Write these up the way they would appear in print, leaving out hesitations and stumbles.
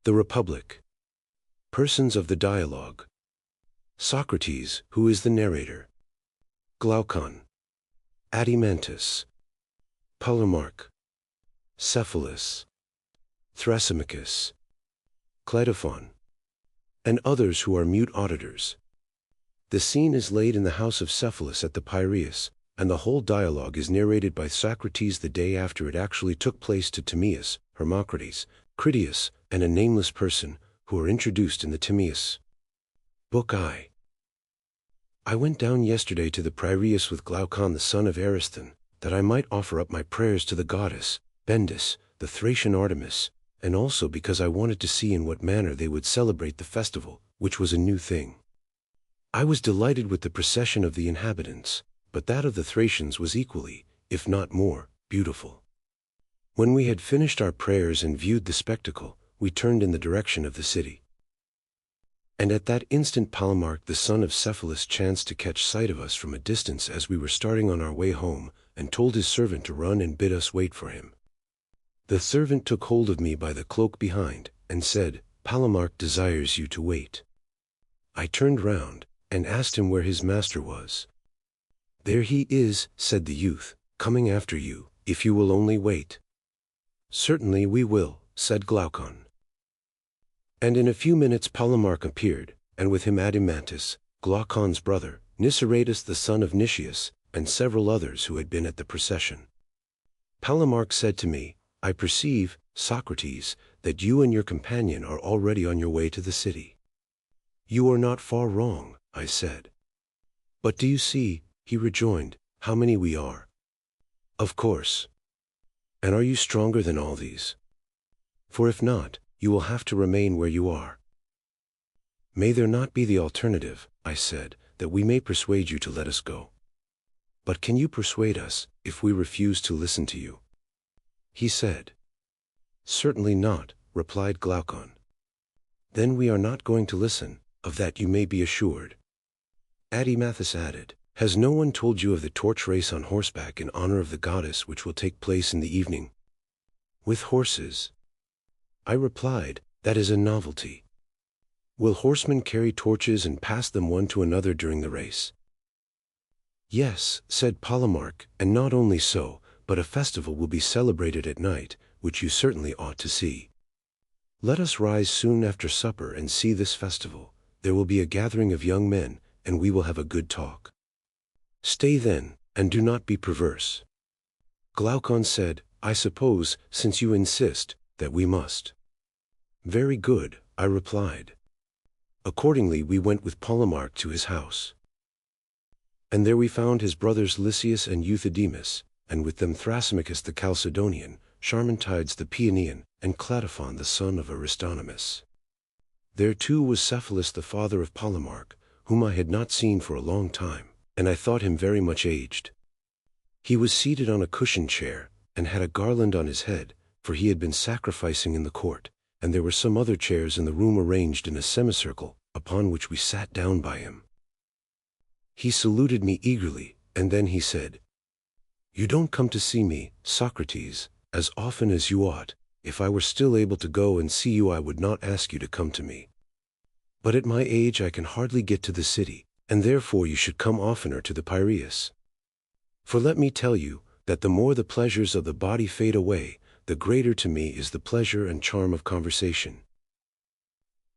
The Republic. Persons of the dialogue. Socrates, who is the narrator. Glaucon. Adimantus. Polemarch. Cephalus. Thrasymachus. Cleitophon. And others who are mute auditors. The scene is laid in the house of Cephalus at the Piraeus, and the whole dialogue is narrated by Socrates the day after it actually took place to Timaeus, Hermocrates, Critias, and a nameless person, who are introduced in the Timaeus. Book I. I went down yesterday to the Piraeus with Glaucon the son of Ariston, that I might offer up my prayers to the goddess, Bendis, the Thracian Artemis, and also because I wanted to see in what manner they would celebrate the festival, which was a new thing. I was delighted with the procession of the inhabitants, but that of the Thracians was equally, if not more, beautiful. When we had finished our prayers and viewed the spectacle, we turned in the direction of the city. And at that instant Polemarch the son of Cephalus chanced to catch sight of us from a distance as we were starting on our way home, and told his servant to run and bid us wait for him. The servant took hold of me by the cloak behind, and said, "Polemarch desires you to wait." I turned round, and asked him where his master was. "There he is," said the youth, "coming after you, if you will only wait." "Certainly we will," said Glaucon. And in a few minutes Polemarch appeared, and with him Adimantus, Glaucon's brother, Niceratus the son of Nicias, and several others who had been at the procession. Polemarch said to me, "I perceive, Socrates, that you and your companion are already on your way to the city." "You are not far wrong," I said. "But do you see," he rejoined, "how many we are?" "Of course." "And are you stronger than all these? For if not, you will have to remain where you are." "May there not be the alternative," I said, "that we may persuade you to let us go? But can you persuade us, if we refuse to listen to you?" He said. "Certainly not," replied Glaucon. "Then we are not going to listen, of that you may be assured." Adimantus added, "Has no one told you of the torch race on horseback in honor of the goddess which will take place in the evening?" "With horses?" I replied, "That is a novelty. Will horsemen carry torches and pass them one to another during the race?" "Yes," said Polemarch, "and not only so, but a festival will be celebrated at night, which you certainly ought to see. Let us rise soon after supper and see this festival. There will be a gathering of young men, and we will have a good talk. Stay then, and do not be perverse." Glaucon said, "I suppose, since you insist, that we must." "Very good," I replied. Accordingly we went with Polemarch to his house. And there we found his brothers Lysias and Euthydemus, and with them Thrasymachus the Chalcedonian, Charmantides the Paeonian, and Cleitophon the son of Aristonomus. There too was Cephalus the father of Polemarch, whom I had not seen for a long time, and I thought him very much aged. He was seated on a cushioned chair, and had a garland on his head, for he had been sacrificing in the court, and there were some other chairs in the room arranged in a semicircle, upon which we sat down by him. He saluted me eagerly, and then he said, "You don't come to see me, Socrates, as often as you ought. If I were still able to go and see you I would not ask you to come to me. But at my age I can hardly get to the city, and therefore you should come oftener to the Piraeus. For let me tell you, that the more the pleasures of the body fade away, the greater to me is the pleasure and charm of conversation.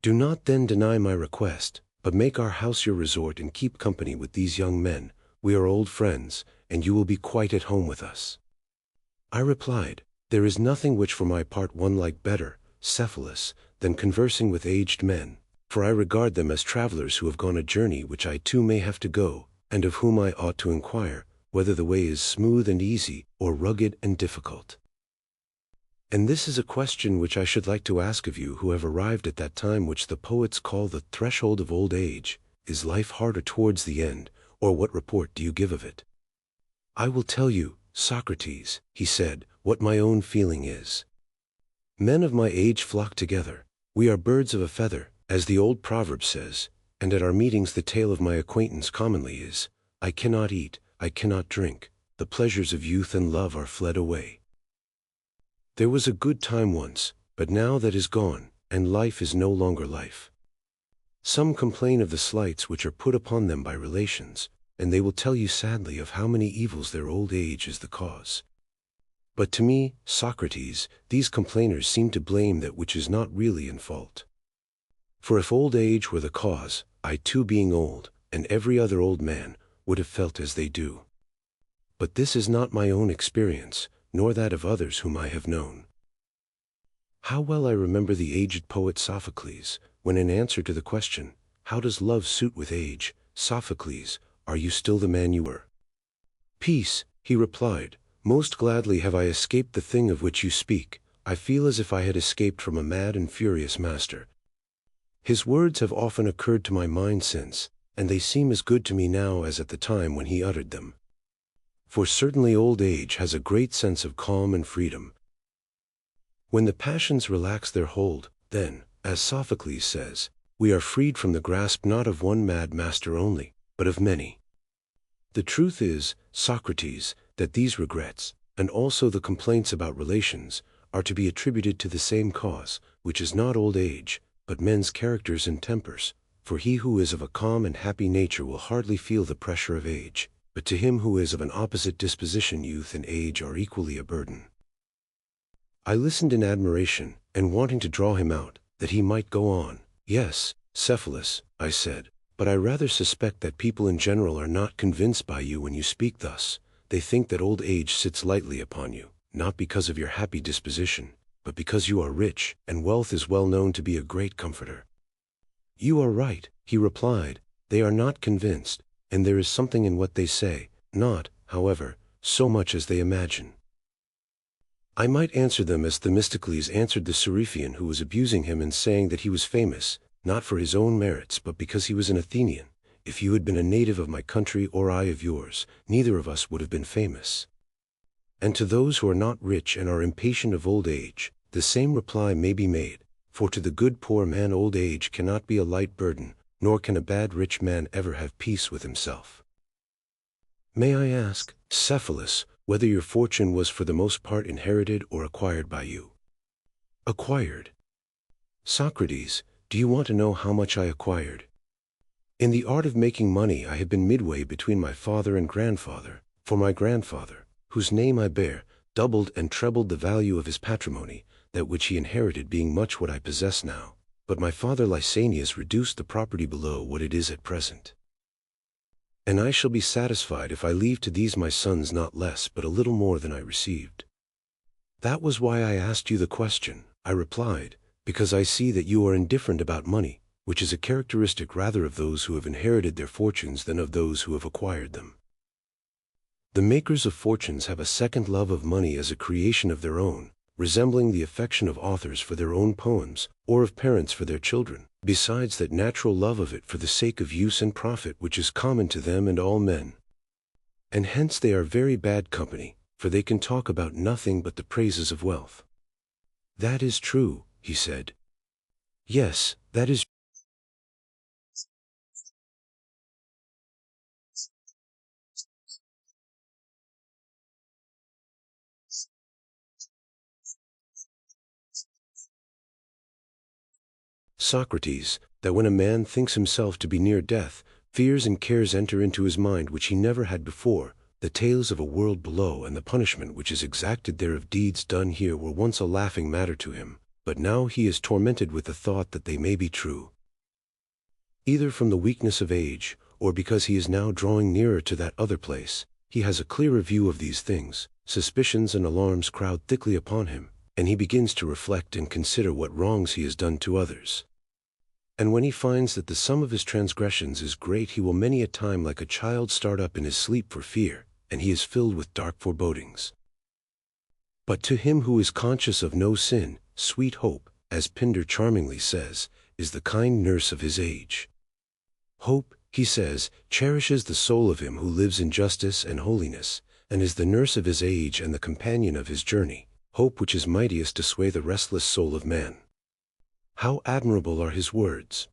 Do not then deny my request, but make our house your resort and keep company with these young men. We are old friends, and you will be quite at home with us." I replied, "There is nothing which for my part one like better, Cephalus, than conversing with aged men, for I regard them as travelers who have gone a journey which I too may have to go, and of whom I ought to inquire, whether the way is smooth and easy, or rugged and difficult. And this is a question which I should like to ask of you who have arrived at that time which the poets call the threshold of old age. Is life harder towards the end, or what report do you give of it?" "I will tell you, Socrates," he said, "what my own feeling is. Men of my age flock together. We are birds of a feather, as the old proverb says, and at our meetings the tale of my acquaintance commonly is, I cannot eat, I cannot drink, the pleasures of youth and love are fled away. There was a good time once, but now that is gone, and life is no longer life. Some complain of the slights which are put upon them by relations, and they will tell you sadly of how many evils their old age is the cause. But to me, Socrates, these complainers seem to blame that which is not really in fault. For if old age were the cause, I too being old, and every other old man, would have felt as they do. But this is not my own experience, nor that of others whom I have known. How well I remember the aged poet Sophocles, when in answer to the question, "How does love suit with age?" Sophocles, "Are you still the man you were?" "Peace," he replied, "most gladly have I escaped the thing of which you speak. I feel as if I had escaped from a mad and furious master." His words have often occurred to my mind since, and they seem as good to me now as at the time when he uttered them. For certainly old age has a great sense of calm and freedom. When the passions relax their hold, then, as Sophocles says, we are freed from the grasp not of one mad master only, but of many. The truth is, Socrates, that these regrets, and also the complaints about relations, are to be attributed to the same cause, which is not old age, but men's characters and tempers, for he who is of a calm and happy nature will hardly feel the pressure of age, but to him who is of an opposite disposition youth and age are equally a burden. I listened in admiration, and wanting to draw him out, that he might go on. "Yes, Cephalus," I said, "but I rather suspect that people in general are not convinced by you when you speak thus. They think that old age sits lightly upon you, not because of your happy disposition, but because you are rich, and wealth is well known to be a great comforter." "You are right," he replied, "they are not convinced, and there is something in what they say, not, however, so much as they imagine." I might answer them as Themistocles answered the Seriphian who was abusing him and saying that he was famous, not for his own merits but because he was an Athenian. "If you had been a native of my country or I of yours, neither of us would have been famous." And to those who are not rich and are impatient of old age, the same reply may be made, for to the good poor man old age cannot be a light burden, nor can a bad rich man ever have peace with himself. May I ask, Cephalus, whether your fortune was for the most part inherited or acquired by you? Acquired. Socrates, do you want to know how much I acquired? In the art of making money I have been midway between my father and grandfather, for my grandfather, whose name I bear, doubled and trebled the value of his patrimony, that which he inherited being much what I possess now, but my father Lysanias reduced the property below what it is at present. And I shall be satisfied if I leave to these my sons not less but a little more than I received. That was why I asked you the question, I replied, because I see that you are indifferent about money, which is a characteristic rather of those who have inherited their fortunes than of those who have acquired them. The makers of fortunes have a second love of money as a creation of their own, resembling the affection of authors for their own poems, or of parents for their children, besides that natural love of it for the sake of use and profit which is common to them and all men. And hence they are very bad company, for they can talk about nothing but the praises of wealth. That is true, he said. Yes, that is Socrates, that when a man thinks himself to be near death, fears and cares enter into his mind which he never had before. The tales of a world below and the punishment which is exacted there of deeds done here were once a laughing matter to him, but now he is tormented with the thought that they may be true. Either from the weakness of age, or because he is now drawing nearer to that other place, he has a clearer view of these things, suspicions and alarms crowd thickly upon him, and he begins to reflect and consider what wrongs he has done to others. And when he finds that the sum of his transgressions is great, he will many a time like a child start up in his sleep for fear, and he is filled with dark forebodings. But to him who is conscious of no sin, sweet hope, as Pindar charmingly says, is the kind nurse of his age. Hope, he says, cherishes the soul of him who lives in justice and holiness, and is the nurse of his age and the companion of his journey, hope which is mightiest to sway the restless soul of man. How admirable are his words!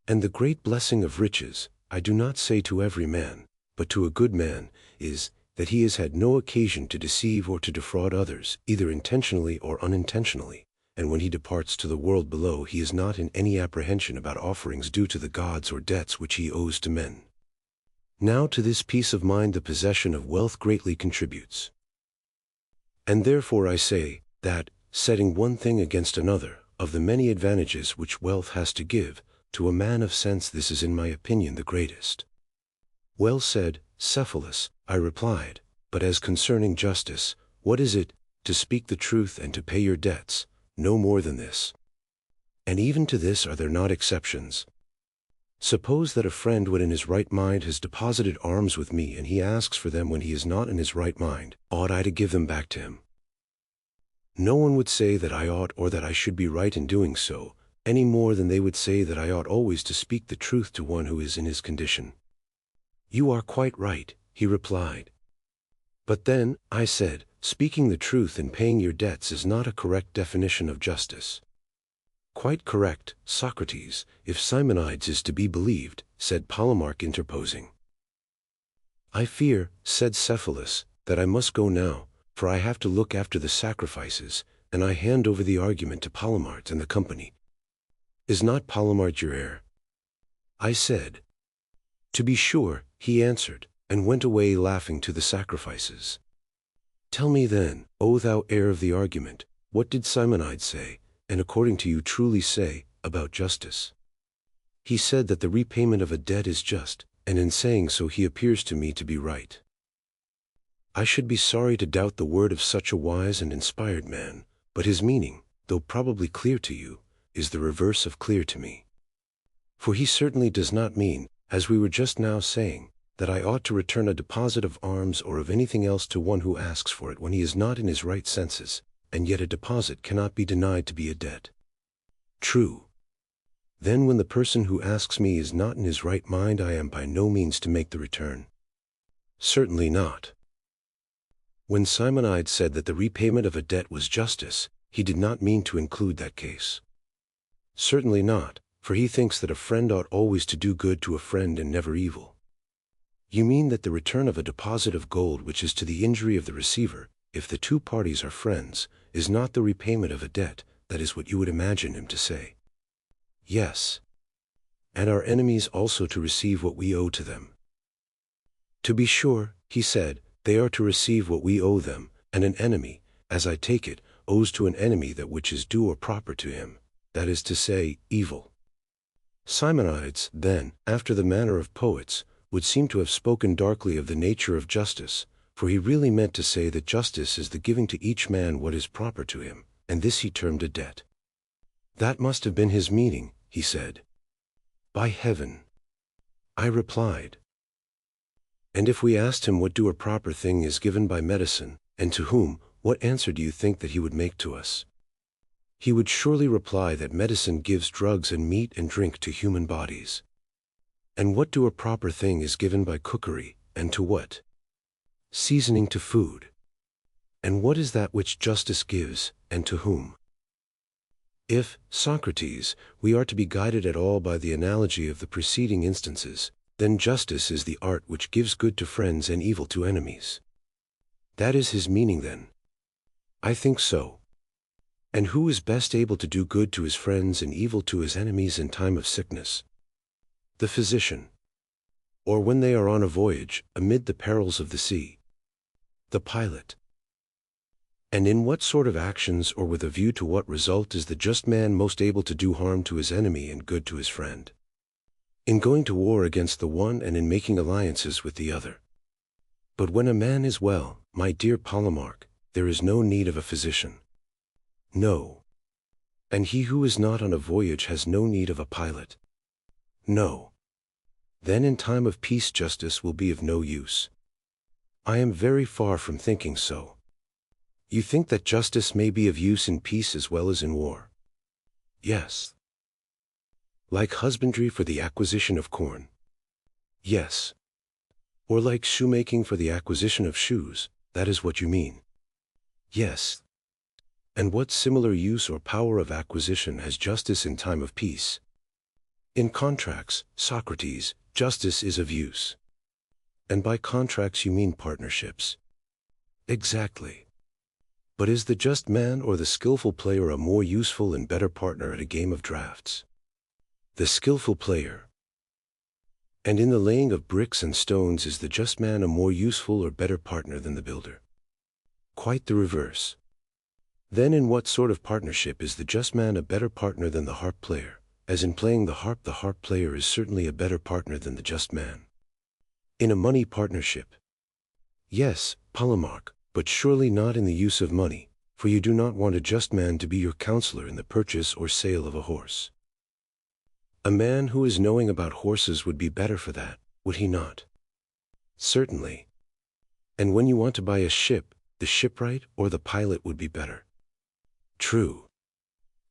And the great blessing of riches, I do not say to every man, but to a good man, is, that he has had no occasion to deceive or to defraud others, either intentionally or unintentionally, and when he departs to the world below he is not in any apprehension about offerings due to the gods or debts which he owes to men. Now to this peace of mind the possession of wealth greatly contributes. And therefore I say, that, setting one thing against another, of the many advantages which wealth has to give, to a man of sense this is in my opinion the greatest. Well said, Cephalus, I replied, but as concerning justice, what is it? To speak the truth and to pay your debts, no more than this. And even to this are there not exceptions? Suppose that a friend when in his right mind has deposited alms with me and he asks for them when he is not in his right mind, ought I to give them back to him? No one would say that I ought or that I should be right in doing so, any more than they would say that I ought always to speak the truth to one who is in his condition. You are quite right, he replied. But then, I said, speaking the truth and paying your debts is not a correct definition of justice. Quite correct, Socrates, if Simonides is to be believed, said Polemarch interposing. I fear, said Cephalus, that I must go now, for I have to look after the sacrifices, and I hand over the argument to Polemarch and the company. Is not Polemarch your heir? I said. To be sure, he answered, and went away laughing to the sacrifices. Tell me then, O thou heir of the argument, what did Simonides say, and according to you truly say, about justice? He said that the repayment of a debt is just, and in saying so he appears to me to be right. I should be sorry to doubt the word of such a wise and inspired man, but his meaning, though probably clear to you, is the reverse of clear to me. For he certainly does not mean, as we were just now saying, that I ought to return a deposit of alms or of anything else to one who asks for it when he is not in his right senses, and yet a deposit cannot be denied to be a debt. True. Then when the person who asks me is not in his right mind I am by no means to make the return. Certainly not. When Simonides said that the repayment of a debt was justice, he did not mean to include that case. Certainly not, for he thinks that a friend ought always to do good to a friend and never evil. You mean that the return of a deposit of gold which is to the injury of the receiver, if the two parties are friends, is not the repayment of a debt, that is what you would imagine him to say. Yes. And our enemies also to receive what we owe to them. To be sure, he said, they are to receive what we owe them, and an enemy, as I take it, owes to an enemy that which is due or proper to him, that is to say, evil. Simonides, then, after the manner of poets, would seem to have spoken darkly of the nature of justice, for he really meant to say that justice is the giving to each man what is proper to him, and this he termed a debt. That must have been his meaning, he said. By heaven! I replied. And if we asked him what due or proper thing is given by medicine, and to whom, what answer do you think that he would make to us? He would surely reply that medicine gives drugs and meat and drink to human bodies. And what due or proper thing is given by cookery, and to what? Seasoning to food. And what is that which justice gives, and to whom? If, Socrates, we are to be guided at all by the analogy of the preceding instances, then justice is the art which gives good to friends and evil to enemies. That is his meaning then. I think so. And who is best able to do good to his friends and evil to his enemies in time of sickness? The physician. Or when they are on a voyage, amid the perils of the sea? The pilot. And in what sort of actions or with a view to what result is the just man most able to do harm to his enemy and good to his friend? In going to war against the one and in making alliances with the other. But when a man is well, my dear Polemarch, there is no need of a physician. No. And he who is not on a voyage has no need of a pilot. No. Then in time of peace justice will be of no use. I am very far from thinking so. You think that justice may be of use in peace as well as in war? Yes. Like husbandry for the acquisition of corn? Yes. Or like shoemaking for the acquisition of shoes, that is what you mean? Yes. And what similar use or power of acquisition has justice in time of peace? In contracts, Socrates, justice is of use. And by contracts you mean partnerships? Exactly. But is the just man or the skillful player a more useful and better partner at a game of drafts? The skillful player. And in the laying of bricks and stones, is the just man a more useful or better partner than the builder? Quite the reverse. Then in what sort of partnership is the just man a better partner than the harp player? As in playing the harp player is certainly a better partner than the just man. In a money partnership. Yes, Polemarch, but surely not in the use of money, for you do not want a just man to be your counselor in the purchase or sale of a horse. A man who is knowing about horses would be better for that, would he not? Certainly. And when you want to buy a ship, the shipwright or the pilot would be better. True.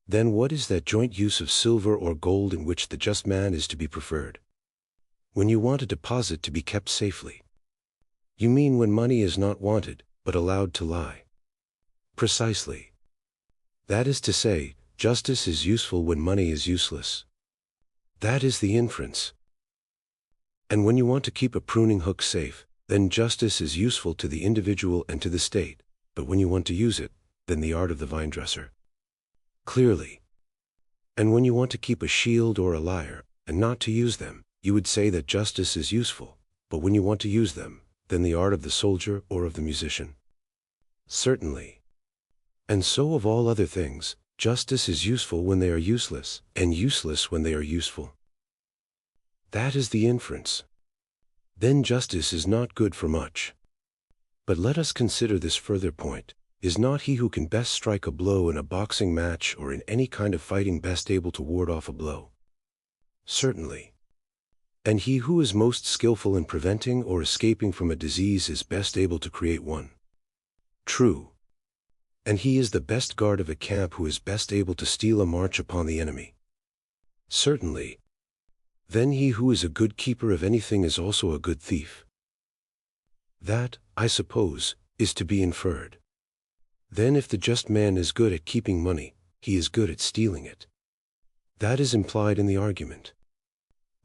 Then what is that joint use of silver or gold in which the just man is to be preferred? When you want a deposit to be kept safely. You mean when money is not wanted, but allowed to lie. Precisely. That is to say, justice is useful when money is useless. That is the inference. And when you want to keep a pruning hook safe, then justice is useful to the individual and to the state, but when you want to use it, then the art of the vine dresser. Clearly. And when you want to keep a shield or a lyre, and not to use them, you would say that justice is useful, but when you want to use them, then the art of the soldier or of the musician. Certainly. And so of all other things, justice is useful when they are useless, and useless when they are useful. That is the inference. Then justice is not good for much. But let us consider this further point. Is not he who can best strike a blow in a boxing match or in any kind of fighting best able to ward off a blow? Certainly. And he who is most skillful in preventing or escaping from a disease is best able to create one? True. And he is the best guard of a camp who is best able to steal a march upon the enemy? Certainly. Then he who is a good keeper of anything is also a good thief. That, I suppose, is to be inferred. Then if the just man is good at keeping money, he is good at stealing it. That is implied in the argument.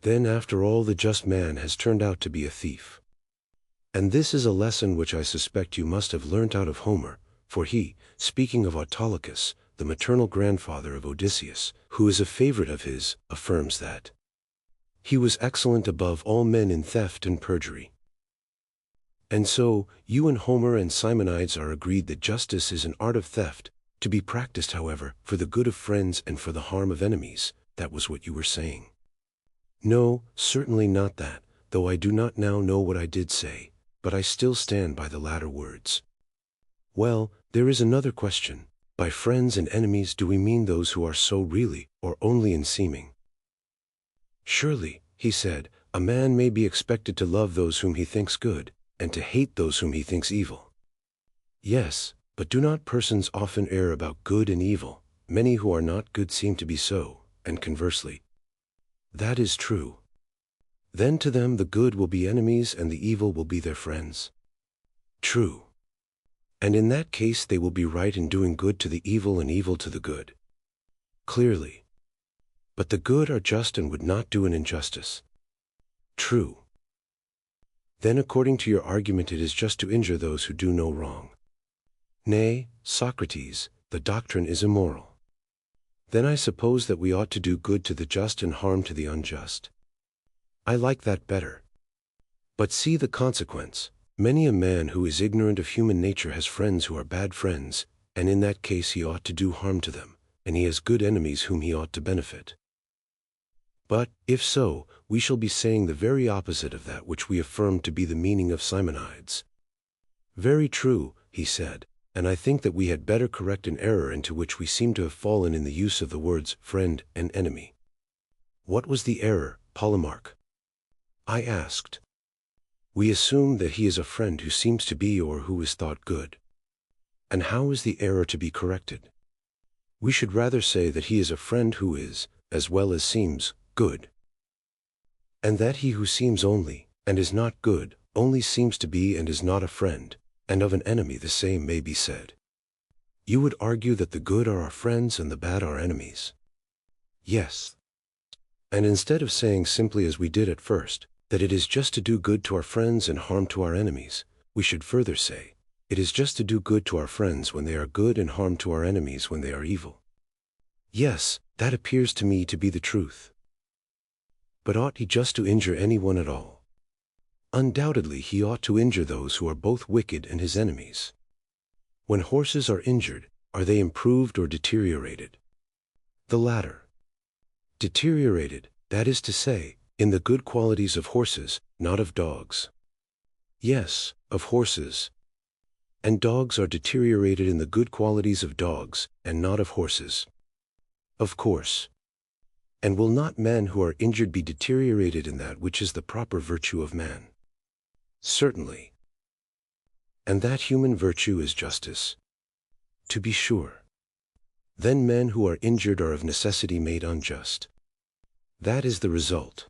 Then after all the just man has turned out to be a thief. And this is a lesson which I suspect you must have learnt out of Homer, for he, speaking of Autolycus, the maternal grandfather of Odysseus, who is a favorite of his, affirms that he was excellent above all men in theft and perjury. And so, you and Homer and Simonides are agreed that justice is an art of theft, to be practiced however, for the good of friends and for the harm of enemies. That was what you were saying. No, certainly not that, though I do not now know what I did say, but I still stand by the latter words. Well, there is another question. By friends and enemies do we mean those who are so really, or only in seeming? Surely, he said, a man may be expected to love those whom he thinks good, and to hate those whom he thinks evil. Yes, but do not persons often err about good and evil? Many who are not good seem to be so, and conversely. That is true. Then to them the good will be enemies and the evil will be their friends. True. And in that case they will be right in doing good to the evil and evil to the good. Clearly. But the good are just and would not do an injustice. True. Then according to your argument it is just to injure those who do no wrong. Nay, Socrates, the doctrine is immoral. Then I suppose that we ought to do good to the just and harm to the unjust. I like that better. But see the consequence. Many a man who is ignorant of human nature has friends who are bad friends, and in that case he ought to do harm to them, and he has good enemies whom he ought to benefit. But, if so, we shall be saying the very opposite of that which we affirmed to be the meaning of Simonides. Very true, he said, and I think that we had better correct an error into which we seem to have fallen in the use of the words friend and enemy. What was the error, Polemarch? I asked. We assume that he is a friend who seems to be or who is thought good. And how is the error to be corrected? We should rather say that he is a friend who is, as well as seems, good. And that he who seems only, and is not good, only seems to be and is not a friend, and of an enemy the same may be said. You would argue that the good are our friends and the bad our enemies. Yes. And instead of saying simply as we did at first, that it is just to do good to our friends and harm to our enemies, we should further say, It is just to do good to our friends when they are good and harm to our enemies when they are evil. Yes, that appears to me to be the truth. But ought he just to injure anyone at all? Undoubtedly he ought to injure those who are both wicked and his enemies. When horses are injured, are they improved or deteriorated? The latter. Deteriorated, that is to say, in the good qualities of horses, not of dogs. Yes, of horses. And dogs are deteriorated in the good qualities of dogs, and not of horses. Of course. And will not men who are injured be deteriorated in that which is the proper virtue of man? Certainly. And that human virtue is justice? To be sure. Then men who are injured are of necessity made unjust. That is the result.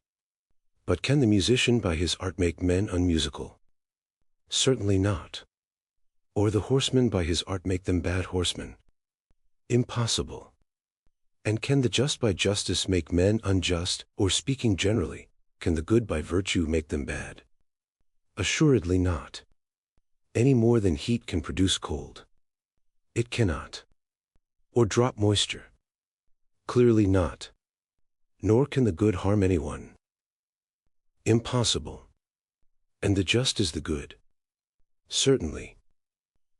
But can the musician by his art make men unmusical? Certainly not. Or the horseman by his art make them bad horsemen? Impossible. And can the just by justice make men unjust, or speaking generally, can the good by virtue make them bad? Assuredly not. Any more than heat can produce cold. It cannot. Or drop moisture. Clearly not. Nor can the good harm anyone. Impossible. And the just is the good? Certainly.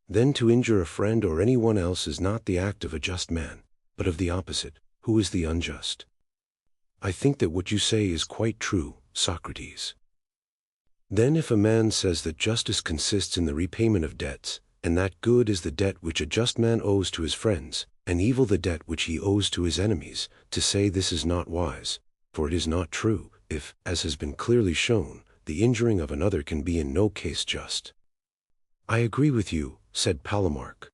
Then to injure a friend or anyone else is not the act of a just man, but of the opposite, who is the unjust. I think that what you say is quite true, Socrates. Then if a man says that justice consists in the repayment of debts, and that good is the debt which a just man owes to his friends, and evil the debt which he owes to his enemies, to say this is not wise, for it is not true, if, as has been clearly shown, the injuring of another can be in no case just. I agree with you, said Polemarch.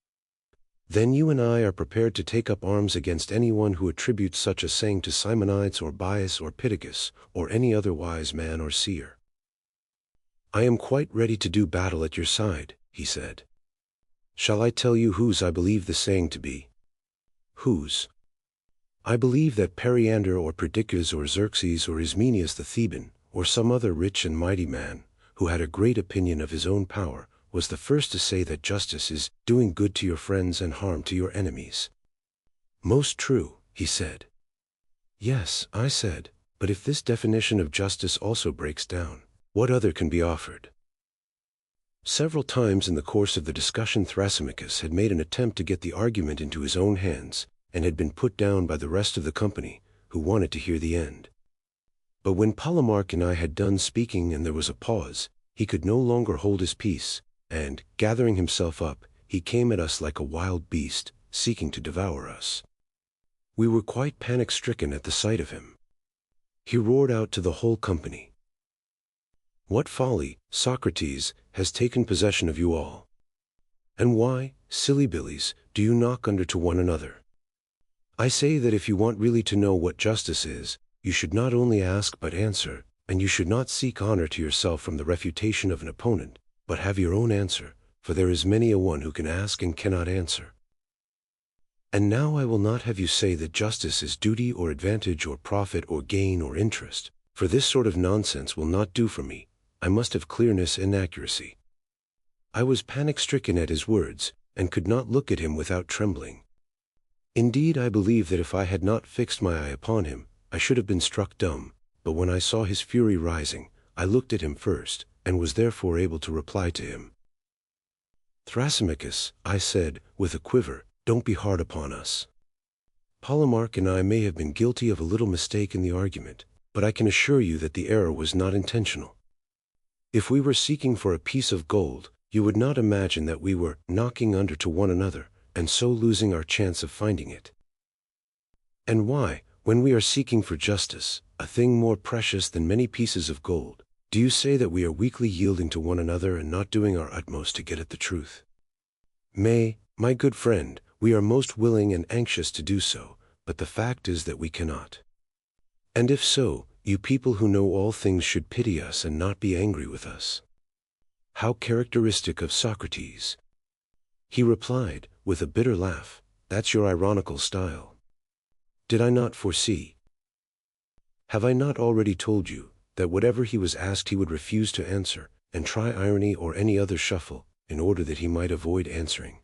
Then you and I are prepared to take up arms against anyone who attributes such a saying to Simonides or Bias or Pittacus, or any other wise man or seer. I am quite ready to do battle at your side, he said. Shall I tell you whose I believe the saying to be? Whose? I believe that Periander or Perdiccas or Xerxes or Ismenias the Theban, or some other rich and mighty man, who had a great opinion of his own power, was the first to say that justice is doing good to your friends and harm to your enemies. Most true, he said. Yes, I said, but if this definition of justice also breaks down, what other can be offered? Several times in the course of the discussion Thrasymachus had made an attempt to get the argument into his own hands, and had been put down by the rest of the company, who wanted to hear the end. But when Polemarch and I had done speaking and there was a pause, he could no longer hold his peace, and, gathering himself up, he came at us like a wild beast, seeking to devour us. We were quite panic-stricken at the sight of him. He roared out to the whole company, "What folly, Socrates, has taken possession of you all? And why, silly billies, do you knock under to one another? I say that if you want really to know what justice is, you should not only ask but answer, and you should not seek honor to yourself from the refutation of an opponent, but have your own answer, for there is many a one who can ask and cannot answer. And now I will not have you say that justice is duty or advantage or profit or gain or interest, for this sort of nonsense will not do for me. I must have clearness and accuracy." I was panic-stricken at his words, and could not look at him without trembling. Indeed, I believe that if I had not fixed my eye upon him, I should have been struck dumb, but when I saw his fury rising, I looked at him first, and was therefore able to reply to him. "Thrasymachus," I said, with a quiver, "don't be hard upon us. Polemarch and I may have been guilty of a little mistake in the argument, but I can assure you that the error was not intentional. If we were seeking for a piece of gold, you would not imagine that we were knocking under to one another, and so losing our chance of finding it. And why, when we are seeking for justice, a thing more precious than many pieces of gold, do you say that we are weakly yielding to one another and not doing our utmost to get at the truth? My good friend, we are most willing and anxious to do so, but the fact is that we cannot. And if so, you people who know all things should pity us and not be angry with us." How characteristic of Socrates! He replied, with a bitter laugh, "That's your ironical style. Did I not foresee? Have I not already told you, that whatever he was asked he would refuse to answer, and try irony or any other shuffle, in order that he might avoid answering.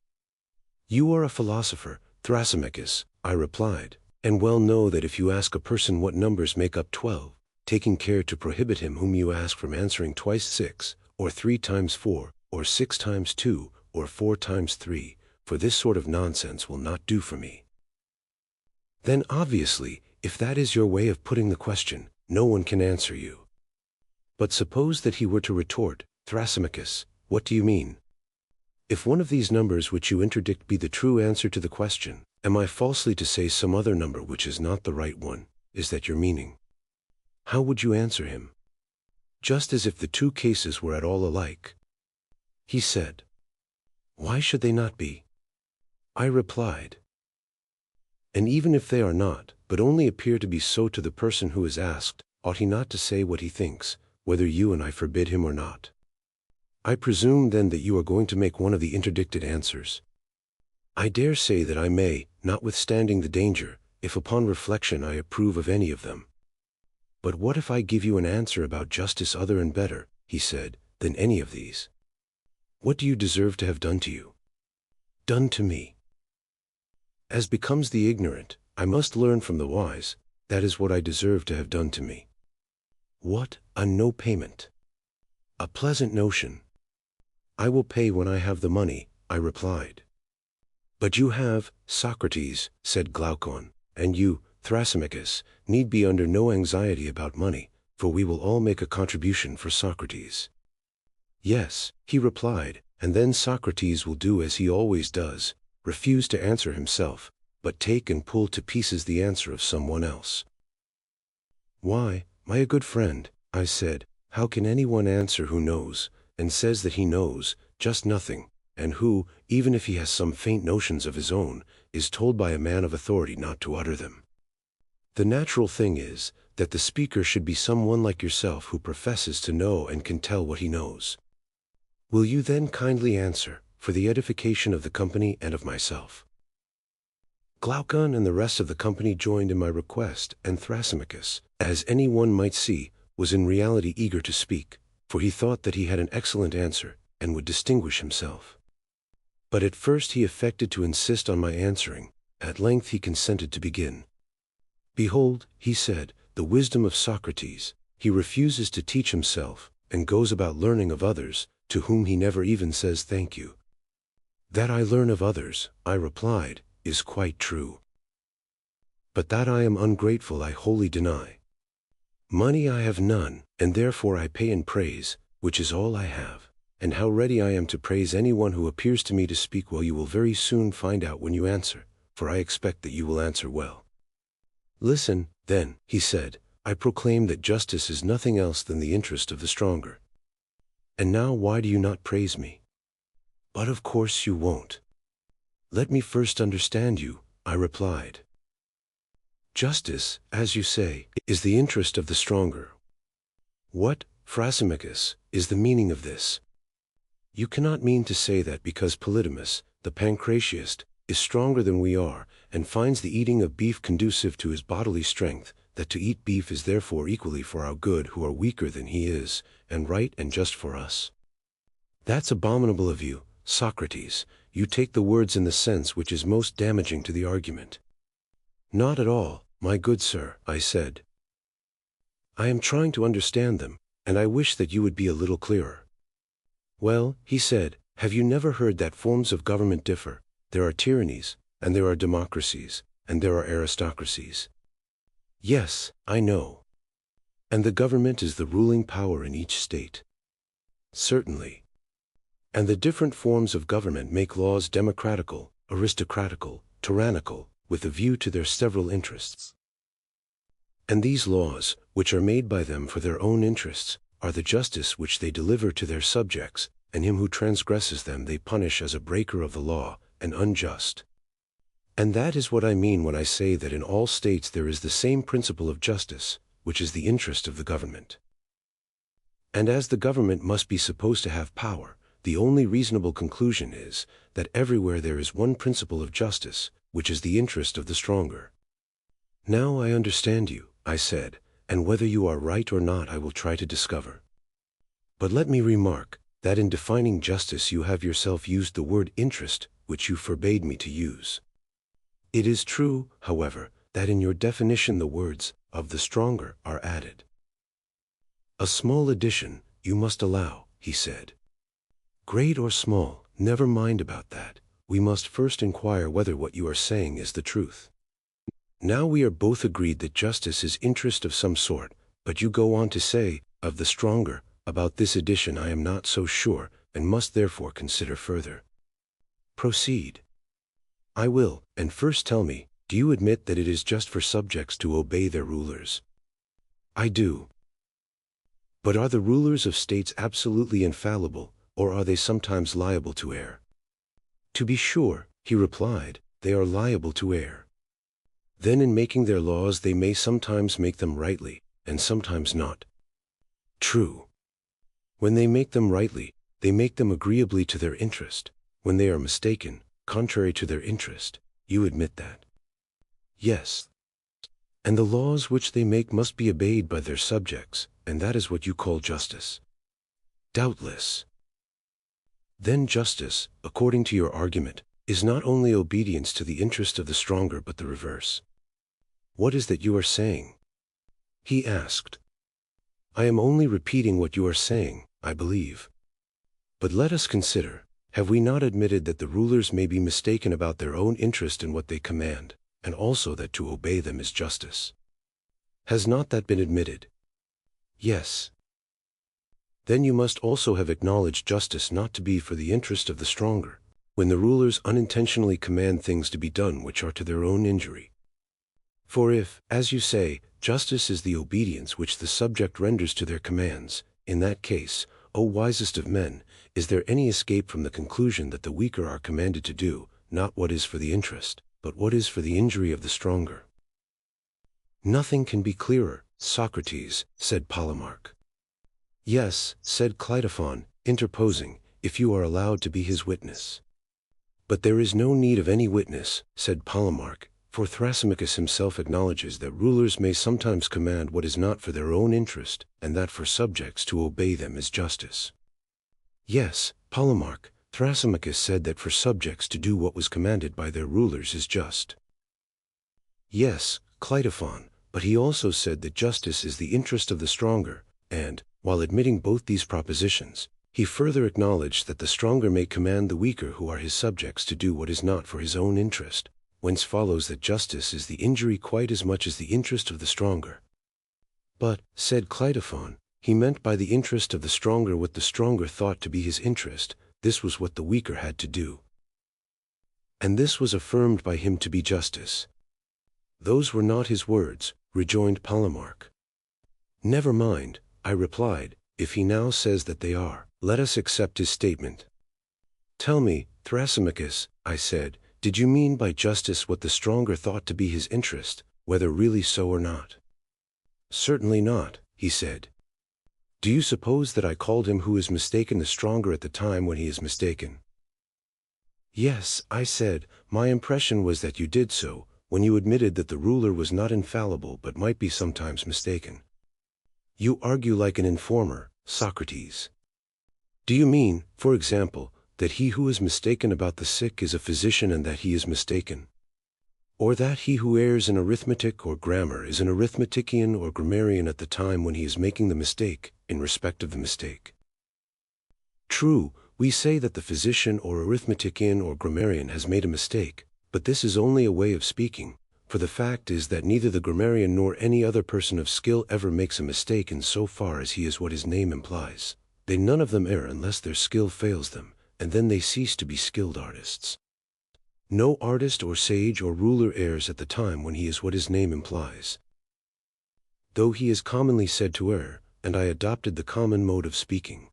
"You are a philosopher, Thrasymachus," I replied, "and well know that if you ask a person what numbers make up 12, taking care to prohibit him whom you ask from answering twice 6, or 3 times 4, or 6 times 2, or 4 times 3, for this sort of nonsense will not do for me." "Then obviously, if that is your way of putting the question, no one can answer you." "But suppose that he were to retort, 'Thrasymachus, what do you mean? If one of these numbers which you interdict be the true answer to the question, am I falsely to say some other number which is not the right one? Is that your meaning?' How would you answer him? Just as if the two cases were at all alike." He said, "Why should they not be?" I replied, "And even if they are not, but only appear to be so to the person who is asked, ought he not to say what he thinks, whether you and I forbid him or not? I presume then that you are going to make one of the interdicted answers." "I dare say that I may, notwithstanding the danger, if upon reflection I approve of any of them." "But what if I give you an answer about justice other and better," he said, "than any of these? What do you deserve to have done to you?" "Done to me? As becomes the ignorant, I must learn from the wise, that is what I deserve to have done to me." "What, a no payment? A pleasant notion." "I will pay when I have the money," I replied. "But you have, Socrates," said Glaucon, "and you, Thrasymachus, need be under no anxiety about money, for we will all make a contribution for Socrates." "Yes," he replied, "and then Socrates will do as he always does, refuse to answer himself, but take and pull to pieces the answer of someone else." "Why, my good friend," I said, "how can anyone answer who knows, and says that he knows, just nothing, and who, even if he has some faint notions of his own, is told by a man of authority not to utter them? The natural thing is, that the speaker should be someone like yourself who professes to know and can tell what he knows. Will you then kindly answer, for the edification of the company and of myself?" Glaucon and the rest of the company joined in my request, and Thrasymachus, as any one might see, was in reality eager to speak, for he thought that he had an excellent answer, and would distinguish himself. But at first he affected to insist on my answering. At length he consented to begin. "Behold," he said, "the wisdom of Socrates. He refuses to teach himself, and goes about learning of others, to whom he never even says thank you." "That I learn of others," I replied, "is quite true. But that I am ungrateful I wholly deny. Money I have none, and therefore I pay in praise, which is all I have. And how ready I am to praise anyone who appears to me to speak well you will very soon find out when you answer, for I expect that you will answer well." "Listen, then," he said, "I proclaim that justice is nothing else than the interest of the stronger. And now why do you not praise me?" "But of course you won't." "Let me first understand you," I replied. "Justice, as you say, is the interest of the stronger. What, Thrasymachus, is the meaning of this? You cannot mean to say that because Polydamas, the Pancratiast, is stronger than we are, and finds the eating of beef conducive to his bodily strength, that to eat beef is therefore equally for our good who are weaker than he is, and right and just for us. That's abominable of you, Socrates. You take the words in the sense which is most damaging to the argument." "Not at all, my good sir," I said. "I am trying to understand them, and I wish that you would be a little clearer." "Well," he said, "have you never heard that forms of government differ? There are tyrannies, and there are democracies, and there are aristocracies." "Yes, I know." "And the government is the ruling power in each state." "Certainly." "And the different forms of government make laws democratical, aristocratical, tyrannical, with a view to their several interests. And these laws, which are made by them for their own interests, are the justice which they deliver to their subjects, and him who transgresses them they punish as a breaker of the law, and unjust. And that is what I mean when I say that in all states there is the same principle of justice, which is the interest of the government. And as the government must be supposed to have power, the only reasonable conclusion is, that everywhere there is one principle of justice, which is the interest of the stronger." "Now I understand you," I said, "and whether you are right or not I will try to discover. But let me remark, that in defining justice you have yourself used the word interest, which you forbade me to use. It is true, however, that in your definition the words of the stronger are added. A small addition, you must allow, he said. Great or small, never mind about that. We must first inquire whether what you are saying is the truth. Now we are both agreed that justice is interest of some sort, but you go on to say, of the stronger. About this addition I am not so sure, and must therefore consider further. Proceed. I will, and first tell me, do you admit that it is just for subjects to obey their rulers? I do. But are the rulers of states absolutely infallible, or are they sometimes liable to err? To be sure, he replied, they are liable to err. Then in making their laws they may sometimes make them rightly, and sometimes not. True. When they make them rightly, they make them agreeably to their interest. When they are mistaken, contrary to their interest, you admit that? Yes. And the laws which they make must be obeyed by their subjects, and that is what you call justice? Doubtless. Then justice, according to your argument, is not only obedience to the interest of the stronger but the reverse. What is that you are saying? He asked. I am only repeating what you are saying, I believe. But let us consider, have we not admitted that the rulers may be mistaken about their own interest in what they command, and also that to obey them is justice? Has not that been admitted? Yes. Then you must also have acknowledged justice not to be for the interest of the stronger, when the rulers unintentionally command things to be done which are to their own injury. For if, as you say, justice is the obedience which the subject renders to their commands, in that case, O wisest of men, is there any escape from the conclusion that the weaker are commanded to do, not what is for the interest, but what is for the injury of the stronger? Nothing can be clearer, Socrates, said Polemarch. Yes, said Cleitophon, interposing, if you are allowed to be his witness. But there is no need of any witness, said Polemarch, for Thrasymachus himself acknowledges that rulers may sometimes command what is not for their own interest, and that for subjects to obey them is justice. Yes, Polemarch, Thrasymachus said that for subjects to do what was commanded by their rulers is just. Yes, Cleitophon, but he also said that justice is the interest of the stronger, and, while admitting both these propositions, he further acknowledged that the stronger may command the weaker who are his subjects to do what is not for his own interest, whence follows that justice is the injury quite as much as the interest of the stronger. But, said Cleitophon, he meant by the interest of the stronger what the stronger thought to be his interest, this was what the weaker had to do. And this was affirmed by him to be justice. Those were not his words, rejoined Polemarch. Never mind, I replied, if he now says that they are, let us accept his statement. Tell me, Thrasymachus, I said, did you mean by justice what the stronger thought to be his interest, whether really so or not? Certainly not, he said. Do you suppose that I called him who is mistaken the stronger at the time when he is mistaken? Yes, I said, my impression was that you did so, when you admitted that the ruler was not infallible but might be sometimes mistaken. You argue like an informer, Socrates. Do you mean, for example, that he who is mistaken about the sick is a physician and that he is mistaken? Or that he who errs in arithmetic or grammar is an arithmetician or grammarian at the time when he is making the mistake, in respect of the mistake? True, we say that the physician or arithmetician or grammarian has made a mistake, but this is only a way of speaking, for the fact is that neither the grammarian nor any other person of skill ever makes a mistake in so far as he is what his name implies. They none of them err unless their skill fails them, and then they cease to be skilled artists. No artist or sage or ruler errs at the time when he is what his name implies. Though he is commonly said to err, and I adopted the common mode of speaking.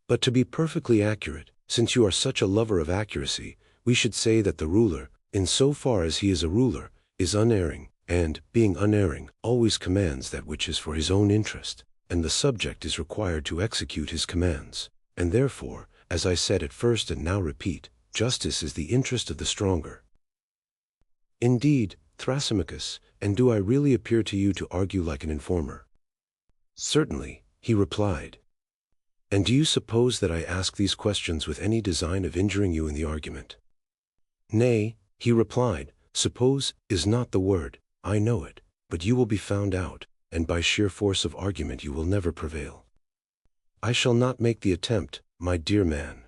But to be perfectly accurate, since you are such a lover of accuracy, we should say that the ruler, in so far as he is a ruler, is unerring, and, being unerring, always commands that which is for his own interest, and the subject is required to execute his commands, and therefore, as I said at first and now repeat, justice is the interest of the stronger. Indeed, Thrasymachus, and do I really appear to you to argue like an informer? Certainly, he replied. And do you suppose that I ask these questions with any design of injuring you in the argument? Nay, he replied, suppose is not the word, I know it, but you will be found out, and by sheer force of argument you will never prevail. I shall not make the attempt, my dear man.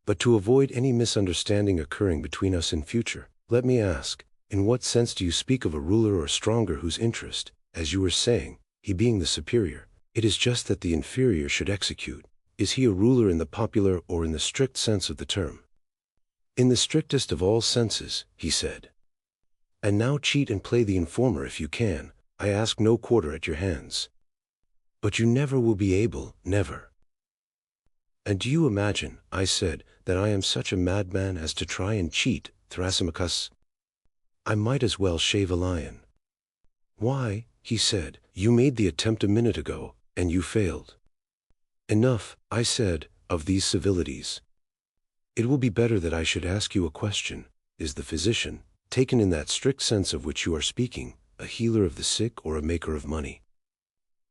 But to avoid any misunderstanding occurring between us in future, let me ask, in what sense do you speak of a ruler or stronger whose interest, as you were saying, he being the superior, it is just that the inferior should execute? Is he a ruler in the popular or in the strict sense of the term? In the strictest of all senses, he said. And now cheat and play the informer if you can, I ask no quarter at your hands. But you never will be able, never. And do you imagine, I said, that I am such a madman as to try and cheat, Thrasymachus? I might as well shave a lion. Why, he said, you made the attempt a minute ago, and you failed. Enough, I said, of these civilities. It will be better that I should ask you a question. Is the physician, taken in that strict sense of which you are speaking, a healer of the sick or a maker of money?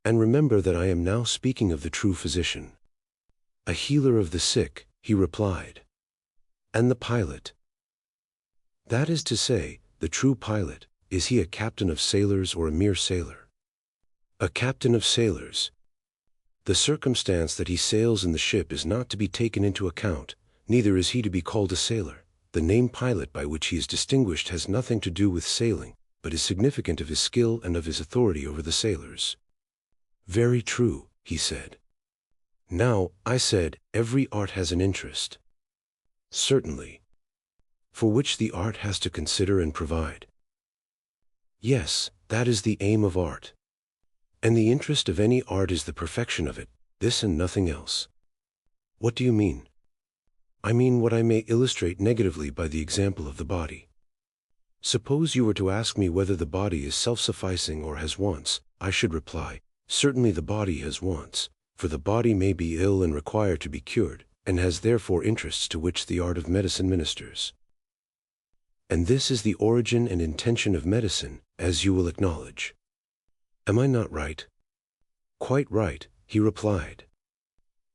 And remember that I am now speaking of the true physician. A healer of the sick, he replied. And the pilot? That is to say, the true pilot, is he a captain of sailors or a mere sailor? A captain of sailors. The circumstance that he sails in the ship is not to be taken into account, neither is he to be called a sailor. The name pilot by which he is distinguished has nothing to do with sailing, but is significant of his skill and of his authority over the sailors. Very true, he said. Now, I said, every art has an interest. Certainly. For which the art has to consider and provide. Yes, that is the aim of art. And the interest of any art is the perfection of it, this and nothing else. What do you mean? I mean what I may illustrate negatively by the example of the body. Suppose you were to ask me whether the body is self-sufficing or has wants, I should reply, certainly the body has wants, for the body may be ill and require to be cured, and has therefore interests to which the art of medicine ministers. And this is the origin and intention of medicine, as you will acknowledge. Am I not right? Quite right, he replied.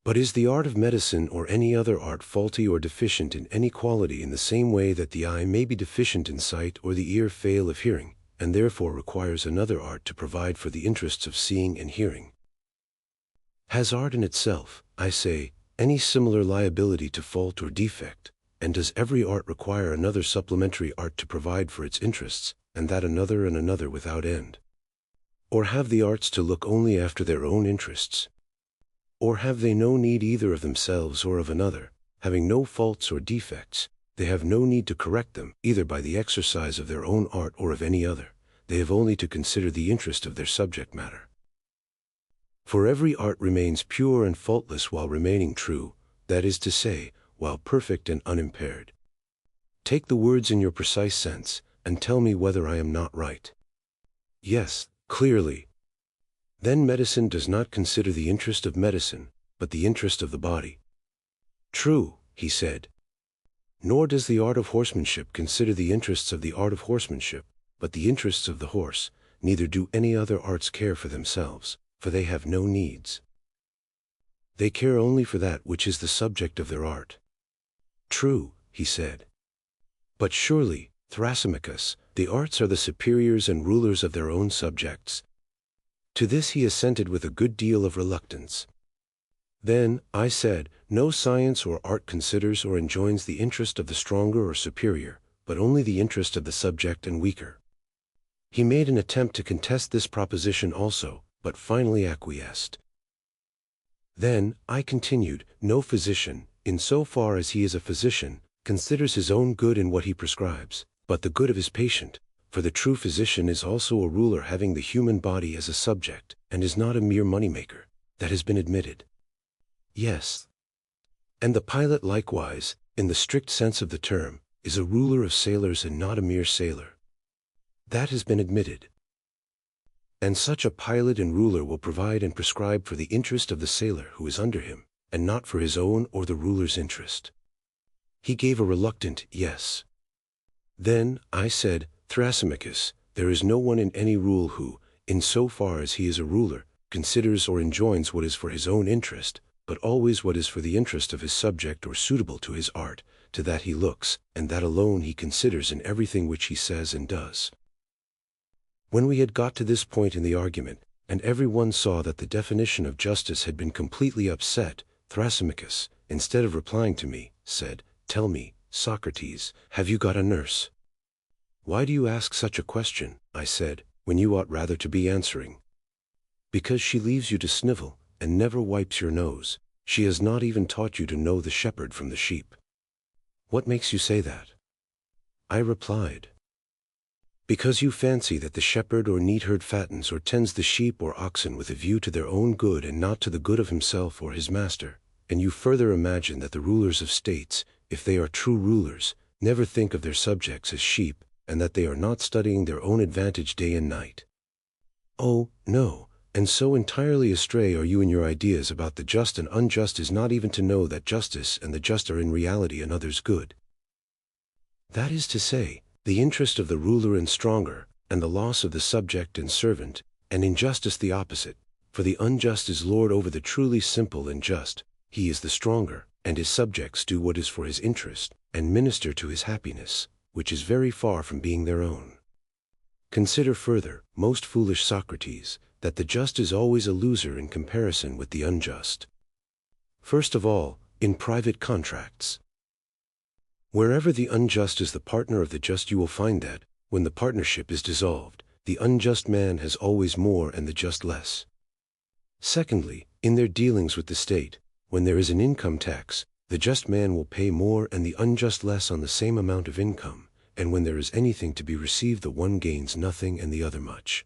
But is the art of medicine or any other art faulty or deficient in any quality in the same way that the eye may be deficient in sight or the ear fail of hearing, and therefore requires another art to provide for the interests of seeing and hearing? Has art in itself, I say, any similar liability to fault or defect, and does every art require another supplementary art to provide for its interests, and that another and another without end? Or have the arts to look only after their own interests? Or have they no need either of themselves or of another, having no faults or defects, they have no need to correct them, either by the exercise of their own art or of any other, they have only to consider the interest of their subject matter. For every art remains pure and faultless while remaining true, that is to say, while perfect and unimpaired. Take the words in your precise sense, and tell me whether I am not right. Yes, clearly. Then medicine does not consider the interest of medicine, but the interest of the body. True, he said. Nor does the art of horsemanship consider the interests of the art of horsemanship, but the interests of the horse, neither do any other arts care for themselves, for they have no needs. They care only for that which is the subject of their art. True, he said. But surely, Thrasymachus, the arts are the superiors and rulers of their own subjects. To this he assented with a good deal of reluctance. Then, I said, no science or art considers or enjoins the interest of the stronger or superior, but only the interest of the subject and weaker. He made an attempt to contest this proposition also, but finally acquiesced. Then, I continued, no physician, in so far as he is a physician, considers his own good in what he prescribes, but the good of his patient. For the true physician is also a ruler having the human body as a subject, and is not a mere money-maker. That has been admitted. Yes. And the pilot likewise, in the strict sense of the term, is a ruler of sailors and not a mere sailor. That has been admitted. And such a pilot and ruler will provide and prescribe for the interest of the sailor who is under him, and not for his own or the ruler's interest. He gave a reluctant yes. Then, I said, Thrasymachus, there is no one in any rule who, in so far as he is a ruler, considers or enjoins what is for his own interest, but always what is for the interest of his subject or suitable to his art, to that he looks, and that alone he considers in everything which he says and does. When we had got to this point in the argument, and every one saw that the definition of justice had been completely upset, Thrasymachus, instead of replying to me, said, "Tell me, Socrates, have you got a nurse?" "Why do you ask such a question," I said, "when you ought rather to be answering?" "Because she leaves you to snivel, and never wipes your nose. She has not even taught you to know the shepherd from the sheep." "What makes you say that?" I replied, "Because you fancy that the shepherd or neatherd fattens or tends the sheep or oxen with a view to their own good and not to the good of himself or his master, and you further imagine that the rulers of states, if they are true rulers, never think of their subjects as sheep, and that they are not studying their own advantage day and night. Oh, no, and so entirely astray are you in your ideas about the just and unjust as not even to know that justice and the just are in reality another's good. That is to say, the interest of the ruler and stronger, and the loss of the subject and servant, and injustice the opposite, for the unjust is lord over the truly simple and just, he is the stronger, and his subjects do what is for his interest, and minister to his happiness, which is very far from being their own. Consider further, most foolish Socrates, that the just is always a loser in comparison with the unjust. First of all, in private contracts. Wherever the unjust is the partner of the just, you will find that, when the partnership is dissolved, the unjust man has always more and the just less. Secondly, in their dealings with the state, when there is an income tax, the just man will pay more and the unjust less on the same amount of income, and when there is anything to be received, the one gains nothing and the other much.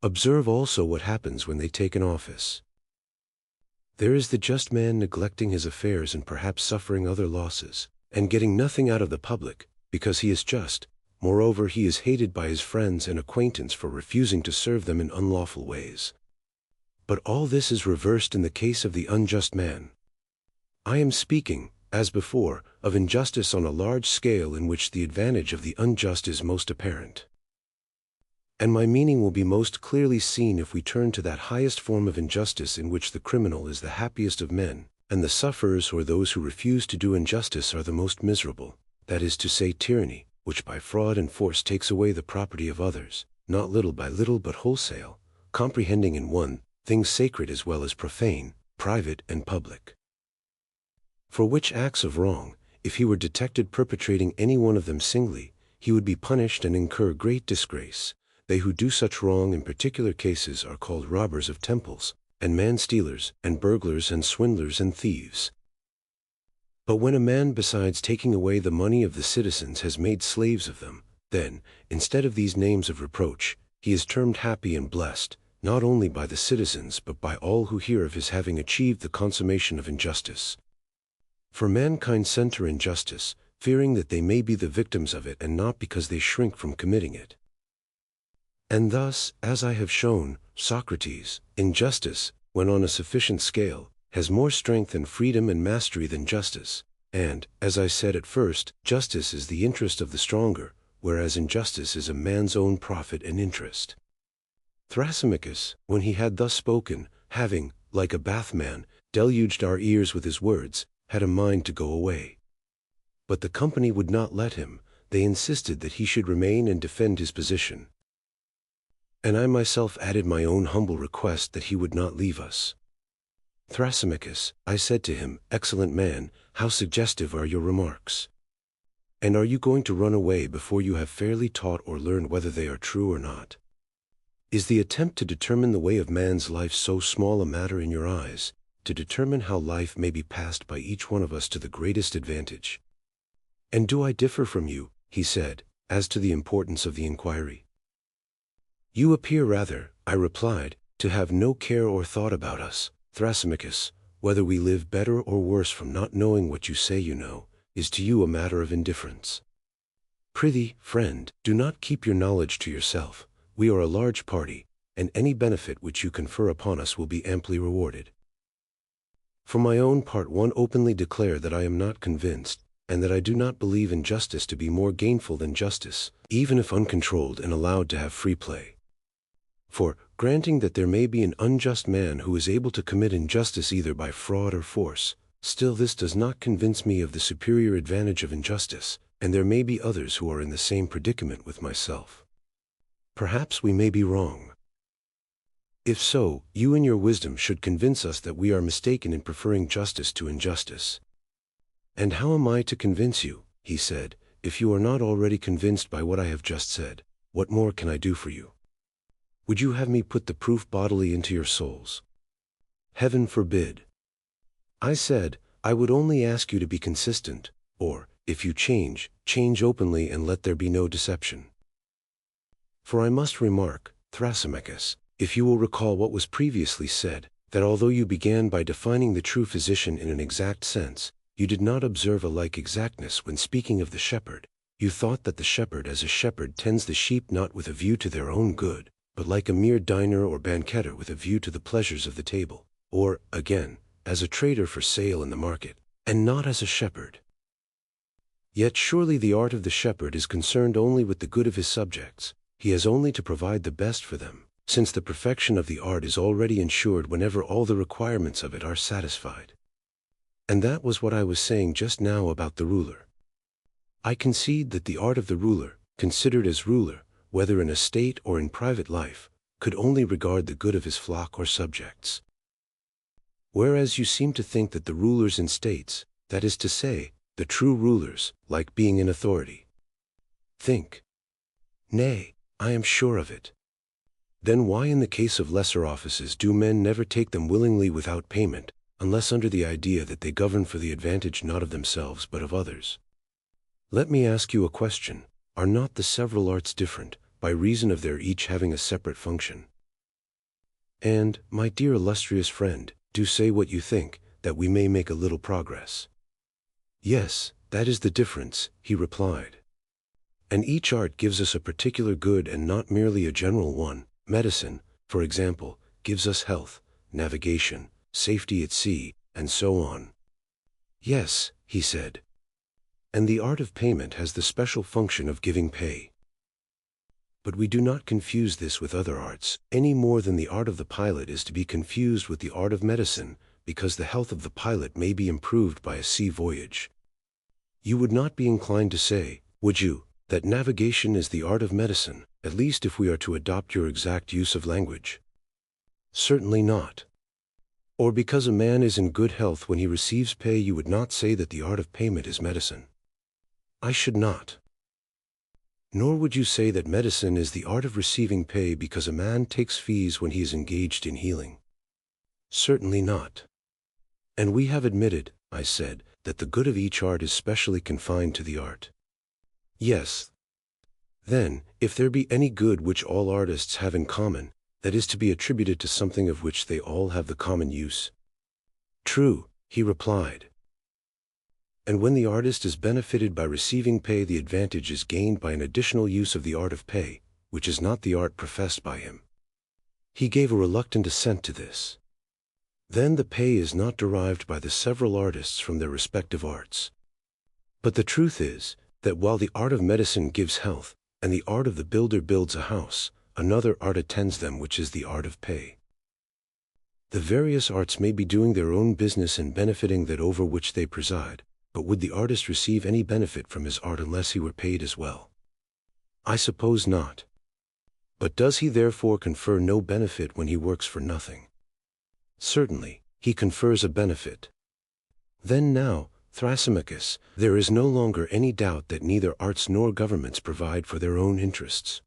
Observe also what happens when they take an office. There is the just man neglecting his affairs and perhaps suffering other losses, and getting nothing out of the public, because he is just. Moreover, he is hated by his friends and acquaintance for refusing to serve them in unlawful ways. But all this is reversed in the case of the unjust man. I am speaking, as before, of injustice on a large scale in which the advantage of the unjust is most apparent. And my meaning will be most clearly seen if we turn to that highest form of injustice in which the criminal is the happiest of men, and the sufferers or those who refuse to do injustice are the most miserable, that is to say tyranny, which by fraud and force takes away the property of others, not little by little but wholesale, comprehending in one, things sacred as well as profane, private and public. For which acts of wrong, if he were detected perpetrating any one of them singly, he would be punished and incur great disgrace. They who do such wrong in particular cases are called robbers of temples, and man-stealers, and burglars, and swindlers, and thieves. But when a man besides taking away the money of the citizens has made slaves of them, then, instead of these names of reproach, he is termed happy and blessed, not only by the citizens but by all who hear of his having achieved the consummation of injustice. For mankind center injustice, fearing that they may be the victims of it and not because they shrink from committing it. And thus, as I have shown, Socrates, injustice, when on a sufficient scale, has more strength and freedom and mastery than justice, and, as I said at first, justice is the interest of the stronger, whereas injustice is a man's own profit and interest. Thrasymachus, when he had thus spoken, having, like a bathman, deluged our ears with his words, had a mind to go away. But the company would not let him. They insisted that he should remain and defend his position. And I myself added my own humble request that he would not leave us. "Thrasymachus," I said to him, "excellent man, how suggestive are your remarks! And are you going to run away before you have fairly taught or learned whether they are true or not? Is the attempt to determine the way of man's life so small a matter in your eyes, to determine how life may be passed by each one of us to the greatest advantage? And do I differ from you," he said, "as to the importance of the inquiry?" "You appear rather," I replied, "to have no care or thought about us, Thrasymachus. Whether we live better or worse from not knowing what you say you know, is to you a matter of indifference. Prithee, friend, do not keep your knowledge to yourself. We are a large party, and any benefit which you confer upon us will be amply rewarded. For my own part, one openly declare that I am not convinced, and that I do not believe injustice to be more gainful than justice, even if uncontrolled and allowed to have free play. For, granting that there may be an unjust man who is able to commit injustice either by fraud or force, still this does not convince me of the superior advantage of injustice, and there may be others who are in the same predicament with myself. Perhaps we may be wrong. If so, you in your wisdom should convince us that we are mistaken in preferring justice to injustice. And how am I to convince you, he said, if you are not already convinced by what I have just said? What more can I do for you? Would you have me put the proof bodily into your souls? Heaven forbid. I said, I would only ask you to be consistent, or, if you change, change openly and let there be no deception. For I must remark, Thrasymachus, if you will recall what was previously said, that although you began by defining the true physician in an exact sense, you did not observe a like exactness when speaking of the shepherd. You thought that the shepherd as a shepherd tends the sheep not with a view to their own good, but like a mere diner or banqueter with a view to the pleasures of the table, or, again, as a trader for sale in the market, and not as a shepherd. Yet surely the art of the shepherd is concerned only with the good of his subjects. He has only to provide the best for them, since the perfection of the art is already ensured whenever all the requirements of it are satisfied. And that was what I was saying just now about the ruler. I concede that the art of the ruler, considered as ruler, whether in a state or in private life, could only regard the good of his flock or subjects. Whereas you seem to think that the rulers in states, that is to say, the true rulers, like being in authority. Think. Nay, I am sure of it. Then why in the case of lesser offices do men never take them willingly without payment, unless under the idea that they govern for the advantage not of themselves but of others? Let me ask you a question. Are not the several arts different, by reason of their each having a separate function? And, my dear illustrious friend, do say what you think, that we may make a little progress. Yes, that is the difference, he replied. And each art gives us a particular good and not merely a general one. Medicine, for example, gives us health, navigation, safety at sea, and so on. Yes, he said. And the art of payment has the special function of giving pay. But we do not confuse this with other arts, any more than the art of the pilot is to be confused with the art of medicine, because the health of the pilot may be improved by a sea voyage. You would not be inclined to say, would you, that navigation is the art of medicine, at least if we are to adopt your exact use of language? Certainly not. Or because a man is in good health when he receives pay, you would not say that the art of payment is medicine? I should not. Nor would you say that medicine is the art of receiving pay because a man takes fees when he is engaged in healing? Certainly not. And we have admitted, I said, that the good of each art is specially confined to the art. Yes. Then, if there be any good which all artists have in common, that is to be attributed to something of which they all have the common use. True, he replied. And when the artist is benefited by receiving pay, the advantage is gained by an additional use of the art of pay, which is not the art professed by him. He gave a reluctant assent to this. Then the pay is not derived by the several artists from their respective arts. But the truth is, that while the art of medicine gives health, and the art of the builder builds a house, another art attends them, which is the art of pay. The various arts may be doing their own business and benefiting that over which they preside, but would the artist receive any benefit from his art unless he were paid as well? I suppose not. But does he therefore confer no benefit when he works for nothing? Certainly, he confers a benefit. Then now, Thrasymachus, there is no longer any doubt that neither arts nor governments provide for their own interests.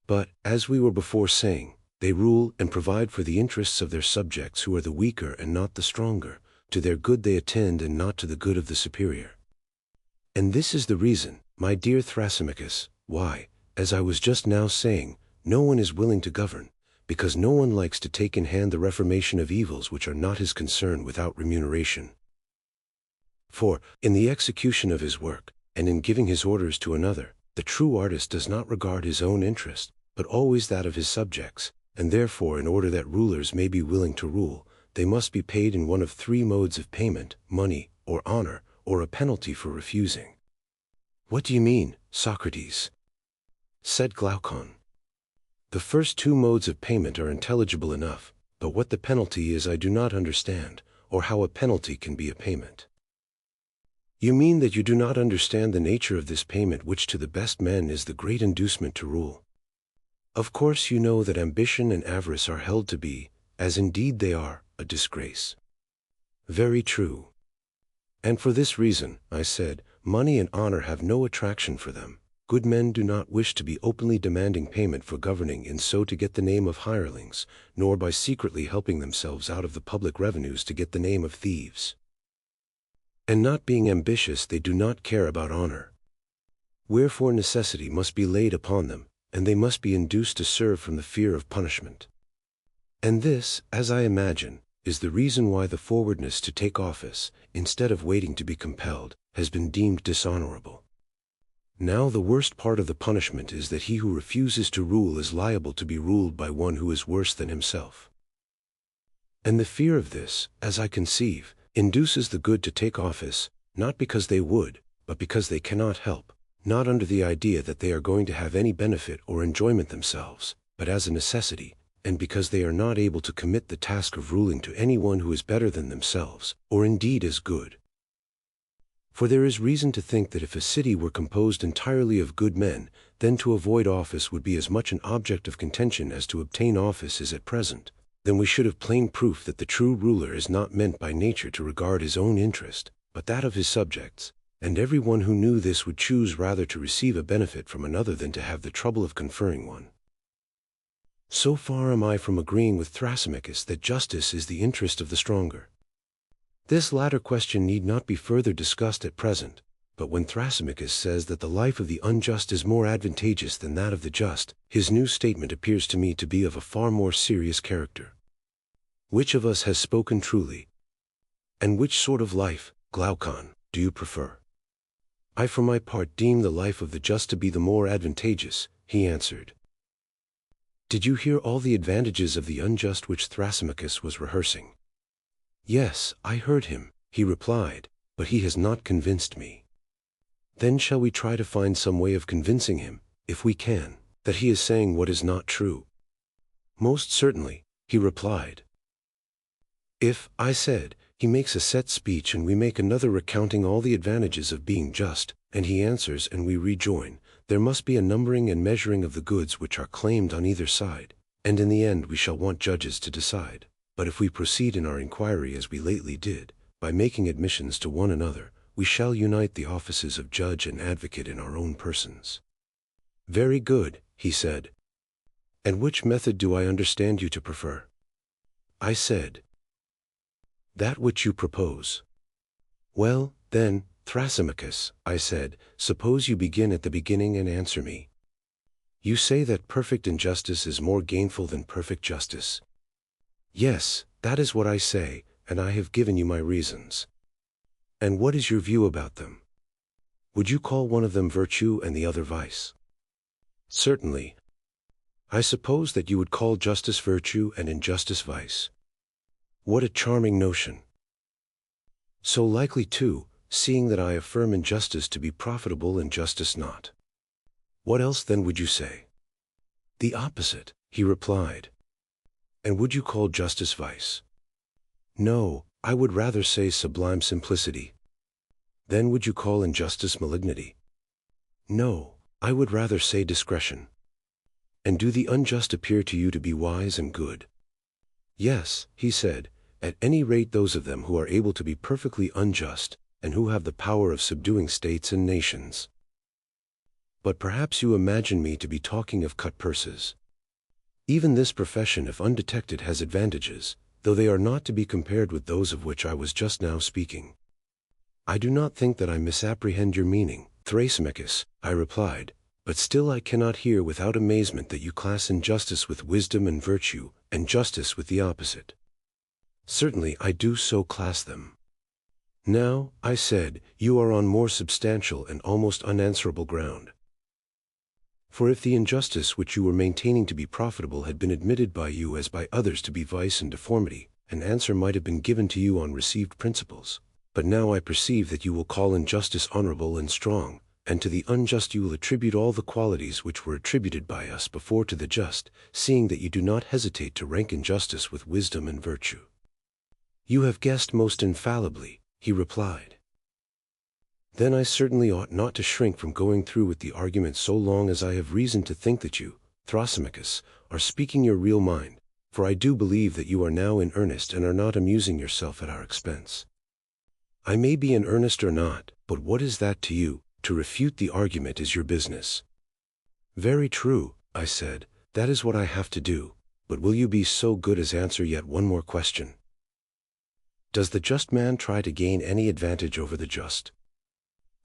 But, as we were before saying, they rule and provide for the interests of their subjects who are the weaker and not the stronger. To their good they attend and not to the good of the superior. And this is the reason, my dear Thrasymachus, why, as I was just now saying, no one is willing to govern, because no one likes to take in hand the reformation of evils which are not his concern without remuneration. For, in the execution of his work, and in giving his orders to another, the true artist does not regard his own interest, but always that of his subjects, and therefore in order that rulers may be willing to rule, they must be paid in one of three modes of payment: money, or honor, or a penalty for refusing. What do you mean, Socrates? Said Glaucon. The first two modes of payment are intelligible enough, but what the penalty is I do not understand, or how a penalty can be a payment. You mean that you do not understand the nature of this payment which to the best men is the great inducement to rule. Of course you know that ambition and avarice are held to be, as indeed they are, a disgrace. Very true. And for this reason, I said, money and honor have no attraction for them. Good men do not wish to be openly demanding payment for governing and so to get the name of hirelings, nor by secretly helping themselves out of the public revenues to get the name of thieves. And not being ambitious, they do not care about honor. Wherefore necessity must be laid upon them, and they must be induced to serve from the fear of punishment. And this, as I imagine, is the reason why the forwardness to take office, instead of waiting to be compelled, has been deemed dishonorable. Now the worst part of the punishment is that he who refuses to rule is liable to be ruled by one who is worse than himself. And the fear of this, as I conceive, induces the good to take office, not because they would, but because they cannot help, not under the idea that they are going to have any benefit or enjoyment themselves, but as a necessity, and because they are not able to commit the task of ruling to anyone who is better than themselves, or indeed as good. For there is reason to think that if a city were composed entirely of good men, then to avoid office would be as much an object of contention as to obtain office is at present. Then we should have plain proof that the true ruler is not meant by nature to regard his own interest, but that of his subjects, and every one who knew this would choose rather to receive a benefit from another than to have the trouble of conferring one. So far am I from agreeing with Thrasymachus that justice is the interest of the stronger. This latter question need not be further discussed at present, but when Thrasymachus says that the life of the unjust is more advantageous than that of the just, his new statement appears to me to be of a far more serious character. Which of us has spoken truly? And which sort of life, Glaucon, do you prefer? I for my part deem the life of the just to be the more advantageous, he answered. Did you hear all the advantages of the unjust which Thrasymachus was rehearsing? Yes, I heard him, he replied, but he has not convinced me. Then shall we try to find some way of convincing him, if we can, that he is saying what is not true? Most certainly, he replied. If, I said, he makes a set speech and we make another recounting all the advantages of being just, and he answers and we rejoin, there must be a numbering and measuring of the goods which are claimed on either side, and in the end we shall want judges to decide. But if we proceed in our inquiry as we lately did, by making admissions to one another, we shall unite the offices of judge and advocate in our own persons. Very good, he said. And which method do I understand you to prefer? I said, that which you propose. Well, then, Thrasymachus, I said, suppose you begin at the beginning and answer me. You say that perfect injustice is more gainful than perfect justice. Yes, that is what I say, and I have given you my reasons. And what is your view about them? Would you call one of them virtue and the other vice? Certainly. I suppose that you would call justice virtue and injustice vice. What a charming notion! So likely too, seeing that I affirm injustice to be profitable and justice not. What else then would you say? The opposite, he replied. And would you call justice vice? No, I would rather say sublime simplicity. Then would you call injustice malignity? No, I would rather say discretion. And do the unjust appear to you to be wise and good? Yes, he said, at any rate those of them who are able to be perfectly unjust, and who have the power of subduing states and nations. But perhaps you imagine me to be talking of cut purses. Even this profession, if undetected, has advantages, though they are not to be compared with those of which I was just now speaking. I do not think that I misapprehend your meaning, Thrasymachus, I replied, but still I cannot hear without amazement that you class injustice with wisdom and virtue, and justice with the opposite. Certainly I do so class them. Now, I said, you are on more substantial and almost unanswerable ground. For if the injustice which you were maintaining to be profitable had been admitted by you as by others to be vice and deformity, an answer might have been given to you on received principles. But now I perceive that you will call injustice honorable and strong, and to the unjust you will attribute all the qualities which were attributed by us before to the just, seeing that you do not hesitate to rank injustice with wisdom and virtue. You have guessed most infallibly, he replied. Then I certainly ought not to shrink from going through with the argument so long as I have reason to think that you, Thrasymachus, are speaking your real mind, for I do believe that you are now in earnest and are not amusing yourself at our expense. I may be in earnest or not, but what is that to you? To refute the argument is your business. Very true, I said, that is what I have to do, but will you be so good as answer yet one more question? Does the just man try to gain any advantage over the just?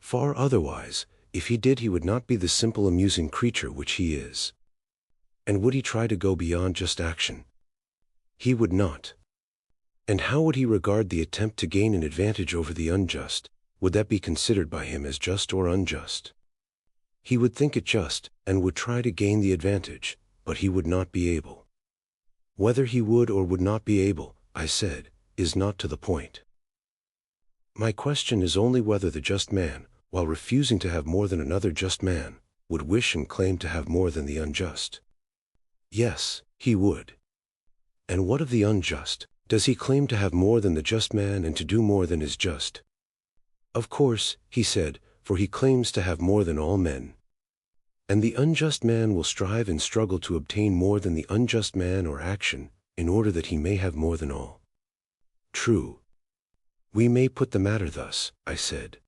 Far otherwise. If he did, he would not be the simple amusing creature which he is. And would he try to go beyond just action? He would not. And how would he regard the attempt to gain an advantage over the unjust? Would that be considered by him as just or unjust? He would think it just, and would try to gain the advantage, but he would not be able. Whether he would or would not be able, I said, is not to the point. My question is only whether the just man, while refusing to have more than another just man, would wish and claim to have more than the unjust. Yes, he would. And what of the unjust? Does he claim to have more than the just man and to do more than is just? Of course, he said, for he claims to have more than all men. And the unjust man will strive and struggle to obtain more than the unjust man or action, in order that he may have more than all. True. We may put the matter thus, I said.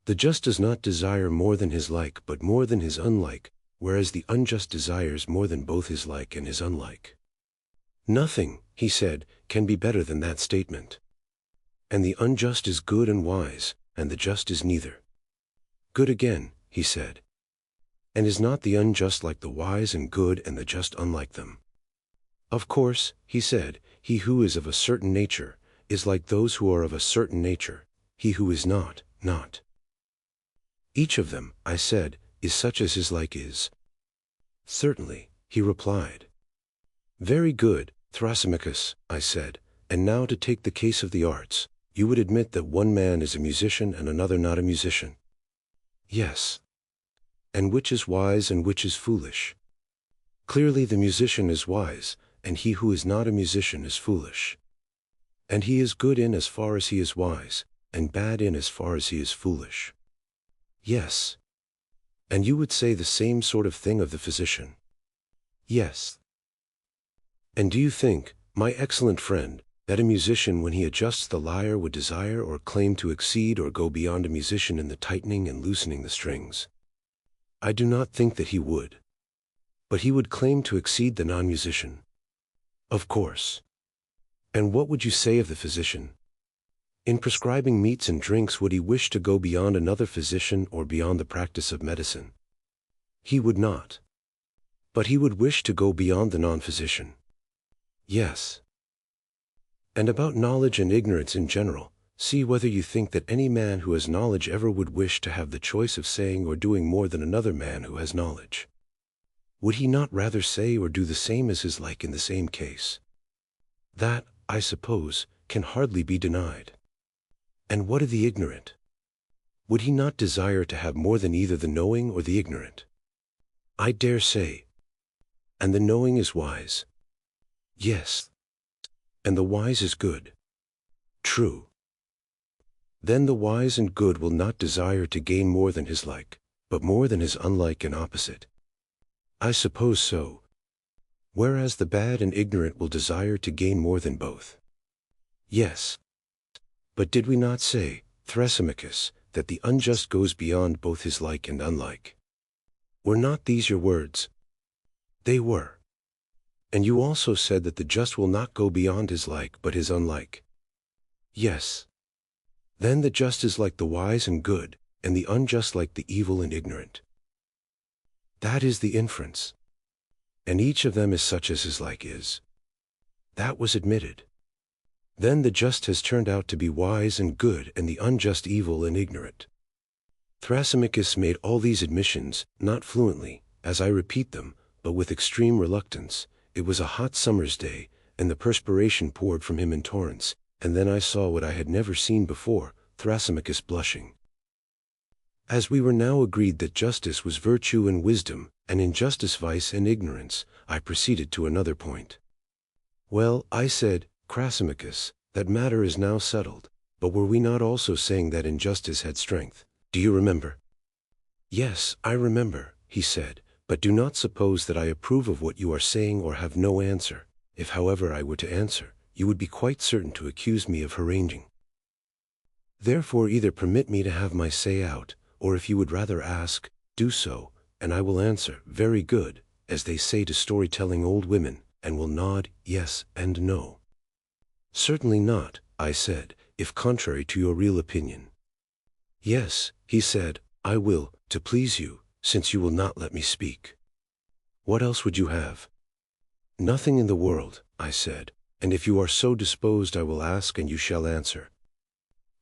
The just does not desire more than his like but more than his unlike, whereas the unjust desires more than both his like and his unlike. Nothing, he said, can be better than that statement. And the unjust is good and wise, and the just is neither. Good again, he said. And is not the unjust like the wise and good and the just unlike them? Of course, he said, he who is of a certain nature is like those who are of a certain nature, he who is not, not. Each of them, I said, is such as his like is. Certainly, he replied. Very good, Thrasymachus, I said, and now to take the case of the arts, you would admit that one man is a musician and another not a musician? Yes. And which is wise and which is foolish? Clearly the musician is wise, and he who is not a musician is foolish. And he is good in as far as he is wise, and bad in as far as he is foolish. Yes. And you would say the same sort of thing of the physician? Yes. And do you think, my excellent friend, that a musician when he adjusts the lyre would desire or claim to exceed or go beyond a musician in the tightening and loosening the strings? I do not think that he would. But he would claim to exceed the non-musician. Of course. And what would you say of the physician? In prescribing meats and drinks, would he wish to go beyond another physician or beyond the practice of medicine? He would not. But he would wish to go beyond the non-physician. Yes. And about knowledge and ignorance in general, see whether you think that any man who has knowledge ever would wish to have the choice of saying or doing more than another man who has knowledge. Would he not rather say or do the same as his like in the same case? That, I suppose, can hardly be denied. And what of the ignorant? Would he not desire to have more than either the knowing or the ignorant? I dare say. And the knowing is wise. Yes. And the wise is good. True. Then the wise and good will not desire to gain more than his like, but more than his unlike and opposite. I suppose so. Whereas the bad and ignorant will desire to gain more than both. Yes. But did we not say, Thrasymachus, that the unjust goes beyond both his like and unlike? Were not these your words? They were. And you also said that the just will not go beyond his like but his unlike. Yes. Then the just is like the wise and good, and the unjust like the evil and ignorant. That is the inference. And each of them is such as his like is. That was admitted. Then the just has turned out to be wise and good and the unjust evil and ignorant. Thrasymachus made all these admissions, not fluently, as I repeat them, but with extreme reluctance. It was a hot summer's day, and the perspiration poured from him in torrents, and then I saw what I had never seen before, Thrasymachus blushing. As we were now agreed that justice was virtue and wisdom, and injustice vice and ignorance, I proceeded to another point. Well, I said, Thrasymachus, that matter is now settled, but were we not also saying that injustice had strength? Do you remember? Yes, I remember, he said, but do not suppose that I approve of what you are saying or have no answer. If however I were to answer, you would be quite certain to accuse me of haranguing. Therefore either permit me to have my say out, or if you would rather ask, do so, and I will answer, very good, as they say to storytelling old women, and will nod, yes and no. Certainly not, I said, if contrary to your real opinion. Yes, he said, I will, to please you, since you will not let me speak. What else would you have? Nothing in the world, I said, and if you are so disposed I will ask and you shall answer.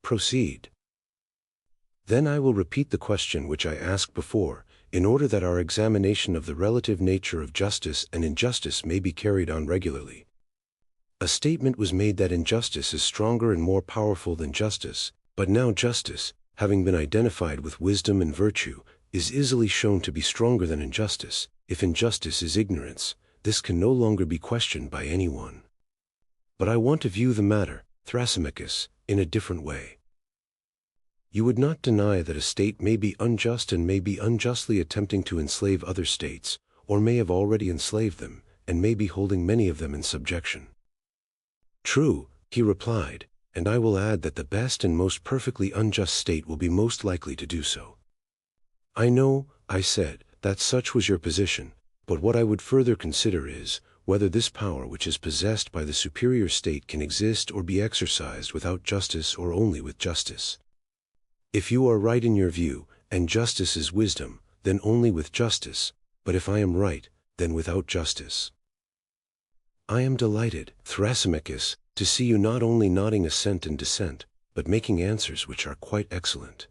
Proceed. Then I will repeat the question which I asked before, in order that our examination of the relative nature of justice and injustice may be carried on regularly. A statement was made that injustice is stronger and more powerful than justice, but now justice, having been identified with wisdom and virtue, is easily shown to be stronger than injustice. If injustice is ignorance, this can no longer be questioned by anyone. But I want to view the matter, Thrasymachus, in a different way. You would not deny that a state may be unjust and may be unjustly attempting to enslave other states, or may have already enslaved them, and may be holding many of them in subjection. True, he replied, and I will add that the best and most perfectly unjust state will be most likely to do so. I know, I said, that such was your position, but what I would further consider is, whether this power which is possessed by the superior state can exist or be exercised without justice or only with justice. If you are right in your view, and justice is wisdom, then only with justice, but if I am right, then without justice. I am delighted, Thrasymachus, to see you not only nodding assent and dissent, but making answers which are quite excellent.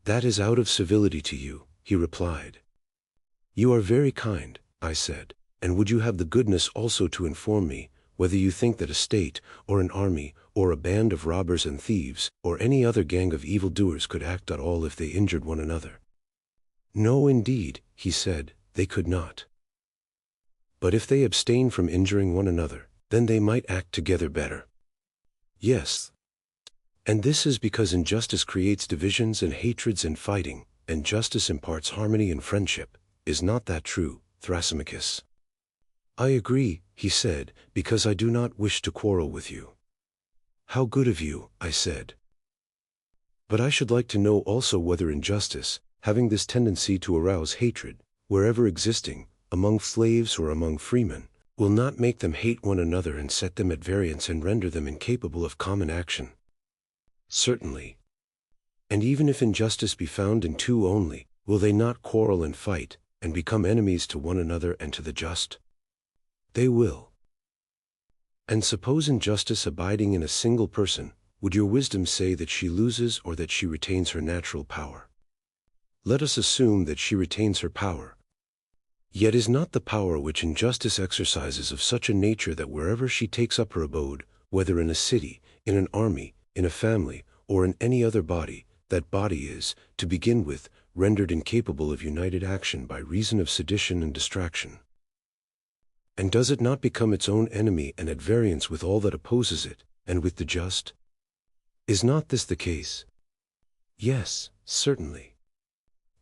That is out of civility to you, he replied. You are very kind, I said, and would you have the goodness also to inform me, whether you think that a state, or an army, or a band of robbers and thieves, or any other gang of evildoers could act at all if they injured one another? No, indeed, he said, they could not. But if they abstain from injuring one another, then they might act together better. Yes. And this is because injustice creates divisions and hatreds and fighting, and justice imparts harmony and friendship. Is not that true, Thrasymachus? I agree, he said, because I do not wish to quarrel with you. How good of you, I said. But I should like to know also whether injustice, having this tendency to arouse hatred, wherever existing, among slaves or among freemen, will not make them hate one another and set them at variance and render them incapable of common action. Certainly. And even if injustice be found in two only, will they not quarrel and fight, and become enemies to one another and to the just? They will. And suppose injustice abiding in a single person, would your wisdom say that she loses or that she retains her natural power? Let us assume that she retains her power. Yet is not the power which injustice exercises of such a nature that wherever she takes up her abode, whether in a city, in an army, in a family, or in any other body, that body is, to begin with, rendered incapable of united action by reason of sedition and distraction? And does it not become its own enemy and at variance with all that opposes it, and with the just? Is not this the case? Yes, certainly.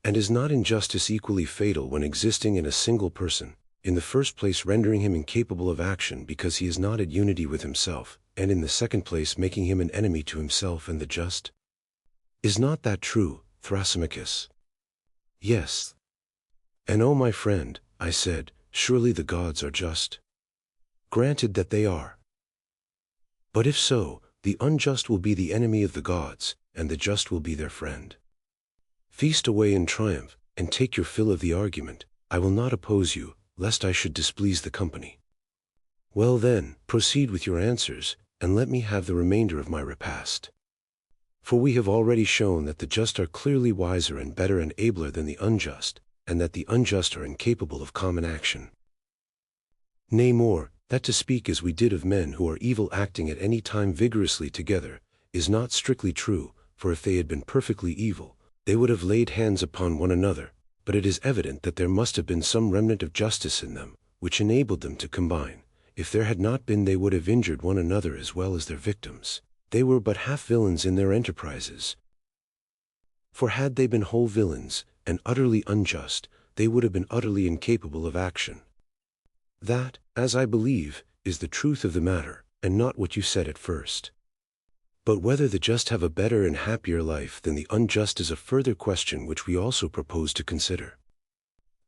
And is not injustice equally fatal when existing in a single person, in the first place rendering him incapable of action because he is not at unity with himself, and in the second place making him an enemy to himself and the just? Is not that true, Thrasymachus? Yes. And oh my friend, I said, surely the gods are just. Granted that they are. But if so, the unjust will be the enemy of the gods, and the just will be their friend. Feast away in triumph, and take your fill of the argument. I will not oppose you, lest I should displease the company. Well then, proceed with your answers, and let me have the remainder of my repast. For we have already shown that the just are clearly wiser and better and abler than the unjust, and that the unjust are incapable of common action. Nay more, that to speak as we did of men who are evil acting at any time vigorously together, is not strictly true, for if they had been perfectly evil, they would have laid hands upon one another, but it is evident that there must have been some remnant of justice in them, which enabled them to combine. If there had not been, they would have injured one another as well as their victims. They were but half villains in their enterprises. For had they been whole villains, and utterly unjust, they would have been utterly incapable of action. That, as I believe, is the truth of the matter, and not what you said at first. But whether the just have a better and happier life than the unjust is a further question which we also propose to consider.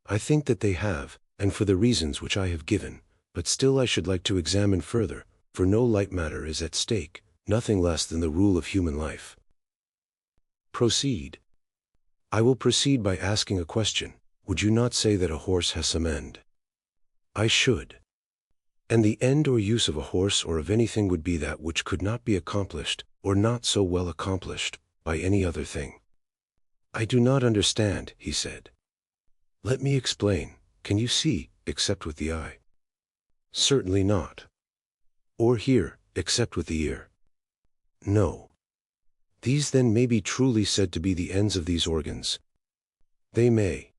I think that they have, and for the reasons which I have given, but still I should like to examine further, for no light matter is at stake, nothing less than the rule of human life. Proceed. I will proceed by asking a question. Would you not say that a horse has some end? I should. And the end or use of a horse or of anything would be that which could not be accomplished, or not so well accomplished, by any other thing. I do not understand, he said. Let me explain. Can you see, except with the eye? Certainly not. Or hear, except with the ear? No. These then may be truly said to be the ends of these organs. They may.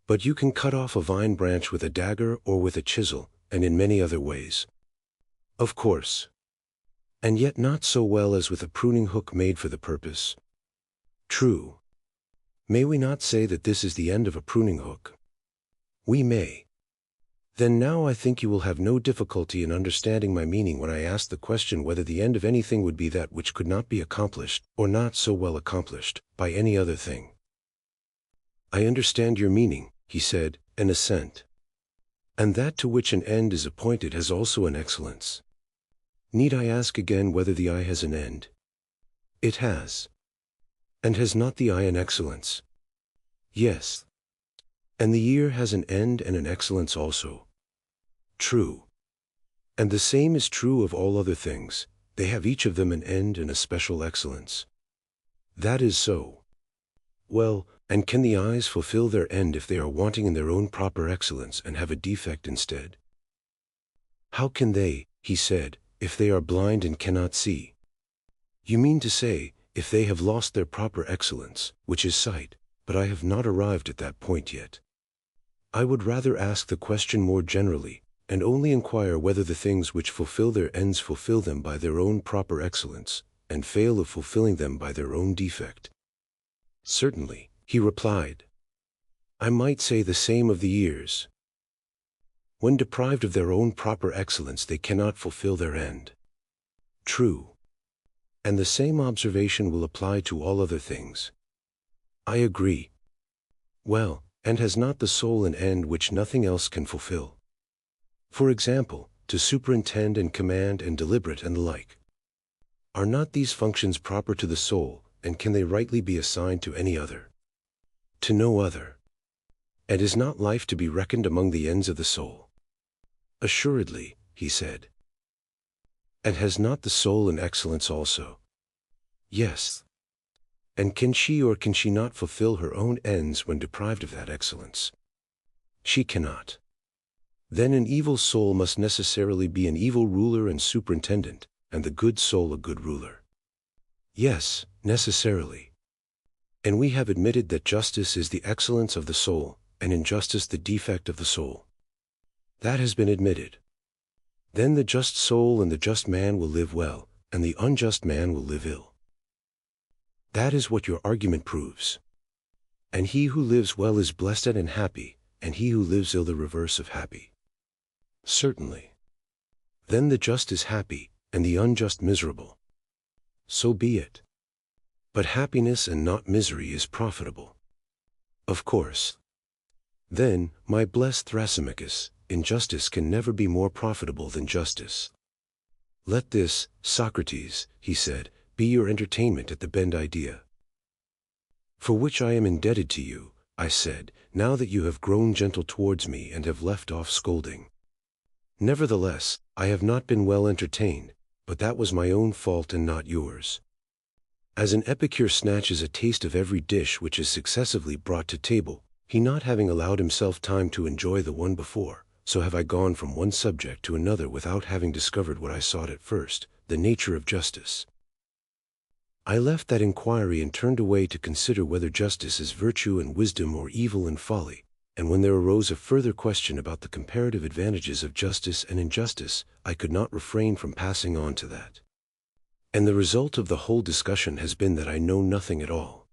But you can cut off a vine branch with a dagger or with a chisel, and in many other ways. Of course. And yet not so well as with a pruning hook made for the purpose. True. May we not say that this is the end of a pruning hook? We may. Then now I think you will have no difficulty in understanding my meaning when I ask the question whether the end of anything would be that which could not be accomplished, or not so well accomplished, by any other thing. I understand your meaning, he said, and assent. And that to which an end is appointed has also an excellence. Need I ask again whether the eye has an end? It has. And has not the eye an excellence? Yes. And the ear has an end and an excellence also. True. And the same is true of all other things, they have each of them an end and a special excellence. That is so. Well, and can the eyes fulfill their end if they are wanting in their own proper excellence and have a defect instead? How can they, he said, if they are blind and cannot see? You mean to say, if they have lost their proper excellence, which is sight, but I have not arrived at that point yet. I would rather ask the question more generally, and only inquire whether the things which fulfill their ends fulfill them by their own proper excellence, and fail of fulfilling them by their own defect. Certainly, he replied. I might say the same of the ears. When deprived of their own proper excellence, they cannot fulfill their end. True. And the same observation will apply to all other things. I agree. Well, and has not the soul an end which nothing else can fulfill? For example, to superintend and command and deliberate and the like. Are not these functions proper to the soul, and can they rightly be assigned to any other? To no other. And is not life to be reckoned among the ends of the soul? Assuredly, he said. And has not the soul an excellence also? Yes. And can she or can she not fulfill her own ends when deprived of that excellence? She cannot. Then an evil soul must necessarily be an evil ruler and superintendent, and the good soul a good ruler. Yes, necessarily. And we have admitted that justice is the excellence of the soul, and injustice the defect of the soul. That has been admitted. Then the just soul and the just man will live well, and the unjust man will live ill. That is what your argument proves. And he who lives well is blessed and happy, and he who lives ill the reverse of happy. Certainly. Then the just is happy, and the unjust miserable. So be it. But happiness and not misery is profitable. Of course. Then, my blessed Thrasymachus, injustice can never be more profitable than justice. Let this, Socrates, he said, be your entertainment at the bend idea. For which I am indebted to you, I said, now that you have grown gentle towards me and have left off scolding. Nevertheless, I have not been well entertained, but that was my own fault and not yours. As an epicure snatches a taste of every dish which is successively brought to table, he not having allowed himself time to enjoy the one before, so have I gone from one subject to another without having discovered what I sought at first, the nature of justice. I left that inquiry and turned away to consider whether justice is virtue and wisdom or evil and folly, and when there arose a further question about the comparative advantages of justice and injustice, I could not refrain from passing on to that. And the result of the whole discussion has been that I know nothing at all.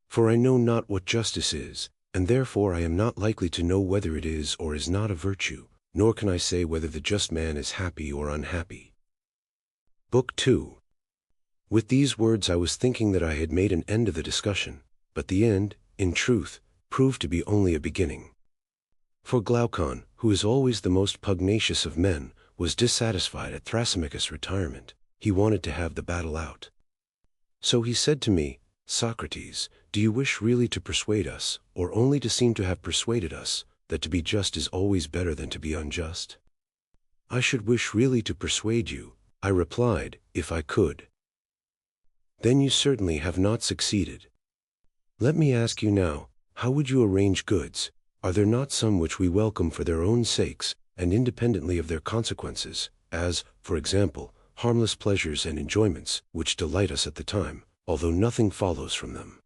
For I know not what justice is, and therefore I am not likely to know whether it is or is not a virtue, nor can I say whether the just man is happy or unhappy. Book 2. With these words I was thinking that I had made an end of the discussion, but the end, in truth, proved to be only a beginning. For Glaucon, who is always the most pugnacious of men, was dissatisfied at Thrasymachus' retirement. He wanted to have the battle out. So he said to me, "Socrates, do you wish really to persuade us, or only to seem to have persuaded us, that to be just is always better than to be unjust?" "I should wish really to persuade you," I replied, "if I could." "Then you certainly have not succeeded. Let me ask you now, how would you arrange goods? Are there not some which we welcome for their own sakes, and independently of their consequences, as, for example, harmless pleasures and enjoyments, which delight us at the time, although nothing follows from them?"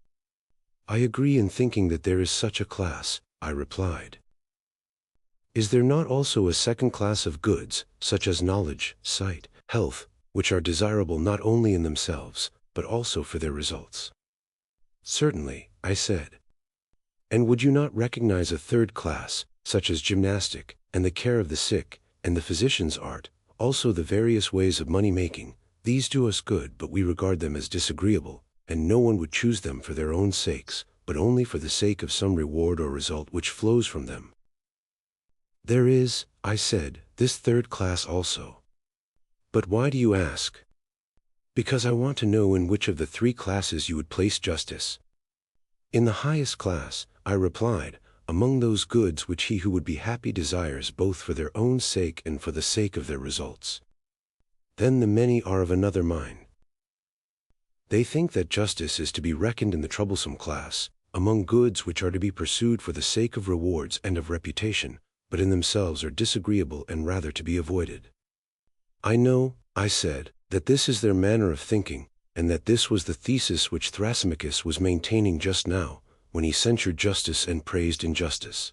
"I agree in thinking that there is such a class," I replied. "Is there not also a second class of goods, such as knowledge, sight, health, which are desirable not only in themselves, but also for their results?" "Certainly," I said. "And would you not recognize a third class, such as gymnastic, and the care of the sick, and the physician's art, also the various ways of money-making? These do us good, but we regard them as disagreeable, and no one would choose them for their own sakes, but only for the sake of some reward or result which flows from them." "There is," I said, "this third class also." "But why do you ask?" "Because I want to know in which of the three classes you would place justice." "In the highest class," I replied, "among those goods which he who would be happy desires both for their own sake and for the sake of their results." "Then the many are of another mind. They think that justice is to be reckoned in the troublesome class, among goods which are to be pursued for the sake of rewards and of reputation, but in themselves are disagreeable and rather to be avoided." "I know," I said, "that this is their manner of thinking, and that this was the thesis which Thrasymachus was maintaining just now, when he censured justice and praised injustice.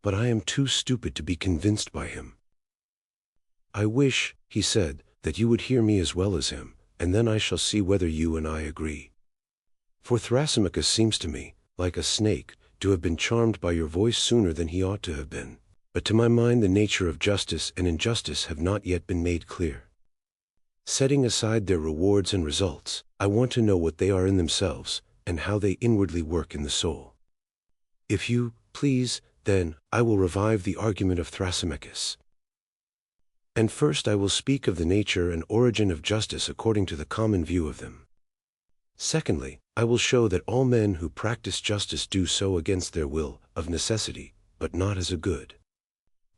But I am too stupid to be convinced by him." "I wish," he said, "that you would hear me as well as him, and then I shall see whether you and I agree. For Thrasymachus seems to me, like a snake, to have been charmed by your voice sooner than he ought to have been, but to my mind the nature of justice and injustice have not yet been made clear. Setting aside their rewards and results, I want to know what they are in themselves, and how they inwardly work in the soul. If you please, then, I will revive the argument of Thrasymachus. And first I will speak of the nature and origin of justice according to the common view of them. Secondly, I will show that all men who practice justice do so against their will, of necessity, but not as a good.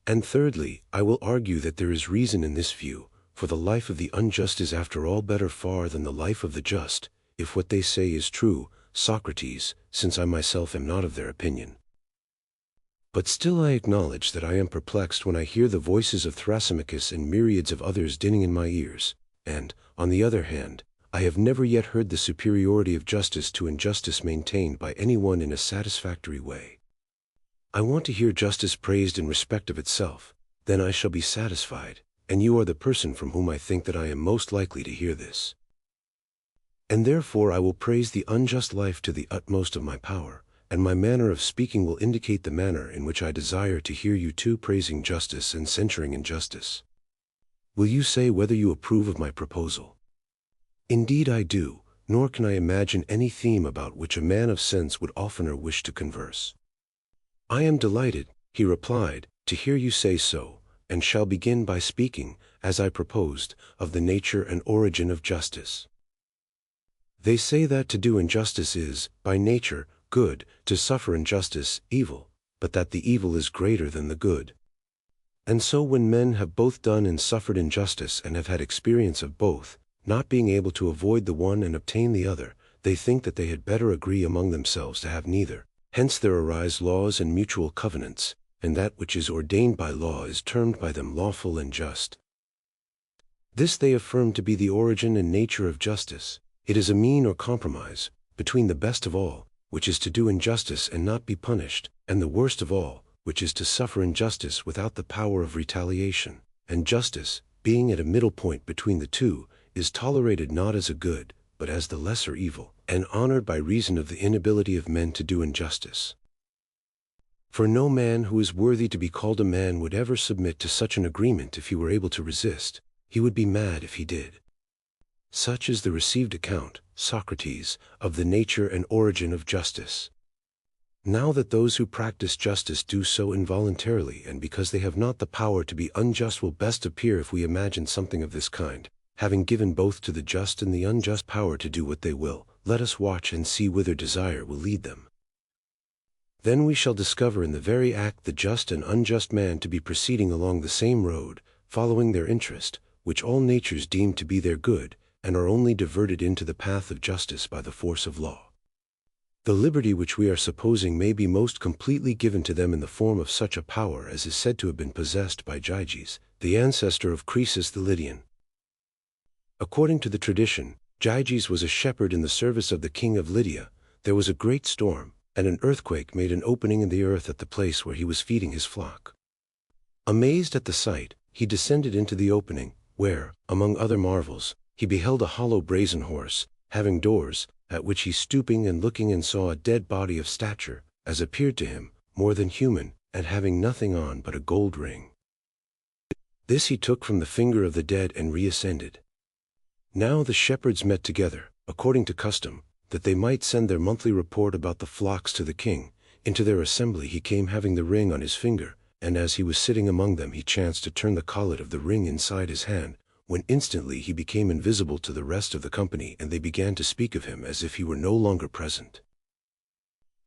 And thirdly, I will argue that there is reason in this view, for the life of the unjust is after all better far than the life of the just, if what they say is true, Socrates, since I myself am not of their opinion. But still I acknowledge that I am perplexed when I hear the voices of Thrasymachus and myriads of others dinning in my ears, and, on the other hand, I have never yet heard the superiority of justice to injustice maintained by anyone in a satisfactory way. I want to hear justice praised in respect of itself, then I shall be satisfied, and you are the person from whom I think that I am most likely to hear this. And therefore I will praise the unjust life to the utmost of my power, and my manner of speaking will indicate the manner in which I desire to hear you too praising justice and censuring injustice. Will you say whether you approve of my proposal? Indeed I do, nor can I imagine any theme about which a man of sense would oftener wish to converse. I am delighted, he replied, to hear you say so, and shall begin by speaking, as I proposed, of the nature and origin of justice. They say that to do injustice is, by nature, good, to suffer injustice, evil, but that the evil is greater than the good. And so when men have both done and suffered injustice and have had experience of both, not being able to avoid the one and obtain the other, they think that they had better agree among themselves to have neither. Hence there arise laws and mutual covenants, and that which is ordained by law is termed by them lawful and just. This they affirm to be the origin and nature of justice. It is a mean or compromise between the best of all, which is to do injustice and not be punished, and the worst of all, which is to suffer injustice without the power of retaliation. And justice, being at a middle point between the two, is tolerated not as a good, but as the lesser evil, and honored by reason of the inability of men to do injustice. For no man who is worthy to be called a man would ever submit to such an agreement if he were able to resist. He would be mad if he did. Such is the received account, Socrates, of the nature and origin of justice. Now that those who practice justice do so involuntarily and because they have not the power to be unjust will best appear if we imagine something of this kind, having given both to the just and the unjust power to do what they will, let us watch and see whither desire will lead them. Then we shall discover in the very act the just and unjust man to be proceeding along the same road, following their interest, which all natures deem to be their good, and are only diverted into the path of justice by the force of law. The liberty which we are supposing may be most completely given to them in the form of such a power as is said to have been possessed by Gyges, the ancestor of Croesus the Lydian. According to the tradition, Gyges was a shepherd in the service of the king of Lydia. There was a great storm, and an earthquake made an opening in the earth at the place where he was feeding his flock. Amazed at the sight, he descended into the opening, where, among other marvels, he beheld a hollow brazen horse, having doors, at which he stooping and looking and saw a dead body of stature, as appeared to him, more than human, and having nothing on but a gold ring. This he took from the finger of the dead and reascended. Now the shepherds met together, according to custom, that they might send their monthly report about the flocks to the king. Into their assembly he came having the ring on his finger, and as he was sitting among them he chanced to turn the collet of the ring inside his hand, when instantly he became invisible to the rest of the company, and they began to speak of him as if he were no longer present.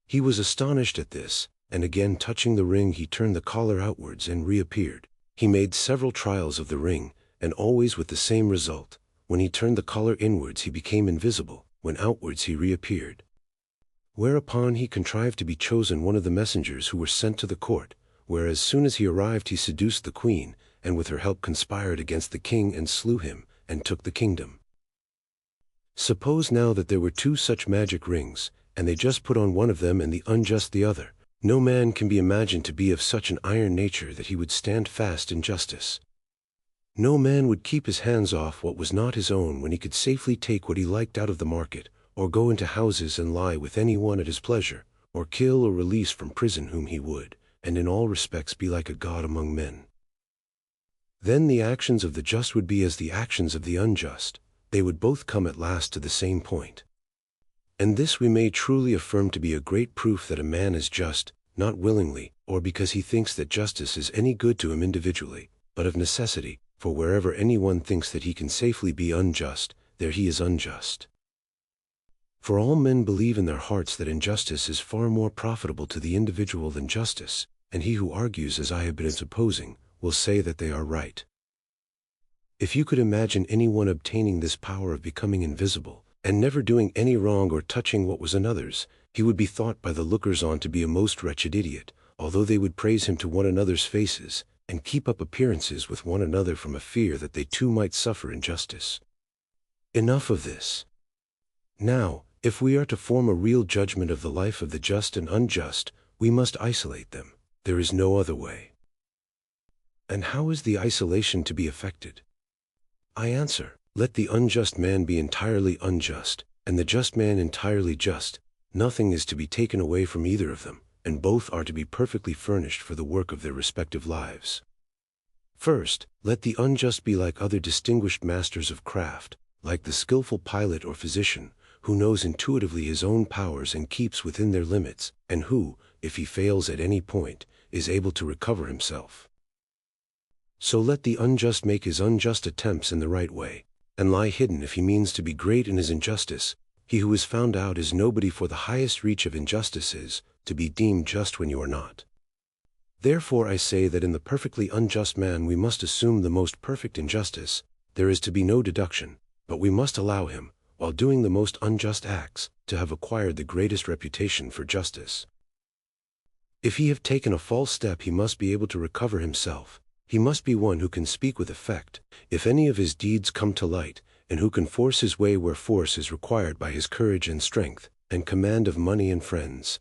He was astonished at this, and again touching the ring he turned the collar outwards and reappeared. He made several trials of the ring, and always with the same result. When he turned the collar inwards he became invisible, when outwards he reappeared. Whereupon he contrived to be chosen one of the messengers who were sent to the court, where as soon as he arrived he seduced the queen, and with her help conspired against the king and slew him, and took the kingdom. Suppose now that there were two such magic rings, and they just put on one of them and the unjust the other. No man can be imagined to be of such an iron nature that he would stand fast in justice. No man would keep his hands off what was not his own when he could safely take what he liked out of the market, or go into houses and lie with any one at his pleasure, or kill or release from prison whom he would, and in all respects be like a god among men. Then the actions of the just would be as the actions of the unjust. They would both come at last to the same point. And this we may truly affirm to be a great proof that a man is just, not willingly, or because he thinks that justice is any good to him individually, but of necessity, for wherever anyone thinks that he can safely be unjust, there he is unjust. For all men believe in their hearts that injustice is far more profitable to the individual than justice, and he who argues as I have been supposing, will say that they are right. If you could imagine anyone obtaining this power of becoming invisible, and never doing any wrong or touching what was another's, he would be thought by the lookers-on to be a most wretched idiot, although they would praise him to one another's faces, and keep up appearances with one another from a fear that they too might suffer injustice. Enough of this. Now, if we are to form a real judgment of the life of the just and unjust, we must isolate them. There is no other way. And how is the isolation to be effected? I answer, let the unjust man be entirely unjust, and the just man entirely just. Nothing is to be taken away from either of them, and both are to be perfectly furnished for the work of their respective lives. First, let the unjust be like other distinguished masters of craft, like the skillful pilot or physician, who knows intuitively his own powers and keeps within their limits, and who, if he fails at any point, is able to recover himself. So let the unjust make his unjust attempts in the right way, and lie hidden if he means to be great in his injustice. He who is found out is nobody, for the highest reach of injustice is to be deemed just when you are not. Therefore I say that in the perfectly unjust man we must assume the most perfect injustice. There is to be no deduction, but we must allow him, while doing the most unjust acts, to have acquired the greatest reputation for justice. If he have taken a false step he must be able to recover himself. He must be one who can speak with effect, if any of his deeds come to light, and who can force his way where force is required by his courage and strength, and command of money and friends.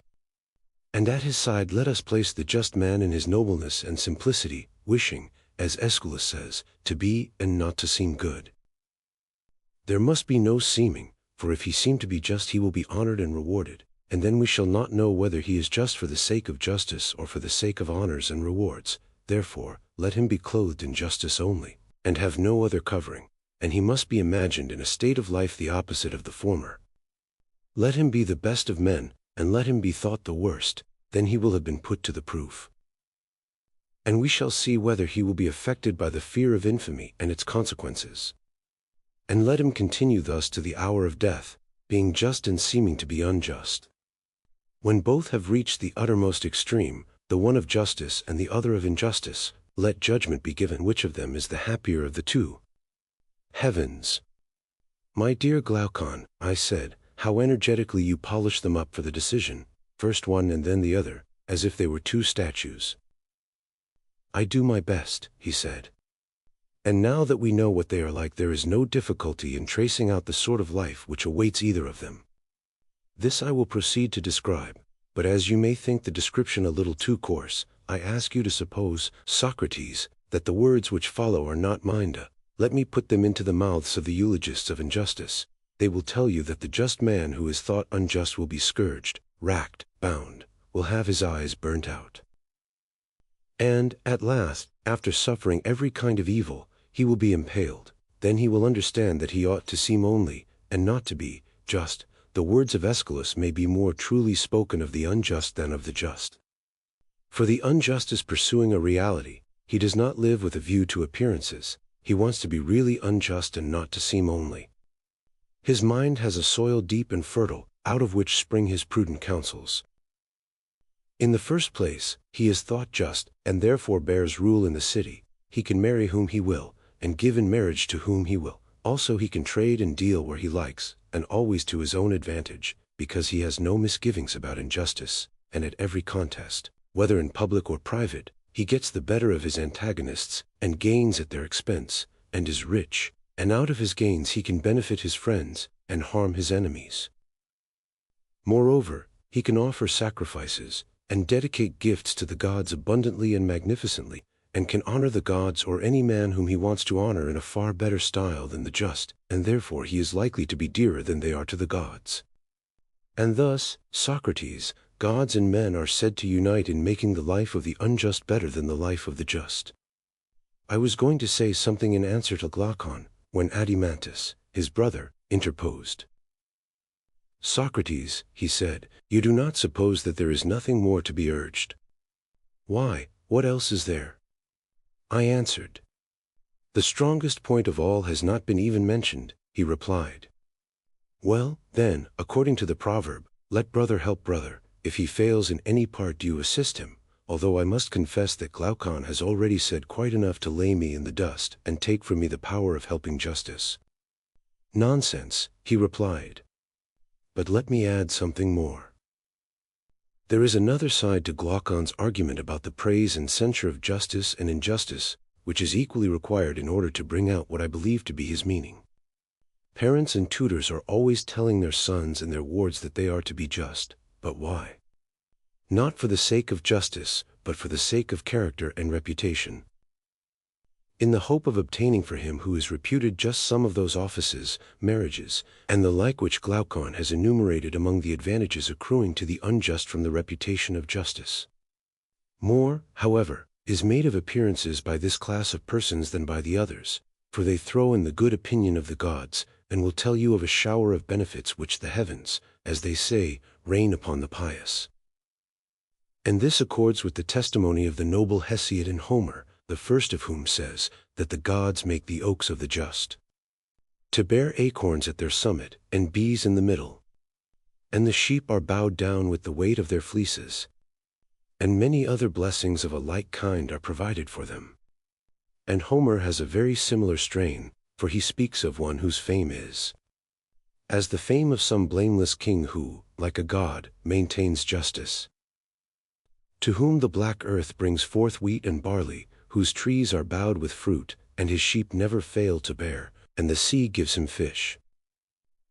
And at his side let us place the just man in his nobleness and simplicity, wishing, as Aeschylus says, to be and not to seem good. There must be no seeming, for if he seem to be just he will be honored and rewarded, and then we shall not know whether he is just for the sake of justice or for the sake of honors and rewards. Therefore, let him be clothed in justice only, and have no other covering, and he must be imagined in a state of life the opposite of the former. Let him be the best of men, and let him be thought the worst, then he will have been put to the proof. And we shall see whether he will be affected by the fear of infamy and its consequences. And let him continue thus to the hour of death, being just and seeming to be unjust. When both have reached the uttermost extreme, the one of justice and the other of injustice, let judgment be given which of them is the happier of the two. Heavens! My dear Glaucon, I said, how energetically you polish them up for the decision, first one and then the other, as if they were two statues. I do my best, he said. And now that we know what they are like, there is no difficulty in tracing out the sort of life which awaits either of them. This I will proceed to describe, but as you may think the description a little too coarse, I ask you to suppose, Socrates, that the words which follow are not mine. Let me put them into the mouths of the eulogists of injustice. They will tell you that the just man who is thought unjust will be scourged, racked, bound, will have his eyes burnt out. And, at last, after suffering every kind of evil, he will be impaled. Then he will understand that he ought to seem only, and not to be, just. The words of Aeschylus may be more truly spoken of the unjust than of the just. For the unjust is pursuing a reality. He does not live with a view to appearances. He wants to be really unjust and not to seem only. His mind has a soil deep and fertile, out of which spring his prudent counsels. In the first place, he is thought just, and therefore bears rule in the city. He can marry whom he will, and give in marriage to whom he will. Also he can trade and deal where he likes, and always to his own advantage, because he has no misgivings about injustice, and at every contest, whether in public or private, he gets the better of his antagonists, and gains at their expense, and is rich, and out of his gains he can benefit his friends, and harm his enemies. Moreover, he can offer sacrifices, and dedicate gifts to the gods abundantly and magnificently, and can honor the gods or any man whom he wants to honor in a far better style than the just, and therefore he is likely to be dearer than they are to the gods. And thus, Socrates, gods and men are said to unite in making the life of the unjust better than the life of the just. I was going to say something in answer to Glaucon, when Adimantus, his brother, interposed. Socrates, he said, you do not suppose that there is nothing more to be urged? Why, what else is there? I answered. The strongest point of all has not been even mentioned, he replied. Well, then, according to the proverb, let brother help brother, if he fails in any part do you assist him, although I must confess that Glaucon has already said quite enough to lay me in the dust and take from me the power of helping justice. Nonsense, he replied. But let me add something more. There is another side to Glaucon's argument about the praise and censure of justice and injustice, which is equally required in order to bring out what I believe to be his meaning. Parents and tutors are always telling their sons and their wards that they are to be just, but why? Not for the sake of justice, but for the sake of character and reputation. In the hope of obtaining for him who is reputed just some of those offices, marriages, and the like which Glaucon has enumerated among the advantages accruing to the unjust from the reputation of justice. More, however, is made of appearances by this class of persons than by the others, for they throw in the good opinion of the gods, and will tell you of a shower of benefits which the heavens, as they say, rain upon the pious. And this accords with the testimony of the noble Hesiod in Homer, the first of whom says that the gods make the oaks of the just to bear acorns at their summit, and bees in the middle. And the sheep are bowed down with the weight of their fleeces. And many other blessings of a like kind are provided for them. And Homer has a very similar strain, for he speaks of one whose fame is as the fame of some blameless king who, like a god, maintains justice. To whom the black earth brings forth wheat and barley, whose trees are bowed with fruit, and his sheep never fail to bear, and the sea gives him fish.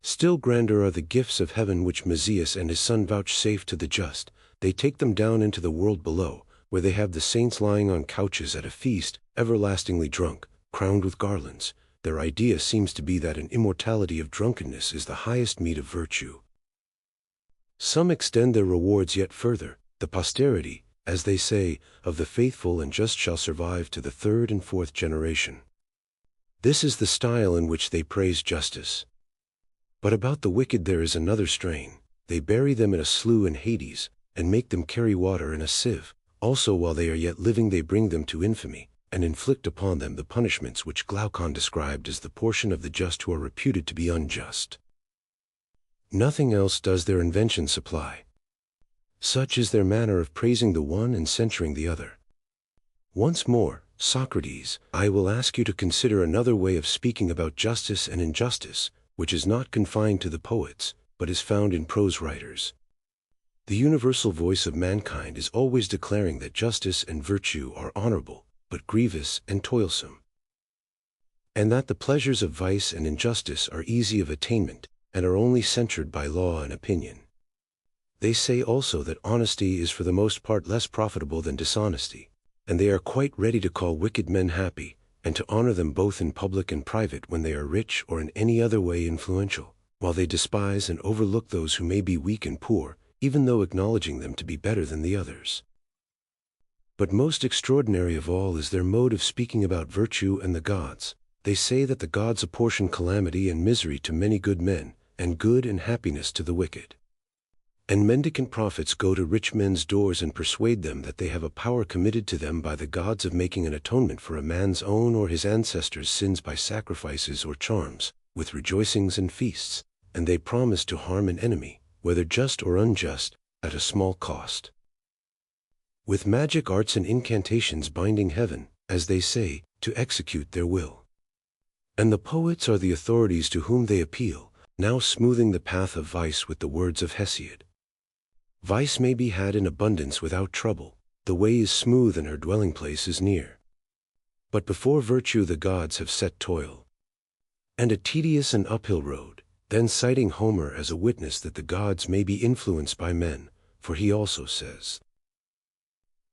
Still grander are the gifts of heaven which Messias and his Son vouchsafe to the just. They take them down into the world below, where they have the saints lying on couches at a feast, everlastingly drunk, crowned with garlands. Their idea seems to be that an immortality of drunkenness is the highest meed of virtue. Some extend their rewards yet further. The posterity, as they say, of the faithful and just shall survive to the third and fourth generation. This is the style in which they praise justice. But about the wicked there is another strain. They bury them in a slough in Hades, and make them carry water in a sieve. Also while they are yet living they bring them to infamy, and inflict upon them the punishments which Glaucon described as the portion of the just who are reputed to be unjust. Nothing else does their invention supply. Such is their manner of praising the one and censuring the other. Once more, Socrates, I will ask you to consider another way of speaking about justice and injustice, which is not confined to the poets, but is found in prose writers. The universal voice of mankind is always declaring that justice and virtue are honorable, but grievous and toilsome, and that the pleasures of vice and injustice are easy of attainment, and are only censured by law and opinion. They say also that honesty is for the most part less profitable than dishonesty, and they are quite ready to call wicked men happy, and to honor them both in public and private when they are rich or in any other way influential, while they despise and overlook those who may be weak and poor, even though acknowledging them to be better than the others. But most extraordinary of all is their mode of speaking about virtue and the gods. They say that the gods apportion calamity and misery to many good men, and good and happiness to the wicked. And mendicant prophets go to rich men's doors and persuade them that they have a power committed to them by the gods of making an atonement for a man's own or his ancestors' sins by sacrifices or charms, with rejoicings and feasts, and they promise to harm an enemy, whether just or unjust, at a small cost. With magic arts and incantations binding heaven, as they say, to execute their will. And the poets are the authorities to whom they appeal, now smoothing the path of vice with the words of Hesiod. Vice may be had in abundance without trouble, the way is smooth and her dwelling place is near. But before virtue the gods have set toil, and a tedious and uphill road, then citing Homer as a witness that the gods may be influenced by men, for he also says,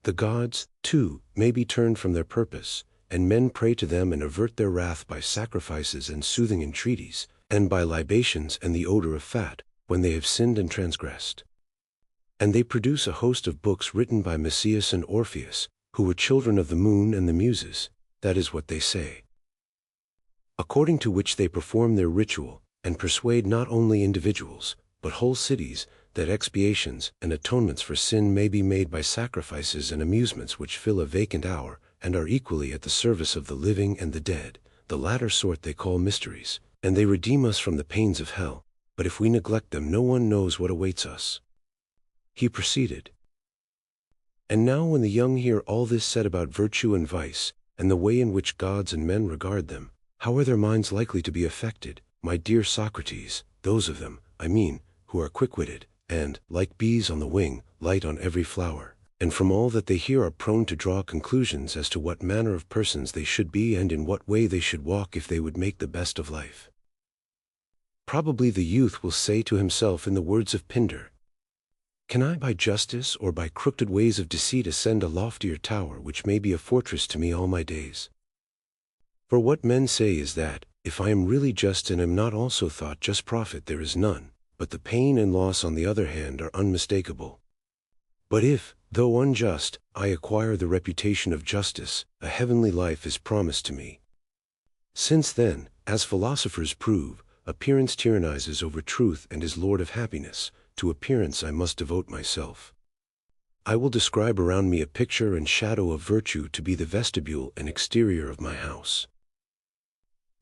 the gods, too, may be turned from their purpose, and men pray to them and avert their wrath by sacrifices and soothing entreaties, and by libations and the odor of fat, when they have sinned and transgressed. And they produce a host of books written by Messias and Orpheus, who were children of the moon and the muses, that is what they say. According to which they perform their ritual, and persuade not only individuals, but whole cities, that expiations and atonements for sin may be made by sacrifices and amusements which fill a vacant hour, and are equally at the service of the living and the dead. The latter sort they call mysteries, and they redeem us from the pains of hell, but if we neglect them no one knows what awaits us. He proceeded. And now when the young hear all this said about virtue and vice, and the way in which gods and men regard them, how are their minds likely to be affected, my dear Socrates, those of them, I mean, who are quick-witted, and, like bees on the wing, light on every flower, and from all that they hear are prone to draw conclusions as to what manner of persons they should be and in what way they should walk if they would make the best of life. Probably the youth will say to himself in the words of Pindar, can I by justice or by crooked ways of deceit ascend a loftier tower which may be a fortress to me all my days? For what men say is that, if I am really just and am not also thought just, profit there is none, but the pain and loss on the other hand are unmistakable. But if, though unjust, I acquire the reputation of justice, a heavenly life is promised to me. Since then, as philosophers prove, appearance tyrannizes over truth and is lord of happiness, to appearance I must devote myself. I will describe around me a picture and shadow of virtue to be the vestibule and exterior of my house.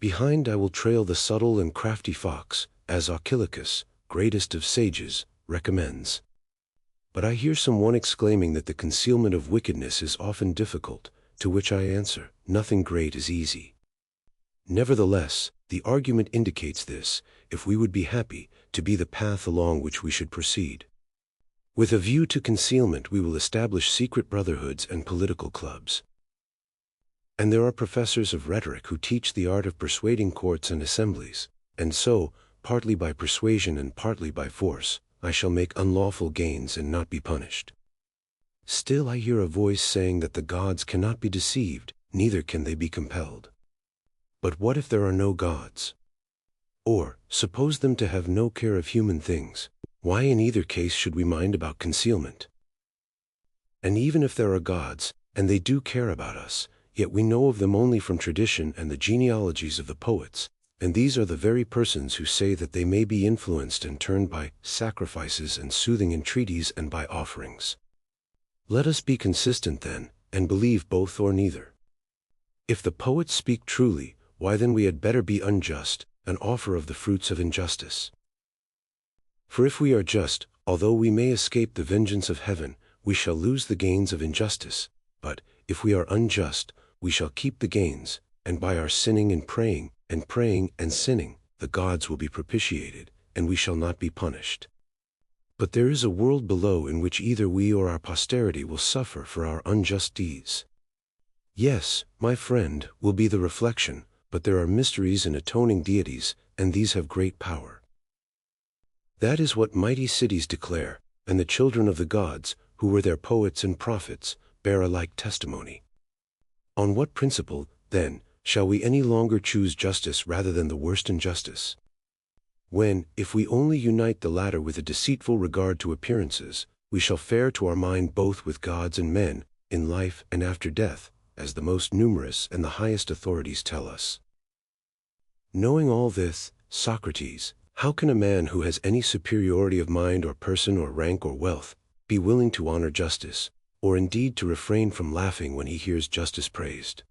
Behind I will trail the subtle and crafty fox, as Autolycus, greatest of sages, recommends. But I hear some one exclaiming that the concealment of wickedness is often difficult, to which I answer, nothing great is easy. Nevertheless, the argument indicates this, if we would be happy, to be the path along which we should proceed. With a view to concealment we will establish secret brotherhoods and political clubs. And there are professors of rhetoric who teach the art of persuading courts and assemblies, and so, partly by persuasion and partly by force, I shall make unlawful gains and not be punished. Still I hear a voice saying that the gods cannot be deceived, neither can they be compelled. But what if there are no gods? Or, suppose them to have no care of human things, why in either case should we mind about concealment? And even if there are gods, and they do care about us, yet we know of them only from tradition and the genealogies of the poets, and these are the very persons who say that they may be influenced and turned by sacrifices and soothing entreaties and by offerings. Let us be consistent then, and believe both or neither. If the poets speak truly, why then we had better be unjust, and offer of the fruits of injustice. For if we are just, although we may escape the vengeance of heaven, we shall lose the gains of injustice, but, if we are unjust, we shall keep the gains, and by our sinning and praying and sinning, the gods will be propitiated, and we shall not be punished. But there is a world below in which either we or our posterity will suffer for our unjust deeds. Yes, my friend, will be the reflection, but there are mysteries and atoning deities, and these have great power. That is what mighty cities declare, and the children of the gods, who were their poets and prophets, bear a like testimony. On what principle, then, shall we any longer choose justice rather than the worst injustice? When, if we only unite the latter with a deceitful regard to appearances, we shall fare to our mind both with gods and men, in life and after death, as the most numerous and the highest authorities tell us. Knowing all this, Socrates, how can a man who has any superiority of mind or person or rank or wealth be willing to honor justice, or indeed to refrain from laughing when he hears justice praised?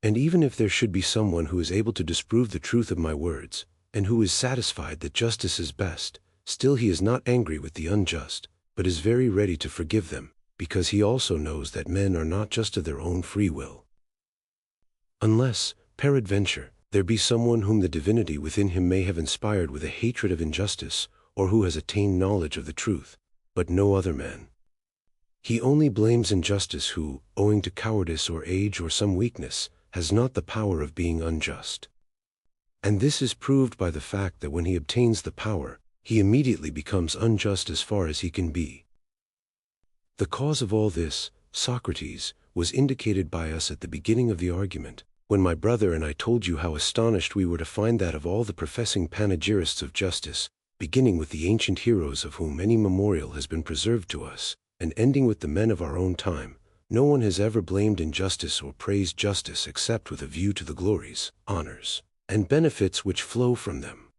And even if there should be someone who is able to disprove the truth of my words, and who is satisfied that justice is best, still he is not angry with the unjust, but is very ready to forgive them, because he also knows that men are not just of their own free will. Unless, peradventure, there be someone whom the divinity within him may have inspired with a hatred of injustice, or who has attained knowledge of the truth, but no other man. He only blames injustice who, owing to cowardice or age or some weakness, has not the power of being unjust. And this is proved by the fact that when he obtains the power, he immediately becomes unjust as far as he can be. The cause of all this, Socrates, was indicated by us at the beginning of the argument, when my brother and I told you how astonished we were to find that of all the professing panegyrists of justice, beginning with the ancient heroes of whom any memorial has been preserved to us, and ending with the men of our own time, no one has ever blamed injustice or praised justice except with a view to the glories, honors, and benefits which flow from them.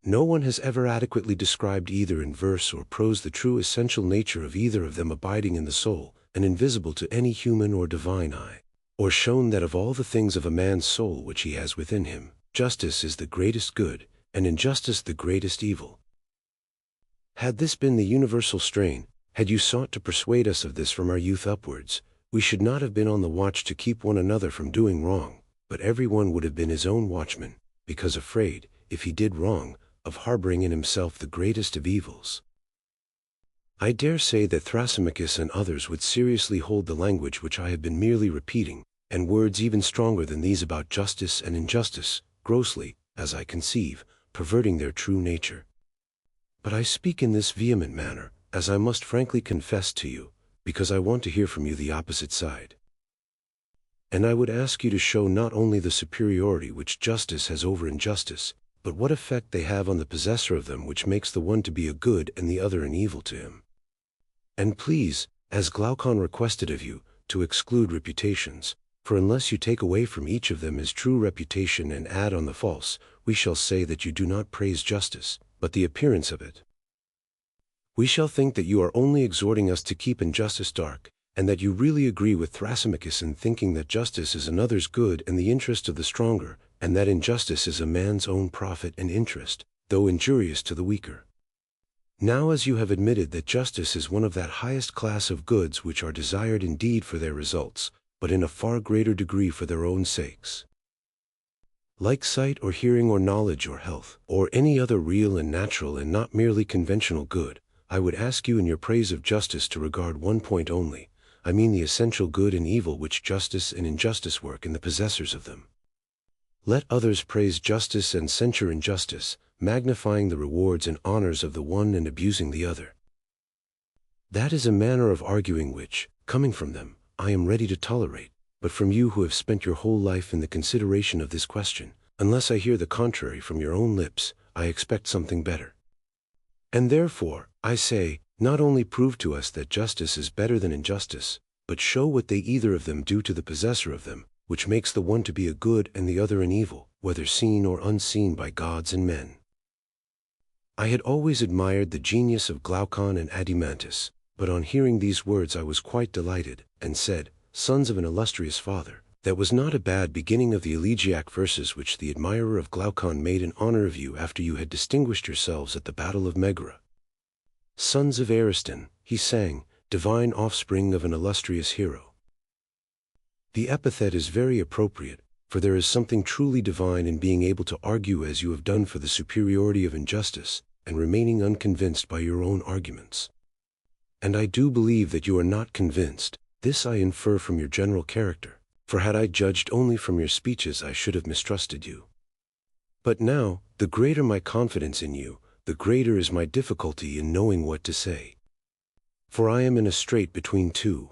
No one has ever adequately described either in verse or prose the true essential nature of either of them abiding in the soul, and invisible to any human or divine eye, or shown that of all the things of a man's soul which he has within him, justice is the greatest good, and injustice the greatest evil. Had this been the universal strain, had you sought to persuade us of this from our youth upwards, we should not have been on the watch to keep one another from doing wrong, but every one would have been his own watchman, because afraid, if he did wrong, of harboring in himself the greatest of evils. I dare say that Thrasymachus and others would seriously hold the language which I have been merely repeating, and words even stronger than these about justice and injustice, grossly, as I conceive, perverting their true nature. But I speak in this vehement manner, as I must frankly confess to you, because I want to hear from you the opposite side. And I would ask you to show not only the superiority which justice has over injustice, but what effect they have on the possessor of them which makes the one to be a good and the other an evil to him. And please, as Glaucon requested of you, to exclude reputations, for unless you take away from each of them his true reputation and add on the false, we shall say that you do not praise justice, but the appearance of it. We shall think that you are only exhorting us to keep injustice dark, and that you really agree with Thrasymachus in thinking that justice is another's good and the interest of the stronger, and that injustice is a man's own profit and interest, though injurious to the weaker. Now as you have admitted that justice is one of that highest class of goods which are desired indeed for their results, but in a far greater degree for their own sakes, like sight or hearing or knowledge or health, or any other real and natural and not merely conventional good, I would ask you in your praise of justice to regard one point only, I mean the essential good and evil which justice and injustice work in the possessors of them. Let others praise justice and censure injustice, magnifying the rewards and honors of the one and abusing the other. That is a manner of arguing which, coming from them, I am ready to tolerate, but from you who have spent your whole life in the consideration of this question, unless I hear the contrary from your own lips, I expect something better. And therefore, I say, not only prove to us that justice is better than injustice, but show what they either of them do to the possessor of them, which makes the one to be a good and the other an evil, whether seen or unseen by gods and men. I had always admired the genius of Glaucon and Adeimantus, but on hearing these words I was quite delighted, and said, Sons of an illustrious father, that was not a bad beginning of the elegiac verses which the admirer of Glaucon made in honor of you after you had distinguished yourselves at the battle of Megara. Sons of Ariston, he sang, divine offspring of an illustrious hero. The epithet is very appropriate, for there is something truly divine in being able to argue as you have done for the superiority of injustice, and remaining unconvinced by your own arguments. And I do believe that you are not convinced. This I infer from your general character, for had I judged only from your speeches I should have mistrusted you. But now, the greater my confidence in you, the greater is my difficulty in knowing what to say. For I am in a strait between two.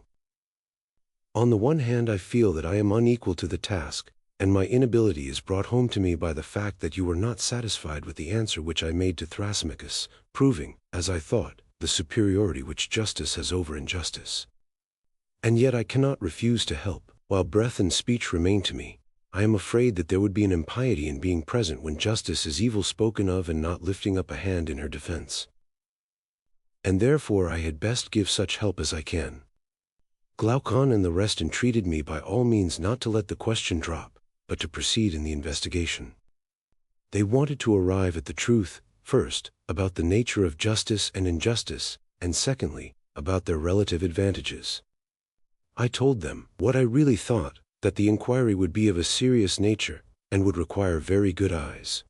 On the one hand I feel that I am unequal to the task, and my inability is brought home to me by the fact that you were not satisfied with the answer which I made to Thrasymachus, proving, as I thought, the superiority which justice has over injustice. And yet I cannot refuse to help. While breath and speech remain to me, I am afraid that there would be an impiety in being present when justice is evil spoken of and not lifting up a hand in her defense. And therefore I had best give such help as I can. Glaucon and the rest entreated me by all means not to let the question drop, but to proceed in the investigation. They wanted to arrive at the truth, first, about the nature of justice and injustice, and secondly, about their relative advantages. I told them what I really thought, that the inquiry would be of a serious nature, and would require very good eyes.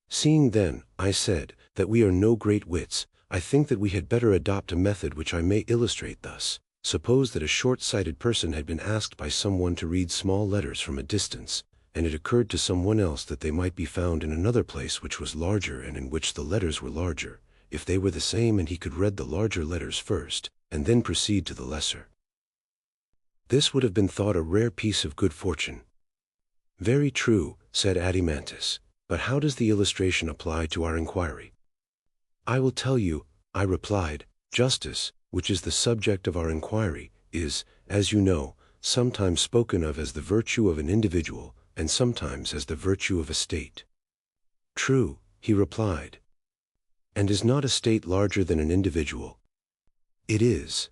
Seeing then, I said, that we are no great wits, I think that we had better adopt a method which I may illustrate thus. Suppose that a short-sighted person had been asked by someone to read small letters from a distance, and it occurred to someone else that they might be found in another place which was larger and in which the letters were larger, if they were the same, and he could read the larger letters first, and then proceed to the lesser. This would have been thought a rare piece of good fortune. Very true, said Adeimantus, but how does the illustration apply to our inquiry? I will tell you, I replied. Justice, which is the subject of our inquiry, is, as you know, sometimes spoken of as the virtue of an individual, and sometimes as the virtue of a state. True, he replied. And is not a state larger than an individual? It is.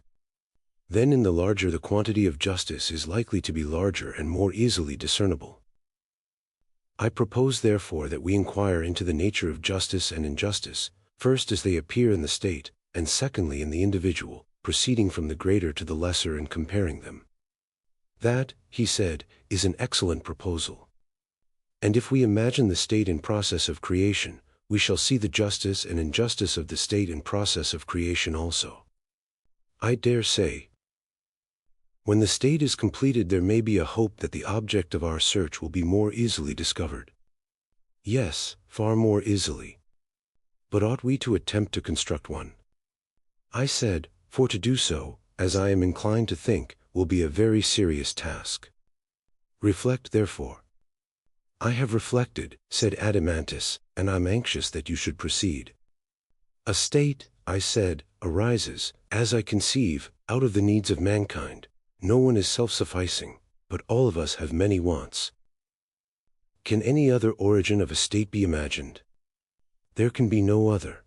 Then in the larger the quantity of justice is likely to be larger and more easily discernible. I propose therefore that we inquire into the nature of justice and injustice, first as they appear in the state, and secondly in the individual, proceeding from the greater to the lesser and comparing them. That, he said, is an excellent proposal. And if we imagine the state in process of creation, we shall see the justice and injustice of the state in process of creation also. I dare say, when the state is completed there may be a hope that the object of our search will be more easily discovered. Yes, far more easily. But ought we to attempt to construct one? I said, for to do so, as I am inclined to think, will be a very serious task. Reflect therefore. I have reflected, said Adeimantus, and I am anxious that you should proceed. A state, I said, arises, as I conceive, out of the needs of mankind. No one is self-sufficing, but all of us have many wants. Can any other origin of a state be imagined? There can be no other.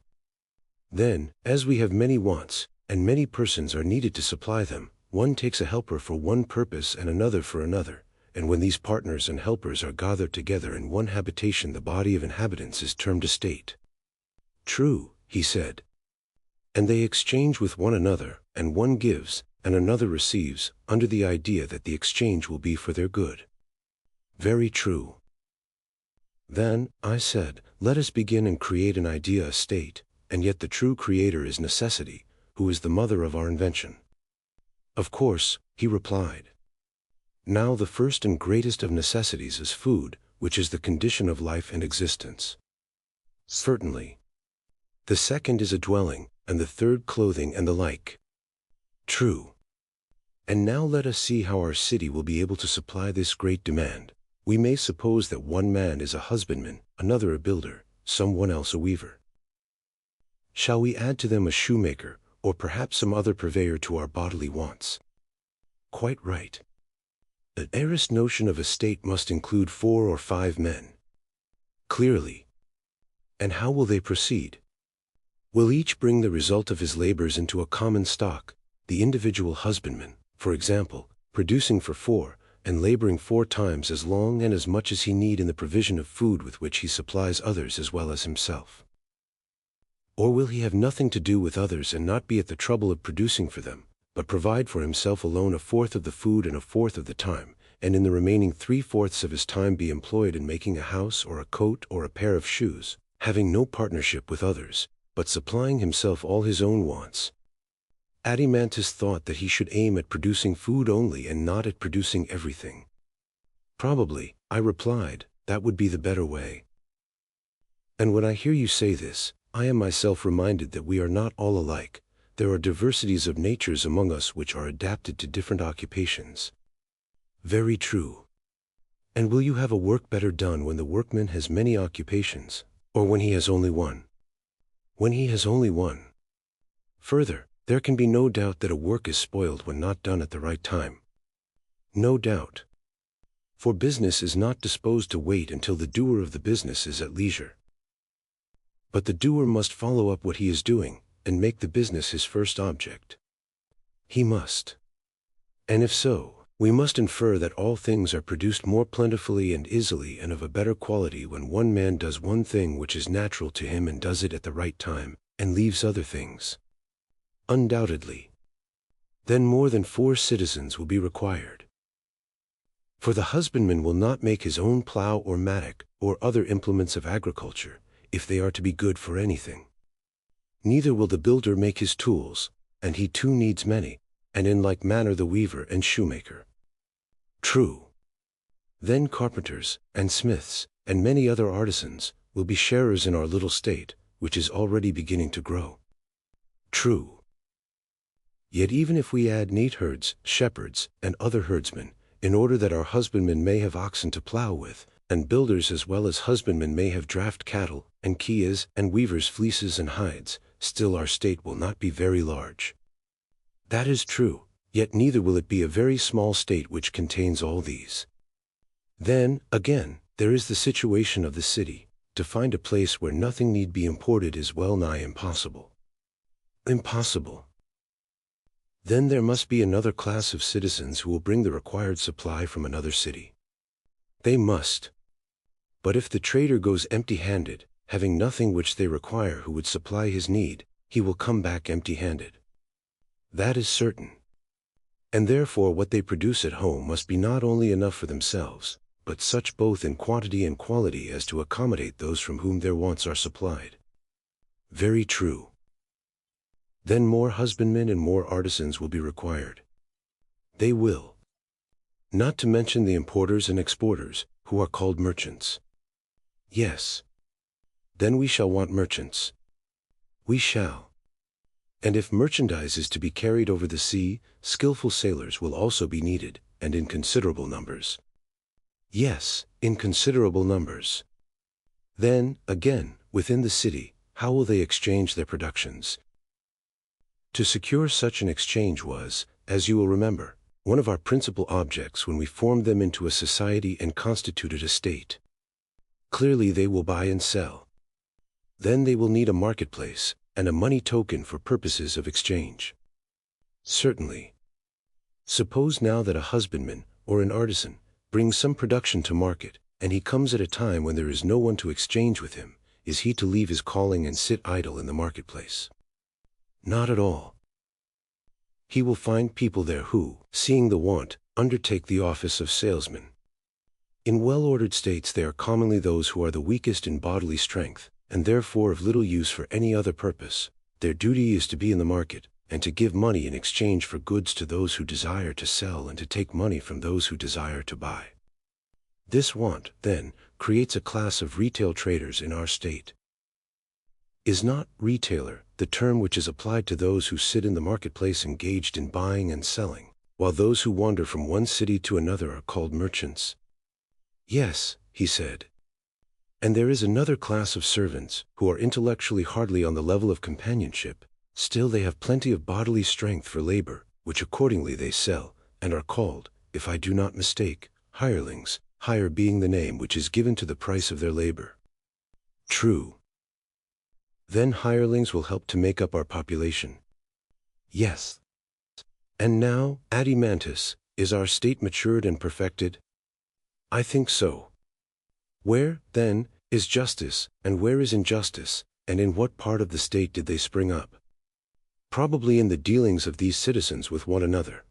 Then, as we have many wants, and many persons are needed to supply them, one takes a helper for one purpose and another for another, and when these partners and helpers are gathered together in one habitation the body of inhabitants is termed a state. True, he said. And they exchange with one another, and one gives, and another receives, under the idea that the exchange will be for their good. Very true. Then, I said, let us begin and create an idea a state, and yet the true creator is necessity, who is the mother of our invention. Of course, he replied. Now the first and greatest of necessities is food, which is the condition of life and existence. Certainly. The second is a dwelling, and the third clothing and the like. True. And now let us see how our city will be able to supply this great demand. We may suppose that one man is a husbandman, another a builder, someone else a weaver. Shall we add to them a shoemaker, or perhaps some other purveyor to our bodily wants? Quite right. The heiress notion of a state must include 4 or 5 men. Clearly. And how will they proceed? Will each bring the result of his labors into a common stock, the individual husbandman, for example, producing for 4, and laboring 4 times as long and as much as he need in the provision of food with which he supplies others as well as himself? Or will he have nothing to do with others and not be at the trouble of producing for them, but provide for himself alone 1/4 of the food and 1/4 of the time, and in the remaining 3/4 of his time be employed in making a house or a coat or a pair of shoes, having no partnership with others, but supplying himself all his own wants? Adimantus thought that he should aim at producing food only and not at producing everything. Probably, I replied, that would be the better way. And when I hear you say this, I am myself reminded that we are not all alike. There are diversities of natures among us which are adapted to different occupations. Very true. And will you have a work better done when the workman has many occupations, or when he has only one? When he has only one. Further, there can be no doubt that a work is spoiled when not done at the right time. No doubt. For business is not disposed to wait until the doer of the business is at leisure. But the doer must follow up what he is doing, and make the business his first object. He must. And if so, we must infer that all things are produced more plentifully and easily and of a better quality when one man does one thing which is natural to him and does it at the right time, and leaves other things. Undoubtedly. Then more than 4 citizens will be required. For the husbandman will not make his own plough or mattock, or other implements of agriculture, if they are to be good for anything. Neither will the builder make his tools, and he too needs many, and in like manner the weaver and shoemaker. True. Then carpenters, and smiths, and many other artisans, will be sharers in our little state, which is already beginning to grow. True. Yet even if we add neatherds, shepherds, and other herdsmen, in order that our husbandmen may have oxen to plough with, and builders as well as husbandmen may have draught cattle, and kias, and weavers fleeces and hides, still our state will not be very large. That is true, yet neither will it be a very small state which contains all these. Then, again, there is the situation of the city. To find a place where nothing need be imported is well nigh impossible. Impossible. Then there must be another class of citizens who will bring the required supply from another city. They must. But if the trader goes empty-handed, having nothing which they require who would supply his need, he will come back empty-handed. That is certain. And therefore what they produce at home must be not only enough for themselves, but such both in quantity and quality as to accommodate those from whom their wants are supplied. Very true. Then more husbandmen and more artisans will be required. They will. Not to mention the importers and exporters, who are called merchants. Yes. Then we shall want merchants. We shall. And if merchandise is to be carried over the sea, skillful sailors will also be needed, and in considerable numbers. Yes, in considerable numbers. Then, again, within the city, how will they exchange their productions? To secure such an exchange was, as you will remember, one of our principal objects when we formed them into a society and constituted a state. Clearly they will buy and sell. Then they will need a marketplace, and a money token for purposes of exchange. Certainly. Suppose now that a husbandman, or an artisan, brings some production to market, and he comes at a time when there is no one to exchange with him, is he to leave his calling and sit idle in the marketplace? Not at all. He will find people there who, seeing the want, undertake the office of salesmen. In well-ordered states they are commonly those who are the weakest in bodily strength, and therefore of little use for any other purpose. Their duty is to be in the market, and to give money in exchange for goods to those who desire to sell and to take money from those who desire to buy. This want, then, creates a class of retail traders in our state. Is not retailer the term which is applied to those who sit in the marketplace engaged in buying and selling, while those who wander from one city to another are called merchants? Yes, he said. And there is another class of servants, who are intellectually hardly on the level of companionship, still they have plenty of bodily strength for labor, which accordingly they sell, and are called, if I do not mistake, hirelings, hire being the name which is given to the price of their labor. True. Then hirelings will help to make up our population. Yes. And now, Adimantus, is our state matured and perfected? I think so. Where, then, is justice, and where is injustice, and in what part of the state did they spring up? Probably in the dealings of these citizens with one another.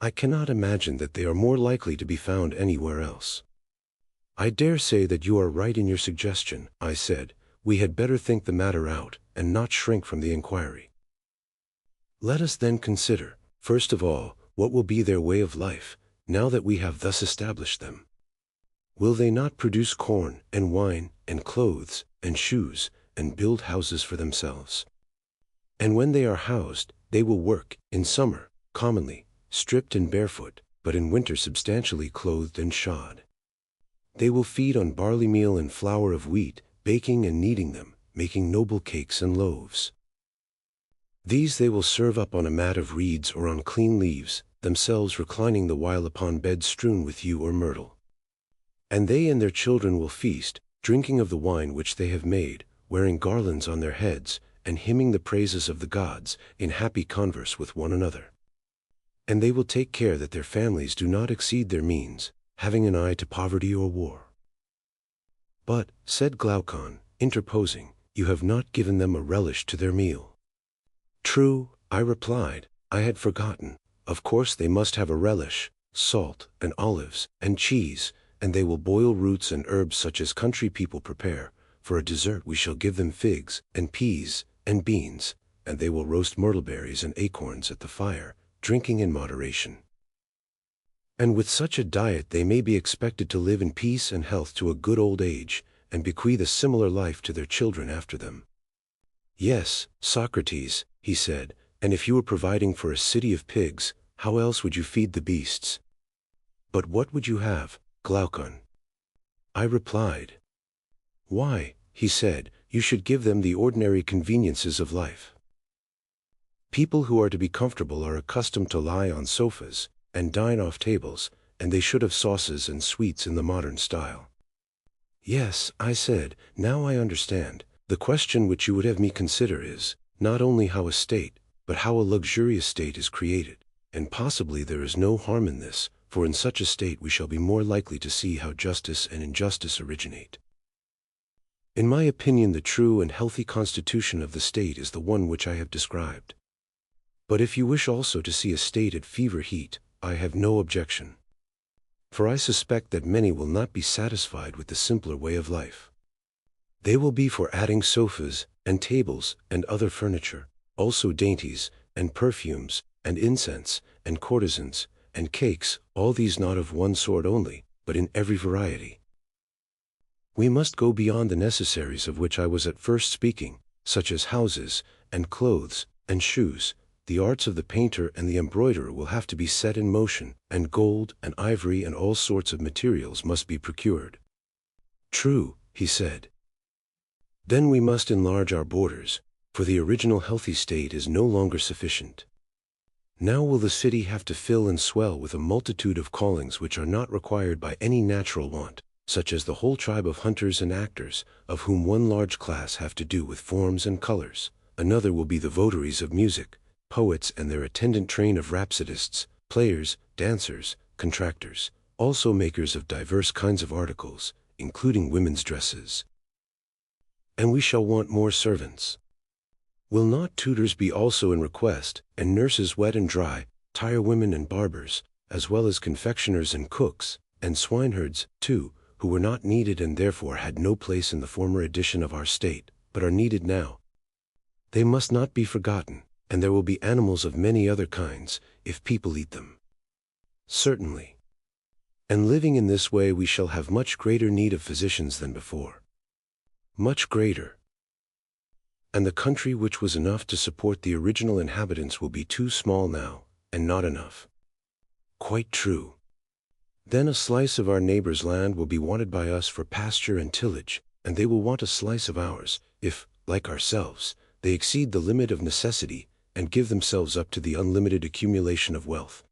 I cannot imagine that they are more likely to be found anywhere else. I dare say that you are right in your suggestion, I said. We had better think the matter out, and not shrink from the inquiry. Let us then consider, first of all, what will be their way of life, now that we have thus established them. Will they not produce corn, and wine, and clothes, and shoes, and build houses for themselves? And when they are housed, they will work, in summer, commonly, stripped and barefoot, but in winter substantially clothed and shod. They will feed on barley meal and flour of wheat, baking and kneading them, making noble cakes and loaves. These they will serve up on a mat of reeds or on clean leaves, themselves reclining the while upon beds strewn with yew or myrtle. And they and their children will feast, drinking of the wine which they have made, wearing garlands on their heads, and hymning the praises of the gods, in happy converse with one another. And they will take care that their families do not exceed their means, having an eye to poverty or war. But, said Glaucon, interposing, you have not given them a relish to their meal. True, I replied, I had forgotten. Of course they must have a relish, salt, and olives, and cheese, and they will boil roots and herbs such as country people prepare. For a dessert we shall give them figs, and peas, and beans, and they will roast myrtleberries and acorns at the fire, drinking in moderation. And with such a diet they may be expected to live in peace and health to a good old age, and bequeath a similar life to their children after them. Yes, Socrates, he said, and if you were providing for a city of pigs, how else would you feed the beasts? But what would you have, Glaucon? I replied. Why, he said, you should give them the ordinary conveniences of life. People who are to be comfortable are accustomed to lie on sofas, and dine off tables, and they should have sauces and sweets in the modern style. Yes, I said, now I understand. The question which you would have me consider is, not only how a state, but how a luxurious state is created, and possibly there is no harm in this, for in such a state we shall be more likely to see how justice and injustice originate. In my opinion, the true and healthy constitution of the state is the one which I have described. But if you wish also to see a state at fever heat, I have no objection. For I suspect that many will not be satisfied with the simpler way of life. They will be for adding sofas, and tables, and other furniture, also dainties, and perfumes, and incense, and courtesans, and cakes, all these not of one sort only, but in every variety. We must go beyond the necessaries of which I was at first speaking, such as houses, and clothes, and shoes. The arts of the painter and the embroiderer will have to be set in motion, and gold and ivory and all sorts of materials must be procured. True, he said. Then we must enlarge our borders, for the original healthy state is no longer sufficient. Now will the city have to fill and swell with a multitude of callings which are not required by any natural want, such as the whole tribe of hunters and actors, of whom one large class have to do with forms and colors, another will be the votaries of music, poets and their attendant train of rhapsodists, players, dancers, contractors, also makers of diverse kinds of articles, including women's dresses. And we shall want more servants. Will not tutors be also in request, and nurses wet and dry, tirewomen and barbers, as well as confectioners and cooks, and swineherds, too, who were not needed and therefore had no place in the former edition of our state, but are needed now? They must not be forgotten, and there will be animals of many other kinds, if people eat them. Certainly. And living in this way we shall have much greater need of physicians than before. Much greater. And the country which was enough to support the original inhabitants will be too small now, and not enough. Quite true. Then a slice of our neighbor's land will be wanted by us for pasture and tillage, and they will want a slice of ours, if, like ourselves, they exceed the limit of necessity, and give themselves up to the unlimited accumulation of wealth.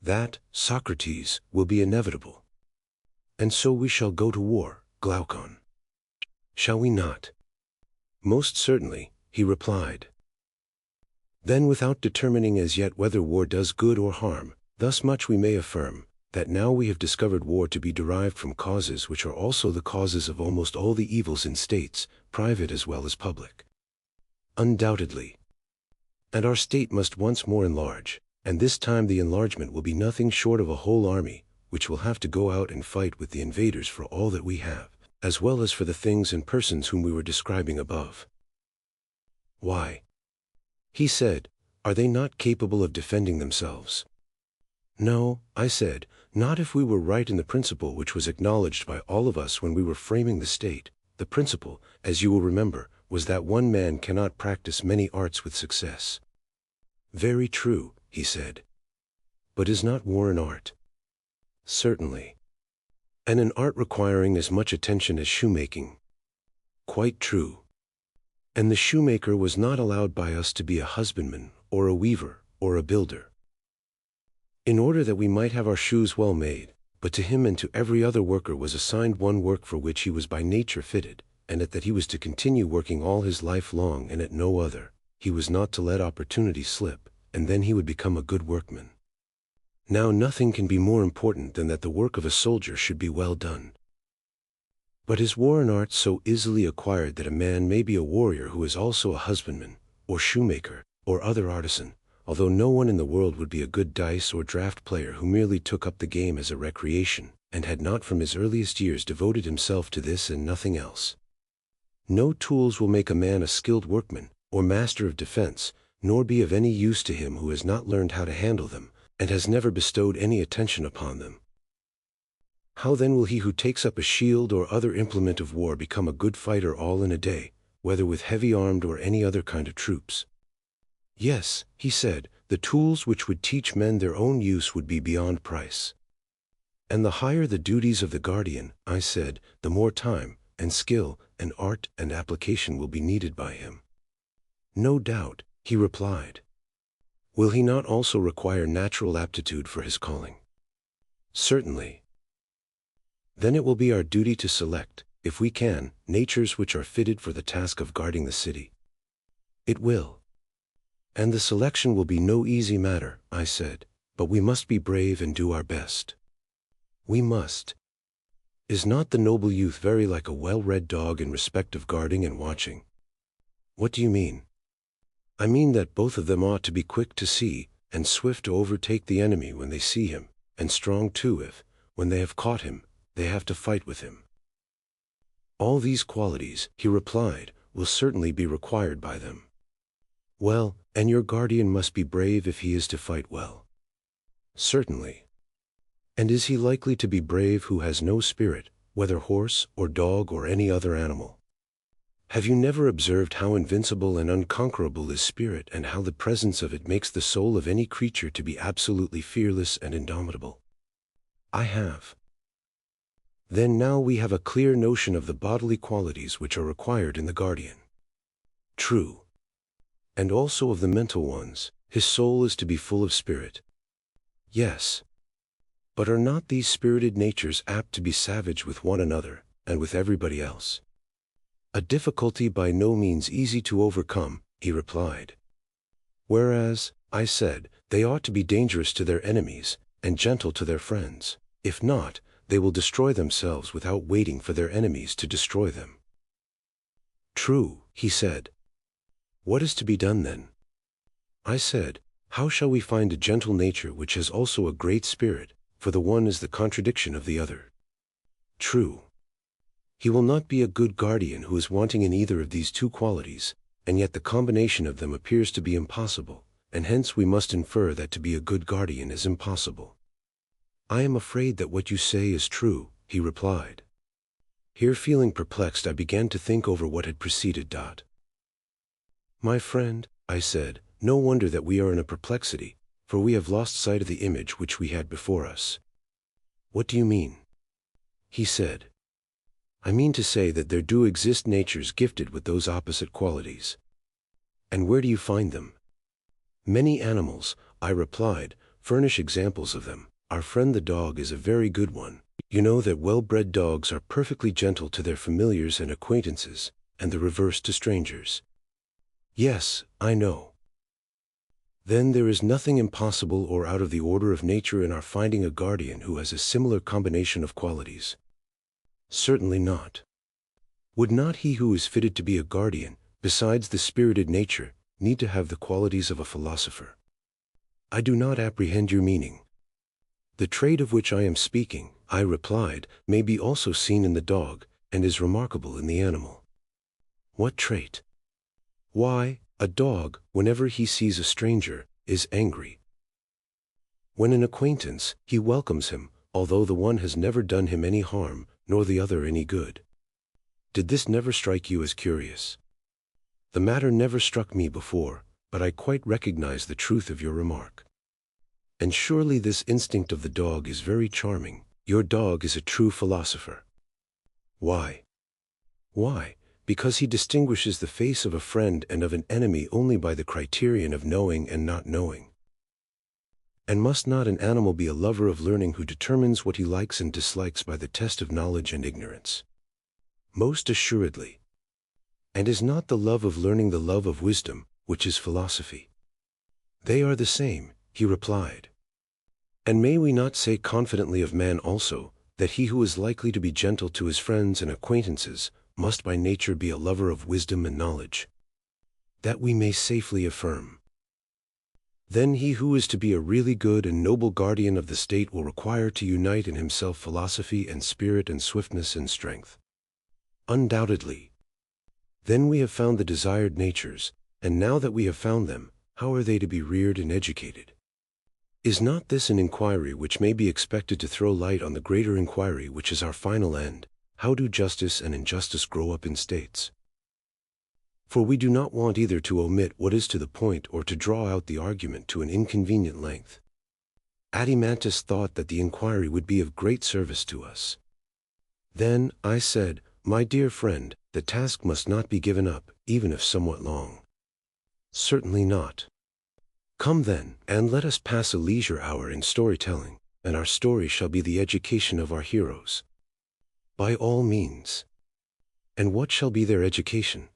That, Socrates, will be inevitable. And so we shall go to war, Glaucon. Shall we not? Most certainly, he replied. Then without determining as yet whether war does good or harm, thus much we may affirm, that now we have discovered war to be derived from causes which are also the causes of almost all the evils in states, private as well as public. Undoubtedly. And our state must once more enlarge, and this time the enlargement will be nothing short of a whole army, which will have to go out and fight with the invaders for all that we have, as well as for the things and persons whom we were describing above. Why? He said, are they not capable of defending themselves? No, I said, not if we were right in the principle which was acknowledged by all of us when we were framing the state. The principle, as you will remember, was that one man cannot practice many arts with success. Very true, he said. But is not war an art? Certainly. And an art requiring as much attention as shoemaking. Quite true. And the shoemaker was not allowed by us to be a husbandman, or a weaver, or a builder, in order that we might have our shoes well made, but to him and to every other worker was assigned one work for which he was by nature fitted, and that he was to continue working all his life long and at no other. He was not to let opportunity slip, and then he would become a good workman. Now nothing can be more important than that the work of a soldier should be well done. But is war an art so easily acquired that a man may be a warrior who is also a husbandman, or shoemaker, or other artisan, although no one in the world would be a good dice or draft player who merely took up the game as a recreation, and had not from his earliest years devoted himself to this and nothing else? No tools will make a man a skilled workman, or master of defense, nor be of any use to him who has not learned how to handle them, and has never bestowed any attention upon them. How then will he who takes up a shield or other implement of war become a good fighter all in a day, whether with heavy armed or any other kind of troops? Yes, he said, the tools which would teach men their own use would be beyond price. And the higher the duties of the guardian, I said, the more time, and skill, and art, and application will be needed by him. No doubt, he replied. Will he not also require natural aptitude for his calling? Certainly. Then it will be our duty to select, if we can, natures which are fitted for the task of guarding the city. It will. And the selection will be no easy matter, I said, but we must be brave and do our best. We must. Is not the noble youth very like a well-read dog in respect of guarding and watching? What do you mean? I mean that both of them ought to be quick to see, and swift to overtake the enemy when they see him, and strong too if, when they have caught him, they have to fight with him. All these qualities, he replied, will certainly be required by them. Well, and your guardian must be brave if he is to fight well. Certainly. And is he likely to be brave who has no spirit, whether horse or dog or any other animal? Have you never observed how invincible and unconquerable is spirit, and how the presence of it makes the soul of any creature to be absolutely fearless and indomitable? I have. Then now we have a clear notion of the bodily qualities which are required in the guardian. True. And also of the mental ones. His soul is to be full of spirit. Yes. But are not these spirited natures apt to be savage with one another, and with everybody else? A difficulty by no means easy to overcome, he replied. Whereas, I said, they ought to be dangerous to their enemies, and gentle to their friends. If not, they will destroy themselves without waiting for their enemies to destroy them. True, he said. What is to be done then? I said, how shall we find a gentle nature which has also a great spirit, for the one is the contradiction of the other? True. He will not be a good guardian who is wanting in either of these two qualities, and yet the combination of them appears to be impossible, and hence we must infer that to be a good guardian is impossible. I am afraid that what you say is true, he replied. Here, feeling perplexed, I began to think over what had preceded. My friend, I said, no wonder that we are in a perplexity, for we have lost sight of the image which we had before us. What do you mean? He said. I mean to say that there do exist natures gifted with those opposite qualities. And where do you find them? Many animals, I replied, furnish examples of them. Our friend the dog is a very good one. You know that well-bred dogs are perfectly gentle to their familiars and acquaintances, and the reverse to strangers. Yes, I know. Then there is nothing impossible or out of the order of nature in our finding a guardian who has a similar combination of qualities. Certainly not. Would not he who is fitted to be a guardian, besides the spirited nature, need to have the qualities of a philosopher? I do not apprehend your meaning. The trait of which I am speaking, I replied, may be also seen in the dog, and is remarkable in the animal. What trait? Why, a dog, whenever he sees a stranger, is angry. When an acquaintance, he welcomes him, although the one has never done him any harm, nor the other any good. Did this never strike you as curious? The matter never struck me before, but I quite recognize the truth of your remark. And surely this instinct of the dog is very charming. Your dog is a true philosopher. Why? Why? Because he distinguishes the face of a friend and of an enemy only by the criterion of knowing and not knowing. And must not an animal be a lover of learning who determines what he likes and dislikes by the test of knowledge and ignorance? Most assuredly. And is not the love of learning the love of wisdom, which is philosophy? They are the same, he replied. And may we not say confidently of man also, that he who is likely to be gentle to his friends and acquaintances must by nature be a lover of wisdom and knowledge? That we may safely affirm. Then he who is to be a really good and noble guardian of the state will require to unite in himself philosophy and spirit and swiftness and strength. Undoubtedly. Then we have found the desired natures, and now that we have found them, how are they to be reared and educated? Is not this an inquiry which may be expected to throw light on the greater inquiry which is our final end? How do justice and injustice grow up in states? For we do not want either to omit what is to the point or to draw out the argument to an inconvenient length. Adimantus thought that the inquiry would be of great service to us. Then, I said, my dear friend, the task must not be given up, even if somewhat long. Certainly not. Come then, and let us pass a leisure hour in storytelling, and our story shall be the education of our heroes. By all means. And what shall be their education?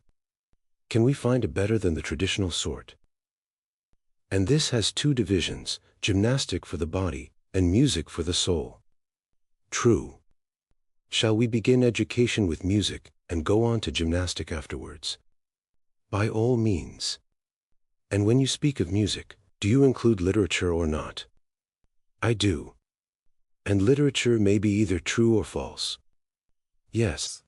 Can we find a better than the traditional sort? And this has two divisions, gymnastic for the body, and music for the soul. True. Shall we begin education with music, and go on to gymnastic afterwards? By all means. And when you speak of music, do you include literature or not? I do. And literature may be either true or false. Yes.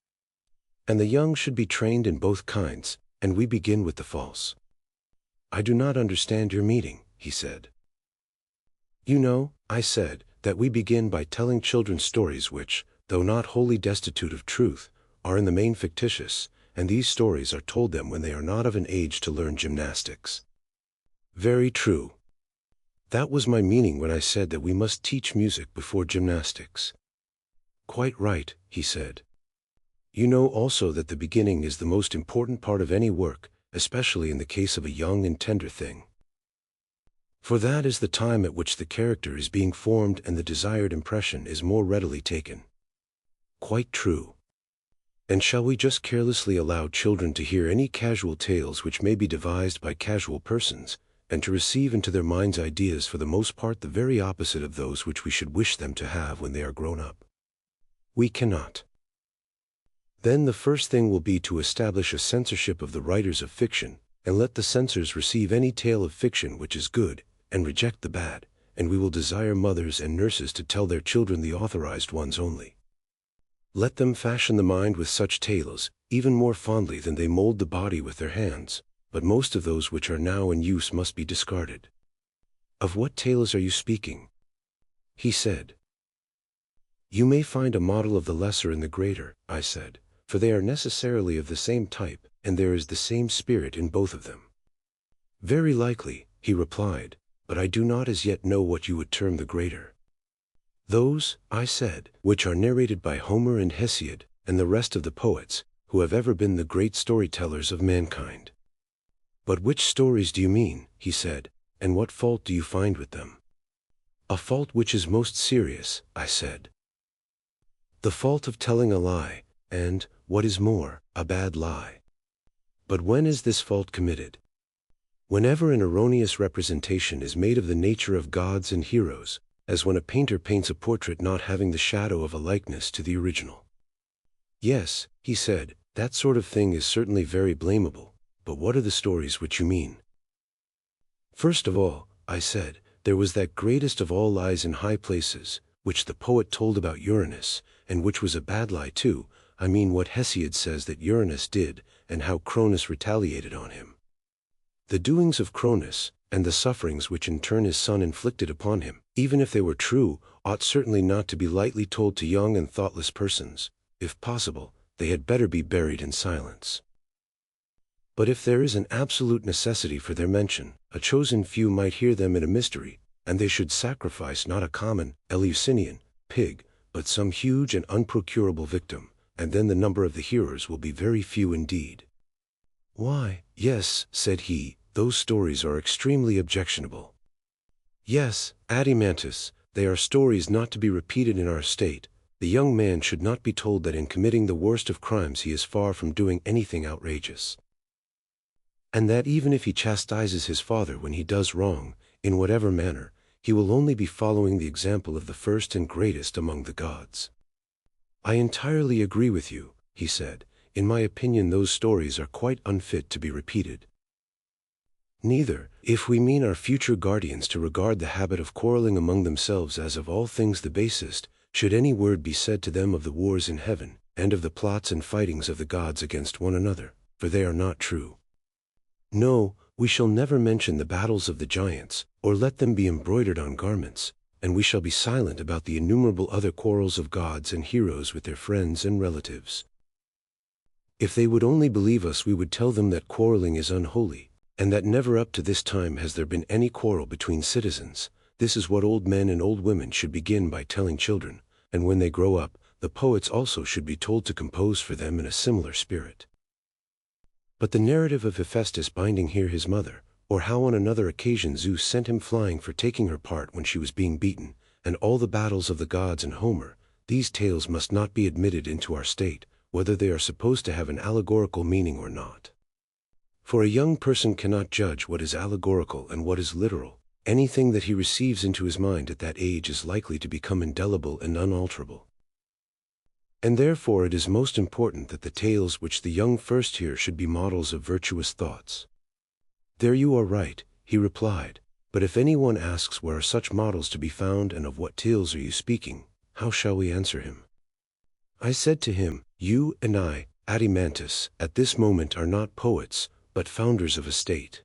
And the young should be trained in both kinds, and we begin with the false. I do not understand your meaning, he said. You know, I said, that we begin by telling children stories which, though not wholly destitute of truth, are in the main fictitious, and these stories are told them when they are not of an age to learn gymnastics. Very true. That was my meaning when I said that we must teach music before gymnastics. Quite right, he said. You know also that the beginning is the most important part of any work, especially in the case of a young and tender thing. For that is the time at which the character is being formed and the desired impression is more readily taken. Quite true. And shall we just carelessly allow children to hear any casual tales which may be devised by casual persons, and to receive into their minds ideas for the most part the very opposite of those which we should wish them to have when they are grown up? We cannot. Then the first thing will be to establish a censorship of the writers of fiction, and let the censors receive any tale of fiction which is good, and reject the bad, and we will desire mothers and nurses to tell their children the authorized ones only. Let them fashion the mind with such tales, even more fondly than they mold the body with their hands, but most of those which are now in use must be discarded. Of what tales are you speaking? He said. You may find a model of the lesser in the greater, I said, for they are necessarily of the same type, and there is the same spirit in both of them. Very likely, he replied, but I do not as yet know what you would term the greater. Those, I said, which are narrated by Homer and Hesiod, and the rest of the poets, who have ever been the great storytellers of mankind. But which stories do you mean, he said, and what fault do you find with them? A fault which is most serious, I said. The fault of telling a lie, and, what is more, a bad lie. But when is this fault committed? Whenever an erroneous representation is made of the nature of gods and heroes, as when a painter paints a portrait not having the shadow of a likeness to the original. Yes, he said, that sort of thing is certainly very blamable, but what are the stories which you mean? First of all, I said, there was that greatest of all lies in high places, which the poet told about Uranus, and which was a bad lie too. I mean what Hesiod says that Uranus did, and how Cronus retaliated on him. The doings of Cronus, and the sufferings which in turn his son inflicted upon him, even if they were true, ought certainly not to be lightly told to young and thoughtless persons. If possible, they had better be buried in silence. But if there is an absolute necessity for their mention, a chosen few might hear them in a mystery, and they should sacrifice not a common, Eleusinian, pig, but some huge and unprocurable victim, and then the number of the hearers will be very few indeed. Why, yes, said he, those stories are extremely objectionable. Yes, Adimantus, they are stories not to be repeated in our state. The young man should not be told that in committing the worst of crimes he is far from doing anything outrageous. And that even if he chastises his father when he does wrong, in whatever manner, he will only be following the example of the first and greatest among the gods. I entirely agree with you, he said. In my opinion those stories are quite unfit to be repeated. Neither, if we mean our future guardians to regard the habit of quarreling among themselves as of all things the basest, should any word be said to them of the wars in heaven, and of the plots and fightings of the gods against one another, for they are not true. No, we shall never mention the battles of the giants, or let them be embroidered on garments, and we shall be silent about the innumerable other quarrels of gods and heroes with their friends and relatives. If they would only believe us, we would tell them that quarreling is unholy, and that never up to this time has there been any quarrel between citizens. This is what old men and old women should begin by telling children, and when they grow up, the poets also should be told to compose for them in a similar spirit. But the narrative of Hephaestus binding here his mother, or how on another occasion Zeus sent him flying for taking her part when she was being beaten, and all the battles of the gods in Homer, these tales must not be admitted into our state, whether they are supposed to have an allegorical meaning or not. For a young person cannot judge what is allegorical and what is literal. Anything that he receives into his mind at that age is likely to become indelible and unalterable. And therefore it is most important that the tales which the young first hear should be models of virtuous thoughts. There you are right, he replied, but if anyone asks where are such models to be found and of what tales are you speaking, how shall we answer him? I said to him, you and I, Adimantus, at this moment are not poets, but founders of a state.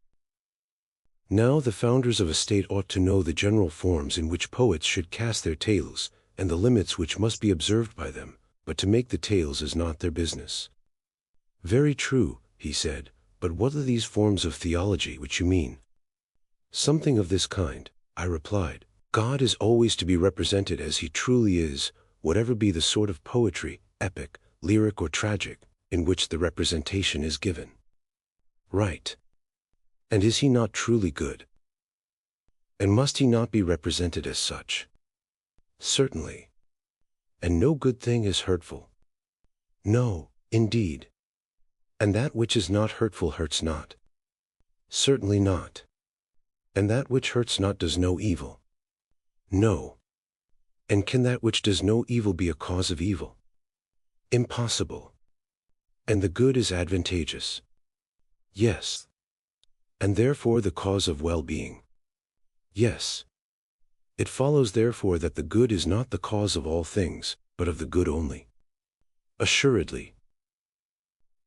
Now the founders of a state ought to know the general forms in which poets should cast their tales, and the limits which must be observed by them, but to make the tales is not their business. Very true, he said, but what are these forms of theology which you mean? Something of this kind, I replied. God is always to be represented as he truly is, whatever be the sort of poetry, epic, lyric or tragic, in which the representation is given. Right. And is he not truly good? And must he not be represented as such? Certainly. And no good thing is hurtful. No, indeed. And that which is not hurtful hurts not. Certainly not. And that which hurts not does no evil. No. And can that which does no evil be a cause of evil? Impossible. And the good is advantageous. Yes. And therefore the cause of well-being. Yes. It follows therefore that the good is not the cause of all things, but of the good only. Assuredly.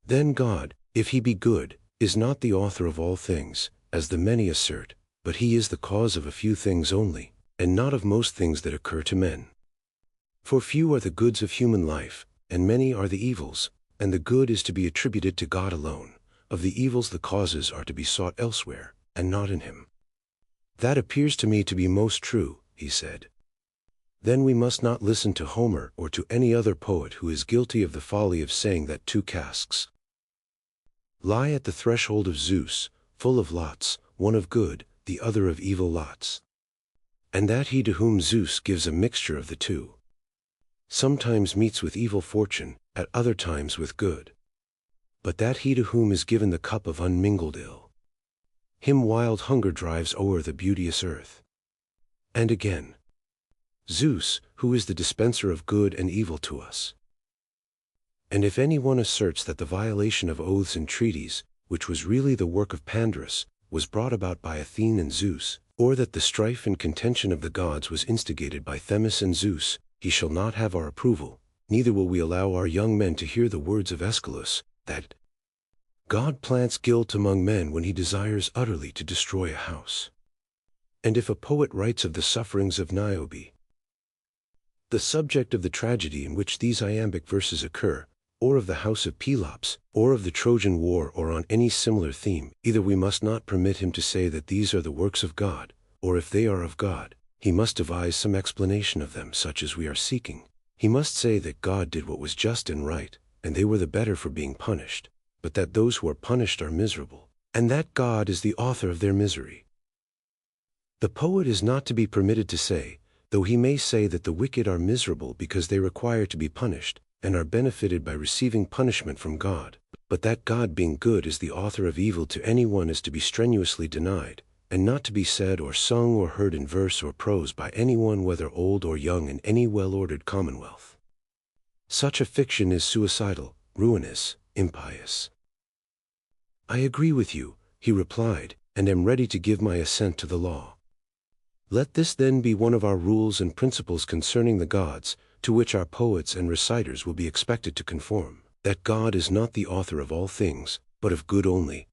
Then God, if he be good, is not the author of all things, as the many assert, but he is the cause of a few things only, and not of most things that occur to men. For few are the goods of human life, and many are the evils, and the good is to be attributed to God alone. Of the evils the causes are to be sought elsewhere, and not in him. That appears to me to be most true, he said. Then we must not listen to Homer or to any other poet who is guilty of the folly of saying that two casks lie at the threshold of Zeus, full of lots, one of good, the other of evil lots. And that he to whom Zeus gives a mixture of the two sometimes meets with evil fortune, at other times with good. But that he to whom is given the cup of unmingled ill, him wild hunger drives o'er the beauteous earth. And again, Zeus, who is the dispenser of good and evil to us. And if any one asserts that the violation of oaths and treaties, which was really the work of Pandarus, was brought about by Athene and Zeus, or that the strife and contention of the gods was instigated by Themis and Zeus, he shall not have our approval, neither will we allow our young men to hear the words of Aeschylus, that God plants guilt among men when he desires utterly to destroy a house. And if a poet writes of the sufferings of Niobe, the subject of the tragedy in which these iambic verses occur, or of the house of Pelops, or of the Trojan War, or on any similar theme, either we must not permit him to say that these are the works of God, or if they are of God, he must devise some explanation of them such as we are seeking. He must say that God did what was just and right, and they were the better for being punished, but that those who are punished are miserable, and that God is the author of their misery. The poet is not to be permitted to say, though he may say that the wicked are miserable because they require to be punished, and are benefited by receiving punishment from God, but that God being good is the author of evil to any one is to be strenuously denied, and not to be said or sung or heard in verse or prose by anyone whether old or young in any well-ordered commonwealth. Such a fiction is suicidal, ruinous, impious. I agree with you, he replied, and am ready to give my assent to the law. Let this then be one of our rules and principles concerning the gods, to which our poets and reciters will be expected to conform, that God is not the author of all things, but of good only.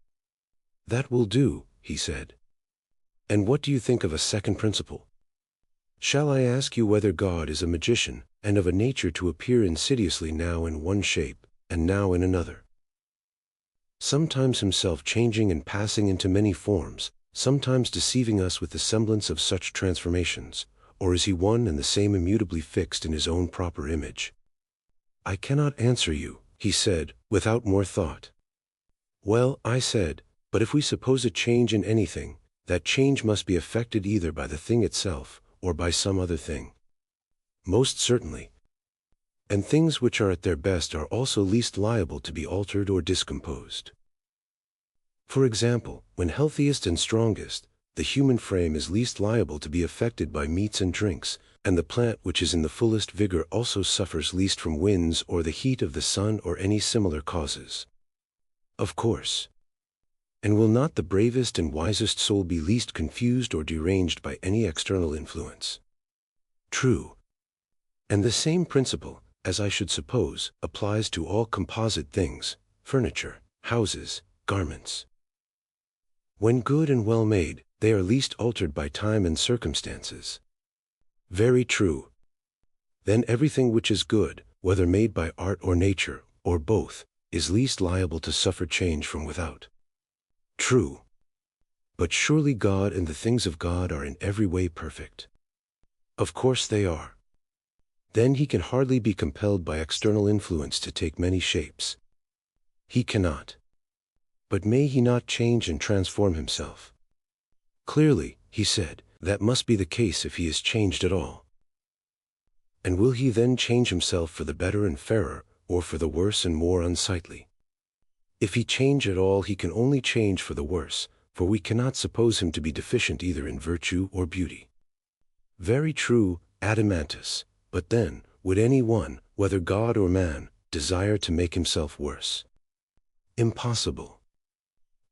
That will do, he said. And what do you think of a second principle? Shall I ask you whether God is a magician, and of a nature to appear insidiously now in one shape, and now in another, sometimes himself changing and passing into many forms, sometimes deceiving us with the semblance of such transformations, or is he one and the same immutably fixed in his own proper image? I cannot answer you, he said, without more thought. Well, I said, but if we suppose a change in anything, that change must be effected either by the thing itself, or by some other thing. Most certainly. And things which are at their best are also least liable to be altered or discomposed. For example, when healthiest and strongest, the human frame is least liable to be affected by meats and drinks, and the plant which is in the fullest vigor also suffers least from winds or the heat of the sun or any similar causes. Of course. And will not the bravest and wisest soul be least confused or deranged by any external influence? True. And the same principle, as I should suppose, applies to all composite things, furniture, houses, garments. When good and well made, they are least altered by time and circumstances. Very true. Then everything which is good, whether made by art or nature, or both, is least liable to suffer change from without. True. But surely God and the things of God are in every way perfect. Of course they are. Then he can hardly be compelled by external influence to take many shapes. He cannot. But may he not change and transform himself? Clearly, he said, that must be the case if he is changed at all. And will he then change himself for the better and fairer, or for the worse and more unsightly? If he change at all, he can only change for the worse, for we cannot suppose him to be deficient either in virtue or beauty. Very true, Adeimantus, but then, would any one, whether God or man, desire to make himself worse? Impossible.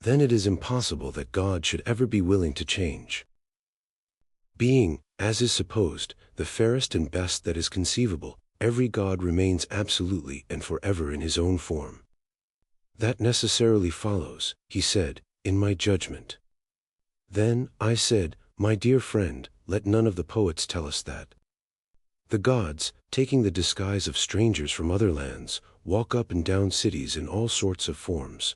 Then it is impossible that God should ever be willing to change. Being, as is supposed, the fairest and best that is conceivable, every God remains absolutely and forever in his own form. That necessarily follows, he said, in my judgment. Then, I said, my dear friend, let none of the poets tell us that. The gods, taking the disguise of strangers from other lands, walk up and down cities in all sorts of forms.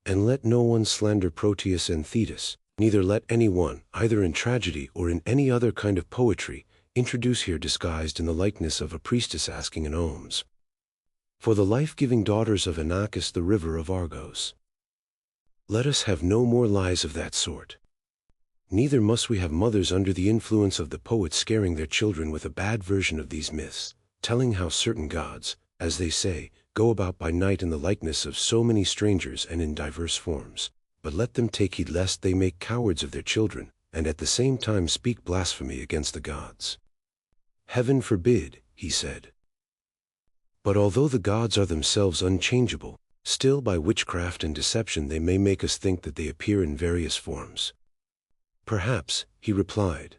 And let no one slander Proteus and Thetis, neither let any one, either in tragedy or in any other kind of poetry, introduce here disguised in the likeness of a priestess asking an alms for the life-giving daughters of Inachus the river of Argos. Let us have no more lies of that sort. Neither must we have mothers under the influence of the poets scaring their children with a bad version of these myths, telling how certain gods, as they say, go about by night in the likeness of so many strangers and in diverse forms, but let them take heed lest they make cowards of their children, and at the same time speak blasphemy against the gods. Heaven forbid, he said. But although the gods are themselves unchangeable, still by witchcraft and deception they may make us think that they appear in various forms. Perhaps, he replied.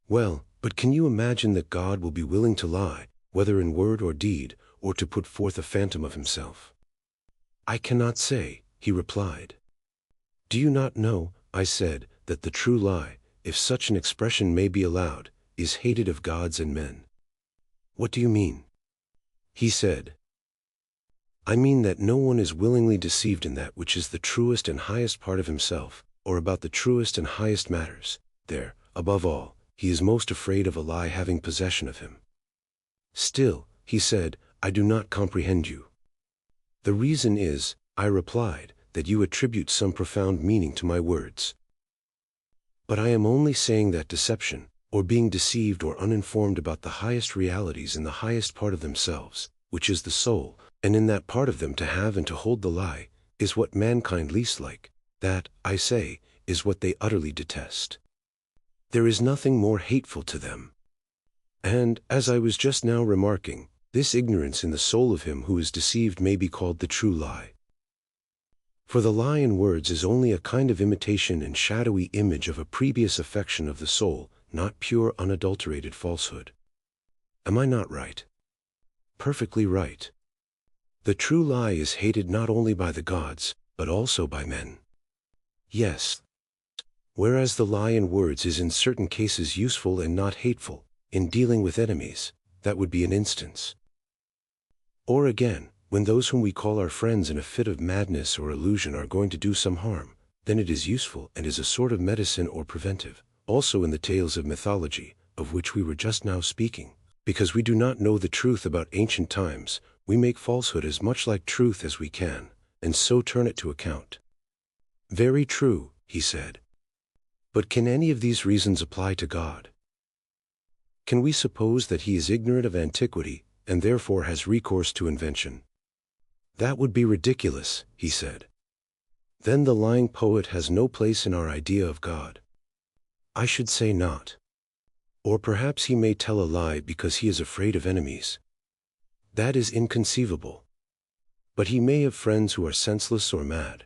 Well, but can you imagine that God will be willing to lie, whether in word or deed, or to put forth a phantom of himself? I cannot say, he replied. Do you not know, I said, that the true lie, if such an expression may be allowed, is hated of gods and men? What do you mean? He said. I mean that no one is willingly deceived in that which is the truest and highest part of himself, or about the truest and highest matters. There, above all, he is most afraid of a lie having possession of him. Still, he said, I do not comprehend you. The reason is, I replied, that you attribute some profound meaning to my words. But I am only saying that deception, or being deceived or uninformed about the highest realities in the highest part of themselves, which is the soul, and in that part of them to have and to hold the lie, is what mankind least like. That, I say, is what they utterly detest. There is nothing more hateful to them. And, as I was just now remarking, this ignorance in the soul of him who is deceived may be called the true lie. For the lie in words is only a kind of imitation and shadowy image of a previous affection of the soul, not pure unadulterated falsehood. Am I not right? Perfectly right. The true lie is hated not only by the gods, but also by men. Yes. Whereas the lie in words is in certain cases useful and not hateful, in dealing with enemies, that would be an instance. Or again, when those whom we call our friends in a fit of madness or illusion are going to do some harm, then it is useful and is a sort of medicine or preventive. Also in the tales of mythology, of which we were just now speaking, because we do not know the truth about ancient times, we make falsehood as much like truth as we can, and so turn it to account. Very true, he said. But can any of these reasons apply to God? Can we suppose that he is ignorant of antiquity, and therefore has recourse to invention? That would be ridiculous, he said. Then the lying poet has no place in our idea of God. I should say not. Or perhaps he may tell a lie because he is afraid of enemies. That is inconceivable. But he may have friends who are senseless or mad.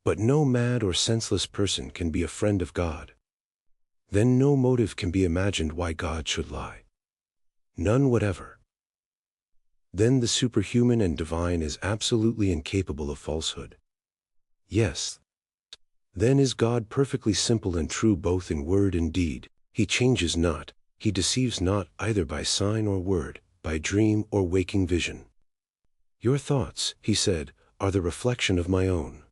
But no mad or senseless person can be a friend of God. Then no motive can be imagined why God should lie. None whatever. Then the superhuman and divine is absolutely incapable of falsehood. Yes. Then is God perfectly simple and true both in word and deed. He changes not, he deceives not either by sign or word, by dream or waking vision. Your thoughts, he said, are the reflection of my own.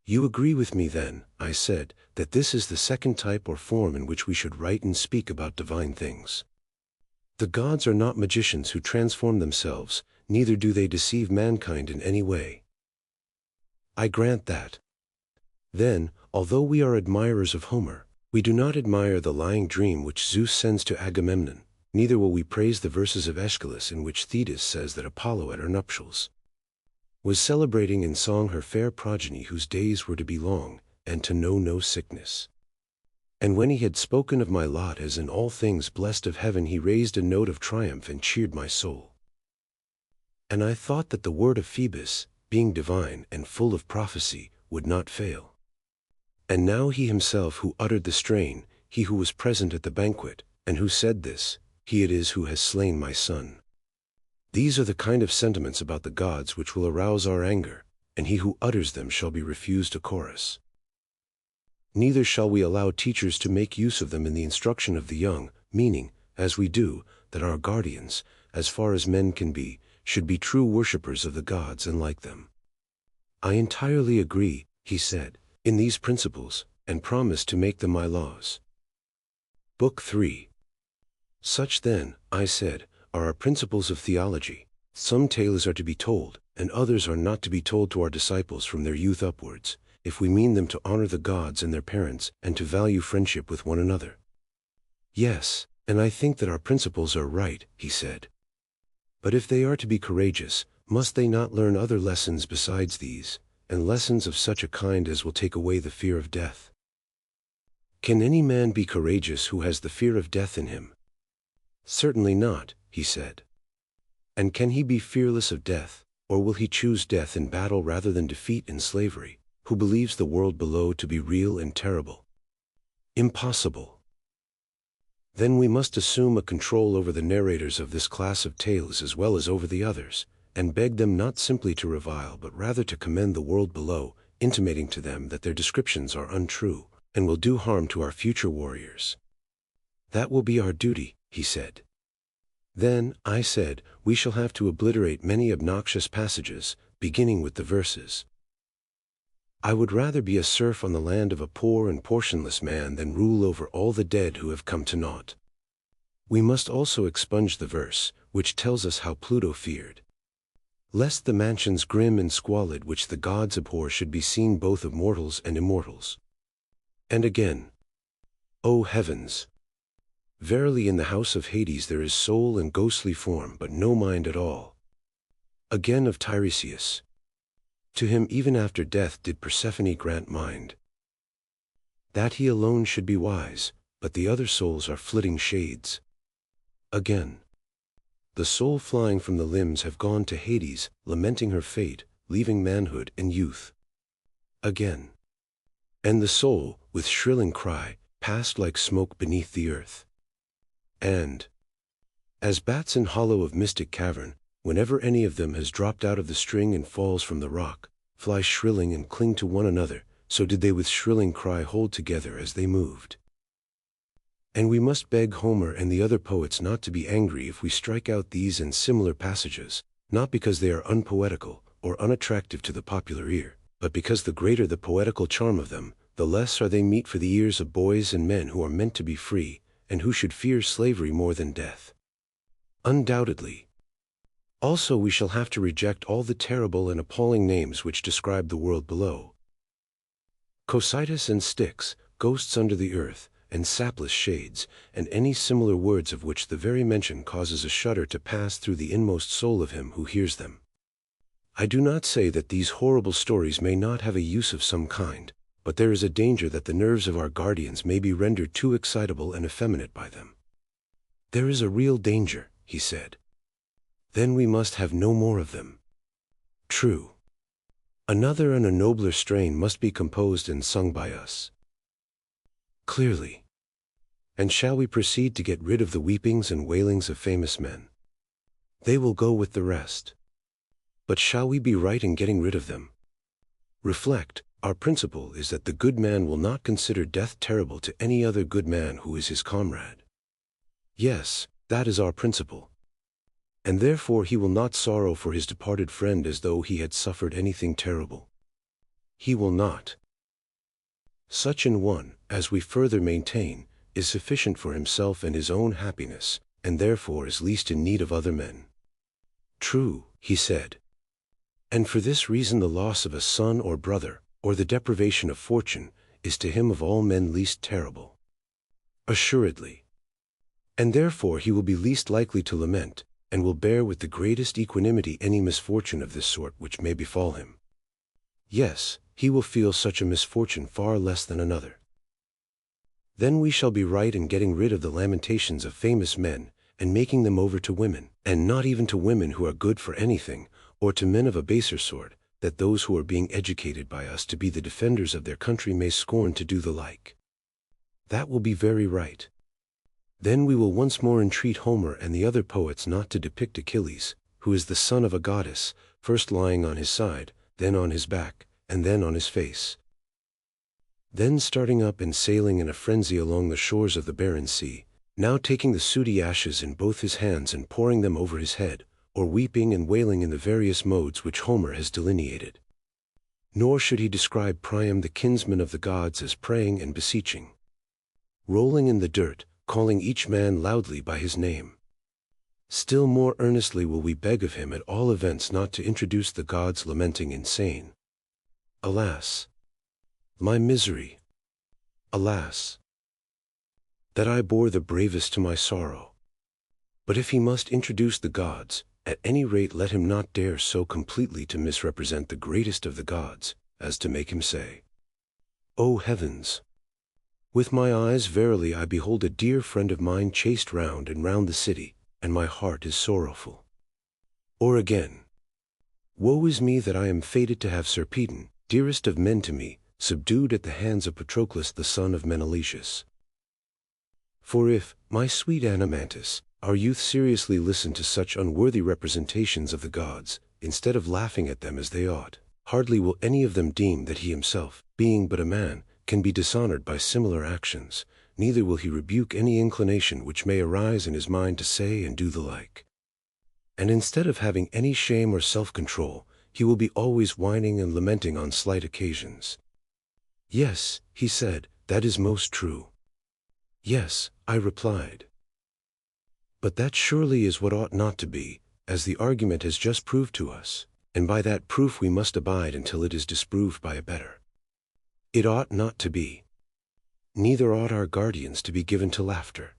You agree with me then, I said, that this is the second type or form in which we should write and speak about divine things. The gods are not magicians who transform themselves, neither do they deceive mankind in any way. I grant that. Then, although we are admirers of Homer, we do not admire the lying dream which Zeus sends to Agamemnon, neither will we praise the verses of Aeschylus in which Thetis says that Apollo at her nuptials was celebrating in song her fair progeny whose days were to be long, and to know no sickness. And when he had spoken of my lot as in all things blessed of heaven, he raised a note of triumph and cheered my soul. And I thought that the word of Phoebus, being divine and full of prophecy, would not fail. And now he himself who uttered the strain, he who was present at the banquet, and who said this, he it is who has slain my son. These are the kind of sentiments about the gods which will arouse our anger, and he who utters them shall be refused a chorus. Neither shall we allow teachers to make use of them in the instruction of the young, meaning, as we do, that our guardians, as far as men can be, should be true worshippers of the gods and like them. I entirely agree, he said, in these principles, and promise to make them my laws. Book 3. Such then, I said, are our principles of theology. Some tales are to be told, and others are not to be told to our disciples from their youth upwards, if we mean them to honor the gods and their parents, and to value friendship with one another. Yes, and I think that our principles are right, he said. But if they are to be courageous, must they not learn other lessons besides these, and lessons of such a kind as will take away the fear of death? Can any man be courageous who has the fear of death in him? Certainly not, he said. And can he be fearless of death, or will he choose death in battle rather than defeat in slavery, who believes the world below to be real and terrible? Impossible. Then we must assume a control over the narrators of this class of tales as well as over the others, and beg them not simply to revile but rather to commend the world below, intimating to them that their descriptions are untrue, and will do harm to our future warriors. That will be our duty, he said. Then, I said, we shall have to obliterate many obnoxious passages, beginning with the verses. I would rather be a serf on the land of a poor and portionless man than rule over all the dead who have come to naught. We must also expunge the verse, which tells us how Pluto feared, lest the mansions grim and squalid which the gods abhor should be seen both of mortals and immortals. And again, O heavens! Verily in the house of Hades there is soul and ghostly form but no mind at all. Again of Tiresias. To him even after death did Persephone grant mind. That he alone should be wise, but the other souls are flitting shades. Again. The soul flying from the limbs have gone to Hades, lamenting her fate, leaving manhood and youth. Again. And the soul, with shrilling cry, passed like smoke beneath the earth. And, as bats in hollow of mystic cavern, whenever any of them has dropped out of the string and falls from the rock, fly shrilling and cling to one another, so did they with shrilling cry hold together as they moved. And we must beg Homer and the other poets not to be angry if we strike out these and similar passages, not because they are unpoetical or unattractive to the popular ear, but because the greater the poetical charm of them, the less are they meet for the ears of boys and men who are meant to be free, and who should fear slavery more than death. Undoubtedly. Also we shall have to reject all the terrible and appalling names which describe the world below. Cocytus and Styx, ghosts under the earth, and sapless shades, and any similar words of which the very mention causes a shudder to pass through the inmost soul of him who hears them. I do not say that these horrible stories may not have a use of some kind, but there is a danger that the nerves of our guardians may be rendered too excitable and effeminate by them. There is a real danger, he said. Then we must have no more of them. True. Another and a nobler strain must be composed and sung by us. Clearly. And shall we proceed to get rid of the weepings and wailings of famous men? They will go with the rest. But shall we be right in getting rid of them? Reflect. Our principle is that the good man will not consider death terrible to any other good man who is his comrade. Yes, that is our principle. And therefore he will not sorrow for his departed friend as though he had suffered anything terrible. He will not. Such an one, as we further maintain, is sufficient for himself and his own happiness, and therefore is least in need of other men. True, he said. And for this reason the loss of a son or brother, or the deprivation of fortune, is to him of all men least terrible. Assuredly. And therefore he will be least likely to lament, and will bear with the greatest equanimity any misfortune of this sort which may befall him. Yes, he will feel such a misfortune far less than another. Then we shall be right in getting rid of the lamentations of famous men, and making them over to women, and not even to women who are good for anything, or to men of a baser sort, that those who are being educated by us to be the defenders of their country may scorn to do the like. That will be very right. Then we will once more entreat Homer and the other poets not to depict Achilles, who is the son of a goddess, first lying on his side, then on his back, and then on his face. Then starting up and sailing in a frenzy along the shores of the barren sea, now taking the sooty ashes in both his hands and pouring them over his head, or weeping and wailing in the various modes which Homer has delineated. Nor should he describe Priam the kinsman of the gods as praying and beseeching, rolling in the dirt, calling each man loudly by his name. Still more earnestly will we beg of him at all events not to introduce the gods lamenting insane. Alas! My misery! Alas! That I bore the bravest to my sorrow. But if he must introduce the gods, at any rate let him not dare so completely to misrepresent the greatest of the gods, as to make him say, O heavens! With my eyes verily I behold a dear friend of mine chased round and round the city, and my heart is sorrowful. Or again, woe is me that I am fated to have Sarpedon, dearest of men to me, subdued at the hands of Patroclus the son of Menelaus. For if, my sweet Animantis, our youth seriously listen to such unworthy representations of the gods, instead of laughing at them as they ought, hardly will any of them deem that he himself, being but a man, can be dishonored by similar actions, neither will he rebuke any inclination which may arise in his mind to say and do the like. And instead of having any shame or self-control, he will be always whining and lamenting on slight occasions. Yes, he said, that is most true. Yes, I replied. But that surely is what ought not to be, as the argument has just proved to us, and by that proof we must abide until it is disproved by a better. It ought not to be. Neither ought our guardians to be given to laughter.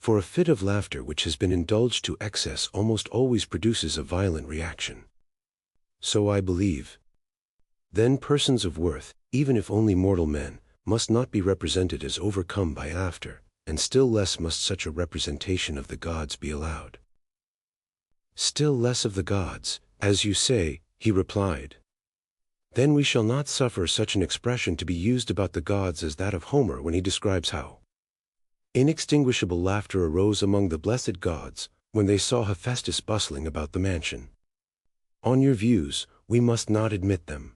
For a fit of laughter which has been indulged to excess almost always produces a violent reaction. So I believe. Then persons of worth, even if only mortal men, must not be represented as overcome by laughter, and still less must such a representation of the gods be allowed. Still less of the gods, as you say, he replied. Then we shall not suffer such an expression to be used about the gods as that of Homer when he describes how inextinguishable laughter arose among the blessed gods when they saw Hephaestus bustling about the mansion. On your views, we must not admit them.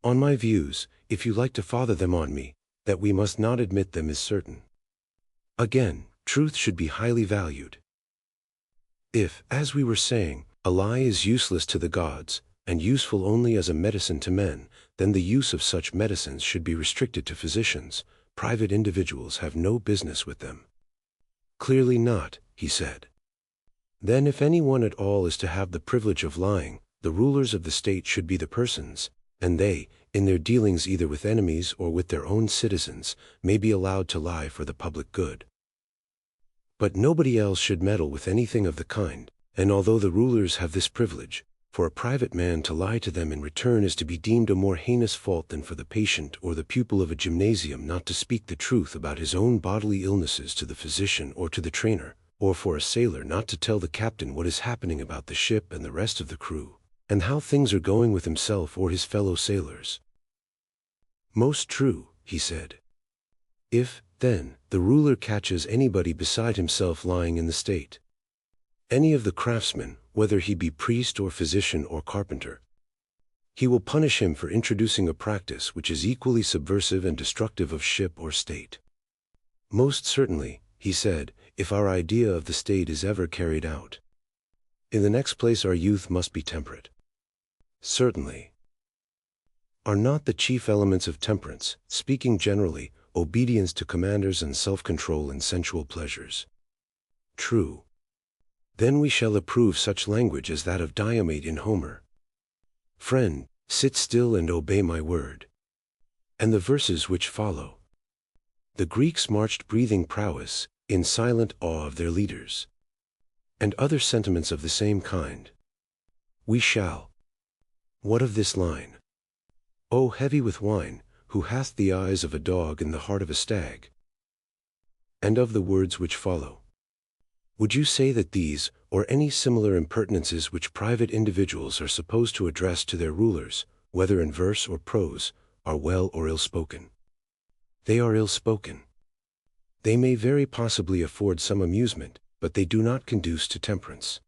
On my views, if you like to father them on me, that we must not admit them is certain. Again, truth should be highly valued. If, as we were saying, a lie is useless to the gods, and useful only as a medicine to men, then the use of such medicines should be restricted to physicians. Private individuals have no business with them. Clearly not, he said. Then if any one at all is to have the privilege of lying, the rulers of the state should be the persons, and they, in their dealings either with enemies or with their own citizens, may be allowed to lie for the public good. But nobody else should meddle with anything of the kind, and although the rulers have this privilege, for a private man to lie to them in return is to be deemed a more heinous fault than for the patient or the pupil of a gymnasium not to speak the truth about his own bodily illnesses to the physician or to the trainer, or for a sailor not to tell the captain what is happening about the ship and the rest of the crew, and how things are going with himself or his fellow sailors. Most true, he said. If, then, the ruler catches anybody beside himself lying in the state, any of the craftsmen, whether he be priest or physician or carpenter, he will punish him for introducing a practice which is equally subversive and destructive of ship or state. Most certainly, he said, if our idea of the state is ever carried out. In the next place our youth must be temperate. Certainly. Are not the chief elements of temperance, speaking generally, obedience to commanders and self-control in sensual pleasures? True. Then we shall approve such language as that of Diomed in Homer. Friend, sit still and obey my word. And the verses which follow. The Greeks marched breathing prowess, in silent awe of their leaders. And other sentiments of the same kind. We shall. What of this line? O heavy with wine, who hath the eyes of a dog and the heart of a stag? And of the words which follow. Would you say that these, or any similar impertinences which private individuals are supposed to address to their rulers, whether in verse or prose, are well or ill-spoken? They are ill-spoken. They may very possibly afford some amusement, but they do not conduce to temperance.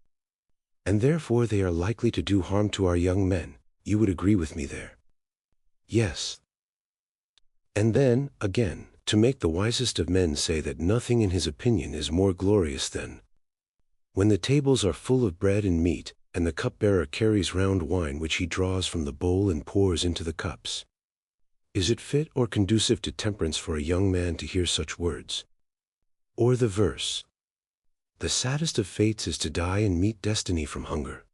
and therefore they are likely to do harm to our young men. You would agree with me there? Yes. And then, again, to make the wisest of men say that nothing in his opinion is more glorious than when the tables are full of bread and meat, and the cupbearer carries round wine which he draws from the bowl and pours into the cups. Is it fit or conducive to temperance for a young man to hear such words? Or the verse, the saddest of fates is to die and meet destiny from hunger.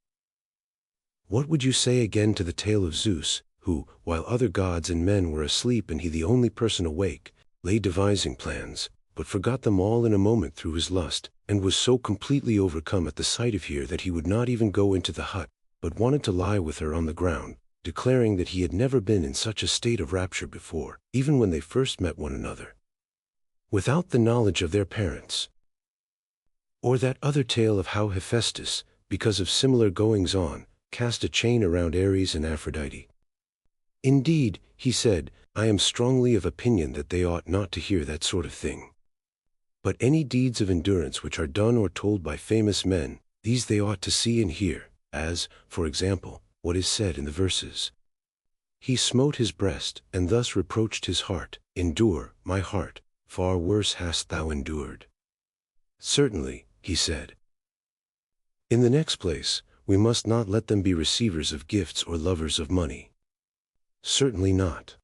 What would you say again to the tale of Zeus, who, while other gods and men were asleep and he the only person awake, lay devising plans, but forgot them all in a moment through his lust, and was so completely overcome at the sight of her that he would not even go into the hut, but wanted to lie with her on the ground, declaring that he had never been in such a state of rapture before, even when they first met one another, without the knowledge of their parents? Or that other tale of how Hephaestus, because of similar goings-on, cast a chain around Ares and Aphrodite. Indeed, he said, I am strongly of opinion that they ought not to hear that sort of thing. But any deeds of endurance which are done or told by famous men, these they ought to see and hear, as, for example, what is said in the verses. He smote his breast, and thus reproached his heart, Endure, my heart, far worse hast thou endured. Certainly, he said. In the next place, we must not let them be receivers of gifts or lovers of money. Certainly not.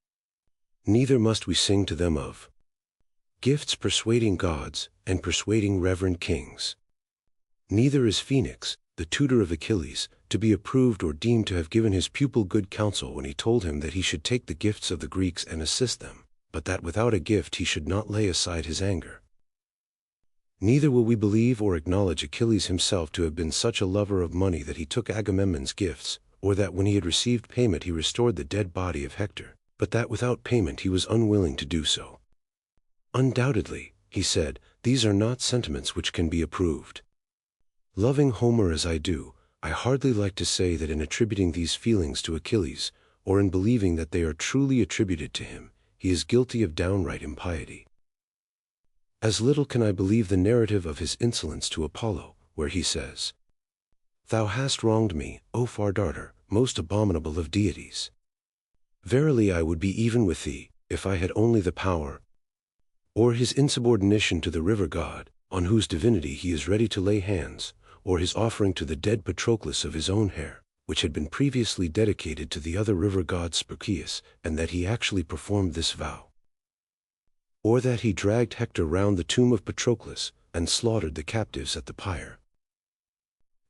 Neither must we sing to them of gifts persuading gods, and persuading reverend kings. Neither is Phoenix, the tutor of Achilles, to be approved or deemed to have given his pupil good counsel when he told him that he should take the gifts of the Greeks and assist them, but that without a gift he should not lay aside his anger. Neither will we believe or acknowledge Achilles himself to have been such a lover of money that he took Agamemnon's gifts, or that when he had received payment he restored the dead body of Hector, but that without payment he was unwilling to do so. Undoubtedly, he said, these are not sentiments which can be approved. Loving Homer as I do, I hardly like to say that in attributing these feelings to Achilles, or in believing that they are truly attributed to him, he is guilty of downright impiety. As little can I believe the narrative of his insolence to Apollo, where he says, Thou hast wronged me, O far darter, most abominable of deities. Verily I would be even with thee, if I had only the power. Or his insubordination to the river god, on whose divinity he is ready to lay hands, or his offering to the dead Patroclus of his own hair, which had been previously dedicated to the other river god Spercheius, and that he actually performed this vow. Or that he dragged Hector round the tomb of Patroclus, and slaughtered the captives at the pyre.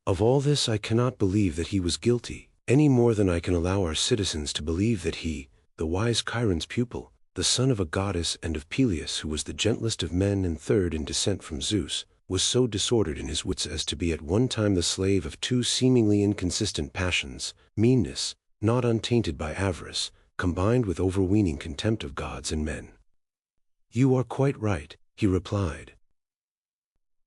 Of all this I cannot believe that he was guilty, any more than I can allow our citizens to believe that he, the wise Chiron's pupil, the son of a goddess and of Peleus who was the gentlest of men and third in descent from Zeus, was so disordered in his wits as to be at one time the slave of two seemingly inconsistent passions, meanness, not untainted by avarice, combined with overweening contempt of gods and men. You are quite right, he replied.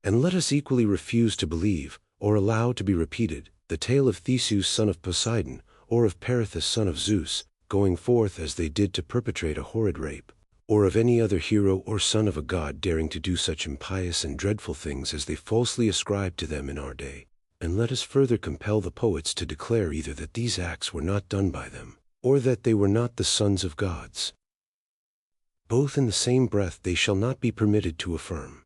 And let us equally refuse to believe, or allow to be repeated, the tale of Theseus son of Poseidon, or of Perithous son of Zeus, going forth as they did to perpetrate a horrid rape, or of any other hero or son of a god daring to do such impious and dreadful things as they falsely ascribe to them in our day, and let us further compel the poets to declare either that these acts were not done by them, or that they were not the sons of gods. Both in the same breath they shall not be permitted to affirm.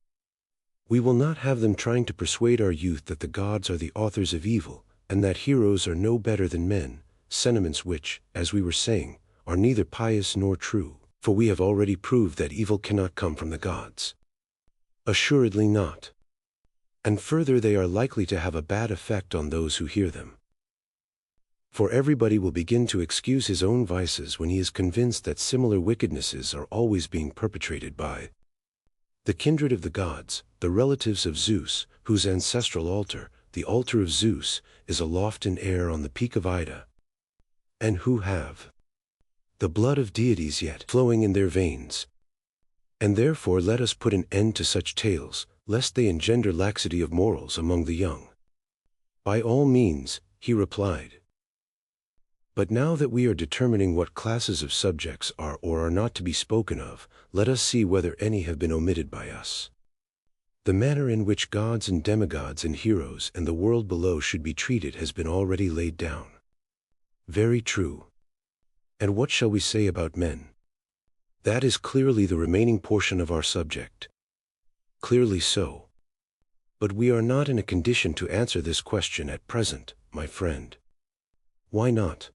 We will not have them trying to persuade our youth that the gods are the authors of evil, and that heroes are no better than men, sentiments which, as we were saying, are neither pious nor true, for we have already proved that evil cannot come from the gods. Assuredly not. And further they are likely to have a bad effect on those who hear them. For everybody will begin to excuse his own vices when he is convinced that similar wickednesses are always being perpetrated by the kindred of the gods, the relatives of Zeus, whose ancestral altar, the altar of Zeus, is aloft in air on the peak of Ida, and who have the blood of deities yet flowing in their veins. And therefore let us put an end to such tales, lest they engender laxity of morals among the young. By all means, he replied. But now that we are determining what classes of subjects are or are not to be spoken of, let us see whether any have been omitted by us. The manner in which gods and demigods and heroes and the world below should be treated has been already laid down. Very true. And what shall we say about men? That is clearly the remaining portion of our subject. Clearly so. But we are not in a condition to answer this question at present, my friend. Why not?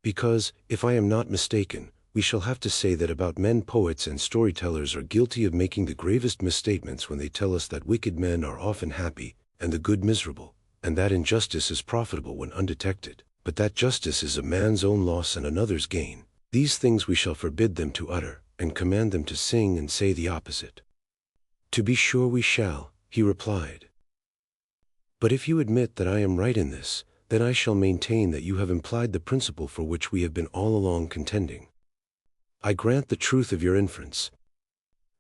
Because, if I am not mistaken, we shall have to say that about men poets and storytellers are guilty of making the gravest misstatements when they tell us that wicked men are often happy, and the good miserable, and that injustice is profitable when undetected, but that justice is a man's own loss and another's gain. These things we shall forbid them to utter, and command them to sing and say the opposite. To be sure we shall, he replied. But if you admit that I am right in this, then I shall maintain that you have implied the principle for which we have been all along contending. I grant the truth of your inference.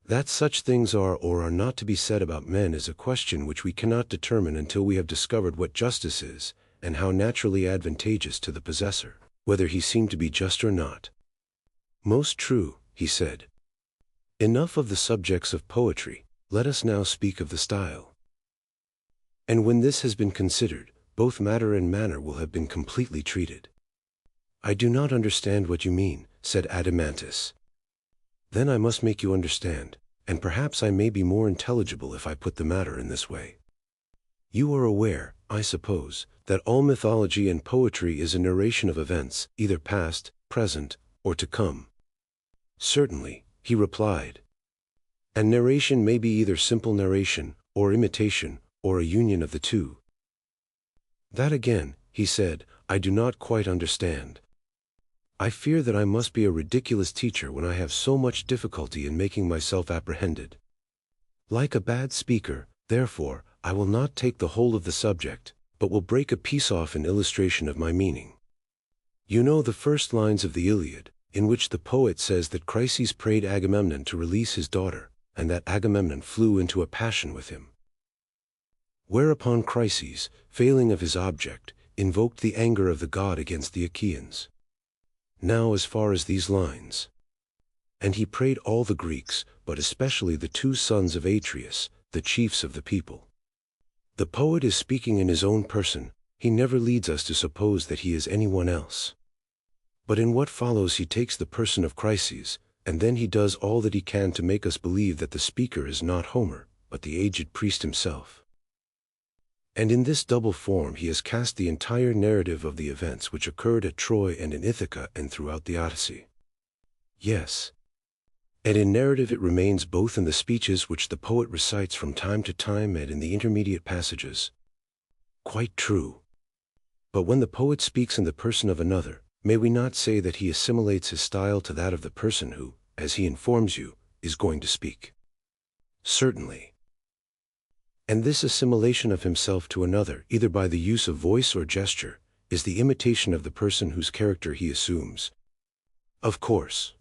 That such things are or are not to be said about men is a question which we cannot determine until we have discovered what justice is, and how naturally advantageous to the possessor, whether he seem to be just or not. Most true, he said. Enough of the subjects of poetry, let us now speak of the style. And when this has been considered, both matter and manner will have been completely treated. I do not understand what you mean, said Adeimantus. Then I must make you understand, and perhaps I may be more intelligible if I put the matter in this way. You are aware, I suppose, that all mythology and poetry is a narration of events, either past, present, or to come. Certainly, he replied. And narration may be either simple narration, or imitation, or a union of the two. That again, he said, I do not quite understand. I fear that I must be a ridiculous teacher when I have so much difficulty in making myself apprehended. Like a bad speaker, therefore, I will not take the whole of the subject, but will break a piece off in illustration of my meaning. You know the first lines of the Iliad, in which the poet says that Chryses prayed Agamemnon to release his daughter, and that Agamemnon flew into a passion with him. Whereupon Chryses, failing of his object, invoked the anger of the god against the Achaeans. Now as far as these lines. And he prayed all the Greeks, but especially the 2 sons of Atreus, the chiefs of the people. The poet is speaking in his own person, he never leads us to suppose that he is anyone else. But in what follows he takes the person of Chryses, and then he does all that he can to make us believe that the speaker is not Homer, but the aged priest himself. And in this double form he has cast the entire narrative of the events which occurred at Troy and in Ithaca and throughout the Odyssey. Yes. And in narrative it remains both in the speeches which the poet recites from time to time and in the intermediate passages. Quite true. But when the poet speaks in the person of another, may we not say that he assimilates his style to that of the person who, as he informs you, is going to speak? Certainly. And this assimilation of himself to another, either by the use of voice or gesture, is the imitation of the person whose character he assumes. Of course.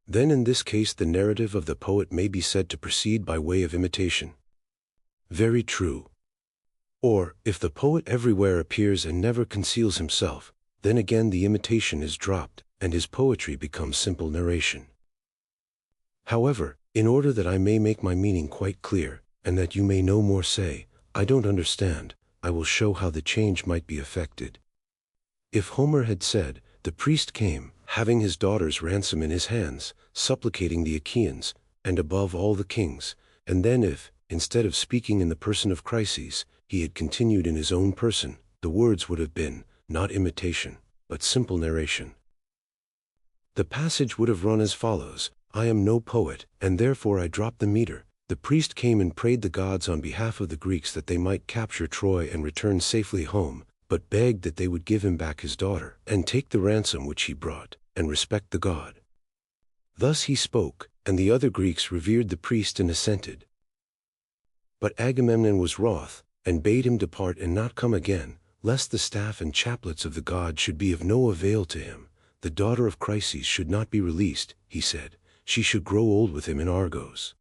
Then in this case the narrative of the poet may be said to proceed by way of imitation. Very true. Or, if the poet everywhere appears and never conceals himself, then again the imitation is dropped, and his poetry becomes simple narration. However, in order that I may make my meaning quite clear, and that you may no more say, I don't understand, I will show how the change might be effected. If Homer had said, the priest came, having his daughter's ransom in his hands, supplicating the Achaeans, and above all the kings, and then if, instead of speaking in the person of Chryses, he had continued in his own person, the words would have been, not imitation, but simple narration. The passage would have run as follows, I am no poet, and therefore I drop the meter. The priest came and prayed the gods on behalf of the Greeks that they might capture Troy and return safely home, but begged that they would give him back his daughter, and take the ransom which he brought, and respect the god. Thus he spoke, and the other Greeks revered the priest and assented. But Agamemnon was wroth, and bade him depart and not come again, lest the staff and chaplets of the god should be of no avail to him. The daughter of Chryses should not be released, he said, she should grow old with him in Argos.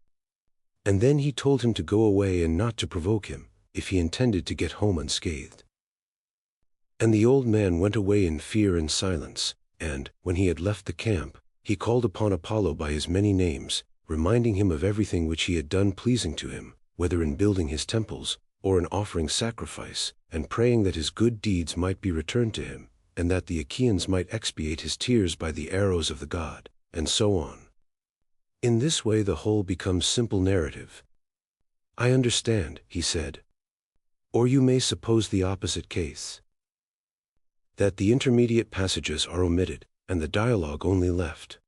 And then he told him to go away and not to provoke him, if he intended to get home unscathed. And the old man went away in fear and silence, and, when he had left the camp, he called upon Apollo by his many names, reminding him of everything which he had done pleasing to him, whether in building his temples, or in offering sacrifice, and praying that his good deeds might be returned to him, and that the Achaeans might expiate his tears by the arrows of the god, and so on. In this way the whole becomes simple narrative. I understand, he said. Or you may suppose the opposite case. That the intermediate passages are omitted, and the dialogue only left.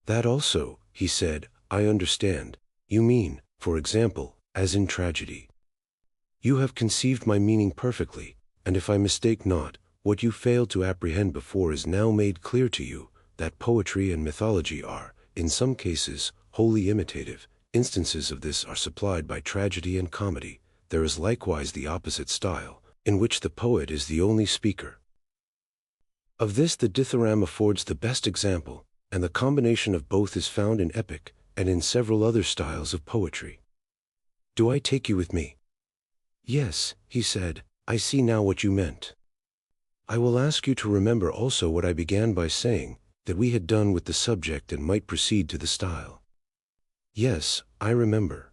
That also, he said, I understand. You mean, for example, as in tragedy. You have conceived my meaning perfectly, and if I mistake not, what you failed to apprehend before is now made clear to you, that poetry and mythology are, in some cases, wholly imitative. Instances of this are supplied by tragedy and comedy. There is likewise the opposite style, in which the poet is the only speaker. Of this the dithyramb affords the best example, and the combination of both is found in epic, and in several other styles of poetry. Do I take you with me? Yes, he said, I see now what you meant. I will ask you to remember also what I began by saying, that we had done with the subject and might proceed to the style. Yes, I remember.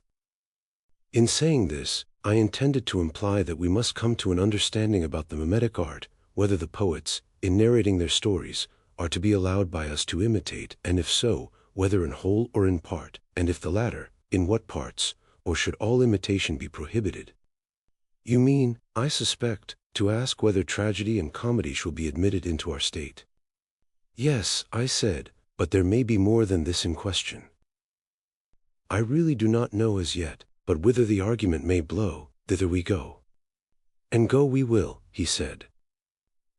In saying this, I intended to imply that we must come to an understanding about the mimetic art, whether the poets, in narrating their stories, are to be allowed by us to imitate, and if so, whether in whole or in part, and if the latter, in what parts, or should all imitation be prohibited? You mean, I suspect, to ask whether tragedy and comedy shall be admitted into our state. Yes, I said, but there may be more than this in question. I really do not know as yet, but whither the argument may blow, thither we go. And go we will, he said.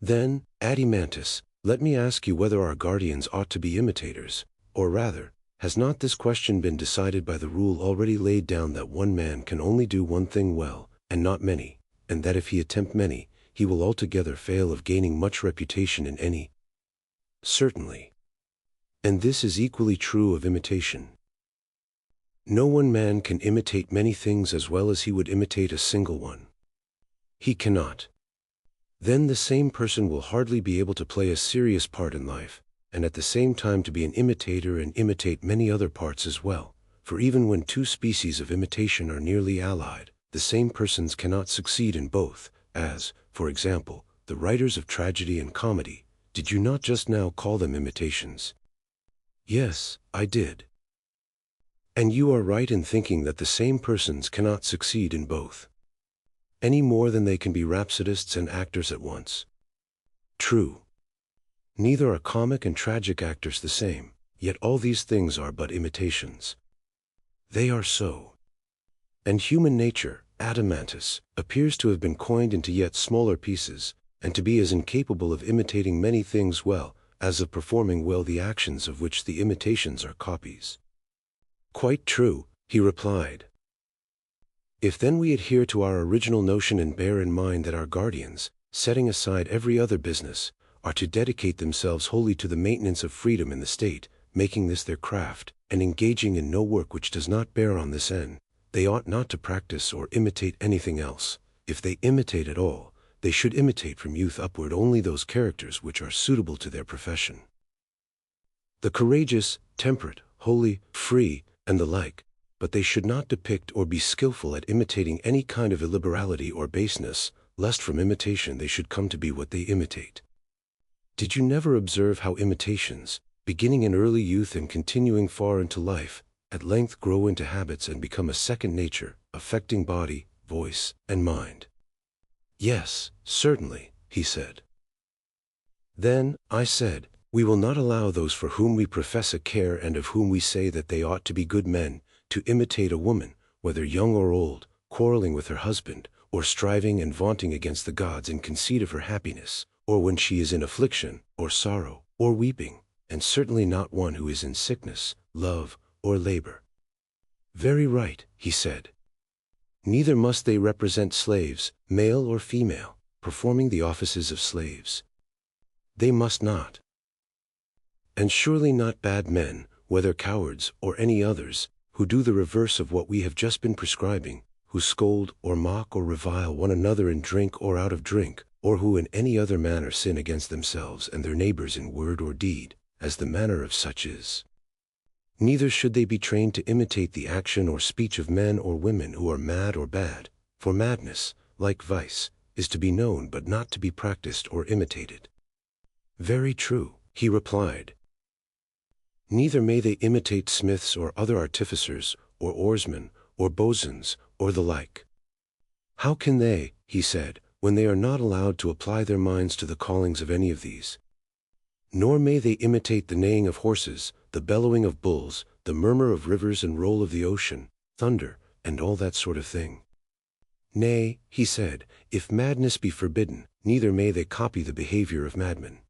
Then, Adimantus, let me ask you whether our guardians ought to be imitators, or rather, has not this question been decided by the rule already laid down that one man can only do one thing well, and not many, and that if he attempt many, he will altogether fail of gaining much reputation in any? Certainly. And this is equally true of imitation. No one man can imitate many things as well as he would imitate a single one. He cannot. Then the same person will hardly be able to play a serious part in life, and at the same time to be an imitator and imitate many other parts as well, for even when two species of imitation are nearly allied, the same persons cannot succeed in both, as, for example, the writers of tragedy and comedy. Did you not just now call them imitations? Yes, I did. And you are right in thinking that the same persons cannot succeed in both, any more than they can be rhapsodists and actors at once. True. Neither are comic and tragic actors the same, yet all these things are but imitations. They are so. And human nature, Adimantus, appears to have been coined into yet smaller pieces, and to be as incapable of imitating many things well, as of performing well the actions of which the imitations are copies. Quite true, he replied. If then we adhere to our original notion and bear in mind that our guardians, setting aside every other business, are to dedicate themselves wholly to the maintenance of freedom in the state, making this their craft, and engaging in no work which does not bear on this end, they ought not to practice or imitate anything else. If they imitate at all, they should imitate from youth upward only those characters which are suitable to their profession. The courageous, temperate, holy, free, and the like, but they should not depict or be skillful at imitating any kind of illiberality or baseness, lest from imitation they should come to be what they imitate. Did you never observe how imitations, beginning in early youth and continuing far into life, at length grow into habits and become a second nature, affecting body, voice, and mind? Yes, certainly, he said. Then, I said, we will not allow those for whom we profess a care and of whom we say that they ought to be good men, to imitate a woman, whether young or old, quarreling with her husband, or striving and vaunting against the gods in conceit of her happiness, or when she is in affliction, or sorrow, or weeping, and certainly not one who is in sickness, love, or labor. Very right, he said. Neither must they represent slaves, male or female, performing the offices of slaves. They must not. And surely not bad men, whether cowards or any others, who do the reverse of what we have just been prescribing, who scold or mock or revile one another in drink or out of drink, or who in any other manner sin against themselves and their neighbors in word or deed, as the manner of such is. Neither should they be trained to imitate the action or speech of men or women who are mad or bad, for madness, like vice, is to be known but not to be practiced or imitated. Very true, he replied. Neither may they imitate smiths or other artificers, or oarsmen, or boatswains, or the like. How can they, he said, when they are not allowed to apply their minds to the callings of any of these? Nor may they imitate the neighing of horses, the bellowing of bulls, the murmur of rivers and roll of the ocean, thunder, and all that sort of thing. Nay, he said, if madness be forbidden, neither may they copy the behavior of madmen.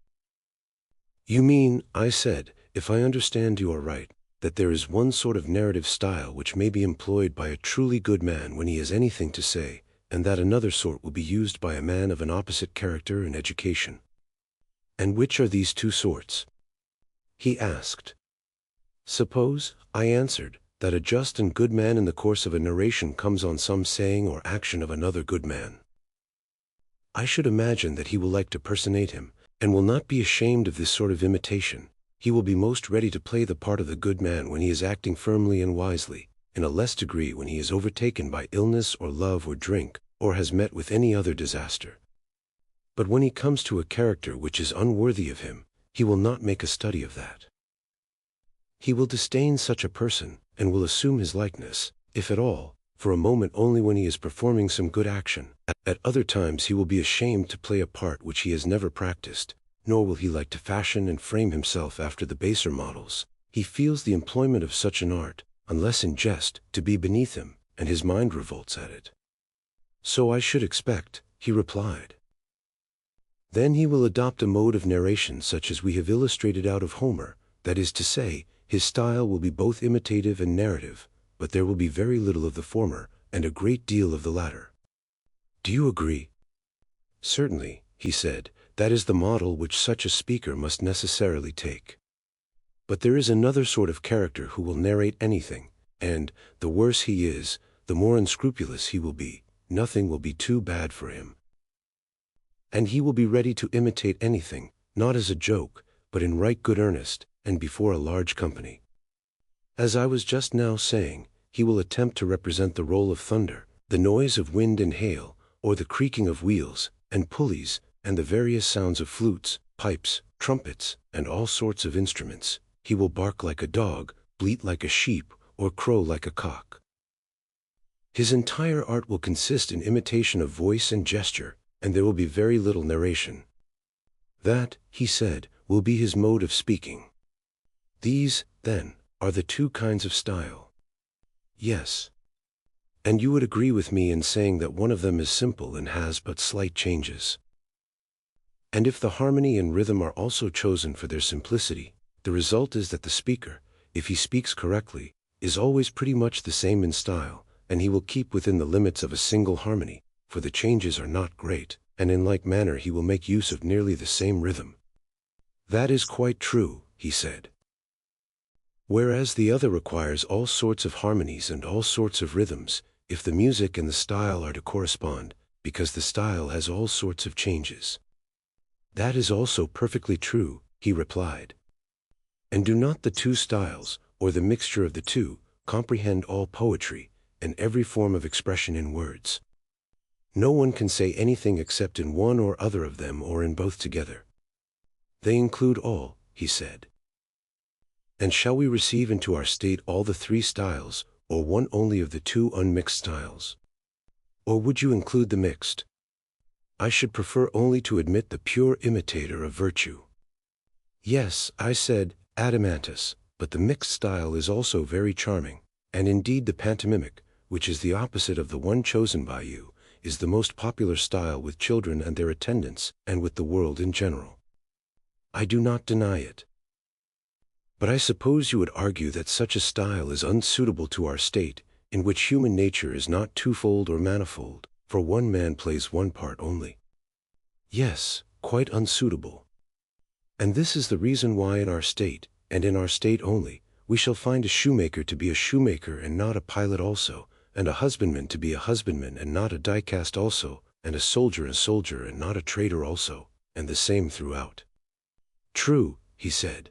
You mean, I said, if I understand you aright, that there is one sort of narrative style which may be employed by a truly good man when he has anything to say, and that another sort will be used by a man of an opposite character and education. And which are these two sorts? He asked. Suppose, I answered, that a just and good man in the course of a narration comes on some saying or action of another good man. I should imagine that he will like to personate him, and will not be ashamed of this sort of imitation. He will be most ready to play the part of the good man when he is acting firmly and wisely, in a less degree when he is overtaken by illness or love or drink, or has met with any other disaster. But when he comes to a character which is unworthy of him, he will not make a study of that. He will disdain such a person, and will assume his likeness, if at all, for a moment only when he is performing some good action. At other times he will be ashamed to play a part which he has never practiced, nor will he like to fashion and frame himself after the baser models. He feels the employment of such an art, unless in jest, to be beneath him, and his mind revolts at it. So I should expect, he replied. Then he will adopt a mode of narration such as we have illustrated out of Homer, that is to say, his style will be both imitative and narrative, but there will be very little of the former, and a great deal of the latter. Do you agree? Certainly, he said, that is the model which such a speaker must necessarily take. But there is another sort of character who will narrate anything, and, the worse he is, the more unscrupulous he will be, nothing will be too bad for him. And he will be ready to imitate anything, not as a joke, but in right good earnest, and before a large company. As I was just now saying, he will attempt to represent the roll of thunder, the noise of wind and hail, or the creaking of wheels, and pulleys, and the various sounds of flutes, pipes, trumpets, and all sorts of instruments. He will bark like a dog, bleat like a sheep, or crow like a cock. His entire art will consist in imitation of voice and gesture, and there will be very little narration. That, he said, will be his mode of speaking. These, then, are the two kinds of style. Yes. And you would agree with me in saying that one of them is simple and has but slight changes. And if the harmony and rhythm are also chosen for their simplicity, the result is that the speaker, if he speaks correctly, is always pretty much the same in style, and he will keep within the limits of a single harmony, for the changes are not great, and in like manner he will make use of nearly the same rhythm. That is quite true, he said. Whereas the other requires all sorts of harmonies and all sorts of rhythms, if the music and the style are to correspond, because the style has all sorts of changes. That is also perfectly true, he replied. And do not the two styles, or the mixture of the two, comprehend all poetry, and every form of expression in words? No one can say anything except in one or other of them or in both together. They include all, he said. And shall we receive into our state all the three styles, or one only of the two unmixed styles? Or would you include the mixed? I should prefer only to admit the pure imitator of virtue. Yes, I said, Adamantus, but the mixed style is also very charming, and indeed the pantomimic, which is the opposite of the one chosen by you, is the most popular style with children and their attendants, and with the world in general. I do not deny it. But I suppose you would argue that such a style is unsuitable to our state, in which human nature is not twofold or manifold, for one man plays one part only. Yes, quite unsuitable. And this is the reason why in our state, and in our state only, we shall find a shoemaker to be a shoemaker and not a pilot also, and a husbandman to be a husbandman and not a die-cast also, and a soldier and not a trader also, and the same throughout. True, he said.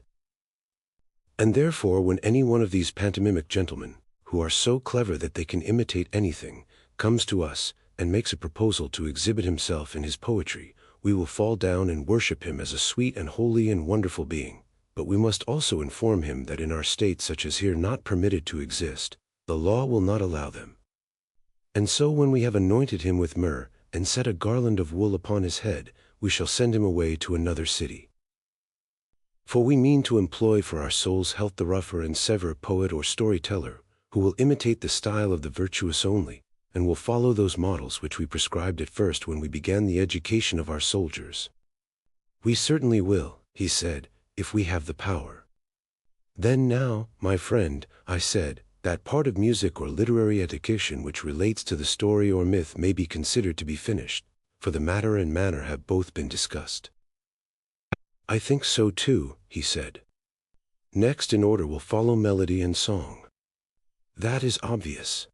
And therefore when any one of these pantomimic gentlemen, who are so clever that they can imitate anything, comes to us, and makes a proposal to exhibit himself in his poetry, we will fall down and worship him as a sweet and holy and wonderful being. But we must also inform him that in our state such as here not permitted to exist, the law will not allow them. And so when we have anointed him with myrrh, and set a garland of wool upon his head, we shall send him away to another city. For we mean to employ for our soul's health the rougher and sever poet or storyteller, who will imitate the style of the virtuous only, and will follow those models which we prescribed at first when we began the education of our soldiers. We certainly will, he said, if we have the power. Then now, my friend, I said, that part of music or literary education which relates to the story or myth may be considered to be finished, for the matter and manner have both been discussed. I think so too, he said. Next in order will follow melody and song. That is obvious.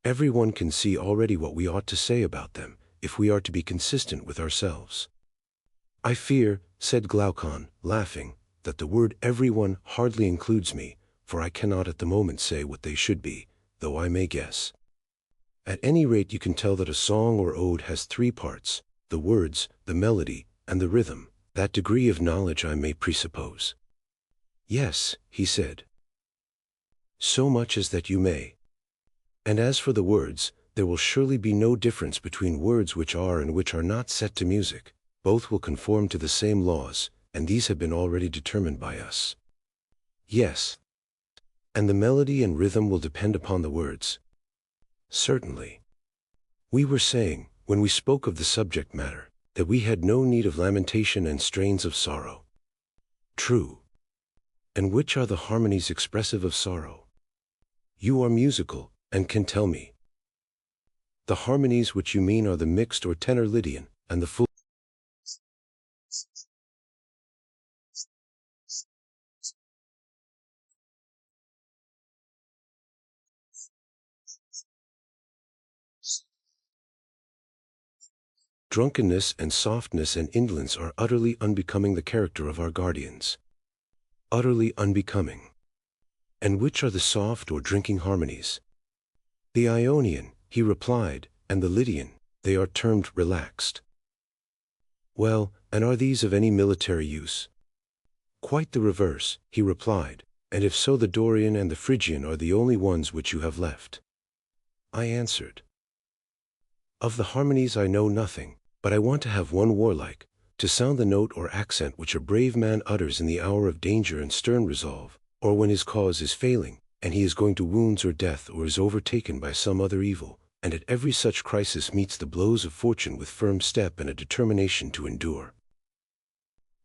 Everyone can see already what we ought to say about them, if we are to be consistent with ourselves. I fear, said Glaucon, laughing, that the word everyone hardly includes me, for I cannot at the moment say what they should be, though I may guess. At any rate you can tell that a song or ode has three parts, the words, the melody, and the rhythm. That degree of knowledge I may presuppose. Yes, he said. So much as that you may. And as for the words, there will surely be no difference between words which are and which are not set to music. Both will conform to the same laws, and these have been already determined by us. Yes. And the melody and rhythm will depend upon the words. Certainly. We were saying, when we spoke of the subject matter, that we had no need of lamentation and strains of sorrow. True. And which are the harmonies expressive of sorrow? You are musical, and can tell me. The harmonies which you mean are the mixed or tenor Lydian, and the full. Drunkenness and softness and indolence are utterly unbecoming the character of our guardians. Utterly unbecoming. And which are the soft or drinking harmonies? The Ionian, he replied, and the Lydian, they are termed relaxed. Well, and are these of any military use? Quite the reverse, he replied, and if so the Dorian and the Phrygian are the only ones which you have left. I answered. Of the harmonies I know nothing, but I want to have one warlike, to sound the note or accent which a brave man utters in the hour of danger and stern resolve, or when his cause is failing, and he is going to wounds or death or is overtaken by some other evil, and at every such crisis meets the blows of fortune with firm step and a determination to endure.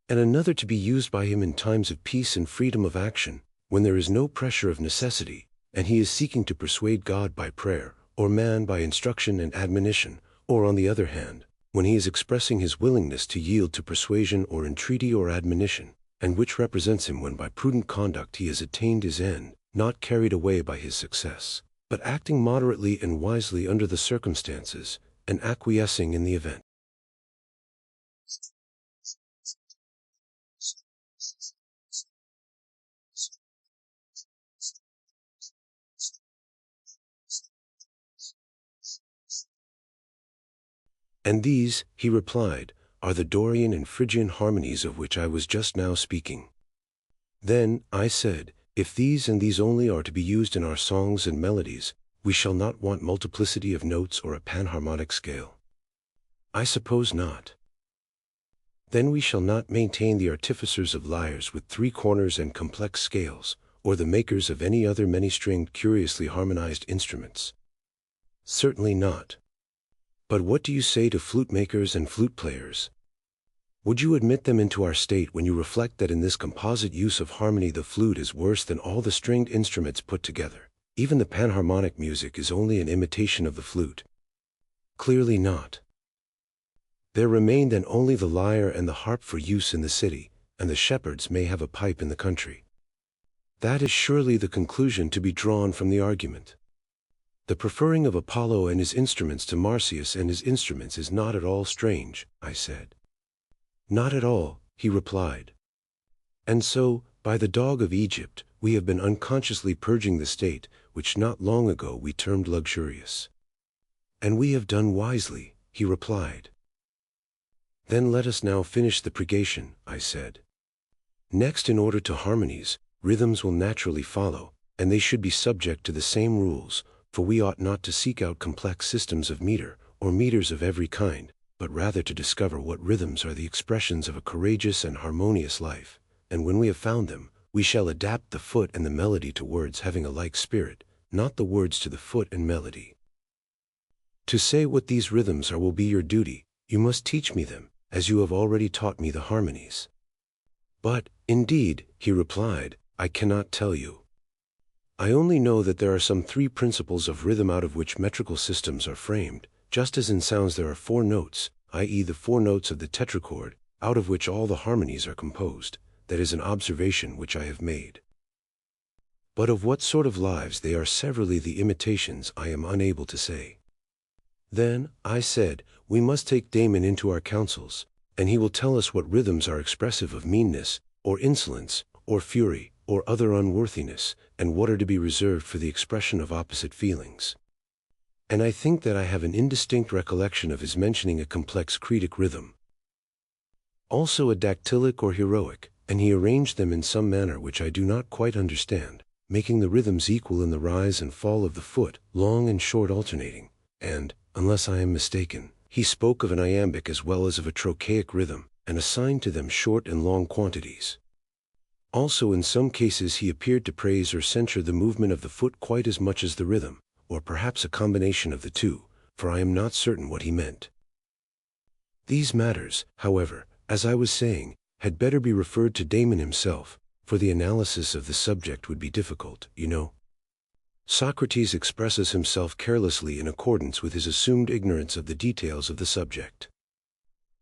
And another to be used by him in times of peace and freedom of action, when there is no pressure of necessity, and he is seeking to persuade God by prayer, or man by instruction and admonition, or on the other hand, when he is expressing his willingness to yield to persuasion or entreaty or admonition, and which represents him when by prudent conduct he has attained his end, not carried away by his success, but acting moderately and wisely under the circumstances, and acquiescing in the event. And these, he replied, are the Dorian and Phrygian harmonies of which I was just now speaking. Then, I said, if these and these only are to be used in our songs and melodies, we shall not want multiplicity of notes or a panharmonic scale. I suppose not. Then we shall not maintain the artificers of lyres with 3 corners and complex scales, or the makers of any other many-stringed curiously harmonized instruments. Certainly not. But what do you say to flute makers and flute players? Would you admit them into our state when you reflect that in this composite use of harmony the flute is worse than all the stringed instruments put together? Even the panharmonic music is only an imitation of the flute. Clearly not. There remain then only the lyre and the harp for use in the city, and the shepherds may have a pipe in the country. That is surely the conclusion to be drawn from the argument. The preferring of Apollo and his instruments to Marsyas and his instruments is not at all strange, I said. Not at all, he replied. And so, by By the dog of Egypt, we have been unconsciously purging the state, which not long ago we termed luxurious. And we have done wisely, he replied. Then let us now finish the purgation, I said. Next, in order to harmonies, rhythms will naturally follow, and they should be subject to the same rules, for we ought not to seek out complex systems of meter, or meters of every kind, but rather to discover what rhythms are the expressions of a courageous and harmonious life, and when we have found them, we shall adapt the foot and the melody to words having a like spirit, not the words to the foot and melody. To say what these rhythms are will be your duty. You must teach me them, as you have already taught me the harmonies. But, indeed, he replied, I cannot tell you. I only know that there are some 3 principles of rhythm out of which metrical systems are framed, just as in sounds there are 4 notes, i.e. the 4 notes of the tetrachord, out of which all the harmonies are composed. That is an observation which I have made. But of what sort of lives they are severally the imitations I am unable to say. Then, I said, we must take Damon into our counsels, and he will tell us what rhythms are expressive of meanness, or insolence, or fury, or other unworthiness, and what are to be reserved for the expression of opposite feelings. And I think that I have an indistinct recollection of his mentioning a complex cretic rhythm, also a dactylic or heroic, and he arranged them in some manner which I do not quite understand, making the rhythms equal in the rise and fall of the foot, long and short alternating, and, unless I am mistaken, he spoke of an iambic as well as of a trochaic rhythm, and assigned to them short and long quantities. Also in some cases he appeared to praise or censure the movement of the foot quite as much as the rhythm, or perhaps a combination of the two, for I am not certain what he meant. These matters, however, as I was saying, had better be referred to Damon himself, for the analysis of the subject would be difficult, you know. Socrates expresses himself carelessly in accordance with his assumed ignorance of the details of the subject.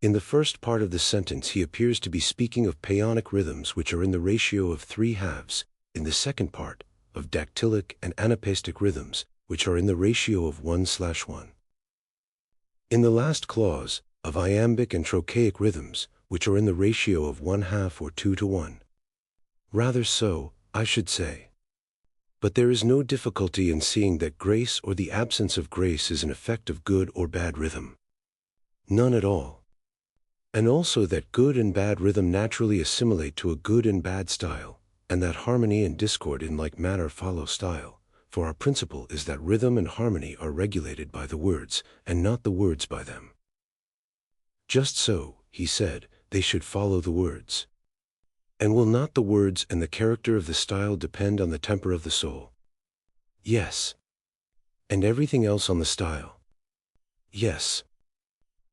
In the first part of the sentence he appears to be speaking of paeonic rhythms which are in the ratio of 3/2, in the second part, of dactylic and anapaestic rhythms, which are in the ratio of 1/1. In the last clause, of iambic and trochaic rhythms, which are in the ratio of 1/2 or 2:1. Rather so, I should say. But there is no difficulty in seeing that grace or the absence of grace is an effect of good or bad rhythm. None at all. And also that good and bad rhythm naturally assimilate to a good and bad style, and that harmony and discord in like manner follow style, for our principle is that rhythm and harmony are regulated by the words, and not the words by them. Just so, he said, they should follow the words. And will not the words and the character of the style depend on the temper of the soul? Yes. And everything else on the style? Yes.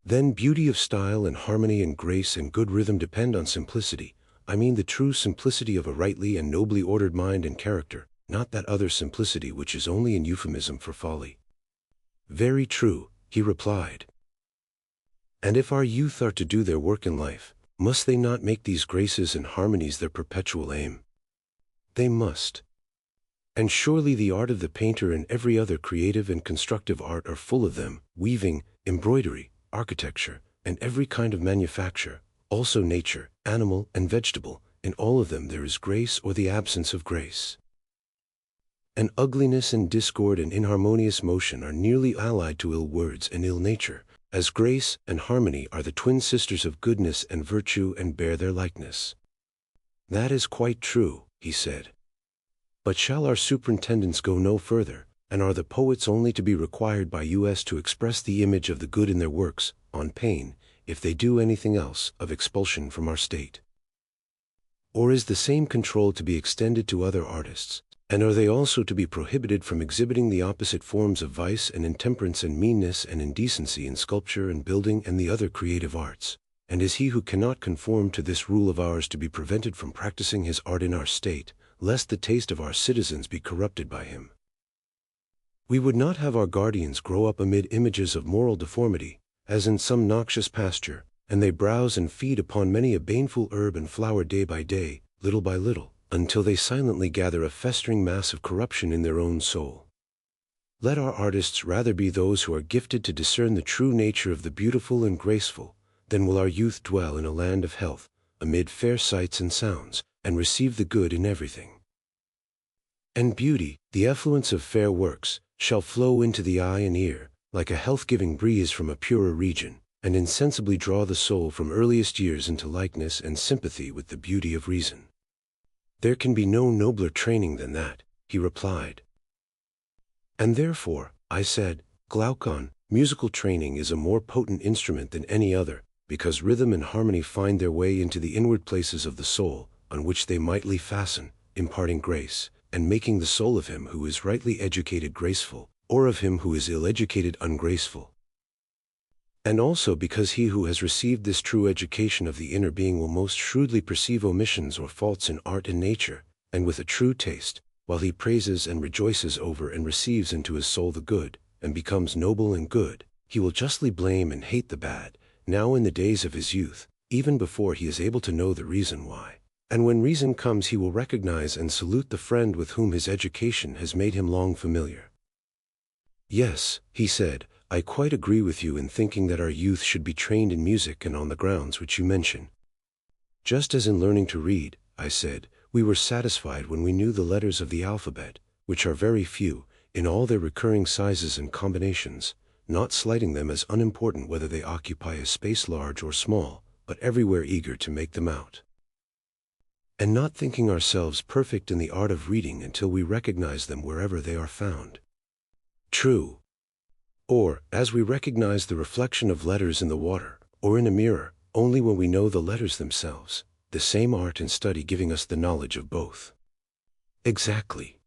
Then beauty of style and harmony and grace and good rhythm depend on simplicity, I mean the true simplicity of a rightly and nobly ordered mind and character, not that other simplicity which is only an euphemism for folly. Very true, he replied. And if our youth are to do their work in life, must they not make these graces and harmonies their perpetual aim? They must. And surely the art of the painter and every other creative and constructive art are full of them, weaving, embroidery, architecture, and every kind of manufacture, also nature, animal and vegetable, in all of them there is grace or the absence of grace. And ugliness and discord and inharmonious motion are nearly allied to ill words and ill nature, as grace and harmony are the twin sisters of goodness and virtue and bear their likeness. That is quite true, he said. But shall our superintendents go no further, and are the poets only to be required by us to express the image of the good in their works, on pain, if they do anything else, of expulsion from our state? Or is the same control to be extended to other artists, and are they also to be prohibited from exhibiting the opposite forms of vice and intemperance and meanness and indecency in sculpture and building and the other creative arts? And is he who cannot conform to this rule of ours to be prevented from practicing his art in our state, lest the taste of our citizens be corrupted by him? We would not have our guardians grow up amid images of moral deformity, as in some noxious pasture, and they browse and feed upon many a baneful herb and flower day by day, little by little, until they silently gather a festering mass of corruption in their own soul. Let our artists rather be those who are gifted to discern the true nature of the beautiful and graceful, then will our youth dwell in a land of health, amid fair sights and sounds, and receive the good in everything. And beauty, the effluence of fair works, shall flow into the eye and ear, like a health-giving breeze from a purer region, and insensibly draw the soul from earliest years into likeness and sympathy with the beauty of reason. There can be no nobler training than that, he replied. And therefore, I said, Glaucon, musical training is a more potent instrument than any other, because rhythm and harmony find their way into the inward places of the soul, on which they mightily fasten, imparting grace, and making the soul of him who is rightly educated graceful, or of him who is ill-educated ungraceful. And also because he who has received this true education of the inner being will most shrewdly perceive omissions or faults in art and nature, and with a true taste, while he praises and rejoices over and receives into his soul the good, and becomes noble and good, he will justly blame and hate the bad, now in the days of his youth, even before he is able to know the reason why. And when reason comes he will recognize and salute the friend with whom his education has made him long familiar. Yes, he said, I quite agree with you in thinking that our youth should be trained in music and on the grounds which you mention. Just as in learning to read, I said, we were satisfied when we knew the letters of the alphabet, which are very few, in all their recurring sizes and combinations, not slighting them as unimportant whether they occupy a space large or small, but everywhere eager to make them out. And not thinking ourselves perfect in the art of reading until we recognize them wherever they are found. True. Or, as we recognize the reflection of letters in the water, or in a mirror, only when we know the letters themselves, the same art and study giving us the knowledge of both. Exactly.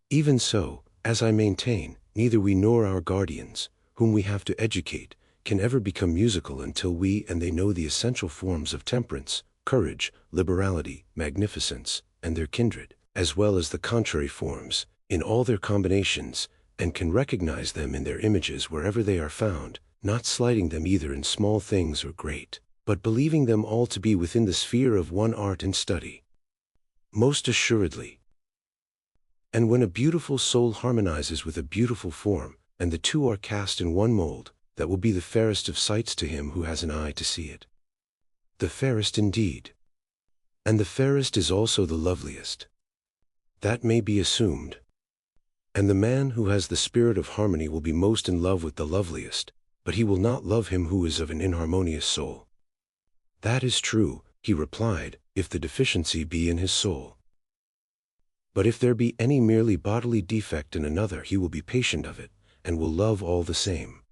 Even so, as I maintain, neither we nor our guardians, whom we have to educate, can ever become musical until we and they know the essential forms of temperance, courage, liberality, magnificence, and their kindred, as well as the contrary forms, in all their combinations, and can recognize them in their images wherever they are found, not slighting them either in small things or great, but believing them all to be within the sphere of one art and study. Most assuredly. And when a beautiful soul harmonizes with a beautiful form, and the two are cast in one mold, that will be the fairest of sights to him who has an eye to see it. The fairest indeed. And the fairest is also the loveliest. That may be assumed. And the man who has the spirit of harmony will be most in love with the loveliest, but he will not love him who is of an inharmonious soul. That is true, he replied, if the deficiency be in his soul. But if there be any merely bodily defect in another, he will be patient of it, and will love all the same.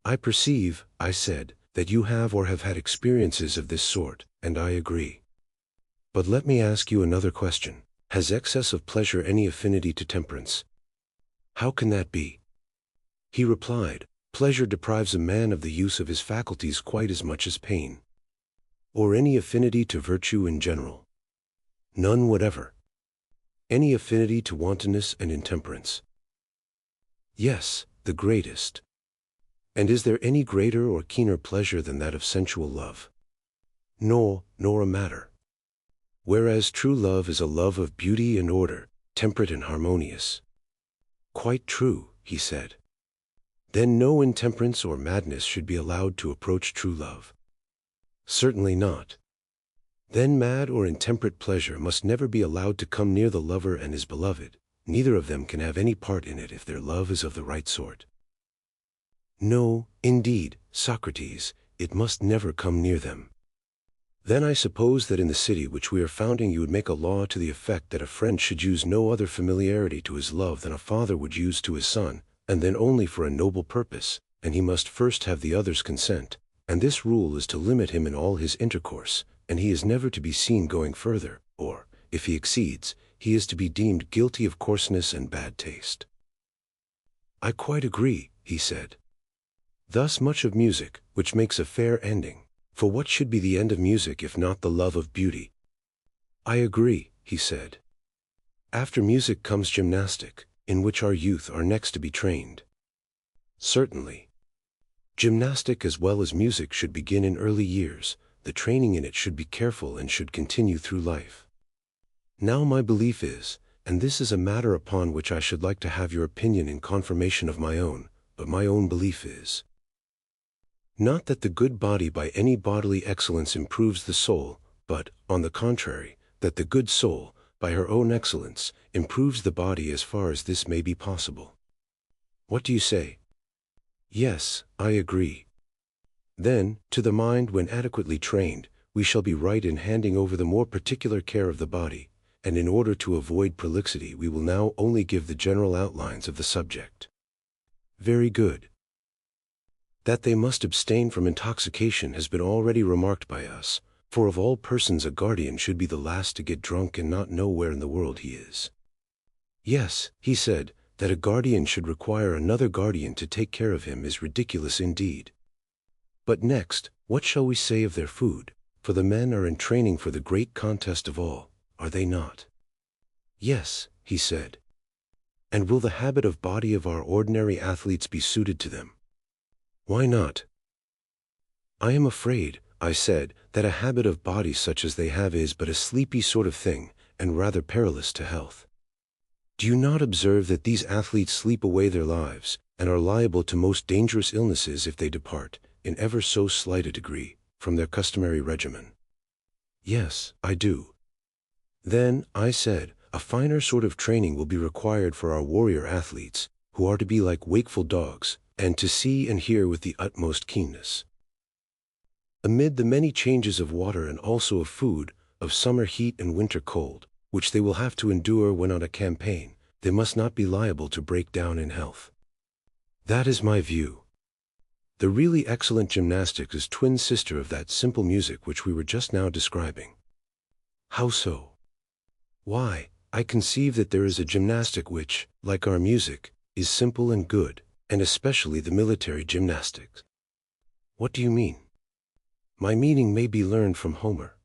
I perceive, I said, that you have or have had experiences of this sort, and I agree. But let me ask you another question. Has excess of pleasure any affinity to temperance? How can that be? He replied, pleasure deprives a man of the use of his faculties quite as much as pain. Or any affinity to virtue in general? None whatever. Any affinity to wantonness and intemperance? Yes, the greatest. And is there any greater or keener pleasure than that of sensual love? No, nor a matter. Whereas true love is a love of beauty and order, temperate and harmonious. Quite true, he said. Then no intemperance or madness should be allowed to approach true love. Certainly not. Then mad or intemperate pleasure must never be allowed to come near the lover and his beloved. Neither of them can have any part in it if their love is of the right sort. No, indeed, Socrates, it must never come near them. Then I suppose that in the city which we are founding you would make a law to the effect that a friend should use no other familiarity to his love than a father would use to his son, and then only for a noble purpose, and he must first have the other's consent, and this rule is to limit him in all his intercourse, and he is never to be seen going further, or, if he exceeds, he is to be deemed guilty of coarseness and bad taste. I quite agree, he said. Thus much of music, which makes a fair ending. For what should be the end of music if not the love of beauty? I agree, he said. After music comes gymnastic, in which our youth are next to be trained. Certainly. Gymnastic as well as music should begin in early years, the training in it should be careful and should continue through life. Now my belief is, and this is a matter upon which I should like to have your opinion in confirmation of my own, but my own belief is, not that the good body by any bodily excellence improves the soul, but, on the contrary, that the good soul, by her own excellence, improves the body as far as this may be possible. What do you say? Yes, I agree. Then, to the mind when adequately trained, we shall be right in handing over the more particular care of the body, and in order to avoid prolixity we will now only give the general outlines of the subject. Very good. That they must abstain from intoxication has been already remarked by us, for of all persons a guardian should be the last to get drunk and not know where in the world he is. Yes, he said, that a guardian should require another guardian to take care of him is ridiculous indeed. But next, what shall we say of their food? For the men are in training for the great contest of all, are they not? Yes, he said. And will the habit of body of our ordinary athletes be suited to them? Why not? I am afraid, I said, that a habit of body such as they have is but a sleepy sort of thing, and rather perilous to health. Do you not observe that these athletes sleep away their lives, and are liable to most dangerous illnesses if they depart, in ever so slight a degree, from their customary regimen? Yes, I do. Then, I said, a finer sort of training will be required for our warrior athletes, who are to be like wakeful dogs, and to see and hear with the utmost keenness. Amid the many changes of water and also of food, of summer heat and winter cold, which they will have to endure when on a campaign, they must not be liable to break down in health. That is my view. The really excellent gymnastics is twin sister of that simple music which we were just now describing. How so? Why, I conceive that there is a gymnastic which, like our music, is simple and good, and especially the military gymnastics. What do you mean? My meaning may be learned from Homer.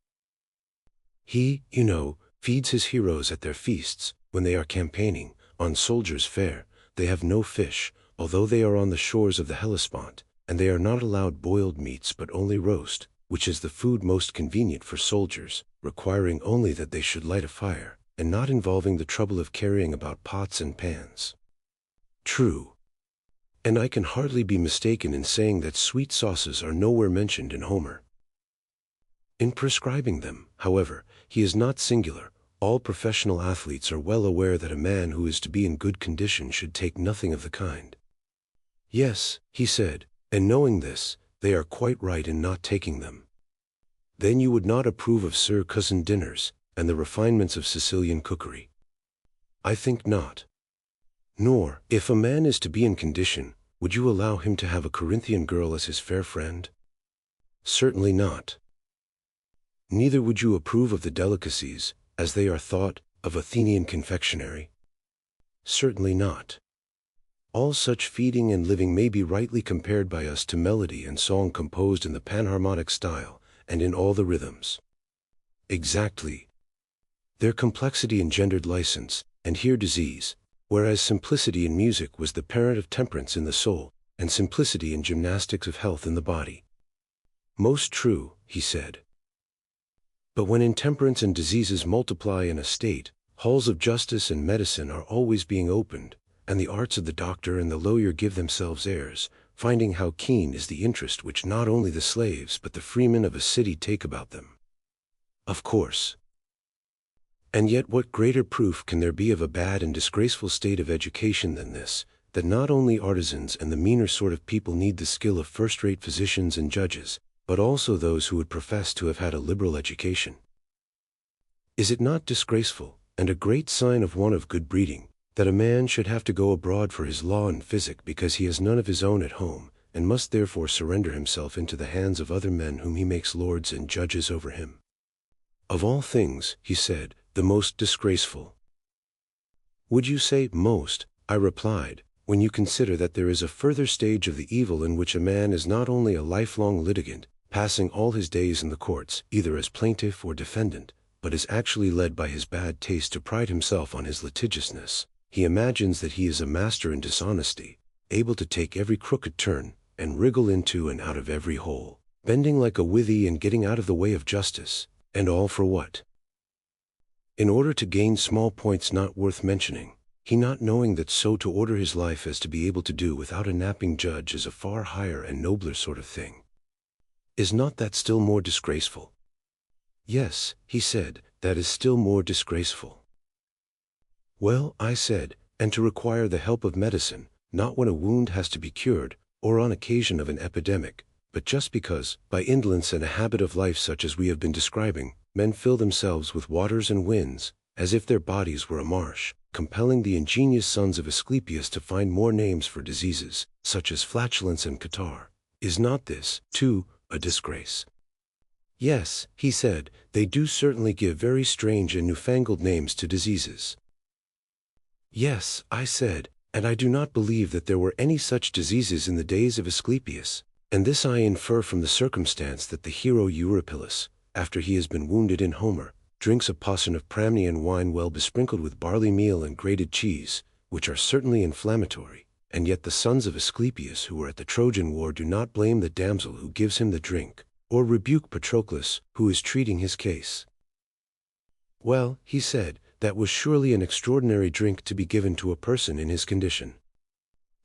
He, you know, feeds his heroes at their feasts, when they are campaigning, on soldiers' fare. They have no fish, although they are on the shores of the Hellespont, and they are not allowed boiled meats but only roast, which is the food most convenient for soldiers, requiring only that they should light a fire, and not involving the trouble of carrying about pots and pans. True. And I can hardly be mistaken in saying that sweet sauces are nowhere mentioned in Homer. In prescribing them, however, he is not singular. All professional athletes are well aware that a man who is to be in good condition should take nothing of the kind. Yes, he said, and knowing this, they are quite right in not taking them. Then you would not approve of Sir Cousin dinners, and the refinements of Sicilian cookery? I think not. Nor, if a man is to be in condition, would you allow him to have a Corinthian girl as his fair friend? Certainly not. Neither would you approve of the delicacies, as they are thought, of Athenian confectionery? Certainly not. All such feeding and living may be rightly compared by us to melody and song composed in the panharmonic style, and in all the rhythms. Exactly. Their complexity engendered license, and here disease, whereas simplicity in music was the parent of temperance in the soul, and simplicity in gymnastics of health in the body. Most true, he said. But when intemperance and diseases multiply in a state, halls of justice and medicine are always being opened, and the arts of the doctor and the lawyer give themselves airs, finding how keen is the interest which not only the slaves but the freemen of a city take about them. Of course. And yet what greater proof can there be of a bad and disgraceful state of education than this, that not only artisans and the meaner sort of people need the skill of first-rate physicians and judges, but also those who would profess to have had a liberal education? Is it not disgraceful, and a great sign of one of good breeding, that a man should have to go abroad for his law and physic because he has none of his own at home, and must therefore surrender himself into the hands of other men whom he makes lords and judges over him? Of all things, he said, the most disgraceful. Would you say most? I replied, when you consider that there is a further stage of the evil in which a man is not only a lifelong litigant, passing all his days in the courts, either as plaintiff or defendant, but is actually led by his bad taste to pride himself on his litigiousness. He imagines that he is a master in dishonesty, able to take every crooked turn, and wriggle into and out of every hole, bending like a withy and getting out of the way of justice, and all for what? In order to gain small points not worth mentioning, he not knowing that so to order his life as to be able to do without a napping judge is a far higher and nobler sort of thing. Is not that still more disgraceful? Yes, he said, that is still more disgraceful. Well, I said, and to require the help of medicine, not when a wound has to be cured, or on occasion of an epidemic, but just because, by indolence and a habit of life such as we have been describing, men fill themselves with waters and winds, as if their bodies were a marsh, compelling the ingenious sons of Asclepius to find more names for diseases, such as flatulence and catarrh. Is not this, too, a disgrace? Yes, he said, they do certainly give very strange and newfangled names to diseases. Yes, I said, and I do not believe that there were any such diseases in the days of Asclepius, and this I infer from the circumstance that the hero Eurypylus, after he has been wounded in Homer, drinks a posson of Pramnian wine well besprinkled with barley meal and grated cheese, which are certainly inflammatory, and yet the sons of Asclepius who were at the Trojan War do not blame the damsel who gives him the drink, or rebuke Patroclus, who is treating his case. Well, he said, that was surely an extraordinary drink to be given to a person in his condition.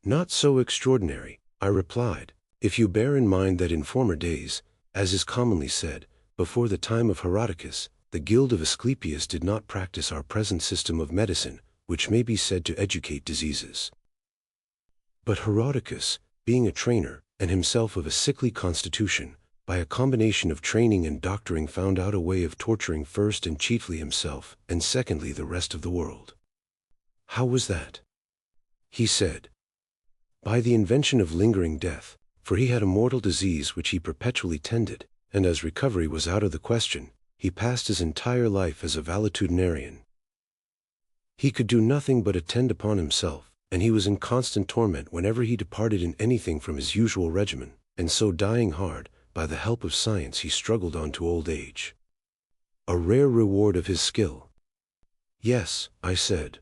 Not so extraordinary, I replied, if you bear in mind that in former days, as is commonly said, before the time of Herodicus, the guild of Asclepius did not practice our present system of medicine, which may be said to educate diseases. But Herodicus, being a trainer, and himself of a sickly constitution, by a combination of training and doctoring found out a way of torturing first and chiefly himself, and secondly the rest of the world. How was that? He said, by the invention of lingering death, for he had a mortal disease which he perpetually tended, and as recovery was out of the question, he passed his entire life as a valetudinarian. He could do nothing but attend upon himself, and he was in constant torment whenever he departed in anything from his usual regimen, and so dying hard, by the help of science he struggled on to old age. A rare reward of his skill. Yes, I said.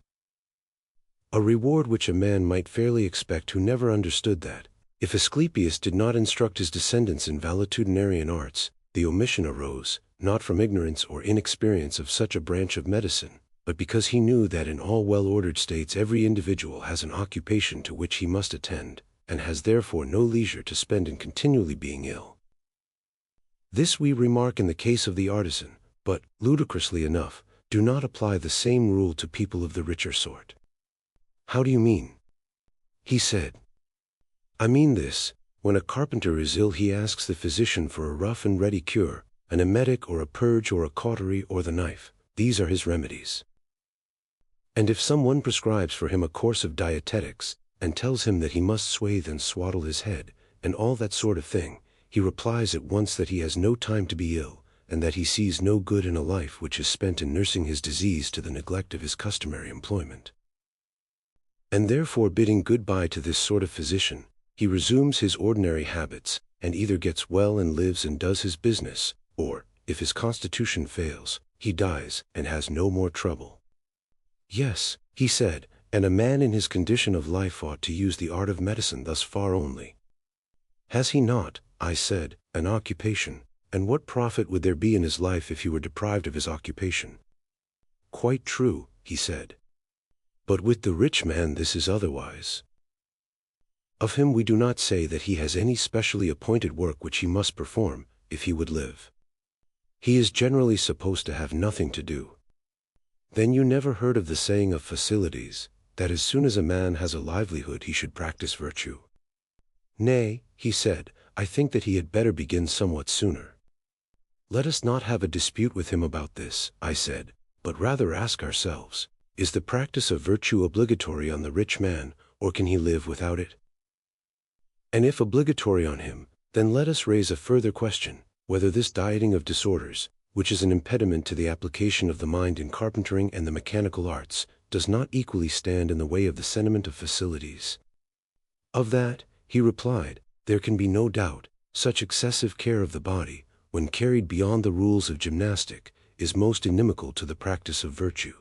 A reward which a man might fairly expect who never understood that, if Asclepius did not instruct his descendants in valetudinarian arts, the omission arose, not from ignorance or inexperience of such a branch of medicine, but because he knew that in all well-ordered states every individual has an occupation to which he must attend, and has therefore no leisure to spend in continually being ill. This we remark in the case of the artisan, but, ludicrously enough, do not apply the same rule to people of the richer sort. How do you mean? He said. I mean this, when a carpenter is ill he asks the physician for a rough and ready cure, an emetic or a purge or a cautery or the knife. These are his remedies. And if someone prescribes for him a course of dietetics, and tells him that he must swathe and swaddle his head, and all that sort of thing, he replies at once that he has no time to be ill, and that he sees no good in a life which is spent in nursing his disease to the neglect of his customary employment. And therefore bidding good-bye to this sort of physician, he resumes his ordinary habits, and either gets well and lives and does his business, or, if his constitution fails, he dies and has no more trouble. Yes, he said, and a man in his condition of life ought to use the art of medicine thus far only. Has he not, I said, an occupation, and what profit would there be in his life if he were deprived of his occupation? Quite true, he said. But with the rich man this is otherwise. Of him we do not say that he has any specially appointed work which he must perform, if he would live. He is generally supposed to have nothing to do. Then you never heard of the saying of Phocylides, that as soon as a man has a livelihood he should practice virtue? Nay, he said, I think that he had better begin somewhat sooner. Let us not have a dispute with him about this, I said, but rather ask ourselves, is the practice of virtue obligatory on the rich man, or can he live without it? And if obligatory on him, then let us raise a further question, whether this dieting of disorders, which is an impediment to the application of the mind in carpentering and the mechanical arts, does not equally stand in the way of the sentiment of Phocylides. Of that, he replied, there can be no doubt, such excessive care of the body, when carried beyond the rules of gymnastic, is most inimical to the practice of virtue.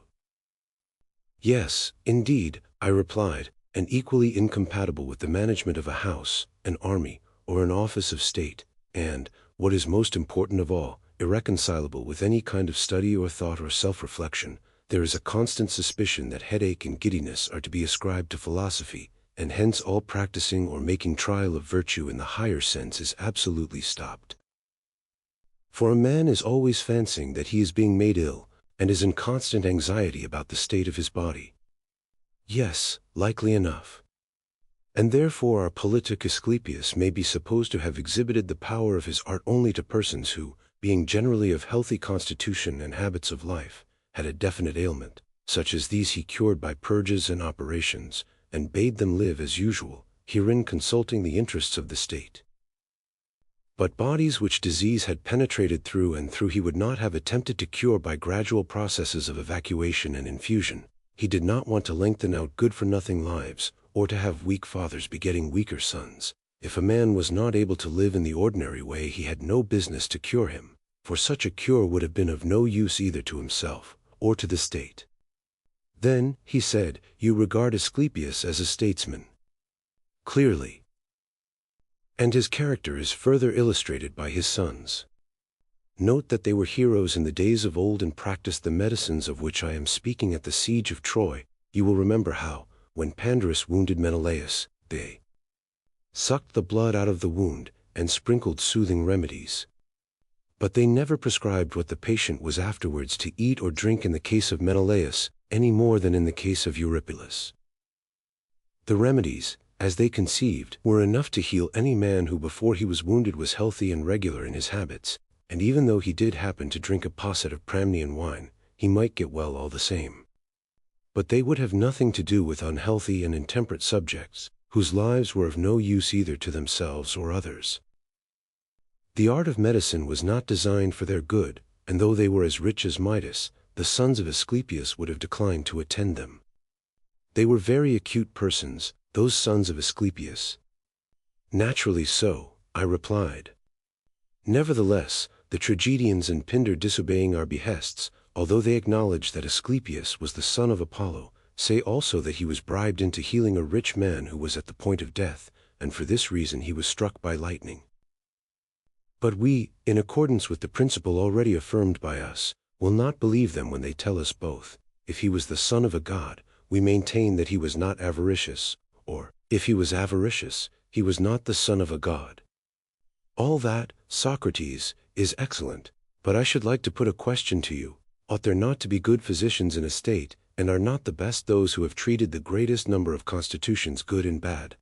Yes, indeed, I replied, and equally incompatible with the management of a house, an army, or an office of state, and, what is most important of all, irreconcilable with any kind of study or thought or self-reflection. There is a constant suspicion that headache and giddiness are to be ascribed to philosophy, and hence all practicing or making trial of virtue in the higher sense is absolutely stopped. For a man is always fancying that he is being made ill, and is in constant anxiety about the state of his body. Yes, likely enough. And therefore our politic Asclepius may be supposed to have exhibited the power of his art only to persons who, being generally of healthy constitution and habits of life, had a definite ailment. Such as these he cured by purges and operations, and bade them live as usual, herein consulting the interests of the state. But bodies which disease had penetrated through and through he would not have attempted to cure by gradual processes of evacuation and infusion. He did not want to lengthen out good-for-nothing lives, or to have weak fathers begetting weaker sons. If a man was not able to live in the ordinary way, he had no business to cure him, for such a cure would have been of no use either to himself or to the state. Then, he said, you regard Asclepius as a statesman. Clearly. And his character is further illustrated by his sons. Note that they were heroes in the days of old and practiced the medicines of which I am speaking at the siege of Troy. You will remember how, when Pandarus wounded Menelaus, they sucked the blood out of the wound and sprinkled soothing remedies. But they never prescribed what the patient was afterwards to eat or drink in the case of Menelaus, any more than in the case of Eurypylus. The remedies, as they conceived, were enough to heal any man who before he was wounded was healthy and regular in his habits, and even though he did happen to drink a posset of Pramnian wine, he might get well all the same. But they would have nothing to do with unhealthy and intemperate subjects, whose lives were of no use either to themselves or others. The art of medicine was not designed for their good, and though they were as rich as Midas, the sons of Asclepius would have declined to attend them. They were very acute persons, those sons of Asclepius. Naturally so, I replied. Nevertheless, the tragedians and Pindar, disobeying our behests, although they acknowledge that Asclepius was the son of Apollo, say also that he was bribed into healing a rich man who was at the point of death, and for this reason he was struck by lightning. But we, in accordance with the principle already affirmed by us, will not believe them when they tell us both, if he was the son of a god, we maintain that he was not avaricious, or, if he was avaricious, he was not the son of a god. All that, Socrates, is excellent, but I should like to put a question to you. Ought there not to be good physicians in a state, and are not the best those who have treated the greatest number of constitutions good and bad?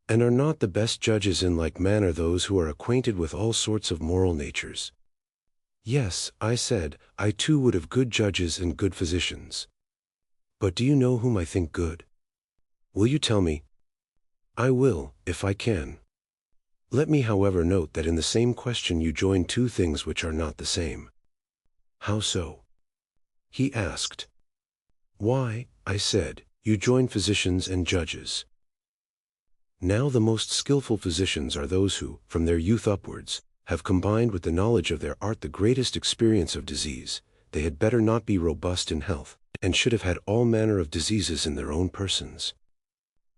And are not the best judges in like manner those who are acquainted with all sorts of moral natures? Yes, I said, I too would have good judges and good physicians. But do you know whom I think good? Will you tell me? I will, if I can. Let me however note that in the same question you join two things which are not the same. How so? He asked. Why, I said, you join physicians and judges. Now the most skillful physicians are those who, from their youth upwards, have combined with the knowledge of their art the greatest experience of disease. They had better not be robust in health, and should have had all manner of diseases in their own persons.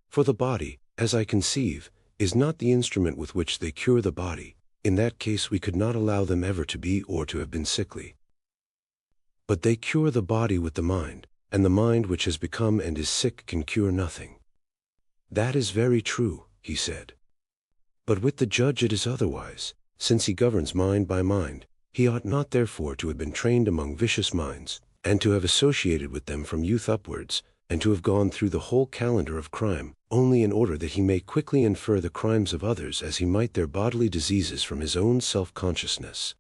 For the body, as I conceive, is not the instrument with which they cure the body. In that case we could not allow them ever to be or to have been sickly. But they cure the body with the mind, and the mind which has become and is sick can cure nothing. That is very true, he said. But with the judge it is otherwise, since he governs mind by mind. He ought not therefore to have been trained among vicious minds, and to have associated with them from youth upwards, and to have gone through the whole calendar of crime, only in order that he may quickly infer the crimes of others as he might their bodily diseases from his own self-consciousness.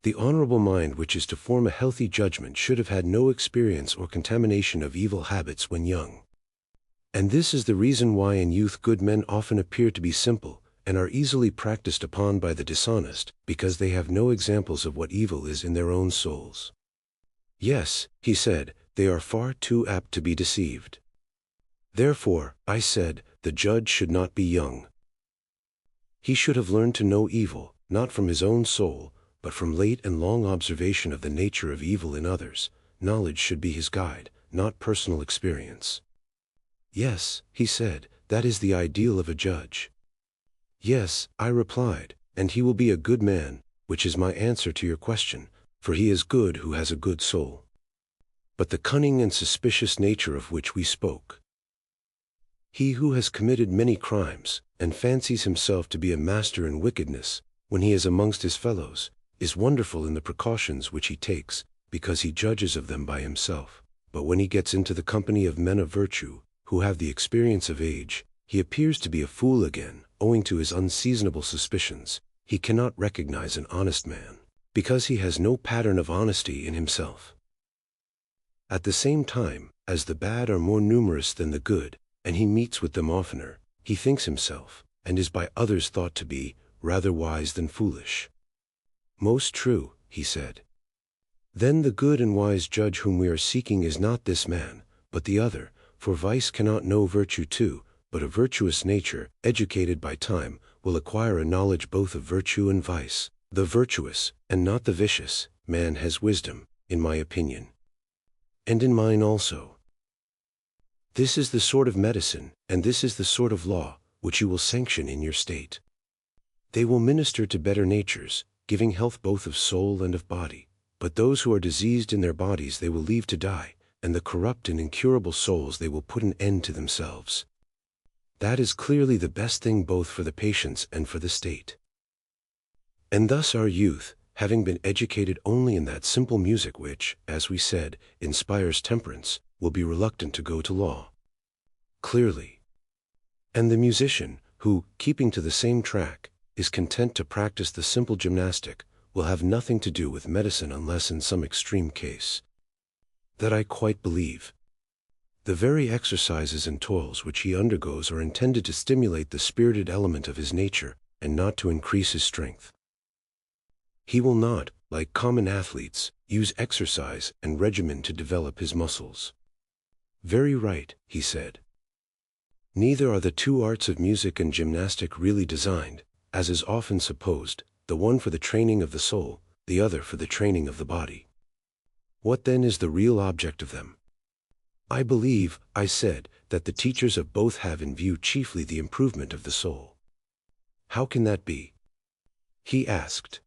The honorable mind which is to form a healthy judgment should have had no experience or contamination of evil habits when young. And this is the reason why in youth good men often appear to be simple, and are easily practiced upon by the dishonest, because they have no examples of what evil is in their own souls. Yes, he said, they are far too apt to be deceived. Therefore, I said, the judge should not be young. He should have learned to know evil, not from his own soul, but from late and long observation of the nature of evil in others. Knowledge should be his guide, not personal experience. Yes, he said, that is the ideal of a judge. Yes, I replied, and he will be a good man, which is my answer to your question, for he is good who has a good soul. But the cunning and suspicious nature of which we spoke. He who has committed many crimes, and fancies himself to be a master in wickedness, when he is amongst his fellows, is wonderful in the precautions which he takes, because he judges of them by himself. But when he gets into the company of men of virtue, who have the experience of age, he appears to be a fool again, owing to his unseasonable suspicions. He cannot recognize an honest man, because he has no pattern of honesty in himself. At the same time, as the bad are more numerous than the good, and he meets with them oftener, he thinks himself, and is by others thought to be, rather wise than foolish. Most true, he said. Then the good and wise judge whom we are seeking is not this man, but the other, for vice cannot know virtue too, but a virtuous nature, educated by time, will acquire a knowledge both of virtue and vice. The virtuous, and not the vicious, man has wisdom, in my opinion. And in mine also. This is the sort of medicine, and this is the sort of law, which you will sanction in your state. They will minister to better natures, giving health both of soul and of body. But those who are diseased in their bodies they will leave to die, and the corrupt and incurable souls they will put an end to themselves. That is clearly the best thing both for the patients and for the state. And thus our youth, having been educated only in that simple music which, as we said, inspires temperance, will be reluctant to go to law. Clearly. And the musician, who, keeping to the same track, is content to practice the simple gymnastic, will have nothing to do with medicine unless in some extreme case. That I quite believe. The very exercises and toils which he undergoes are intended to stimulate the spirited element of his nature, and not to increase his strength. He will not, like common athletes, use exercise and regimen to develop his muscles. Very right, he said. Neither are the two arts of music and gymnastic really designed, as is often supposed, the one for the training of the soul, the other for the training of the body. What then is the real object of them? I believe, I said, that the teachers of both have in view chiefly the improvement of the soul. How can that be? He asked.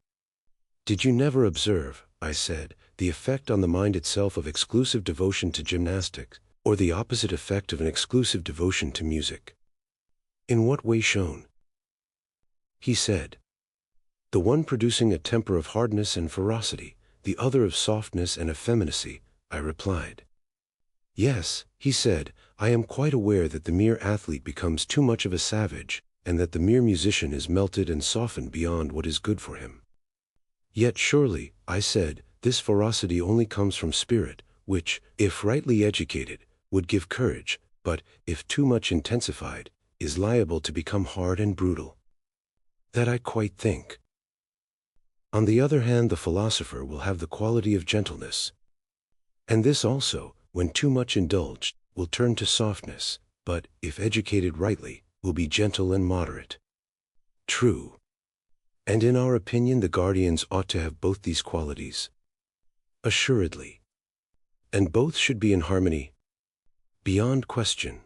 Did you never observe, I said, the effect on the mind itself of exclusive devotion to gymnastics, or the opposite effect of an exclusive devotion to music? In what way shown? He said. The one producing a temper of hardness and ferocity, the other of softness and effeminacy, I replied. Yes, he said, I am quite aware that the mere athlete becomes too much of a savage, and that the mere musician is melted and softened beyond what is good for him. Yet surely, I said, this ferocity only comes from spirit, which, if rightly educated, would give courage, but, if too much intensified, is liable to become hard and brutal. That I quite think. On the other hand, the philosopher will have the quality of gentleness. And this also, when too much indulged, will turn to softness, but, if educated rightly, will be gentle and moderate. True. And in our opinion the guardians ought to have both these qualities. Assuredly. And both should be in harmony. Beyond question.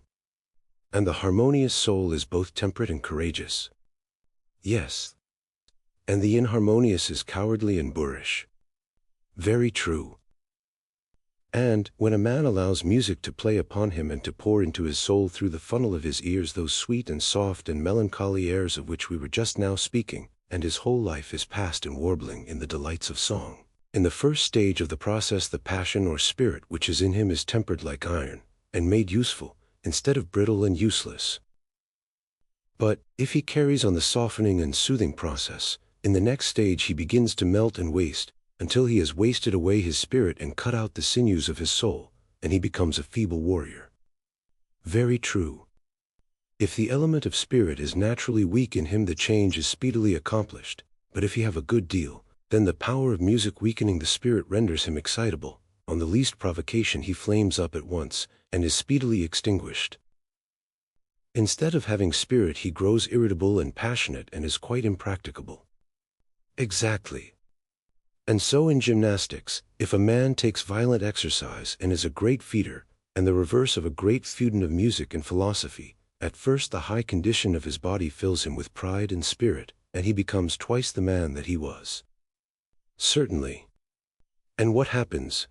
And the harmonious soul is both temperate and courageous. Yes. And the inharmonious is cowardly and boorish. Very true. And, when a man allows music to play upon him and to pour into his soul through the funnel of his ears those sweet and soft and melancholy airs of which we were just now speaking, and his whole life is passed in warbling in the delights of song, in the first stage of the process the passion or spirit which is in him is tempered like iron, and made useful, instead of brittle and useless. But, if he carries on the softening and soothing process, in the next stage he begins to melt and waste, until he has wasted away his spirit and cut out the sinews of his soul, and he becomes a feeble warrior. Very true. If the element of spirit is naturally weak in him the change is speedily accomplished, but if he have a good deal, then the power of music weakening the spirit renders him excitable, on the least provocation he flames up at once, and is speedily extinguished. Instead of having spirit he grows irritable and passionate and is quite impracticable. Exactly. And so in gymnastics, if a man takes violent exercise and is a great feeder, and the reverse of a great student of music and philosophy, at first the high condition of his body fills him with pride and spirit, and he becomes twice the man that he was. Certainly. And what happens?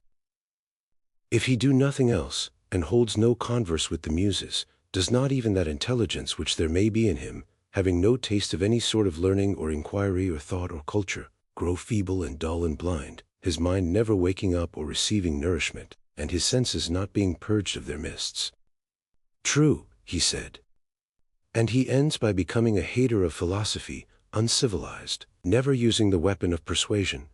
If he do nothing else, and holds no converse with the muses, does not even that intelligence which there may be in him, having no taste of any sort of learning or inquiry or thought or culture, grow feeble and dull and blind, his mind never waking up or receiving nourishment, and his senses not being purged of their mists. True, he said. And he ends by becoming a hater of philosophy, uncivilized, never using the weapon of persuasion.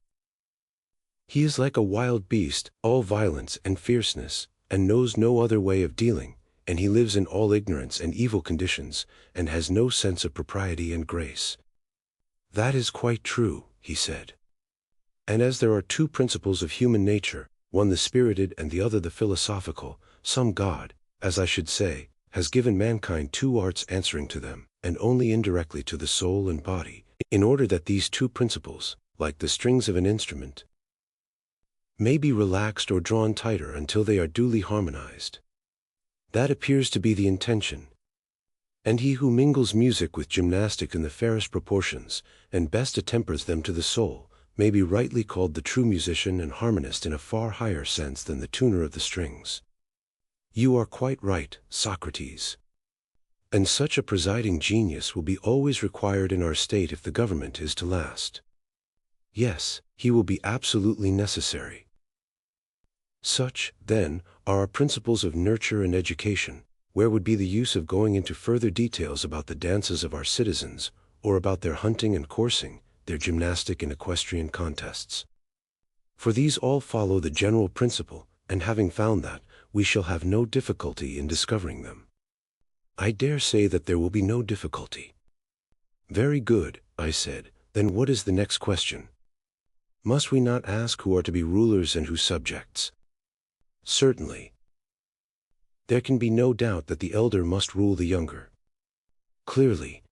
He is like a wild beast, all violence and fierceness, and knows no other way of dealing, and he lives in all ignorance and evil conditions, and has no sense of propriety and grace. That is quite true, he said. And as there are two principles of human nature, one the spirited and the other the philosophical, some God, as I should say, has given mankind two arts answering to them, and only indirectly to the soul and body, in order that these two principles, like the strings of an instrument, may be relaxed or drawn tighter until they are duly harmonized. That appears to be the intention. And he who mingles music with gymnastic in the fairest proportions, and best attempers them to the soul, may be rightly called the true musician and harmonist in a far higher sense than the tuner of the strings. You are quite right, Socrates. And such a presiding genius will be always required in our state if the government is to last. Yes, he will be absolutely necessary. Such, then, are our principles of nurture and education. Where would be the use of going into further details about the dances of our citizens, or about their hunting and coursing, their gymnastic and equestrian contests? For these all follow the general principle, and having found that, we shall have no difficulty in discovering them. I dare say that there will be no difficulty. Very good, I said, then what is the next question? Must we not ask who are to be rulers and who subjects? Certainly. There can be no doubt that the elder must rule the younger. Clearly.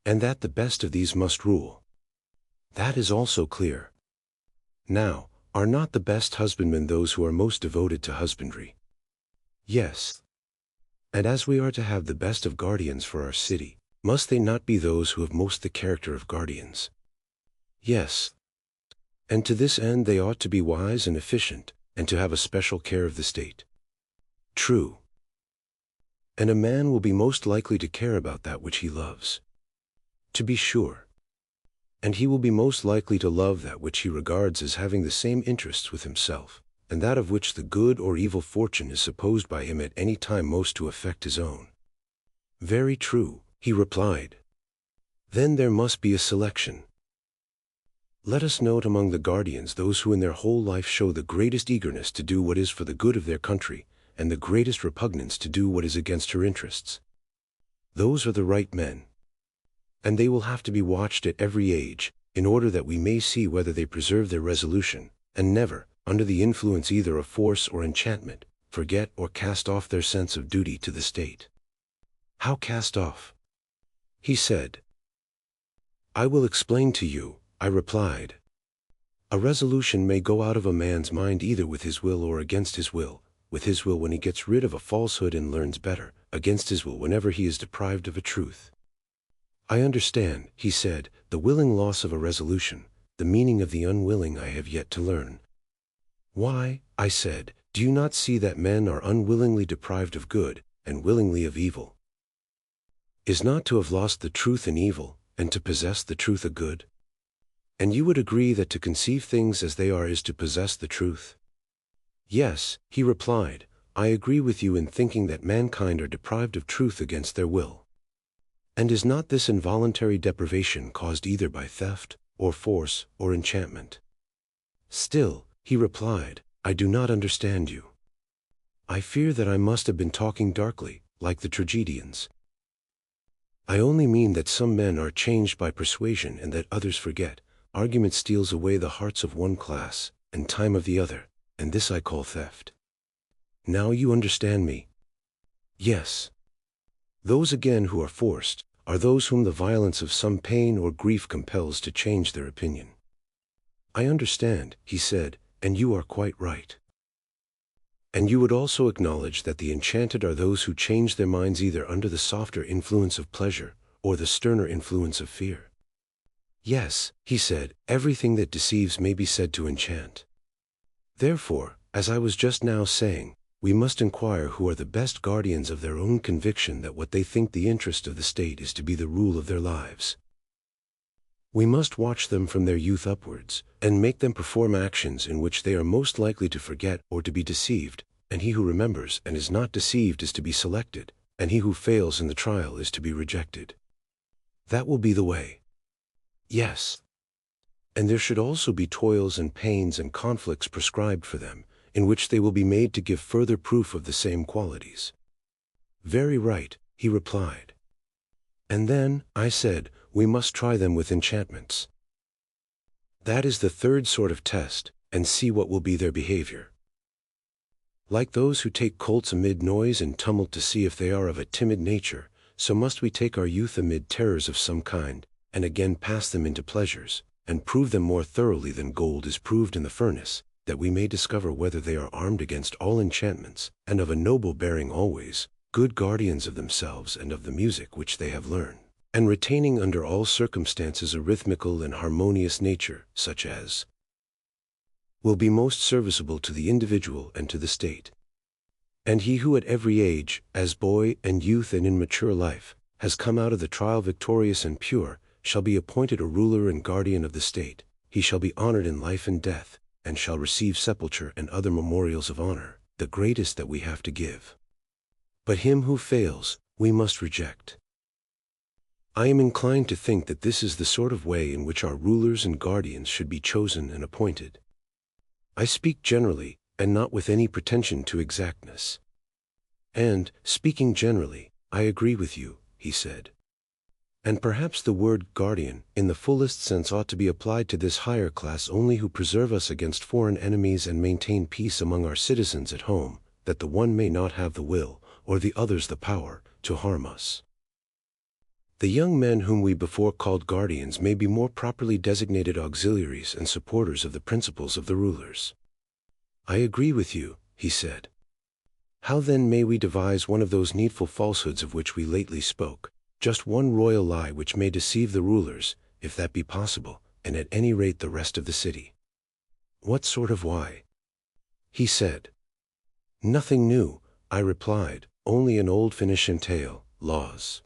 And that the best of these must rule. That is also clear. Now, are not the best husbandmen those who are most devoted to husbandry? Yes. And as we are to have the best of guardians for our city, must they not be those who have most the character of guardians? Yes. And to this end they ought to be wise and efficient, and to have a special care of the state. True. And a man will be most likely to care about that which he loves. To be sure. And he will be most likely to love that which he regards as having the same interests with himself, and that of which the good or evil fortune is supposed by him at any time most to affect his own. Very true, he replied. Then there must be a selection. Let us note among the guardians those who in their whole life show the greatest eagerness to do what is for the good of their country, and the greatest repugnance to do what is against her interests. Those are the right men. And they will have to be watched at every age, in order that we may see whether they preserve their resolution, and never, under the influence either of force or enchantment, forget or cast off their sense of duty to the state. How cast off? He said. I will explain to you, I replied. A resolution may go out of a man's mind either with his will or against his will, with his will when he gets rid of a falsehood and learns better, against his will whenever he is deprived of a truth. I understand, he said, the willing loss of a resolution, the meaning of the unwilling I have yet to learn. Why, I said, do you not see that men are unwillingly deprived of good, and willingly of evil? Is not to have lost the truth an evil, and to possess the truth a good? And you would agree that to conceive things as they are is to possess the truth? Yes, he replied, I agree with you in thinking that mankind are deprived of truth against their will. And is not this involuntary deprivation caused either by theft, or force, or enchantment? Still, he replied, I do not understand you. I fear that I must have been talking darkly, like the tragedians. I only mean that some men are changed by persuasion and that others forget. Argument steals away the hearts of one class, and time of the other, and this I call theft. Now you understand me? Yes. Those again who are forced, are those whom the violence of some pain or grief compels to change their opinion. I understand, he said, and you are quite right. And you would also acknowledge that the enchanted are those who change their minds either under the softer influence of pleasure, or the sterner influence of fear. Yes, he said, everything that deceives may be said to enchant. Therefore, as I was just now saying, we must inquire who are the best guardians of their own conviction that what they think the interest of the state is to be the rule of their lives. We must watch them from their youth upwards, and make them perform actions in which they are most likely to forget or to be deceived, and he who remembers and is not deceived is to be selected, and he who fails in the trial is to be rejected. That will be the way. Yes. And there should also be toils and pains and conflicts prescribed for them, in which they will be made to give further proof of the same qualities. Very right, he replied. And then, I said, we must try them with enchantments. That is the third sort of test, and see what will be their behavior. Like those who take colts amid noise and tumult to see if they are of a timid nature, so must we take our youth amid terrors of some kind, and again pass them into pleasures, and prove them more thoroughly than gold is proved in the furnace, that we may discover whether they are armed against all enchantments, and of a noble bearing always, good guardians of themselves and of the music which they have learned, and retaining under all circumstances a rhythmical and harmonious nature, such as will be most serviceable to the individual and to the state. And he who at every age, as boy and youth and in mature life, has come out of the trial victorious and pure, shall be appointed a ruler and guardian of the state. He shall be honored in life and death, and shall receive sepulture and other memorials of honor, the greatest that we have to give. But him who fails, we must reject. I am inclined to think that this is the sort of way in which our rulers and guardians should be chosen and appointed. I speak generally, and not with any pretension to exactness. And, speaking generally, I agree with you, he said. And perhaps the word guardian, in the fullest sense, ought to be applied to this higher class only who preserve us against foreign enemies and maintain peace among our citizens at home, that the one may not have the will, or the others the power, to harm us. The young men whom we before called guardians may be more properly designated auxiliaries and supporters of the principles of the rulers. I agree with you, he said. How then may we devise one of those needful falsehoods of which we lately spoke, just one royal lie which may deceive the rulers, if that be possible, and at any rate the rest of the city? What sort of why? He said. Nothing new, I replied, only an old Phoenician tale, laws.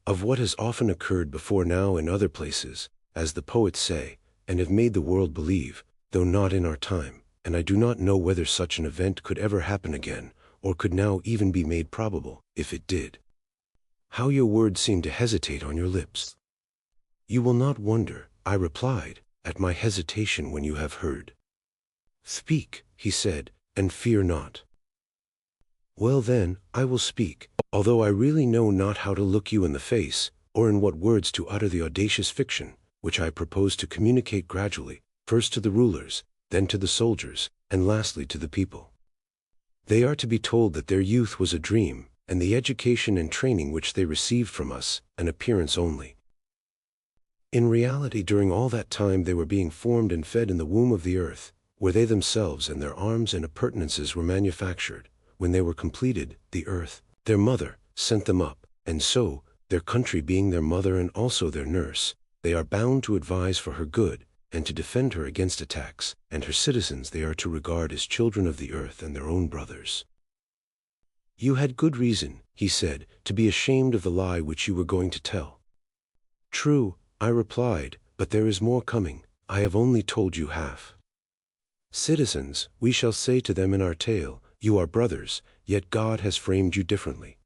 Of what has often occurred before now in other places, as the poets say, and have made the world believe, though not in our time, and I do not know whether such an event could ever happen again, or could now even be made probable, if it did. How your words seem to hesitate on your lips. You will not wonder, I replied, at my hesitation when you have heard. Speak, he said, and fear not. Well then, I will speak, although I really know not how to look you in the face, or in what words to utter the audacious fiction, which I propose to communicate gradually, first to the rulers, then to the soldiers, and lastly to the people. They are to be told that their youth was a dream, and the education and training which they received from us, an appearance only. In reality, during all that time they were being formed and fed in the womb of the earth, where they themselves and their arms and appurtenances were manufactured. When they were completed, the earth, their mother, sent them up, and so, their country being their mother and also their nurse, they are bound to advise for her good, and to defend her against attacks, and her citizens they are to regard as children of the earth and their own brothers. You had good reason, he said, to be ashamed of the lie which you were going to tell. True, I replied, but there is more coming. I have only told you half. Citizens, we shall say to them in our tale, you are brothers, yet God has framed you differently.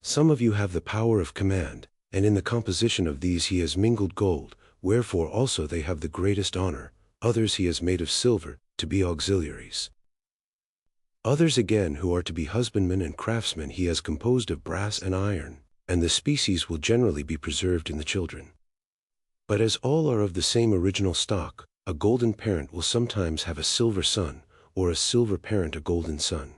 Some of you have the power of command, and in the composition of these he has mingled gold, wherefore also they have the greatest honor. Others he has made of silver, to be auxiliaries. Others again who are to be husbandmen and craftsmen he has composed of brass and iron, and the species will generally be preserved in the children. But as all are of the same original stock, a golden parent will sometimes have a silver son, or a silver parent a golden son.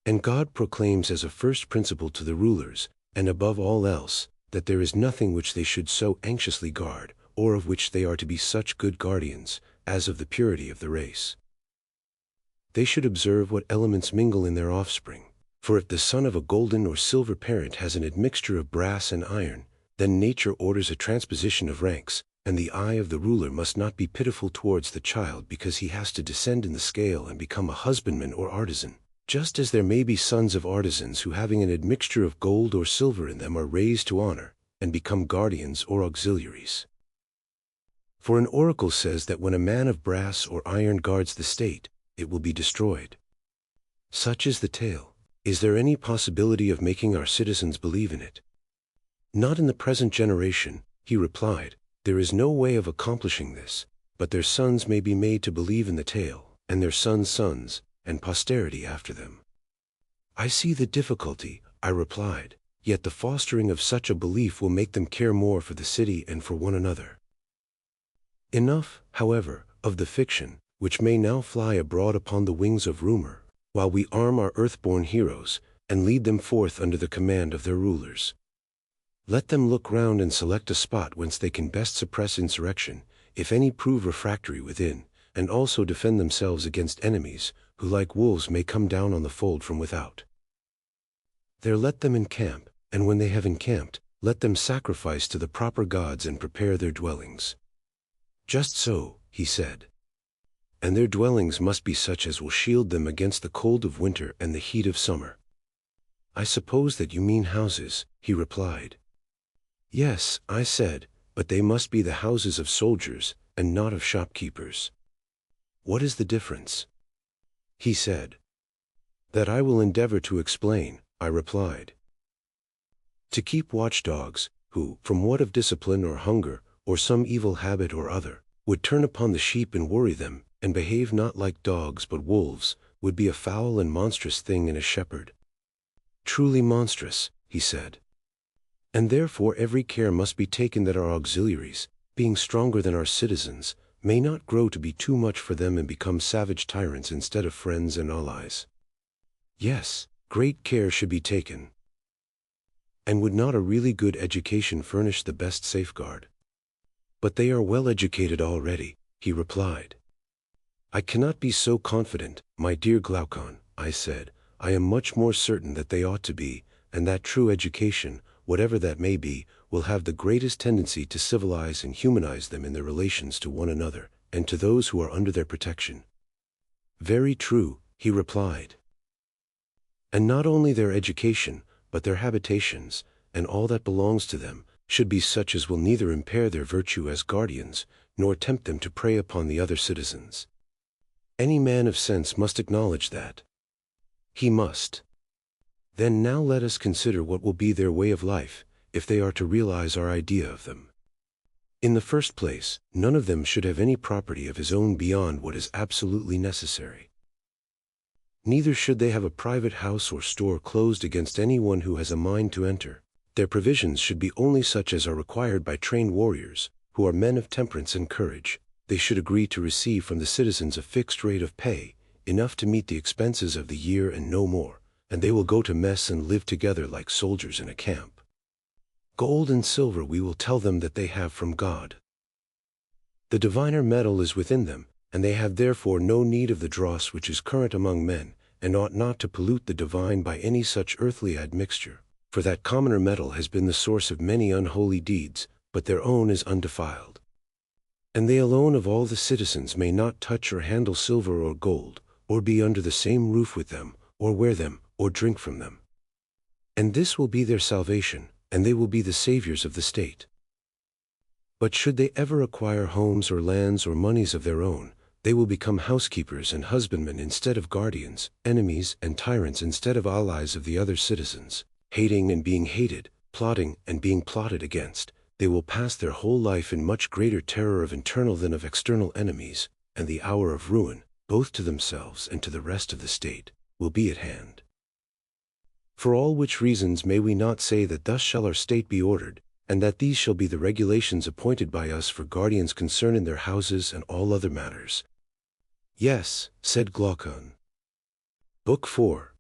And God proclaims as a first principle to the rulers, and above all else, that there is nothing which they should so anxiously guard, or of which they are to be such good guardians, as of the purity of the race. They should observe what elements mingle in their offspring, for if the son of a golden or silver parent has an admixture of brass and iron, then nature orders a transposition of ranks, and the eye of the ruler must not be pitiful towards the child because he has to descend in the scale and become a husbandman or artisan, just as there may be sons of artisans who, having an admixture of gold or silver in them, are raised to honor and become guardians or auxiliaries. For an oracle says that when a man of brass or iron guards the state, it will be destroyed. Such is the tale. Is there any possibility of making our citizens believe in it? Not in the present generation, he replied. There is no way of accomplishing this, but their sons may be made to believe in the tale, and their sons' sons, and posterity after them. I see the difficulty, I replied, yet the fostering of such a belief will make them care more for the city and for one another. Enough, however, of the fiction, which may now fly abroad upon the wings of rumor, while we arm our earth-born heroes, and lead them forth under the command of their rulers. Let them look round and select a spot whence they can best suppress insurrection, if any prove refractory within, and also defend themselves against enemies, who like wolves may come down on the fold from without. There let them encamp, and when they have encamped, let them sacrifice to the proper gods and prepare their dwellings. Just so, he said. And their dwellings must be such as will shield them against the cold of winter and the heat of summer. I suppose that you mean houses, he replied. Yes, I said, but they must be the houses of soldiers, and not of shopkeepers. What is the difference? He said. That I will endeavor to explain, I replied. To keep watchdogs, who, from want of discipline or hunger, or some evil habit or other, would turn upon the sheep and worry them, and behave not like dogs but wolves, would be a foul and monstrous thing in a shepherd. Truly monstrous, he said. And therefore every care must be taken that our auxiliaries, being stronger than our citizens, may not grow to be too much for them and become savage tyrants instead of friends and allies. Yes, great care should be taken. And would not a really good education furnish the best safeguard? But they are well educated already, he replied. I cannot be so confident, my dear Glaucon, I said. I am much more certain that they ought to be, and that true education, whatever that may be, will have the greatest tendency to civilize and humanize them in their relations to one another, and to those who are under their protection. Very true, he replied. And not only their education, but their habitations, and all that belongs to them, should be such as will neither impair their virtue as guardians, nor tempt them to prey upon the other citizens. Any man of sense must acknowledge that. He must. Then now let us consider what will be their way of life, if they are to realize our idea of them. In the first place, none of them should have any property of his own beyond what is absolutely necessary. Neither should they have a private house or store closed against anyone who has a mind to enter. Their provisions should be only such as are required by trained warriors, who are men of temperance and courage. They should agree to receive from the citizens a fixed rate of pay, enough to meet the expenses of the year and no more, and they will go to mess and live together like soldiers in a camp. Gold and silver we will tell them that they have from God. The diviner metal is within them, and they have therefore no need of the dross which is current among men, and ought not to pollute the divine by any such earthly admixture, for that commoner metal has been the source of many unholy deeds, but their own is undefiled. And they alone of all the citizens may not touch or handle silver or gold, or be under the same roof with them, or wear them, or drink from them. And this will be their salvation, and they will be the saviors of the state. But should they ever acquire homes or lands or monies of their own, they will become housekeepers and husbandmen instead of guardians, enemies and tyrants instead of allies of the other citizens, hating and being hated, plotting and being plotted against. They will pass their whole life in much greater terror of internal than of external enemies, and the hour of ruin, both to themselves and to the rest of the state, will be at hand. For all which reasons may we not say that thus shall our state be ordered, and that these shall be the regulations appointed by us for guardians concerning their houses and all other matters? Yes, said Glaucon. Book 4.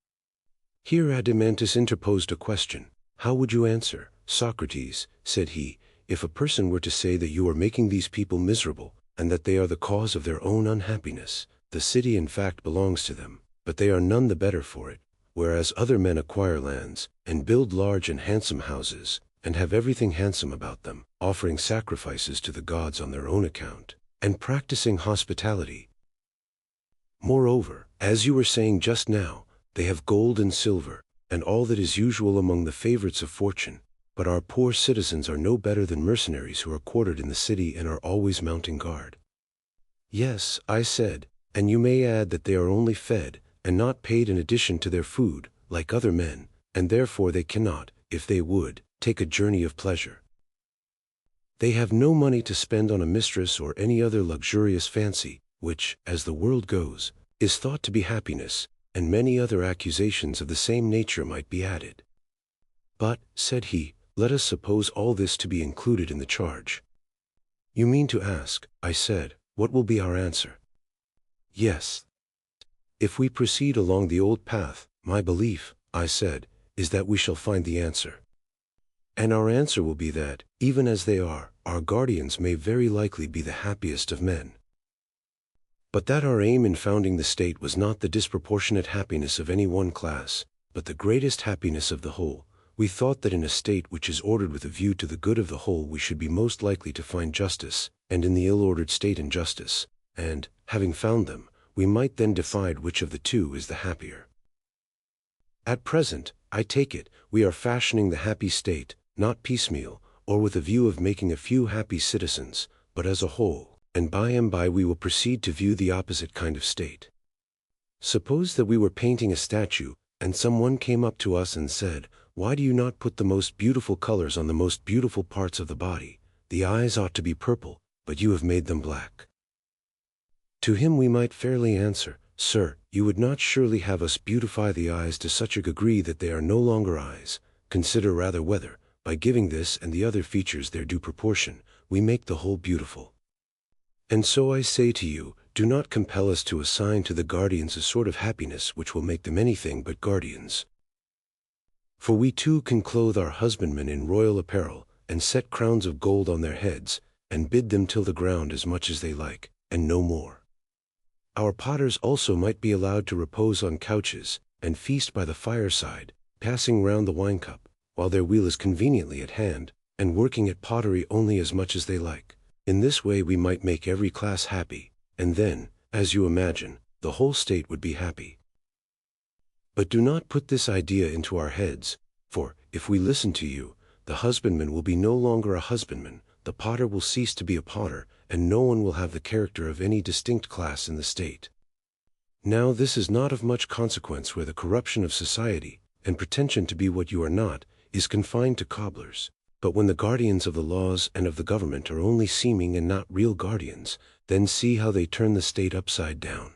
Here Adeimantus interposed a question. How would you answer, Socrates, said he, if a person were to say that you are making these people miserable, and that they are the cause of their own unhappiness? The city in fact belongs to them, but they are none the better for it, whereas other men acquire lands, and build large and handsome houses, and have everything handsome about them, offering sacrifices to the gods on their own account, and practicing hospitality. Moreover, as you were saying just now, they have gold and silver, and all that is usual among the favorites of fortune, but our poor citizens are no better than mercenaries who are quartered in the city and are always mounting guard. Yes, I said, and you may add that they are only fed, and not paid in addition to their food, like other men, and therefore they cannot, if they would, take a journey of pleasure. They have no money to spend on a mistress or any other luxurious fancy, which, as the world goes, is thought to be happiness, and many other accusations of the same nature might be added. But, said he, let us suppose all this to be included in the charge. You mean to ask, I said, what will be our answer? Yes. If we proceed along the old path, my belief, I said, is that we shall find the answer. And our answer will be that, even as they are, our guardians may very likely be the happiest of men. But that our aim in founding the state was not the disproportionate happiness of any one class, but the greatest happiness of the whole, we thought that in a state which is ordered with a view to the good of the whole we should be most likely to find justice, and in the ill-ordered state injustice, and, having found them, we might then decide which of the two is the happier. At present, I take it, we are fashioning the happy state, not piecemeal, or with a view of making a few happy citizens, but as a whole, and by and by we will proceed to view the opposite kind of state. Suppose that we were painting a statue, and someone came up to us and said, why do you not put the most beautiful colors on the most beautiful parts of the body? The eyes ought to be purple, but you have made them black. To him we might fairly answer, Sir, you would not surely have us beautify the eyes to such a degree that they are no longer eyes. Consider rather whether, by giving this and the other features their due proportion, we make the whole beautiful. And so I say to you, do not compel us to assign to the guardians a sort of happiness which will make them anything but guardians. For we too can clothe our husbandmen in royal apparel, and set crowns of gold on their heads, and bid them till the ground as much as they like, and no more. Our potters also might be allowed to repose on couches, and feast by the fireside, passing round the wine-cup, while their wheel is conveniently at hand, and working at pottery only as much as they like. In this way we might make every class happy, and then, as you imagine, the whole state would be happy. But do not put this idea into our heads, for, if we listen to you, the husbandman will be no longer a husbandman, the potter will cease to be a potter, and no one will have the character of any distinct class in the state. Now this is not of much consequence where the corruption of society, and pretension to be what you are not, is confined to cobblers. But when the guardians of the laws and of the government are only seeming and not real guardians, then see how they turn the state upside down.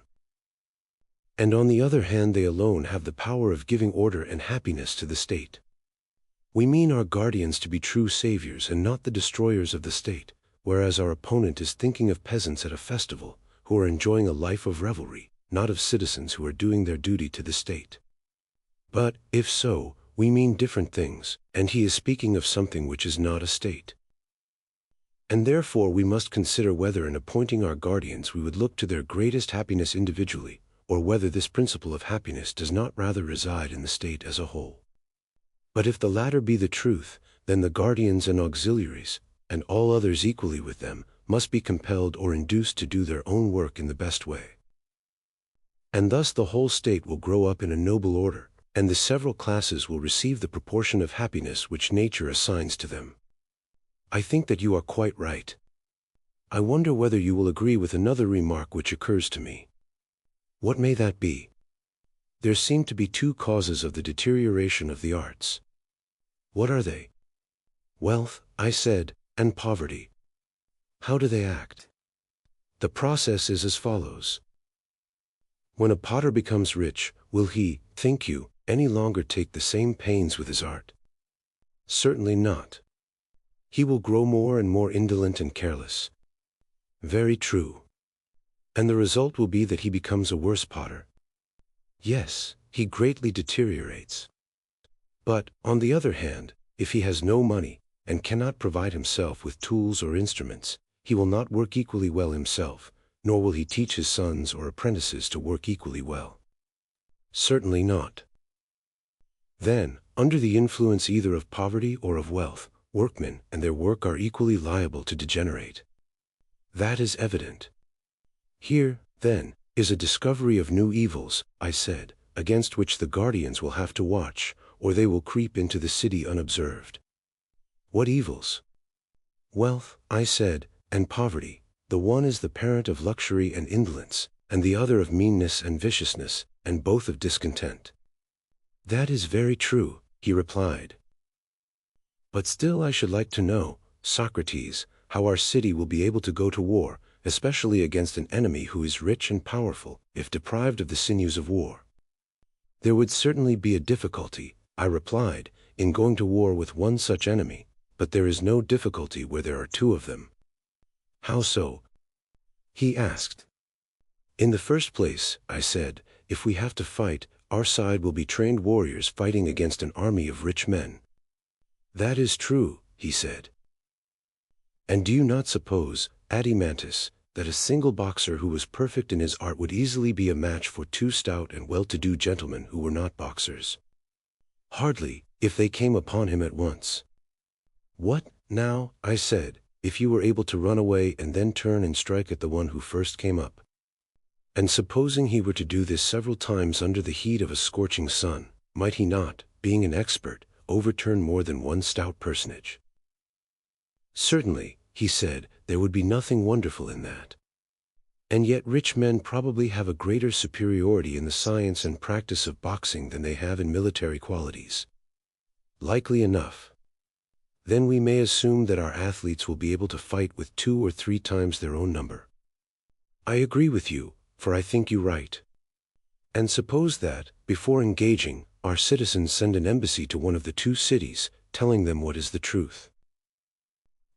And on the other hand they alone have the power of giving order and happiness to the state. We mean our guardians to be true saviors and not the destroyers of the state, whereas our opponent is thinking of peasants at a festival, who are enjoying a life of revelry, not of citizens who are doing their duty to the state. But, if so, we mean different things, and he is speaking of something which is not a state. And therefore we must consider whether in appointing our guardians we would look to their greatest happiness individually, or whether this principle of happiness does not rather reside in the state as a whole. But if the latter be the truth, then the guardians and auxiliaries, and all others equally with them, must be compelled or induced to do their own work in the best way. And thus the whole state will grow up in a noble order, and the several classes will receive the proportion of happiness which nature assigns to them. I think that you are quite right. I wonder whether you will agree with another remark which occurs to me. What may that be? There seem to be two causes of the deterioration of the arts. What are they? Wealth, I said, and poverty. How do they act? The process is as follows. When a potter becomes rich, will he, think you, any longer take the same pains with his art? Certainly not. He will grow more and more indolent and careless. Very true. And the result will be that he becomes a worse potter. Yes, he greatly deteriorates. But, on the other hand, if he has no money, and cannot provide himself with tools or instruments, he will not work equally well himself, nor will he teach his sons or apprentices to work equally well. Certainly not. Then, under the influence either of poverty or of wealth, Workmen and their work are equally liable to degenerate. That is evident. Here, then, is a discovery of new evils, I said, against which the guardians will have to watch, or they will creep into the city unobserved. What evils? Wealth, I said, and poverty. The one is the parent of luxury and indolence, and the other of meanness and viciousness, and both of discontent. That is very true, he replied. But still I should like to know, Socrates, how our city will be able to go to war, especially against an enemy who is rich and powerful, if deprived of the sinews of war. There would certainly be a difficulty, I replied, in going to war with one such enemy, but there is no difficulty where there are two of them. How so? He asked. In the first place, I said, if we have to fight, our side will be trained warriors fighting against an army of rich men. That is true, he said. And do you not suppose, Adimantus, that a single boxer who was perfect in his art would easily be a match for two stout and well-to-do gentlemen who were not boxers? Hardly, if they came upon him at once. What, now, I said, if you were able to run away and then turn and strike at the one who first came up? And supposing he were to do this several times under the heat of a scorching sun, might he not, being an expert, overturn more than one stout personage? Certainly, he said, there would be nothing wonderful in that. And yet rich men probably have a greater superiority in the science and practice of boxing than they have in military qualities. Likely enough. Then we may assume that our athletes will be able to fight with 2 or 3 times their own number. I agree with you, for I think you right. And suppose that, before engaging, our citizens send an embassy to one of the 2 cities, telling them what is the truth.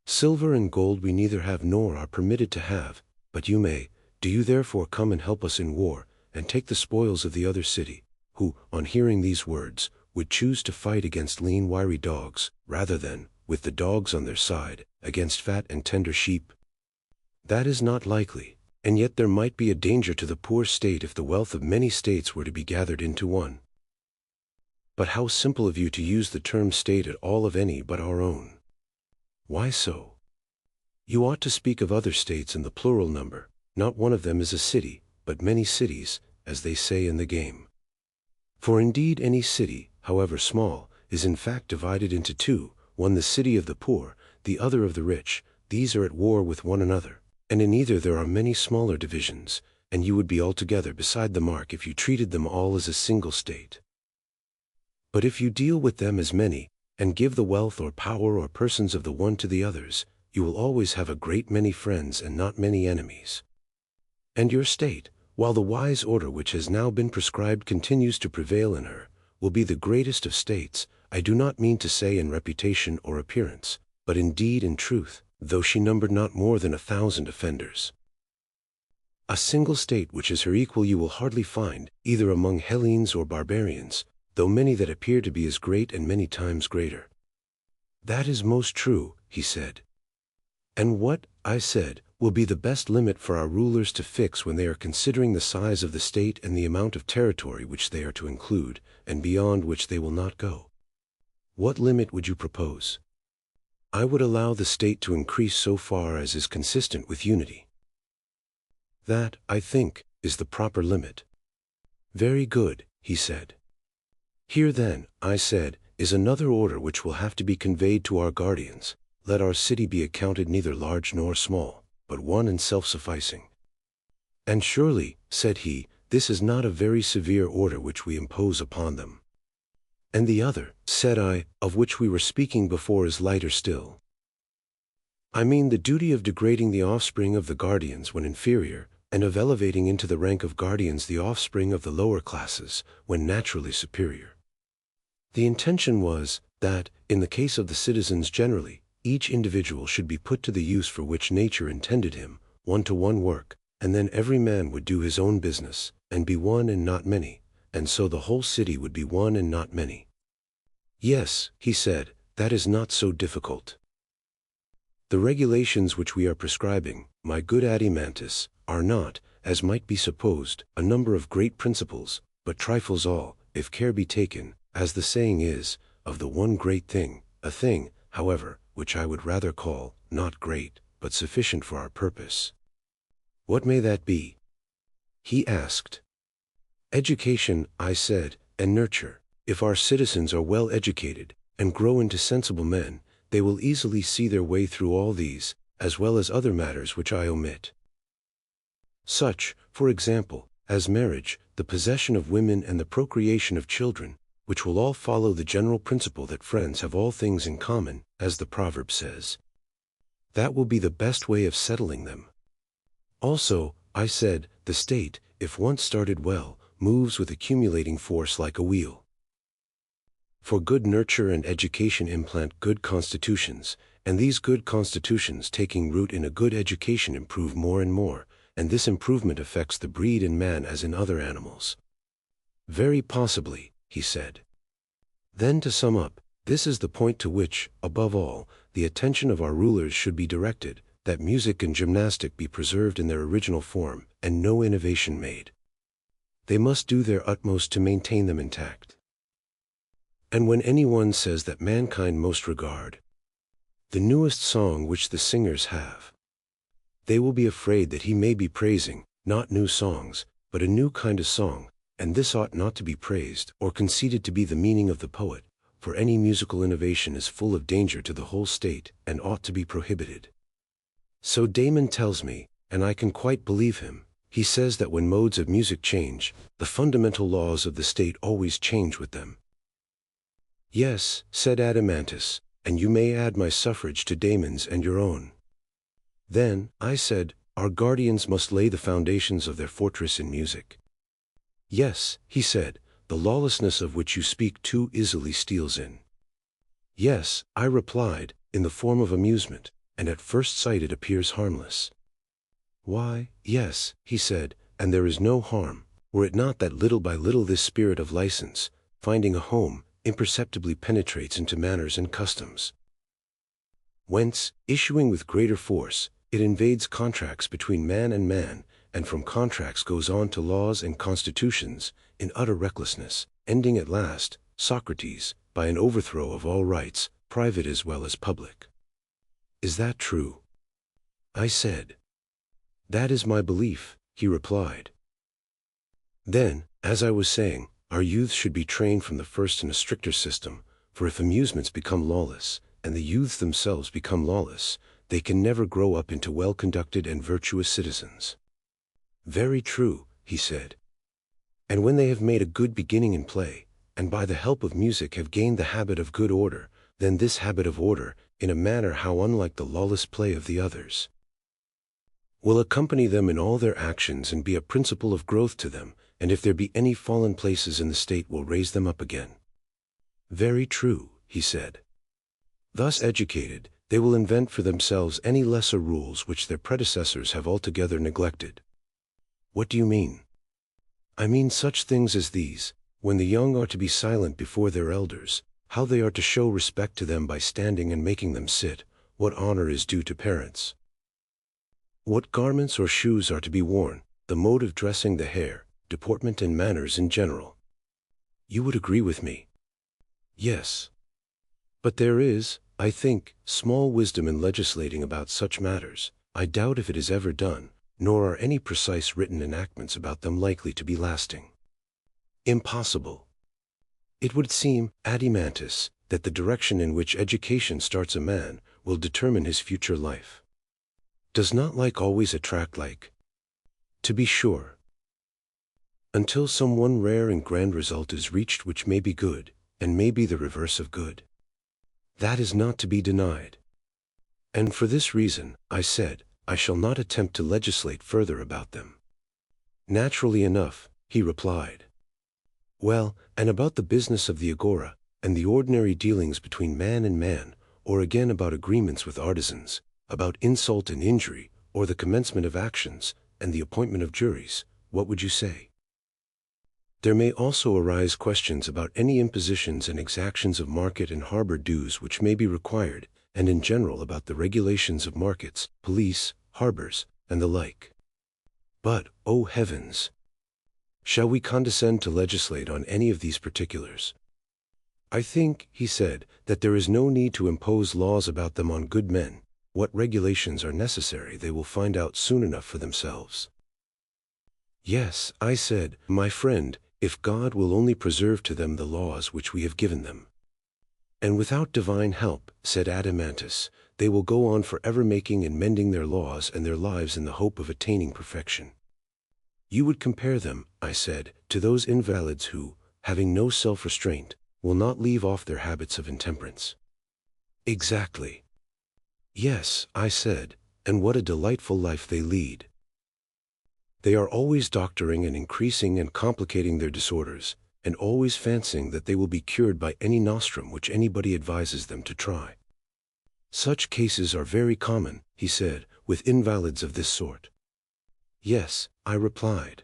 Silver and gold we neither have nor are permitted to have, but you may. Do you therefore come and help us in war, and take the spoils of the other city, who, on hearing these words, would choose to fight against lean wiry dogs, rather than, with the dogs on their side, against fat and tender sheep? That is not likely, and yet there might be a danger to the poor state if the wealth of many states were to be gathered into one. But how simple of you to use the term state at all of any but our own. Why so? You ought to speak of other states in the plural number. Not one of them is a city, but many cities, as they say in the game. For indeed any city, however small, is in fact divided into 2, one the city of the poor, the other of the rich. These are at war with one another, and in either there are many smaller divisions, and you would be altogether beside the mark if you treated them all as a single state. But if you deal with them as many, and give the wealth or power or persons of the one to the others, you will always have a great many friends and not many enemies. And your state, while the wise order which has now been prescribed continues to prevail in her, will be the greatest of states, I do not mean to say in reputation or appearance, but indeed in truth, though she numbered not more than 1,000 offenders. A single state which is her equal you will hardly find, either among Hellenes or barbarians, though many that appear to be as great and many times greater. That is most true, he said. And what, I said, will be the best limit for our rulers to fix when they are considering the size of the state and the amount of territory which they are to include, and beyond which they will not go? What limit would you propose? I would allow the state to increase so far as is consistent with unity. That, I think, is the proper limit. Very good, he said. Here then, I said, is another order which will have to be conveyed to our guardians. Let our city be accounted neither large nor small, but one and self-sufficing. And surely, said he, this is not a very severe order which we impose upon them. And the other, said I, of which we were speaking before is lighter still. I mean the duty of degrading the offspring of the guardians when inferior, and of elevating into the rank of guardians the offspring of the lower classes, when naturally superior. The intention was, that, in the case of the citizens generally, each individual should be put to the use for which nature intended him, one-to-one work, and then every man would do his own business, and be one and not many, and so the whole city would be one and not many. Yes, he said, that is not so difficult. The regulations which we are prescribing, my good Adimantus, are not, as might be supposed, a number of great principles, but trifles all, if care be taken, as the saying is, of the one great thing, a thing, however, which I would rather call, not great, but sufficient for our purpose. What may that be? He asked. Education, I said, and nurture. If our citizens are well educated, and grow into sensible men, they will easily see their way through all these, as well as other matters which I omit. Such, for example, as marriage, the possession of women and the procreation of children, which will all follow the general principle that friends have all things in common, as the proverb says. That will be the best way of settling them. Also, I said, the state, if once started well, moves with accumulating force like a wheel. For good nurture and education implant good constitutions, and these good constitutions taking root in a good education improve more and more, and this improvement affects the breed in man as in other animals. Very possibly, he said. Then to sum up, this is the point to which, above all, the attention of our rulers should be directed, that music and gymnastic be preserved in their original form, and no innovation made. They must do their utmost to maintain them intact. And when anyone says that mankind most regard the newest song which the singers have, they will be afraid that he may be praising, not new songs, but a new kind of song, and this ought not to be praised or conceded to be the meaning of the poet, for any musical innovation is full of danger to the whole state, and ought to be prohibited. So Damon tells me, and I can quite believe him. He says that when modes of music change, the fundamental laws of the state always change with them. Yes, said Adeimantus, and you may add my suffrage to Damon's and your own. Then, I said, our guardians must lay the foundations of their fortress in music. Yes, he said, the lawlessness of which you speak too easily steals in. Yes, I replied, in the form of amusement, and at first sight it appears harmless. Why, yes, he said, and there is no harm, were it not that little by little this spirit of license, finding a home, imperceptibly penetrates into manners and customs. Whence, issuing with greater force, it invades contracts between man, and from contracts goes on to laws and constitutions, in utter recklessness, ending at last, Socrates, by an overthrow of all rights, private as well as public. Is that true? I said. That is my belief, he replied. Then, as I was saying, our youth should be trained from the first in a stricter system, for if amusements become lawless, and the youths themselves become lawless, they can never grow up into well-conducted and virtuous citizens. Very true, he said. And when they have made a good beginning in play, and by the help of music have gained the habit of good order, then this habit of order, in a manner how unlike the lawless play of the others, will accompany them in all their actions and be a principle of growth to them, and if there be any fallen places in the state will raise them up again. Very true, he said. Thus educated, they will invent for themselves any lesser rules which their predecessors have altogether neglected. What do you mean? I mean such things as these: when the young are to be silent before their elders, how they are to show respect to them by standing and making them sit, what honor is due to parents, what garments or shoes are to be worn, the mode of dressing the hair, deportment and manners in general. You would agree with me? Yes. But there is, I think, small wisdom in legislating about such matters. I doubt if it is ever done, nor are any precise written enactments about them likely to be lasting. Impossible. It would seem, Adeimantus, that the direction in which education starts a man will determine his future life. Does not like always attract like? To be sure. Until some one rare and grand result is reached which may be good, and may be the reverse of good. That is not to be denied. And for this reason, I said, I shall not attempt to legislate further about them. Naturally enough, he replied. Well, and about the business of the agora, and the ordinary dealings between man and man, or again about agreements with artisans, about insult and injury, or the commencement of actions, and the appointment of juries, what would you say? There may also arise questions about any impositions and exactions of market and harbor dues which may be required, and in general about the regulations of markets, police, harbors, and the like. But, O heavens! Shall we condescend to legislate on any of these particulars? I think, he said, that there is no need to impose laws about them on good men. What regulations are necessary they will find out soon enough for themselves. Yes, I said, my friend, if God will only preserve to them the laws which we have given them. And without divine help, said Adeimantus, they will go on forever making and mending their laws and their lives in the hope of attaining perfection. You would compare them, I said, to those invalids who, having no self-restraint, will not leave off their habits of intemperance. Exactly. Yes, I said, and what a delightful life they lead. They are always doctoring and increasing and complicating their disorders, and always fancying that they will be cured by any nostrum which anybody advises them to try. Such cases are very common, he said, with invalids of this sort. Yes, I replied.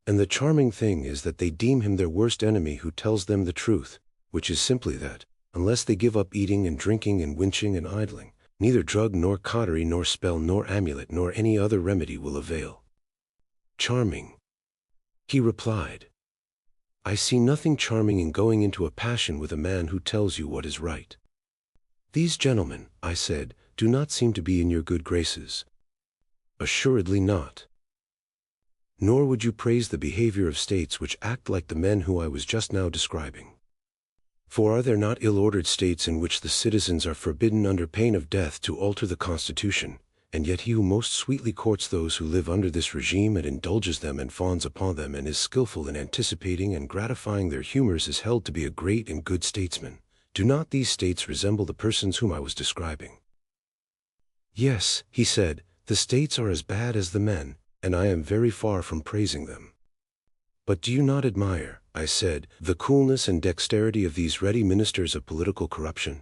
And the charming thing is that they deem him their worst enemy who tells them the truth, which is simply that, unless they give up eating and drinking and winching and idling, neither drug nor cautery nor spell nor amulet nor any other remedy will avail. Charming, he replied. I see nothing charming in going into a passion with a man who tells you what is right. These gentlemen, I said, do not seem to be in your good graces. Assuredly not. Nor would you praise the behavior of states which act like the men who I was just now describing. For are there not ill-ordered states in which the citizens are forbidden under pain of death to alter the constitution, and yet he who most sweetly courts those who live under this regime and indulges them and fawns upon them and is skillful in anticipating and gratifying their humors is held to be a great and good statesman? Do not these states resemble the persons whom I was describing? Yes, he said, the states are as bad as the men, and I am very far from praising them. But do you not admire, I said, the coolness and dexterity of these ready ministers of political corruption?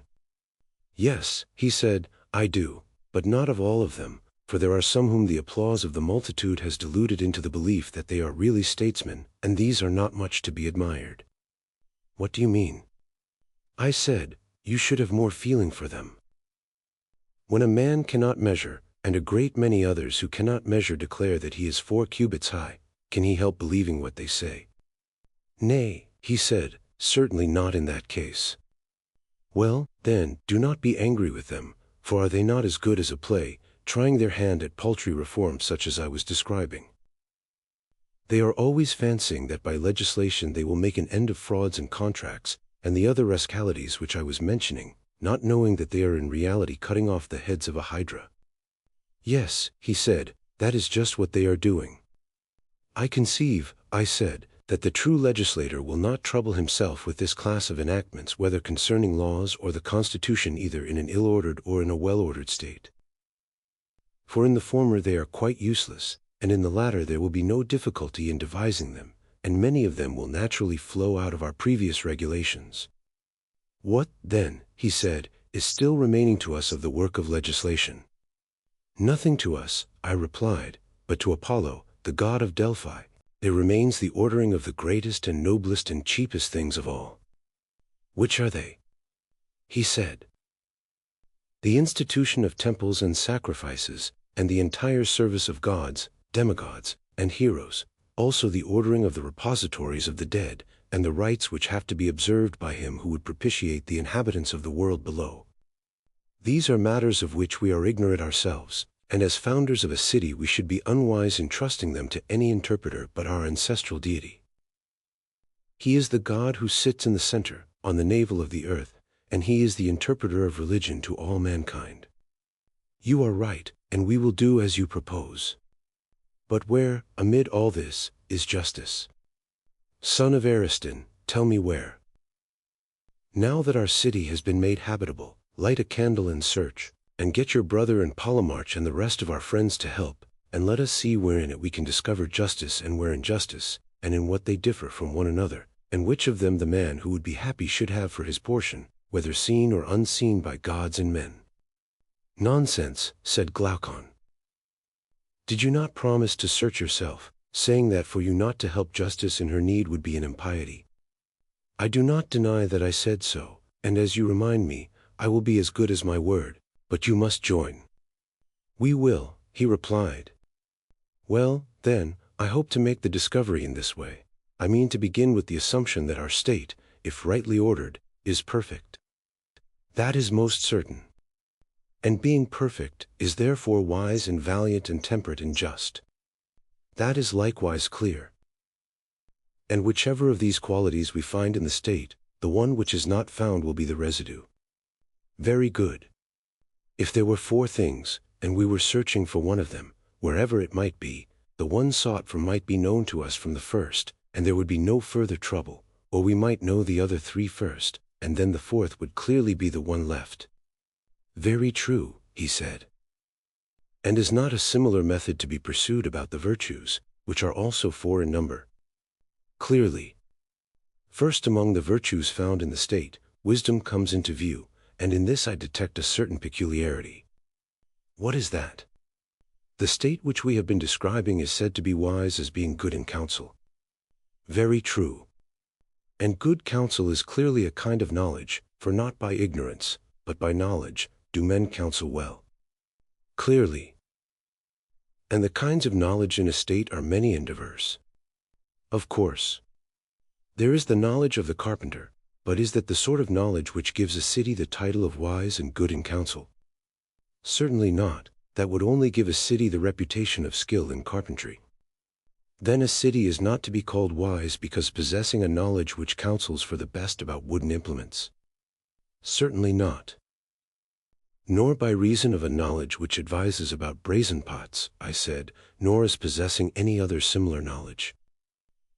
Yes, he said, I do, but not of all of them, for there are some whom the applause of the multitude has deluded into the belief that they are really statesmen, and these are not much to be admired. What do you mean? I said, you should have more feeling for them. When a man cannot measure, and a great many others who cannot measure declare that he is 4 cubits high, can he help believing what they say? Nay, he said, certainly not in that case. Well, then, do not be angry with them, for are they not as good as a play, trying their hand at paltry reforms such as I was describing? They are always fancying that by legislation they will make an end of frauds and contracts, and the other rascalities which I was mentioning, not knowing that they are in reality cutting off the heads of a hydra. Yes, he said, that is just what they are doing. I conceive, I said, that the true legislator will not trouble himself with this class of enactments whether concerning laws or the constitution either in an ill-ordered or in a well-ordered state. For in the former they are quite useless, and in the latter there will be no difficulty in devising them, and many of them will naturally flow out of our previous regulations. What, then, he said, is still remaining to us of the work of legislation? Nothing to us, I replied, but to Apollo, the god of Delphi, there remains the ordering of the greatest and noblest and cheapest things of all. Which are they? He said. The institution of temples and sacrifices, and the entire service of gods, demigods, and heroes, also the ordering of the repositories of the dead, and the rites which have to be observed by him who would propitiate the inhabitants of the world below. These are matters of which we are ignorant ourselves, and as founders of a city we should be unwise in trusting them to any interpreter but our ancestral deity. He is the God who sits in the center, on the navel of the earth, and he is the interpreter of religion to all mankind. You are right, and we will do as you propose. But where, amid all this, is justice? Son of Ariston, tell me where. Now that our city has been made habitable, light a candle and search, and get your brother and Polemarch and the rest of our friends to help, and let us see wherein it we can discover justice and where injustice, and in what they differ from one another, and which of them the man who would be happy should have for his portion, whether seen or unseen by gods and men. Nonsense, said Glaucon. Did you not promise to search yourself, saying that for you not to help justice in her need would be an impiety? I do not deny that I said so, and as you remind me, I will be as good as my word, but you must join. We will, he replied. Well, then, I hope to make the discovery in this way. I mean to begin with the assumption that our state, if rightly ordered, is perfect. That is most certain. And being perfect is therefore wise and valiant and temperate and just. That is likewise clear. And whichever of these qualities we find in the state, the one which is not found will be the residue. Very good. If there were 4 things, and we were searching for one of them, wherever it might be, the one sought for might be known to us from the first, and there would be no further trouble, or we might know the other 3 first, and then the 4th would clearly be the one left. Very true, he said. And is not a similar method to be pursued about the virtues, which are also 4 in number? Clearly. First among the virtues found in the state, wisdom comes into view, and in this I detect a certain peculiarity. What is that? The state which we have been describing is said to be wise as being good in counsel. Very true. And good counsel is clearly a kind of knowledge, for not by ignorance, but by knowledge, do men counsel well. Clearly. And the kinds of knowledge in a state are many and diverse. Of course. There is the knowledge of the carpenter, but is that the sort of knowledge which gives a city the title of wise and good in counsel? Certainly not. That would only give a city the reputation of skill in carpentry. Then a city is not to be called wise because possessing a knowledge which counsels for the best about wooden implements. Certainly not. Nor by reason of a knowledge which advises about brazen pots, I said, nor as possessing any other similar knowledge.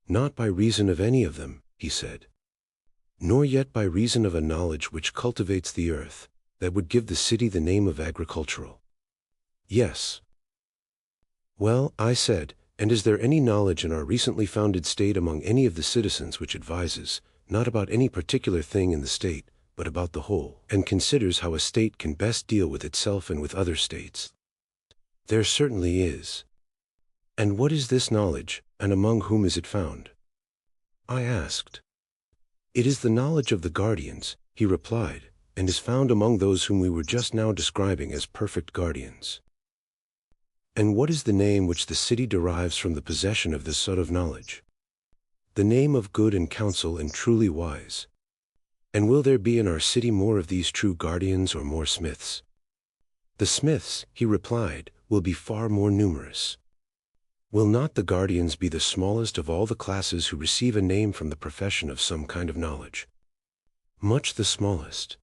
Not by reason of any of them, he said. Nor yet by reason of a knowledge which cultivates the earth, that would give the city the name of agricultural. Yes. Well, I said, and is there any knowledge in our recently founded state among any of the citizens which advises, not about any particular thing in the state, but about the whole, and considers how a state can best deal with itself and with other states? There certainly is. And what is this knowledge, and among whom is it found? I asked. It is the knowledge of the guardians, he replied, and is found among those whom we were just now describing as perfect guardians. And what is the name which the city derives from the possession of this sort of knowledge? The name of good in counsel and truly wise. And will there be in our city more of these true guardians or more smiths? The smiths, he replied, will be far more numerous. Will not the guardians be the smallest of all the classes who receive a name from the profession of some kind of knowledge? Much the smallest.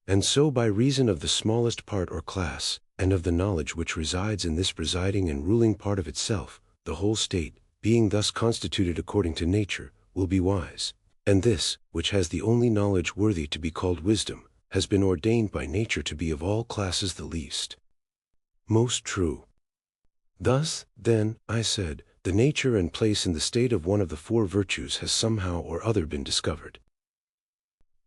And so by reason of the smallest part or class, and of the knowledge which resides in this presiding and ruling part of itself, the whole state, being thus constituted according to nature, will be wise. And this, which has the only knowledge worthy to be called wisdom, has been ordained by nature to be of all classes the least. Most true. Thus, then, I said, the nature and place in the state of one of the 4 virtues has somehow or other been discovered.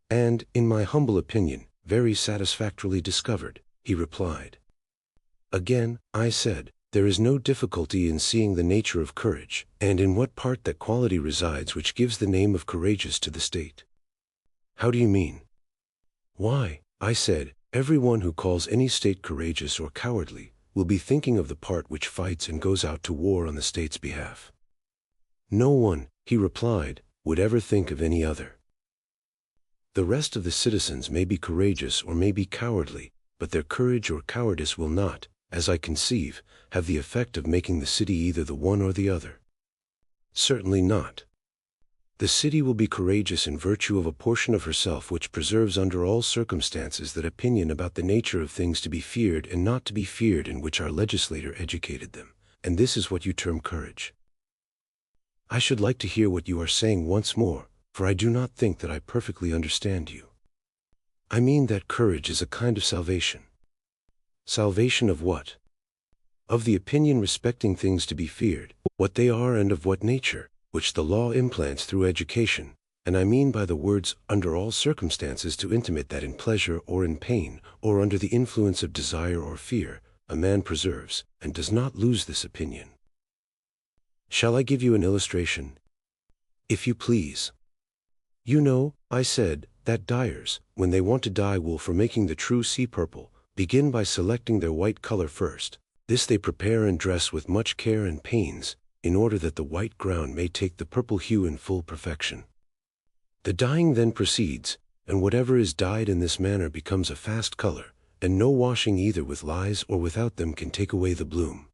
And, in my humble opinion, very satisfactorily discovered, he replied. Again, I said, there is no difficulty in seeing the nature of courage, and in what part that quality resides which gives the name of courageous to the state. How do you mean? Why, I said, every one who calls any state courageous or cowardly will be thinking of the part which fights and goes out to war on the state's behalf. No one, he replied, would ever think of any other. The rest of the citizens may be courageous or may be cowardly, but their courage or cowardice will not, as I conceive, have the effect of making the city either the one or the other. Certainly not. The city will be courageous in virtue of a portion of herself which preserves under all circumstances that opinion about the nature of things to be feared and not to be feared in which our legislator educated them, and this is what you term courage. I should like to hear what you are saying once more, for I do not think that I perfectly understand you. I mean that courage is a kind of salvation. Salvation of what? Of the opinion respecting things to be feared, what they are and of what nature, which the law implants through education, and I mean by the words under all circumstances to intimate that in pleasure or in pain, or under the influence of desire or fear, a man preserves, and does not lose this opinion. Shall I give you an illustration? If you please. You know, I said, that dyers, when they want to dye wool for making the true sea purple, begin by selecting their white color first. This they prepare and dress with much care and pains, in order that the white ground may take the purple hue in full perfection. The dyeing then proceeds, and whatever is dyed in this manner becomes a fast color, and no washing either with lies or without them can take away the bloom.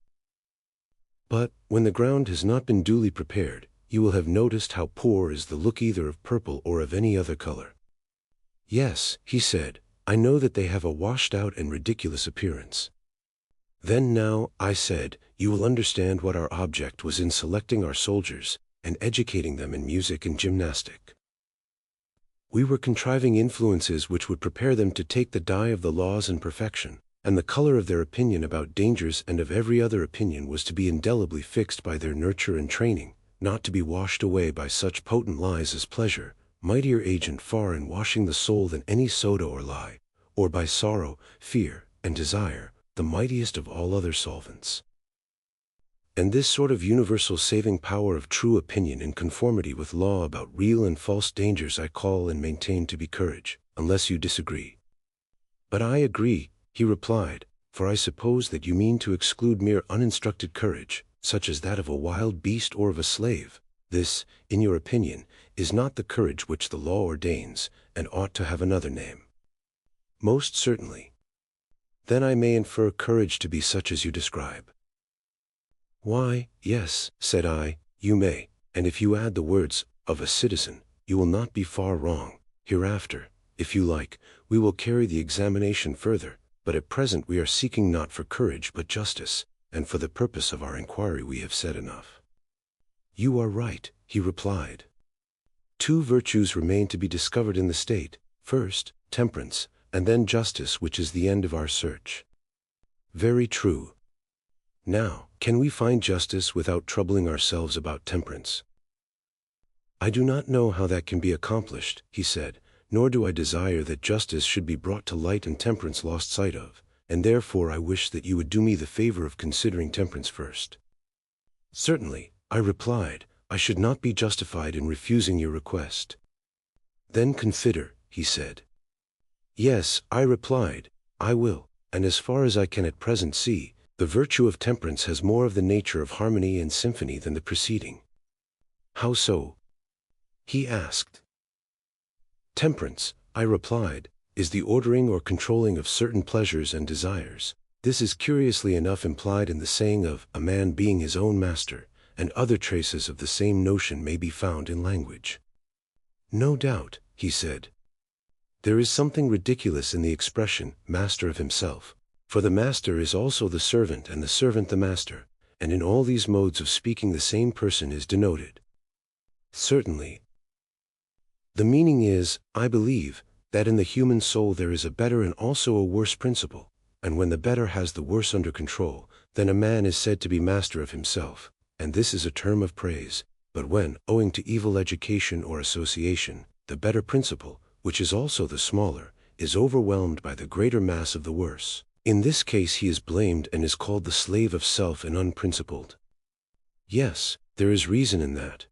But, when the ground has not been duly prepared, you will have noticed how poor is the look either of purple or of any other color. Yes, he said, I know that they have a washed out and ridiculous appearance. Then now, I said, you will understand what our object was in selecting our soldiers, and educating them in music and gymnastic. We were contriving influences which would prepare them to take the dye of the laws and perfection, and the color of their opinion about dangers and of every other opinion was to be indelibly fixed by their nurture and training, not to be washed away by such potent lies as pleasure, mightier agent far in washing the soul than any soda or lie, or by sorrow, fear, and desire, the mightiest of all other solvents. And this sort of universal saving power of true opinion in conformity with law about real and false dangers I call and maintain to be courage, unless you disagree. But I agree, he replied, for I suppose that you mean to exclude mere uninstructed courage, such as that of a wild beast or of a slave. This, in your opinion, is not the courage which the law ordains, and ought to have another name. Most certainly. Then I may infer courage to be such as you describe. Why, yes, said I, you may, and if you add the words, of a citizen, you will not be far wrong. Hereafter, if you like, we will carry the examination further, but at present we are seeking not for courage but justice, and for the purpose of our inquiry we have said enough. You are right, he replied. Two virtues remain to be discovered in the state, first, temperance, and then justice, which is the end of our search. Very true. Now, can we find justice without troubling ourselves about temperance? I do not know how that can be accomplished, he said, nor do I desire that justice should be brought to light and temperance lost sight of, and therefore I wish that you would do me the favor of considering temperance first. Certainly, I replied, I should not be justified in refusing your request. Then consider, he said. Yes, I replied, I will, and as far as I can at present see, the virtue of temperance has more of the nature of harmony and symphony than the preceding. How so? He asked. Temperance, I replied, is the ordering or controlling of certain pleasures and desires. This is curiously enough implied in the saying of a man being his own master, and other traces of the same notion may be found in language. No doubt, he said. There is something ridiculous in the expression, master of himself. For the master is also the servant and the servant the master, and in all these modes of speaking the same person is denoted. Certainly. The meaning is, I believe, that in the human soul there is a better and also a worse principle, and when the better has the worse under control, then a man is said to be master of himself, and this is a term of praise, but when, owing to evil education or association, the better principle, which is also the smaller, is overwhelmed by the greater mass of the worse, in this case he is blamed and is called the slave of self and unprincipled. Yes, there is reason in that.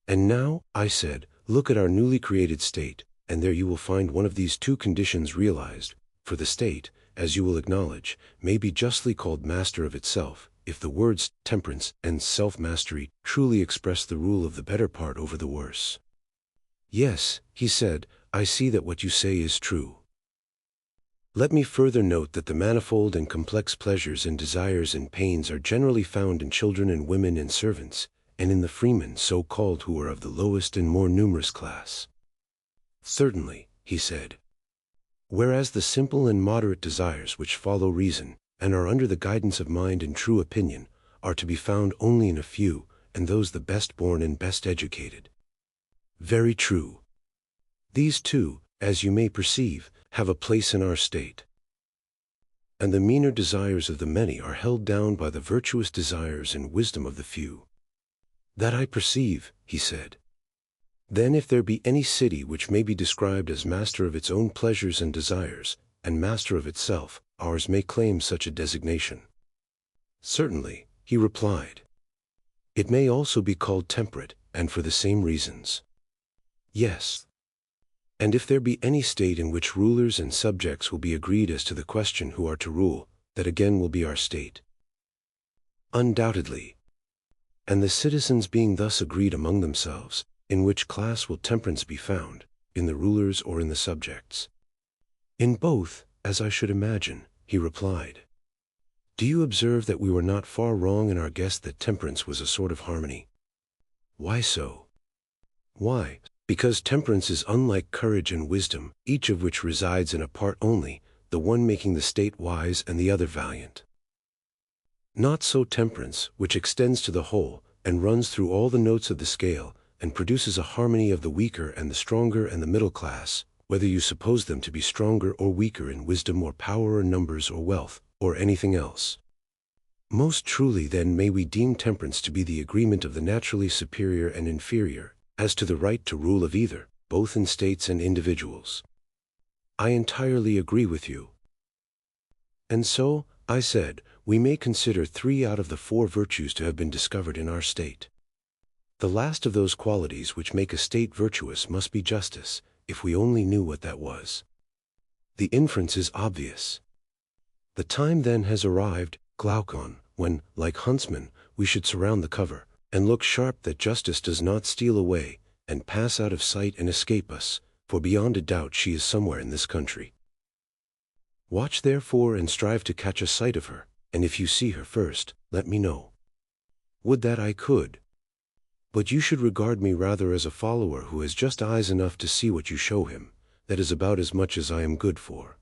And now, I said, look at our newly created state, and there you will find one of these two conditions realized, for the state, as you will acknowledge, may be justly called master of itself, if the words temperance and self-mastery truly express the rule of the better part over the worse. Yes, he said, I see that what you say is true. Let me further note that the manifold and complex pleasures and desires and pains are generally found in children and women and servants, and in the freemen so-called who are of the lowest and more numerous class. Certainly, he said. Whereas the simple and moderate desires which follow reason, and are under the guidance of mind and true opinion, are to be found only in a few, and those the best born and best educated. Very true. These two, as you may perceive, have a place in our state. And the meaner desires of the many are held down by the virtuous desires and wisdom of the few. That I perceive, he said. Then if there be any city which may be described as master of its own pleasures and desires, and master of itself, ours may claim such a designation. Certainly, he replied. It may also be called temperate, and for the same reasons. Yes. And if there be any state in which rulers and subjects will be agreed as to the question who are to rule, that again will be our state. Undoubtedly. And the citizens being thus agreed among themselves, In which class will temperance be found, in the rulers or in the subjects? In both, as I should imagine, he replied. Do you observe that we were not far wrong in our guess that temperance was a sort of harmony? Why so? Why, because temperance is unlike courage and wisdom, each of which resides in a part only, the one making the state wise and the other valiant. Not so temperance, which extends to the whole, and runs through all the notes of the scale, and produces a harmony of the weaker and the stronger and the middle class, whether you suppose them to be stronger or weaker in wisdom or power or numbers or wealth, or anything else. Most truly then may we deem temperance to be the agreement of the naturally superior and inferior, as to the right to rule of either, both in states and individuals. I entirely agree with you. And so, I said, we may consider 3 out of the 4 virtues to have been discovered in our state. The last of those qualities which make a state virtuous must be justice, if we only knew what that was. The inference is obvious. The time then has arrived, Glaucon, when, like huntsmen, we should surround the cover, and look sharp that justice does not steal away, and pass out of sight and escape us, for beyond a doubt she is somewhere in this country. Watch therefore and strive to catch a sight of her, and if you see her first, let me know. Would that I could. But you should regard me rather as a follower who has just eyes enough to see what you show him. That is about as much as I am good for.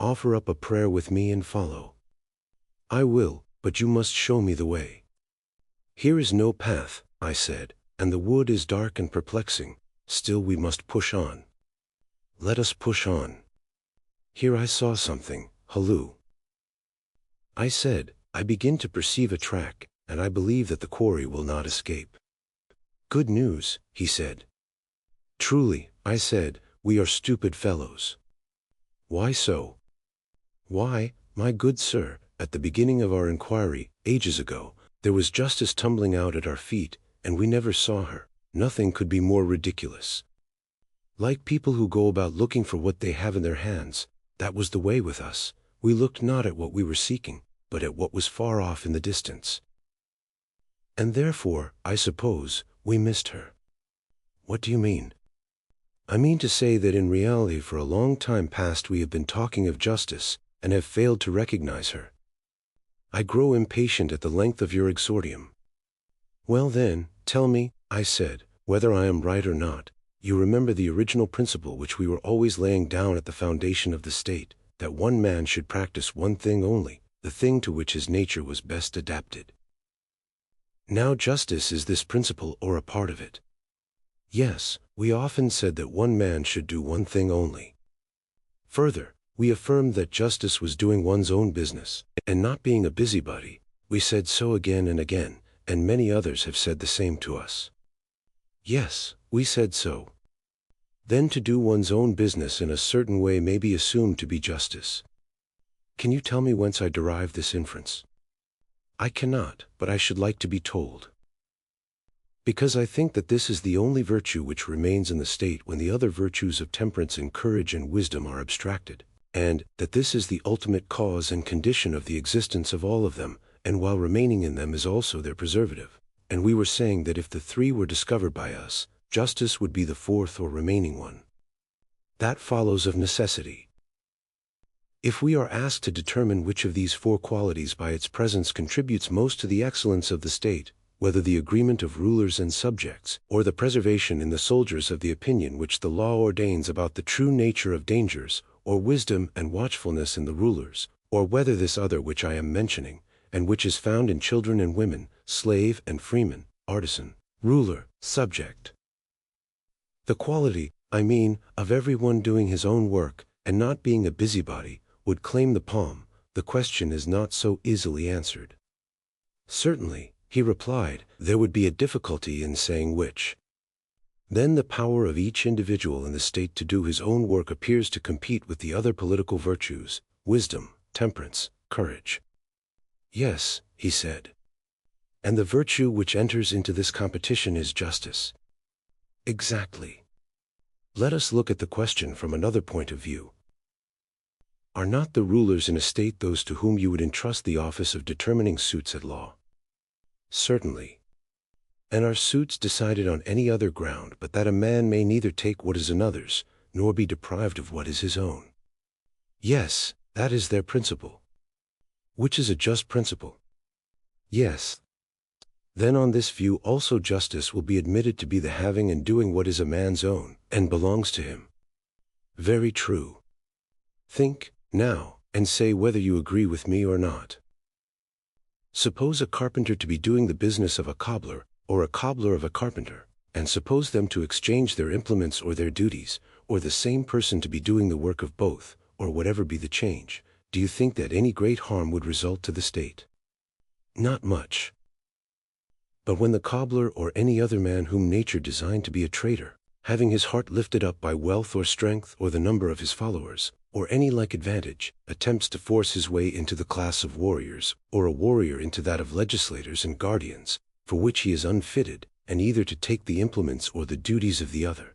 Offer up a prayer with me and follow. I will, but you must show me the way. Here is no path, I said, and the wood is dark and perplexing, still we must push on. Let us push on. Here I saw something, halloo. I said, I begin to perceive a track, and I believe that the quarry will not escape. Good news, he said. Truly, I said, we are stupid fellows. Why so? Why, my good sir, at the beginning of our inquiry, ages ago, there was justice tumbling out at our feet, and we never saw her. Nothing could be more ridiculous. Like people who go about looking for what they have in their hands, that was the way with us. We looked not at what we were seeking, but at what was far off in the distance. And therefore, I suppose, we missed her. What do you mean? I mean to say that in reality for a long time past we have been talking of justice, and have failed to recognize her. I grow impatient at the length of your exordium. Well then, tell me, I said, whether I am right or not. You remember the original principle which we were always laying down at the foundation of the state, that one man should practice one thing only, the thing to which his nature was best adapted. Now justice is this principle or a part of it. Yes, we often said that one man should do one thing only. Further, we affirmed that justice was doing one's own business, and not being a busybody. We said so again and again, and many others have said the same to us. Yes, we said so. Then to do one's own business in a certain way may be assumed to be justice. Can you tell me whence I derive this inference? I cannot, but I should like to be told. Because I think that this is the only virtue which remains in the state when the other virtues of temperance and courage and wisdom are abstracted, and that this is the ultimate cause and condition of the existence of all of them, and while remaining in them is also their preservative. And we were saying that if the 3 were discovered by us, justice would be the 4th or remaining one. That follows of necessity. If we are asked to determine which of these 4 qualities by its presence contributes most to the excellence of the state, whether the agreement of rulers and subjects, or the preservation in the soldiers of the opinion which the law ordains about the true nature of dangers, or wisdom and watchfulness in the rulers, or whether this other which I am mentioning, and which is found in children and women, slave and freeman, artisan, ruler, subject. The quality, I mean, of every one doing his own work, and not being a busybody, would claim the palm. The question is not so easily answered. Certainly, he replied, there would be a difficulty in saying which. Then the power of each individual in the state to do his own work appears to compete with the other political virtues, wisdom, temperance, courage. Yes, he said. And the virtue which enters into this competition is justice. Exactly. Let us look at the question from another point of view. Are not the rulers in a state those to whom you would entrust the office of determining suits at law? Certainly. and are suits decided on any other ground but that a man may neither take what is another's, nor be deprived of what is his own. Yes, that is their principle. Which is a just principle. Yes. Then on this view also justice will be admitted to be the having and doing what is a man's own, and belongs to him. Very true. Think, now, and say whether you agree with me or not. Suppose a carpenter to be doing the business of a cobbler, or a cobbler of a carpenter, and suppose them to exchange their implements or their duties, or the same person to be doing the work of both, or whatever be the change. Do you think that any great harm would result to the state? Not much. But when the cobbler or any other man whom nature designed to be a trader, having his heart lifted up by wealth or strength or the number of his followers, or any like advantage, attempts to force his way into the class of warriors, or a warrior into that of legislators and guardians, for which he is unfitted, and either to take the implements or the duties of the other.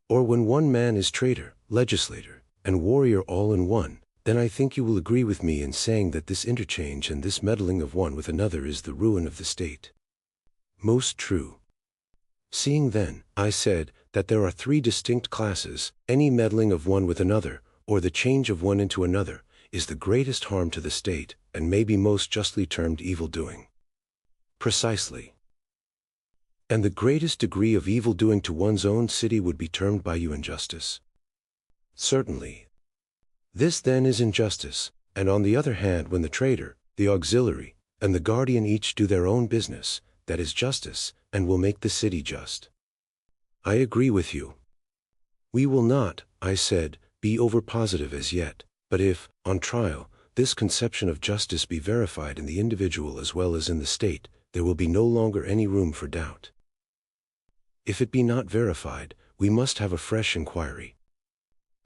Or when one man is trader, legislator, and warrior all in one, then I think you will agree with me in saying that this interchange and this meddling of one with another is the ruin of the state. Most true. Seeing then, I said, that there are three distinct classes, any meddling of one with another, or the change of one into another, is the greatest harm to the state, and may be most justly termed evil-doing. Precisely. And the greatest degree of evil-doing to one's own city would be termed by you injustice? Certainly. This then is injustice, and on the other hand when the trader, the auxiliary, and the guardian each do their own business, that is justice, and will make the city just. I agree with you. We will not, I said, be over-positive as yet, but if, on trial, this conception of justice be verified in the individual as well as in the state, there will be no longer any room for doubt. If it be not verified, we must have a fresh inquiry.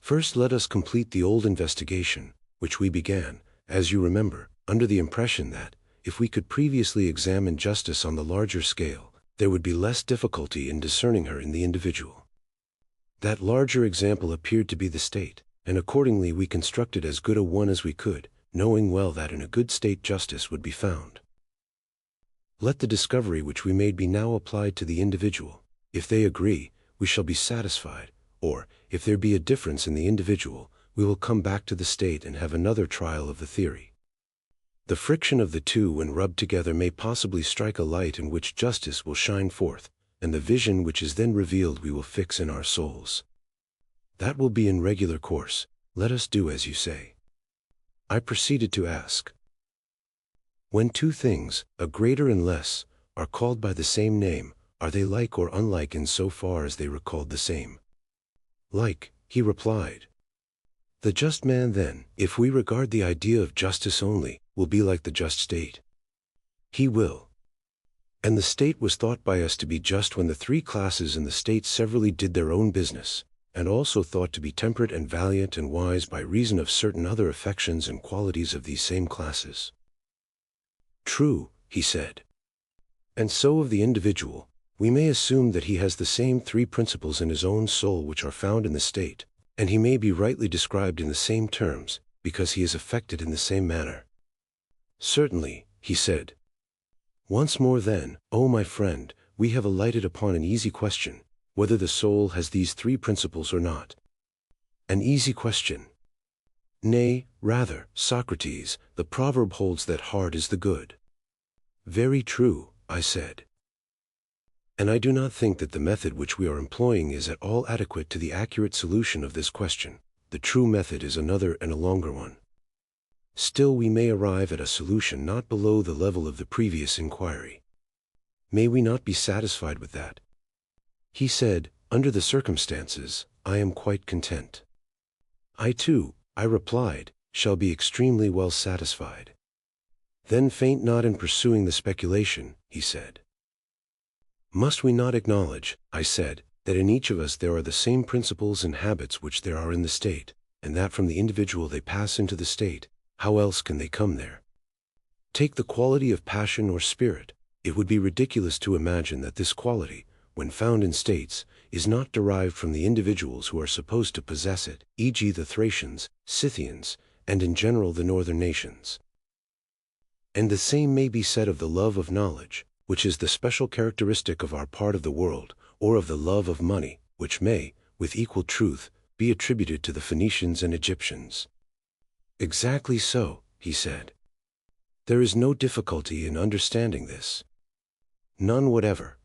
First let us complete the old investigation, which we began, as you remember, under the impression that, if we could previously examine justice on the larger scale, there would be less difficulty in discerning her in the individual. That larger example appeared to be the state, and accordingly we constructed as good a one as we could, knowing well that in a good state justice would be found. Let the discovery which we made be now applied to the individual. If they agree, we shall be satisfied, or, if there be a difference in the individual, we will come back to the state and have another trial of the theory. The friction of the two when rubbed together may possibly strike a light in which justice will shine forth, and the vision which is then revealed we will fix in our souls. That will be in regular course. Let us do as you say. I proceeded to ask. When two things, a greater and less, are called by the same name, are they like or unlike in so far as they were called the same? Like, he replied. The just man then, if we regard the idea of justice only, will be like the just state. He will. And the state was thought by us to be just when the three classes in the state severally did their own business, and also thought to be temperate and valiant and wise by reason of certain other affections and qualities of these same classes. True, he said. And so of the individual, we may assume that he has the same three principles in his own soul which are found in the state, and he may be rightly described in the same terms, because he is affected in the same manner. Certainly, he said. Once more then, O my friend, we have alighted upon an easy question, whether the soul has these three principles or not. An easy question. Nay, rather, Socrates, the proverb holds that hard is the good. Very true, I said. And I do not think that the method which we are employing is at all adequate to the accurate solution of this question. The true method is another and a longer one. Still we may arrive at a solution not below the level of the previous inquiry. May we not be satisfied with that? He said, under the circumstances, I am quite content. I too, I replied, shall be extremely well satisfied. Then faint not in pursuing the speculation, he said. Must we not acknowledge, I said, that in each of us there are the same principles and habits which there are in the state, and that from the individual they pass into the state? How else can they come there? Take the quality of passion or spirit. It would be ridiculous to imagine that this quality, when found in states, is not derived from the individuals who are supposed to possess it, e.g. the Thracians, Scythians, and in general the northern nations. And the same may be said of the love of knowledge, which is the special characteristic of our part of the world, or of the love of money, which may, with equal truth, be attributed to the Phoenicians and Egyptians. Exactly so, he said. There is no difficulty in understanding this. None whatever.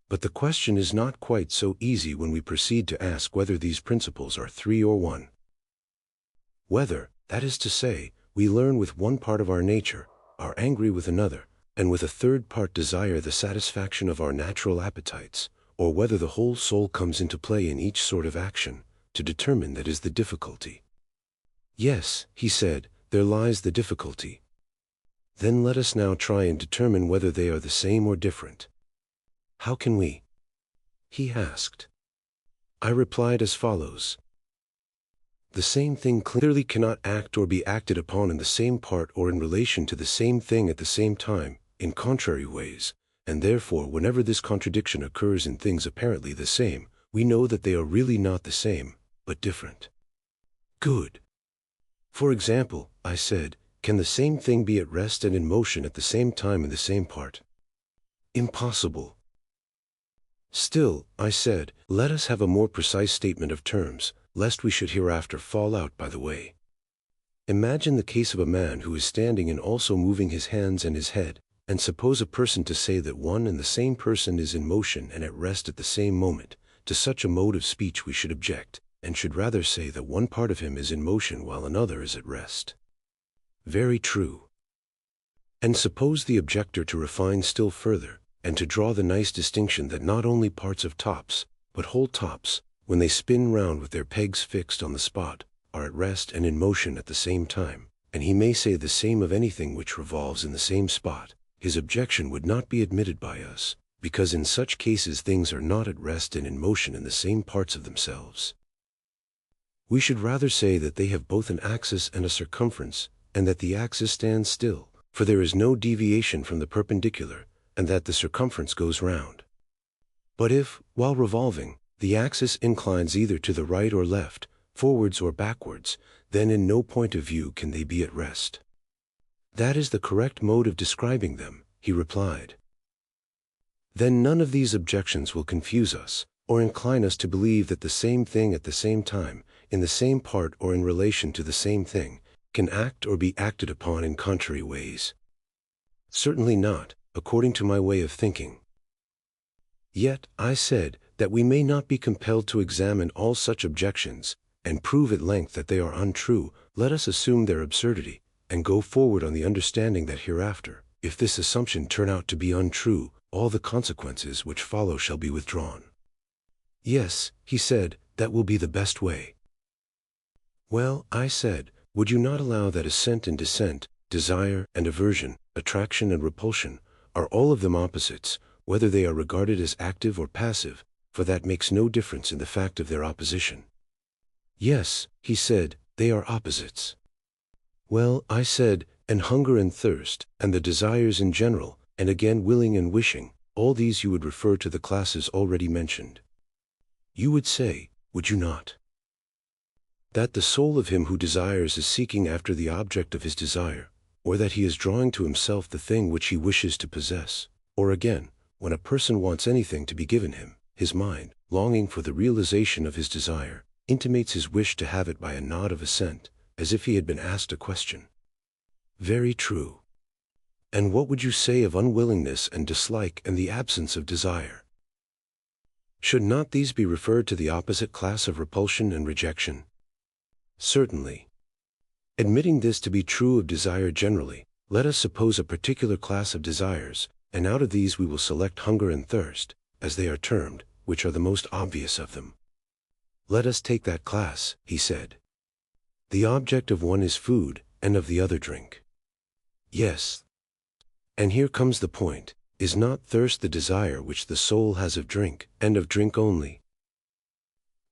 But the question is not quite so easy when we proceed to ask whether these principles are three or one. Whether, that is to say, we learn with one part of our nature, are angry with another, and with a third part desire the satisfaction of our natural appetites, or whether the whole soul comes into play in each sort of action, to determine that is the difficulty. Yes, he said, there lies the difficulty. Then let us now try and determine whether they are the same or different. How can we? He asked. I replied as follows. The same thing clearly cannot act or be acted upon in the same part or in relation to the same thing at the same time, in contrary ways, and therefore whenever this contradiction occurs in things apparently the same, we know that they are really not the same, but different. Good. For example, I said, can the same thing be at rest and in motion at the same time in the same part? Impossible. Still, I said, let us have a more precise statement of terms, lest we should hereafter fall out by the way. Imagine the case of a man who is standing and also moving his hands and his head, and suppose a person to say that one and the same person is in motion and at rest at the same moment. To such a mode of speech we should object, and should rather say that one part of him is in motion while another is at rest. Very true. And suppose the objector to refine still further, and to draw the nice distinction that not only parts of tops, but whole tops, when they spin round with their pegs fixed on the spot, are at rest and in motion at the same time, and he may say the same of anything which revolves in the same spot, his objection would not be admitted by us, because in such cases things are not at rest and in motion in the same parts of themselves. We should rather say that they have both an axis and a circumference, and that the axis stands still, for there is no deviation from the perpendicular, and that the circumference goes round. But if, while revolving, the axis inclines either to the right or left, forwards or backwards, then in no point of view can they be at rest. That is the correct mode of describing them, he replied. Then none of these objections will confuse us, or incline us to believe that the same thing at the same time, in the same part or in relation to the same thing, can act or be acted upon in contrary ways. Certainly not, according to my way of thinking. Yet, I said, that we may not be compelled to examine all such objections, and prove at length that they are untrue. Let us assume their absurdity, and go forward on the understanding that hereafter, if this assumption turn out to be untrue, all the consequences which follow shall be withdrawn. Yes, he said, that will be the best way. Well, I said, would you not allow that ascent and descent, desire and aversion, attraction and repulsion, are all of them opposites, whether they are regarded as active or passive, for that makes no difference in the fact of their opposition? Yes, he said, they are opposites. Well, I said, and hunger and thirst, and the desires in general, and again willing and wishing, all these you would refer to the classes already mentioned. You would say, would you not, that the soul of him who desires is seeking after the object of his desire, or that he is drawing to himself the thing which he wishes to possess, or again, when a person wants anything to be given him, his mind, longing for the realization of his desire, intimates his wish to have it by a nod of assent, as if he had been asked a question. Very true. And what would you say of unwillingness and dislike and the absence of desire? Should not these be referred to the opposite class of repulsion and rejection? Certainly. Admitting this to be true of desire generally, let us suppose a particular class of desires, and out of these we will select hunger and thirst, as they are termed, which are the most obvious of them. Let us take that class, he said. The object of one is food, and of the other drink. Yes. And here comes the point, is not thirst the desire which the soul has of drink, and of drink only?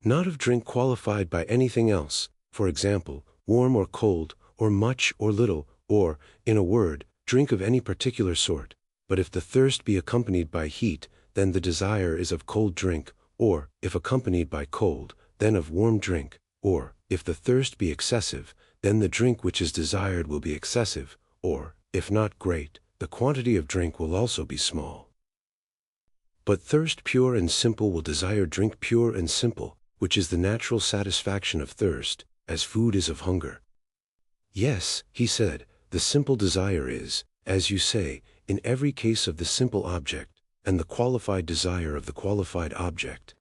Not of drink qualified by anything else, for example, warm or cold, or much or little, or, in a word, drink of any particular sort, but if the thirst be accompanied by heat, then the desire is of cold drink, or, if accompanied by cold, then of warm drink, or, if the thirst be excessive, then the drink which is desired will be excessive, or, if not great, the quantity of drink will also be small. But thirst pure and simple will desire drink pure and simple, which is the natural satisfaction of thirst, as food is of hunger. Yes, he said, the simple desire is, as you say, in every case of the simple object, and the qualified desire of the qualified object.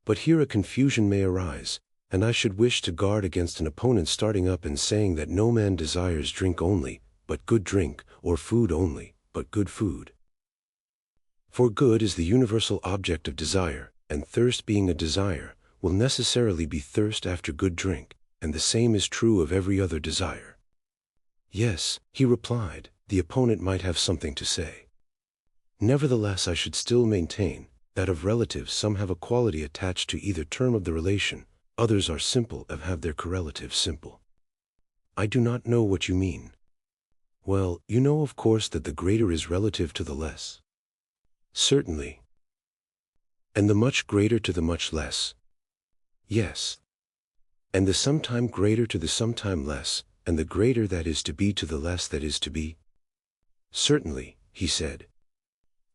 But here a confusion may arise, and I should wish to guard against an opponent starting up and saying that no man desires drink only, but good drink, or food only, but good food. For good is the universal object of desire, and thirst being a desire, will necessarily be thirst after good drink, and the same is true of every other desire. Yes, he replied, the opponent might have something to say. Nevertheless, I should still maintain that of relatives some have a quality attached to either term of the relation, others are simple and have their correlative simple. I do not know what you mean. Well, you know of course that the greater is relative to the less. Certainly. And the much greater to the much less. Yes. And the sometime greater to the sometime less, and the greater that is to be to the less that is to be? Certainly, he said.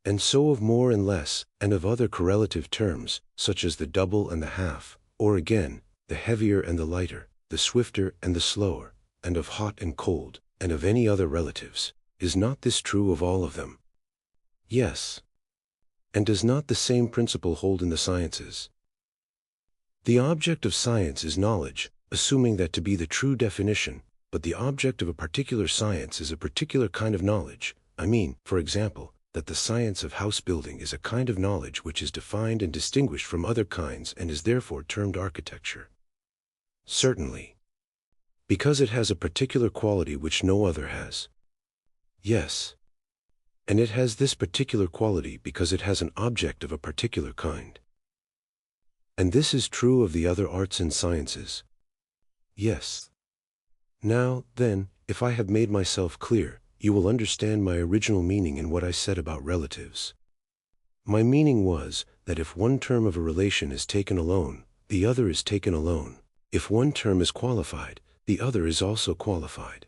And so of more and less, and of other correlative terms, such as the double and the half, or again, the heavier and the lighter, the swifter and the slower, and of hot and cold, and of any other relatives. Is not this true of all of them? Yes. And does not the same principle hold in the sciences? The object of science is knowledge, assuming that to be the true definition, but the object of a particular science is a particular kind of knowledge. I mean, for example, that the science of house building is a kind of knowledge which is defined and distinguished from other kinds and is therefore termed architecture. Certainly. Because it has a particular quality which no other has. Yes. And it has this particular quality because it has an object of a particular kind. And this is true of the other arts and sciences. Yes. Now, then, if I have made myself clear, you will understand my original meaning in what I said about relatives. My meaning was that if one term of a relation is taken alone, the other is taken alone. If one term is qualified, the other is also qualified.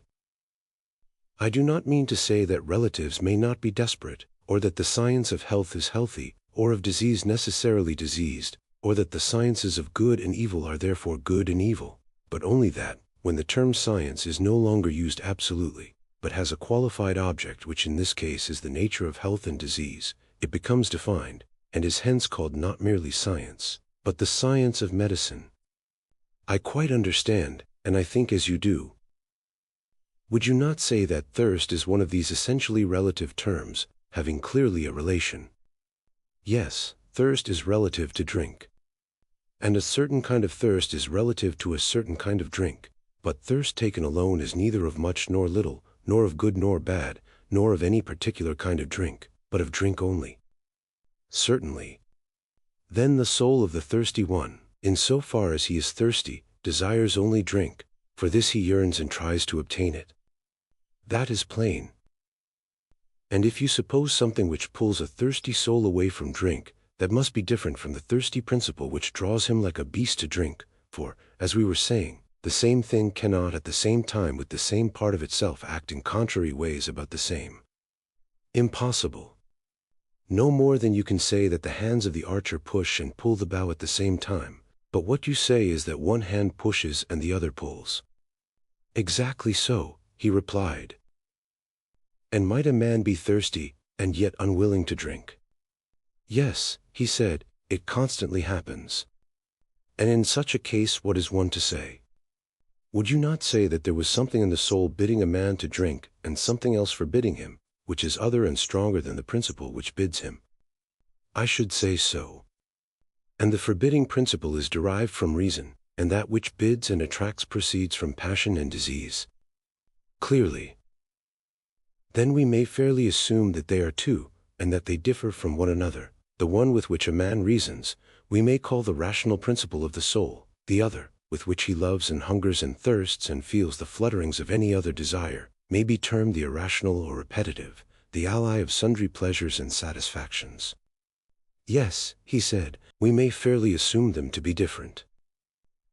I do not mean to say that relatives may not be desperate, or that the science of health is healthy, or of disease necessarily diseased, or that the sciences of good and evil are therefore good and evil, but only that, when the term science is no longer used absolutely, but has a qualified object which in this case is the nature of health and disease, it becomes defined, and is hence called not merely science, but the science of medicine. I quite understand, and I think as you do. Would you not say that thirst is one of these essentially relative terms, having clearly a relation? Yes, thirst is relative to drink. And a certain kind of thirst is relative to a certain kind of drink, but thirst taken alone is neither of much nor little, nor of good nor bad, nor of any particular kind of drink, but of drink only. Certainly. Then the soul of the thirsty one, in so far as he is thirsty, desires only drink, for this he yearns and tries to obtain it. That is plain. And if you suppose something which pulls a thirsty soul away from drink, that must be different from the thirsty principle which draws him like a beast to drink, for, as we were saying, the same thing cannot at the same time with the same part of itself act in contrary ways about the same. Impossible. No more than you can say that the hands of the archer push and pull the bow at the same time, but what you say is that one hand pushes and the other pulls. Exactly so, he replied. And might a man be thirsty, and yet unwilling to drink? Yes, he said, it constantly happens. And in such a case what is one to say? Would you not say that there was something in the soul bidding a man to drink, and something else forbidding him, which is other and stronger than the principle which bids him? I should say so. And the forbidding principle is derived from reason, and that which bids and attracts proceeds from passion and disease. Clearly. Then we may fairly assume that they are two, and that they differ from one another. The one with which a man reasons, we may call the rational principle of the soul, the other, with which he loves and hungers and thirsts and feels the flutterings of any other desire, may be termed the irrational or repetitive, the ally of sundry pleasures and satisfactions. Yes, he said, we may fairly assume them to be different.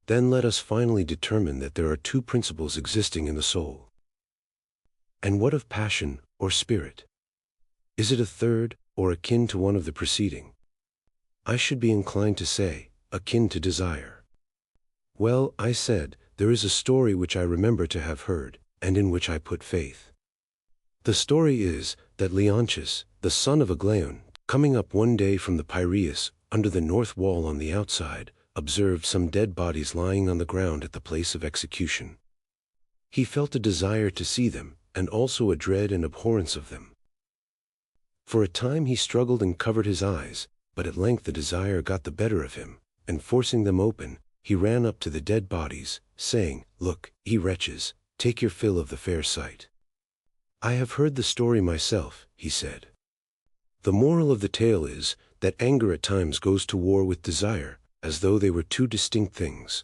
Then let us finally determine that there are two principles existing in the soul. And what of passion, or spirit? Is it a third, or akin to one of the preceding? I should be inclined to say, akin to desire. Well, I said, there is a story which I remember to have heard, and in which I put faith. The story is, that Leontius, the son of Aglaon, coming up one day from the Piraeus, under the north wall on the outside, observed some dead bodies lying on the ground at the place of execution. He felt a desire to see them, and also a dread and abhorrence of them. For a time he struggled and covered his eyes, but at length the desire got the better of him, and forcing them open, he ran up to the dead bodies, saying, "Look, ye wretches, take your fill of the fair sight." I have heard the story myself, he said. The moral of the tale is, that anger at times goes to war with desire, as though they were two distinct things.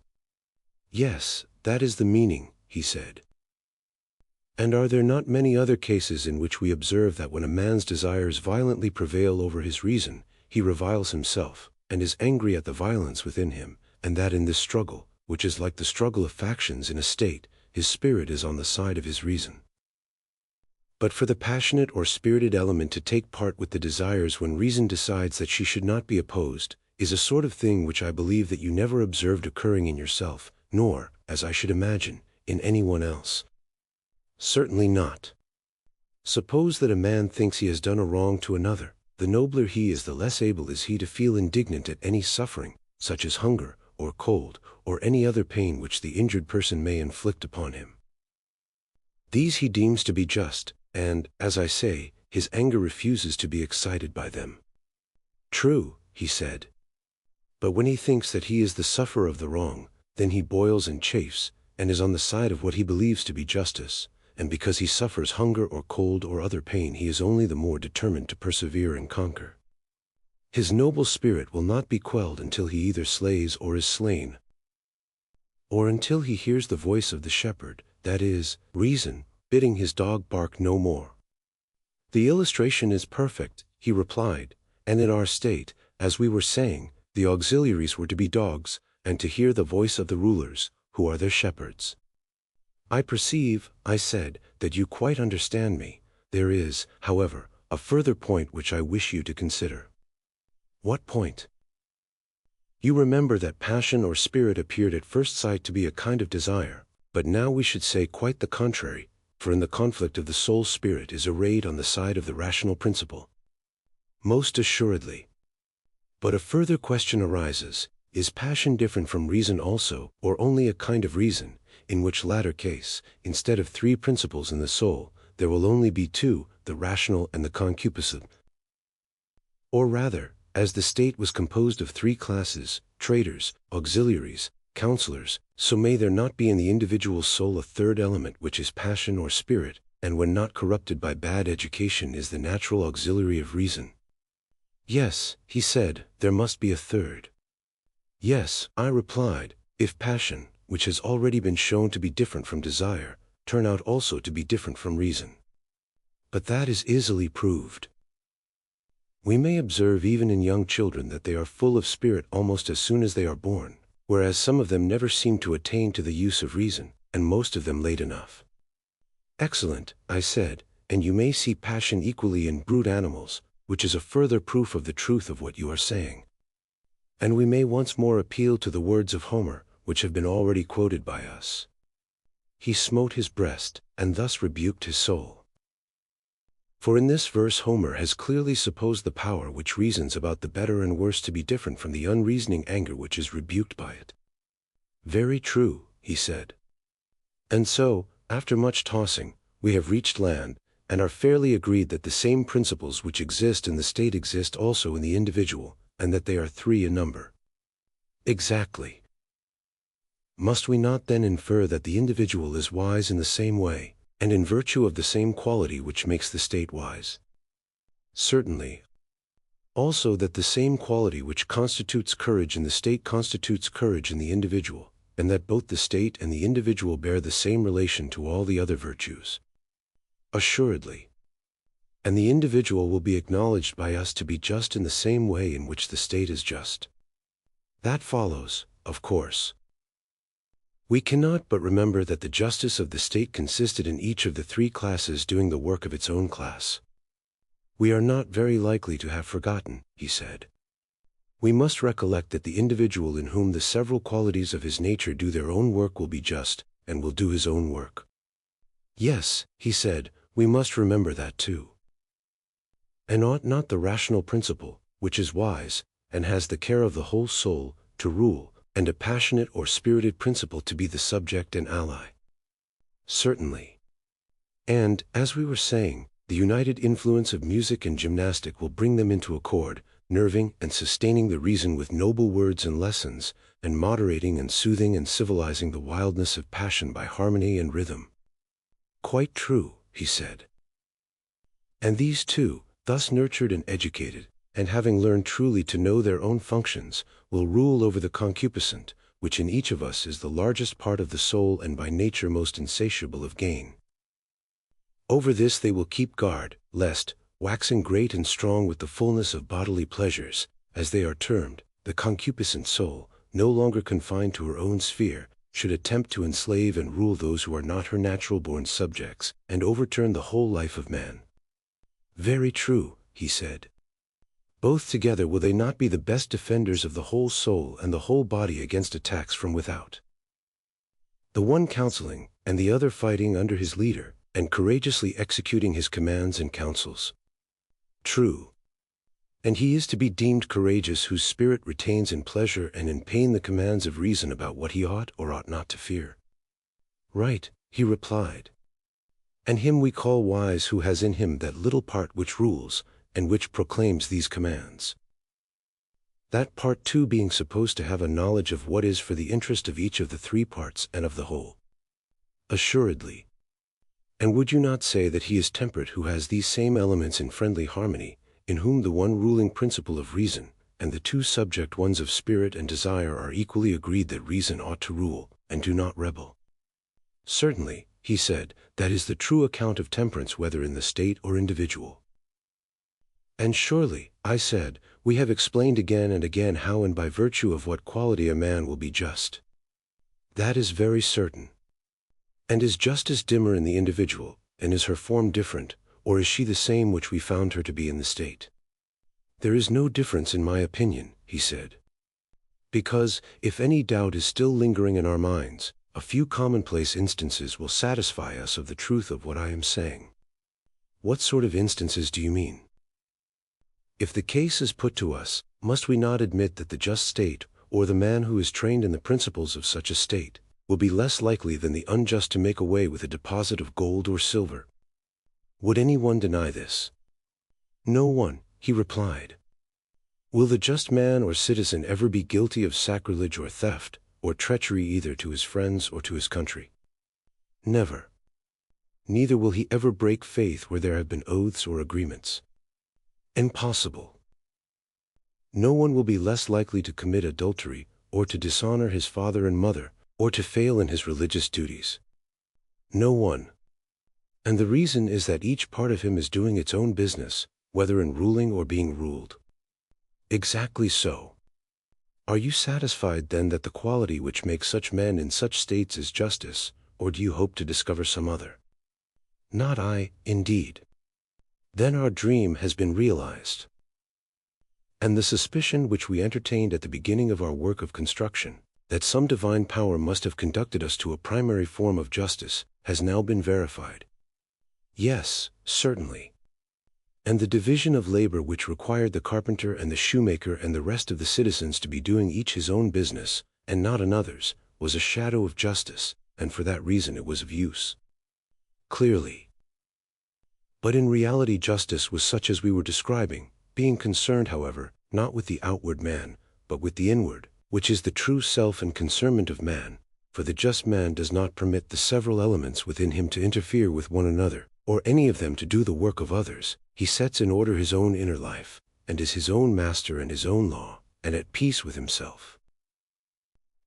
Yes, that is the meaning, he said. And are there not many other cases in which we observe that when a man's desires violently prevail over his reason, he reviles himself, and is angry at the violence within him, and that in this struggle, which is like the struggle of factions in a state, his spirit is on the side of his reason? But for the passionate or spirited element to take part with the desires when reason decides that she should not be opposed, is a sort of thing which I believe that you never observed occurring in yourself, nor, as I should imagine, in anyone else. Certainly not. Suppose that a man thinks he has done a wrong to another, the nobler he is, the less able is he to feel indignant at any suffering, such as hunger, or cold, or any other pain which the injured person may inflict upon him. These he deems to be just, and, as I say, his anger refuses to be excited by them. True, he said. But when he thinks that he is the sufferer of the wrong, then he boils and chafes, and is on the side of what he believes to be justice, and because he suffers hunger or cold or other pain, he is only the more determined to persevere and conquer. His noble spirit will not be quelled until he either slays or is slain, or until he hears the voice of the shepherd, that is, reason, bidding his dog bark no more. The illustration is perfect, he replied, and in our state, as we were saying, the auxiliaries were to be dogs, and to hear the voice of the rulers, who are their shepherds. I perceive, I said, that you quite understand me. There is, however, a further point which I wish you to consider. What point? You remember that passion or spirit appeared at first sight to be a kind of desire, but now we should say quite the contrary, for in the conflict of the soul spirit is arrayed on the side of the rational principle. Most assuredly. But a further question arises, is passion different from reason also, or only a kind of reason, in which latter case, instead of three principles in the soul, there will only be two, the rational and the concupiscible? Or rather, as the state was composed of three classes, traders, auxiliaries, counselors, so may there not be in the individual soul a third element which is passion or spirit, and when not corrupted by bad education is the natural auxiliary of reason? Yes, he said, there must be a third. Yes, I replied, if passion, which has already been shown to be different from desire, turn out also to be different from reason. But that is easily proved. We may observe even in young children that they are full of spirit almost as soon as they are born, whereas some of them never seem to attain to the use of reason, and most of them late enough. Excellent, I said, and you may see passion equally in brute animals, which is a further proof of the truth of what you are saying. And we may once more appeal to the words of Homer, which have been already quoted by us. He smote his breast, and thus rebuked his soul. For in this verse Homer has clearly supposed the power which reasons about the better and worse to be different from the unreasoning anger which is rebuked by it. Very true, he said. And so, after much tossing, we have reached land, and are fairly agreed that the same principles which exist in the state exist also in the individual, and that they are three in number. Exactly. Must we not then infer that the individual is wise in the same way, and in virtue of the same quality which makes the state wise? Certainly. Also that the same quality which constitutes courage in the state constitutes courage in the individual, and that both the state and the individual bear the same relation to all the other virtues. Assuredly. And the individual will be acknowledged by us to be just in the same way in which the state is just. That follows, of course. We cannot but remember that the justice of the state consisted in each of the three classes doing the work of its own class. We are not very likely to have forgotten, he said. We must recollect that the individual in whom the several qualities of his nature do their own work will be just, and will do his own work. Yes, he said, we must remember that too. And ought not the rational principle, which is wise, and has the care of the whole soul, to rule, and a passionate or spirited principle to be the subject and ally? Certainly. And, as we were saying, the united influence of music and gymnastic will bring them into accord, nerving and sustaining the reason with noble words and lessons, and moderating and soothing and civilizing the wildness of passion by harmony and rhythm. Quite true, he said. And these two, thus nurtured and educated, and having learned truly to know their own functions, will rule over the concupiscent, which in each of us is the largest part of the soul and by nature most insatiable of gain. Over this they will keep guard, lest, waxing great and strong with the fullness of bodily pleasures, as they are termed, the concupiscent soul, no longer confined to her own sphere, should attempt to enslave and rule those who are not her natural-born subjects, and overturn the whole life of man. Very true, he said. Both together will they not be the best defenders of the whole soul and the whole body against attacks from without? The one counseling, and the other fighting under his leader, and courageously executing his commands and counsels. True. And he is to be deemed courageous whose spirit retains in pleasure and in pain the commands of reason about what he ought or ought not to fear. Right, he replied. And him we call wise who has in him that little part which rules, and which proclaims these commands. That part too being supposed to have a knowledge of what is for the interest of each of the three parts and of the whole. Assuredly. And would you not say that he is temperate who has these same elements in friendly harmony, in whom the one ruling principle of reason, and the two subject ones of spirit and desire are equally agreed that reason ought to rule, and do not rebel? Certainly, he said, that is the true account of temperance whether in the state or individual. And surely, I said, we have explained again and again how and by virtue of what quality a man will be just. That is very certain. And is justice dimmer in the individual, and is her form different, or is she the same which we found her to be in the state? There is no difference in my opinion, he said. Because, if any doubt is still lingering in our minds, a few commonplace instances will satisfy us of the truth of what I am saying. What sort of instances do you mean? If the case is put to us, must we not admit that the just state, or the man who is trained in the principles of such a state, will be less likely than the unjust to make away with a deposit of gold or silver? Would any one deny this? No one, he replied. Will the just man or citizen ever be guilty of sacrilege or theft, or treachery either to his friends or to his country? Never. Neither will he ever break faith where there have been oaths or agreements. Impossible. No one will be less likely to commit adultery, or to dishonor his father and mother, or to fail in his religious duties. No one. And the reason is that each part of him is doing its own business, whether in ruling or being ruled. Exactly so. Are you satisfied then that the quality which makes such men in such states is justice, or do you hope to discover some other? Not I, indeed. Then our dream has been realized. And the suspicion which we entertained at the beginning of our work of construction, that some divine power must have conducted us to a primary form of justice, has now been verified. Yes, certainly. And the division of labor which required the carpenter and the shoemaker and the rest of the citizens to be doing each his own business, and not another's, was a shadow of justice, and for that reason it was of use. Clearly. But in reality justice was such as we were describing, being concerned, however, not with the outward man, but with the inward, which is the true self and concernment of man, for the just man does not permit the several elements within him to interfere with one another, or any of them to do the work of others. He sets in order his own inner life, and is his own master and his own law, and at peace with himself.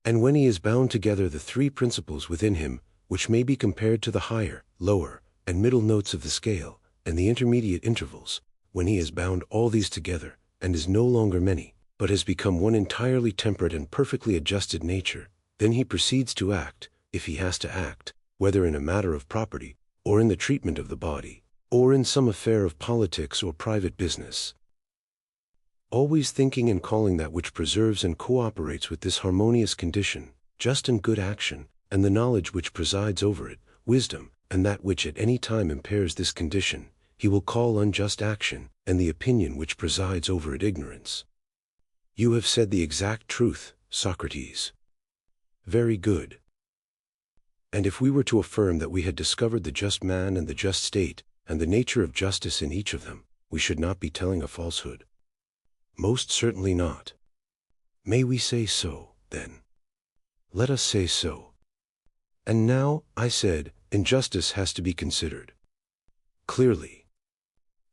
And when he has bound together the three principles within him, which may be compared to the higher, lower, and middle notes of the scale, and the intermediate intervals, when he has bound all these together, and is no longer many, but has become one entirely temperate and perfectly adjusted nature, Then he proceeds to act, if he has to act, whether in a matter of property, or in the treatment of the body, or in some affair of politics or private business. Always thinking and calling that which preserves and cooperates with this harmonious condition, just and good action, and the knowledge which presides over it, wisdom, and that which at any time impairs this condition, he will call unjust action, and the opinion which presides over it ignorance. You have said the exact truth, Socrates. Very good. And if we were to affirm that we had discovered the just man and the just state, and the nature of justice in each of them, we should not be telling a falsehood. Most certainly not. May we say so, then? Let us say so. And now, I said, injustice has to be considered. Clearly.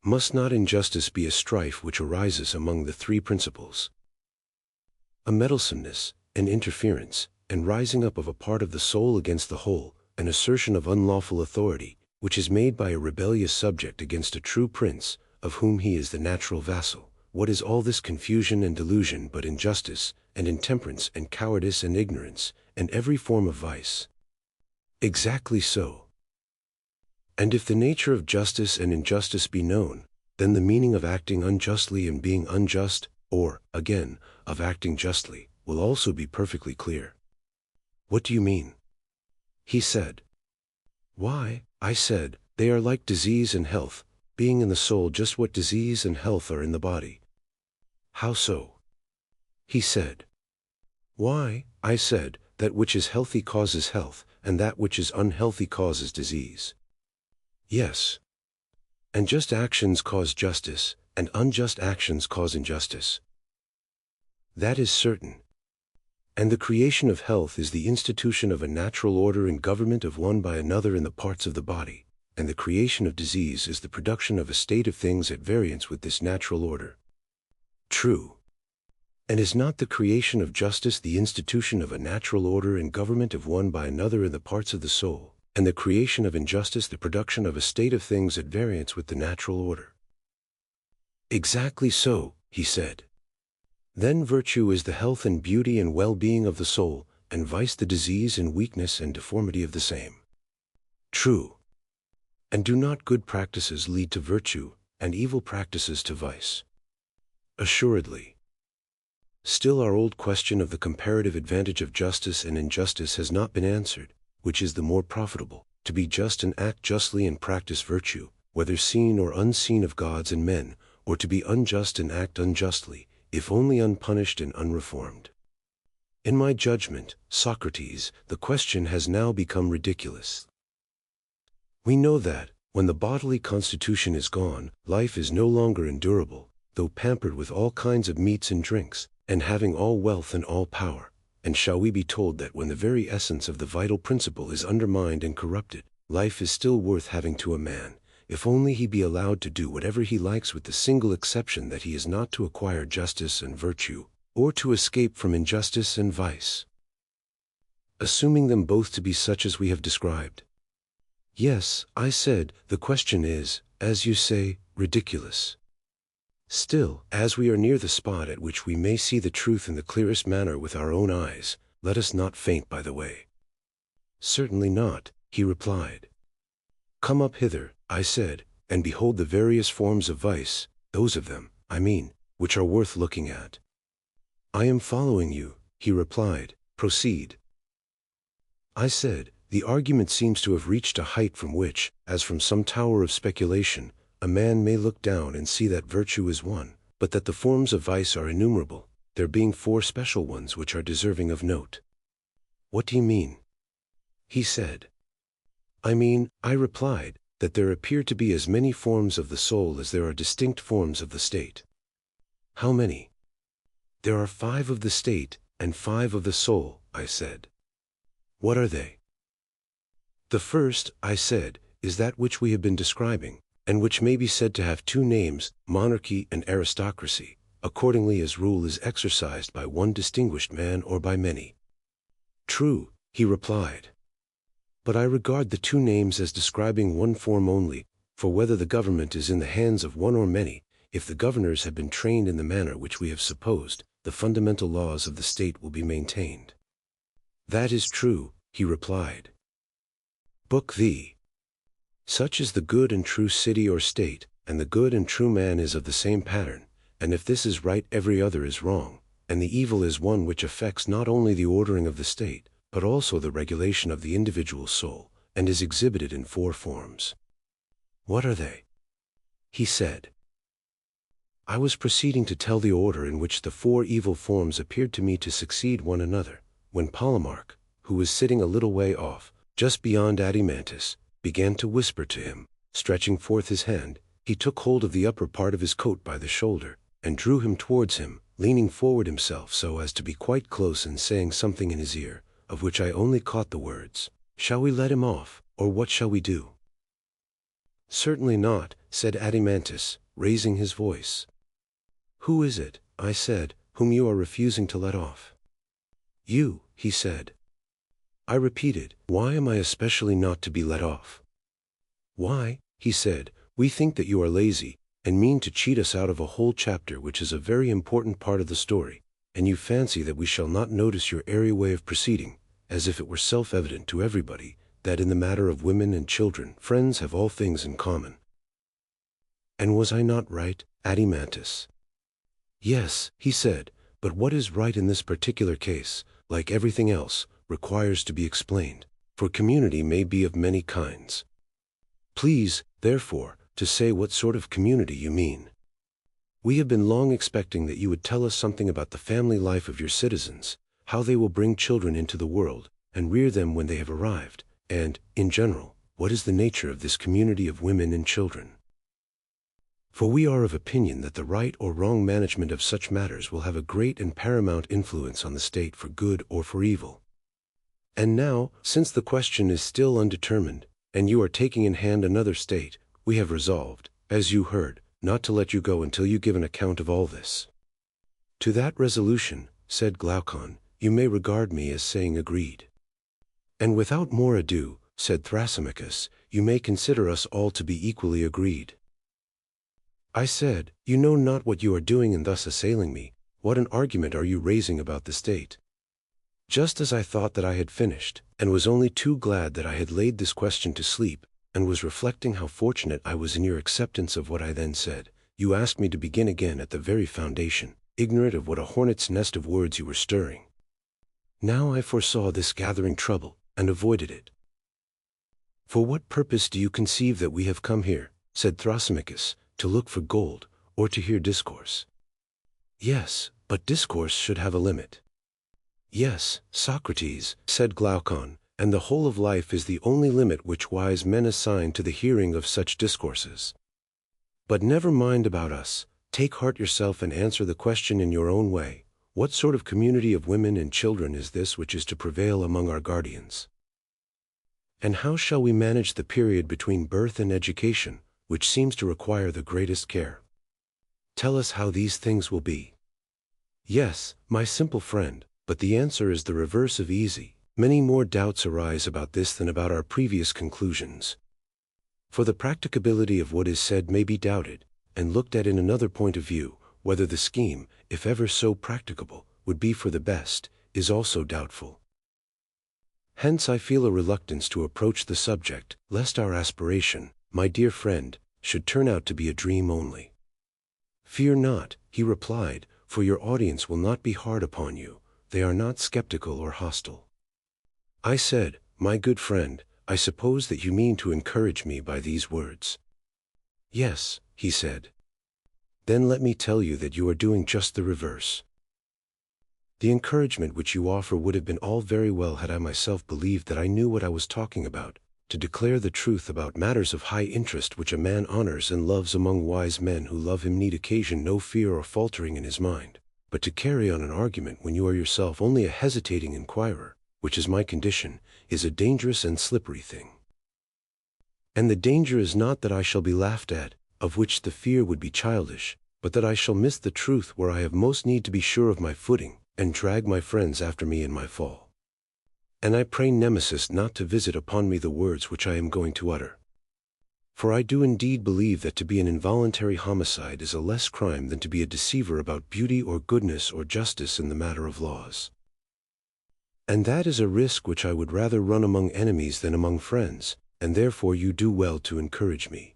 Must not injustice be a strife which arises among the three principles? A meddlesomeness, an interference, and rising up of a part of the soul against the whole, an assertion of unlawful authority, which is made by a rebellious subject against a true prince, of whom he is the natural vassal. What is all this confusion and delusion but injustice, and intemperance and cowardice and ignorance, and every form of vice? Exactly so. And if the nature of justice and injustice be known, then the meaning of acting unjustly and being unjust, or, again, of acting justly, will also be perfectly clear. What do you mean? He said. Why, I said, they are like disease and health, being in the soul just what disease and health are in the body. How so? He said. Why, I said, that which is healthy causes health, and that which is unhealthy causes disease. Yes. And just actions cause justice, and unjust actions cause injustice. That is certain. And the creation of health is the institution of a natural order and government of one by another in the parts of the body, and the creation of disease is the production of a state of things at variance with this natural order. True. And is not the creation of justice the institution of a natural order and government of one by another in the parts of the soul, and the creation of injustice the production of a state of things at variance with the natural order? Exactly so, he said. Then virtue is the health and beauty and well-being of the soul, and vice the disease and weakness and deformity of the same. True. And do not good practices lead to virtue, and evil practices to vice? Assuredly. Still our old question of the comparative advantage of justice and injustice has not been answered, which is the more profitable, to be just and act justly and practice virtue, whether seen or unseen of gods and men, or to be unjust and act unjustly, if only unpunished and unreformed. In my judgment, Socrates, the question has now become ridiculous. We know that, when the bodily constitution is gone, life is no longer endurable, though pampered with all kinds of meats and drinks, and having all wealth and all power. And shall we be told that when the very essence of the vital principle is undermined and corrupted, life is still worth having to a man, if only he be allowed to do whatever he likes, with the single exception that he is not to acquire justice and virtue, or to escape from injustice and vice? Assuming them both to be such as we have described. Yes, I said, the question is, as you say, ridiculous. Still, as we are near the spot at which we may see the truth in the clearest manner with our own eyes, let us not faint by the way. Certainly not, he replied. Come up hither, I said, and behold the various forms of vice, those of them, I mean, which are worth looking at. I am following you, he replied. Proceed. I said, the argument seems to have reached a height from which, as from some tower of speculation, a man may look down and see that virtue is one, but that the forms of vice are innumerable, there being 4 special ones which are deserving of note. What do you mean? He said. I mean, I replied, that there appear to be as many forms of the soul as there are distinct forms of the state. How many? There are 5 of the state, and 5 of the soul, I said. What are they? The first, I said, is that which we have been describing, and which may be said to have 2 names, monarchy and aristocracy, accordingly as rule is exercised by one distinguished man or by many. True, he replied. But I regard the 2 names as describing one form only, for whether the government is in the hands of one or many, if the governors have been trained in the manner which we have supposed, the fundamental laws of the state will be maintained. That is true, he replied. Book VIII. Such is the good and true city or state, and the good and true man is of the same pattern, and if this is right every other is wrong, and the evil is one which affects not only the ordering of the state, but also the regulation of the individual soul, and is exhibited in 4 forms. What are they? He said. I was proceeding to tell the order in which the 4 evil forms appeared to me to succeed one another, when Polemarch, who was sitting a little way off, just beyond Adimantus, began to whisper to him. Stretching forth his hand, he took hold of the upper part of his coat by the shoulder, and drew him towards him, leaning forward himself so as to be quite close and saying something in his ear, of which I only caught the words, "Shall we let him off, or what shall we do?" Certainly not, said Adimantus, raising his voice. Who is it, I said, whom you are refusing to let off? You, he said. I repeated, why am I especially not to be let off? Why, he said, we think that you are lazy, and mean to cheat us out of a whole chapter which is a very important part of the story, and you fancy that we shall not notice your airy way of proceeding, as if it were self-evident to everybody, that in the matter of women and children, friends have all things in common. And was I not right, Adimantus? Yes, he said, but what is right in this particular case, like everything else, requires to be explained, for community may be of many kinds. Please, therefore, to say what sort of community you mean. We have been long expecting that you would tell us something about the family life of your citizens, how they will bring children into the world, and rear them when they have arrived, and, in general, what is the nature of this community of women and children. For we are of opinion that the right or wrong management of such matters will have a great and paramount influence on the state for good or for evil. And now, since the question is still undetermined, and you are taking in hand another state, we have resolved, as you heard, not to let you go until you give an account of all this. To that resolution, said Glaucon, you may regard me as saying agreed. And without more ado, said Thrasymachus, you may consider us all to be equally agreed. I said, you know not what you are doing in thus assailing me. What an argument are you raising about the state? Just as I thought that I had finished, and was only too glad that I had laid this question to sleep, and was reflecting how fortunate I was in your acceptance of what I then said, you asked me to begin again at the very foundation, ignorant of what a hornet's nest of words you were stirring. Now I foresaw this gathering trouble, and avoided it. For what purpose do you conceive that we have come here, said Thrasymachus, to look for gold, or to hear discourse? Yes, but discourse should have a limit. Yes, Socrates, said Glaucon, and the whole of life is the only limit which wise men assign to the hearing of such discourses. But never mind about us, take heart yourself and answer the question in your own way. What sort of community of women and children is this which is to prevail among our guardians? And how shall we manage the period between birth and education, which seems to require the greatest care? Tell us how these things will be. Yes, my simple friend, but the answer is the reverse of easy. Many more doubts arise about this than about our previous conclusions. For the practicability of what is said may be doubted, and looked at in another point of view, whether the scheme, if ever so practicable, would be for the best, is also doubtful. Hence I feel a reluctance to approach the subject, lest our aspiration, my dear friend, should turn out to be a dream only. Fear not, he replied, for your audience will not be hard upon you. They are not skeptical or hostile. I said, my good friend, I suppose that you mean to encourage me by these words. Yes, he said. Then let me tell you that you are doing just the reverse. The encouragement which you offer would have been all very well had I myself believed that I knew what I was talking about, to declare the truth about matters of high interest which a man honors and loves among wise men who love him need occasion no fear or faltering in his mind. But to carry on an argument when you are yourself only a hesitating inquirer, which is my condition, is a dangerous and slippery thing. And the danger is not that I shall be laughed at, of which the fear would be childish, but that I shall miss the truth where I have most need to be sure of my footing, and drag my friends after me in my fall. And I pray Nemesis not to visit upon me the words which I am going to utter. For I do indeed believe that to be an involuntary homicide is a less crime than to be a deceiver about beauty or goodness or justice in the matter of laws. And that is a risk which I would rather run among enemies than among friends, and therefore you do well to encourage me.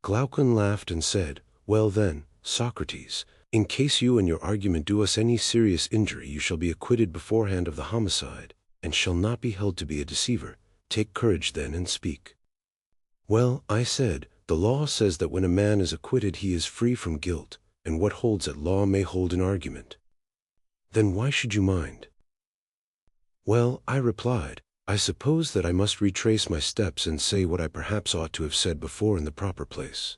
Glaucon laughed and said, Well then, Socrates, in case you and your argument do us any serious injury, you shall be acquitted beforehand of the homicide, and shall not be held to be a deceiver. Take courage then and speak. Well, I said, the law says that when a man is acquitted he is free from guilt, and what holds at law may hold in argument. Then why should you mind? Well, I replied, I suppose that I must retrace my steps and say what I perhaps ought to have said before in the proper place.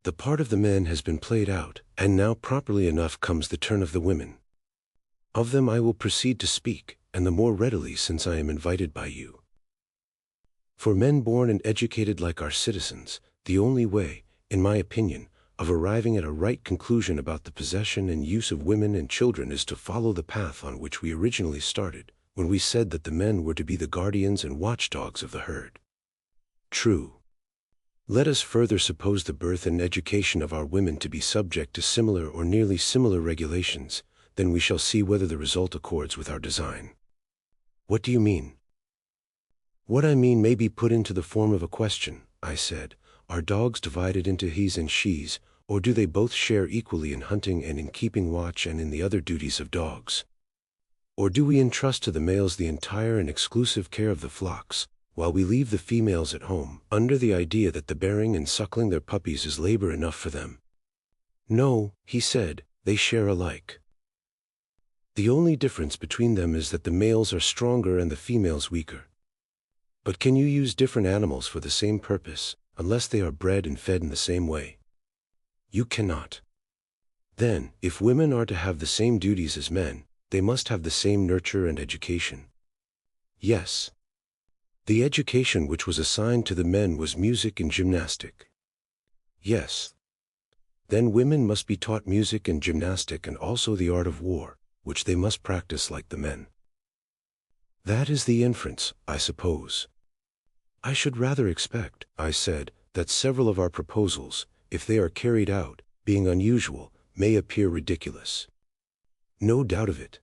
The part of the men has been played out, and now properly enough comes the turn of the women. Of them I will proceed to speak, and the more readily since I am invited by you. For men born and educated like our citizens, the only way, in my opinion, of arriving at a right conclusion about the possession and use of women and children is to follow the path on which we originally started, when we said that the men were to be the guardians and watchdogs of the herd. True. Let us further suppose the birth and education of our women to be subject to similar or nearly similar regulations, then we shall see whether the result accords with our design. What do you mean? What I mean may be put into the form of a question, I said. Are dogs divided into he's and she's, or do they both share equally in hunting and in keeping watch and in the other duties of dogs? Or do we entrust to the males the entire and exclusive care of the flocks, while we leave the females at home, under the idea that the bearing and suckling their puppies is labor enough for them? No, he said, they share alike. The only difference between them is that the males are stronger and the females weaker. But can you use different animals for the same purpose, unless they are bred and fed in the same way? You cannot. Then, if women are to have the same duties as men, they must have the same nurture and education. Yes. The education which was assigned to the men was music and gymnastic. Yes. Then women must be taught music and gymnastic and also the art of war, which they must practice like the men. That is the inference, I suppose. I should rather expect, I said, that several of our proposals, if they are carried out, being unusual, may appear ridiculous. No doubt of it.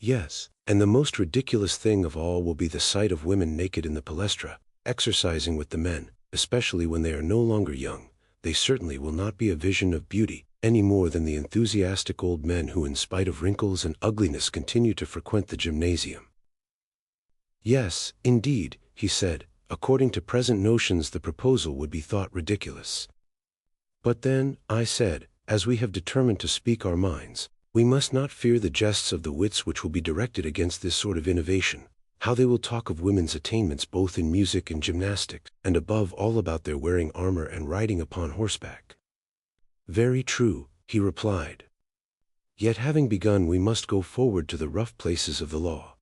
Yes, and the most ridiculous thing of all will be the sight of women naked in the palestra, exercising with the men, especially when they are no longer young. They certainly will not be a vision of beauty, any more than the enthusiastic old men who in spite of wrinkles and ugliness continue to frequent the gymnasium. Yes, indeed, he said, according to present notions the proposal would be thought ridiculous. But then, I said, as we have determined to speak our minds, we must not fear the jests of the wits which will be directed against this sort of innovation, how they will talk of women's attainments both in music and gymnastics, and above all about their wearing armor and riding upon horseback. Very true, he replied. Yet having begun we must go forward to the rough places of the law.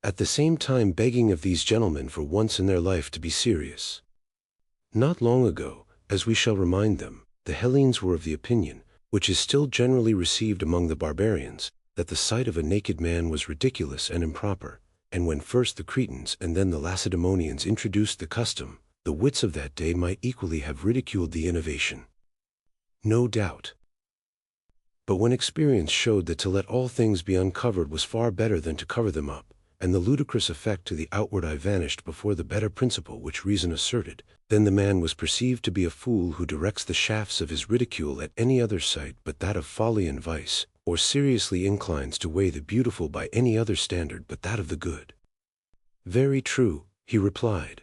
At the same time begging of these gentlemen for once in their life to be serious. Not long ago, as we shall remind them, the Hellenes were of the opinion, which is still generally received among the barbarians, that the sight of a naked man was ridiculous and improper, and when first the Cretans and then the Lacedaemonians introduced the custom, the wits of that day might equally have ridiculed the innovation. No doubt. But when experience showed that to let all things be uncovered was far better than to cover them up, and the ludicrous effect to the outward eye vanished before the better principle which reason asserted, then the man was perceived to be a fool who directs the shafts of his ridicule at any other sight but that of folly and vice, or seriously inclines to weigh the beautiful by any other standard but that of the good. Very true, he replied.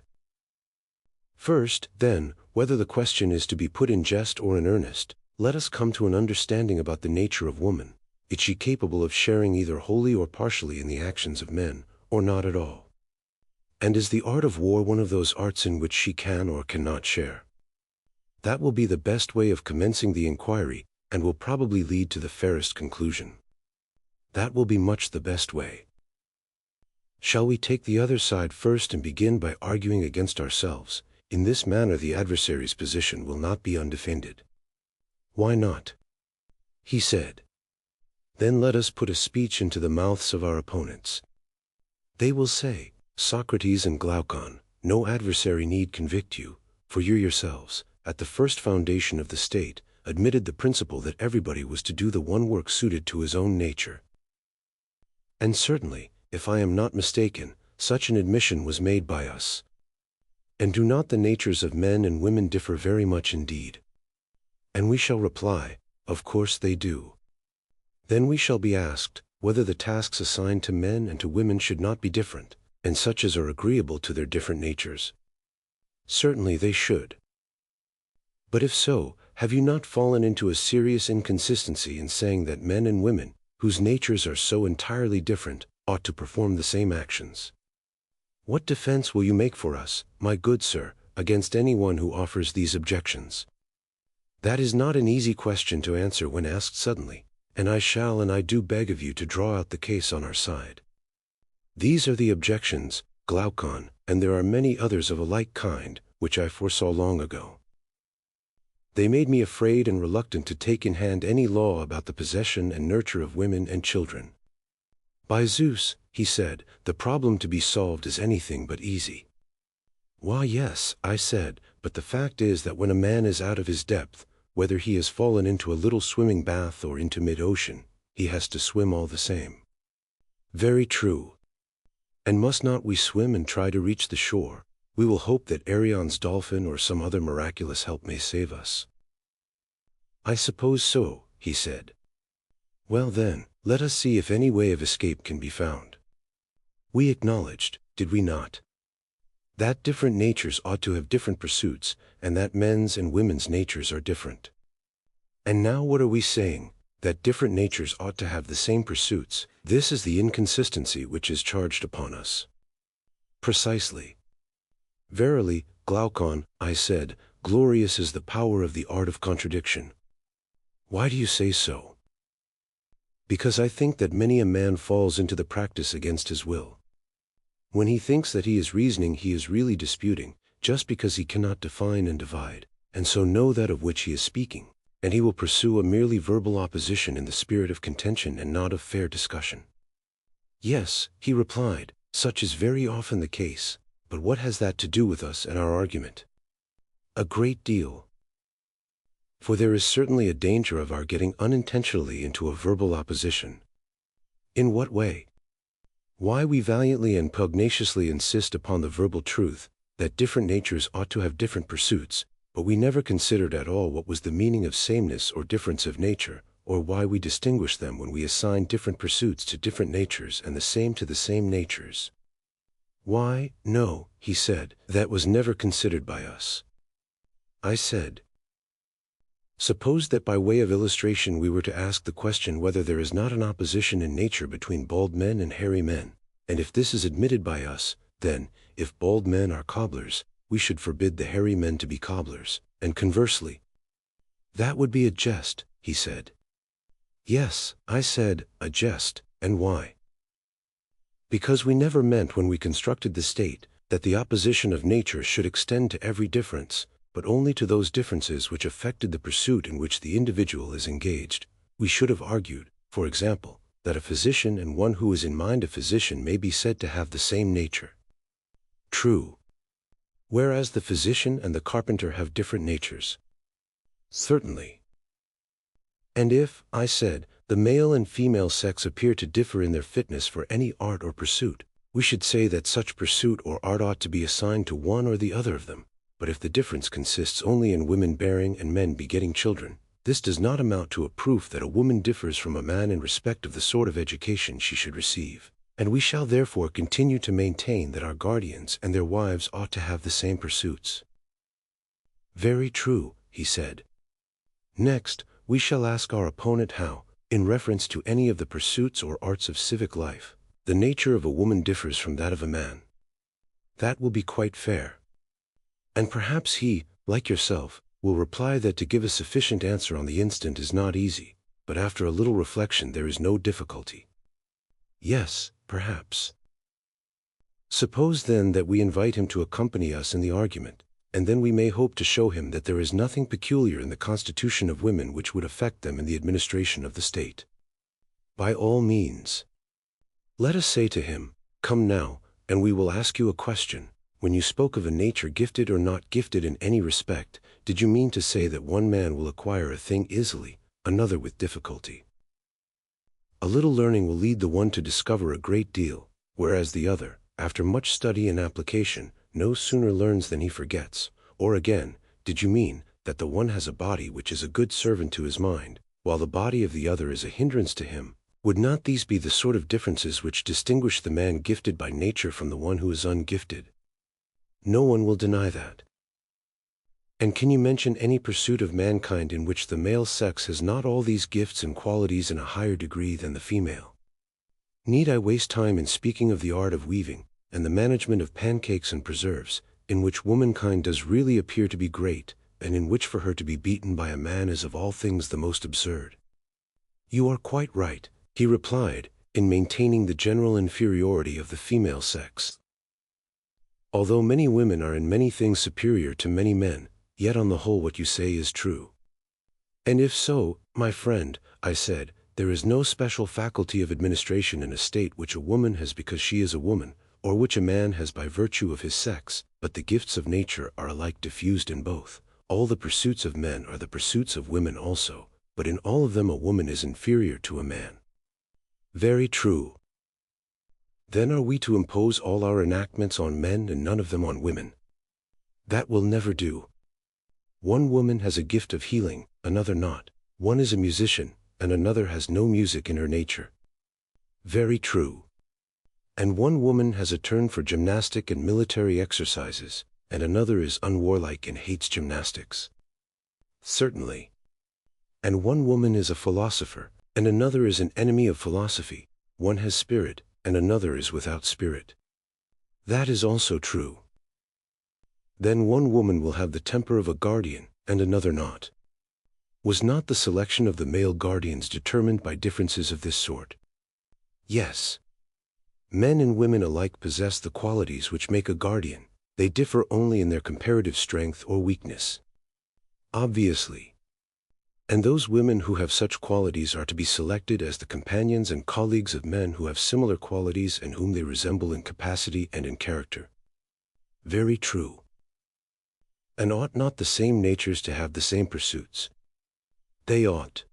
First, then, whether the question is to be put in jest or in earnest, let us come to an understanding about the nature of woman. Is she capable of sharing either wholly or partially in the actions of men, or not at all? And is the art of war one of those arts in which she can or cannot share? That will be the best way of commencing the inquiry, and will probably lead to the fairest conclusion. That will be much the best way. Shall we take the other side first and begin by arguing against ourselves? In this manner the adversary's position will not be undefended. Why not? He said. Then let us put a speech into the mouths of our opponents. They will say, Socrates and Glaucon, no adversary need convict you, for you yourselves, at the first foundation of the state, admitted the principle that everybody was to do the one work suited to his own nature. And certainly, if I am not mistaken, such an admission was made by us. And do not the natures of men and women differ very much indeed? And we shall reply, of course they do. Then we shall be asked, whether the tasks assigned to men and to women should not be different, and such as are agreeable to their different natures. Certainly they should. But if so, have you not fallen into a serious inconsistency in saying that men and women, whose natures are so entirely different, ought to perform the same actions? What defense will you make for us, my good sir, against anyone who offers these objections? That is not an easy question to answer when asked suddenly, and I do beg of you to draw out the case on our side. These are the objections, Glaucon, and there are many others of a like kind, which I foresaw long ago. They made me afraid and reluctant to take in hand any law about the possession and nurture of women and children. By Zeus, he said, the problem to be solved is anything but easy. Why, yes, I said, but the fact is that when a man is out of his depth, whether he has fallen into a little swimming bath or into mid-ocean, he has to swim all the same. Very true. And must not we swim and try to reach the shore? We will hope that Arion's dolphin or some other miraculous help may save us. I suppose so, he said. Well then, let us see if any way of escape can be found. We acknowledged, did we not, that different natures ought to have different pursuits, and that men's and women's natures are different. And now what are we saying? That different natures ought to have the same pursuits. This is the inconsistency which is charged upon us. Precisely. Verily, Glaucon, I said, glorious is the power of the art of contradiction. Why do you say so? Because I think that many a man falls into the practice against his will. When he thinks that he is reasoning, he is really disputing, just because he cannot define and divide, and so know that of which he is speaking, and he will pursue a merely verbal opposition in the spirit of contention and not of fair discussion. Yes, he replied, such is very often the case, but what has that to do with us and our argument? A great deal. For there is certainly a danger of our getting unintentionally into a verbal opposition. In what way? Why we valiantly and pugnaciously insist upon the verbal truth, that different natures ought to have different pursuits, but we never considered at all what was the meaning of sameness or difference of nature, or why we distinguish them when we assign different pursuits to different natures and the same to the same natures. Why, no, he said, that was never considered by us. I said, suppose that by way of illustration we were to ask the question whether there is not an opposition in nature between bald men and hairy men, and if this is admitted by us, then, if bald men are cobblers, we should forbid the hairy men to be cobblers, and conversely. That would be a jest, he said. Yes, I said, a jest, and why? Because we never meant when we constructed the state, that the opposition of nature should extend to every difference, but only to those differences which affected the pursuit in which the individual is engaged. We should have argued, for example, that a physician and one who is in mind a physician may be said to have the same nature. True. Whereas the physician and the carpenter have different natures. Certainly. And if, I said, the male and female sex appear to differ in their fitness for any art or pursuit, we should say that such pursuit or art ought to be assigned to one or the other of them. But if the difference consists only in women bearing and men begetting children, this does not amount to a proof that a woman differs from a man in respect of the sort of education she should receive, and we shall therefore continue to maintain that our guardians and their wives ought to have the same pursuits. Very true, he said. Next, we shall ask our opponent how, in reference to any of the pursuits or arts of civic life, the nature of a woman differs from that of a man. That will be quite fair. And perhaps he, like yourself, will reply that to give a sufficient answer on the instant is not easy, but after a little reflection there is no difficulty. Yes, perhaps. Suppose then that we invite him to accompany us in the argument, and then we may hope to show him that there is nothing peculiar in the constitution of women which would affect them in the administration of the state. By all means. Let us say to him, come now, and we will ask you a question. When you spoke of a nature gifted or not gifted in any respect, did you mean to say that one man will acquire a thing easily, another with difficulty? A little learning will lead the one to discover a great deal, whereas the other, after much study and application, no sooner learns than he forgets. Or again, did you mean that the one has a body which is a good servant to his mind, while the body of the other is a hindrance to him? Would not these be the sort of differences which distinguish the man gifted by nature from the one who is ungifted? No one will deny that. And can you mention any pursuit of mankind in which the male sex has not all these gifts and qualities in a higher degree than the female? Need I waste time in speaking of the art of weaving, and the management of pancakes and preserves, in which womankind does really appear to be great, and in which for her to be beaten by a man is of all things the most absurd? You are quite right, he replied, in maintaining the general inferiority of the female sex. Although many women are in many things superior to many men, yet on the whole what you say is true. And if so, my friend, I said, there is no special faculty of administration in a state which a woman has because she is a woman, or which a man has by virtue of his sex, but the gifts of nature are alike diffused in both. All the pursuits of men are the pursuits of women also, but in all of them a woman is inferior to a man. Very true. Then are we to impose all our enactments on men and none of them on women? That will never do. One woman has a gift of healing, another not. One is a musician, and another has no music in her nature. Very true. And one woman has a turn for gymnastic and military exercises, and another is unwarlike and hates gymnastics. Certainly. And one woman is a philosopher, and another is an enemy of philosophy. One has spirit, and another is without spirit. That is also true. Then one woman will have the temper of a guardian, and another not. Was not the selection of the male guardians determined by differences of this sort? Yes. Men and women alike possess the qualities which make a guardian. They differ only in their comparative strength or weakness. Obviously. And those women who have such qualities are to be selected as the companions and colleagues of men who have similar qualities and whom they resemble in capacity and in character. Very true. And ought not the same natures to have the same pursuits? They ought.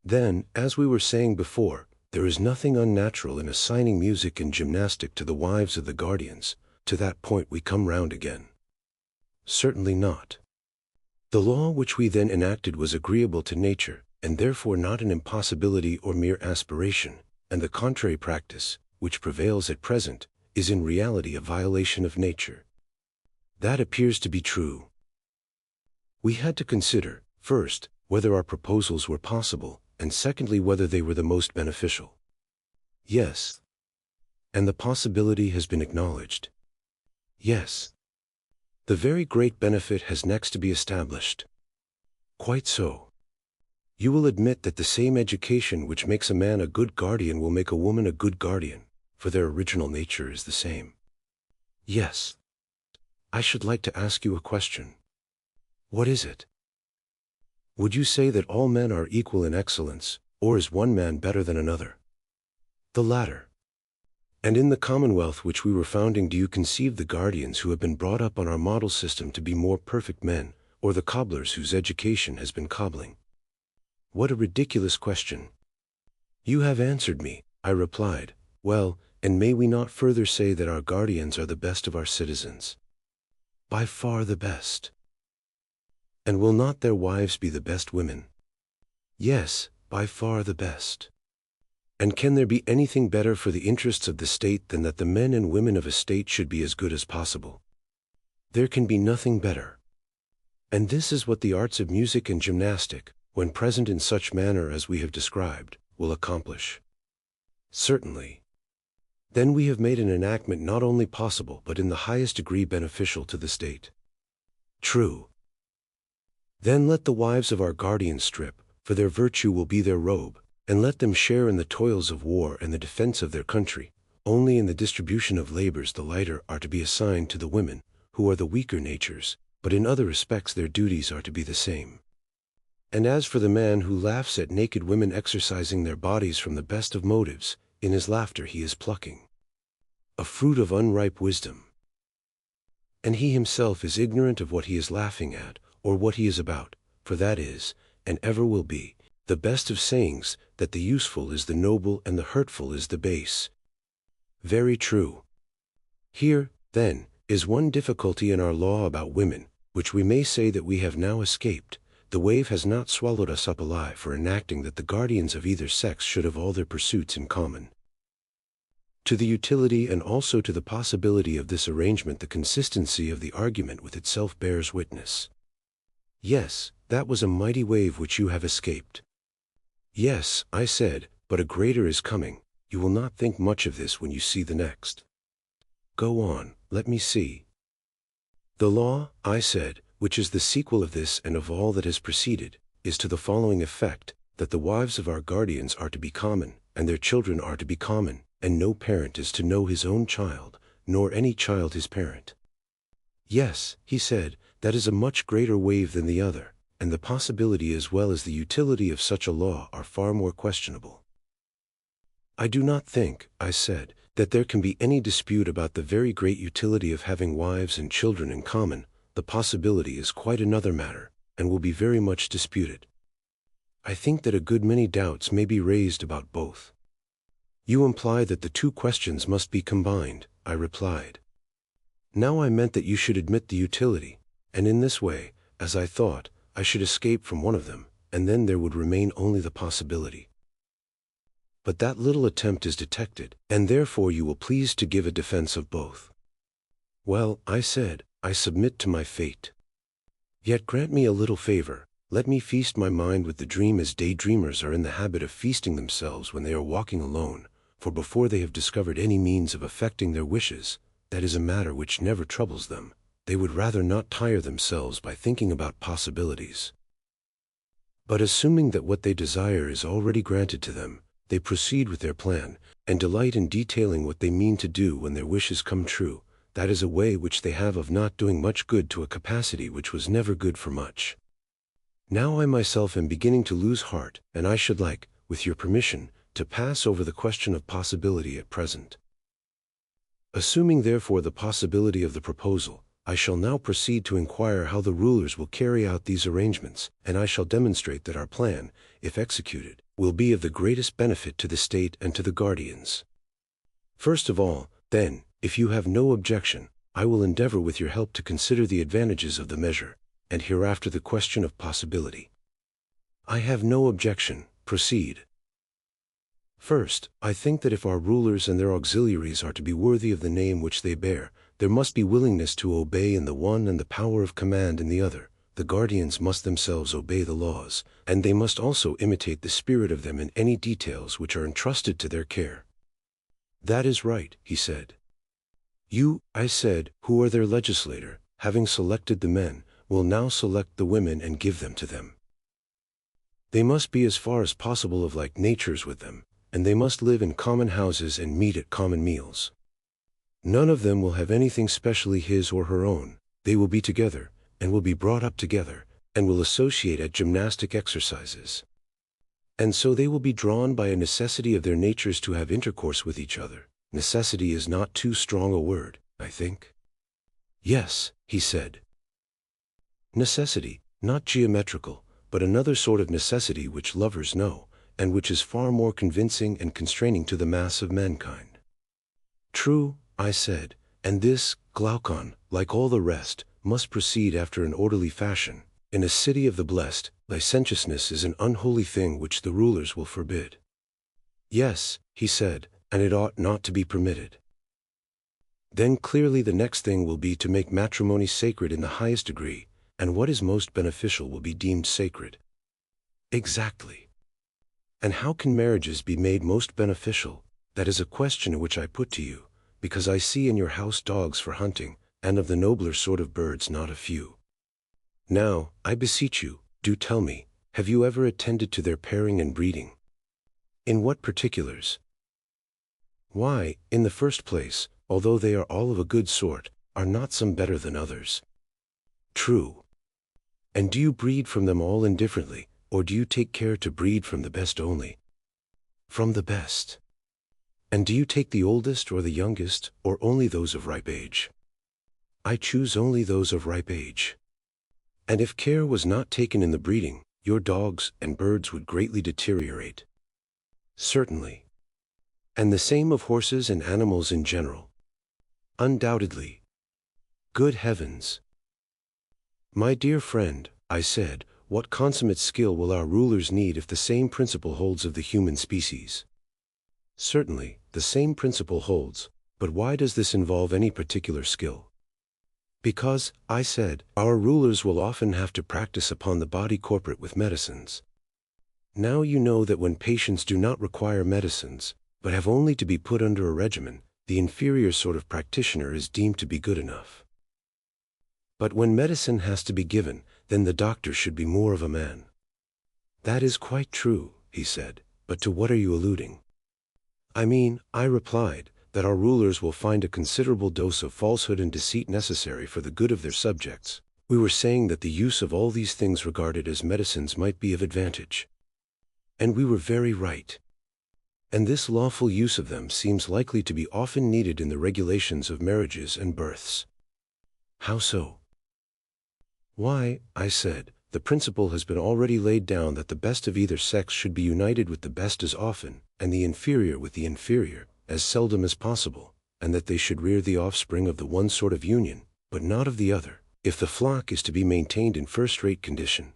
Then, as we were saying before, there is nothing unnatural in assigning music and gymnastic to the wives of the guardians. To that point we come round again. Certainly not. The law which we then enacted was agreeable to nature, and therefore not an impossibility or mere aspiration, and the contrary practice, which prevails at present, is in reality a violation of nature. That appears to be true. We had to consider, first, whether our proposals were possible, and secondly whether they were the most beneficial. Yes. And the possibility has been acknowledged. Yes. The very great benefit has next to be established. Quite so. You will admit that the same education which makes a man a good guardian will make a woman a good guardian, for their original nature is the same. Yes. I should like to ask you a question. What is it? Would you say that all men are equal in excellence, or is one man better than another? The latter. And in the commonwealth which we were founding, do you conceive the guardians who have been brought up on our model system to be more perfect men, or the cobblers whose education has been cobbling? What a ridiculous question. You have answered me, I replied. Well, and may we not further say that our guardians are the best of our citizens? By far the best. And will not their wives be the best women? Yes, by far the best. And can there be anything better for the interests of the state than that the men and women of a state should be as good as possible? There can be nothing better. And this is what the arts of music and gymnastic, when present in such manner as we have described, will accomplish. Certainly. Then we have made an enactment not only possible but in the highest degree beneficial to the state. True. Then let the wives of our guardians strip, for their virtue will be their robe, and let them share in the toils of war and the defense of their country. Only in the distribution of labors the lighter are to be assigned to the women, who are the weaker natures, but in other respects their duties are to be the same. And as for the man who laughs at naked women exercising their bodies from the best of motives, in his laughter he is plucking a fruit of unripe wisdom. And he himself is ignorant of what he is laughing at, or what he is about, for that is, and ever will be, the best of sayings, that the useful is the noble and the hurtful is the base. Very true. Here, then, is one difficulty in our law about women, which we may say that we have now escaped. The wave has not swallowed us up alive for enacting that the guardians of either sex should have all their pursuits in common. To the utility and also to the possibility of this arrangement the consistency of the argument with itself bears witness. Yes, that was a mighty wave which you have escaped. Yes, I said, but a greater is coming. You will not think much of this when you see the next. Go on, let me see. The law, I said, which is the sequel of this and of all that has preceded, is to the following effect, that the wives of our guardians are to be common, and their children are to be common, and no parent is to know his own child, nor any child his parent. Yes, he said, that is a much greater wave than the other, and the possibility as well as the utility of such a law are far more questionable. I do not think, I said, that there can be any dispute about the very great utility of having wives and children in common. The possibility is quite another matter, and will be very much disputed. I think that a good many doubts may be raised about both. You imply that the two questions must be combined, I replied. Now I meant that you should admit the utility, and in this way, as I thought, I should escape from one of them, and then there would remain only the possibility. But that little attempt is detected, and therefore you will please to give a defense of both. Well, I said, I submit to my fate. Yet grant me a little favor, let me feast my mind with the dream as daydreamers are in the habit of feasting themselves when they are walking alone, for before they have discovered any means of effecting their wishes, that is a matter which never troubles them, they would rather not tire themselves by thinking about possibilities. But assuming that what they desire is already granted to them, they proceed with their plan, and delight in detailing what they mean to do when their wishes come true. That is a way which they have of not doing much good to a capacity which was never good for much. Now I myself am beginning to lose heart, and I should like, with your permission, to pass over the question of possibility at present. Assuming therefore the possibility of the proposal, I shall now proceed to inquire how the rulers will carry out these arrangements, and I shall demonstrate that our plan, if executed, will be of the greatest benefit to the state and to the guardians. First of all, then, if you have no objection, I will endeavor with your help to consider the advantages of the measure, and hereafter the question of possibility. I have no objection, proceed. First, I think that if our rulers and their auxiliaries are to be worthy of the name which they bear, there must be willingness to obey in the one and the power of command in the other. The guardians must themselves obey the laws, and they must also imitate the spirit of them in any details which are entrusted to their care. That is right, he said. You, I said, who are their legislator, having selected the men, will now select the women and give them to them. They must be as far as possible of like natures with them, and they must live in common houses and meet at common meals. None of them will have anything specially his or her own. They will be together, and will be brought up together, and will associate at gymnastic exercises. And so they will be drawn by a necessity of their natures to have intercourse with each other. Necessity is not too strong a word, I think. Yes, he said. Necessity, not geometrical, but another sort of necessity which lovers know, and which is far more convincing and constraining to the mass of mankind. True, I said, and this, Glaucon, like all the rest, must proceed after an orderly fashion. In a city of the blessed, licentiousness is an unholy thing which the rulers will forbid. Yes, he said, and it ought not to be permitted. Then clearly the next thing will be to make matrimony sacred in the highest degree, and what is most beneficial will be deemed sacred. Exactly. And how can marriages be made most beneficial? That is a question which I put to you, because I see in your house dogs for hunting, and of the nobler sort of birds not a few. Now, I beseech you, do tell me, have you ever attended to their pairing and breeding? In what particulars? Why, in the first place, although they are all of a good sort, are not some better than others? True. And do you breed from them all indifferently, or do you take care to breed from the best only? From the best. And do you take the oldest or the youngest, or only those of ripe age? I choose only those of ripe age. And if care was not taken in the breeding, your dogs and birds would greatly deteriorate. Certainly. And the same of horses and animals in general. Undoubtedly. Good heavens! My dear friend, I said, what consummate skill will our rulers need if the same principle holds of the human species? Certainly, the same principle holds, but why does this involve any particular skill? Because, I said, our rulers will often have to practice upon the body corporate with medicines. Now you know that when patients do not require medicines, but have only to be put under a regimen, the inferior sort of practitioner is deemed to be good enough. But when medicine has to be given, then the doctor should be more of a man. That is quite true, he said, but to what are you alluding? I mean, I replied, that our rulers will find a considerable dose of falsehood and deceit necessary for the good of their subjects. We were saying that the use of all these things regarded as medicines might be of advantage. And we were very right. And this lawful use of them seems likely to be often needed in the regulations of marriages and births. How so? Why, I said, the principle has been already laid down that the best of either sex should be united with the best as often, and the inferior with the inferior, as seldom as possible, and that they should rear the offspring of the one sort of union, but not of the other, if the flock is to be maintained in first-rate condition.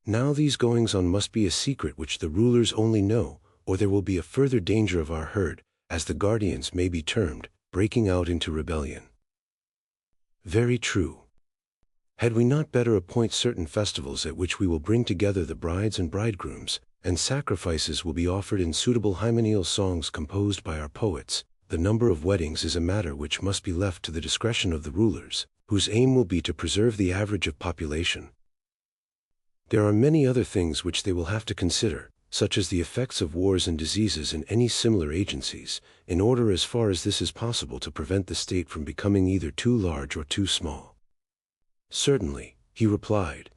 Now these goings-on must be a secret which the rulers only know, or there will be a further danger of our herd, as the guardians may be termed, breaking out into rebellion. Very true. Had we not better appoint certain festivals at which we will bring together the brides and bridegrooms, and sacrifices will be offered in suitable hymeneal songs composed by our poets? The number of weddings is a matter which must be left to the discretion of the rulers, whose aim will be to preserve the average of population. There are many other things which they will have to consider, such as the effects of wars and diseases and any similar agencies, in order as far as this is possible to prevent the state from becoming either too large or too small. Certainly, he replied.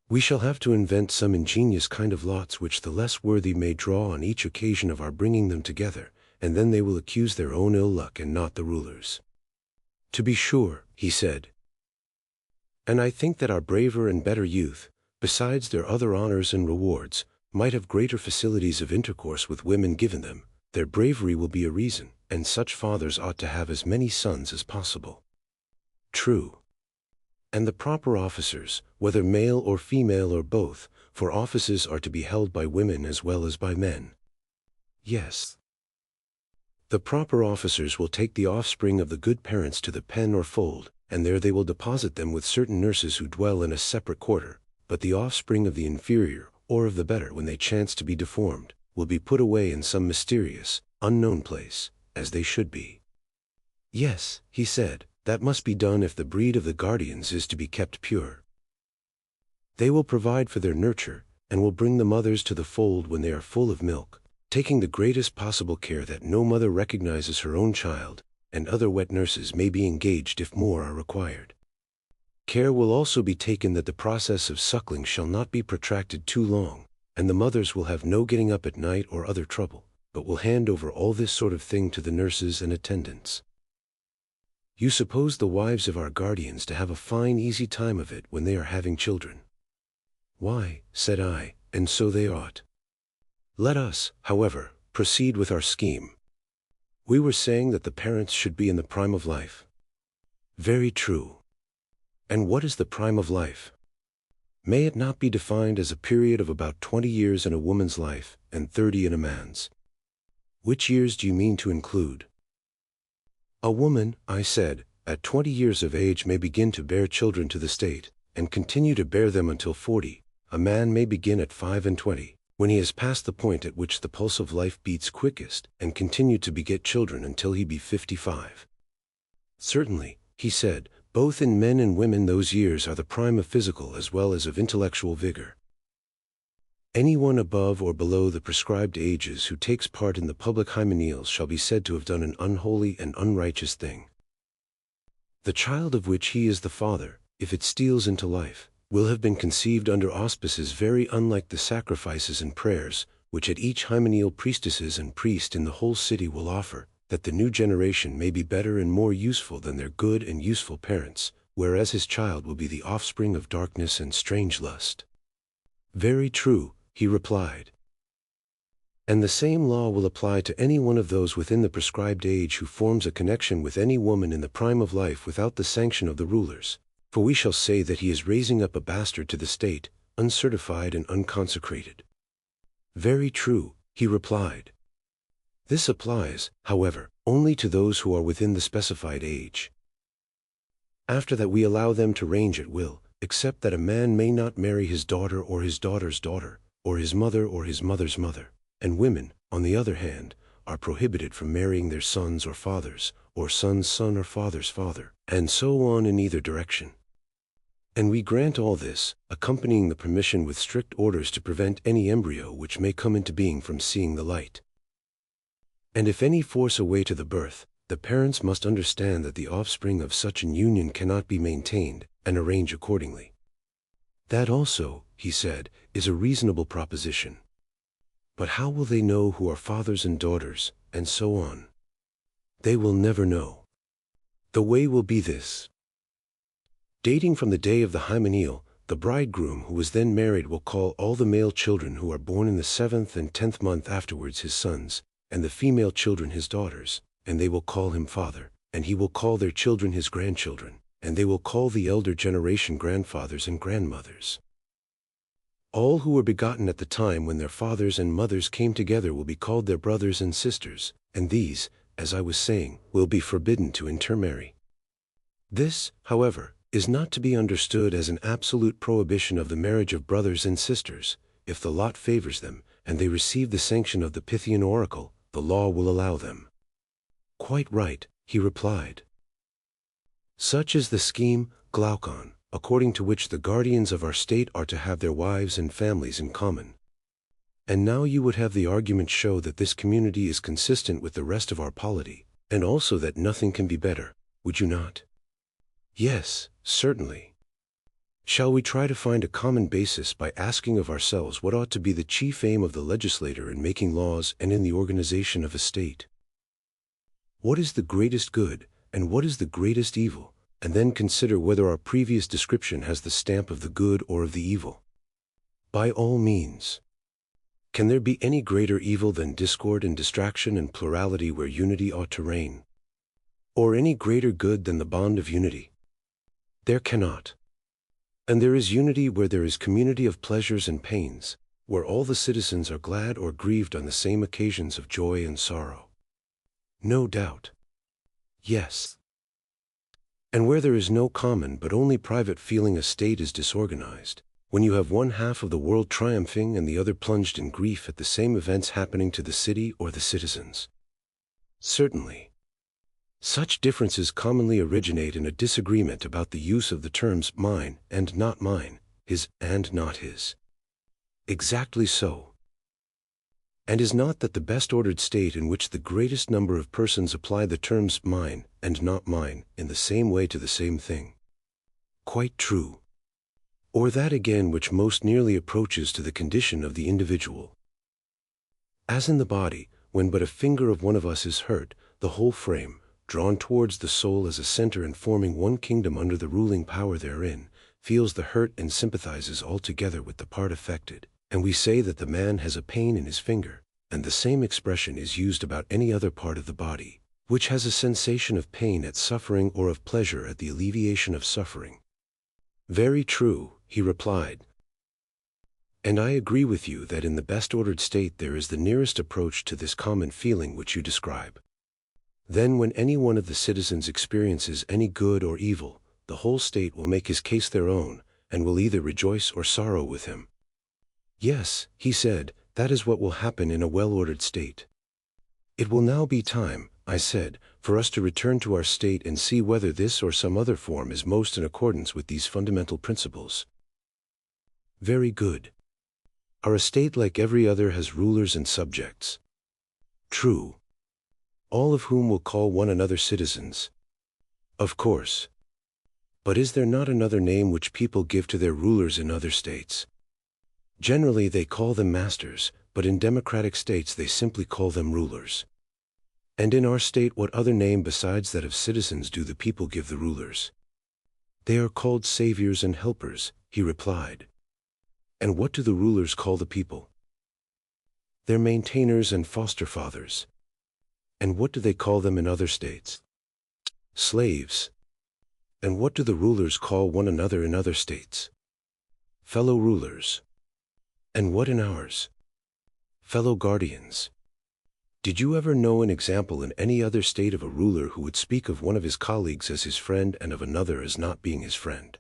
We shall have to invent some ingenious kind of lots which the less worthy may draw on each occasion of our bringing them together, and then they will accuse their own ill luck and not the rulers. To be sure, he said. And I think that our braver and better youth, besides their other honors and rewards, might have greater facilities of intercourse with women given them. Their bravery will be a reason, and such fathers ought to have as many sons as possible. True. And the proper officers, whether male or female or both, for offices are to be held by women as well as by men. Yes. The proper officers will take the offspring of the good parents to the pen or fold, and there they will deposit them with certain nurses who dwell in a separate quarter, but the offspring of the inferior, or of the better when they chance to be deformed, will be put away in some mysterious, unknown place, as they should be. Yes, he said, that must be done if the breed of the guardians is to be kept pure. They will provide for their nurture, and will bring the mothers to the fold when they are full of milk, taking the greatest possible care that no mother recognizes her own child, and other wet nurses may be engaged if more are required. Care will also be taken that the process of suckling shall not be protracted too long, and the mothers will have no getting up at night or other trouble, but will hand over all this sort of thing to the nurses and attendants. You suppose the wives of our guardians to have a fine easy time of it when they are having children? Why, said I, and so they ought. Let us, however, proceed with our scheme. We were saying that the parents should be in the prime of life. Very true. And what is the prime of life? May it not be defined as a period of about 20 years in a woman's life, and 30 in a man's? Which years do you mean to include? A woman, I said, at 20 years of age may begin to bear children to the state, and continue to bear them until 40. A man may begin at 25, when he has passed the point at which the pulse of life beats quickest, and continue to beget children until he be 55. Certainly, he said, both in men and women those years are the prime of physical as well as of intellectual vigor. Anyone above or below the prescribed ages who takes part in the public hymeneals shall be said to have done an unholy and unrighteous thing. The child of which he is the father, if it steals into life, will have been conceived under auspices very unlike the sacrifices and prayers, which at each hymeneal priestesses and priest in the whole city will offer, that the new generation may be better and more useful than their good and useful parents, whereas his child will be the offspring of darkness and strange lust. Very true, he replied. And the same law will apply to any one of those within the prescribed age who forms a connection with any woman in the prime of life without the sanction of the rulers. For we shall say that he is raising up a bastard to the state, uncertified and unconsecrated. Very true, he replied. This applies, however, only to those who are within the specified age. After that we allow them to range at will, except that a man may not marry his daughter or his daughter's daughter, or his mother's mother. And women, on the other hand, are prohibited from marrying their sons or fathers, or son's son or father's father, and so on in either direction. And we grant all this, accompanying the permission with strict orders to prevent any embryo which may come into being from seeing the light. And if any force a way to the birth, the parents must understand that the offspring of such an union cannot be maintained, and arrange accordingly. That also, he said, is a reasonable proposition. But how will they know who are fathers and daughters, and so on? They will never know. The way will be this. Dating from the day of the hymeneal, the bridegroom who was then married will call all the male children who are born in the 7th and 10th month afterwards his sons, and the female children his daughters, and they will call him father, and he will call their children his grandchildren, and they will call the elder generation grandfathers and grandmothers. All who were begotten at the time when their fathers and mothers came together will be called their brothers and sisters, and these, as I was saying, will be forbidden to intermarry. This, however, is not to be understood as an absolute prohibition of the marriage of brothers and sisters. If the lot favors them, and they receive the sanction of the Pythian oracle, the law will allow them. Quite right, he replied. Such is the scheme, Glaucon, according to which the guardians of our state are to have their wives and families in common. And now you would have the argument show that this community is consistent with the rest of our polity, and also that nothing can be better, would you not? Yes, certainly. Shall we try to find a common basis by asking of ourselves what ought to be the chief aim of the legislator in making laws and in the organization of a state? What is the greatest good, and what is the greatest evil? And then consider whether our previous description has the stamp of the good or of the evil. By all means. Can there be any greater evil than discord and distraction and plurality where unity ought to reign? Or any greater good than the bond of unity? There cannot. And there is unity where there is community of pleasures and pains, where all the citizens are glad or grieved on the same occasions of joy and sorrow. No doubt. Yes. And where there is no common but only private feeling, a state is disorganized, when you have one half of the world triumphing and the other plunged in grief at the same events happening to the city or the citizens. Certainly. Such differences commonly originate in a disagreement about the use of the terms mine and not mine, his and not his. Exactly so. And is not that the best ordered state in which the greatest number of persons apply the terms mine and not mine in the same way to the same thing? Quite true. Or that again which most nearly approaches to the condition of the individual. As in the body, when but a finger of one of us is hurt, the whole frame, drawn towards the soul as a center and forming one kingdom under the ruling power therein, feels the hurt and sympathizes altogether with the part affected. And we say that the man has a pain in his finger, and the same expression is used about any other part of the body, which has a sensation of pain at suffering or of pleasure at the alleviation of suffering. Very true, he replied. And I agree with you that in the best ordered state there is the nearest approach to this common feeling which you describe. Then when any one of the citizens experiences any good or evil, the whole state will make his case their own, and will either rejoice or sorrow with him. Yes, he said, that is what will happen in a well-ordered state. It will now be time, I said, for us to return to our state and see whether this or some other form is most in accordance with these fundamental principles. Very good. Our estate, like every other, has rulers and subjects. True. All of whom will call one another citizens. Of course. But is there not another name which people give to their rulers in other states? Generally they call them masters, but in democratic states they simply call them rulers. And in our state, what other name besides that of citizens do the people give the rulers? They are called saviors and helpers, he replied. And what do the rulers call the people? Their maintainers and foster fathers. And what do they call them in other states? Slaves. And what do the rulers call one another in other states? Fellow rulers. And what in ours? Fellow guardians. Did you ever know an example in any other state of a ruler who would speak of one of his colleagues as his friend and of another as not being his friend?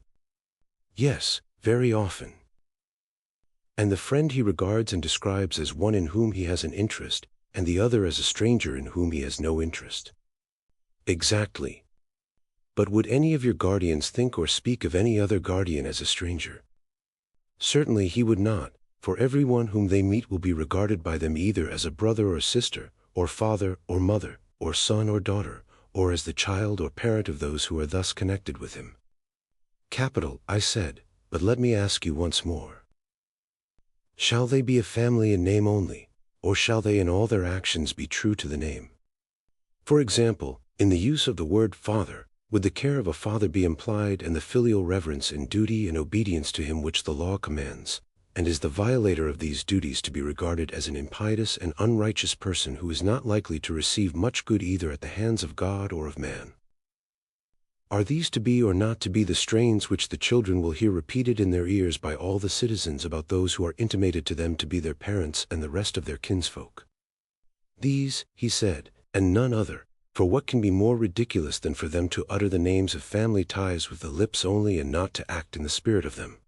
Yes, very often. And the friend he regards and describes as one in whom he has an interest, and the other as a stranger in whom he has no interest. Exactly. But would any of your guardians think or speak of any other guardian as a stranger? Certainly he would not, for everyone whom they meet will be regarded by them either as a brother or sister, or father or mother, or son or daughter, or as the child or parent of those who are thus connected with him. Capital, I said, but let me ask you once more. Shall they be a family in name only, or shall they in all their actions be true to the name? For example, in the use of the word father, would the care of a father be implied and the filial reverence in duty and obedience to him which the law commands? And is the violator of these duties to be regarded as an impious and unrighteous person who is not likely to receive much good either at the hands of God or of man? Are these to be or not to be the strains which the children will hear repeated in their ears by all the citizens about those who are intimated to them to be their parents and the rest of their kinsfolk? These, he said, and none other, for what can be more ridiculous than for them to utter the names of family ties with the lips only and not to act in the spirit of them?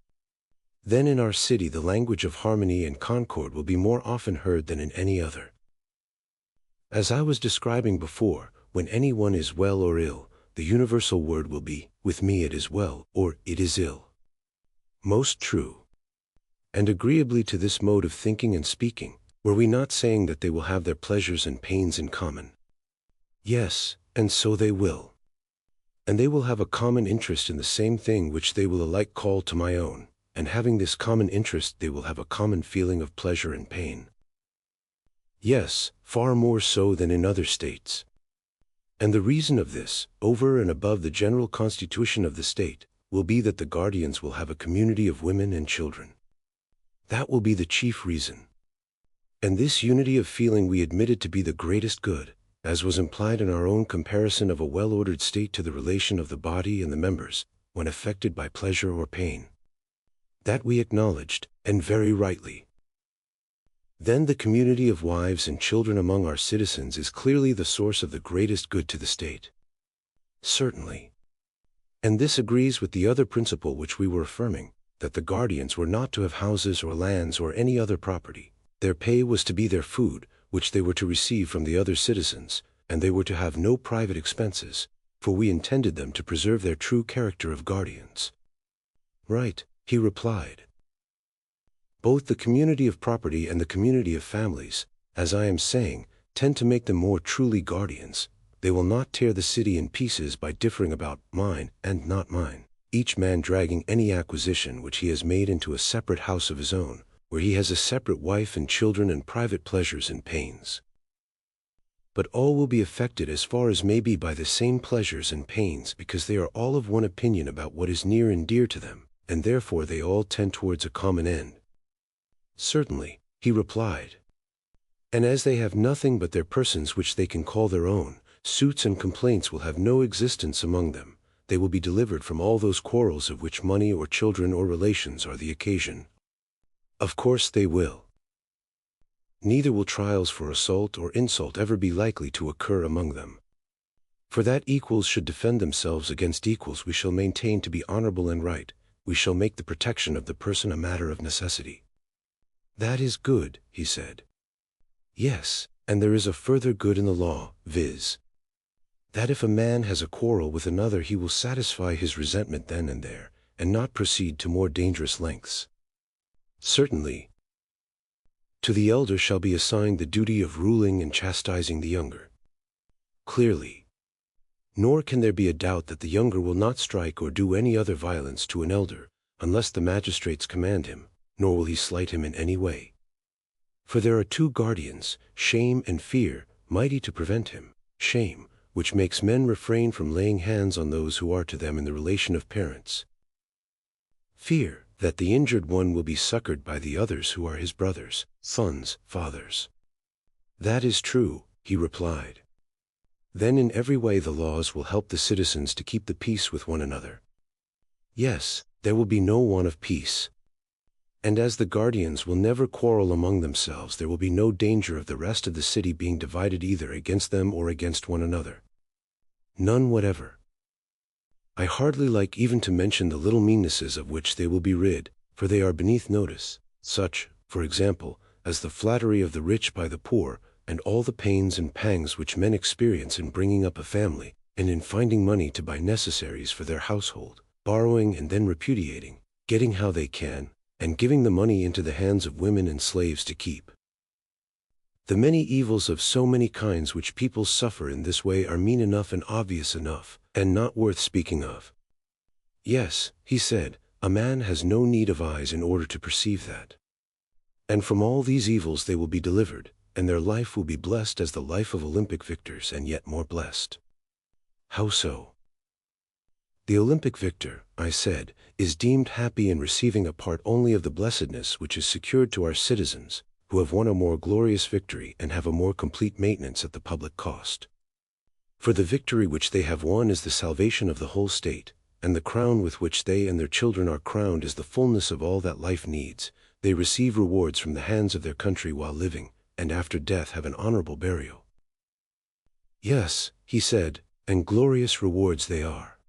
Then in our city the language of harmony and concord will be more often heard than in any other. As I was describing before, when any one is well or ill, the universal word will be, with me it is well, or it is ill. Most true. And agreeably to this mode of thinking and speaking, were we not saying that they will have their pleasures and pains in common? Yes, and so they will. And they will have a common interest in the same thing which they will alike call to my own. And having this common interest they will have a common feeling of pleasure and pain. Yes, far more so than in other states. And the reason of this, over and above the general constitution of the state, will be that the guardians will have a community of women and children. That will be the chief reason. And this unity of feeling we admitted to be the greatest good, as was implied in our own comparison of a well-ordered state to the relation of the body and the members, when affected by pleasure or pain. That we acknowledged, and very rightly. Then the community of wives and children among our citizens is clearly the source of the greatest good to the state. Certainly. And this agrees with the other principle which we were affirming, that the guardians were not to have houses or lands or any other property. Their pay was to be their food, which they were to receive from the other citizens, and they were to have no private expenses, for we intended them to preserve their true character of guardians. Right, he replied. Both the community of property and the community of families, as I am saying, tend to make them more truly guardians. They will not tear the city in pieces by differing about mine and not mine, each man dragging any acquisition which he has made into a separate house of his own, where he has a separate wife and children and private pleasures and pains. But all will be affected as far as may be by the same pleasures and pains, because they are all of one opinion about what is near and dear to them, and therefore they all tend towards a common end. Certainly, he replied. And as they have nothing but their persons which they can call their own, suits and complaints will have no existence among them. They will be delivered from all those quarrels of which money or children or relations are the occasion. Of course they will. Neither will trials for assault or insult ever be likely to occur among them. For that equals should defend themselves against equals we shall maintain to be honorable and right. We shall make the protection of the person a matter of necessity. That is good, he said. Yes, and there is a further good in the law, viz. that if a man has a quarrel with another he will satisfy his resentment then and there, and not proceed to more dangerous lengths. Certainly, to the elder shall be assigned the duty of ruling and chastising the younger. Clearly. Nor can there be a doubt that the younger will not strike or do any other violence to an elder, unless the magistrates command him, nor will he slight him in any way. For there are two guardians, shame and fear, mighty to prevent him. Shame, which makes men refrain from laying hands on those who are to them in the relation of parents. Fear, that the injured one will be succored by the others who are his brothers, sons, fathers. That is true, he replied. Then in every way the laws will help the citizens to keep the peace with one another. Yes, there will be no want of peace. And as the guardians will never quarrel among themselves, there will be no danger of the rest of the city being divided either against them or against one another. None whatever. I hardly like even to mention the little meannesses of which they will be rid, for they are beneath notice, such, for example, as the flattery of the rich by the poor, and all the pains and pangs which men experience in bringing up a family, and in finding money to buy necessaries for their household, borrowing and then repudiating, getting how they can, and giving the money into the hands of women and slaves to keep. The many evils of so many kinds which people suffer in this way are mean enough and obvious enough, and not worth speaking of. Yes, he said, a man has no need of eyes in order to perceive that. And from all these evils they will be delivered, and their life will be blessed as the life of Olympic victors, and yet more blessed. How so? The Olympic victor, I said, is deemed happy in receiving a part only of the blessedness which is secured to our citizens, who have won a more glorious victory and have a more complete maintenance at the public cost. For the victory which they have won is the salvation of the whole state, and the crown with which they and their children are crowned is the fullness of all that life needs. They receive rewards from the hands of their country while living, and after death have an honorable burial. Yes, he said, and glorious rewards they are.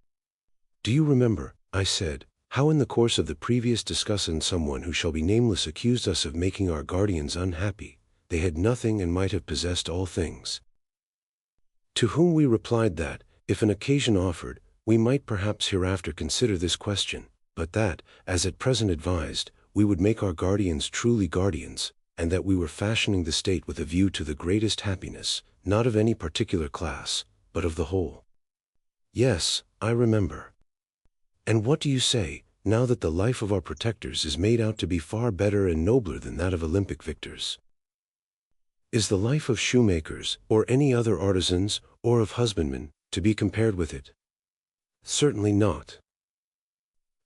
Do you remember, I said, how in the course of the previous discussion someone who shall be nameless accused us of making our guardians unhappy? They had nothing and might have possessed all things. To whom we replied that, if an occasion offered, we might perhaps hereafter consider this question, but that, as at present advised, we would make our guardians truly guardians, and that we were fashioning the state with a view to the greatest happiness, not of any particular class, but of the whole. Yes, I remember. And what do you say, now that the life of our protectors is made out to be far better and nobler than that of Olympic victors? Is the life of shoemakers, or any other artisans, or of husbandmen, to be compared with it? Certainly not.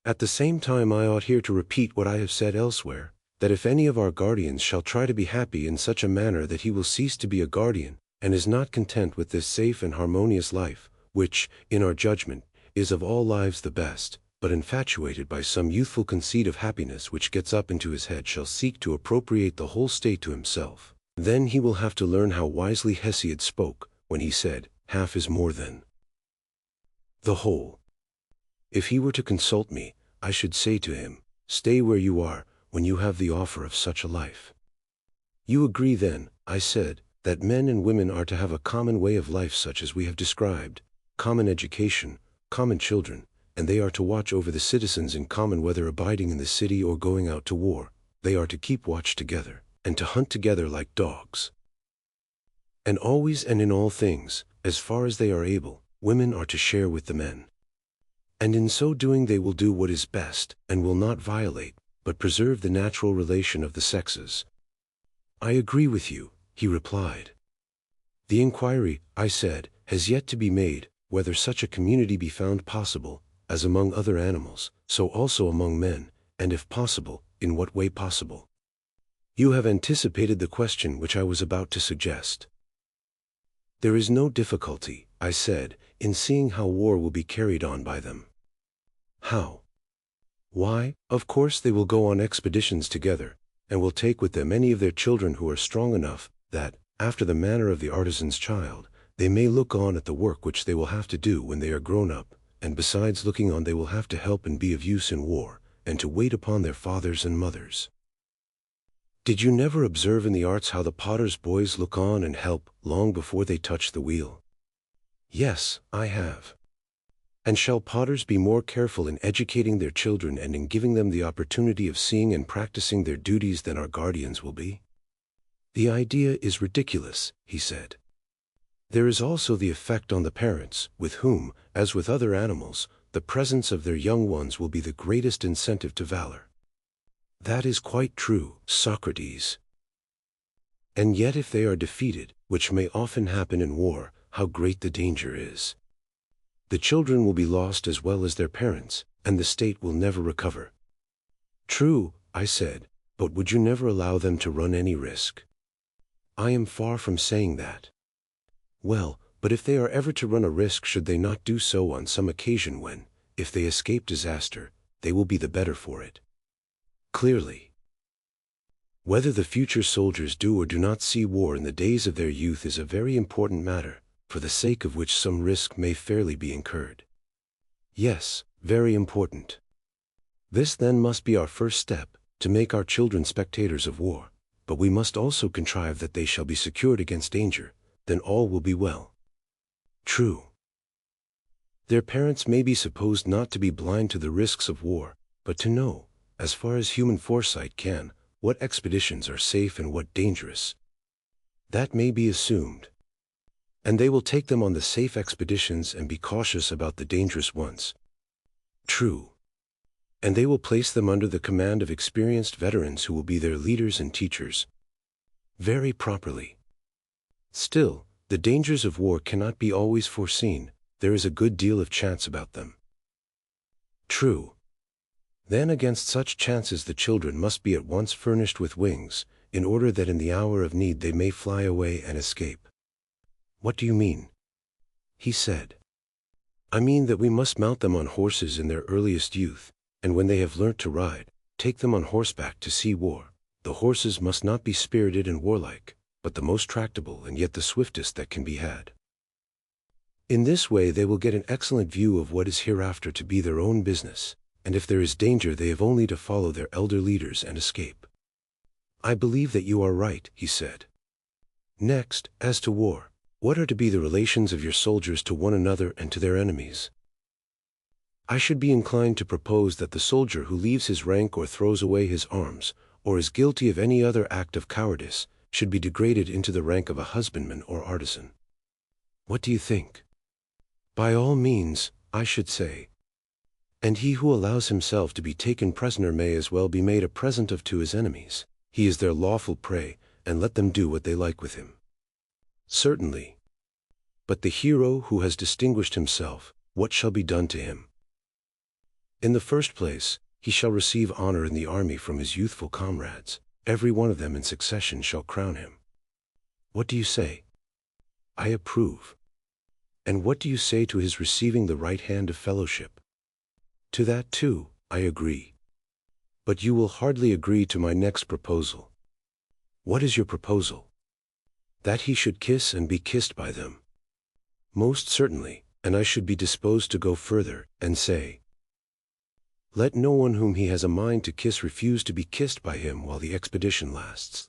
At the same time I ought here to repeat what I have said elsewhere, that if any of our guardians shall try to be happy in such a manner that he will cease to be a guardian, and is not content with this safe and harmonious life, which, in our judgment, is of all lives the best, but infatuated by some youthful conceit of happiness which gets up into his head, shall seek to appropriate the whole state to himself, then he will have to learn how wisely Hesiod spoke, when he said, half is more than the whole. If he were to consult me, I should say to him, stay where you are, when you have the offer of such a life. You agree then, I said, that men and women are to have a common way of life such as we have described, common education, common children, and they are to watch over the citizens in common, whether abiding in the city or going out to war. They are to keep watch together, and to hunt together like dogs. And always and in all things, as far as they are able, women are to share with the men. And in so doing they will do what is best, and will not violate, but preserve the natural relation of the sexes. I agree with you, he replied. The inquiry, I said, has yet to be made, whether such a community be found possible, as among other animals, so also among men, and if possible, in what way possible. You have anticipated the question which I was about to suggest. There is no difficulty, I said, in seeing how war will be carried on by them. How? Why, of course they will go on expeditions together, and will take with them any of their children who are strong enough, that, after the manner of the artisan's child, they may look on at the work which they will have to do when they are grown up, and besides looking on they will have to help and be of use in war, and to wait upon their fathers and mothers. Did you never observe in the arts how the potter's boys look on and help, long before they touch the wheel? Yes, I have. And shall potters be more careful in educating their children and in giving them the opportunity of seeing and practicing their duties than our guardians will be? The idea is ridiculous, he said. There is also the effect on the parents, with whom, as with other animals, the presence of their young ones will be the greatest incentive to valor. That is quite true, Socrates. And yet if they are defeated, which may often happen in war, how great the danger is. The children will be lost as well as their parents, and the state will never recover. True, I said, but would you never allow them to run any risk? I am far from saying that. Well, but if they are ever to run a risk, should they not do so on some occasion when, if they escape disaster, they will be the better for it? Clearly. Whether the future soldiers do or do not see war in the days of their youth is a very important matter, for the sake of which some risk may fairly be incurred. Yes, very important. This then must be our first step, to make our children spectators of war, but we must also contrive that they shall be secured against danger, then all will be well. True. Their parents may be supposed not to be blind to the risks of war, but to know, as far as human foresight can, what expeditions are safe and what dangerous. That may be assumed. And they will take them on the safe expeditions and be cautious about the dangerous ones. True. And they will place them under the command of experienced veterans who will be their leaders and teachers. Very properly. Still, the dangers of war cannot be always foreseen. There is a good deal of chance about them. True. Then against such chances the children must be at once furnished with wings, in order that in the hour of need they may fly away and escape. What do you mean? He said. I mean that we must mount them on horses in their earliest youth, and when they have learnt to ride, take them on horseback to see war. The horses must not be spirited and warlike, but the most tractable and yet the swiftest that can be had. In this way they will get an excellent view of what is hereafter to be their own business, and if there is danger they have only to follow their elder leaders and escape. I believe that you are right, he said. Next, as to war, what are to be the relations of your soldiers to one another and to their enemies? I should be inclined to propose that the soldier who leaves his rank or throws away his arms, or is guilty of any other act of cowardice, should be degraded into the rank of a husbandman or artisan. What do you think? By all means, I should say. And he who allows himself to be taken prisoner may as well be made a present of to his enemies. He is their lawful prey, and let them do what they like with him. Certainly. But the hero who has distinguished himself, what shall be done to him? In the first place, he shall receive honor in the army from his youthful comrades. Every one of them in succession shall crown him. What do you say? I approve. And what do you say to his receiving the right hand of fellowship? To that too, I agree. But you will hardly agree to my next proposal. What is your proposal? That he should kiss and be kissed by them. Most certainly, and I should be disposed to go further, and say, let no one whom he has a mind to kiss refuse to be kissed by him while the expedition lasts.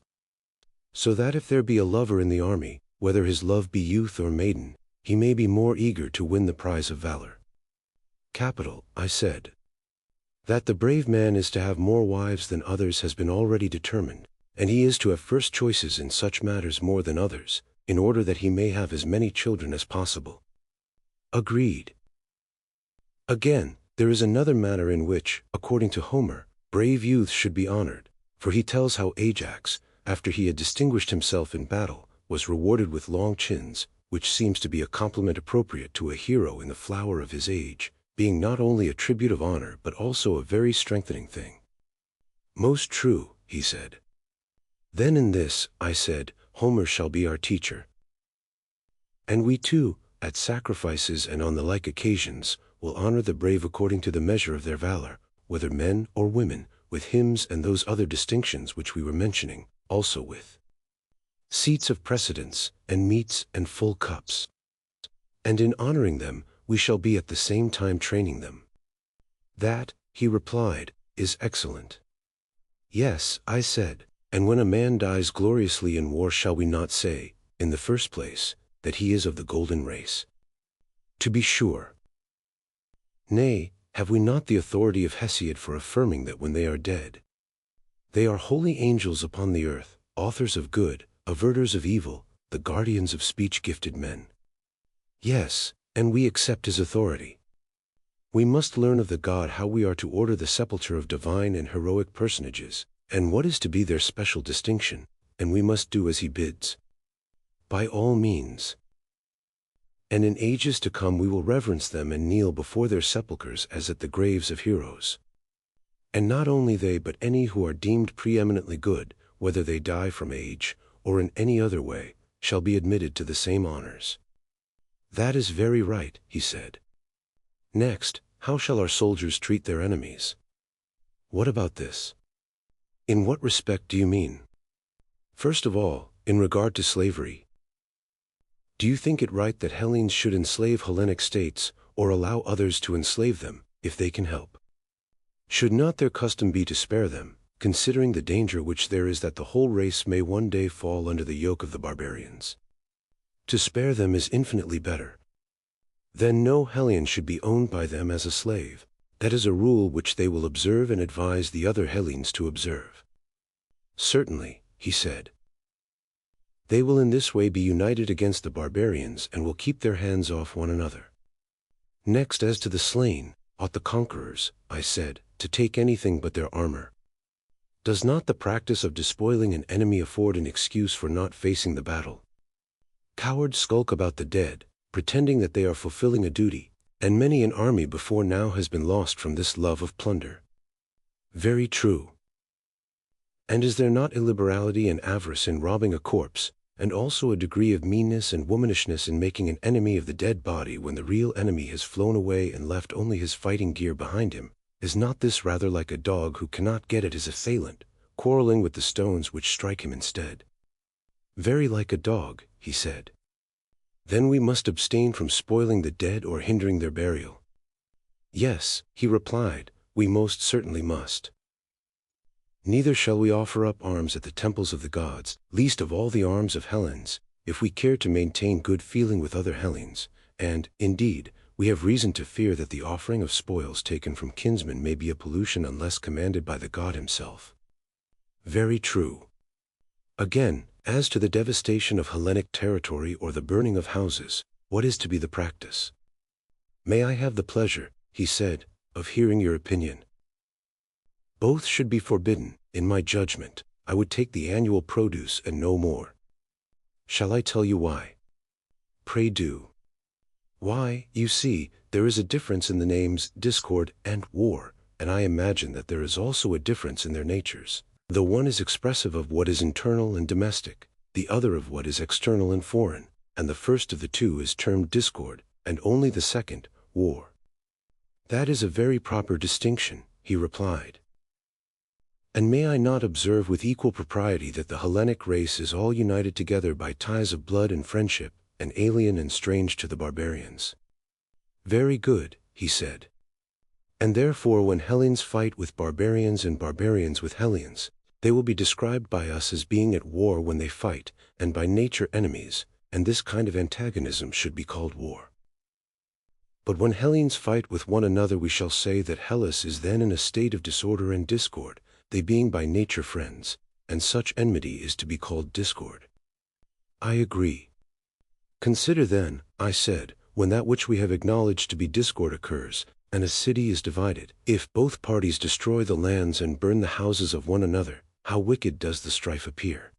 So that if there be a lover in the army, whether his love be youth or maiden, he may be more eager to win the prize of valor. Capital, I said. That the brave man is to have more wives than others has been already determined, and he is to have first choices in such matters more than others, in order that he may have as many children as possible. Agreed. Again, there is another manner in which, according to Homer, brave youths should be honored, for he tells how Ajax, after he had distinguished himself in battle, was rewarded with long chins, which seems to be a compliment appropriate to a hero in the flower of his age, being not only a tribute of honor but also a very strengthening thing. Most true, he said. Then in this, I said, Homer shall be our teacher. And we too, at sacrifices and on the like occasions, will honor the brave according to the measure of their valor, whether men or women, with hymns and those other distinctions which we were mentioning, also with seats of precedence, and meats and full cups. And in honoring them, we shall be at the same time training them. That, he replied, is excellent. Yes, I said, and when a man dies gloriously in war, shall we not say, in the first place, that he is of the golden race? To be sure. Nay, have we not the authority of Hesiod for affirming that when they are dead, they are holy angels upon the earth, authors of good, averters of evil, the guardians of speech-gifted men? Yes, and we accept his authority. We must learn of the god how we are to order the sepulture of divine and heroic personages, and what is to be their special distinction, and we must do as he bids. By all means. And in ages to come we will reverence them and kneel before their sepulchres as at the graves of heroes. And not only they but any who are deemed preeminently good, whether they die from age, or in any other way, shall be admitted to the same honors. That is very right, he said. Next, how shall our soldiers treat their enemies? What about this? In what respect do you mean? First of all, in regard to slavery. Do you think it right that Hellenes should enslave Hellenic states, or allow others to enslave them, if they can help? Should not their custom be to spare them, considering the danger which there is that the whole race may one day fall under the yoke of the barbarians? To spare them is infinitely better. Then no Hellenes should be owned by them as a slave. That is a rule which they will observe and advise the other Hellenes to observe. Certainly, he said. They will in this way be united against the barbarians and will keep their hands off one another. Next, as to the slain, ought the conquerors, I said, to take anything but their armor? Does not the practice of despoiling an enemy afford an excuse for not facing the battle? Cowards skulk about the dead, pretending that they are fulfilling a duty, and many an army before now has been lost from this love of plunder. Very true. And is there not illiberality and avarice in robbing a corpse, and also a degree of meanness and womanishness in making an enemy of the dead body when the real enemy has flown away and left only his fighting gear behind him? Is not this rather like a dog who cannot get at his assailant, quarreling with the stones which strike him instead? Very like a dog, he said. Then we must abstain from spoiling the dead or hindering their burial. Yes, he replied, we most certainly must. Neither shall we offer up arms at the temples of the gods, least of all the arms of Hellenes, if we care to maintain good feeling with other Hellenes, and, indeed, we have reason to fear that the offering of spoils taken from kinsmen may be a pollution unless commanded by the god himself. Very true. Again, as to the devastation of Hellenic territory or the burning of houses, what is to be the practice? May I have the pleasure, he said, of hearing your opinion? Both should be forbidden. In my judgment, I would take the annual produce and no more. Shall I tell you why? Pray do. Why, you see, there is a difference in the names discord and war, and I imagine that there is also a difference in their natures. The one is expressive of what is internal and domestic, the other of what is external and foreign, and the first of the two is termed discord, and only the second, war. That is a very proper distinction, he replied. And may I not observe with equal propriety that the Hellenic race is all united together by ties of blood and friendship, and alien and strange to the barbarians? Very good, he said. And therefore when Hellenes fight with barbarians and barbarians with Hellenes, they will be described by us as being at war when they fight, and by nature enemies, and this kind of antagonism should be called war. But when Hellenes fight with one another we shall say that Hellas is then in a state of disorder and discord, they being by nature friends, and such enmity is to be called discord. I agree. Consider then, I said, when that which we have acknowledged to be discord occurs, and a city is divided, if both parties destroy the lands and burn the houses of one another, how wicked does the strife appear?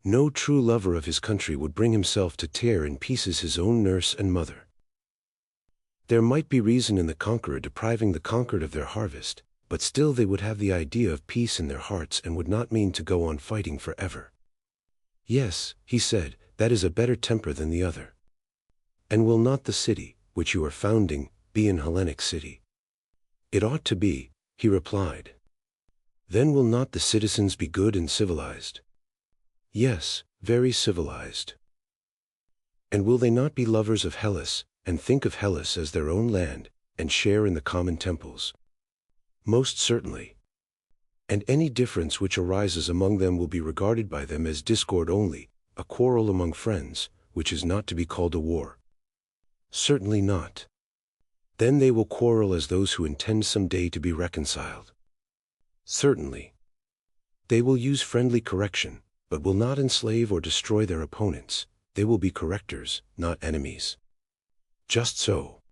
No true lover of his country would bring himself to tear in pieces his own nurse and mother. There might be reason in the conqueror depriving the conquered of their harvest, but still they would have the idea of peace in their hearts and would not mean to go on fighting forever. Yes, he said, that is a better temper than the other. And will not the city, which you are founding, be an Hellenic city? It ought to be, he replied. Then will not the citizens be good and civilized? Yes, very civilized. And will they not be lovers of Hellas, and think of Hellas as their own land, and share in the common temples? Most certainly. And any difference which arises among them will be regarded by them as discord only, a quarrel among friends, which is not to be called a war. Certainly not. Then they will quarrel as those who intend some day to be reconciled. Certainly. They will use friendly correction, but will not enslave or destroy their opponents. They will be correctors, not enemies. Just so.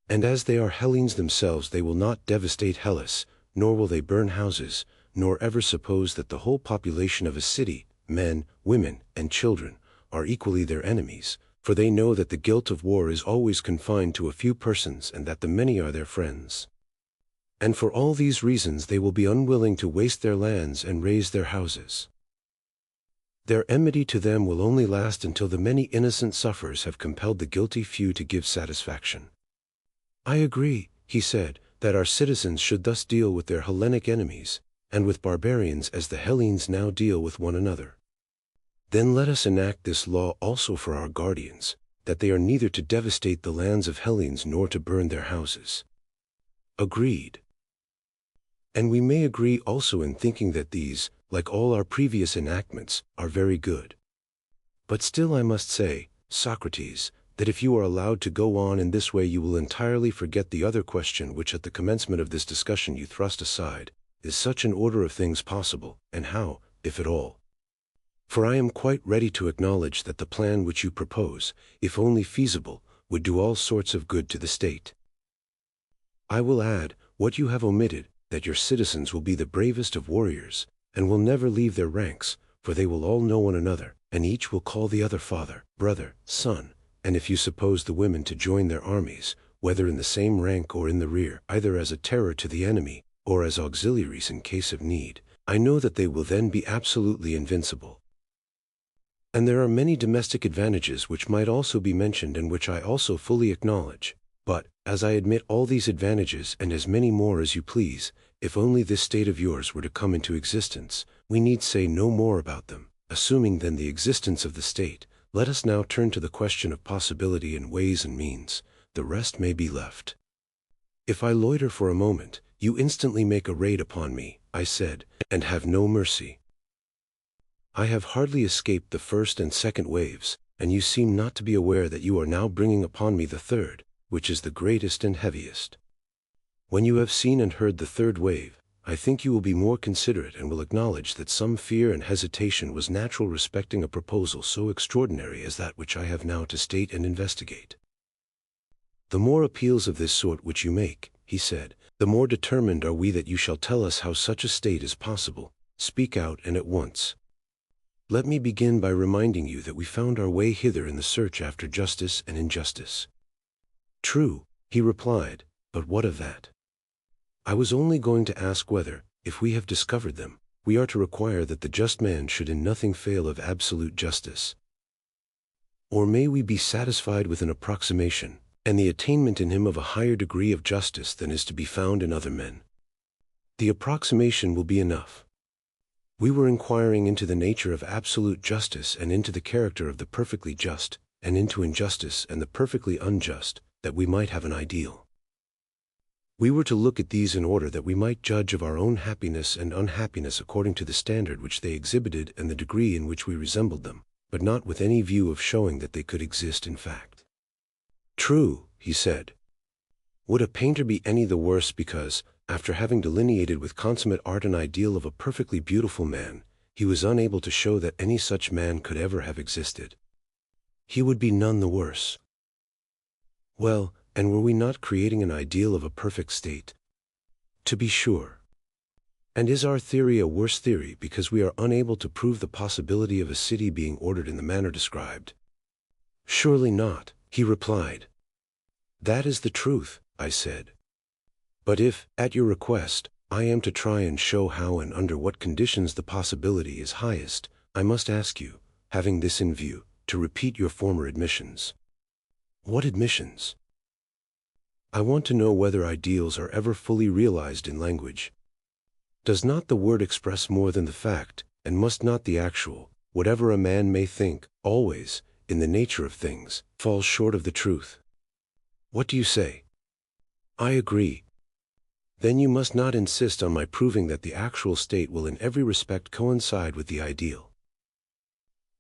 And as they are Hellenes themselves, they will not devastate Hellas, nor will they burn houses, nor ever suppose that the whole population of a city, men, women, and children, are equally their enemies, for they know that the guilt of war is always confined to a few persons and that the many are their friends. And for all these reasons they will be unwilling to waste their lands and raze their houses. Their enmity to them will only last until the many innocent sufferers have compelled the guilty few to give satisfaction. I agree, he said, that our citizens should thus deal with their Hellenic enemies, and with barbarians as the Hellenes now deal with one another. Then let us enact this law also for our guardians, that they are neither to devastate the lands of Hellenes nor to burn their houses. Agreed. And we may agree also in thinking that these, like all our previous enactments, are very good. But still I must say, Socrates, that if you are allowed to go on in this way you will entirely forget the other question which at the commencement of this discussion you thrust aside: is such an order of things possible, and how, if at all? For I am quite ready to acknowledge that the plan which you propose, if only feasible, would do all sorts of good to the state. I will add, what you have omitted, that your citizens will be the bravest of warriors, and will never leave their ranks, for they will all know one another, and each will call the other father, brother, son. And if you suppose the women to join their armies, whether in the same rank or in the rear, either as a terror to the enemy, or as auxiliaries in case of need, I know that they will then be absolutely invincible. And there are many domestic advantages which might also be mentioned and which I also fully acknowledge. But, as I admit all these advantages and as many more as you please, if only this state of yours were to come into existence, we need say no more about them. Assuming then the existence of the state, let us now turn to the question of possibility and ways and means. The rest may be left. If I loiter for a moment, you instantly make a raid upon me, I said, and have no mercy. I have hardly escaped the first and second waves, and you seem not to be aware that you are now bringing upon me the third, which is the greatest and heaviest. When you have seen and heard the third wave, I think you will be more considerate and will acknowledge that some fear and hesitation was natural respecting a proposal so extraordinary as that which I have now to state and investigate. The more appeals of this sort which you make, he said, the more determined are we that you shall tell us how such a state is possible. Speak out, and at once. Let me begin by reminding you that we found our way hither in the search after justice and injustice. True, he replied, but what of that? I was only going to ask whether, if we have discovered them, we are to require that the just man should in nothing fail of absolute justice. Or may we be satisfied with an approximation, and the attainment in him of a higher degree of justice than is to be found in other men? The approximation will be enough. We were inquiring into the nature of absolute justice and into the character of the perfectly just, and into injustice and the perfectly unjust, that we might have an ideal. We were to look at these in order that we might judge of our own happiness and unhappiness according to the standard which they exhibited and the degree in which we resembled them, but not with any view of showing that they could exist in fact. True, he said. Would a painter be any the worse because, after having delineated with consummate art an ideal of a perfectly beautiful man, he was unable to show that any such man could ever have existed? He would be none the worse. Well, and were we not creating an ideal of a perfect state? To be sure. And is our theory a worse theory because we are unable to prove the possibility of a city being ordered in the manner described? Surely not, he replied. That is the truth, I said. But if, at your request, I am to try and show how and under what conditions the possibility is highest, I must ask you, having this in view, to repeat your former admissions. What admissions? I want to know whether ideals are ever fully realized in language. Does not the word express more than the fact, and must not the actual, whatever a man may think, always, in the nature of things, fall short of the truth? What do you say? I agree. Then you must not insist on my proving that the actual state will in every respect coincide with the ideal.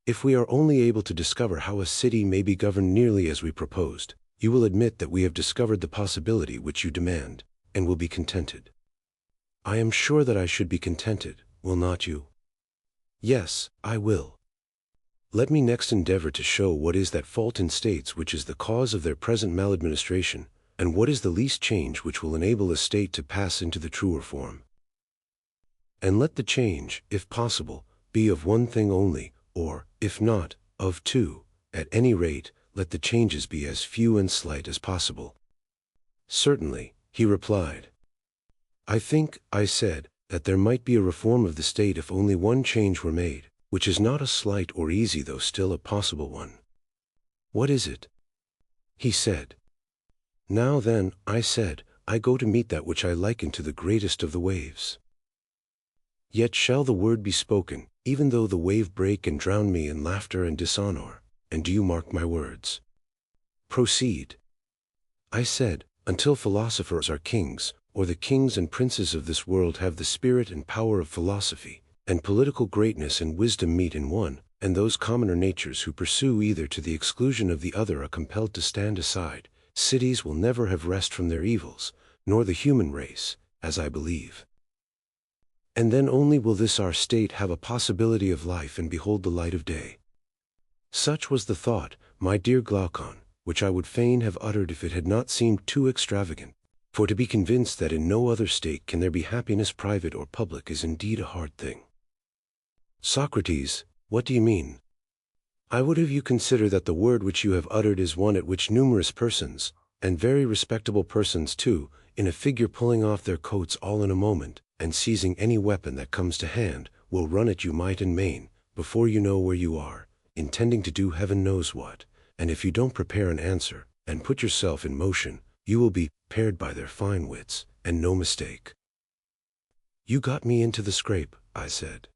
If we are only able to discover how a city may be governed nearly as we proposed, you will admit that we have discovered the possibility which you demand, and will be contented. I am sure that I should be contented, will not you? Yes, I will. Let me next endeavor to show what is that fault in states which is the cause of their present maladministration, and what is the least change which will enable a state to pass into the truer form. And let the change, if possible, be of one thing only, or, if not, of two. At any rate, let the changes be as few and slight as possible. Certainly, he replied. I think, I said, that there might be a reform of the state if only one change were made, which is not a slight or easy though still a possible one. What is it? He said. Now then, I said, I go to meet that which I liken to the greatest of the waves. Yet shall the word be spoken, even though the wave break and drown me in laughter and dishonor, and do you mark my words? Proceed. I said, until philosophers are kings, or the kings and princes of this world have the spirit and power of philosophy, and political greatness and wisdom meet in one, and those commoner natures who pursue either to the exclusion of the other are compelled to stand aside, cities will never have rest from their evils, nor the human race, as I believe. And then only will this our state have a possibility of life and behold the light of day. Such was the thought, my dear Glaucon, which I would fain have uttered if it had not seemed too extravagant, for to be convinced that in no other state can there be happiness private or public is indeed a hard thing. Socrates, what do you mean? I would have you consider that the word which you have uttered is one at which numerous persons, and very respectable persons too, in a figure pulling off their coats all in a moment, and seizing any weapon that comes to hand, will run at you might and main, before you know where you are, intending to do heaven knows what, and if you don't prepare an answer, and put yourself in motion, you will be paired by their fine wits, and no mistake. You got me into the scrape, I said.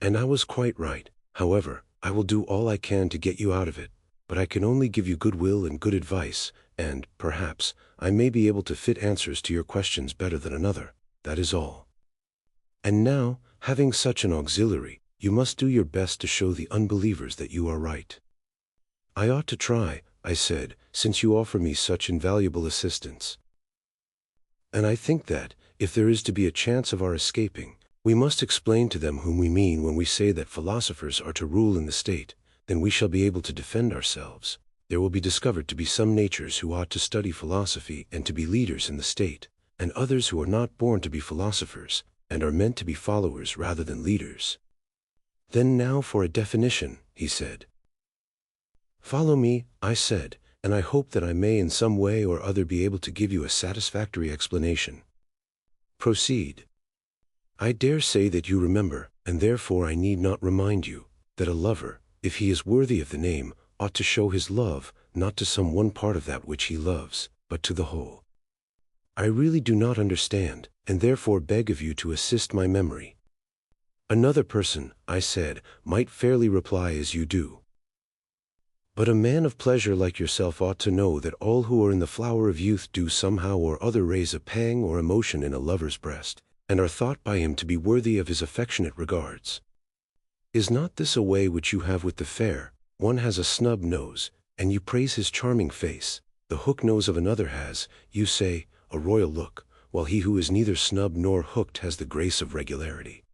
And I was quite right. However, I will do all I can to get you out of it, but I can only give you good will and good advice, and, perhaps, I may be able to fit answers to your questions better than another, that is all. And now, having such an auxiliary, you must do your best to show the unbelievers that you are right. I ought to try, I said, since you offer me such invaluable assistance. And I think that, if there is to be a chance of our escaping, we must explain to them whom we mean when we say that philosophers are to rule in the state, then we shall be able to defend ourselves. There will be discovered to be some natures who ought to study philosophy and to be leaders in the state, and others who are not born to be philosophers, and are meant to be followers rather than leaders. Then now for a definition, he said. Follow me, I said, and I hope that I may in some way or other be able to give you a satisfactory explanation. Proceed. I dare say that you remember, and therefore I need not remind you, that a lover, if he is worthy of the name, ought to show his love, not to some one part of that which he loves, but to the whole. I really do not understand, and therefore beg of you to assist my memory. Another person, I said, might fairly reply as you do. But a man of pleasure like yourself ought to know that all who are in the flower of youth do somehow or other raise a pang or emotion in a lover's breast, and are thought by him to be worthy of his affectionate regards. Is not this a way which you have with the fair? One has a snub nose, and you praise his charming face. The hook nose of another has, you say, a royal look, while he who is neither snub nor hooked has the grace of regularity.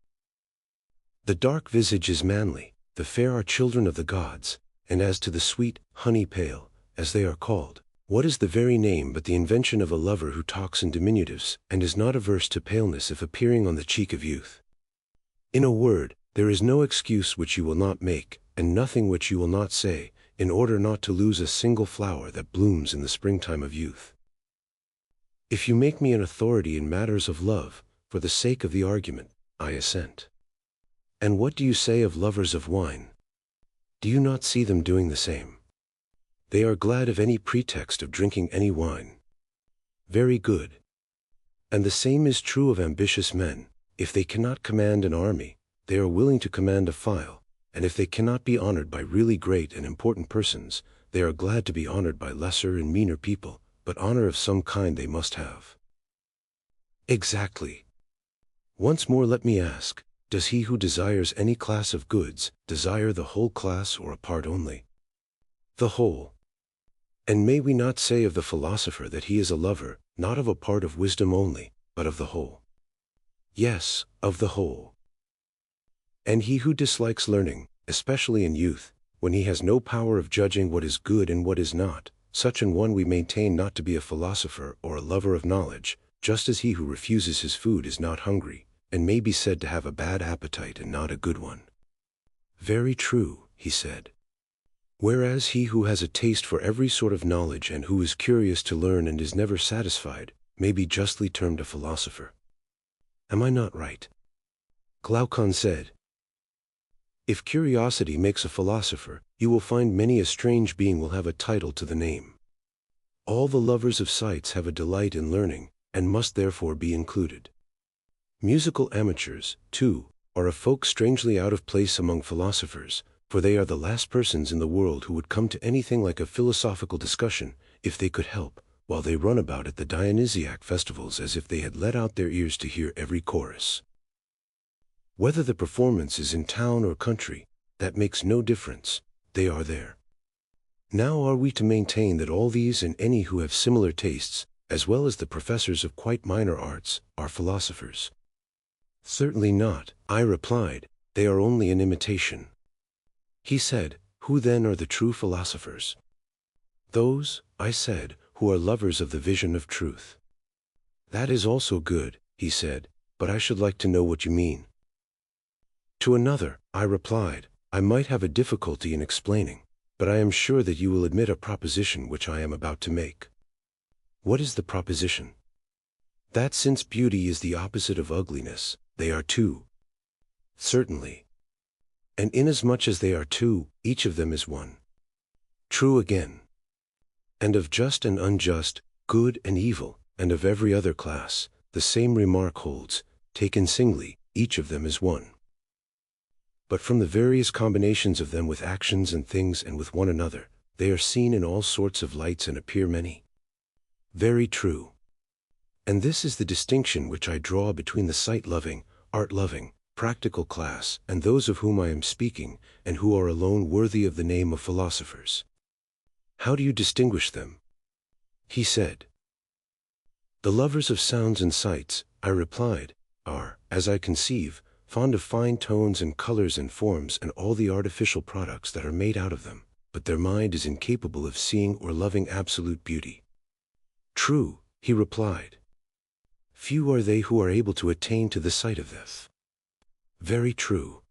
The dark visage is manly, the fair are children of the gods, and as to the sweet, honey pale, as they are called, what is the very name but the invention of a lover who talks in diminutives, and is not averse to paleness if appearing on the cheek of youth? In a word, there is no excuse which you will not make, and nothing which you will not say, in order not to lose a single flower that blooms in the springtime of youth. If you make me an authority in matters of love, for the sake of the argument, I assent. And what do you say of lovers of wine? Do you not see them doing the same? They are glad of any pretext of drinking any wine. Very good. And the same is true of ambitious men. If they cannot command an army, they are willing to command a file, and if they cannot be honored by really great and important persons, they are glad to be honored by lesser and meaner people, but honor of some kind they must have. Exactly. Once more let me ask, does he who desires any class of goods, desire the whole class or a part only? The whole. And may we not say of the philosopher that he is a lover, not of a part of wisdom only, but of the whole? Yes, of the whole. And he who dislikes learning, especially in youth, when he has no power of judging what is good and what is not, such an one we maintain not to be a philosopher or a lover of knowledge, just as he who refuses his food is not hungry, and may be said to have a bad appetite and not a good one. Very true, he said. Whereas he who has a taste for every sort of knowledge and who is curious to learn and is never satisfied, may be justly termed a philosopher. Am I not right? Glaucon said, "If curiosity makes a philosopher, you will find many a strange being will have a title to the name. All the lovers of sights have a delight in learning, and must therefore be included. Musical amateurs, too, are a folk strangely out of place among philosophers, for they are the last persons in the world who would come to anything like a philosophical discussion, if they could help, while they run about at the Dionysiac festivals as if they had let out their ears to hear every chorus. Whether the performance is in town or country, that makes no difference, they are there. Now are we to maintain that all these and any who have similar tastes, as well as the professors of quite minor arts, are philosophers? Certainly not, I replied, they are only an imitation. He said, who then are the true philosophers? Those, I said, who are lovers of the vision of truth. That is also good, he said, but I should like to know what you mean. To another, I replied, I might have a difficulty in explaining, but I am sure that you will admit a proposition which I am about to make. What is the proposition? That since beauty is the opposite of ugliness, they are two. Certainly. And inasmuch as they are two, each of them is one. True again. And of just and unjust, good and evil, and of every other class, the same remark holds, taken singly, each of them is one. But from the various combinations of them with actions and things and with one another, they are seen in all sorts of lights and appear many. Very true. And this is the distinction which I draw between the sight-loving, art-loving, practical class and those of whom I am speaking, and who are alone worthy of the name of philosophers. How do you distinguish them? He said. The lovers of sounds and sights, I replied, are, as I conceive, fond of fine tones and colors and forms and all the artificial products that are made out of them, but their mind is incapable of seeing or loving absolute beauty. True, he replied. Few are they who are able to attain to the sight of this. Very true.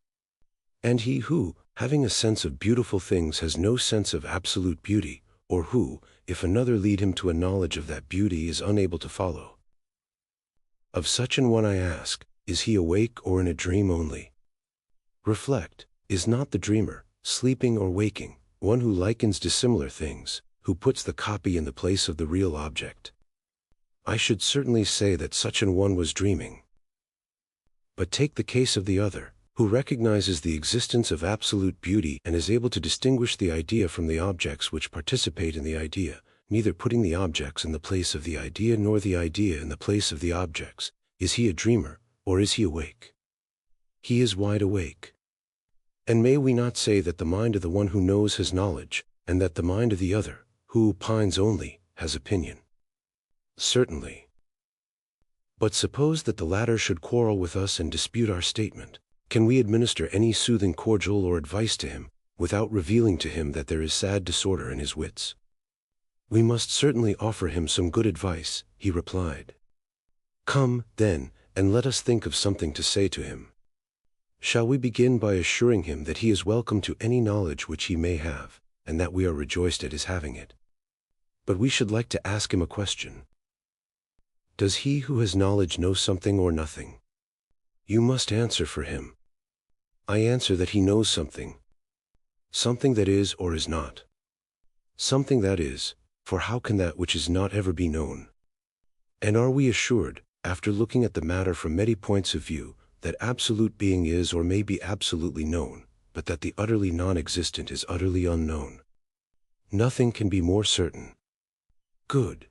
And he who, having a sense of beautiful things, has no sense of absolute beauty, or who, if another lead him to a knowledge of that beauty, is unable to follow. Of such an one I ask, is he awake or in a dream only? Reflect, is not the dreamer, sleeping or waking, one who likens dissimilar things, who puts the copy in the place of the real object? I should certainly say that such an one was dreaming. But take the case of the other, who recognizes the existence of absolute beauty and is able to distinguish the idea from the objects which participate in the idea, neither putting the objects in the place of the idea nor the idea in the place of the objects. Is he a dreamer, or is he awake? He is wide awake. And may we not say that the mind of the one who knows has knowledge, and that the mind of the other, who opines only, has opinion? Certainly. But suppose that the latter should quarrel with us and dispute our statement, can we administer any soothing cordial or advice to him, without revealing to him that there is sad disorder in his wits? We must certainly offer him some good advice, he replied. Come, then, and let us think of something to say to him. Shall we begin by assuring him that he is welcome to any knowledge which he may have, and that we are rejoiced at his having it? But we should like to ask him a question. Does he who has knowledge know something or nothing? You must answer for him. I answer that he knows something. Something that is or is not. Something that is, for how can that which is not ever be known? And are we assured, after looking at the matter from many points of view, that absolute being is or may be absolutely known, but that the utterly non-existent is utterly unknown? Nothing can be more certain. Good.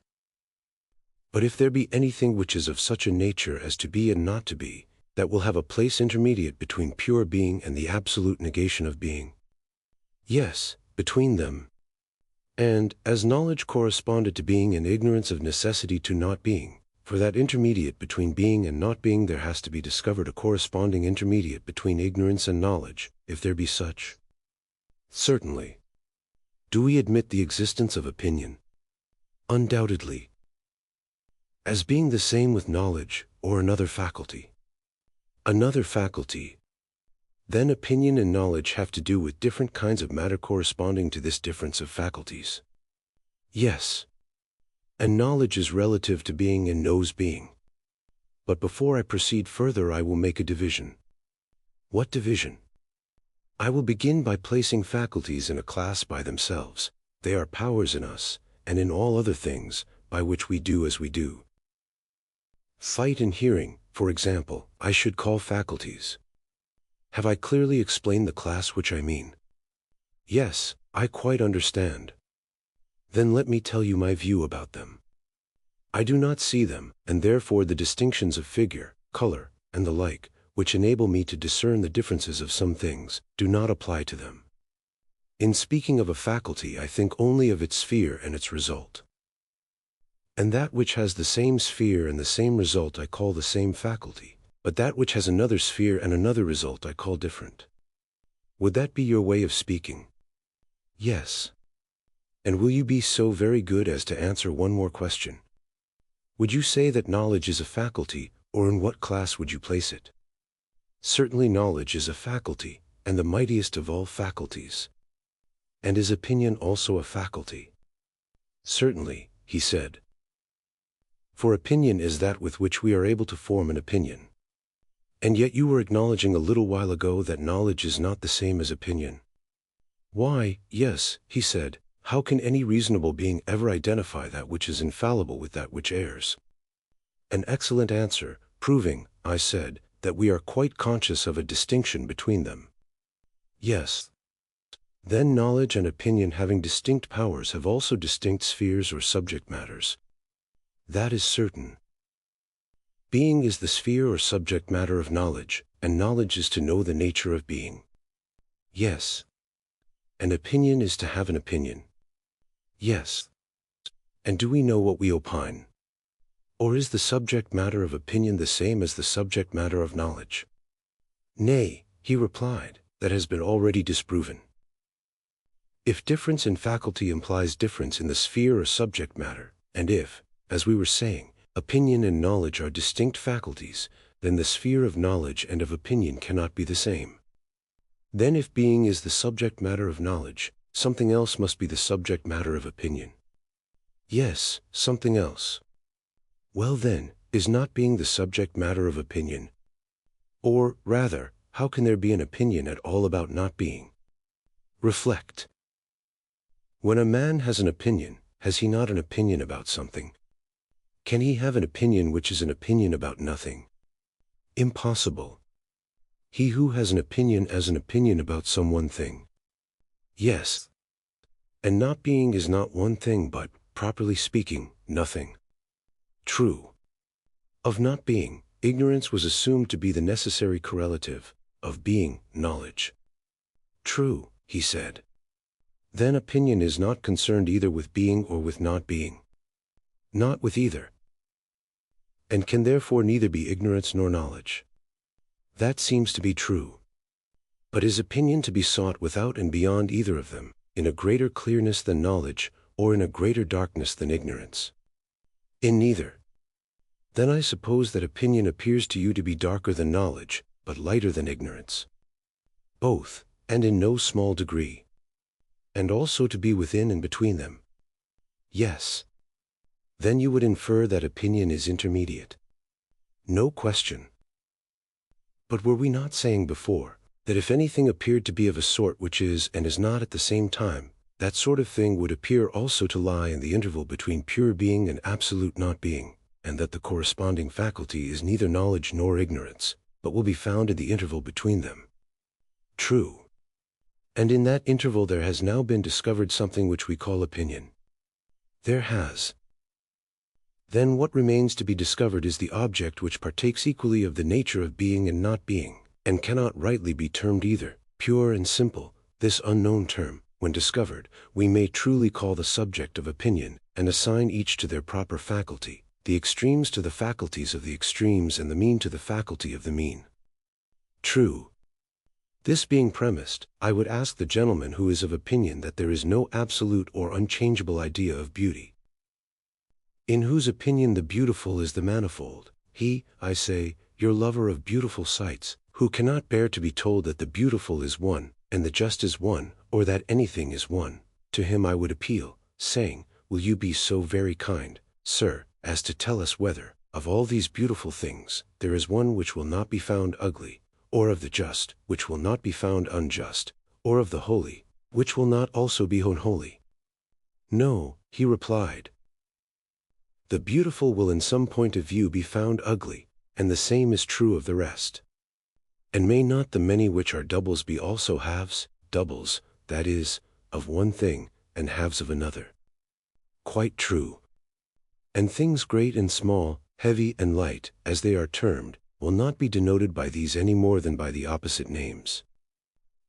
But if there be anything which is of such a nature as to be and not to be, that will have a place intermediate between pure being and the absolute negation of being? Yes, between them. And, as knowledge corresponded to being and ignorance of necessity to not being, for that intermediate between being and not being there has to be discovered a corresponding intermediate between ignorance and knowledge, if there be such. Certainly. Do we admit the existence of opinion? Undoubtedly. As being the same with knowledge, or another faculty? Another faculty. Then opinion and knowledge have to do with different kinds of matter corresponding to this difference of faculties. Yes. And knowledge is relative to being and knows being. But before I proceed further, I will make a division. What division? I will begin by placing faculties in a class by themselves. They are powers in us, and in all other things, by which we do as we do. Sight and hearing, for example, I should call faculties. Have I clearly explained the class which I mean? Yes, I quite understand. Then let me tell you my view about them. I do not see them, and therefore the distinctions of figure, color, and the like, which enable me to discern the differences of some things, do not apply to them. In speaking of a faculty, I think only of its sphere and its result. And that which has the same sphere and the same result I call the same faculty, but that which has another sphere and another result I call different. Would that be your way of speaking? Yes. And will you be so very good as to answer one more question? Would you say that knowledge is a faculty, or in what class would you place it? Certainly knowledge is a faculty, and the mightiest of all faculties. And is opinion also a faculty? Certainly, he said. For opinion is that with which we are able to form an opinion. And yet you were acknowledging a little while ago that knowledge is not the same as opinion. Why, yes, he said, how can any reasonable being ever identify that which is infallible with that which errs? An excellent answer, proving, I said, that we are quite conscious of a distinction between them. Yes. Then knowledge and opinion, having distinct powers, have also distinct spheres or subject matters. That is certain. Being is the sphere or subject matter of knowledge, and knowledge is to know the nature of being. Yes. And opinion is to have an opinion. Yes. And do we know what we opine? Or is the subject matter of opinion the same as the subject matter of knowledge? Nay, he replied, that has been already disproven. If difference in faculty implies difference in the sphere or subject matter, and if, as we were saying, opinion and knowledge are distinct faculties, then the sphere of knowledge and of opinion cannot be the same. Then if being is the subject matter of knowledge, something else must be the subject matter of opinion. Yes, something else. Well then, is not being the subject matter of opinion? Or, rather, how can there be an opinion at all about not being? Reflect. When a man has an opinion, has he not an opinion about something? Can he have an opinion which is an opinion about nothing? Impossible. He who has an opinion has an opinion about some one thing. Yes. And not being is not one thing but, properly speaking, nothing. True. Of not being, ignorance was assumed to be the necessary correlative, of being, knowledge. True, he said. Then opinion is not concerned either with being or with not being. Not with either. And can therefore neither be ignorance nor knowledge. That seems to be true. But is opinion to be sought without and beyond either of them, in a greater clearness than knowledge, or in a greater darkness than ignorance? In neither. Then I suppose that opinion appears to you to be darker than knowledge, but lighter than ignorance. Both, and in no small degree. And also to be within and between them. Yes. Then you would infer that opinion is intermediate. No question. But were we not saying before, that if anything appeared to be of a sort which is and is not at the same time, that sort of thing would appear also to lie in the interval between pure being and absolute not being, and that the corresponding faculty is neither knowledge nor ignorance, but will be found in the interval between them? True. And in that interval there has now been discovered something which we call opinion. There has. Then what remains to be discovered is the object which partakes equally of the nature of being and not being, and cannot rightly be termed either pure and simple. This unknown term, when discovered, we may truly call the subject of opinion, and assign each to their proper faculty, the extremes to the faculties of the extremes and the mean to the faculty of the mean. True. This being premised, I would ask the gentleman who is of opinion that there is no absolute or unchangeable idea of beauty. In whose opinion the beautiful is the manifold, he, I say, your lover of beautiful sights, who cannot bear to be told that the beautiful is one, and the just is one, or that anything is one, to him I would appeal, saying, will you be so very kind, sir, as to tell us whether, of all these beautiful things, there is one which will not be found ugly, or of the just, which will not be found unjust, or of the holy, which will not also be unholy. No, he replied. The beautiful will in some point of view be found ugly, and the same is true of the rest. And may not the many which are doubles be also halves, doubles, that is, of one thing, and halves of another? Quite true. And things great and small, heavy and light, as they are termed, will not be denoted by these any more than by the opposite names.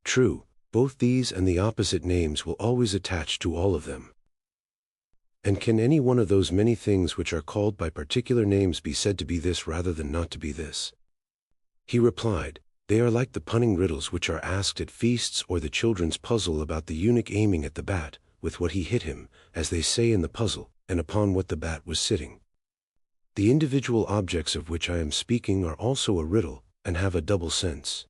True, both these and the opposite names will always attach to all of them. And can any one of those many things which are called by particular names be said to be this rather than not to be this? He replied, they are like the punning riddles which are asked at feasts, or the children's puzzle about the eunuch aiming at the bat, with what he hit him, as they say in the puzzle, and upon what the bat was sitting. The individual objects of which I am speaking are also a riddle, and have a double sense.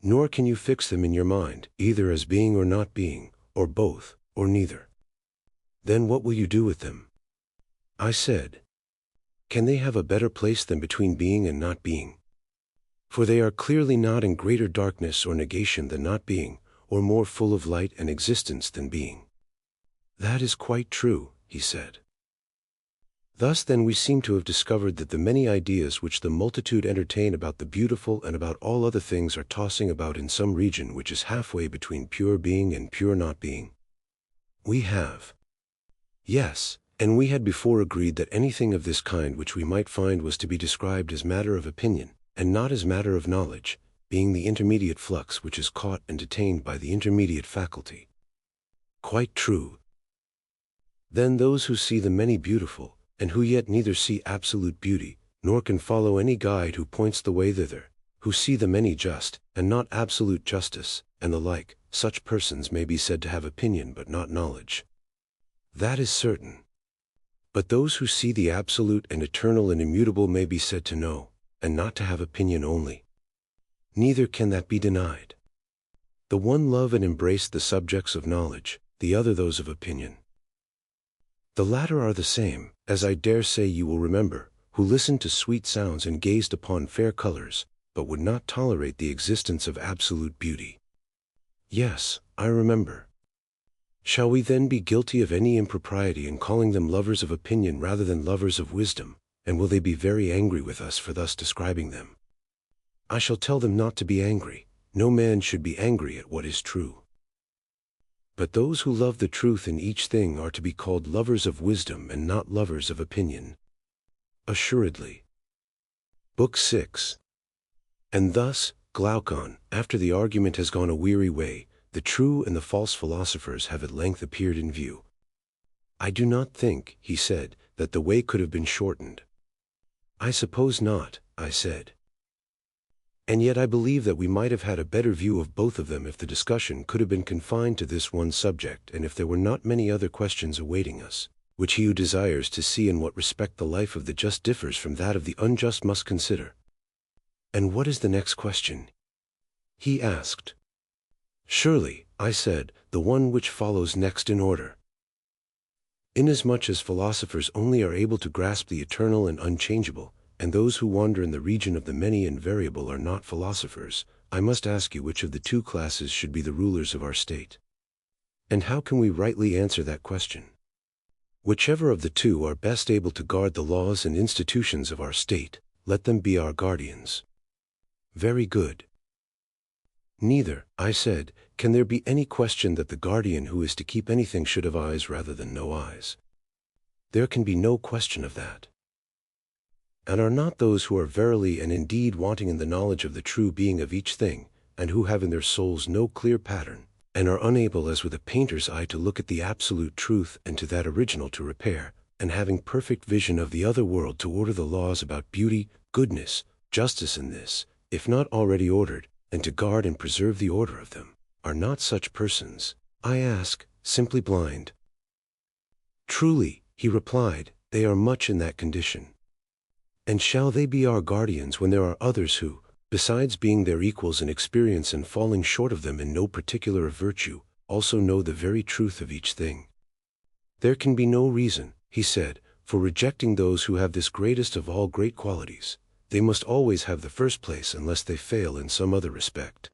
Nor can you fix them in your mind, either as being or not being, or both, or neither. Then what will you do with them? I said, can they have a better place than between being and not being? For they are clearly not in greater darkness or negation than not being, or more full of light and existence than being. That is quite true, he said. Thus then we seem to have discovered that the many ideas which the multitude entertain about the beautiful and about all other things are tossing about in some region which is halfway between pure being and pure not being. We have. Yes, and we had before agreed that anything of this kind which we might find was to be described as matter of opinion, and not as matter of knowledge, being the intermediate flux which is caught and detained by the intermediate faculty. Quite true. Then those who see the many beautiful, and who yet neither see absolute beauty, nor can follow any guide who points the way thither, who see the many just, and not absolute justice, and the like, such persons may be said to have opinion but not knowledge. That is certain. But those who see the absolute and eternal and immutable may be said to know, and not to have opinion only. Neither can that be denied. The one love and embrace the subjects of knowledge, the other those of opinion. The latter are the same, as I dare say you will remember, who listened to sweet sounds and gazed upon fair colors, but would not tolerate the existence of absolute beauty. Yes, I remember. Shall we then be guilty of any impropriety in calling them lovers of opinion rather than lovers of wisdom, and will they be very angry with us for thus describing them? I shall tell them not to be angry. No man should be angry at what is true. But those who love the truth in each thing are to be called lovers of wisdom and not lovers of opinion. Assuredly. Book 6. And thus, Glaucon, after the argument has gone a weary way, the true and the false philosophers have at length appeared in view. I do not think, he said, that the way could have been shortened. I suppose not, I said. And yet I believe that we might have had a better view of both of them if the discussion could have been confined to this one subject, and if there were not many other questions awaiting us, which he who desires to see in what respect the life of the just differs from that of the unjust must consider. And what is the next question? He asked. Surely, I said, the one which follows next in order. Inasmuch as philosophers only are able to grasp the eternal and unchangeable, and those who wander in the region of the many and variable are not philosophers, I must ask you which of the two classes should be the rulers of our state. And how can we rightly answer that question? Whichever of the two are best able to guard the laws and institutions of our state, let them be our guardians. Very good. Neither, I said, can there be any question that the guardian who is to keep anything should have eyes rather than no eyes. There can be no question of that. And are not those who are verily and indeed wanting in the knowledge of the true being of each thing, and who have in their souls no clear pattern, and are unable as with a painter's eye to look at the absolute truth and to that original to repair, and having perfect vision of the other world to order the laws about beauty, goodness, justice in this, if not already ordered, and to guard and preserve the order of them, are not such persons, I ask, simply blind? Truly, he replied, they are much in that condition. And shall they be our guardians when there are others who, besides being their equals in experience and falling short of them in no particular of virtue, also know the very truth of each thing? There can be no reason, he said, for rejecting those who have this greatest of all great qualities, they must always have the first place unless they fail in some other respect.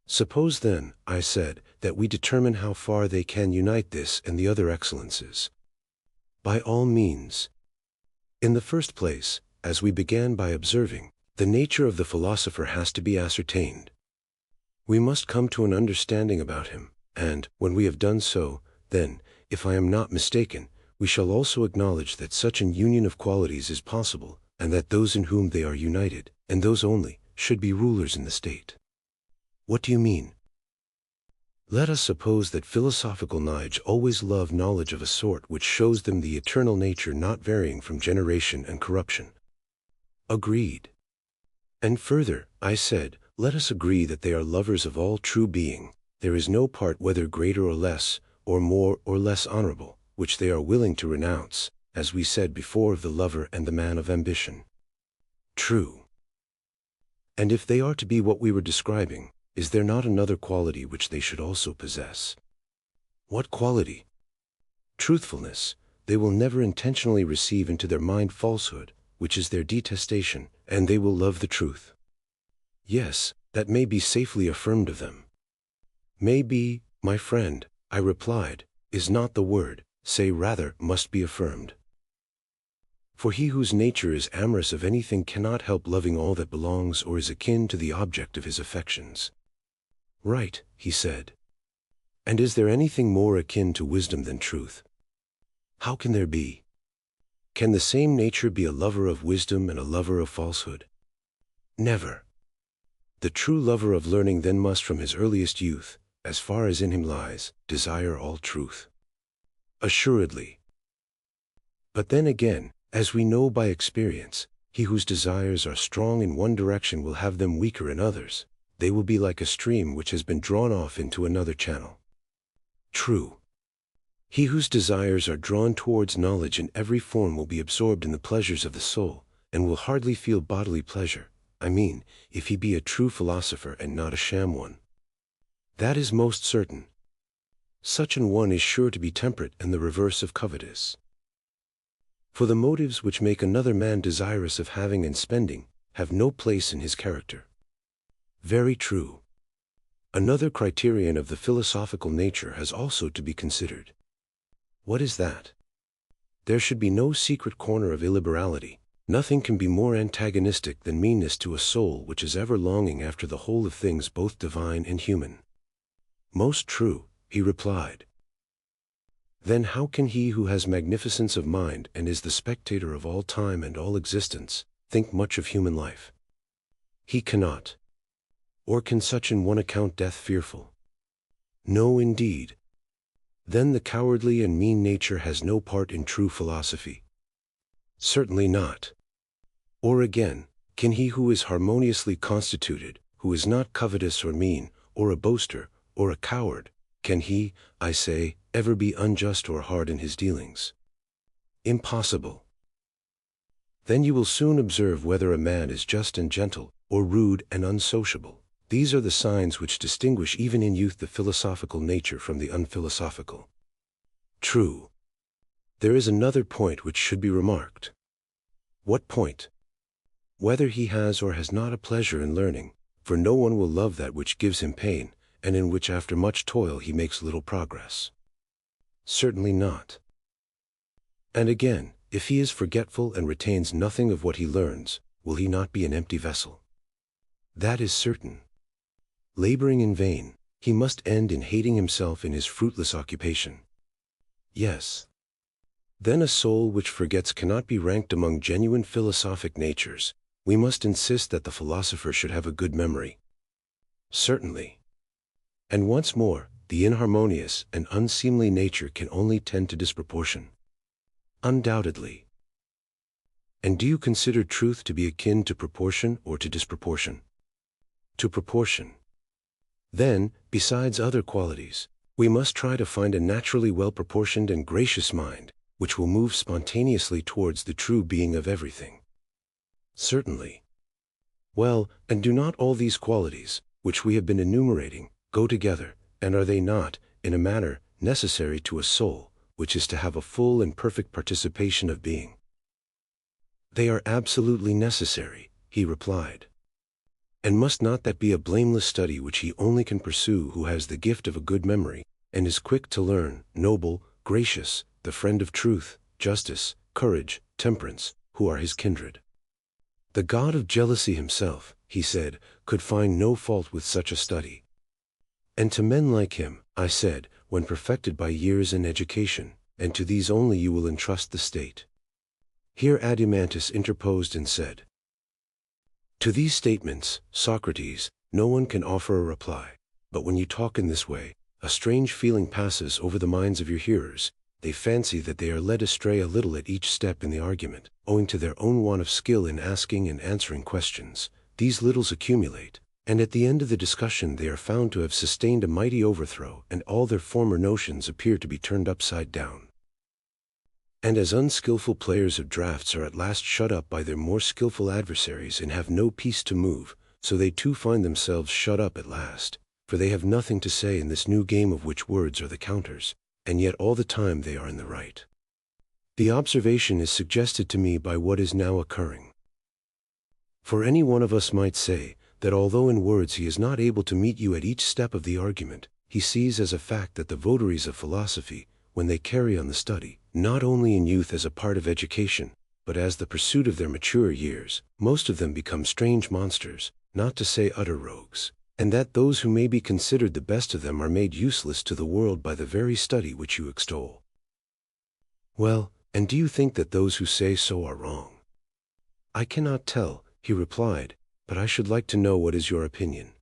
Suppose then, I said, that we determine how far they can unite this and the other excellences. By all means. In the first place, as we began by observing, the nature of the philosopher has to be ascertained. We must come to an understanding about him, and, when we have done so, then, if I am not mistaken, we shall also acknowledge that such an union of qualities is possible, and that those in whom they are united, and those only, should be rulers in the state. What do you mean? Let us suppose that philosophical knights always love knowledge of a sort which shows them the eternal nature not varying from generation and corruption. Agreed. And further, I said, let us agree that they are lovers of all true being. There is no part whether greater or less, or more or less honorable, which they are willing to renounce, as we said before of the lover and the man of ambition. True. And if they are to be what we were describing, is there not another quality which they should also possess? What quality? Truthfulness. They will never intentionally receive into their mind falsehood, which is their detestation, and they will love the truth. Yes, that may be safely affirmed of them. May be, my friend, I replied, is not the word, say rather, must be affirmed. For he whose nature is amorous of anything cannot help loving all that belongs or is akin to the object of his affections. Right, he said. And is there anything more akin to wisdom than truth? How can there be? Can the same nature be a lover of wisdom and a lover of falsehood? Never. The true lover of learning then must from his earliest youth, as far as in him lies, desire all truth. Assuredly. But then again, as we know by experience, he whose desires are strong in one direction will have them weaker in others. They will be like a stream which has been drawn off into another channel. True. He whose desires are drawn towards knowledge in every form will be absorbed in the pleasures of the soul, and will hardly feel bodily pleasure, I mean, if he be a true philosopher and not a sham one. That is most certain. Such an one is sure to be temperate and the reverse of covetous. For the motives which make another man desirous of having and spending, have no place in his character. Very true. Another criterion of the philosophical nature has also to be considered. What is that? There should be no secret corner of illiberality. Nothing can be more antagonistic than meanness to a soul which is ever longing after the whole of things both divine and human. Most true, he replied. Then how can he who has magnificence of mind and is the spectator of all time and all existence, think much of human life? He cannot. Or can such an one account death fearful? No, indeed. Then the cowardly and mean nature has no part in true philosophy. Certainly not. Or again, can he who is harmoniously constituted, who is not covetous or mean, or a boaster, or a coward, can he, I say, ever be unjust or hard in his dealings? Impossible. Then you will soon observe whether a man is just and gentle, or rude and unsociable. These are the signs which distinguish even in youth the philosophical nature from the unphilosophical. True. There is another point which should be remarked. What point? Whether he has or has not a pleasure in learning, for no one will love that which gives him pain, and in which after much toil he makes little progress. Certainly not. And again, if he is forgetful and retains nothing of what he learns, will he not be an empty vessel? That is certain. Laboring in vain, he must end in hating himself in his fruitless occupation. Yes. Then a soul which forgets cannot be ranked among genuine philosophic natures. We must insist that the philosopher should have a good memory. Certainly. And once more, the inharmonious and unseemly nature can only tend to disproportion. Undoubtedly. And do you consider truth to be akin to proportion or to disproportion? To proportion. Then, besides other qualities, we must try to find a naturally well-proportioned and gracious mind, which will move spontaneously towards the true being of everything. Certainly. Well, and do not all these qualities, which we have been enumerating, go together, and are they not, in a manner, necessary to a soul, which is to have a full and perfect participation of being. They are absolutely necessary, he replied. And must not that be a blameless study which he only can pursue who has the gift of a good memory, and is quick to learn, noble, gracious, the friend of truth, justice, courage, temperance, who are his kindred? The God of jealousy himself, he said, could find no fault with such a study. And to men like him, I said, when perfected by years and education, and to these only you will entrust the state. Here Adeimantus interposed and said, to these statements, Socrates, no one can offer a reply, but when you talk in this way, a strange feeling passes over the minds of your hearers. They fancy that they are led astray a little at each step in the argument, owing to their own want of skill in asking and answering questions. These littles accumulate, and at the end of the discussion they are found to have sustained a mighty overthrow, and all their former notions appear to be turned upside down. And as unskillful players of draughts are at last shut up by their more skillful adversaries and have no peace to move, so they too find themselves shut up at last, for they have nothing to say in this new game of which words are the counters, and yet all the time they are in the right. The observation is suggested to me by what is now occurring. For any one of us might say, that although in words he is not able to meet you at each step of the argument, he sees as a fact that the votaries of philosophy, when they carry on the study, not only in youth as a part of education, but as the pursuit of their mature years, most of them become strange monsters, not to say utter rogues, and that those who may be considered the best of them are made useless to the world by the very study which you extol. Well, and do you think that those who say so are wrong? I cannot tell, he replied, but I should like to know what is your opinion.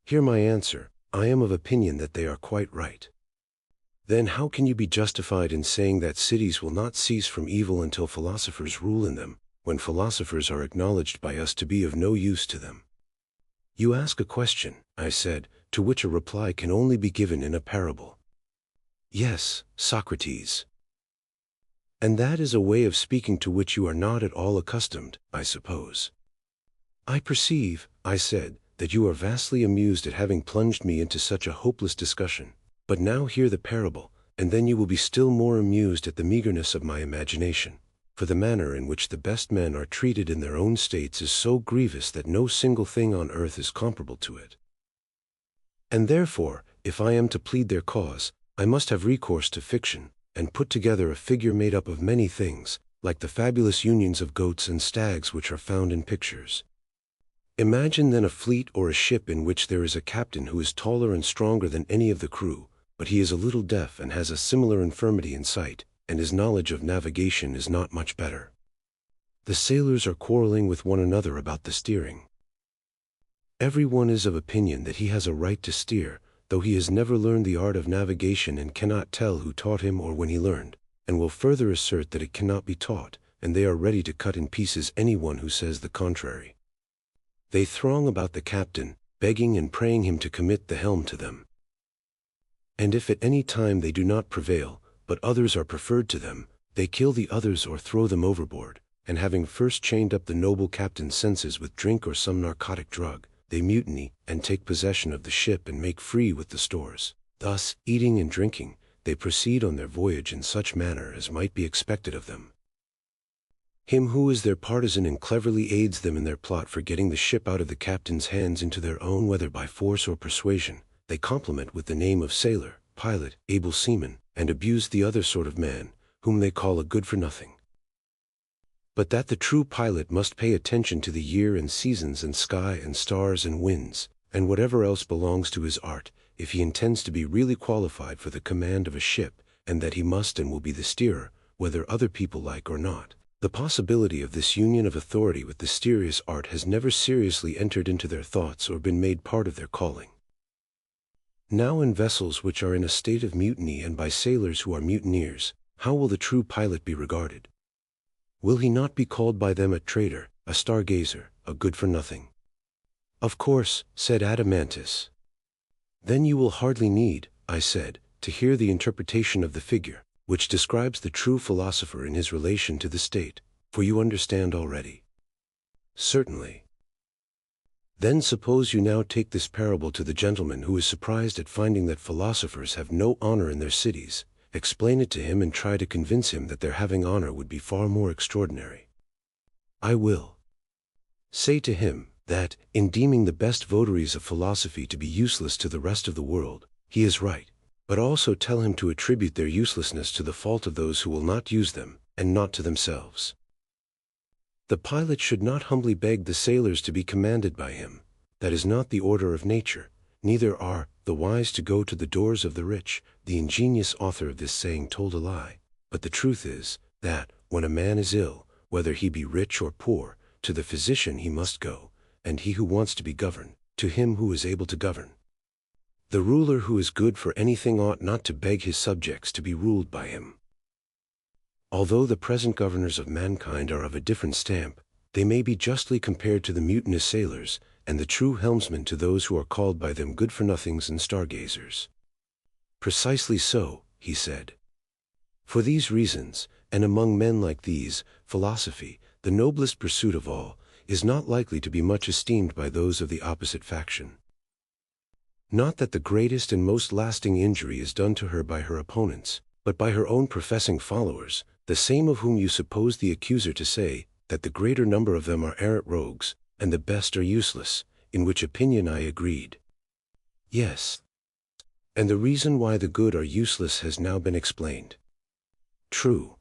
Hear my answer. I am of opinion that they are quite right. Then how can you be justified in saying that cities will not cease from evil until philosophers rule in them, when philosophers are acknowledged by us to be of no use to them? You ask a question, I said, to which a reply can only be given in a parable. Yes, Socrates. And that is a way of speaking to which you are not at all accustomed, I suppose. I perceive, I said, that you are vastly amused at having plunged me into such a hopeless discussion. But now hear the parable, and then you will be still more amused at the meagerness of my imagination, for the manner in which the best men are treated in their own states is so grievous that no single thing on earth is comparable to it. And therefore, if I am to plead their cause, I must have recourse to fiction, and put together a figure made up of many things, like the fabulous unions of goats and stags which are found in pictures. Imagine then a fleet or a ship in which there is a captain who is taller and stronger than any of the crew, but he is a little deaf and has a similar infirmity in sight, and his knowledge of navigation is not much better. The sailors are quarreling with one another about the steering. Every one is of opinion that he has a right to steer, though he has never learned the art of navigation and cannot tell who taught him or when he learned, and will further assert that it cannot be taught, and they are ready to cut in pieces anyone who says the contrary. They throng about the captain, begging and praying him to commit the helm to them. And if at any time they do not prevail, but others are preferred to them, they kill the others or throw them overboard, and having first chained up the noble captain's senses with drink or some narcotic drug, they mutiny, and take possession of the ship and make free with the stores. Thus, eating and drinking, they proceed on their voyage in such manner as might be expected of them. Him who is their partisan and cleverly aids them in their plot for getting the ship out of the captain's hands into their own, whether by force or persuasion, they compliment with the name of sailor, pilot, able seaman, and abuse the other sort of man, whom they call a good-for-nothing. But that the true pilot must pay attention to the year and seasons and sky and stars and winds, and whatever else belongs to his art, if he intends to be really qualified for the command of a ship, and that he must and will be the steerer, whether other people like or not. The possibility of this union of authority with the steer's art has never seriously entered into their thoughts or been made part of their calling. Now in vessels which are in a state of mutiny and by sailors who are mutineers, how will the true pilot be regarded? Will he not be called by them a traitor, a stargazer, a good-for-nothing? Of course, said Adeimantus. Then you will hardly need, I said, to hear the interpretation of the figure, which describes the true philosopher in his relation to the state, for you understand already. Certainly. Then suppose you now take this parable to the gentleman who is surprised at finding that philosophers have no honor in their cities, explain it to him and try to convince him that their having honor would be far more extraordinary. I will say to him that, in deeming the best votaries of philosophy to be useless to the rest of the world, he is right, but also tell him to attribute their uselessness to the fault of those who will not use them, and not to themselves. The pilot should not humbly beg the sailors to be commanded by him. That is not the order of nature, neither are the wise to go to the doors of the rich. The ingenious author of this saying told a lie, but the truth is, that, when a man is ill, whether he be rich or poor, to the physician he must go, and he who wants to be governed, to him who is able to govern. The ruler who is good for anything ought not to beg his subjects to be ruled by him. Although the present governors of mankind are of a different stamp, they may be justly compared to the mutinous sailors, and the true helmsmen to those who are called by them good-for-nothings and stargazers. Precisely so, he said. For these reasons, and among men like these, philosophy, the noblest pursuit of all, is not likely to be much esteemed by those of the opposite faction. Not that the greatest and most lasting injury is done to her by her opponents, but by her own professing followers, the same of whom you suppose the accuser to say, that the greater number of them are arrant rogues, and the best are useless, in which opinion I agreed. Yes. And the reason why the good are useless has now been explained. True.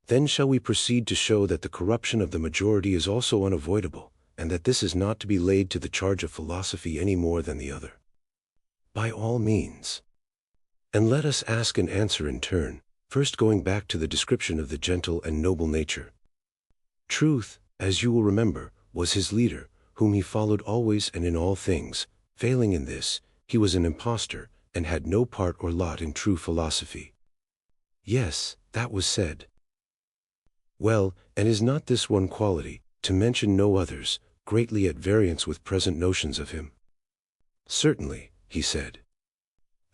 Then shall we proceed to show that the corruption of the majority is also unavoidable, and that this is not to be laid to the charge of philosophy any more than the other? By all means. And let us ask and answer in turn, first going back to the description of the gentle and noble nature. Truth, as you will remember, was his leader, whom he followed always and in all things. Failing in this, he was an impostor, and had no part or lot in true philosophy. Yes, that was said. Well, and is not this one quality, to mention no others, greatly at variance with present notions of him? Certainly, he said.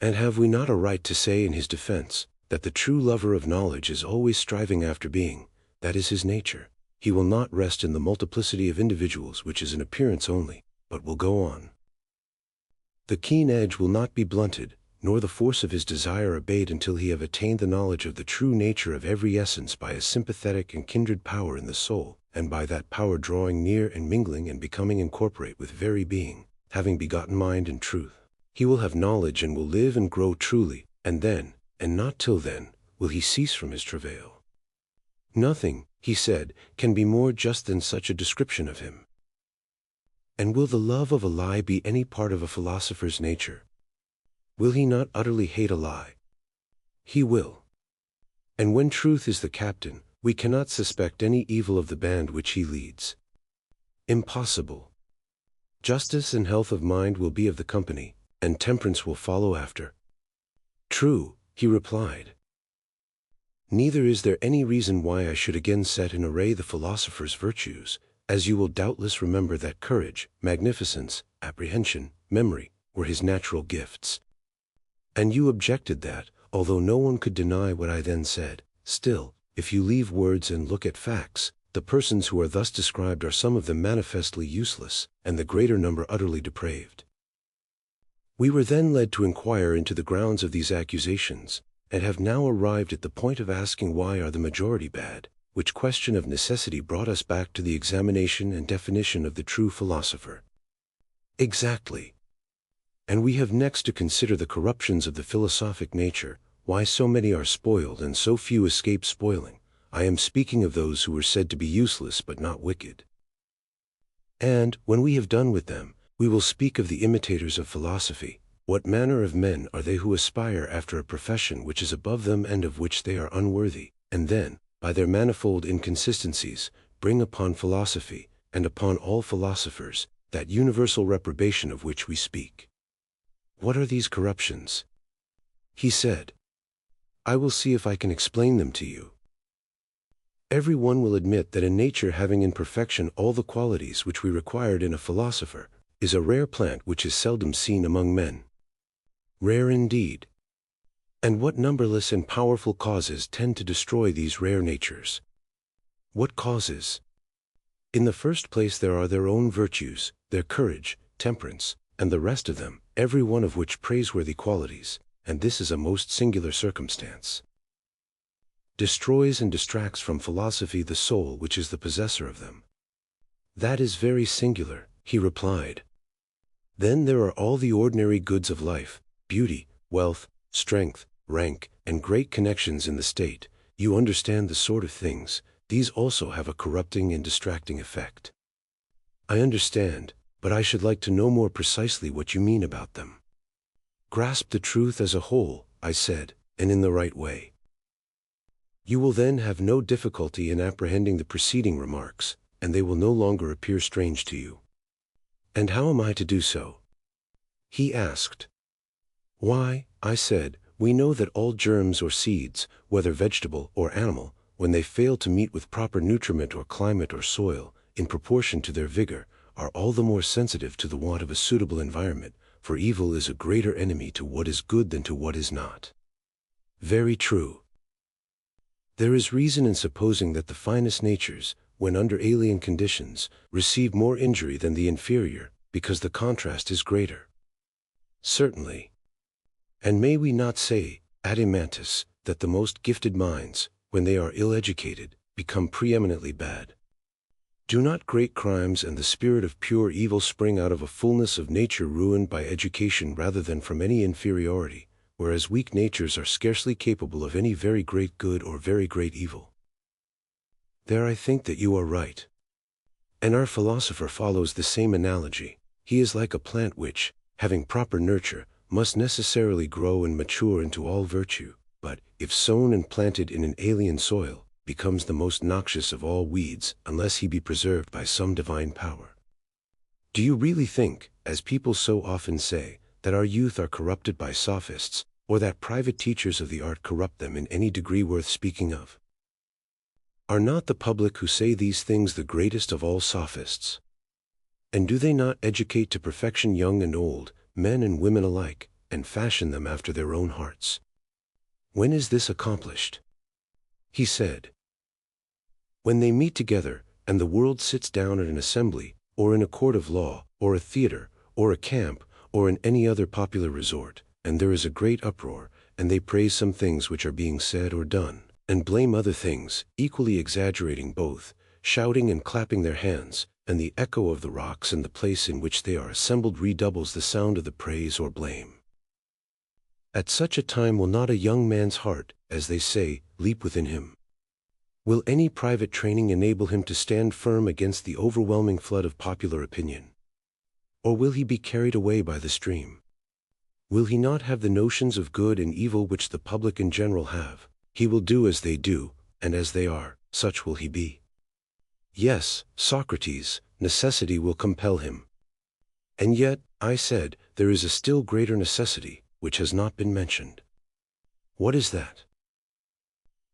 And have we not a right to say in his defense, that the true lover of knowledge is always striving after being, that is his nature. He will not rest in the multiplicity of individuals which is an appearance only, but will go on. The keen edge will not be blunted, nor the force of his desire abate until he have attained the knowledge of the true nature of every essence by a sympathetic and kindred power in the soul, and by that power drawing near and mingling and becoming incorporate with very being, having begotten mind and truth. He will have knowledge and will live and grow truly, and then, and not till then, will he cease from his travail. Nothing, he said, can be more just than such a description of him. And will the love of a lie be any part of a philosopher's nature? Will he not utterly hate a lie? He will. And when truth is the captain, we cannot suspect any evil of the band which he leads. Impossible. Justice and health of mind will be of the company, and temperance will follow after. True, he replied. Neither is there any reason why I should again set in array the philosopher's virtues, as you will doubtless remember that courage, magnificence, apprehension, memory, were his natural gifts. And you objected that, although no one could deny what I then said, still, if you leave words and look at facts, the persons who are thus described are some of them manifestly useless, and the greater number utterly depraved. We were then led to inquire into the grounds of these accusations, and have now arrived at the point of asking why are the majority bad, which question of necessity brought us back to the examination and definition of the true philosopher. Exactly. And we have next to consider the corruptions of the philosophic nature, why so many are spoiled and so few escape spoiling. I am speaking of those who were said to be useless but not wicked. And, when we have done with them, we will speak of the imitators of philosophy. What manner of men are they who aspire after a profession which is above them and of which they are unworthy, and then, by their manifold inconsistencies, bring upon philosophy, and upon all philosophers, that universal reprobation of which we speak? What are these corruptions? He said. I will see if I can explain them to you. Every one will admit that a nature having in perfection all the qualities which we required in a philosopher, is a rare plant which is seldom seen among men. Rare indeed. And what numberless and powerful causes tend to destroy these rare natures? What causes? In the first place there are their own virtues, their courage, temperance, and the rest of them, every one of which praiseworthy qualities, and this is a most singular circumstance. Destroys and distracts from philosophy the soul which is the possessor of them. That is very singular, he replied. Then there are all the ordinary goods of life, beauty, wealth, strength, rank, and great connections in the state. You understand the sort of things, these also have a corrupting and distracting effect. I understand, but I should like to know more precisely what you mean about them. Grasp the truth as a whole, I said, and in the right way. You will then have no difficulty in apprehending the preceding remarks, and they will no longer appear strange to you. And how am I to do so? He asked. Why, I said, we know that all germs or seeds, whether vegetable or animal, when they fail to meet with proper nutriment or climate or soil, in proportion to their vigor, are all the more sensitive to the want of a suitable environment, for evil is a greater enemy to what is good than to what is not. Very true. There is reason in supposing that the finest natures, when under alien conditions, receive more injury than the inferior, because the contrast is greater. Certainly. And may we not say, Adimantus, that the most gifted minds, when they are ill-educated, become preeminently bad? Do not great crimes and the spirit of pure evil spring out of a fullness of nature ruined by education rather than from any inferiority, whereas weak natures are scarcely capable of any very great good or very great evil? There I think that you are right. And our philosopher follows the same analogy. He is like a plant which, having proper nurture, must necessarily grow and mature into all virtue, but, if sown and planted in an alien soil, becomes the most noxious of all weeds unless he be preserved by some divine power. Do you really think, as people so often say, that our youth are corrupted by sophists, or that private teachers of the art corrupt them in any degree worth speaking of? Are not the public who say these things the greatest of all sophists? And do they not educate to perfection young and old, men and women alike, and fashion them after their own hearts? When is this accomplished? He said, when they meet together, and the world sits down at an assembly, or in a court of law, or a theater, or a camp, or in any other popular resort, and there is a great uproar, and they praise some things which are being said or done, and blame other things, equally exaggerating both, shouting and clapping their hands, and the echo of the rocks and the place in which they are assembled redoubles the sound of the praise or blame. At such a time will not a young man's heart, as they say, leap within him? Will any private training enable him to stand firm against the overwhelming flood of popular opinion? Or will he be carried away by the stream? Will he not have the notions of good and evil which the public in general have? He will do as they do, and as they are, such will he be. Yes, Socrates, necessity will compel him. And yet, I said, there is a still greater necessity, which has not been mentioned. What is that?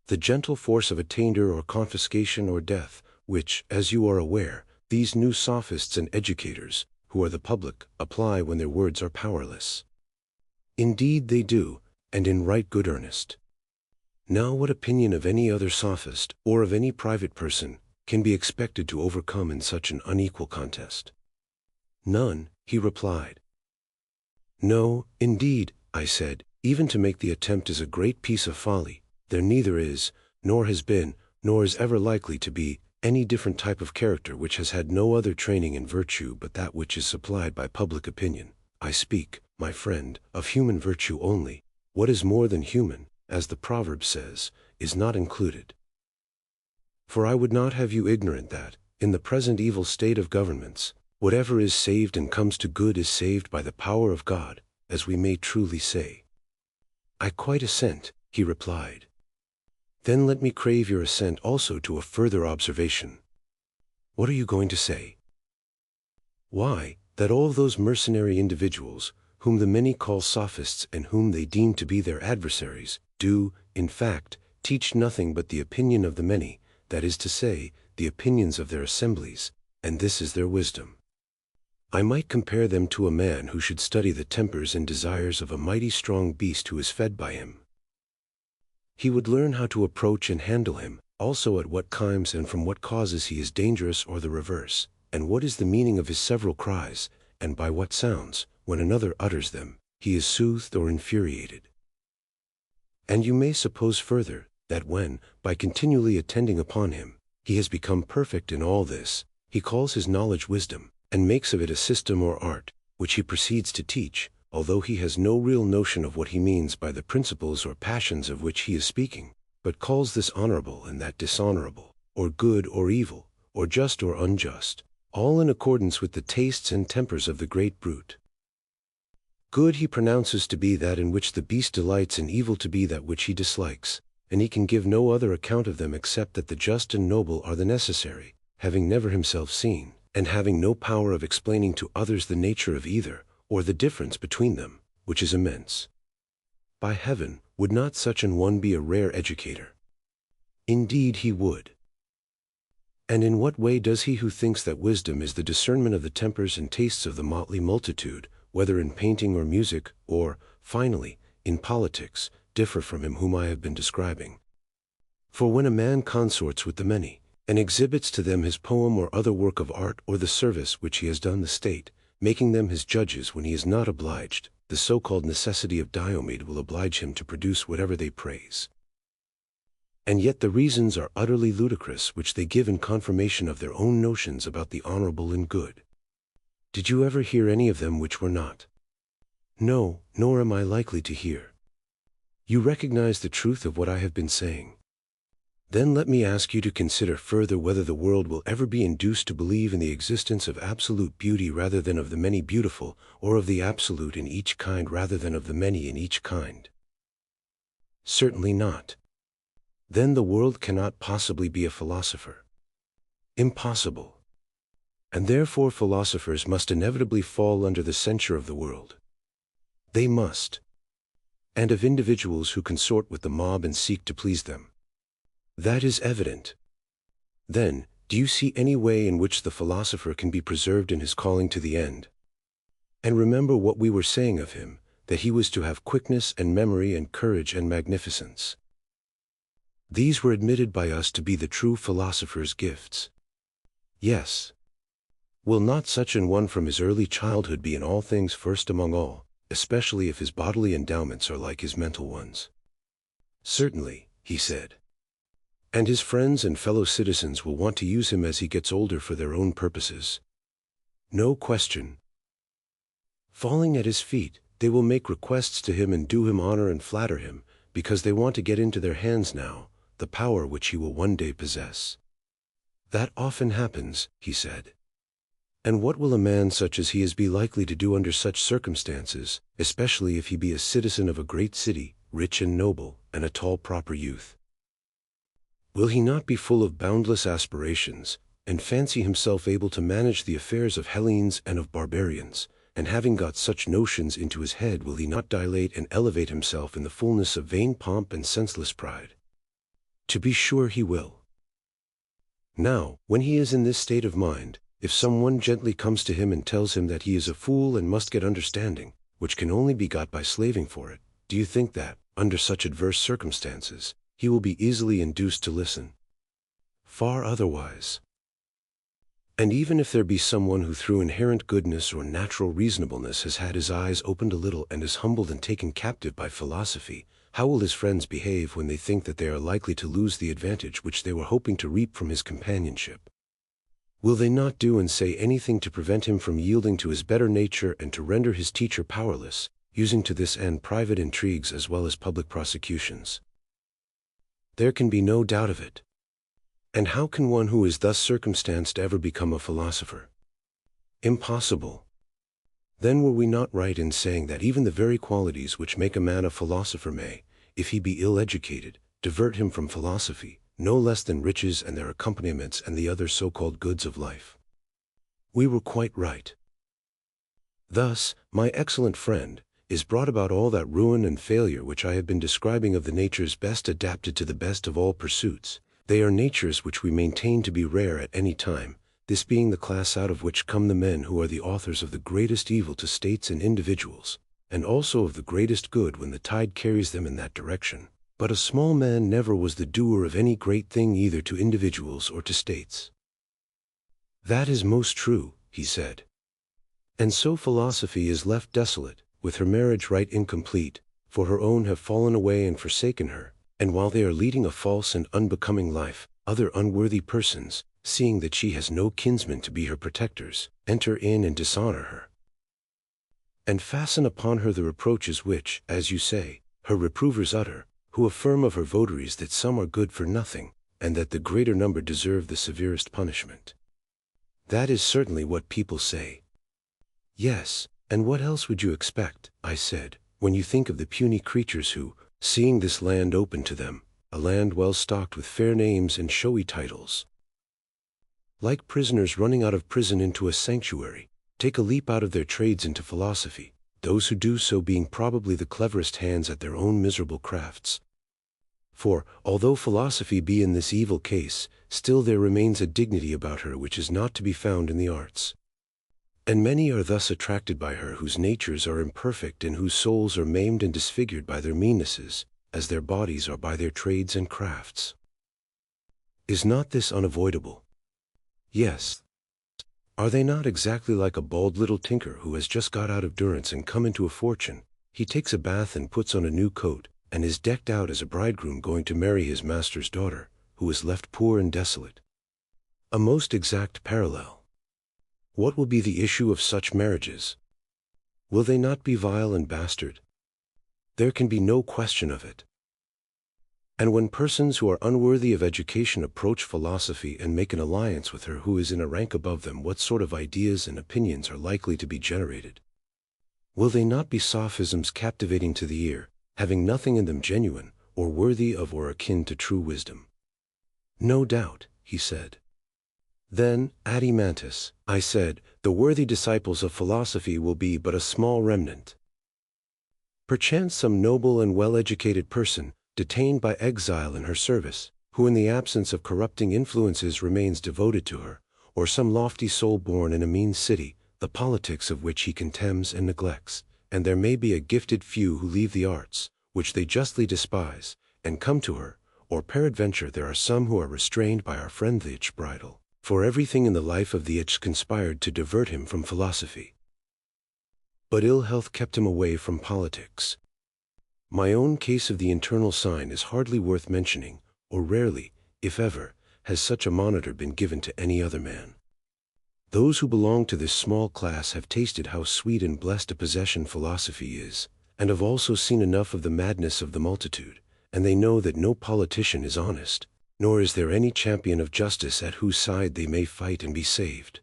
The gentle force of attainder or confiscation or death, which, as you are aware, these new sophists and educators, who are the public, apply when their words are powerless. Indeed they do, and in right good earnest. Now what opinion of any other sophist, or of any private person, can be expected to overcome in such an unequal contest? None, he replied. No, indeed, I said, even to make the attempt is a great piece of folly. There neither is, nor has been, nor is ever likely to be, any different type of character which has had no other training in virtue but that which is supplied by public opinion. I speak, my friend, of human virtue only. What is more than human, as the proverb says, is not included. For I would not have you ignorant that, in the present evil state of governments, whatever is saved and comes to good is saved by the power of God, as we may truly say. I quite assent, he replied. Then let me crave your assent also to a further observation. What are you going to say? Why, that all those mercenary individuals, whom the many call sophists and whom they deem to be their adversaries, do, in fact, teach nothing but the opinion of the many, that is to say, the opinions of their assemblies, and this is their wisdom. I might compare them to a man who should study the tempers and desires of a mighty strong beast who is fed by him. He would learn how to approach and handle him, also at what times and from what causes he is dangerous or the reverse, and what is the meaning of his several cries, and by what sounds, when another utters them, he is soothed or infuriated. And you may suppose further, that when, by continually attending upon him, he has become perfect in all this, he calls his knowledge wisdom, and makes of it a system or art, which he proceeds to teach, although he has no real notion of what he means by the principles or passions of which he is speaking, but calls this honorable and that dishonorable, or good or evil, or just or unjust, all in accordance with the tastes and tempers of the great brute. Good he pronounces to be that in which the beast delights, and evil to be that which he dislikes, and he can give no other account of them except that the just and noble are the necessary, having never himself seen, and having no power of explaining to others the nature of either, or the difference between them, which is immense. By heaven, would not such an one be a rare educator? Indeed he would. And in what way does he who thinks that wisdom is the discernment of the tempers and tastes of the motley multitude, whether in painting or music, or, finally, in politics, differ from him whom I have been describing? For when a man consorts with the many, and exhibits to them his poem or other work of art or the service which he has done the state, making them his judges when he is not obliged, the so-called necessity of Diomed will oblige him to produce whatever they praise. And yet the reasons are utterly ludicrous which they give in confirmation of their own notions about the honorable and good. Did you ever hear any of them which were not? No, nor am I likely to hear. You recognize the truth of what I have been saying. Then let me ask you to consider further whether the world will ever be induced to believe in the existence of absolute beauty rather than of the many beautiful, or of the absolute in each kind rather than of the many in each kind. Certainly not. Then the world cannot possibly be a philosopher. Impossible. And therefore philosophers must inevitably fall under the censure of the world. They must. And of individuals who consort with the mob and seek to please them. That is evident. Then, do you see any way in which the philosopher can be preserved in his calling to the end? And remember what we were saying of him, that he was to have quickness and memory and courage and magnificence. These were admitted by us to be the true philosopher's gifts. Yes. Will not such an one from his early childhood be in all things first among all, especially if his bodily endowments are like his mental ones? Certainly, he said. And his friends and fellow citizens will want to use him as he gets older for their own purposes. No question. Falling at his feet, they will make requests to him and do him honor and flatter him, because they want to get into their hands now the power which he will one day possess. That often happens, he said. And what will a man such as he is be likely to do under such circumstances, especially if he be a citizen of a great city, rich and noble, and a tall proper youth? Will he not be full of boundless aspirations, and fancy himself able to manage the affairs of Hellenes and of barbarians, and having got such notions into his head will he not dilate and elevate himself in the fullness of vain pomp and senseless pride? To be sure he will. Now, when he is in this state of mind, if some one gently comes to him and tells him that he is a fool and must get understanding, which can only be got by slaving for it, do you think that, under such adverse circumstances, he will be easily induced to listen? Far otherwise. And even if there be someone who through inherent goodness or natural reasonableness has had his eyes opened a little and is humbled and taken captive by philosophy, how will his friends behave when they think that they are likely to lose the advantage which they were hoping to reap from his companionship? Will they not do and say anything to prevent him from yielding to his better nature and to render his teacher powerless, using to this end private intrigues as well as public prosecutions? There can be no doubt of it. And how can one who is thus circumstanced ever become a philosopher? Impossible. Then were we not right in saying that even the very qualities which make a man a philosopher may, if he be ill-educated, divert him from philosophy, no less than riches and their accompaniments and the other so-called goods of life? We were quite right. Thus, my excellent friend, is brought about all that ruin and failure which I have been describing of the natures best adapted to the best of all pursuits. They are natures which we maintain to be rare at any time, this being the class out of which come the men who are the authors of the greatest evil to states and individuals, and also of the greatest good when the tide carries them in that direction. But a small man never was the doer of any great thing either to individuals or to states. That is most true, he said. And so philosophy is left desolate, with her marriage rite incomplete, for her own have fallen away and forsaken her, and while they are leading a false and unbecoming life, other unworthy persons, seeing that she has no kinsmen to be her protectors, enter in and dishonor her, and fasten upon her the reproaches which, as you say, her reprovers utter, who affirm of her votaries that some are good for nothing, and that the greater number deserve the severest punishment. That is certainly what people say. Yes, and what else would you expect, I said, when you think of the puny creatures who, seeing this land open to them, a land well stocked with fair names and showy titles, like prisoners running out of prison into a sanctuary, take a leap out of their trades into philosophy, those who do so being probably the cleverest hands at their own miserable crafts. For, although philosophy be in this evil case, still there remains a dignity about her which is not to be found in the arts. And many are thus attracted by her whose natures are imperfect and whose souls are maimed and disfigured by their meannesses, as their bodies are by their trades and crafts. Is not this unavoidable? Yes. Are they not exactly like a bald little tinker who has just got out of durance and come into a fortune? He takes a bath and puts on a new coat, and is decked out as a bridegroom going to marry his master's daughter, who is left poor and desolate. A most exact parallel. What will be the issue of such marriages? Will they not be vile and bastard? There can be no question of it. And when persons who are unworthy of education approach philosophy and make an alliance with her who is in a rank above them, what sort of ideas and opinions are likely to be generated? Will they not be sophisms captivating to the ear, having nothing in them genuine, or worthy of or akin to true wisdom? No doubt, he said. Then, Adimantus, I said, the worthy disciples of philosophy will be but a small remnant. Perchance some noble and well-educated person, detained by exile in her service, who in the absence of corrupting influences remains devoted to her, or some lofty soul born in a mean city, the politics of which he contemns and neglects, and there may be a gifted few who leave the arts, which they justly despise, and come to her, or peradventure there are some who are restrained by our friend the itch bridle, for everything in the life of the itch conspired to divert him from philosophy. But ill health kept him away from politics. My own case of the internal sign is hardly worth mentioning, or rarely, if ever, has such a monitor been given to any other man. Those who belong to this small class have tasted how sweet and blessed a possession philosophy is, and have also seen enough of the madness of the multitude, and they know that no politician is honest, nor is there any champion of justice at whose side they may fight and be saved.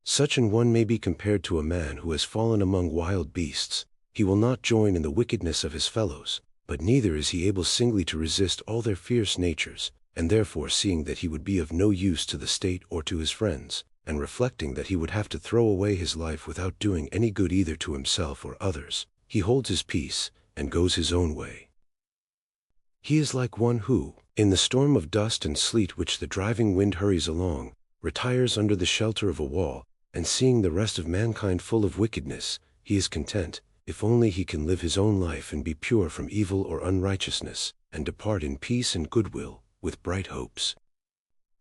Such an one may be compared to a man who has fallen among wild beasts. He will not join in the wickedness of his fellows, but neither is he able singly to resist all their fierce natures, and therefore seeing that he would be of no use to the state or to his friends, and reflecting that he would have to throw away his life without doing any good either to himself or others, he holds his peace, and goes his own way. He is like one who, in the storm of dust and sleet which the driving wind hurries along, retires under the shelter of a wall, and seeing the rest of mankind full of wickedness, he is content, if only he can live his own life and be pure from evil or unrighteousness, and depart in peace and goodwill, with bright hopes.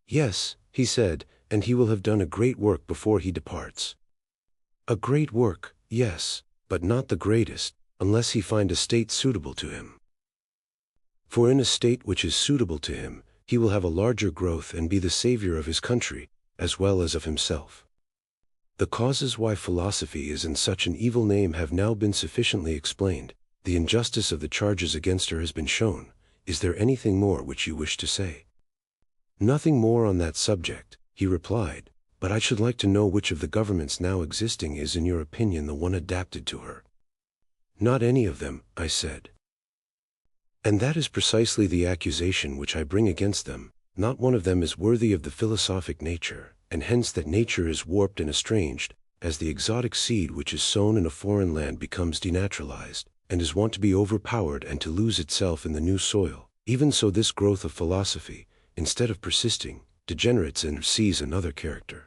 Yes, he said, and he will have done a great work before he departs. A great work, yes, but not the greatest, unless he find a state suitable to him. For in a state which is suitable to him, he will have a larger growth and be the savior of his country, as well as of himself. The causes why philosophy is in such an evil name have now been sufficiently explained. The injustice of the charges against her has been shown. Is there anything more which you wish to say? Nothing more on that subject, he replied, but I should like to know which of the governments now existing is in your opinion the one adapted to her. Not any of them, I said. And that is precisely the accusation which I bring against them. Not one of them is worthy of the philosophic nature, and hence that nature is warped and estranged, as the exotic seed which is sown in a foreign land becomes denaturalized, and is wont to be overpowered and to lose itself in the new soil. Even so this growth of philosophy, instead of persisting, degenerates and sees another character.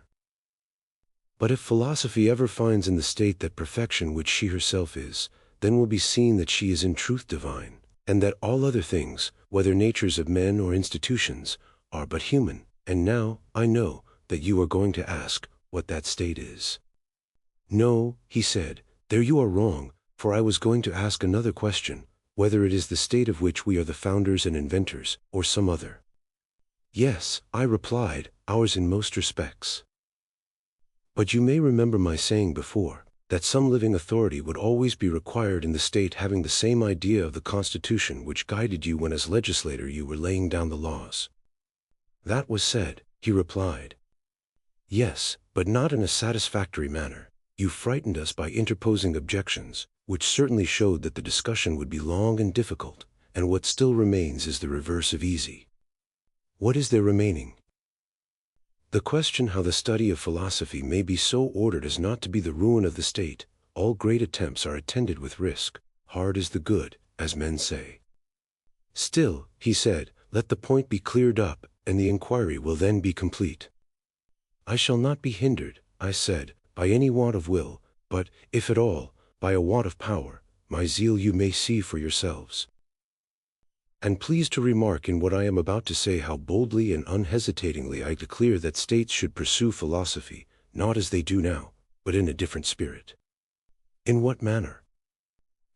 But if philosophy ever finds in the state that perfection which she herself is, then will be seen that she is in truth divine, and that all other things, whether natures of men or institutions, are but human. And now, I know, that you are going to ask what that state is. No, he said, there you are wrong, for I was going to ask another question, whether it is the state of which we are the founders and inventors, or some other. Yes, I replied, ours in most respects. But you may remember my saying before, that some living authority would always be required in the state having the same idea of the Constitution which guided you when as legislator you were laying down the laws. That was said, he replied. Yes, but not in a satisfactory manner. You frightened us by interposing objections, which certainly showed that the discussion would be long and difficult, and what still remains is the reverse of easy. What is there remaining? The question how the study of philosophy may be so ordered as not to be the ruin of the state. All great attempts are attended with risk. Hard is the good, as men say. Still, he said, let the point be cleared up, and the inquiry will then be complete. I shall not be hindered, I said, by any want of will, but, if at all, by a want of power. My zeal you may see for yourselves. And please to remark in what I am about to say how boldly and unhesitatingly I declare that states should pursue philosophy, not as they do now, but in a different spirit. In what manner?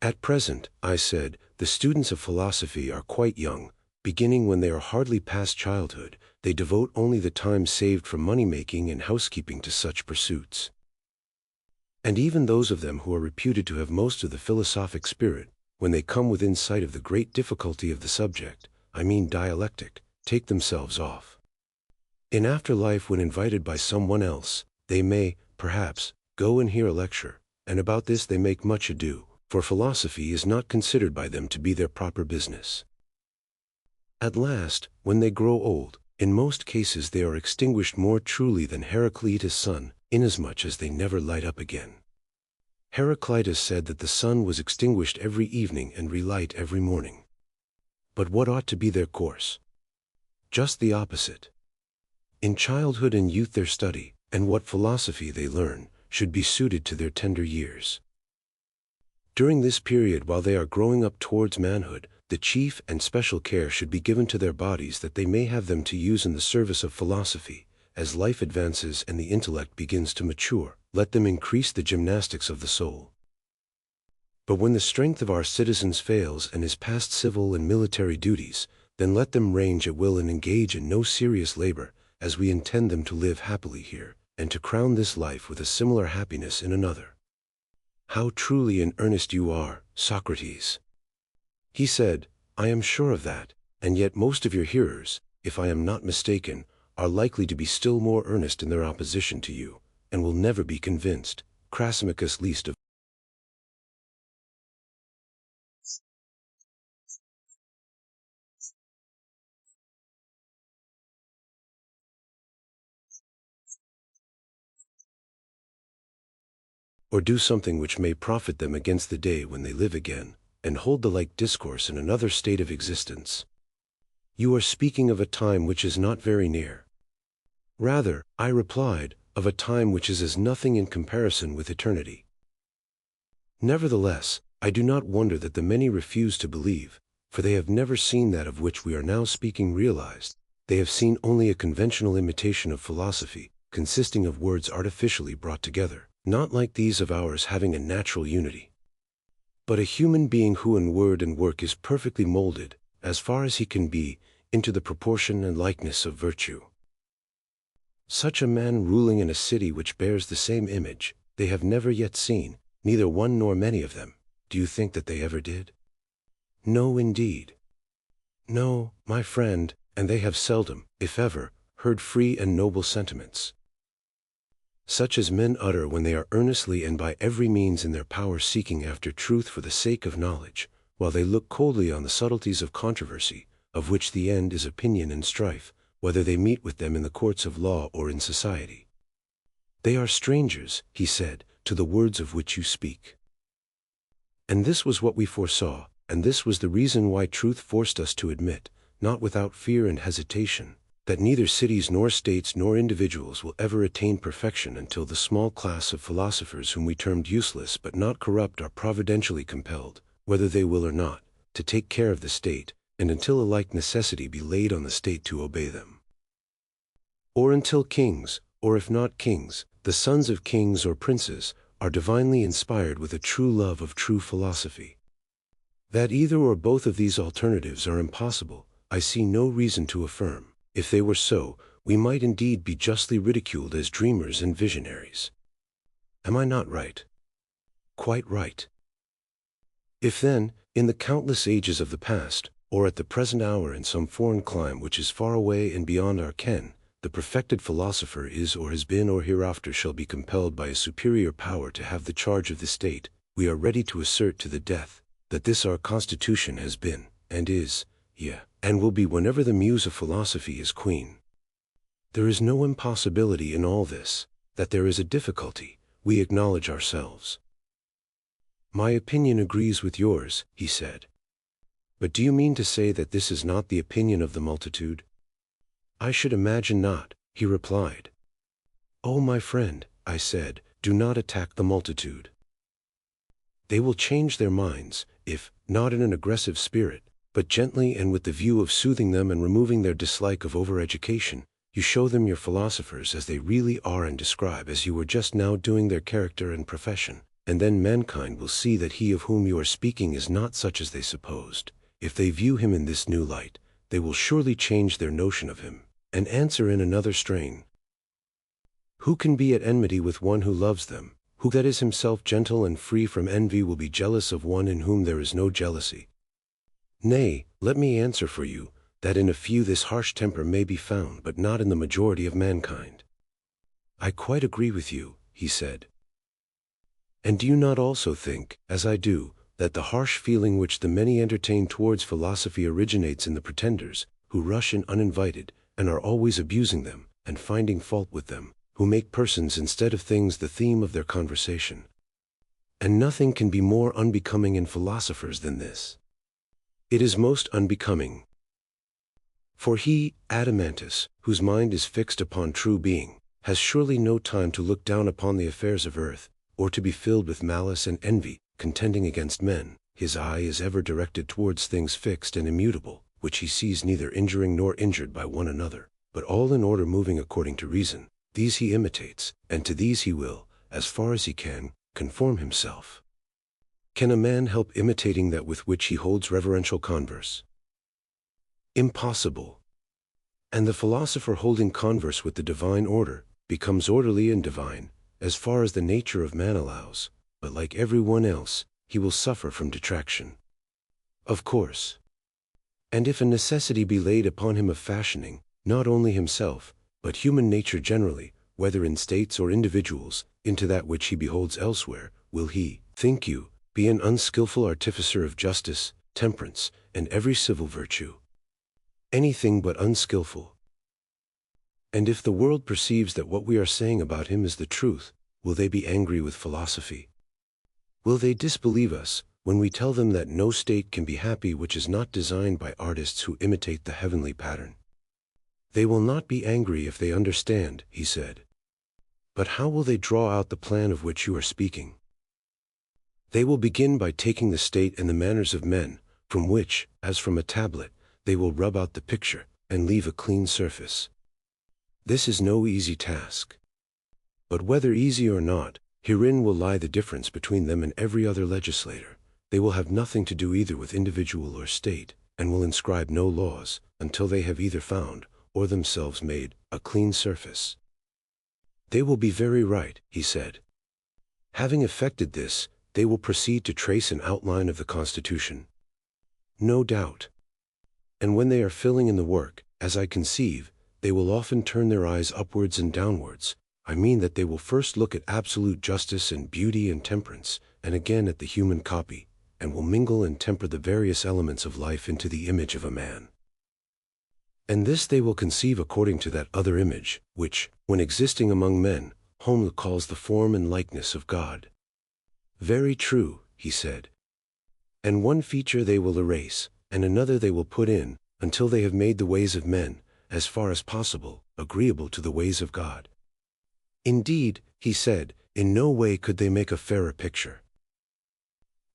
At present, I said, the students of philosophy are quite young. Beginning when they are hardly past childhood, they devote only the time saved from money-making and housekeeping to such pursuits. And even those of them who are reputed to have most of the philosophic spirit, when they come within sight of the great difficulty of the subject, I mean dialectic, take themselves off. In after life, when invited by someone else, they may, perhaps, go and hear a lecture, and about this they make much ado, for philosophy is not considered by them to be their proper business. At last, when they grow old, in most cases they are extinguished more truly than Heraclitus' sun, inasmuch as they never light up again. Heraclitus said that the sun was extinguished every evening and relight every morning. But what ought to be their course? Just the opposite. In childhood and youth their study, and what philosophy they learn, should be suited to their tender years. During this period, while they are growing up towards manhood, the chief and special care should be given to their bodies that they may have them to use in the service of philosophy. As life advances and the intellect begins to mature, let them increase the gymnastics of the soul. But when the strength of our citizens fails and is past civil and military duties, then let them range at will and engage in no serious labor, as we intend them to live happily here, and to crown this life with a similar happiness in another. How truly in earnest you are, Socrates! He said, I am sure of that, and yet most of your hearers, if I am not mistaken, are likely to be still more earnest in their opposition to you, and will never be convinced, Crassomachus least of or do something which may profit them against the day when they live again, and hold the like discourse in another state of existence. You are speaking of a time which is not very near. Rather, I replied, of a time which is as nothing in comparison with eternity. Nevertheless, I do not wonder that the many refuse to believe, for they have never seen that of which we are now speaking realized. They have seen only a conventional imitation of philosophy, consisting of words artificially brought together, not like these of ours having a natural unity. But a human being who in word and work is perfectly molded, as far as he can be, into the proportion and likeness of virtue. Such a man ruling in a city which bears the same image, they have never yet seen, neither one nor many of them. Do you think that they ever did? No, indeed. No, my friend, and they have seldom, if ever, heard free and noble sentiments, such as men utter when they are earnestly and by every means in their power seeking after truth for the sake of knowledge, while they look coldly on the subtleties of controversy, of which the end is opinion and strife, whether they meet with them in the courts of law or in society. They are strangers, he said, to the words of which you speak. And this was what we foresaw, and this was the reason why truth forced us to admit, not without fear and hesitation, that neither cities nor states nor individuals will ever attain perfection until the small class of philosophers whom we termed useless but not corrupt are providentially compelled, whether they will or not, to take care of the state, and until a like necessity be laid on the state to obey them. Or until kings, or if not kings, the sons of kings or princes, are divinely inspired with a true love of true philosophy. That either or both of these alternatives are impossible, I see no reason to affirm. If they were so, we might indeed be justly ridiculed as dreamers and visionaries. Am I not right? Quite right. If then, in the countless ages of the past, or at the present hour in some foreign clime which is far away and beyond our ken, the perfected philosopher is or has been or hereafter shall be compelled by a superior power to have the charge of the state, we are ready to assert to the death, that this our constitution has been, and is, and will be whenever the muse of philosophy is queen. There is no impossibility in all this. That there is a difficulty, we acknowledge ourselves. My opinion agrees with yours, he said. But do you mean to say that this is not the opinion of the multitude? I should imagine not, he replied. Oh, my friend, I said, do not attack the multitude. They will change their minds, if, not in an aggressive spirit, but gently and with the view of soothing them and removing their dislike of over-education, you show them your philosophers as they really are and describe as you were just now doing their character and profession, and then mankind will see that he of whom you are speaking is not such as they supposed. If they view him in this new light, they will surely change their notion of him, and answer in another strain. Who can be at enmity with one who loves them? Who that is himself gentle and free from envy will be jealous of one in whom there is no jealousy? Nay, let me answer for you, that in a few this harsh temper may be found, but not in the majority of mankind. I quite agree with you, he said. And do you not also think, as I do, that the harsh feeling which the many entertain towards philosophy originates in the pretenders, who rush in uninvited, and are always abusing them, and finding fault with them, who make persons instead of things the theme of their conversation? And nothing can be more unbecoming in philosophers than this. It is most unbecoming. For he, Adeimantus, whose mind is fixed upon true being, has surely no time to look down upon the affairs of earth, or to be filled with malice and envy, contending against men. His eye is ever directed towards things fixed and immutable, which he sees neither injuring nor injured by one another, but all in order moving according to reason. These he imitates, and to these he will, as far as he can, conform himself. Can a man help imitating that with which he holds reverential converse? Impossible. And the philosopher holding converse with the divine order, becomes orderly and divine, as far as the nature of man allows, but like every one else, he will suffer from detraction. Of course. And if a necessity be laid upon him of fashioning, not only himself, but human nature generally, whether in states or individuals, into that which he beholds elsewhere, will he, think you, be an unskillful artificer of justice, temperance, and every civil virtue? Anything but unskillful. And if the world perceives that what we are saying about him is the truth, will they be angry with philosophy? Will they disbelieve us, when we tell them that no state can be happy which is not designed by artists who imitate the heavenly pattern? They will not be angry if they understand, he said. But how will they draw out the plan of which you are speaking? They will begin by taking the state and the manners of men, from which, as from a tablet, they will rub out the picture, and leave a clean surface. This is no easy task. But whether easy or not, herein will lie the difference between them and every other legislator. They will have nothing to do either with individual or state, and will inscribe no laws, until they have either found, or themselves made, a clean surface. They will be very right, he said. Having effected this, they will proceed to trace an outline of the Constitution. No doubt. And when they are filling in the work, as I conceive, they will often turn their eyes upwards and downwards. I mean that they will first look at absolute justice and beauty and temperance, and again at the human copy, and will mingle and temper the various elements of life into the image of a man. And this they will conceive according to that other image, which, when existing among men, Homer calls the form and likeness of God. Very true, he said. And one feature they will erase, and another they will put in, until they have made the ways of men, as far as possible, agreeable to the ways of God. Indeed, he said, in no way could they make a fairer picture.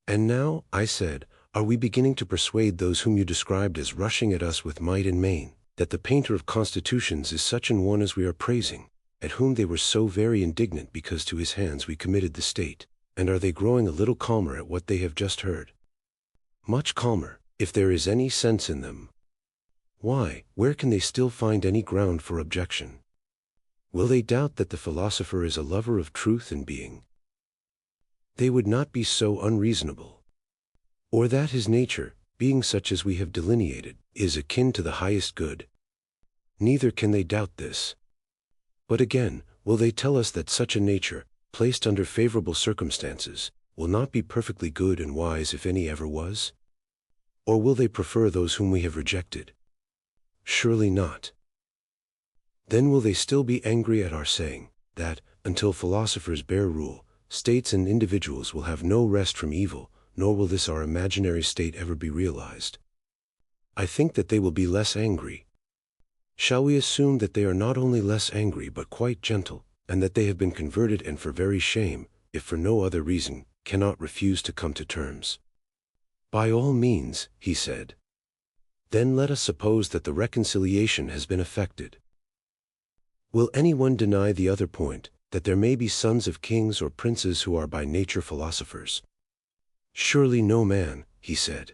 And now, I said, are we beginning to persuade those whom you described as rushing at us with might and main, that the painter of constitutions is such an one as we are praising, at whom they were so very indignant because to his hands we committed the state? And are they growing a little calmer at what they have just heard? Much calmer, if there is any sense in them. Why, where can they still find any ground for objection? Will they doubt that the philosopher is a lover of truth and being? They would not be so unreasonable. Or that his nature, being such as we have delineated, is akin to the highest good. Neither can they doubt this. But again, will they tell us that such a nature, placed under favorable circumstances, will not be perfectly good and wise if any ever was? Or will they prefer those whom we have rejected? Surely not. Then will they still be angry at our saying, that, until philosophers bear rule, states and individuals will have no rest from evil, nor will this our imaginary state ever be realized? I think that they will be less angry. Shall we assume that they are not only less angry but quite gentle, and that they have been converted and for very shame, if for no other reason, cannot refuse to come to terms? By all means, he said. Then let us suppose that the reconciliation has been effected. Will anyone deny the other point, that there may be sons of kings or princes who are by nature philosophers? Surely no man, he said.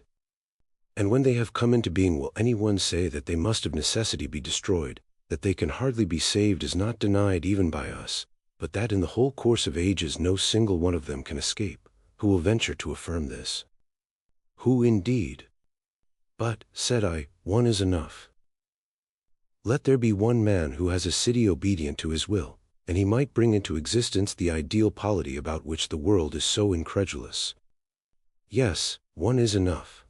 And when they have come into being, will anyone say that they must of necessity be destroyed? That they can hardly be saved is not denied even by us, but that in the whole course of ages no single one of them can escape. Who will venture to affirm this? Who indeed? But, said I, one is enough. Let there be one man who has a city obedient to his will, and he might bring into existence the ideal polity about which the world is so incredulous. Yes, one is enough.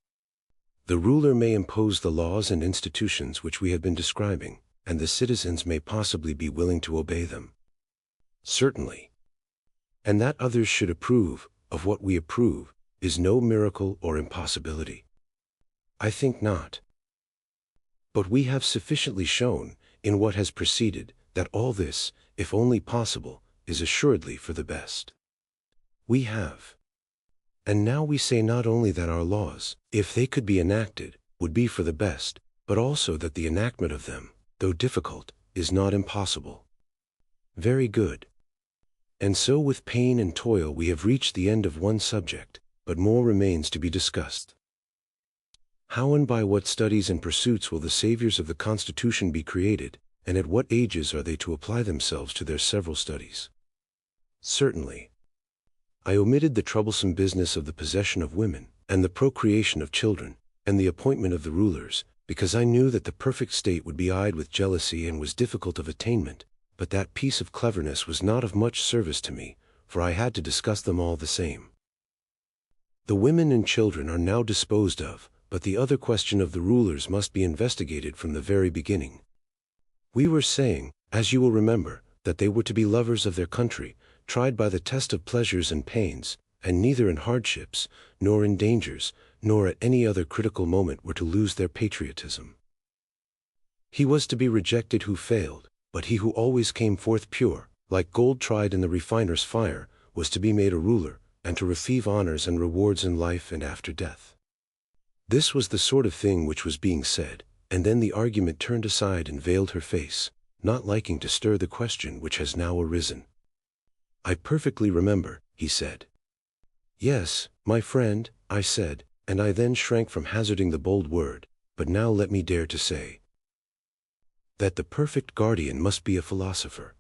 The ruler may impose the laws and institutions which we have been describing, and the citizens may possibly be willing to obey them. Certainly. And that others should approve of what we approve is no miracle or impossibility. I think not. But we have sufficiently shown, in what has preceded, that all this, if only possible, is assuredly for the best. We have. And now we say not only that our laws, if they could be enacted, would be for the best, but also that the enactment of them, though difficult, is not impossible. Very good. And so with pain and toil we have reached the end of one subject, but more remains to be discussed. How and by what studies and pursuits will the saviors of the Constitution be created, and at what ages are they to apply themselves to their several studies? Certainly. I omitted the troublesome business of the possession of women, and the procreation of children, and the appointment of the rulers, because I knew that the perfect state would be eyed with jealousy and was difficult of attainment, but that piece of cleverness was not of much service to me, for I had to discuss them all the same. The women and children are now disposed of, but the other question of the rulers must be investigated from the very beginning. We were saying, as you will remember, that they were to be lovers of their country, tried by the test of pleasures and pains, and neither in hardships, nor in dangers, nor at any other critical moment were to lose their patriotism. He was to be rejected who failed, but he who always came forth pure, like gold tried in the refiner's fire, was to be made a ruler, and to receive honors and rewards in life and after death. This was the sort of thing which was being said, and then the argument turned aside and veiled her face, not liking to stir the question which has now arisen. I perfectly remember, he said. Yes, my friend, I said, and I then shrank from hazarding the bold word, but now let me dare to say that the perfect guardian must be a philosopher.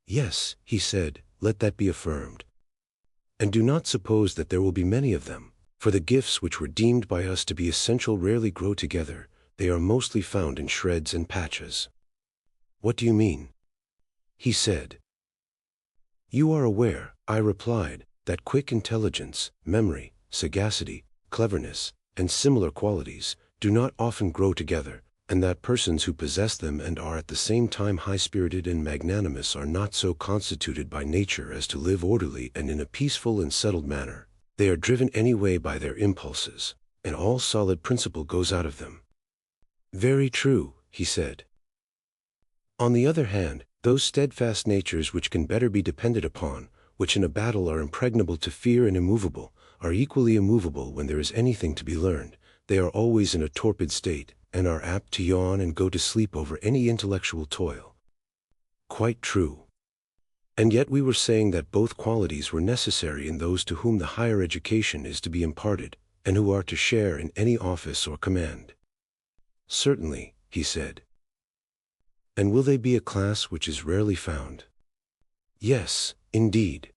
Yes, he said, let that be affirmed. And do not suppose that there will be many of them, for the gifts which were deemed by us to be essential rarely grow together, they are mostly found in shreds and patches. What do you mean? He said. You are aware, I replied, that quick intelligence, memory, sagacity, cleverness, and similar qualities, do not often grow together, and that persons who possess them and are at the same time high-spirited and magnanimous are not so constituted by nature as to live orderly and in a peaceful and settled manner. They are driven anyway by their impulses, and all solid principle goes out of them. Very true, he said. On the other hand, those steadfast natures which can better be depended upon, which in a battle are impregnable to fear and immovable, are equally immovable when there is anything to be learned. They are always in a torpid state, and are apt to yawn and go to sleep over any intellectual toil. Quite true. And yet we were saying that both qualities were necessary in those to whom the higher education is to be imparted, and who are to share in any office or command. Certainly, he said. And will they be a class which is rarely found? Yes, indeed.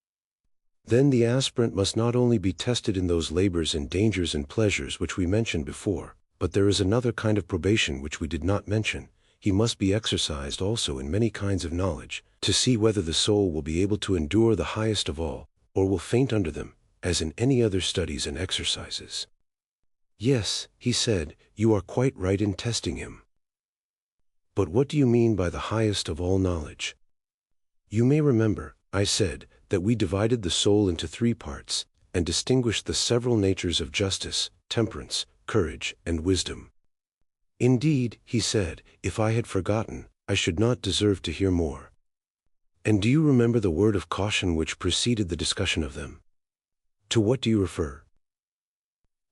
Then the aspirant must not only be tested in those labors and dangers and pleasures which we mentioned before, but there is another kind of probation which we did not mention. He must be exercised also in many kinds of knowledge, to see whether the soul will be able to endure the highest of all, or will faint under them, as in any other studies and exercises. Yes, he said, you are quite right in testing him. But what do you mean by the highest of all knowledge? You may remember, I said, that we divided the soul into 3 parts, and distinguished the several natures of justice, temperance, courage, and wisdom. Indeed, he said, if I had forgotten, I should not deserve to hear more. And do you remember the word of caution which preceded the discussion of them? To what do you refer?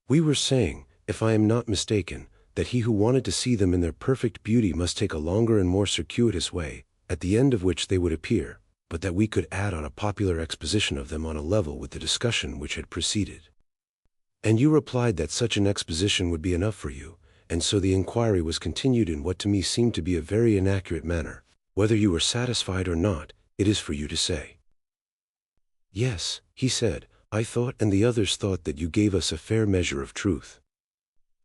We were saying, if I am not mistaken, that he who wanted to see them in their perfect beauty must take a longer and more circuitous way, at the end of which they would appear, but that we could add on a popular exposition of them on a level with the discussion which had preceded. And you replied that such an exposition would be enough for you, and so the inquiry was continued in what to me seemed to be a very inaccurate manner. Whether you were satisfied or not, it is for you to say. Yes, he said, I thought and the others thought that you gave us a fair measure of truth.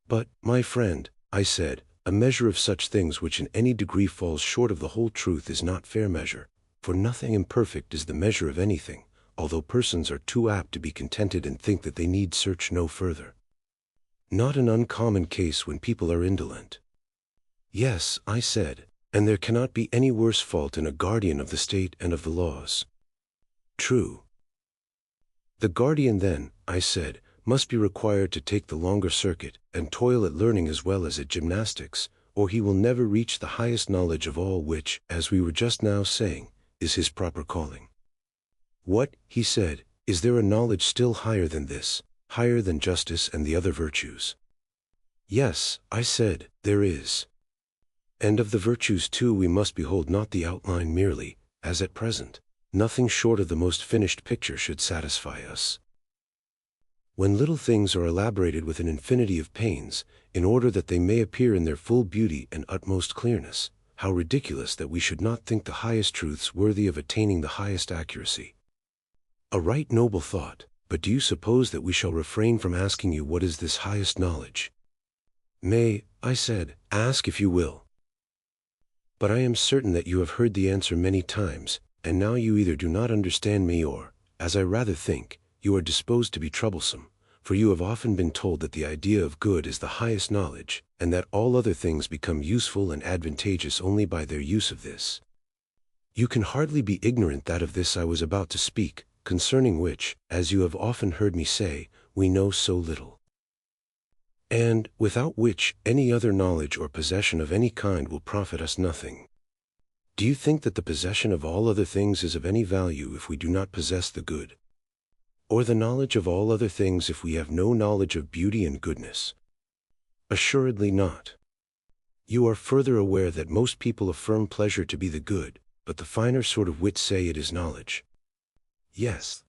But, my friend, I said, a measure of such things which in any degree falls short of the whole truth is not fair measure, for nothing imperfect is the measure of anything, although persons are too apt to be contented and think that they need search no further. Not an uncommon case when people are indolent. Yes, I said, and there cannot be any worse fault in a guardian of the state and of the laws. True. The guardian then, I said, must be required to take the longer circuit, and toil at learning as well as at gymnastics, or he will never reach the highest knowledge of all which, as we were just now saying, is his proper calling. What, he said, is there a knowledge still higher than this, higher than justice and the other virtues? Yes, I said, there is. And of the virtues too we must behold not the outline merely, as at present. Nothing short of the most finished picture should satisfy us. When little things are elaborated with an infinity of pains, in order that they may appear in their full beauty and utmost clearness, how ridiculous that we should not think the highest truths worthy of attaining the highest accuracy. A right noble thought, but do you suppose that we shall refrain from asking you what is this highest knowledge? Nay, I said, ask if you will. But I am certain that you have heard the answer many times, and now you either do not understand me or, as I rather think, you are disposed to be troublesome, for you have often been told that the idea of good is the highest knowledge, and that all other things become useful and advantageous only by their use of this. You can hardly be ignorant that of this I was about to speak, concerning which, as you have often heard me say, we know so little. And, without which, any other knowledge or possession of any kind will profit us nothing. Do you think that the possession of all other things is of any value if we do not possess the good? Or the knowledge of all other things if we have no knowledge of beauty and goodness? Assuredly not. You are further aware that most people affirm pleasure to be the good, but the finer sort of wit say it is knowledge. Yes.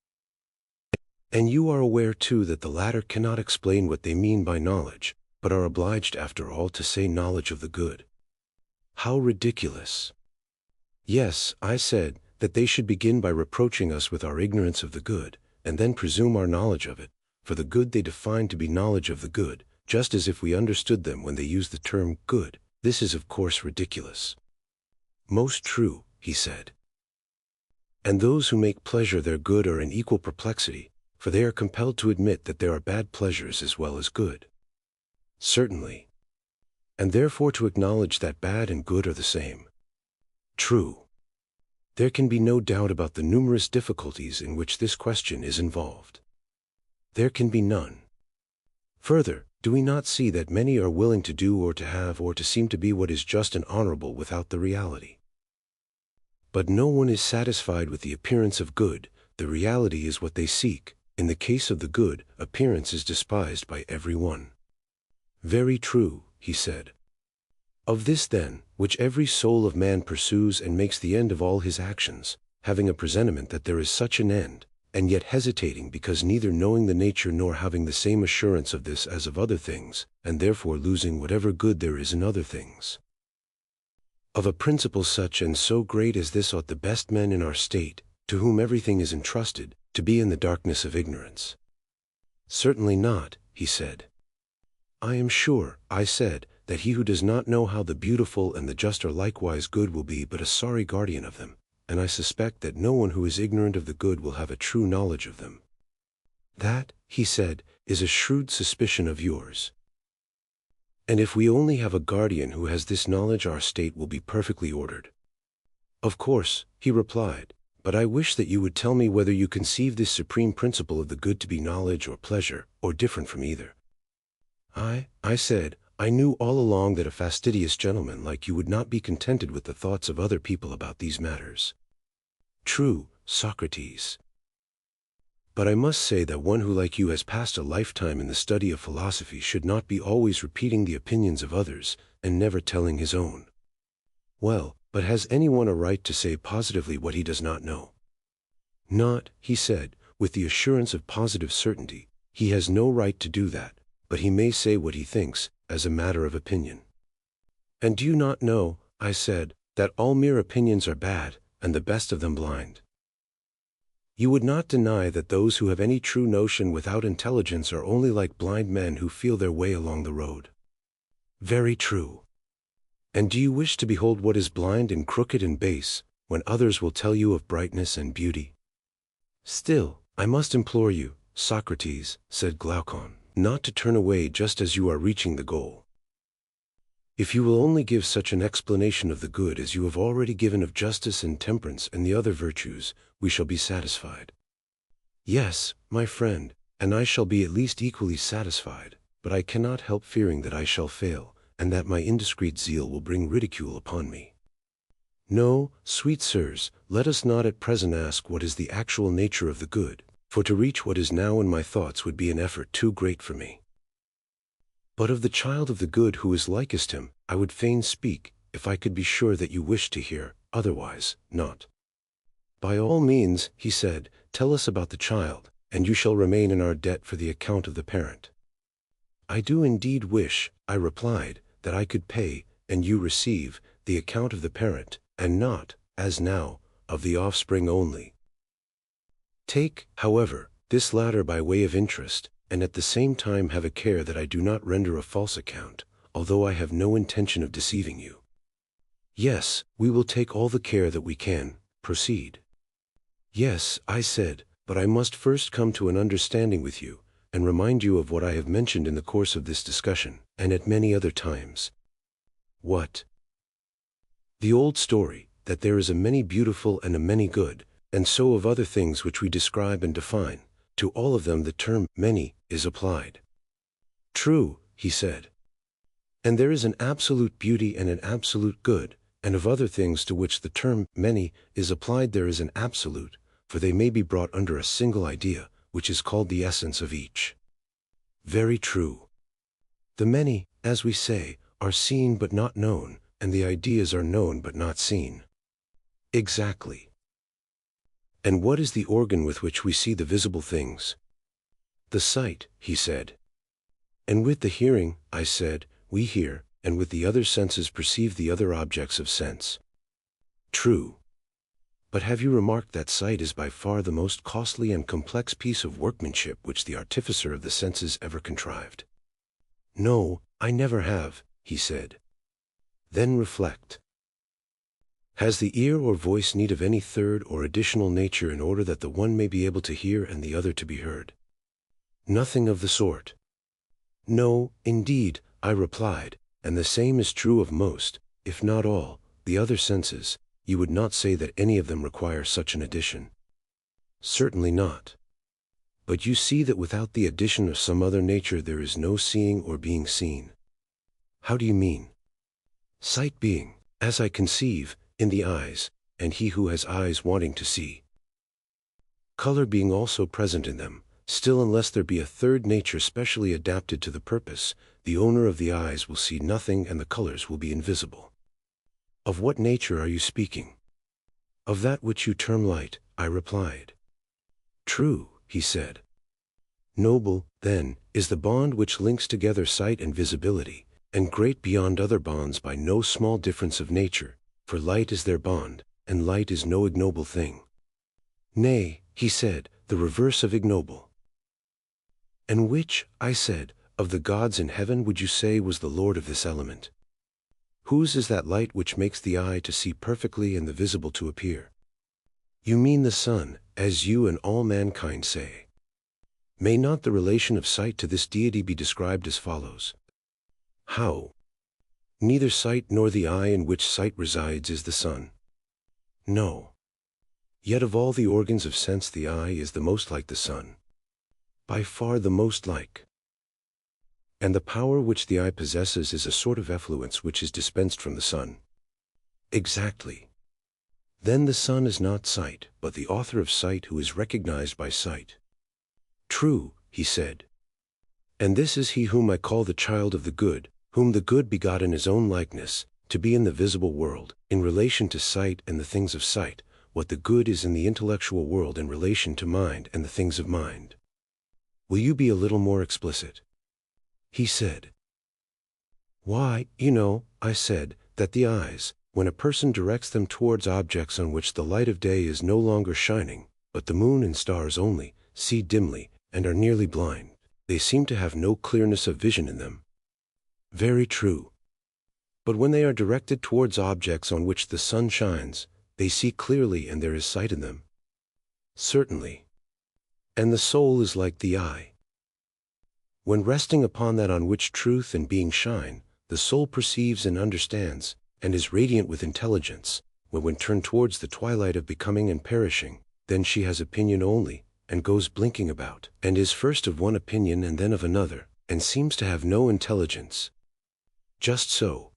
And you are aware too that the latter cannot explain what they mean by knowledge, but are obliged after all to say knowledge of the good. How ridiculous! Yes, I said, that they should begin by reproaching us with our ignorance of the good, and then presume our knowledge of it, for the good they define to be knowledge of the good, just as if we understood them when they use the term good. This is of course ridiculous. Most true, he said. And those who make pleasure their good are in equal perplexity, for they are compelled to admit that there are bad pleasures as well as good. Certainly. And therefore to acknowledge that bad and good are the same. True. There can be no doubt about the numerous difficulties in which this question is involved. There can be none. Further, do we not see that many are willing to do or to have or to seem to be what is just and honorable without the reality? But no one is satisfied with the appearance of good. The reality is what they seek. In the case of the good, appearance is despised by every one. Very true, he said. Of this then, which every soul of man pursues and makes the end of all his actions, having a presentiment that there is such an end, and yet hesitating because neither knowing the nature nor having the same assurance of this as of other things, and therefore losing whatever good there is in other things. Of a principle such and so great as this ought the best men in our state, to whom everything is entrusted, to be in the darkness of ignorance. Certainly not, he said. I am sure, I said, that he who does not know how the beautiful and the just are likewise good will be but a sorry guardian of them, and I suspect that no one who is ignorant of the good will have a true knowledge of them. That, he said, is a shrewd suspicion of yours. And if we only have a guardian who has this knowledge, our state will be perfectly ordered. Of course, he replied, but I wish that you would tell me whether you conceive this supreme principle of the good to be knowledge or pleasure, or different from either. I said, I knew all along that a fastidious gentleman like you would not be contented with the thoughts of other people about these matters. True, Socrates. But I must say that one who like you has passed a lifetime in the study of philosophy should not be always repeating the opinions of others, and never telling his own. Well, but has anyone a right to say positively what he does not know? Not, he said, with the assurance of positive certainty. He has no right to do that, but he may say what he thinks, as a matter of opinion. And do you not know, I said, that all mere opinions are bad, and the best of them blind? You would not deny that those who have any true notion without intelligence are only like blind men who feel their way along the road. Very true. And do you wish to behold what is blind and crooked and base, when others will tell you of brightness and beauty? Still, I must implore you, Socrates, said Glaucon, not to turn away just as you are reaching the goal. If you will only give such an explanation of the good as you have already given of justice and temperance and the other virtues, we shall be satisfied. Yes, my friend, and I shall be at least equally satisfied, but I cannot help fearing that I shall fail, and that my indiscreet zeal will bring ridicule upon me. No, sweet sirs, let us not at present ask what is the actual nature of the good, for to reach what is now in my thoughts would be an effort too great for me. But of the child of the good who is likest him, I would fain speak, if I could be sure that you wish to hear, otherwise, not. By all means, he said, tell us about the child, and you shall remain in our debt for the account of the parent. I do indeed wish, I replied, that I could pay, and you receive, the account of the parent, and not, as now, of the offspring only. Take, however, this latter by way of interest, and at the same time have a care that I do not render a false account, although I have no intention of deceiving you. Yes, we will take all the care that we can. Proceed. Yes, I said, but I must first come to an understanding with you, and remind you of what I have mentioned in the course of this discussion, and at many other times. What? The old story, that there is a many beautiful and a many good, and so of other things which we describe and define. To all of them the term many is applied. True, he said. And there is an absolute beauty and an absolute good, and of other things to which the term many is applied there is an absolute, for they may be brought under a single idea, which is called the essence of each. Very true. The many, as we say, are seen but not known, and the ideas are known but not seen. Exactly. And what is the organ with which we see the visible things? The sight, he said. And with the hearing, I said, we hear, and with the other senses perceive the other objects of sense. True. But have you remarked that sight is by far the most costly and complex piece of workmanship which the artificer of the senses ever contrived? No, I never have, he said. Then reflect. Has the ear or voice need of any third or additional nature in order that the one may be able to hear and the other to be heard? Nothing of the sort. No, indeed, I replied, and the same is true of most, if not all, the other senses. You would not say that any of them require such an addition. Certainly not. But you see that without the addition of some other nature there is no seeing or being seen. How do you mean? Sight being, as I conceive, in the eyes, and he who has eyes wanting to see. Color being also present in them, Still, unless there be a third nature specially adapted to the purpose, the owner of the eyes will see nothing and the colors will be invisible. Of what nature are you speaking? Of that which you term light, I replied. True, he said. Noble, then, is the bond which links together sight and visibility, and great beyond other bonds by no small difference of nature, for light is their bond, and light is no ignoble thing. Nay, he said, the reverse of ignoble. And which, I said, of the gods in heaven would you say was the lord of this element? Whose is that light which makes the eye to see perfectly and the visible to appear? You mean the sun, as you and all mankind say. May not the relation of sight to this deity be described as follows? How? Neither sight nor the eye in which sight resides is the sun. No. Yet of all the organs of sense the eye is the most like the sun. By far the most like. And the power which the eye possesses is a sort of effluence which is dispensed from the sun. Exactly. Then the sun is not sight, but the author of sight who is recognized by sight. True, he said. And this is he whom I call the child of the good, whom the good begot in his own likeness, to be in the visible world, in relation to sight and the things of sight, what the good is in the intellectual world in relation to mind and the things of mind. Will you be a little more explicit? He said. Why, you know, I said, that the eyes, when a person directs them towards objects on which the light of day is no longer shining, but the moon and stars only, see dimly, and are nearly blind. They seem to have no clearness of vision in them. Very true. But when they are directed towards objects on which the sun shines, they see clearly and there is sight in them. Certainly. And the soul is like the eye. When resting upon that on which truth and being shine, the soul perceives and understands, and is radiant with intelligence, when turned towards the twilight of becoming and perishing, then she has opinion only, and goes blinking about, and is first of one opinion and then of another, and seems to have no intelligence. Just so.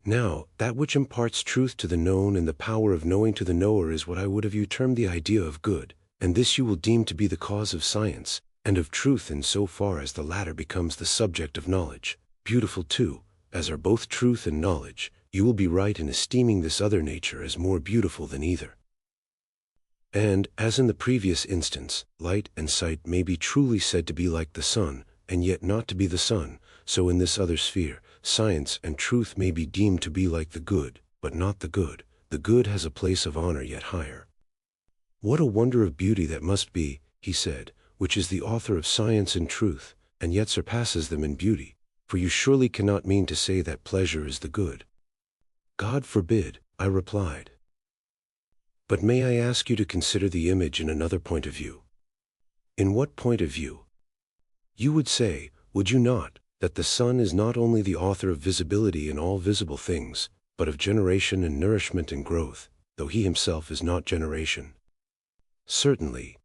Now, that which imparts truth to the known and the power of knowing to the knower is what I would have you term the idea of good, and this you will deem to be the cause of science, and of truth in so far as the latter becomes the subject of knowledge. Beautiful too, as are both truth and knowledge, you will be right in esteeming this other nature as more beautiful than either. And, as in the previous instance, light and sight may be truly said to be like the sun, and yet not to be the sun, so in this other sphere, science and truth may be deemed to be like the good, but not the good. The good has a place of honor yet higher. What a wonder of beauty that must be, he said, which is the author of science and truth, and yet surpasses them in beauty, for you surely cannot mean to say that pleasure is the good. God forbid, I replied. But may I ask you to consider the image in another point of view? In what point of view? You would say, would you not, that the sun is not only the author of visibility in all visible things, but of generation and nourishment and growth, though he himself is not generation? Certainly.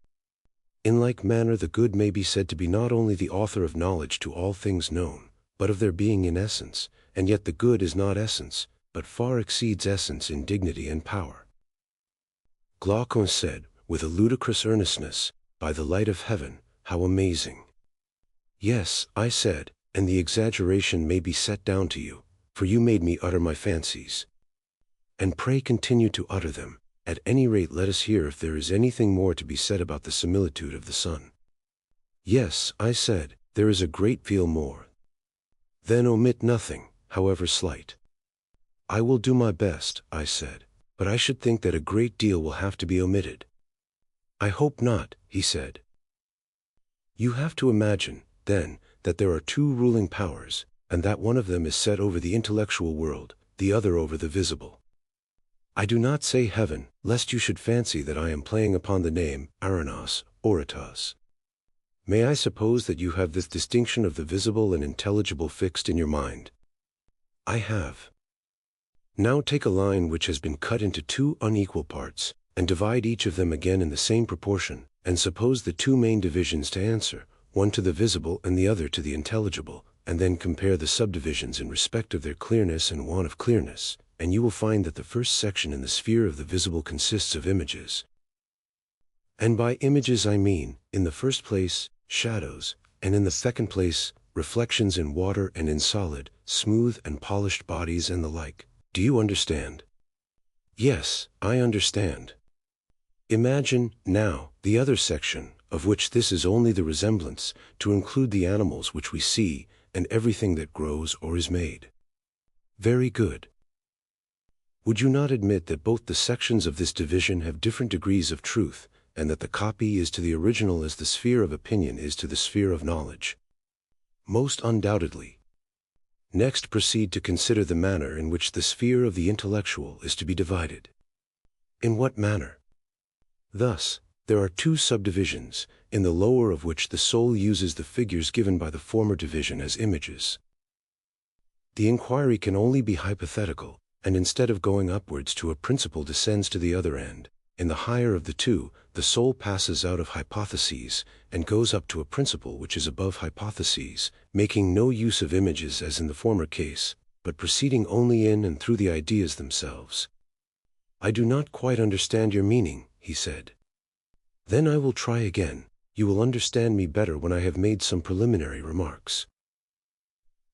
In like manner the good may be said to be not only the author of knowledge to all things known, but of their being in essence, and yet the good is not essence, but far exceeds essence in dignity and power. Glaucon said, with a ludicrous earnestness, by the light of heaven, how amazing! Yes, I said, and the exaggeration may be set down to you, for you made me utter my fancies. And pray continue to utter them. At any rate let us hear if there is anything more to be said about the similitude of the sun. Yes, I said, there is a great deal more. Then omit nothing, however slight. I will do my best, I said, but I should think that a great deal will have to be omitted. I hope not, he said. You have to imagine, then, that there are two ruling powers, and that one of them is set over the intellectual world, the other over the visible. I do not say heaven, lest you should fancy that I am playing upon the name, Aranos, Oritas. May I suppose that you have this distinction of the visible and intelligible fixed in your mind? I have. Now take a line which has been cut into two unequal parts, and divide each of them again in the same proportion, and suppose the two main divisions to answer, one to the visible and the other to the intelligible, and then compare the subdivisions in respect of their clearness and want of clearness, and you will find that the first section in the sphere of the visible consists of images. And by images I mean, in the first place, shadows, and in the second place, reflections in water and in solid, smooth and polished bodies and the like. Do you understand? Yes, I understand. Imagine, now, the other section, of which this is only the resemblance, to include the animals which we see, and everything that grows or is made. Very good. Would you not admit that both the sections of this division have different degrees of truth, and that the copy is to the original as the sphere of opinion is to the sphere of knowledge? Most undoubtedly. Next proceed to consider the manner in which the sphere of the intellectual is to be divided. In what manner? Thus, there are two subdivisions, in the lower of which the soul uses the figures given by the former division as images. The inquiry can only be hypothetical, and instead of going upwards to a principle descends to the other end. In the higher of the two, the soul passes out of hypotheses, and goes up to a principle which is above hypotheses, making no use of images as in the former case, but proceeding only in and through the ideas themselves. I do not quite understand your meaning, he said. Then I will try again. You will understand me better when I have made some preliminary remarks.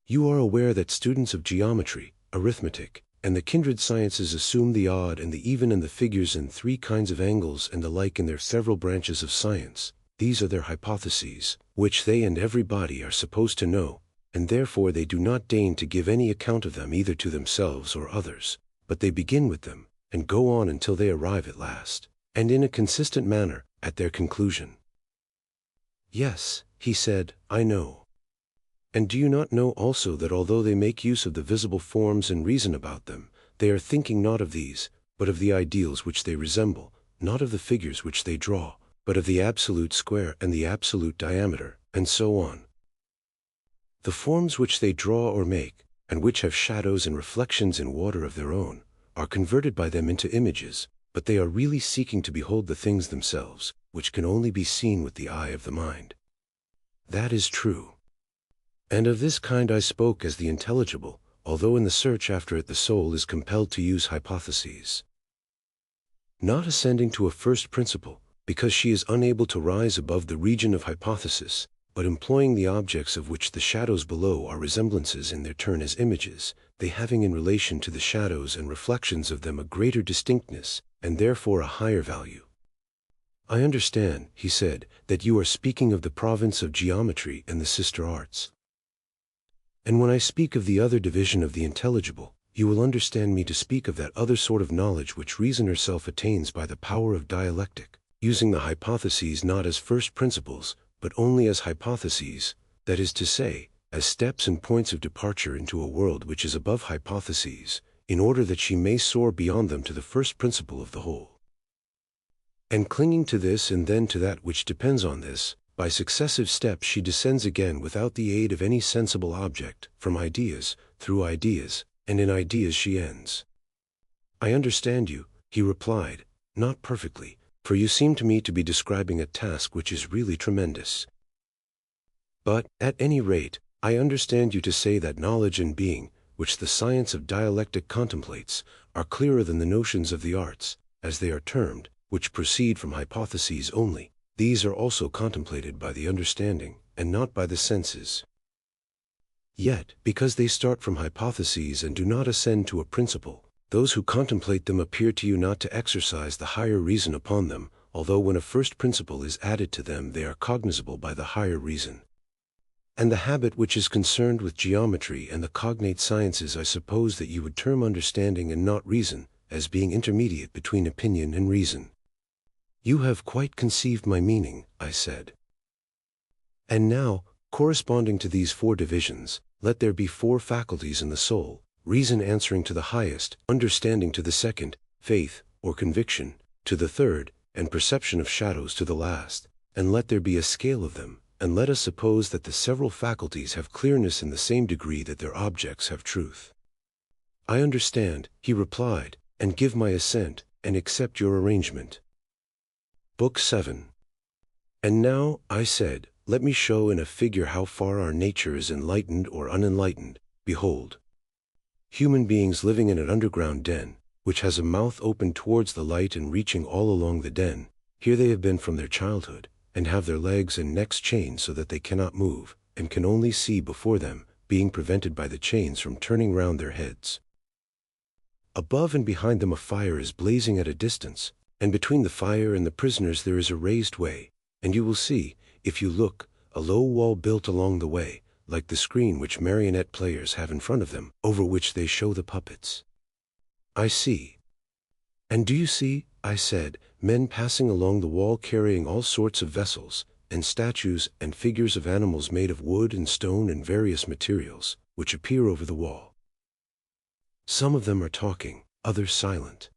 You are aware that students of geometry, arithmetic, and the kindred sciences assume the odd and the even and the figures in three kinds of angles and the like in their several branches of science. These are their hypotheses, which they and everybody are supposed to know, and therefore they do not deign to give any account of them either to themselves or others, but they begin with them, and go on until they arrive at last, and in a consistent manner, at their conclusion. Yes, he said, I know. And do you not know also that although they make use of the visible forms and reason about them, they are thinking not of these, but of the ideals which they resemble, not of the figures which they draw, but of the absolute square and the absolute diameter, and so on. The forms which they draw or make, and which have shadows and reflections in water of their own, are converted by them into images, but they are really seeking to behold the things themselves, which can only be seen with the eye of the mind. That is true. And of this kind I spoke as the intelligible, although in the search after it the soul is compelled to use hypotheses. Not ascending to a first principle, because she is unable to rise above the region of hypothesis, but employing the objects of which the shadows below are resemblances in their turn as images, they having in relation to the shadows and reflections of them a greater distinctness, and therefore a higher value. I understand, he said, that you are speaking of the province of geometry and the sister arts. And when I speak of the other division of the intelligible, you will understand me to speak of that other sort of knowledge which reason herself attains by the power of dialectic, using the hypotheses not as first principles, but only as hypotheses, that is to say, as steps and points of departure into a world which is above hypotheses, in order that she may soar beyond them to the first principle of the whole. And clinging to this and then to that which depends on this, by successive steps she descends again without the aid of any sensible object, from ideas, through ideas, and in ideas she ends. I understand you, he replied, not perfectly, for you seem to me to be describing a task which is really tremendous. But, at any rate, I understand you to say that knowledge and being, which the science of dialectic contemplates, are clearer than the notions of the arts, as they are termed, which proceed from hypotheses only. These are also contemplated by the understanding, and not by the senses. Yet, because they start from hypotheses and do not ascend to a principle, those who contemplate them appear to you not to exercise the higher reason upon them, although when a first principle is added to them they are cognizable by the higher reason. And the habit which is concerned with geometry and the cognate sciences I suppose that you would term understanding and not reason, as being intermediate between opinion and reason. You have quite conceived my meaning, I said. And now, corresponding to these four divisions, let there be four faculties in the soul, reason answering to the highest, understanding to the second, faith, or conviction, to the third, and perception of shadows to the last, and let there be a scale of them, and let us suppose that the several faculties have clearness in the same degree that their objects have truth. I understand, he replied, and give my assent, and accept your arrangement. Book 7. And now, I said, let me show in a figure how far our nature is enlightened or unenlightened. Behold, human beings living in an underground den, which has a mouth open towards the light and reaching all along the den, Here they have been from their childhood, and have their legs and necks chained so that they cannot move, and can only see before them, being prevented by the chains from turning round their heads. Above and behind them a fire is blazing at a distance, and between the fire and the prisoners there is a raised way, and you will see, if you look, a low wall built along the way, like the screen which marionette players have in front of them, over which they show the puppets. I see. And do you see, I said, men passing along the wall carrying all sorts of vessels, and statues and figures of animals made of wood and stone and various materials, which appear over the wall. Some of them are talking, others silent.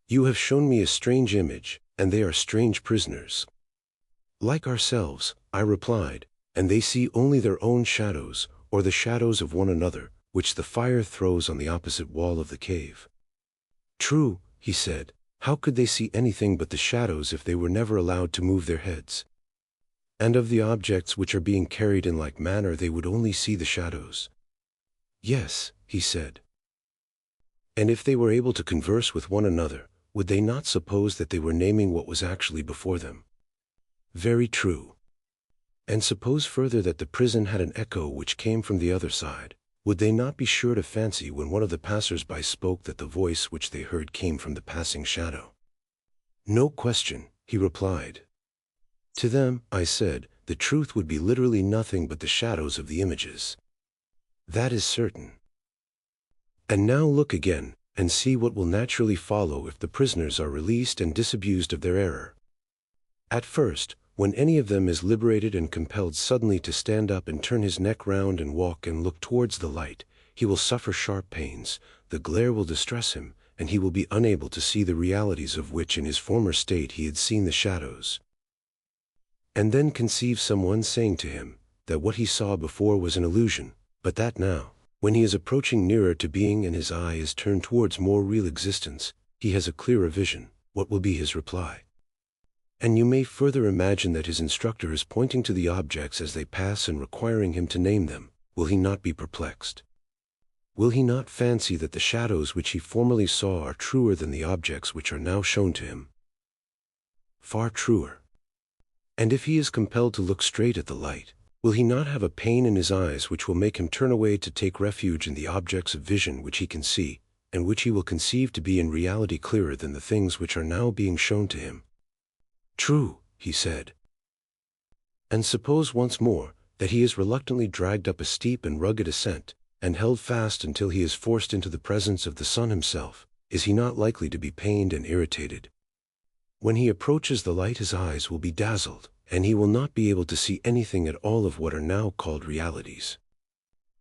You have shown me a strange image, and they are strange prisoners. Like ourselves, I replied, and they see only their own shadows, or the shadows of one another, which the fire throws on the opposite wall of the cave. True, he said, how could they see anything but the shadows if they were never allowed to move their heads? And of the objects which are being carried in like manner they would only see the shadows. Yes, he said. And if they were able to converse with one another, would they not suppose that they were naming what was actually before them? Very true. And suppose further that the prison had an echo which came from the other side, would they not be sure to fancy when one of the passers-by spoke that the voice which they heard came from the passing shadow? No question, he replied. To them, I said, the truth would be literally nothing but the shadows of the images. That is certain. And now look again, and see what will naturally follow if the prisoners are released and disabused of their error. At first, when any of them is liberated and compelled suddenly to stand up and turn his neck round and walk and look towards the light, he will suffer sharp pains, the glare will distress him, and he will be unable to see the realities of which in his former state he had seen the shadows. And then conceive someone saying to him, that what he saw before was an illusion, but that now, when he is approaching nearer to being and his eye is turned towards more real existence, he has a clearer vision, what will be his reply? And you may further imagine that his instructor is pointing to the objects as they pass and requiring him to name them. Will he not be perplexed? Will he not fancy that the shadows which he formerly saw are truer than the objects which are now shown to him? Far truer. And if he is compelled to look straight at the light, will he not have a pain in his eyes which will make him turn away to take refuge in the objects of vision which he can see, and which he will conceive to be in reality clearer than the things which are now being shown to him? True, he said. And suppose once more, that he is reluctantly dragged up a steep and rugged ascent, and held fast until he is forced into the presence of the sun himself, is he not likely to be pained and irritated? When he approaches the light his eyes will be dazzled, and he will not be able to see anything at all of what are now called realities.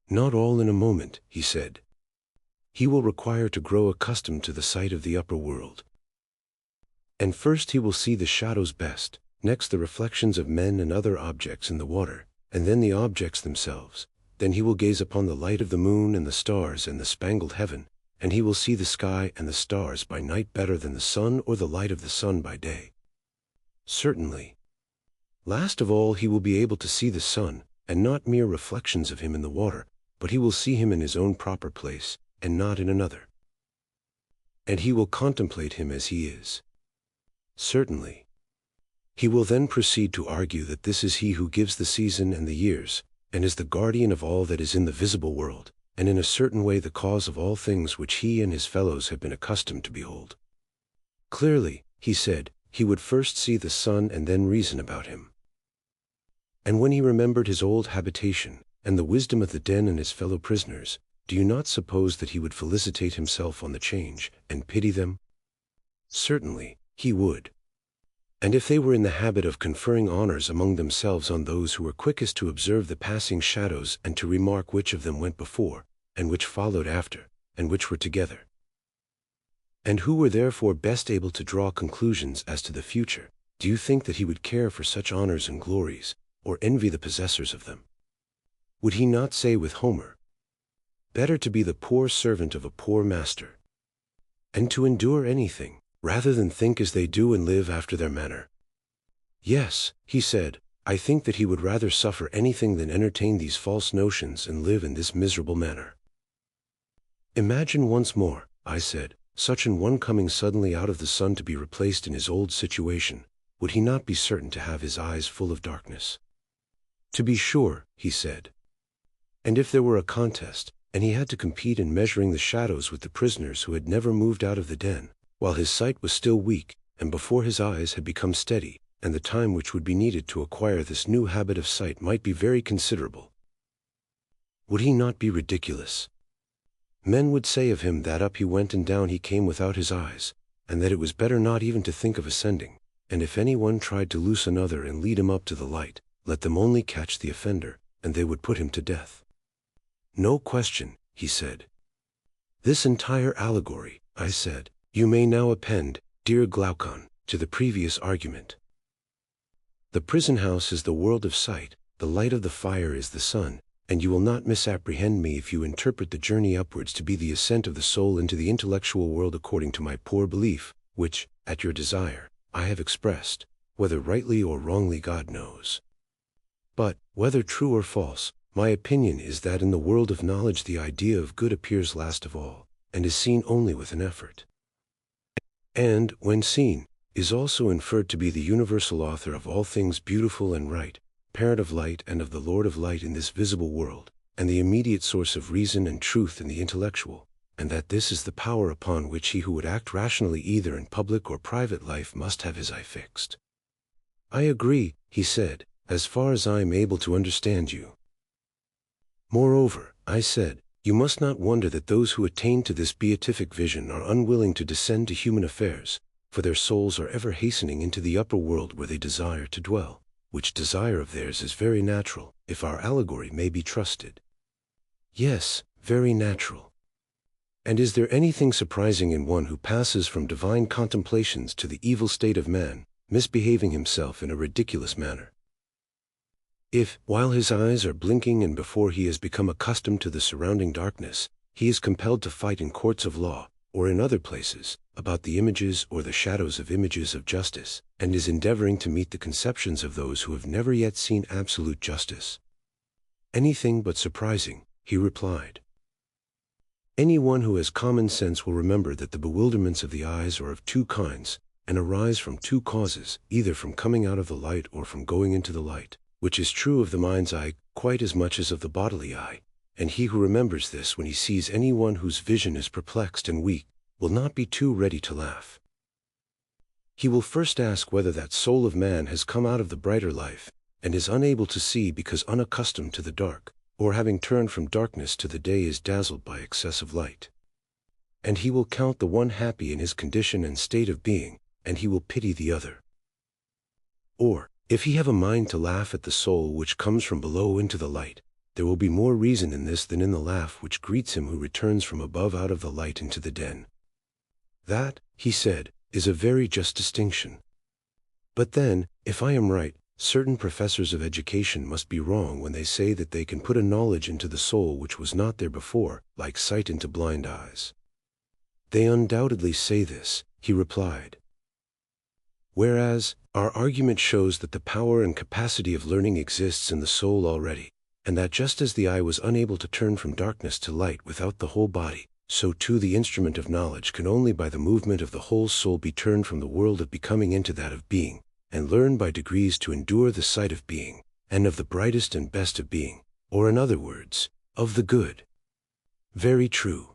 Not all in a moment, he said. He will require to grow accustomed to the sight of the upper world. And first he will see the shadows best, next the reflections of men and other objects in the water, and then the objects themselves. Then he will gaze upon the light of the moon and the stars and the spangled heaven, and he will see the sky and the stars by night better than the sun or the light of the sun by day. Certainly. Last of all he will be able to see the sun, and not mere reflections of him in the water, but he will see him in his own proper place, and not in another. And he will contemplate him as he is. Certainly. He will then proceed to argue that this is he who gives the season and the years, and is the guardian of all that is in the visible world, and in a certain way the cause of all things which he and his fellows have been accustomed to behold. Clearly, he said, he would first see the sun and then reason about him. And when he remembered his old habitation, and the wisdom of the den and his fellow prisoners, do you not suppose that he would felicitate himself on the change, and pity them? Certainly, he would. And if they were in the habit of conferring honors among themselves on those who were quickest to observe the passing shadows and to remark which of them went before, and which followed after, and which were together, and who were therefore best able to draw conclusions as to the future, do you think that he would care for such honors and glories, or envy the possessors of them? Would he not say with Homer, "Better to be the poor servant of a poor master, and to endure anything, rather than think as they do and live after their manner"? Yes, he said, I think that he would rather suffer anything than entertain these false notions and live in this miserable manner. Imagine once more, I said, such an one coming suddenly out of the sun to be replaced in his old situation, would he not be certain to have his eyes full of darkness? To be sure, he said. And if there were a contest, and he had to compete in measuring the shadows with the prisoners who had never moved out of the den, while his sight was still weak, and before his eyes had become steady, and the time which would be needed to acquire this new habit of sight might be very considerable, would he not be ridiculous? Men would say of him that up he went and down he came without his eyes, and that it was better not even to think of ascending, and if any one tried to loose another and lead him up to the light, let them only catch the offender, and they would put him to death. No question, he said. This entire allegory, I said, you may now append, dear Glaucon, to the previous argument. The prison house is the world of sight, the light of the fire is the sun, and you will not misapprehend me if you interpret the journey upwards to be the ascent of the soul into the intellectual world according to my poor belief, which, at your desire, I have expressed, whether rightly or wrongly God knows. But, whether true or false, my opinion is that in the world of knowledge the idea of good appears last of all, and is seen only with an effort. And, when seen, is also inferred to be the universal author of all things beautiful and right, parent of light and of the Lord of light in this visible world, and the immediate source of reason and truth in the intellectual, and that this is the power upon which he who would act rationally either in public or private life must have his eye fixed. I agree, he said, as far as I am able to understand you. Moreover, I said, you must not wonder that those who attain to this beatific vision are unwilling to descend to human affairs, for their souls are ever hastening into the upper world where they desire to dwell, which desire of theirs is very natural, if our allegory may be trusted. Yes, very natural. And is there anything surprising in one who passes from divine contemplations to the evil state of man, misbehaving himself in a ridiculous manner? If, while his eyes are blinking and before he has become accustomed to the surrounding darkness, he is compelled to fight in courts of law, or in other places, about the images or the shadows of images of justice, and is endeavoring to meet the conceptions of those who have never yet seen absolute justice. Anything but surprising, he replied. Anyone who has common sense will remember that the bewilderments of the eyes are of two kinds, and arise from two causes, either from coming out of the light or from going into the light, which is true of the mind's eye quite as much as of the bodily eye, and he who remembers this when he sees anyone whose vision is perplexed and weak, will not be too ready to laugh. He will first ask whether that soul of man has come out of the brighter life, and is unable to see because unaccustomed to the dark, or having turned from darkness to the day is dazzled by excessive light. And he will count the one happy in his condition and state of being, and he will pity the other. Or, if he have a mind to laugh at the soul which comes from below into the light, there will be more reason in this than in the laugh which greets him who returns from above out of the light into the den. That, he said, is a very just distinction. But then, if I am right, certain professors of education must be wrong when they say that they can put a knowledge into the soul which was not there before, like sight into blind eyes. They undoubtedly say this, he replied. Whereas, our argument shows that the power and capacity of learning exists in the soul already, and that just as the eye was unable to turn from darkness to light without the whole body, so too the instrument of knowledge can only by the movement of the whole soul be turned from the world of becoming into that of being, and learn by degrees to endure the sight of being, and of the brightest and best of being, or in other words, of the good. Very true.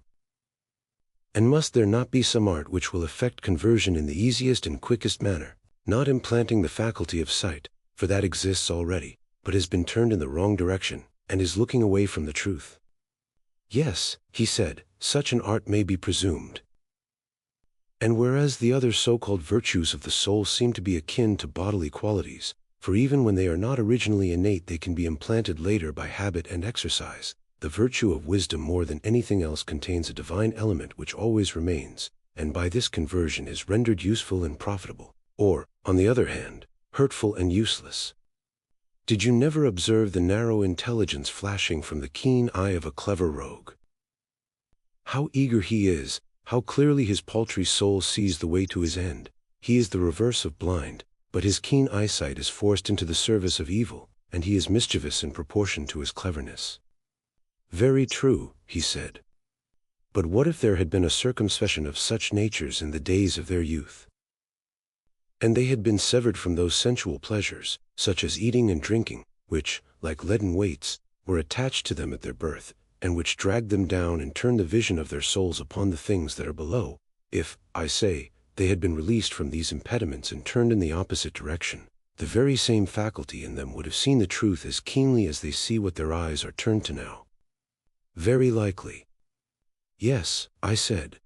And must there not be some art which will effect conversion in the easiest and quickest manner, not implanting the faculty of sight, for that exists already, but has been turned in the wrong direction, and is looking away from the truth? Yes, he said, such an art may be presumed. And whereas the other so-called virtues of the soul seem to be akin to bodily qualities, for even when they are not originally innate they can be implanted later by habit and exercise, the virtue of wisdom more than anything else contains a divine element which always remains, and by this conversion is rendered useful and profitable, or, on the other hand, hurtful and useless. Did you never observe the narrow intelligence flashing from the keen eye of a clever rogue? How eager he is, how clearly his paltry soul sees the way to his end. He is the reverse of blind, but his keen eyesight is forced into the service of evil, and he is mischievous in proportion to his cleverness. Very true, he said. But what if there had been a circumcision of such natures in the days of their youth? And they had been severed from those sensual pleasures, such as eating and drinking, which, like leaden weights, were attached to them at their birth, and which dragged them down and turned the vision of their souls upon the things that are below. If, I say, they had been released from these impediments and turned in the opposite direction, the very same faculty in them would have seen the truth as keenly as they see what their eyes are turned to now. Very likely. Yes, I said.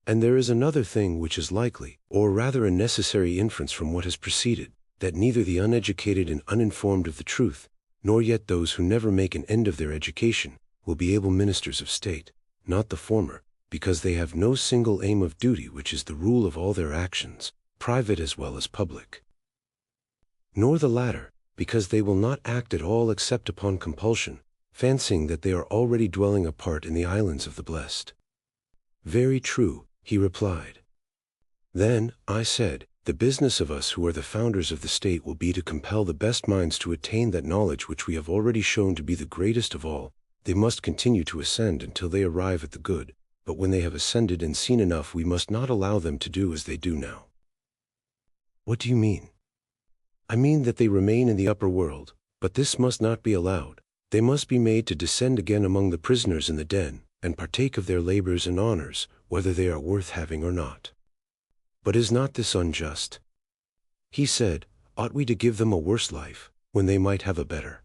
And there is another thing which is likely, or rather a necessary inference from what has preceded, that neither the uneducated and uninformed of the truth, nor yet those who never make an end of their education, will be able ministers of state, not the former, because they have no single aim of duty which is the rule of all their actions, private as well as public. Nor the latter, because they will not act at all except upon compulsion, fancying that they are already dwelling apart in the islands of the blessed. Very true, he replied. Then, I said, the business of us who are the founders of the state will be to compel the best minds to attain that knowledge which we have already shown to be the greatest of all. They must continue to ascend until they arrive at the good, but when they have ascended and seen enough, we must not allow them to do as they do now. What do you mean? I mean that they remain in the upper world, but this must not be allowed. They must be made to descend again among the prisoners in the den, and partake of their labors and honors, whether they are worth having or not. But is not this unjust? He said, ought we to give them a worse life, when they might have a better?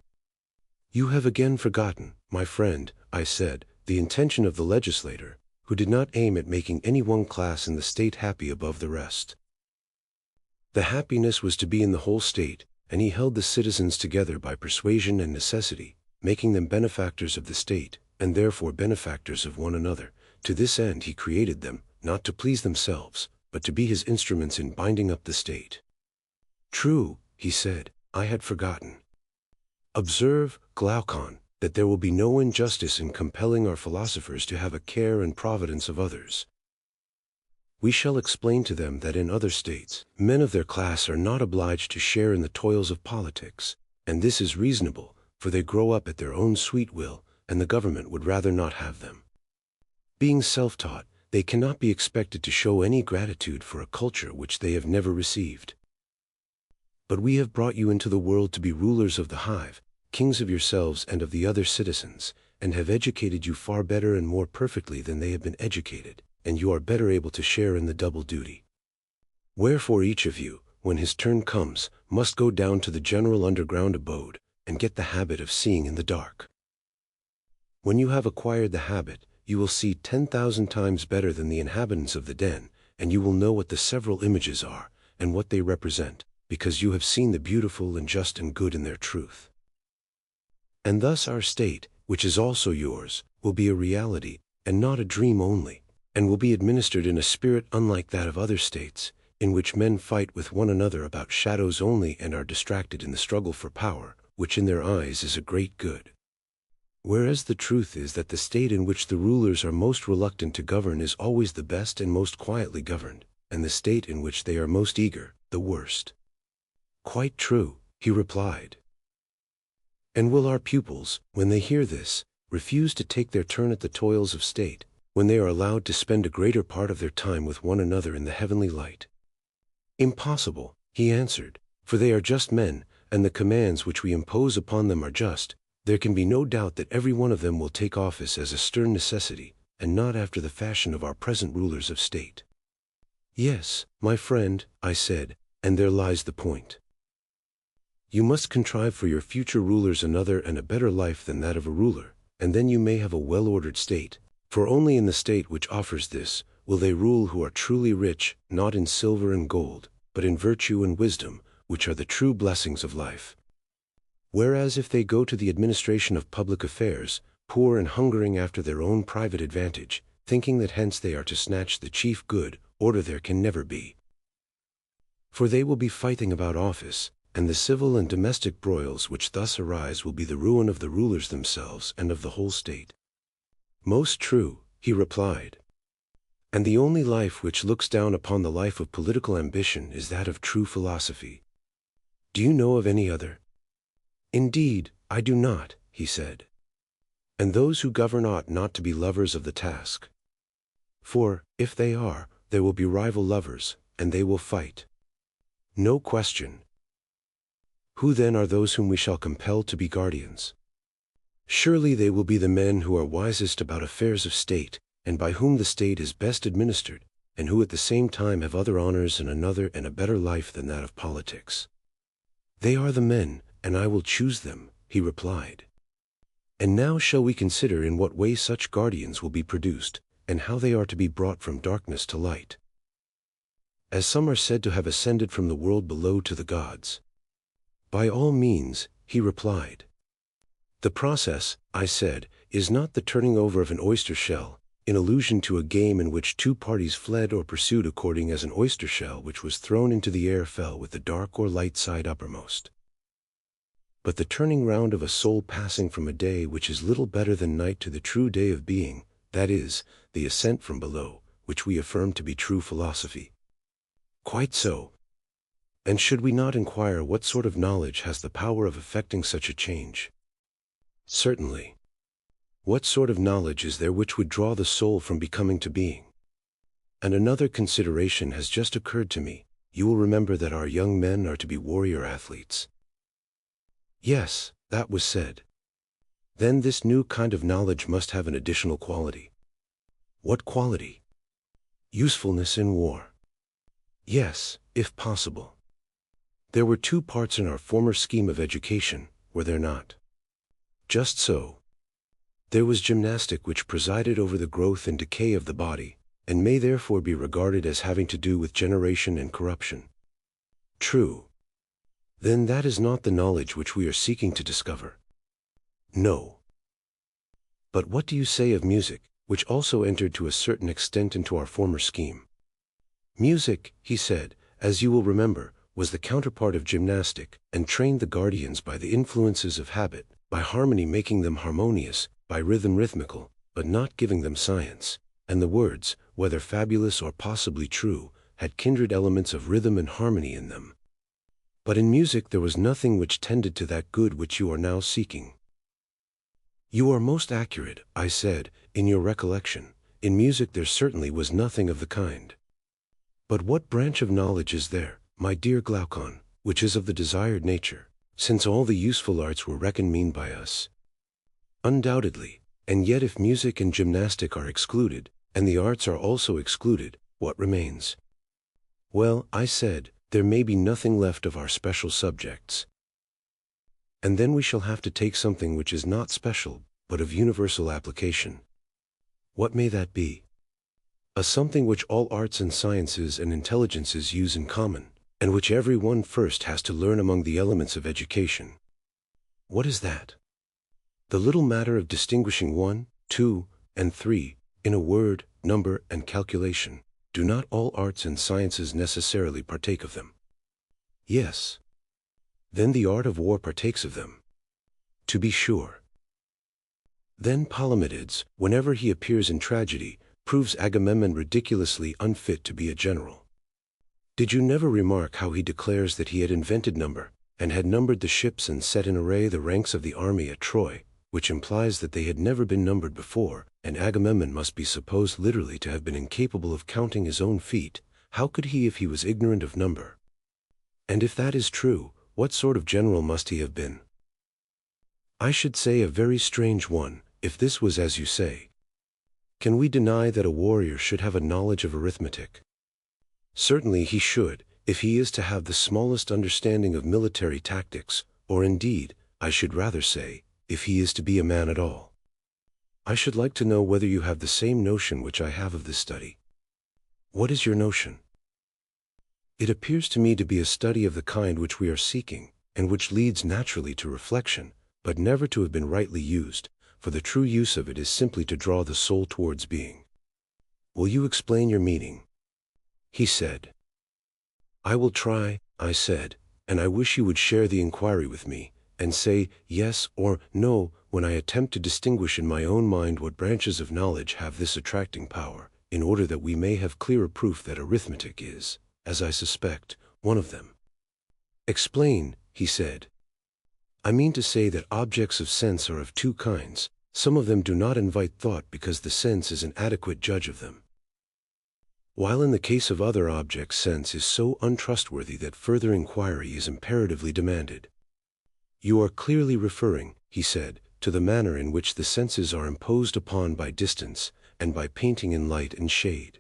You have again forgotten, my friend, I said, the intention of the legislator, who did not aim at making any one class in the state happy above the rest. The happiness was to be in the whole state, and he held the citizens together by persuasion and necessity, making them benefactors of the state, and therefore benefactors of one another. To this end he created them, not to please themselves, but to be his instruments in binding up the state. True, he said, I had forgotten. Observe, Glaucon, that there will be no injustice in compelling our philosophers to have a care and providence of others. We shall explain to them that in other states, men of their class are not obliged to share in the toils of politics, and this is reasonable, for they grow up at their own sweet will, and the government would rather not have them. Being self-taught, they cannot be expected to show any gratitude for a culture which they have never received. But we have brought you into the world to be rulers of the hive, kings of yourselves and of the other citizens, and have educated you far better and more perfectly than they have been educated, and you are better able to share in the double duty. Wherefore each of you, when his turn comes, must go down to the general underground abode, and get the habit of seeing in the dark. When you have acquired the habit, you will see 10,000 times better than the inhabitants of the den, and you will know what the several images are, and what they represent, because you have seen the beautiful and just and good in their truth. And thus our state, which is also yours, will be a reality, and not a dream only, and will be administered in a spirit unlike that of other states, in which men fight with one another about shadows only and are distracted in the struggle for power, which in their eyes is a great good. Whereas the truth is that the state in which the rulers are most reluctant to govern is always the best and most quietly governed, and the state in which they are most eager, the worst. Quite true, he replied. And will our pupils, when they hear this, refuse to take their turn at the toils of state, when they are allowed to spend a greater part of their time with one another in the heavenly light? Impossible, he answered, for they are just men, and the commands which we impose upon them are just. There can be no doubt that every one of them will take office as a stern necessity, and not after the fashion of our present rulers of state. Yes, my friend, I said, and there lies the point. You must contrive for your future rulers another and a better life than that of a ruler, and then you may have a well-ordered state, for only in the state which offers this will they rule who are truly rich, not in silver and gold, but in virtue and wisdom, which are the true blessings of life. Whereas if they go to the administration of public affairs, poor and hungering after their own private advantage, thinking that hence they are to snatch the chief good, order there can never be. For they will be fighting about office, and the civil and domestic broils which thus arise will be the ruin of the rulers themselves and of the whole state. Most true, he replied. And the only life which looks down upon the life of political ambition is that of true philosophy. Do you know of any other? Indeed, I do not, he said. And those who govern ought not to be lovers of the task. For, if they are, there will be rival lovers, and they will fight. No question. Who then are those whom we shall compel to be guardians? Surely they will be the men who are wisest about affairs of state, and by whom the state is best administered, and who at the same time have other honors and another and a better life than that of politics. They are the men, and I will choose them, he replied. And now shall we consider in what way such guardians will be produced, and how they are to be brought from darkness to light. As some are said to have ascended from the world below to the gods. By all means, he replied. The process, I said, is not the turning over of an oyster shell, in allusion to a game in which two parties fled or pursued according as an oyster shell which was thrown into the air fell with the dark or light side uppermost. But the turning round of a soul passing from a day which is little better than night to the true day of being, that is, the ascent from below, which we affirm to be true philosophy. Quite so. And should we not inquire what sort of knowledge has the power of effecting such a change? Certainly. What sort of knowledge is there which would draw the soul from becoming to being? And another consideration has just occurred to me. You will remember that our young men are to be warrior athletes. Yes, that was said. Then this new kind of knowledge must have an additional quality. What quality? Usefulness in war. Yes, if possible. There were two parts in our former scheme of education, were there not? Just so. There was gymnastic which presided over the growth and decay of the body, and may therefore be regarded as having to do with generation and corruption. True. Then that is not the knowledge which we are seeking to discover. No. But what do you say of music, which also entered to a certain extent into our former scheme? Music, he said, as you will remember, was the counterpart of gymnastic, and trained the guardians by the influences of habit, by harmony making them harmonious, by rhythm rhythmical, but not giving them science, and the words, whether fabulous or possibly true, had kindred elements of rhythm and harmony in them. But in music there was nothing which tended to that good which you are now seeking. You are most accurate, I said, in your recollection. In music there certainly was nothing of the kind. But what branch of knowledge is there, my dear Glaucon, which is of the desired nature, since all the useful arts were reckoned mean by us? Undoubtedly, and yet if music and gymnastic are excluded, and the arts are also excluded, what remains? Well, I said, there may be nothing left of our special subjects. And then we shall have to take something which is not special, but of universal application. What may that be? A something which all arts and sciences and intelligences use in common, and which every one first has to learn among the elements of education. What is that? The little matter of distinguishing 1, 2, and 3, in a word, number and calculation. Do not all arts and sciences necessarily partake of them? Yes. Then the art of war partakes of them. To be sure. Then Palamedes, whenever he appears in tragedy, proves Agamemnon ridiculously unfit to be a general. Did you never remark how he declares that he had invented number, and had numbered the ships and set in array the ranks of the army at Troy, which implies that they had never been numbered before, and Agamemnon must be supposed literally to have been incapable of counting his own feet? How could he if he was ignorant of number? And if that is true, what sort of general must he have been? I should say a very strange one, if this was as you say. Can we deny that a warrior should have a knowledge of arithmetic? Certainly he should, if he is to have the smallest understanding of military tactics, or indeed, I should rather say, if he is to be a man at all. I should like to know whether you have the same notion which I have of this study. What is your notion? It appears to me to be a study of the kind which we are seeking, and which leads naturally to reflection, but never to have been rightly used, for the true use of it is simply to draw the soul towards being. Will you explain your meaning? He said. I will try, I said, and I wish you would share the inquiry with me, and say yes or no when I attempt to distinguish in my own mind what branches of knowledge have this attracting power, in order that we may have clearer proof that arithmetic is, as I suspect, one of them. Explain, he said. I mean to say that objects of sense are of two kinds. Some of them do not invite thought because the sense is an adequate judge of them. while in the case of other objects sense is so untrustworthy that further inquiry is imperatively demanded. You are clearly referring, he said, to the manner in which the senses are imposed upon by distance, and by painting in light and shade.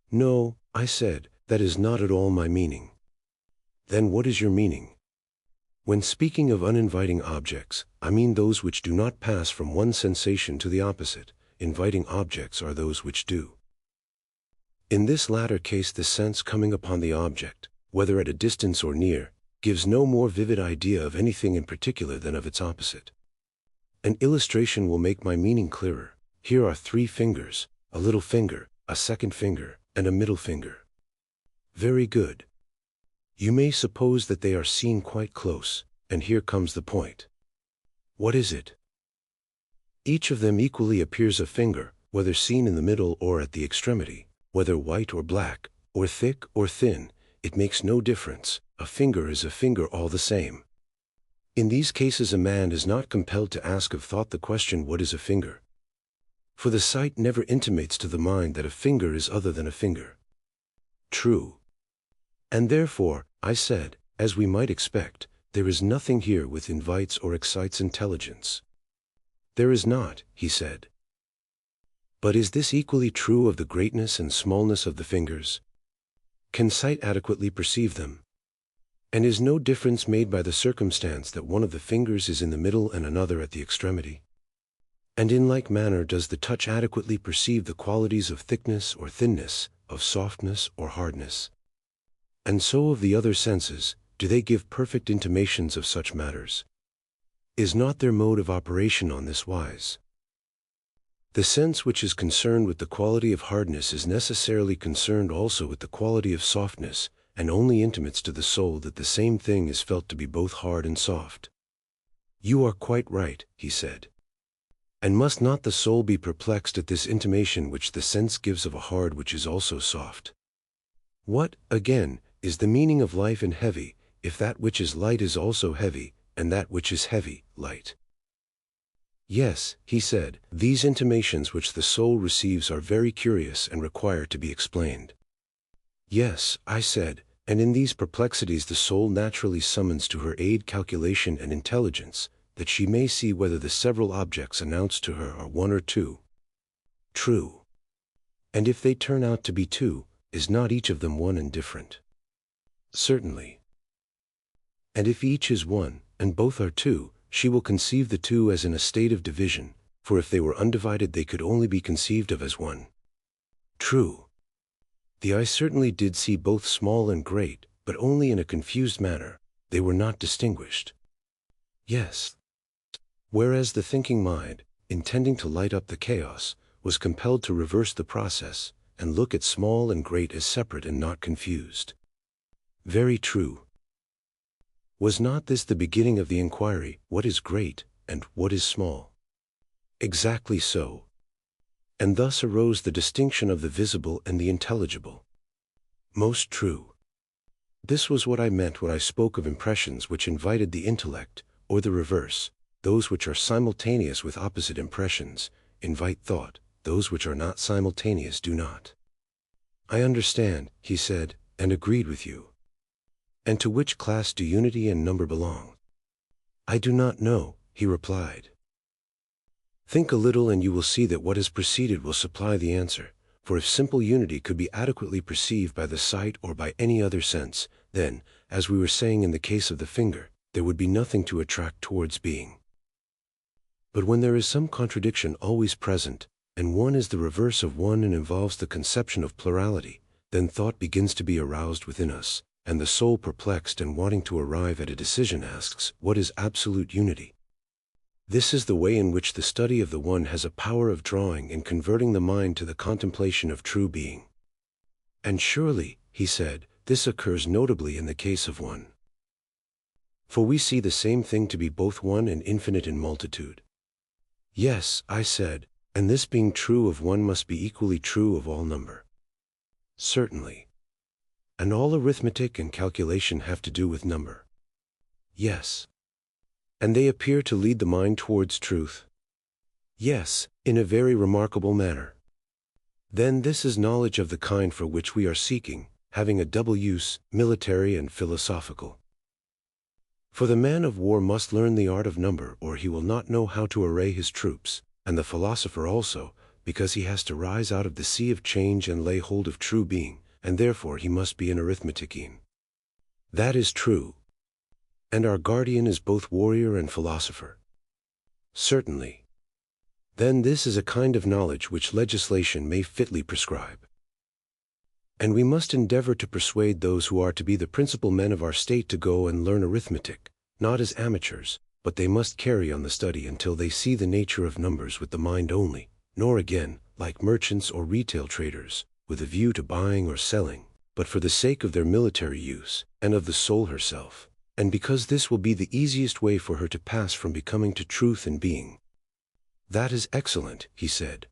No, I said, that is not at all my meaning. Then what is your meaning? When speaking of uninviting objects, I mean those which do not pass from one sensation to the opposite. Inviting objects are those which do. In this latter case the sense coming upon the object, whether at a distance or near, gives no more vivid idea of anything in particular than of its opposite. An illustration will make my meaning clearer. Here are 3 fingers, a little finger, a second finger, and a middle finger. Very good. You may suppose that they are seen quite close, and here comes the point. What is it? Each of them equally appears a finger, whether seen in the middle or at the extremity, whether white or black, or thick or thin, it makes no difference, a finger is a finger all the same. In these cases a man is not compelled to ask of thought the question, what is a finger? For the sight never intimates to the mind that a finger is other than a finger. True. And therefore, I said, as we might expect, there is nothing here which invites or excites intelligence. There is not, he said. But is this equally true of the greatness and smallness of the fingers? Can sight adequately perceive them? And is no difference made by the circumstance that one of the fingers is in the middle and another at the extremity? And in like manner does the touch adequately perceive the qualities of thickness or thinness, of softness or hardness? And so of the other senses, do they give perfect intimations of such matters? Is not their mode of operation on this wise? The sense which is concerned with the quality of hardness is necessarily concerned also with the quality of softness, and only intimates to the soul that the same thing is felt to be both hard and soft. You are quite right, he said. And must not the soul be perplexed at this intimation which the sense gives of a hard which is also soft? What, again, is the meaning of light and heavy, if that which is light is also heavy, and that which is heavy, light? Yes, he said, these intimations which the soul receives are very curious and require to be explained. Yes, I said, and in these perplexities the soul naturally summons to her aid calculation and intelligence, that she may see whether the several objects announced to her are one or two. True. And if they turn out to be two, is not each of them one and different? Certainly. And if each is one, and both are two, she will conceive the two as in a state of division, for if they were undivided they could only be conceived of as one. True. The eye certainly did see both small and great, but only in a confused manner, they were not distinguished. Yes. Whereas the thinking mind, intending to light up the chaos, was compelled to reverse the process, and look at small and great as separate and not confused. Very true. Was not this the beginning of the inquiry, what is great, and what is small? Exactly so. And thus arose the distinction of the visible and the intelligible. Most true. This was what I meant when I spoke of impressions which invited the intellect, or the reverse, those which are simultaneous with opposite impressions, invite thought, those which are not simultaneous do not. I understand, he said, and agreed with you. And to which class do unity and number belong? I do not know, he replied. Think a little and you will see that what has preceded will supply the answer, for if simple unity could be adequately perceived by the sight or by any other sense, then, as we were saying in the case of the finger, there would be nothing to attract towards being. But when there is some contradiction always present, and one is the reverse of one and involves the conception of plurality, then thought begins to be aroused within us, and the soul perplexed and wanting to arrive at a decision asks, what is absolute unity? This is the way in which the study of the one has a power of drawing and converting the mind to the contemplation of true being. And surely, he said, this occurs notably in the case of one. For we see the same thing to be both one and infinite in multitude. Yes, I said, and this being true of one must be equally true of all number. Certainly. And all arithmetic and calculation have to do with number. Yes. And they appear to lead the mind towards truth. Yes, in a very remarkable manner. Then this is knowledge of the kind for which we are seeking, having a double use, military and philosophical. For the man of war must learn the art of number, or he will not know how to array his troops, and the philosopher also, because he has to rise out of the sea of change and lay hold of true being, and therefore he must be an arithmetician. That is true. And our guardian is both warrior and philosopher. Certainly. Then this is a kind of knowledge which legislation may fitly prescribe. And we must endeavor to persuade those who are to be the principal men of our state to go and learn arithmetic, not as amateurs, but they must carry on the study until they see the nature of numbers with the mind only, nor again, like merchants or retail traders, with a view to buying or selling, but for the sake of their military use, and of the soul herself, and because this will be the easiest way for her to pass from becoming to truth and being. That is excellent, he said.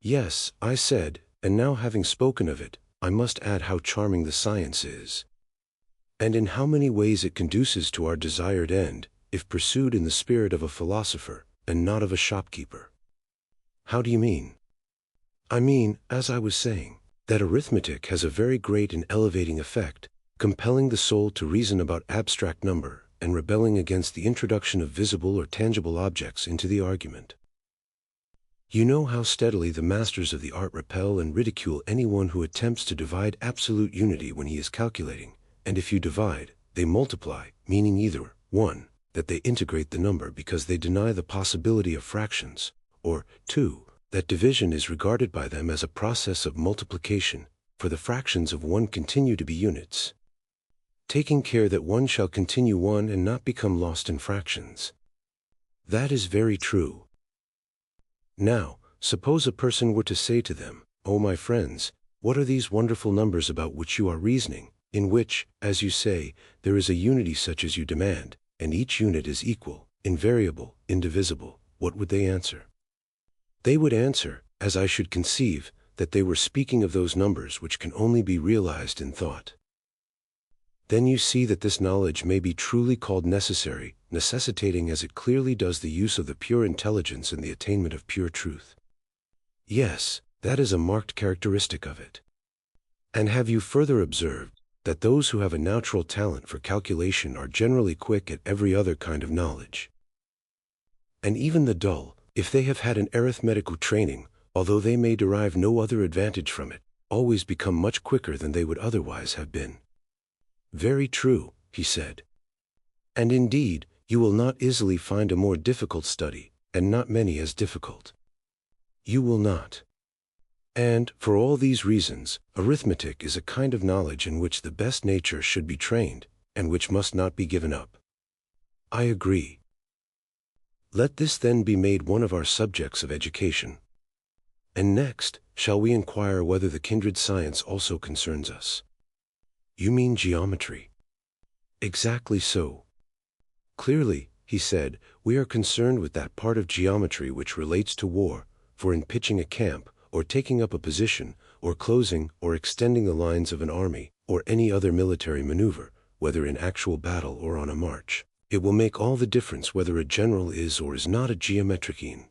Yes, I said, and now having spoken of it, I must add how charming the science is, and in how many ways it conduces to our desired end, if pursued in the spirit of a philosopher, and not of a shopkeeper. How do you mean? I mean, as I was saying, that arithmetic has a very great and elevating effect, compelling the soul to reason about abstract number, and rebelling against the introduction of visible or tangible objects into the argument. You know how steadily the masters of the art repel and ridicule anyone who attempts to divide absolute unity when he is calculating, and if you divide, they multiply, meaning either, 1, that they integrate the number because they deny the possibility of fractions, or 2, that division is regarded by them as a process of multiplication, for the fractions of 1 continue to be units, taking care that 1 shall continue 1 and not become lost in fractions. That is very true. Now, suppose a person were to say to them, "Oh, my friends, what are these wonderful numbers about which you are reasoning, in which, as you say, there is a unity such as you demand, and each unit is equal, invariable, indivisible?" What would they answer? They would answer, as I should conceive, that they were speaking of those numbers which can only be realized in thought. Then you see that this knowledge may be truly called necessary, necessitating as it clearly does the use of the pure intelligence and the attainment of pure truth. Yes, that is a marked characteristic of it. And have you further observed that those who have a natural talent for calculation are generally quick at every other kind of knowledge? And even the dull, if they have had an arithmetical training, although they may derive no other advantage from it, always become much quicker than they would otherwise have been. Very true, he said. And indeed, you will not easily find a more difficult study, and not many as difficult. You will not. And, for all these reasons, arithmetic is a kind of knowledge in which the best nature should be trained, and which must not be given up. I agree. Let this then be made one of our subjects of education. And next, shall we inquire whether the kindred science also concerns us? You mean geometry? Exactly so. Clearly, he said, we are concerned with that part of geometry which relates to war, for in pitching a camp, or taking up a position, or closing or extending the lines of an army, or any other military maneuver, whether in actual battle or on a march, it will make all the difference whether a general is or is not a geometrician.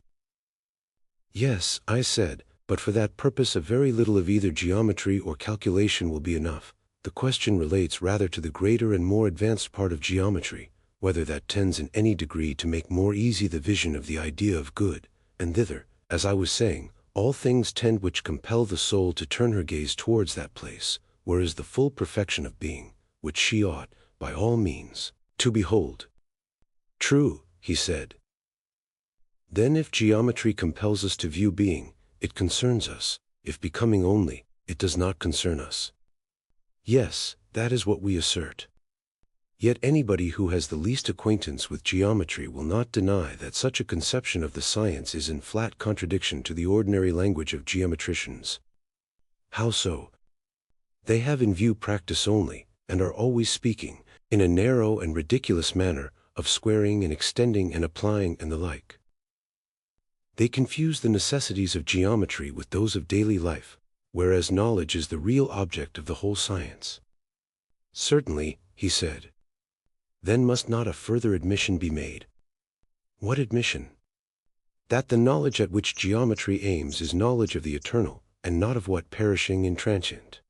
Yes, I said, but for that purpose a very little of either geometry or calculation will be enough. The question relates rather to the greater and more advanced part of geometry, whether that tends in any degree to make more easy the vision of the idea of good, and thither, as I was saying, all things tend which compel the soul to turn her gaze towards that place, whereas the full perfection of being, which she ought, by all means, to behold. True, he said. Then if geometry compels us to view being, it concerns us; if becoming only, it does not concern us. Yes, that is what we assert. Yet anybody who has the least acquaintance with geometry will not deny that such a conception of the science is in flat contradiction to the ordinary language of geometricians. How so? They have in view practice only, and are always speaking, in a narrow and ridiculous manner, of squaring and extending and applying and the like. They confuse the necessities of geometry with those of daily life, whereas knowledge is the real object of the whole science. Certainly, he said. Then must not a further admission be made? What admission? That the knowledge at which geometry aims is knowledge of the eternal, and not of what perishing and transient.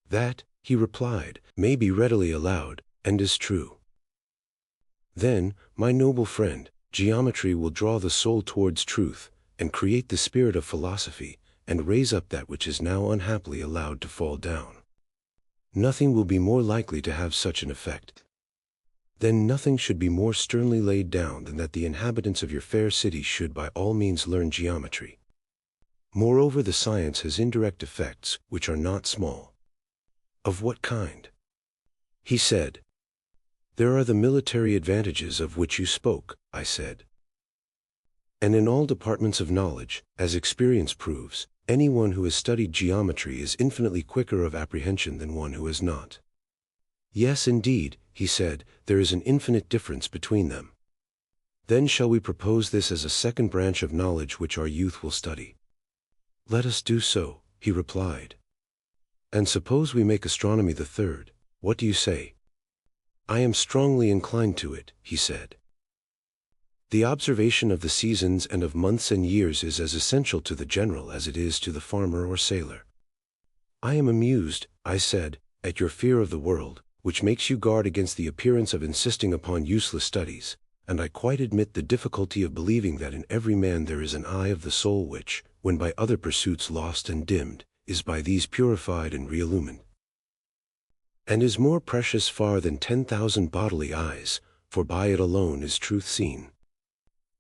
That, he replied, may be readily allowed, and is true. Then, my noble friend, geometry will draw the soul towards truth, and create the spirit of philosophy, and raise up that which is now unhappily allowed to fall down. Nothing will be more likely to have such an effect. Then nothing should be more sternly laid down than that the inhabitants of your fair city should by all means learn geometry. Moreover, the science has indirect effects, which are not small. Of what kind? He said. There are the military advantages of which you spoke, I said. And in all departments of knowledge, as experience proves, anyone who has studied geometry is infinitely quicker of apprehension than one who has not. Yes, indeed, he said, there is an infinite difference between them. Then shall we propose this as a second branch of knowledge which our youth will study? Let us do so, he replied. And suppose we make astronomy the third, what do you say? I am strongly inclined to it, he said. The observation of the seasons and of months and years is as essential to the general as it is to the farmer or sailor. I am amused, I said, at your fear of the world, which makes you guard against the appearance of insisting upon useless studies, and I quite admit the difficulty of believing that in every man there is an eye of the soul which, when by other pursuits lost and dimmed, is by these purified and re-illumined, and is more precious far than 10,000 bodily eyes, for by it alone is truth seen.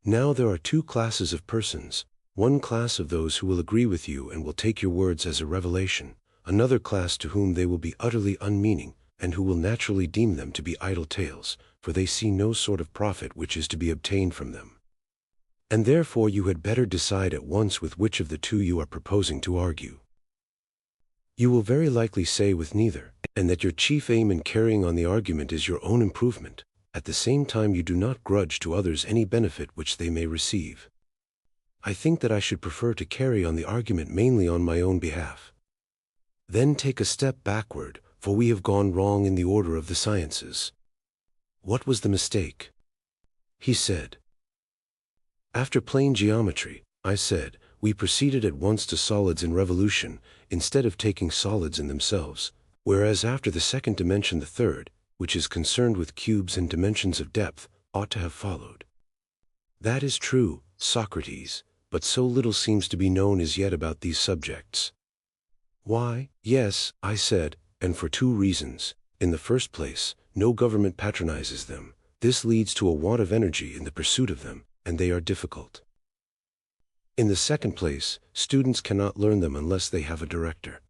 Now there are two classes of persons, one class of those who will agree with you and will take your words as a revelation, another class to whom they will be utterly unmeaning, and who will naturally deem them to be idle tales, for they see no sort of profit which is to be obtained from them. And therefore you had better decide at once with which of the two you are proposing to argue. You will very likely say with neither, and that your chief aim in carrying on the argument is your own improvement. At the same time you do not grudge to others any benefit which they may receive. I think that I should prefer to carry on the argument mainly on my own behalf. Then take a step backward, for we have gone wrong in the order of the sciences. What was the mistake? He said. After plain geometry, I said, we proceeded at once to solids in revolution, instead of taking solids in themselves, whereas after the second dimension the third, which is concerned with cubes and dimensions of depth, ought to have followed. That is true, Socrates, but so little seems to be known as yet about these subjects. Why, yes, I said, and for two reasons. In the first place, no government patronizes them. This leads to a want of energy in the pursuit of them, and they are difficult. In the second place, students cannot learn them unless they have a director.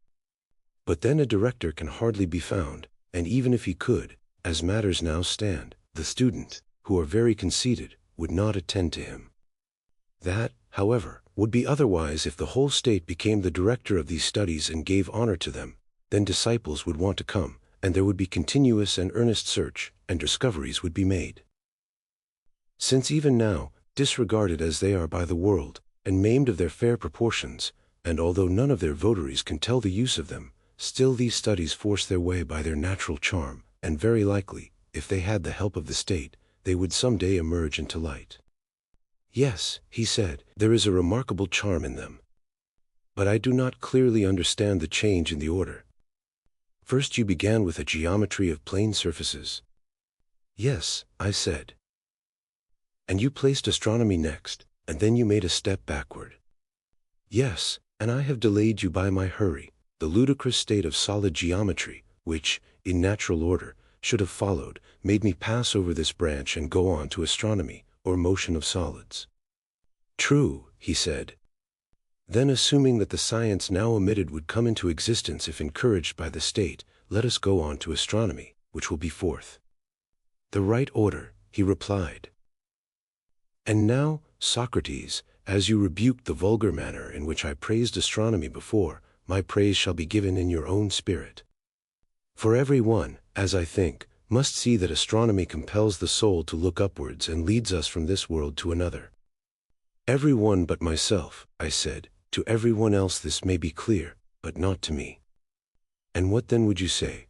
But then a director can hardly be found, and even if he could, as matters now stand, the student, who are very conceited, would not attend to him. That, however, would be otherwise if the whole state became the director of these studies and gave honor to them. Then disciples would want to come, and there would be continuous and earnest search, and discoveries would be made. Since even now, disregarded as they are by the world, and maimed of their fair proportions, and although none of their votaries can tell the use of them, still these studies force their way by their natural charm, and very likely, if they had the help of the state, they would some day emerge into light. Yes, he said, there is a remarkable charm in them. But I do not clearly understand the change in the order. First you began with a geometry of plane surfaces. Yes, I said. And you placed astronomy next, and then you made a step backward. Yes, and I have delayed you by my hurry. The ludicrous state of solid geometry, which, in natural order, should have followed, made me pass over this branch and go on to astronomy, or motion of solids. True, he said. Then assuming that the science now omitted would come into existence if encouraged by the state, let us go on to astronomy, which will be fourth. The right order, he replied. And now, Socrates, as you rebuked the vulgar manner in which I praised astronomy before, my praise shall be given in your own spirit. For every one, as I think, must see that astronomy compels the soul to look upwards and leads us from this world to another. Every one but myself, I said, to every one else this may be clear, but not to me. And what then would you say?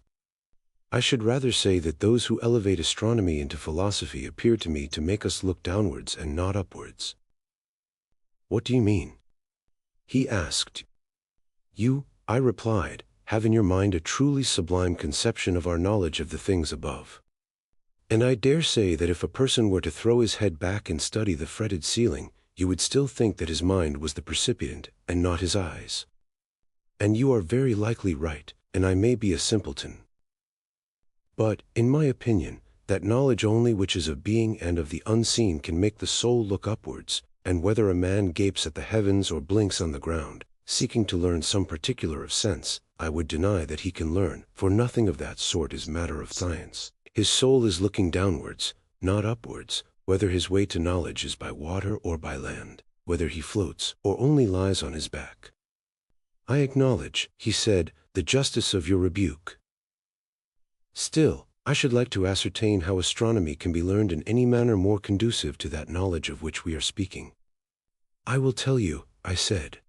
I should rather say that those who elevate astronomy into philosophy appear to me to make us look downwards and not upwards. What do you mean? He asked. You, I replied, have in your mind a truly sublime conception of our knowledge of the things above. And I dare say that if a person were to throw his head back and study the fretted ceiling, you would still think that his mind was the percipient, and not his eyes. And you are very likely right, and I may be a simpleton. But, in my opinion, that knowledge only which is of being and of the unseen can make the soul look upwards, and whether a man gapes at the heavens or blinks on the ground, seeking to learn some particular of sense, I would deny that he can learn, for nothing of that sort is matter of science. His soul is looking downwards, not upwards, whether his way to knowledge is by water or by land, whether he floats or only lies on his back. I acknowledge, he said, the justice of your rebuke. Still, I should like to ascertain how astronomy can be learned in any manner more conducive to that knowledge of which we are speaking. I will tell you, I said.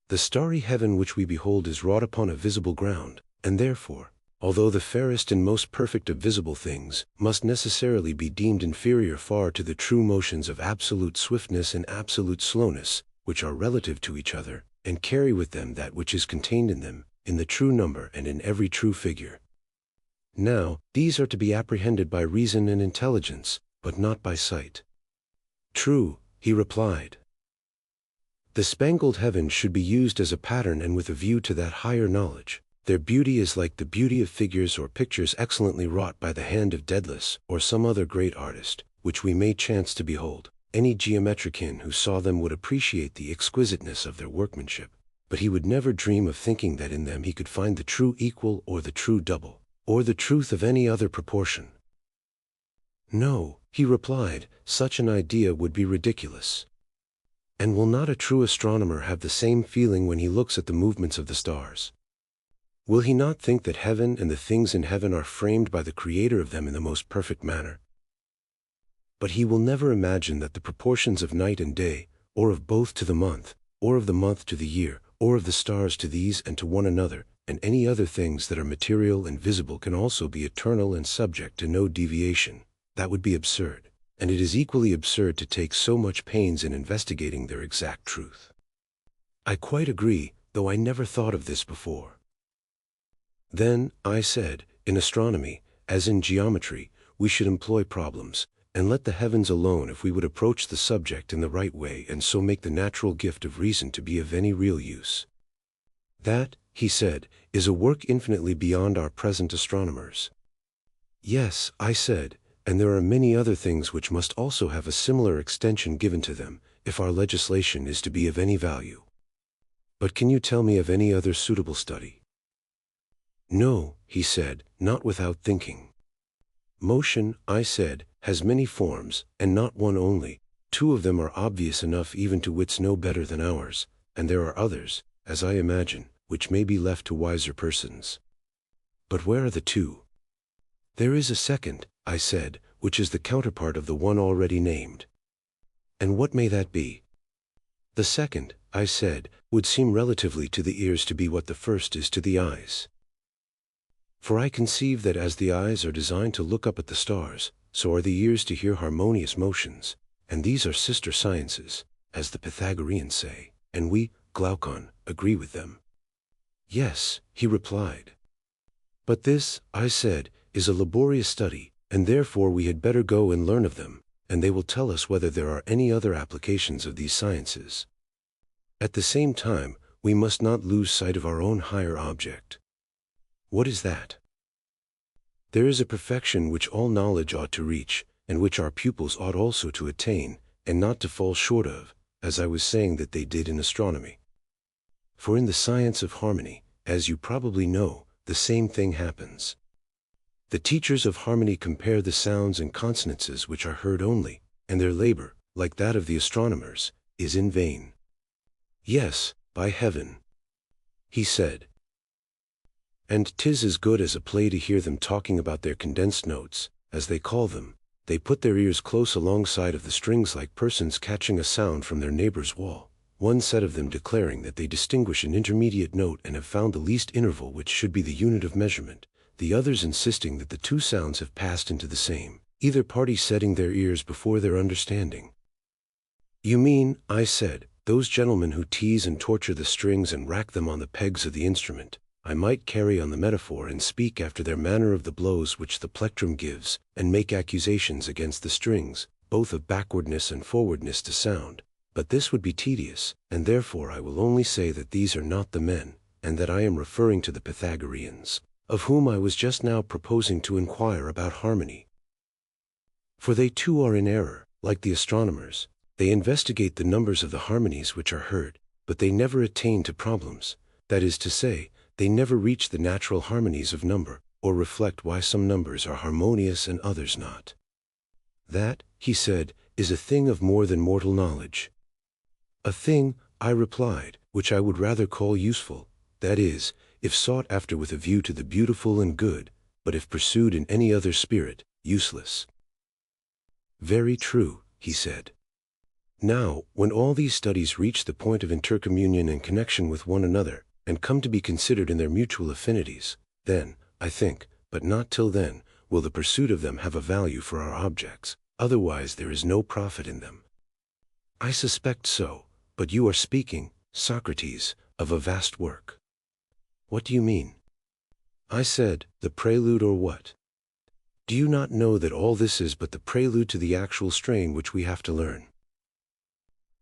The starry heaven which we behold is wrought upon a visible ground, and therefore, although the fairest and most perfect of visible things, must necessarily be deemed inferior far to the true motions of absolute swiftness and absolute slowness, which are relative to each other, and carry with them that which is contained in them, in the true number and in every true figure. Now, these are to be apprehended by reason and intelligence, but not by sight. True, he replied. The spangled heavens should be used as a pattern and with a view to that higher knowledge. Their beauty is like the beauty of figures or pictures excellently wrought by the hand of Daedalus or some other great artist, which we may chance to behold. Any geometrician who saw them would appreciate the exquisiteness of their workmanship, but he would never dream of thinking that in them he could find the true equal or the true double, or the truth of any other proportion. No, he replied, such an idea would be ridiculous. And will not a true astronomer have the same feeling when he looks at the movements of the stars? Will he not think that heaven and the things in heaven are framed by the Creator of them in the most perfect manner? But he will never imagine that the proportions of night and day, or of both to the month, or of the month to the year, or of the stars to these and to one another, and any other things that are material and visible can also be eternal and subject to no deviation. That would be absurd, and it is equally absurd to take so much pains in investigating their exact truth. I quite agree, though I never thought of this before. Then, I said, in astronomy, as in geometry, we should employ problems, and let the heavens alone if we would approach the subject in the right way and so make the natural gift of reason to be of any real use. That, he said, is a work infinitely beyond our present astronomers. Yes, I said, and there are many other things which must also have a similar extension given to them, if our legislation is to be of any value. But can you tell me of any other suitable study? No, he said, not without thinking. Motion, I said, has many forms, and not one only. Two of them are obvious enough even to wits no better than ours, and there are others, as I imagine, which may be left to wiser persons. But where are the two? There is a second, I said, which is the counterpart of the one already named. And what may that be? The second, I said, would seem relatively to the ears to be what the first is to the eyes. For I conceive that as the eyes are designed to look up at the stars, so are the ears to hear harmonious motions, and these are sister sciences, as the Pythagoreans say, and we, Glaucon, agree with them. Yes, he replied. But this, I said, is a laborious study, and therefore we had better go and learn of them, and they will tell us whether there are any other applications of these sciences. At the same time, we must not lose sight of our own higher object. What is that? There is a perfection which all knowledge ought to reach, and which our pupils ought also to attain, and not to fall short of, as I was saying that they did in astronomy. For in the science of harmony, as you probably know, the same thing happens. The teachers of harmony compare the sounds and consonances which are heard only, and their labor, like that of the astronomers, is in vain. Yes, by heaven, he said. And 'tis as good as a play to hear them talking about their condensed notes, as they call them. They put their ears close alongside of the strings like persons catching a sound from their neighbor's wall, one set of them declaring that they distinguish an intermediate note and have found the least interval which should be the unit of measurement, the others insisting that the two sounds have passed into the same, either party setting their ears before their understanding. You mean, I said, those gentlemen who tease and torture the strings and rack them on the pegs of the instrument. I might carry on the metaphor and speak after their manner of the blows which the plectrum gives, and make accusations against the strings, both of backwardness and forwardness to sound. But this would be tedious, and therefore I will only say that these are not the men, and that I am referring to the Pythagoreans, of whom I was just now proposing to inquire about harmony. For they too are in error, like the astronomers. They investigate the numbers of the harmonies which are heard, but they never attain to problems, that is to say, they never reach the natural harmonies of number, or reflect why some numbers are harmonious and others not. That, he said, is a thing of more than mortal knowledge. A thing, I replied, which I would rather call useful, that is, if sought after with a view to the beautiful and good, but if pursued in any other spirit, useless. Very true, he said. Now, when all these studies reach the point of intercommunion and connection with one another, and come to be considered in their mutual affinities, then, I think, but not till then, will the pursuit of them have a value for our objects, otherwise there is no profit in them. I suspect so, but you are speaking, Socrates, of a vast work. What do you mean? I said, the prelude or what? Do you not know that all this is but the prelude to the actual strain which we have to learn?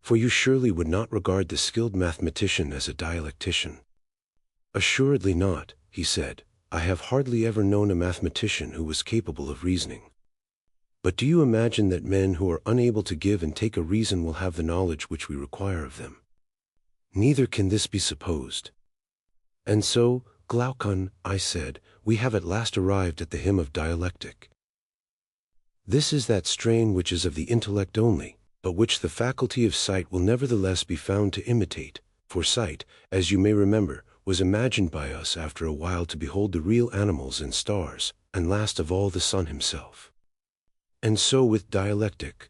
For you surely would not regard the skilled mathematician as a dialectician. Assuredly not, he said. I have hardly ever known a mathematician who was capable of reasoning. But do you imagine that men who are unable to give and take a reason will have the knowledge which we require of them? Neither can this be supposed. And so, Glaucon, I said, we have at last arrived at the hymn of dialectic. This is that strain which is of the intellect only, but which the faculty of sight will nevertheless be found to imitate, for sight, as you may remember, was imagined by us after a while to behold the real animals and stars, and last of all the sun himself. And so with dialectic.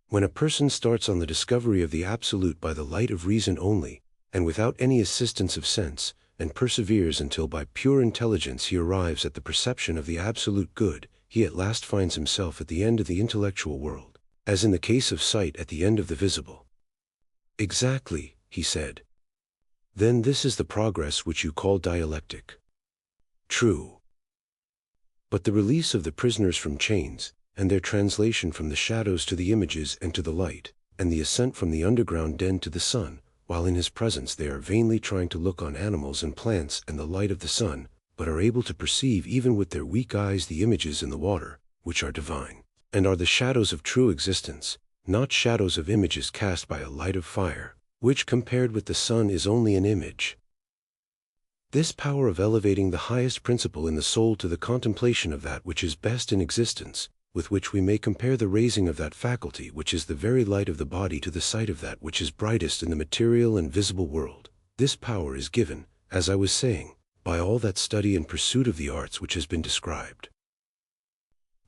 When a person starts on the discovery of the absolute by the light of reason only, and without any assistance of sense, and perseveres until by pure intelligence he arrives at the perception of the absolute good, he at last finds himself at the end of the intellectual world, as in the case of sight at the end of the visible. Exactly, he said. Then this is the progress which you call dialectic. True. But the release of the prisoners from chains, and their translation from the shadows to the images and to the light, and the ascent from the underground den to the sun, while in his presence they are vainly trying to look on animals and plants and the light of the sun, but are able to perceive even with their weak eyes the images in the water, which are divine, and are the shadows of true existence, not shadows of images cast by a light of fire, which compared with the sun is only an image. This power of elevating the highest principle in the soul to the contemplation of that which is best in existence, with which we may compare the raising of that faculty which is the very light of the body to the sight of that which is brightest in the material and visible world, this power is given, as I was saying, by all that study and pursuit of the arts which has been described.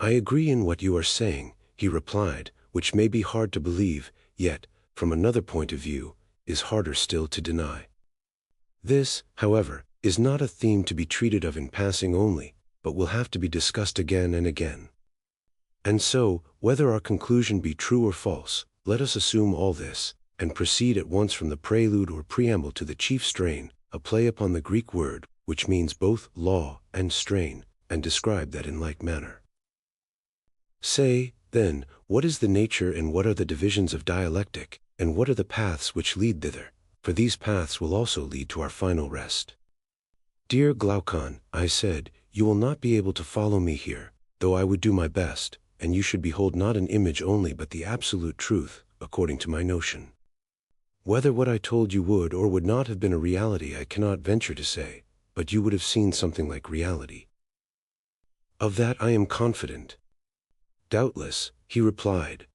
I agree in what you are saying, he replied, which may be hard to believe, yet, from another point of view, is harder still to deny. This, however, is not a theme to be treated of in passing only, but will have to be discussed again and again. And so, whether our conclusion be true or false, let us assume all this, and proceed at once from the prelude or preamble to the chief strain, a play upon the Greek word, which means both law and strain, and describe that in like manner. Say, then, what is the nature and what are the divisions of dialectic, and what are the paths which lead thither, for these paths will also lead to our final rest. Dear Glaucon, I said, you will not be able to follow me here, though I would do my best, and you should behold not an image only but the absolute truth, according to my notion. Whether what I told you would or would not have been a reality I cannot venture to say, but you would have seen something like reality. Of that I am confident. Doubtless, he replied.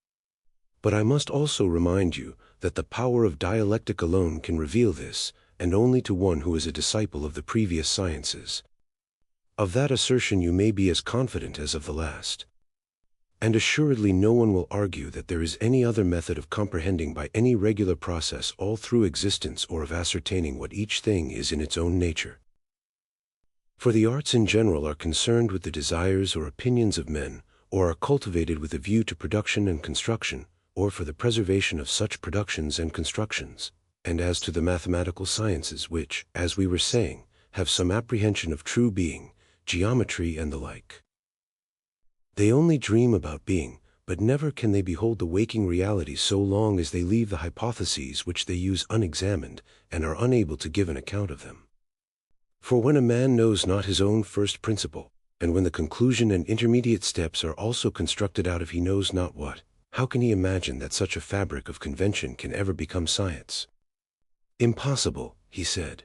But I must also remind you that the power of dialectic alone can reveal this, and only to one who is a disciple of the previous sciences. Of that assertion you may be as confident as of the last. And assuredly no one will argue that there is any other method of comprehending by any regular process all through existence or of ascertaining what each thing is in its own nature. For the arts in general are concerned with the desires or opinions of men, or are cultivated with a view to production and construction, or for the preservation of such productions and constructions, and as to the mathematical sciences which, as we were saying, have some apprehension of true being, geometry and the like. They only dream about being, but never can they behold the waking reality so long as they leave the hypotheses which they use unexamined, and are unable to give an account of them. For when a man knows not his own first principle, and when the conclusion and intermediate steps are also constructed out of he knows not what, how can he imagine that such a fabric of convention can ever become science? Impossible, he said.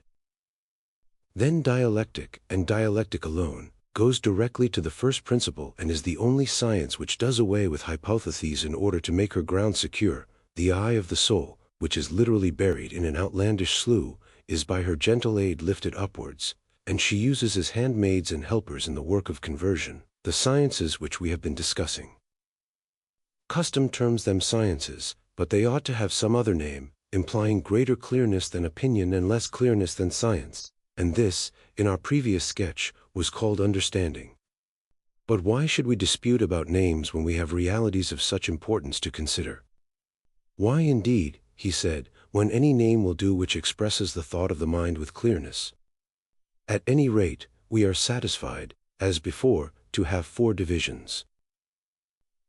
Then dialectic, and dialectic alone, goes directly to the first principle and is the only science which does away with hypotheses in order to make her ground secure. The eye of the soul, which is literally buried in an outlandish slough, is by her gentle aid lifted upwards, and she uses as handmaids and helpers in the work of conversion, the sciences which we have been discussing. Custom terms them sciences, but they ought to have some other name, implying greater clearness than opinion and less clearness than science, and this, in our previous sketch, was called understanding. But why should we dispute about names when we have realities of such importance to consider? Why indeed, he said, when any name will do which expresses the thought of the mind with clearness? At any rate, we are satisfied, as before, to have 4 divisions.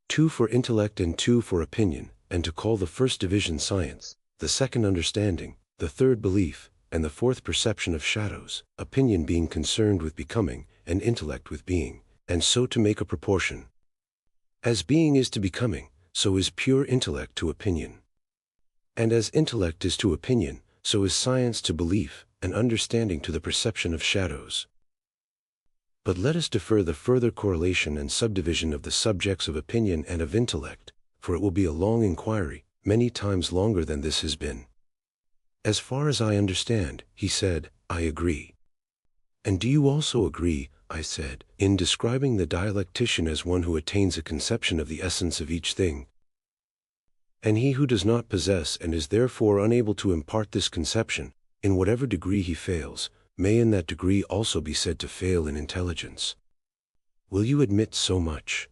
2 for intellect and 2 for opinion, and to call the first division science, the second understanding, the third belief, and the fourth perception of shadows, opinion being concerned with becoming, and intellect with being, and so to make a proportion. As being is to becoming, so is pure intellect to opinion. And as intellect is to opinion, so is science to belief, and understanding to the perception of shadows. But let us defer the further correlation and subdivision of the subjects of opinion and of intellect, for it will be a long inquiry, many times longer than this has been. As far as I understand, he said, I agree. And do you also agree, I said, in describing the dialectician as one who attains a conception of the essence of each thing? And he who does not possess and is therefore unable to impart this conception, in whatever degree he fails, may in that degree also be said to fail in intelligence. Will you admit so much?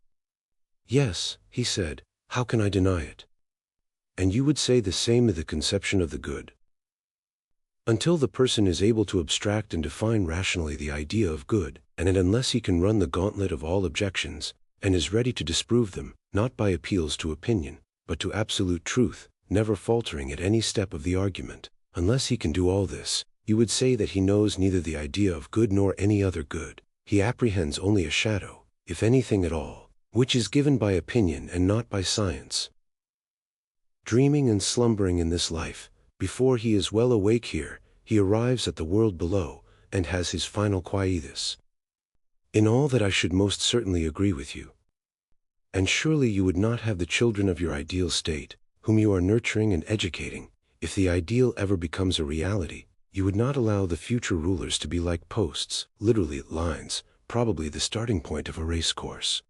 Yes, he said, how can I deny it? And you would say the same of the conception of the good. Until the person is able to abstract and define rationally the idea of good, and unless he can run the gauntlet of all objections, and is ready to disprove them, not by appeals to opinion, but to absolute truth, never faltering at any step of the argument, unless he can do all this, you would say that he knows neither the idea of good nor any other good. He apprehends only a shadow, if anything at all, which is given by opinion and not by science. Dreaming and slumbering in this life, before he is well awake here, he arrives at the world below, and has his final quietus. In all that I should most certainly agree with you. And surely you would not have the children of your ideal state, whom you are nurturing and educating, if the ideal ever becomes a reality, you would not allow the future rulers to be like posts, literally lines, probably the starting point of a race course,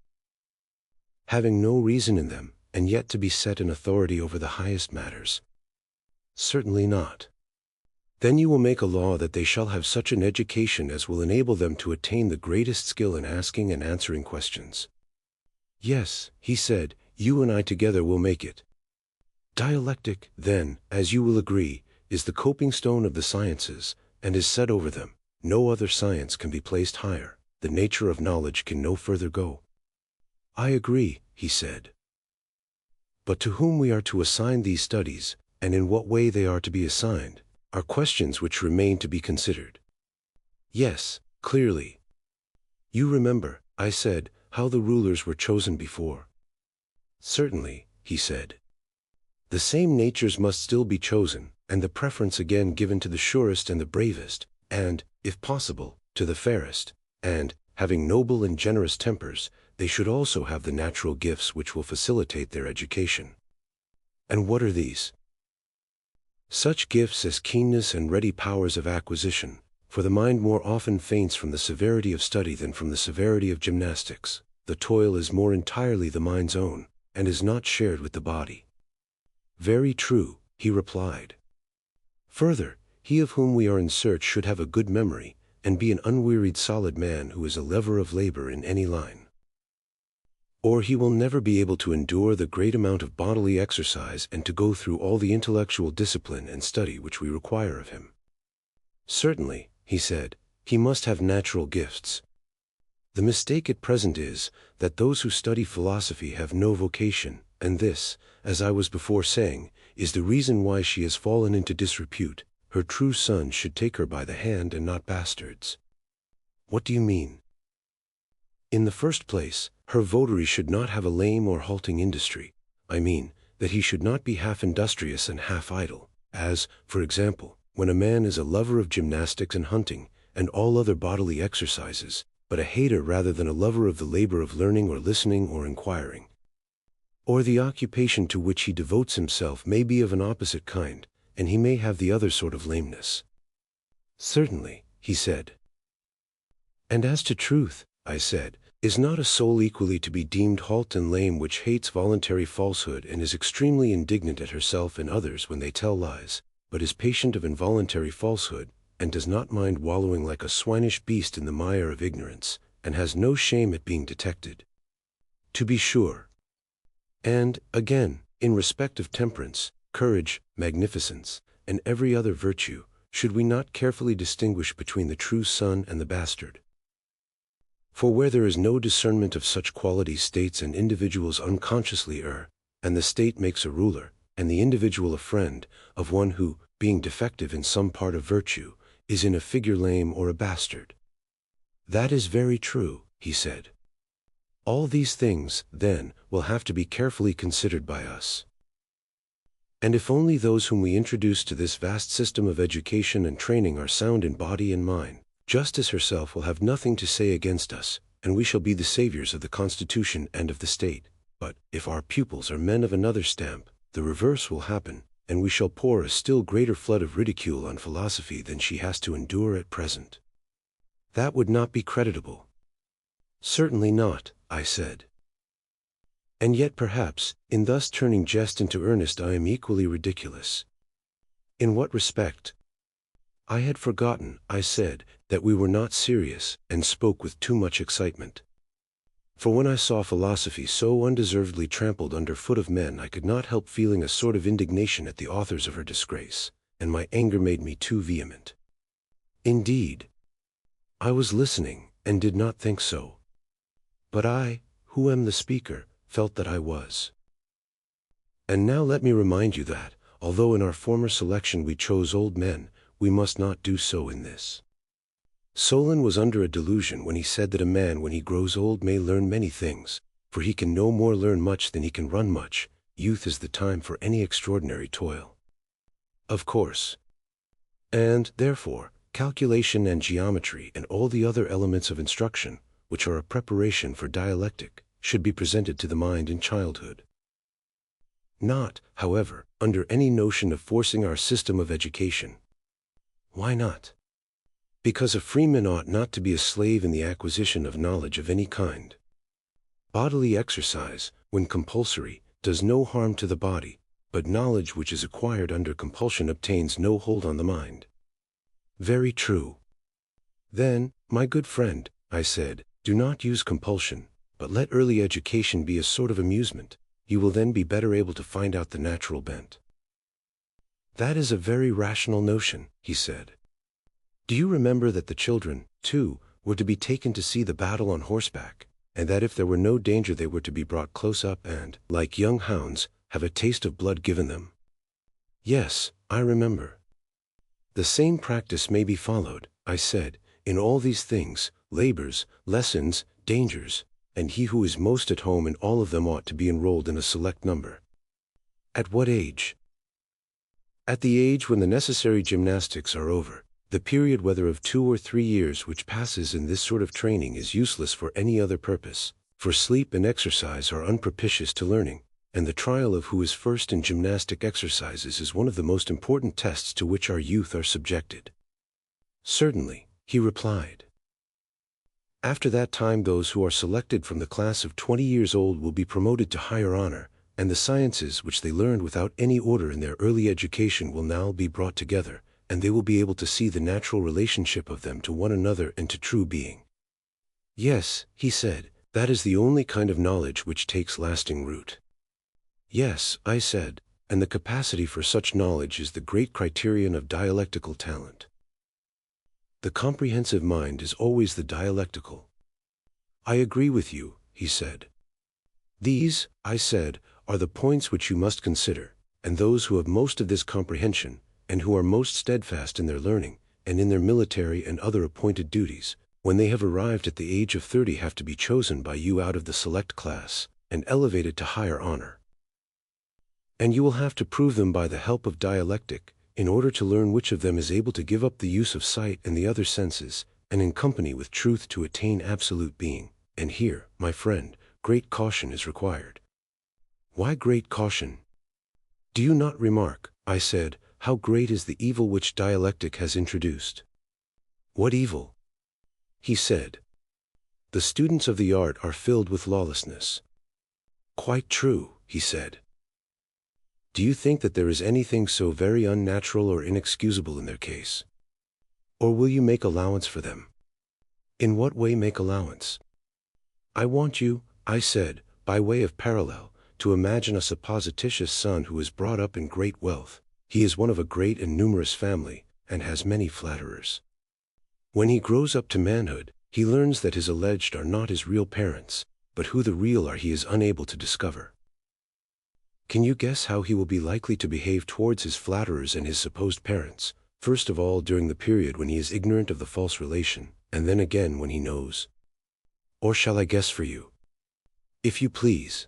having no reason in them, and yet to be set in authority over the highest matters. Certainly not. Then you will make a law that they shall have such an education as will enable them to attain the greatest skill in asking and answering questions. Yes, he said, you and I together will make it. Dialectic, then, as you will agree, is the coping stone of the sciences, and is set over them. No other science can be placed higher. The nature of knowledge can no further go. I agree, he said. But to whom we are to assign these studies, and in what way they are to be assigned, are questions which remain to be considered. Yes, clearly. You remember, I said, how the rulers were chosen before. Certainly, he said. The same natures must still be chosen, and the preference again given to the surest and the bravest, and, if possible, to the fairest, and, having noble and generous tempers, they should also have the natural gifts which will facilitate their education. And what are these? Such gifts as keenness and ready powers of acquisition, for the mind more often faints from the severity of study than from the severity of gymnastics. The toil is more entirely the mind's own, and is not shared with the body. Very true, he replied. Further, he of whom we are in search should have a good memory, and be an unwearied solid man who is a lever of labor in any line. or he will never be able to endure the great amount of bodily exercise and to go through all the intellectual discipline and study which we require of him. Certainly, he said, he must have natural gifts. The mistake at present is that those who study philosophy have no vocation, and this, as I was before saying, is the reason why she has fallen into disrepute. Her true sons should take her by the hand and not bastards. What do you mean? In the first place, her votary should not have a lame or halting industry. I mean, that he should not be half industrious and half idle, as, for example, when a man is a lover of gymnastics and hunting, and all other bodily exercises, but a hater rather than a lover of the labor of learning or listening or inquiring. Or the occupation to which he devotes himself may be of an opposite kind, and he may have the other sort of lameness. Certainly, he said. And as to truth, I said, is not a soul equally to be deemed halt and lame which hates voluntary falsehood and is extremely indignant at herself and others when they tell lies, but is patient of involuntary falsehood, and does not mind wallowing like a swinish beast in the mire of ignorance, and has no shame at being detected? To be sure. And, again, in respect of temperance, courage, magnificence, and every other virtue, should we not carefully distinguish between the true son and the bastard? For where there is no discernment of such qualities, states and individuals unconsciously err, and the state makes a ruler, and the individual a friend, of one who, being defective in some part of virtue, is in a figure lame or a bastard. That is very true, he said. All these things, then, will have to be carefully considered by us. And if only those whom we introduce to this vast system of education and training are sound in body and mind, justice herself will have nothing to say against us, and we shall be the saviors of the constitution and of the state. But, if our pupils are men of another stamp, the reverse will happen, and we shall pour a still greater flood of ridicule on philosophy than she has to endure at present. That would not be creditable. Certainly not, I said. And yet perhaps, in thus turning jest into earnest, I am equally ridiculous. In what respect? I had forgotten, I said, that we were not serious, and spoke with too much excitement. For when I saw philosophy so undeservedly trampled under foot of men, I could not help feeling a sort of indignation at the authors of her disgrace, and my anger made me too vehement. Indeed, I was listening, and did not think so. But I, who am the speaker, felt that I was. And now let me remind you that, although in our former selection we chose old men, we must not do so in this. Solon was under a delusion when he said that a man when he grows old may learn many things, for he can no more learn much than he can run much. Youth is the time for any extraordinary toil. Of course. And, therefore, calculation and geometry and all the other elements of instruction, which are a preparation for dialectic, should be presented to the mind in childhood. Not, however, under any notion of forcing our system of education. Why not? Because a freeman ought not to be a slave in the acquisition of knowledge of any kind. Bodily exercise, when compulsory, does no harm to the body, but knowledge which is acquired under compulsion obtains no hold on the mind. Very true. Then, my good friend, I said, do not use compulsion, but let early education be a sort of amusement. You will then be better able to find out the natural bent. That is a very rational notion, he said. Do you remember that the children, too, were to be taken to see the battle on horseback, and that if there were no danger they were to be brought close up and, like young hounds, have a taste of blood given them? Yes, I remember. The same practice may be followed, I said, in all these things, labors, lessons, dangers, and he who is most at home in all of them ought to be enrolled in a select number. At what age? At the age when the necessary gymnastics are over. The period whether of 2 or 3 years which passes in this sort of training is useless for any other purpose, for sleep and exercise are unpropitious to learning, and the trial of who is first in gymnastic exercises is one of the most important tests to which our youth are subjected. Certainly, he replied. After that time those who are selected from the class of 20 years old will be promoted to higher honor, and the sciences which they learned without any order in their early education will now be brought together, and they will be able to see the natural relationship of them to one another and to true being. Yes, he said, That is the only kind of knowledge which takes lasting root. Yes, I said, and the capacity for such knowledge is the great criterion of dialectical talent. The comprehensive mind is always the dialectical. I agree with you, he said. These, I said, are the points which you must consider, and those who have most of this comprehension, and who are most steadfast in their learning, and in their military and other appointed duties, when they have arrived at the age of 30 have to be chosen by you out of the select class, and elevated to higher honor. And you will have to prove them by the help of dialectic, in order to learn which of them is able to give up the use of sight and the other senses, and in company with truth to attain absolute being. And here, my friend, great caution is required. Why great caution? Do you not remark, I said, how great is the evil which dialectic has introduced? What evil? He said. The students of the art are filled with lawlessness. Quite true, he said. Do you think that there is anything so very unnatural or inexcusable in their case? Or will you make allowance for them? In what way make allowance? I want you, I said, by way of parallel, to imagine a supposititious son who is brought up in great wealth. He is one of a great and numerous family, and has many flatterers. When he grows up to manhood, he learns that his alleged are not his real parents, but who the real are he is unable to discover. Can you guess how he will be likely to behave towards his flatterers and his supposed parents, first of all during the period when he is ignorant of the false relation, and then again when he knows? Or shall I guess for you? If you please.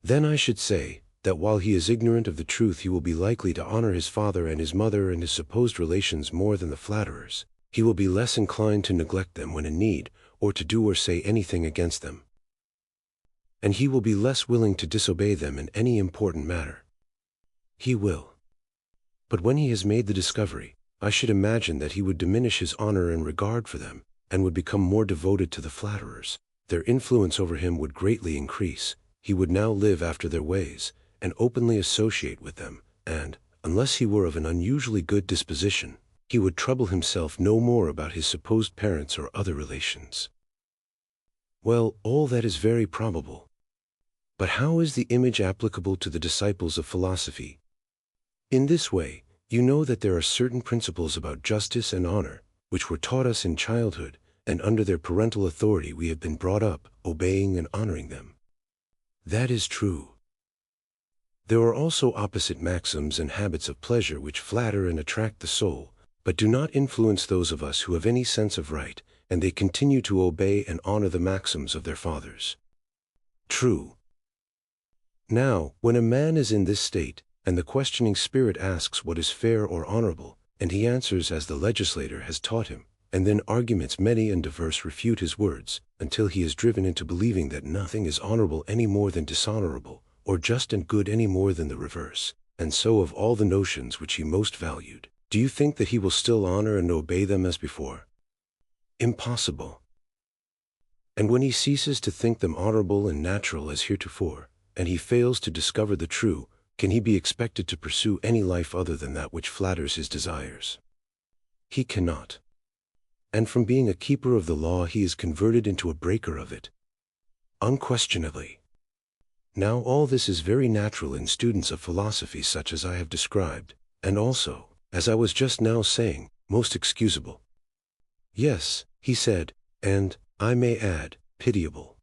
Then I should say, that while he is ignorant of the truth he will be likely to honor his father and his mother and his supposed relations more than the flatterers. He will be less inclined to neglect them when in need, or to do or say anything against them. And he will be less willing to disobey them in any important matter. He will. But when he has made the discovery, I should imagine that he would diminish his honor and regard for them, and would become more devoted to the flatterers. Their influence over him would greatly increase. He would now live after their ways, and openly associate with them, and, unless he were of an unusually good disposition, he would trouble himself no more about his supposed parents or other relations. Well, all that is very probable. But how is the image applicable to the disciples of philosophy? In this way, you know that there are certain principles about justice and honor, which were taught us in childhood, and under their parental authority we have been brought up, obeying and honoring them. That is true. There are also opposite maxims and habits of pleasure which flatter and attract the soul, but do not influence those of us who have any sense of right, and they continue to obey and honor the maxims of their fathers. True. Now, when a man is in this state, and the questioning spirit asks what is fair or honorable, and he answers as the legislator has taught him, and then arguments many and diverse refute his words, until he is driven into believing that nothing is honorable any more than dishonorable, or just and good any more than the reverse, and so of all the notions which he most valued, do you think that he will still honor and obey them as before? Impossible. And when he ceases to think them honorable and natural as heretofore, and he fails to discover the true, can he be expected to pursue any life other than that which flatters his desires? He cannot. And from being a keeper of the law he is converted into a breaker of it. Unquestionably. Now all this is very natural in students of philosophy such as I have described, and also, as I was just now saying, most excusable. Yes, he said, and, I may add, pitiable.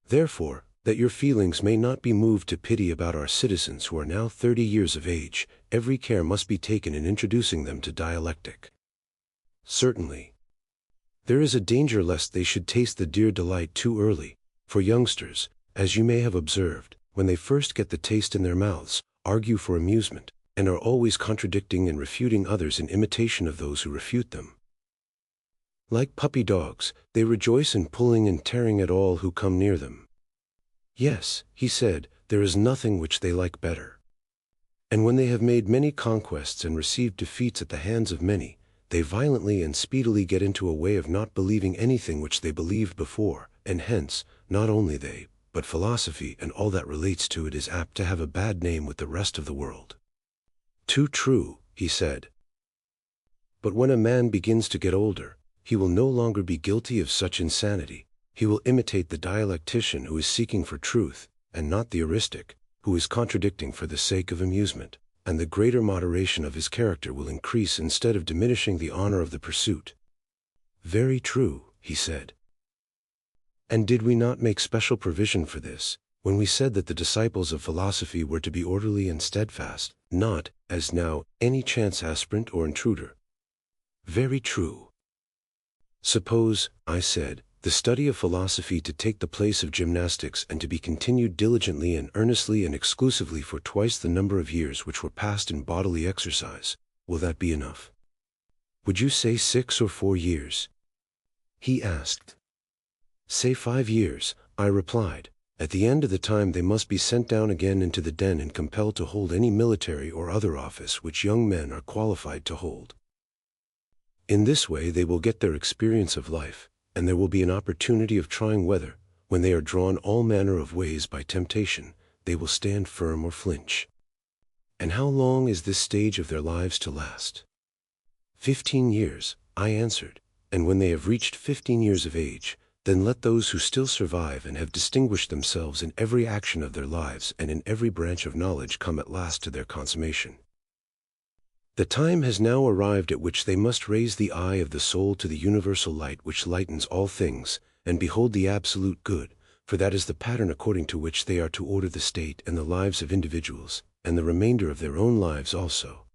Therefore, that your feelings may not be moved to pity about our citizens who are now 30 years of age, every care must be taken in introducing them to dialectic. Certainly. There is a danger lest they should taste the dear delight too early, for youngsters, as you may have observed, when they first get the taste in their mouths, argue for amusement, and are always contradicting and refuting others in imitation of those who refute them. Like puppy dogs, they rejoice in pulling and tearing at all who come near them. Yes, he said, there is nothing which they like better. And when they have made many conquests and received defeats at the hands of many, they violently and speedily get into a way of not believing anything which they believed before, and hence, not only they, but philosophy and all that relates to it is apt to have a bad name with the rest of the world. Too true, he said. But when a man begins to get older, he will no longer be guilty of such insanity, He will imitate the dialectician who is seeking for truth, and not the heuristic, who is contradicting for the sake of amusement, and the greater moderation of his character will increase instead of diminishing the honor of the pursuit. Very true, he said. And did we not make special provision for this, when we said that the disciples of philosophy were to be orderly and steadfast, not, as now, any chance aspirant or intruder? Very true. Suppose, I said, the study of philosophy to take the place of gymnastics and to be continued diligently and earnestly and exclusively for twice the number of years which were passed in bodily exercise, will that be enough? Would you say 6 or 4 years? He asked. Say 5 years, I replied. At the end of the time they must be sent down again into the den and compelled to hold any military or other office which young men are qualified to hold. In this way they will get their experience of life, and there will be an opportunity of trying whether, when they are drawn all manner of ways by temptation, they will stand firm or flinch. And how long is this stage of their lives to last? 15 years, I answered, and when they have reached 15 years of age, then let those who still survive and have distinguished themselves in every action of their lives and in every branch of knowledge come at last to their consummation. The time has now arrived at which they must raise the eye of the soul to the universal light which lightens all things, and behold the absolute good, for that is the pattern according to which they are to order the state and the lives of individuals, and the remainder of their own lives also.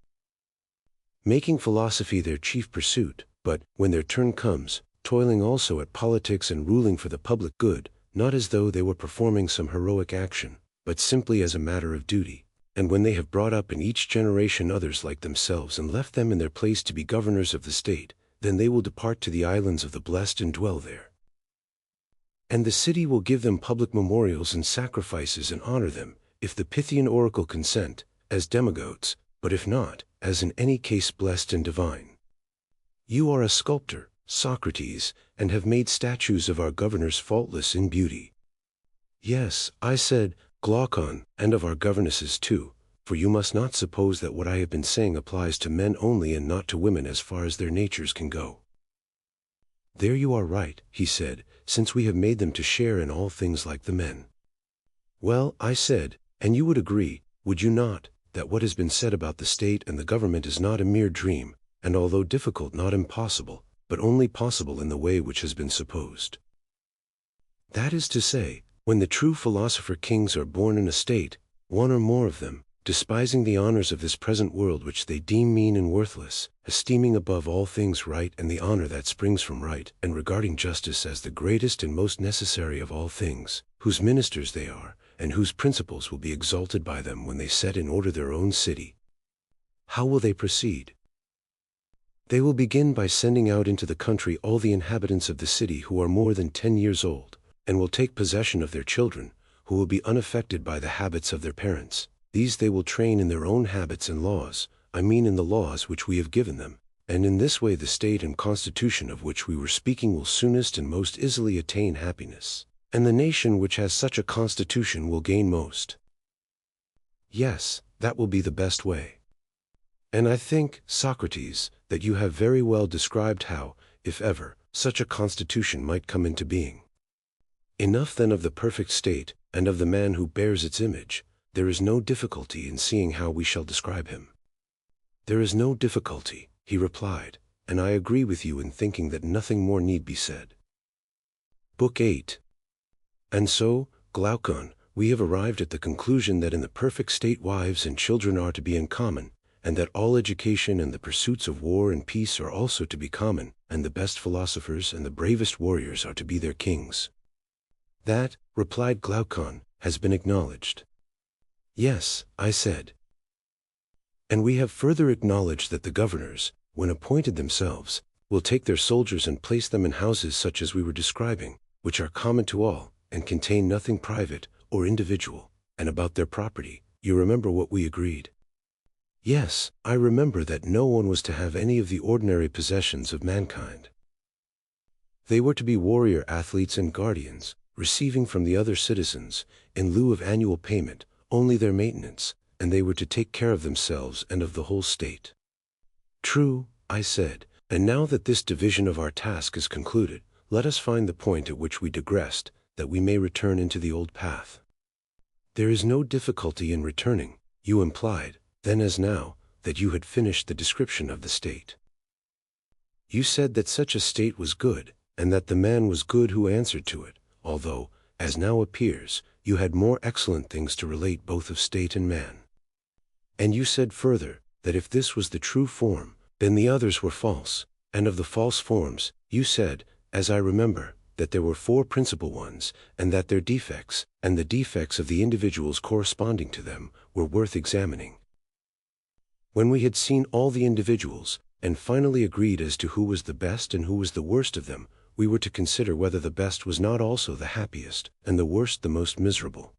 Making philosophy their chief pursuit, but, when their turn comes, toiling also at politics and ruling for the public good, not as though they were performing some heroic action, but simply as a matter of duty. And when they have brought up in each generation others like themselves and left them in their place to be governors of the state, then they will depart to the islands of the blessed and dwell there. And the city will give them public memorials and sacrifices and honor them, if the Pythian oracle consent, as demigods, but if not, as in any case blessed and divine. You are a sculptor, Socrates, and have made statues of our governors faultless in beauty. Yes, I said, Glaucon, and of our governesses too, for you must not suppose that what I have been saying applies to men only and not to women as far as their natures can go. There you are right, he said, since we have made them to share in all things like the men. Well, I said, and you would agree, would you not, that what has been said about the state and the government is not a mere dream, and although difficult not impossible, but only possible in the way which has been supposed. That is to say, when the true philosopher-kings are born in a state, one or more of them, despising the honors of this present world which they deem mean and worthless, esteeming above all things right and the honor that springs from right, and regarding justice as the greatest and most necessary of all things, whose ministers they are, and whose principles will be exalted by them when they set in order their own city. How will they proceed? They will begin by sending out into the country all the inhabitants of the city who are more than 10 years old, and will take possession of their children, who will be unaffected by the habits of their parents. These they will train in their own habits and laws, I mean in the laws which we have given them, and in this way the state and constitution of which we were speaking will soonest and most easily attain happiness, and the nation which has such a constitution will gain most. Yes, that will be the best way. And I think, Socrates, that you have very well described how, if ever, such a constitution might come into being. Enough then of the perfect state, and of the man who bears its image. There is no difficulty in seeing how we shall describe him. There is no difficulty, he replied, and I agree with you in thinking that nothing more need be said. Book 8. And so, Glaucon, we have arrived at the conclusion that in the perfect state wives and children are to be in common, and that all education and the pursuits of war and peace are also to be common, and the best philosophers and the bravest warriors are to be their kings. That, replied Glaucon, has been acknowledged. Yes, I said. And we have further acknowledged that the governors, when appointed themselves, will take their soldiers and place them in houses such as we were describing, which are common to all, and contain nothing private or individual, and about their property, you remember what we agreed. Yes, I remember that no one was to have any of the ordinary possessions of mankind. They were to be warrior athletes and guardians, receiving from the other citizens, in lieu of annual payment, only their maintenance, and they were to take care of themselves and of the whole state. True, I said, and now that this division of our task is concluded, let us find the point at which we digressed, that we may return into the old path. There is no difficulty in returning. You implied, then as now, that you had finished the description of the state. You said that such a state was good, and that the man was good who answered to it, although, as now appears, you had more excellent things to relate both of state and man. And you said further, that if this was the true form, then the others were false, and of the false forms, you said, as I remember, that there were 4 principal ones, and that their defects, and the defects of the individuals corresponding to them, were worth examining. When we had seen all the individuals, and finally agreed as to who was the best and who was the worst of them, we were to consider whether the best was not also the happiest, and the worst the most miserable.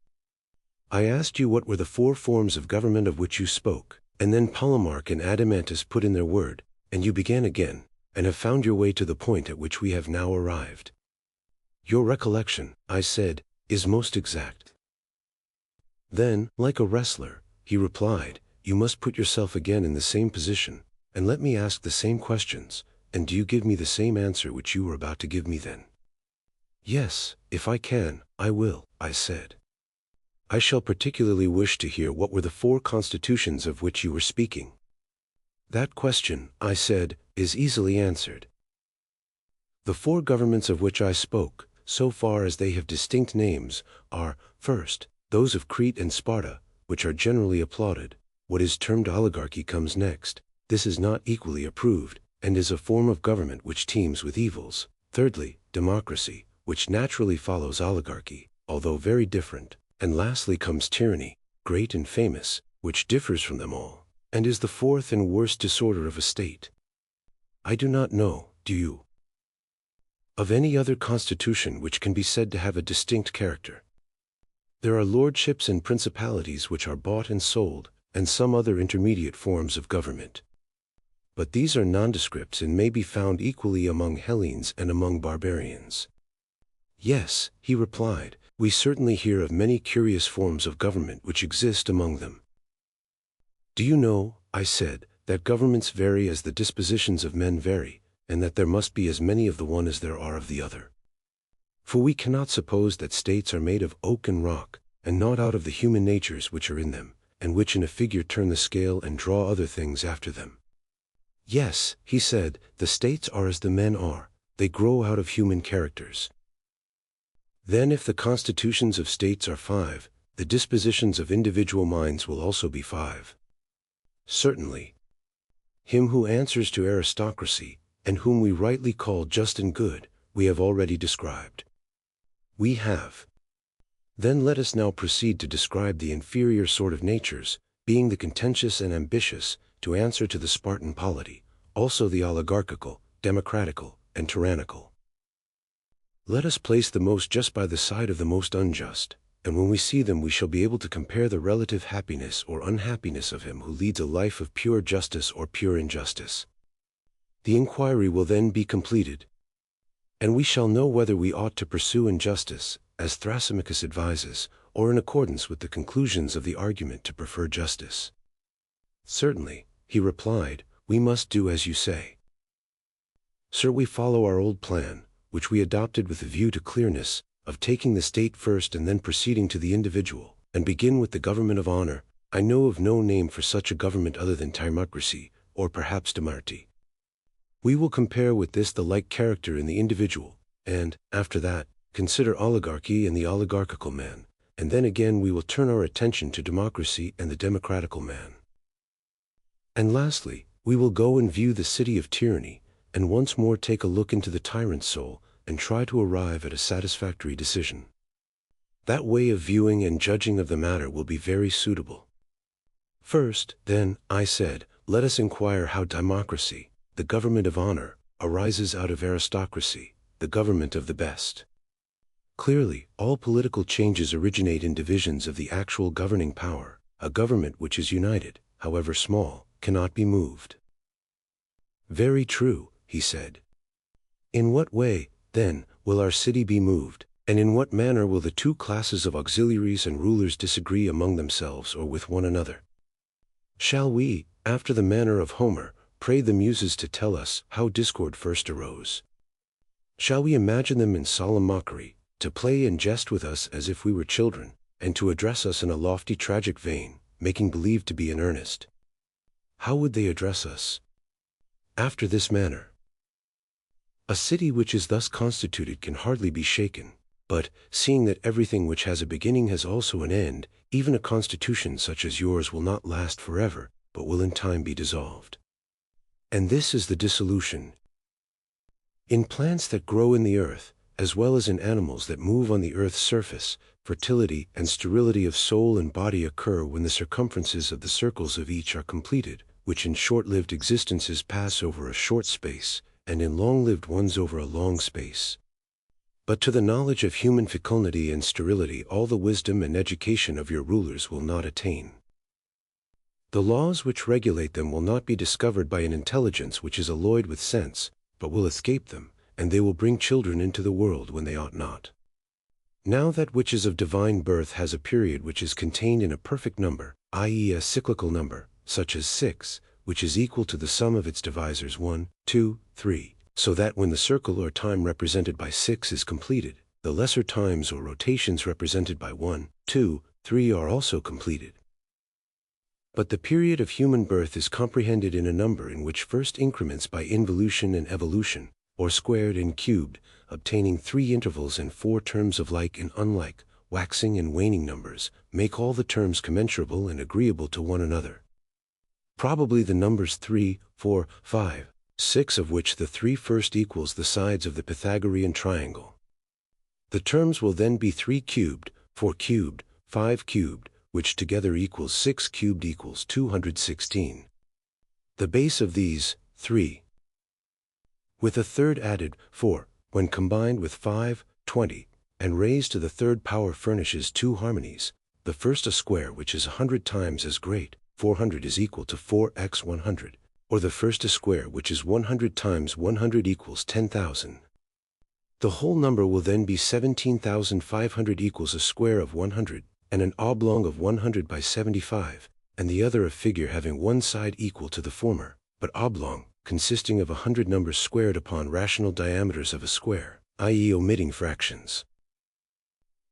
I asked you what were the 4 forms of government of which you spoke, and then Polemarch and Adeimantus put in their word, and you began again, and have found your way to the point at which we have now arrived. Your recollection, I said, is most exact. Then, like a wrestler, he replied, you must put yourself again in the same position, and let me ask the same questions, and do you give me the same answer which you were about to give me then? Yes, if I can, I will, I said. I shall particularly wish to hear what were the 4 constitutions of which you were speaking. That question, I said, is easily answered. The 4 governments of which I spoke, so far as they have distinct names, are, first, those of Crete and Sparta, which are generally applauded. What is termed oligarchy comes next. This is not equally approved, and is a form of government which teems with evils. Thirdly, democracy, which naturally follows oligarchy, although very different. And lastly comes tyranny, great and famous, which differs from them all, and is the 4th and worst disorder of a state. I do not know, do you, of any other constitution which can be said to have a distinct character. There are lordships and principalities which are bought and sold, and some other intermediate forms of government. But these are nondescripts and may be found equally among Hellenes and among barbarians. Yes, he replied, we certainly hear of many curious forms of government which exist among them. Do you know, I said, that governments vary as the dispositions of men vary, and that there must be as many of the one as there are of the other? For we cannot suppose that states are made of oak and rock, and not out of the human natures which are in them, and which in a figure turn the scale and draw other things after them. Yes, he said, the states are as the men are, they grow out of human characters. Then if the constitutions of states are 5, the dispositions of individual minds will also be 5. Certainly. Him who answers to aristocracy, and whom we rightly call just and good, we have already described. We have. Then let us now proceed to describe the inferior sort of natures, being the contentious and ambitious, to answer to the Spartan polity, also the oligarchical, democratical, and tyrannical. Let us place the most just by the side of the most unjust, and when we see them we shall be able to compare the relative happiness or unhappiness of him who leads a life of pure justice or pure injustice. The inquiry will then be completed, and we shall know whether we ought to pursue injustice, as Thrasymachus advises, or in accordance with the conclusions of the argument to prefer justice. Certainly, he replied, we must do as you say. Sir, we follow our old plan, which we adopted with a view to clearness, of taking the state first and then proceeding to the individual, and begin with the government of honor. I know of no name for such a government other than timocracy, or perhaps demarty. We will compare with this the like character in the individual, and, after that, consider oligarchy and the oligarchical man, and then again we will turn our attention to democracy and the democratical man. And lastly, we will go and view the city of tyranny, and once more take a look into the tyrant's soul, and try to arrive at a satisfactory decision. That way of viewing and judging of the matter will be very suitable. First, then, I said, let us inquire how democracy, the government of honor, arises out of aristocracy, the government of the best. Clearly, all political changes originate in divisions of the actual governing power. A government which is united, however small, cannot be moved. Very true, he said. In what way, then, will our city be moved, and in what manner will the 2 classes of auxiliaries and rulers disagree among themselves or with one another? Shall we, after the manner of Homer, pray the Muses to tell us how discord first arose? Shall we imagine them in solemn mockery, to play and jest with us as if we were children, and to address us in a lofty tragic vein, making believe to be in earnest? How would they address us? After this manner: A city which is thus constituted can hardly be shaken, but, seeing that everything which has a beginning has also an end, even a constitution such as yours will not last forever, but will in time be dissolved. And this is the dissolution. In plants that grow in the earth, as well as in animals that move on the earth's surface, fertility and sterility of soul and body occur when the circumferences of the circles of each are completed, which in short-lived existences pass over a short space, and in long-lived ones over a long space. But to the knowledge of human fecundity and sterility all the wisdom and education of your rulers will not attain. The laws which regulate them will not be discovered by an intelligence which is alloyed with sense, but will escape them, and they will bring children into the world when they ought not. Now that which is of divine birth has a period which is contained in a perfect number, i.e. a cyclical number, such as 6, which is equal to the sum of its divisors 1, 2, 3, so that when the circle or time represented by 6 is completed, the lesser times or rotations represented by 1, 2, 3 are also completed. But the period of human birth is comprehended in a number in which first increments by involution and evolution, or squared and cubed, obtaining 3 intervals and 4 terms of like and unlike, waxing and waning numbers, make all the terms commensurable and agreeable to one another. Probably the numbers 3, 4, 5, 6 of which the 3 first equals the sides of the Pythagorean triangle. The terms will then be 3 cubed, 4 cubed, 5 cubed, which together equals 6 cubed equals 216. The base of these, 3, with a third added, 4, when combined with 5, 20, and raised to the third power furnishes 2 harmonies, the first a square which is 100 times as great, 400 is equal to 4x 100, or the first a square which is 100 times 100 equals 10,000. The whole number will then be 17,500 equals a square of 100, and an oblong of 100 by 75, and the other a figure having one side equal to the former, but oblong, consisting of 100 numbers squared upon rational diameters of a square, i.e. omitting fractions.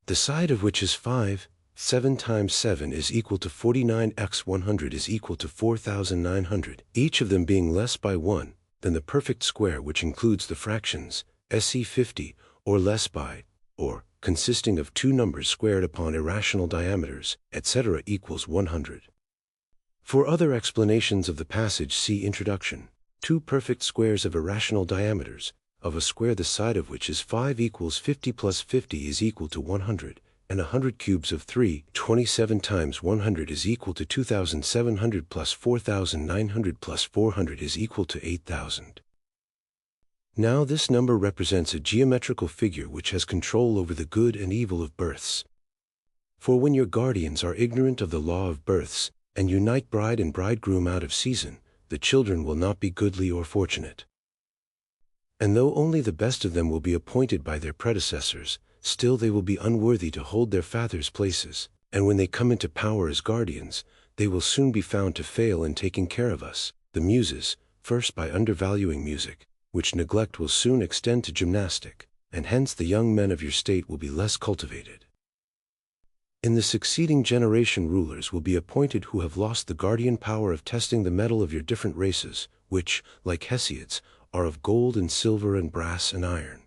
The side of which is 5, 7 times 7 is equal to 49x 100 is equal to 4,900, each of them being less by 1 than the perfect square which includes the fractions, SE 50, or less by, or, consisting of 2 numbers squared upon irrational diameters, etc. equals 100. For other explanations of the passage see Introduction. 2 perfect squares of irrational diameters, of a square the side of which is 5 equals 50 plus 50 is equal to 100, and 100 cubes of 3, 27 times 100 is equal to 2,700 plus 4,900 plus 400 is equal to 8,000. Now this number represents a geometrical figure which has control over the good and evil of births. For when your guardians are ignorant of the law of births, and unite bride and bridegroom out of season, the children will not be goodly or fortunate. And though only the best of them will be appointed by their predecessors, still they will be unworthy to hold their fathers' places, and when they come into power as guardians, they will soon be found to fail in taking care of us, the Muses, first by undervaluing music, which neglect will soon extend to gymnastic, and hence the young men of your state will be less cultivated. In the succeeding generation rulers will be appointed who have lost the guardian power of testing the metal of your different races, which, like Hesiod's, are of gold and silver and brass and iron.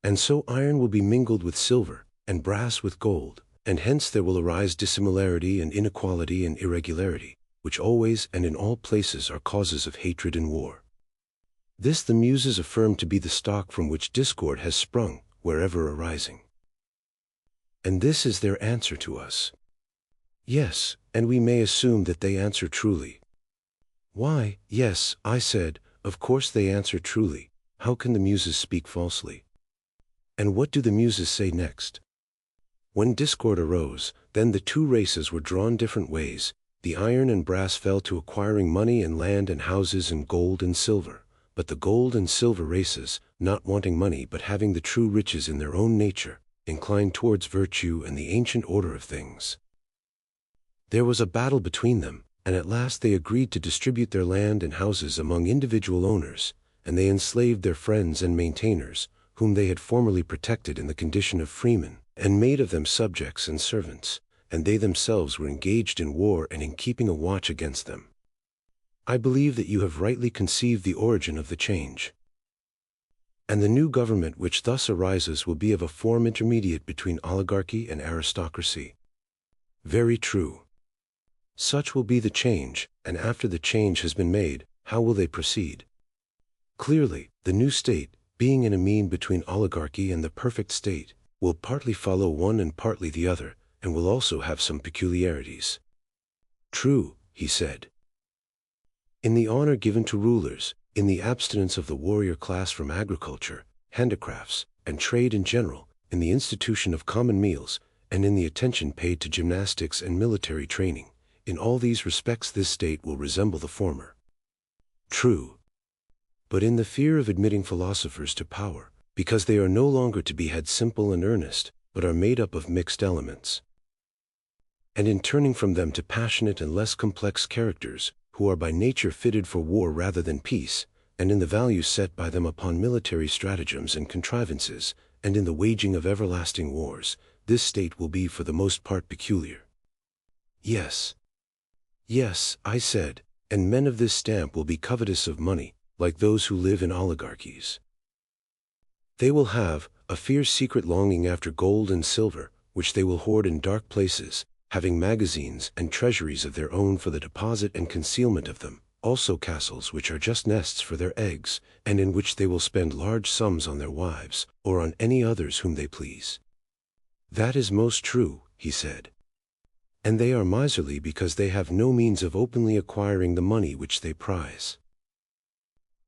And so iron will be mingled with silver, and brass with gold, and hence there will arise dissimilarity and inequality and irregularity, which always and in all places are causes of hatred and war. This the Muses affirm to be the stock from which discord has sprung, wherever arising. And this is their answer to us. Yes, and we may assume that they answer truly. Why, yes, I said, of course they answer truly. How can the Muses speak falsely? And what do the Muses say next? When discord arose, then the 2 races were drawn different ways. The iron and brass fell to acquiring money and land and houses and gold and silver. But the gold and silver races, not wanting money but having the true riches in their own nature, inclined towards virtue and the ancient order of things. There was a battle between them, and at last they agreed to distribute their land and houses among individual owners, and they enslaved their friends and maintainers, whom they had formerly protected in the condition of freemen, and made of them subjects and servants, and they themselves were engaged in war and in keeping a watch against them. I believe that you have rightly conceived the origin of the change. And the new government which thus arises will be of a form intermediate between oligarchy and aristocracy. Very true. Such will be the change, and after the change has been made, how will they proceed? Clearly, the new state, being in a mean between oligarchy and the perfect state, will partly follow one and partly the other, and will also have some peculiarities. True, he said. In the honor given to rulers, in the abstinence of the warrior class from agriculture, handicrafts, and trade in general, in the institution of common meals, and in the attention paid to gymnastics and military training, in all these respects this state will resemble the former. True. But in the fear of admitting philosophers to power, because they are no longer to be had simple and earnest, but are made up of mixed elements. And in turning from them to passionate and less complex characters, who are by nature fitted for war rather than peace, and in the value set by them upon military stratagems and contrivances, and in the waging of everlasting wars, this state will be for the most part peculiar. Yes. Yes, I said, and men of this stamp will be covetous of money, like those who live in oligarchies. They will have a fierce secret longing after gold and silver, which they will hoard in dark places, having magazines and treasuries of their own for the deposit and concealment of them, also castles which are just nests for their eggs, and in which they will spend large sums on their wives, or on any others whom they please. That is most true, he said. And they are miserly because they have no means of openly acquiring the money which they prize.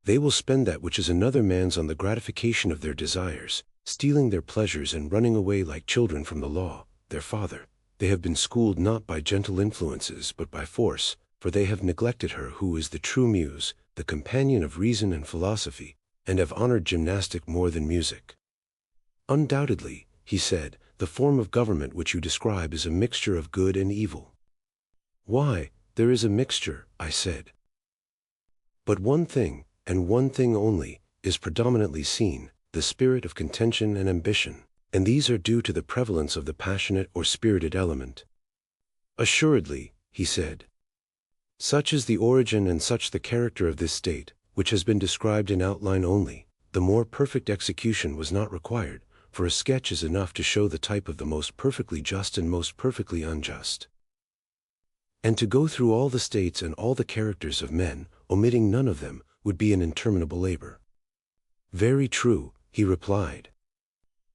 They will spend that which is another man's on the gratification of their desires, stealing their pleasures and running away like children from the law, their father. They have been schooled not by gentle influences but by force, for they have neglected her who is the true muse, the companion of reason and philosophy, and have honored gymnastic more than music. Undoubtedly, he said, the form of government which you describe is a mixture of good and evil. Why, there is a mixture, I said. But one thing, and one thing only, is predominantly seen, the spirit of contention and ambition, and these are due to the prevalence of the passionate or spirited element. Assuredly, he said. Such is the origin and such the character of this state, which has been described in outline only. The more perfect execution was not required, for a sketch is enough to show the type of the most perfectly just and most perfectly unjust. And to go through all the states and all the characters of men, omitting none of them, would be an interminable labor. Very true, he replied.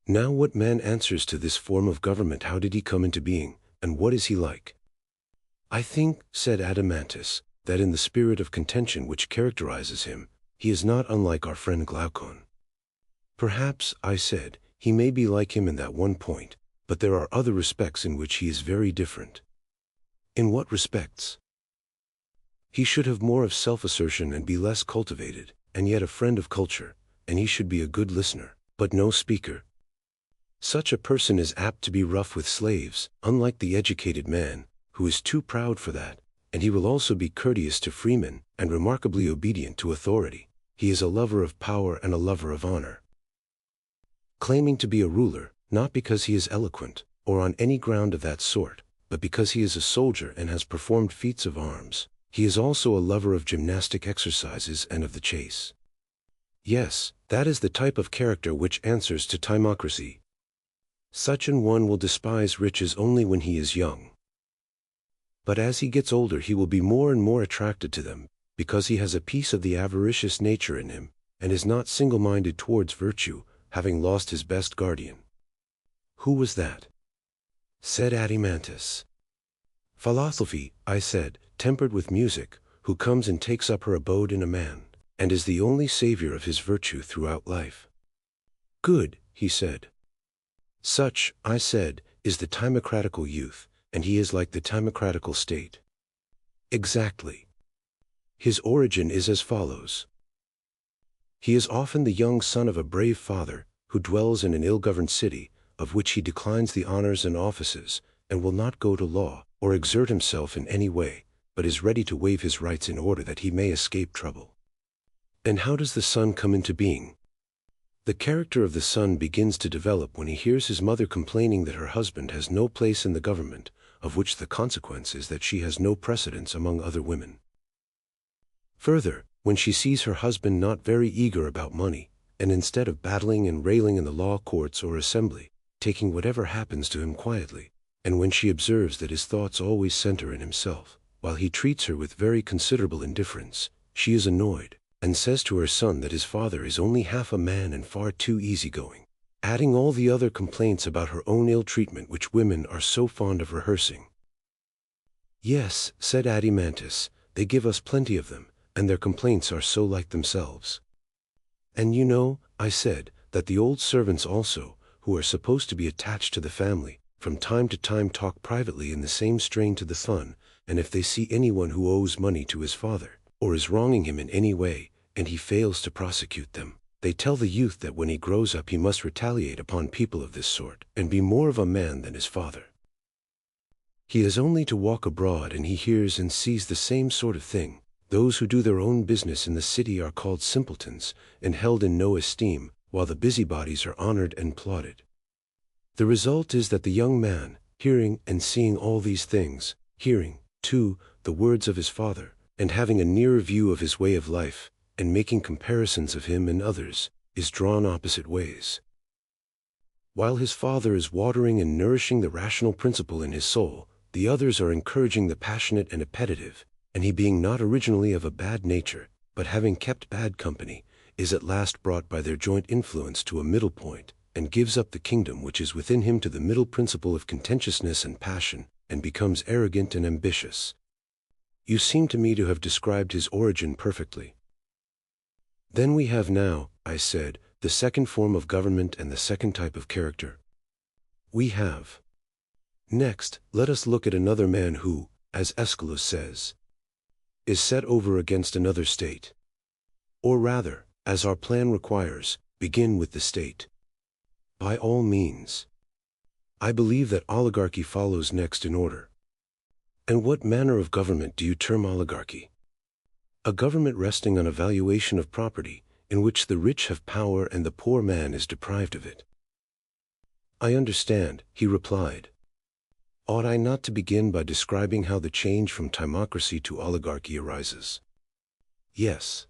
Now what man answers to this form of government? How did he come into being, and what is he like? I think, said Adeimantus, that in the spirit of contention which characterizes him, he is not unlike our friend Glaucon. Perhaps, I said, he may be like him in that one point, but there are other respects in which he is very different. In what respects? He should have more of self-assertion and be less cultivated, and yet a friend of culture, and he should be a good listener, but no speaker. Such a person is apt to be rough with slaves, unlike the educated man, who is too proud for that, and he will also be courteous to freemen, and remarkably obedient to authority. He is a lover of power and a lover of honor. Claiming to be a ruler, not because he is eloquent, or on any ground of that sort, but because he is a soldier and has performed feats of arms, he is also a lover of gymnastic exercises and of the chase. Yes, that is the type of character which answers to timocracy. Such an one will despise riches only when he is young. But as he gets older he will be more and more attracted to them, because he has a piece of the avaricious nature in him, and is not single-minded towards virtue, having lost his best guardian. Who was that? Said Adeimantus. Philosophy, I said, tempered with music, who comes and takes up her abode in a man, and is the only savior of his virtue throughout life. Good, he said. Such, I said, is the timocratical youth, and he is like the timocratical state. Exactly. His origin is as follows. He is often the young son of a brave father, who dwells in an ill-governed city, of which he declines the honors and offices, and will not go to law, or exert himself in any way, but is ready to waive his rights in order that he may escape trouble. And how does the son come into being? The character of the son begins to develop when he hears his mother complaining that her husband has no place in the government, of which the consequence is that she has no precedence among other women. Further, when she sees her husband not very eager about money, and instead of battling and railing in the law courts or assembly, taking whatever happens to him quietly, and when she observes that his thoughts always center in himself, while he treats her with very considerable indifference, she is annoyed, and says to her son that his father is only half a man and far too easygoing, adding all the other complaints about her own ill treatment which women are so fond of rehearsing. Yes, said Adimantus, they give us plenty of them, and their complaints are so like themselves. And you know, I said, that the old servants also, who are supposed to be attached to the family, from time to time talk privately in the same strain to the son, and if they see anyone who owes money to his father, or is wronging him in any way, and he fails to prosecute them, they tell the youth that when he grows up he must retaliate upon people of this sort, and be more of a man than his father. He has only to walk abroad and he hears and sees the same sort of thing. Those who do their own business in the city are called simpletons, and held in no esteem, while the busybodies are honored and applauded. The result is that the young man, hearing and seeing all these things, hearing, too, the words of his father, and having a nearer view of his way of life, and making comparisons of him and others, is drawn opposite ways. While his father is watering and nourishing the rational principle in his soul, the others are encouraging the passionate and appetitive, and he being not originally of a bad nature, but having kept bad company, is at last brought by their joint influence to a middle point, and gives up the kingdom which is within him to the middle principle of contentiousness and passion, and becomes arrogant and ambitious. You seem to me to have described his origin perfectly. Then we have now, I said, the second form of government and the second type of character. We have. Next, let us look at another man who, as Aeschylus says, is set over against another state. Or rather, as our plan requires, begin with the state. By all means. I believe that oligarchy follows next in order. And what manner of government do you term oligarchy? A government resting on a valuation of property, in which the rich have power and the poor man is deprived of it. I understand, he replied. Ought I not to begin by describing how the change from timocracy to oligarchy arises? Yes.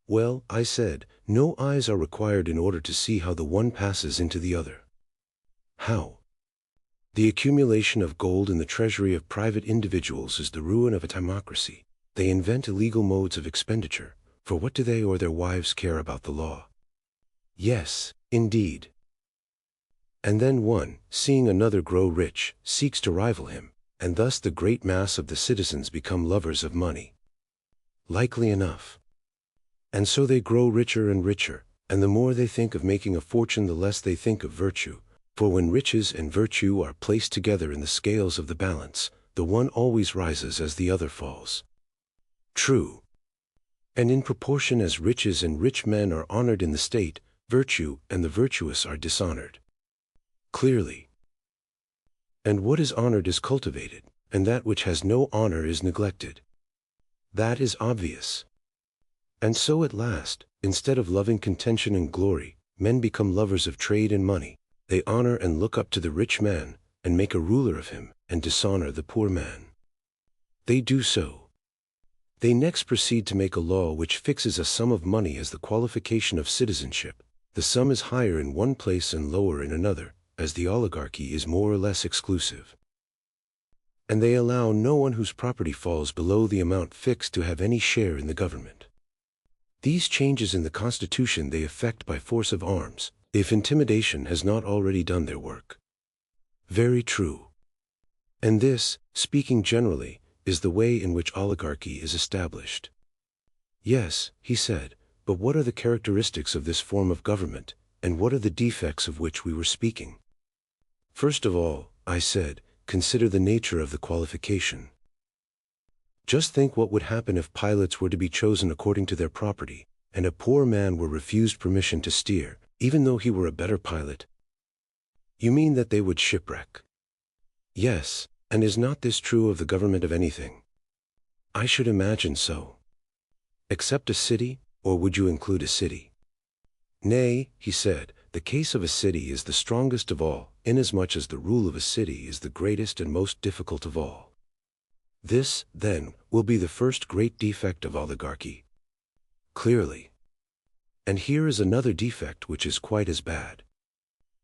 Well, I said, no eyes are required in order to see how the one passes into the other. How? The accumulation of gold in the treasury of private individuals is the ruin of a timocracy. They invent illegal modes of expenditure, for what do they or their wives care about the law? Yes, indeed. And then one, seeing another grow rich, seeks to rival him, and thus the great mass of the citizens become lovers of money. Likely enough. And so they grow richer and richer, and the more they think of making a fortune the less they think of virtue, for when riches and virtue are placed together in the scales of the balance, the one always rises as the other falls. True. And in proportion as riches and rich men are honored in the state, virtue and the virtuous are dishonored. Clearly. And what is honored is cultivated, and that which has no honor is neglected. That is obvious. And so at last, instead of loving contention and glory, men become lovers of trade and money. They honor and look up to the rich man, and make a ruler of him, and dishonor the poor man. They do so. They next proceed to make a law which fixes a sum of money as the qualification of citizenship. The sum is higher in one place and lower in another, as the oligarchy is more or less exclusive. And they allow no one whose property falls below the amount fixed to have any share in the government. These changes in the constitution they effect by force of arms, if intimidation has not already done their work. Very true. And this, speaking generally, is the way in which oligarchy is established. Yes, he said, but what are the characteristics of this form of government, and what are the defects of which we were speaking? First of all, I said, consider the nature of the qualification. Just think what would happen if pilots were to be chosen according to their property, and a poor man were refused permission to steer, even though he were a better pilot. You mean that they would shipwreck? Yes, and is not this true of the government of anything? I should imagine so. Except a city, or would you include a city? Nay, he said, the case of a city is the strongest of all, inasmuch as the rule of a city is the greatest and most difficult of all. This, then, will be the first great defect of oligarchy. Clearly. And here is another defect which is quite as bad.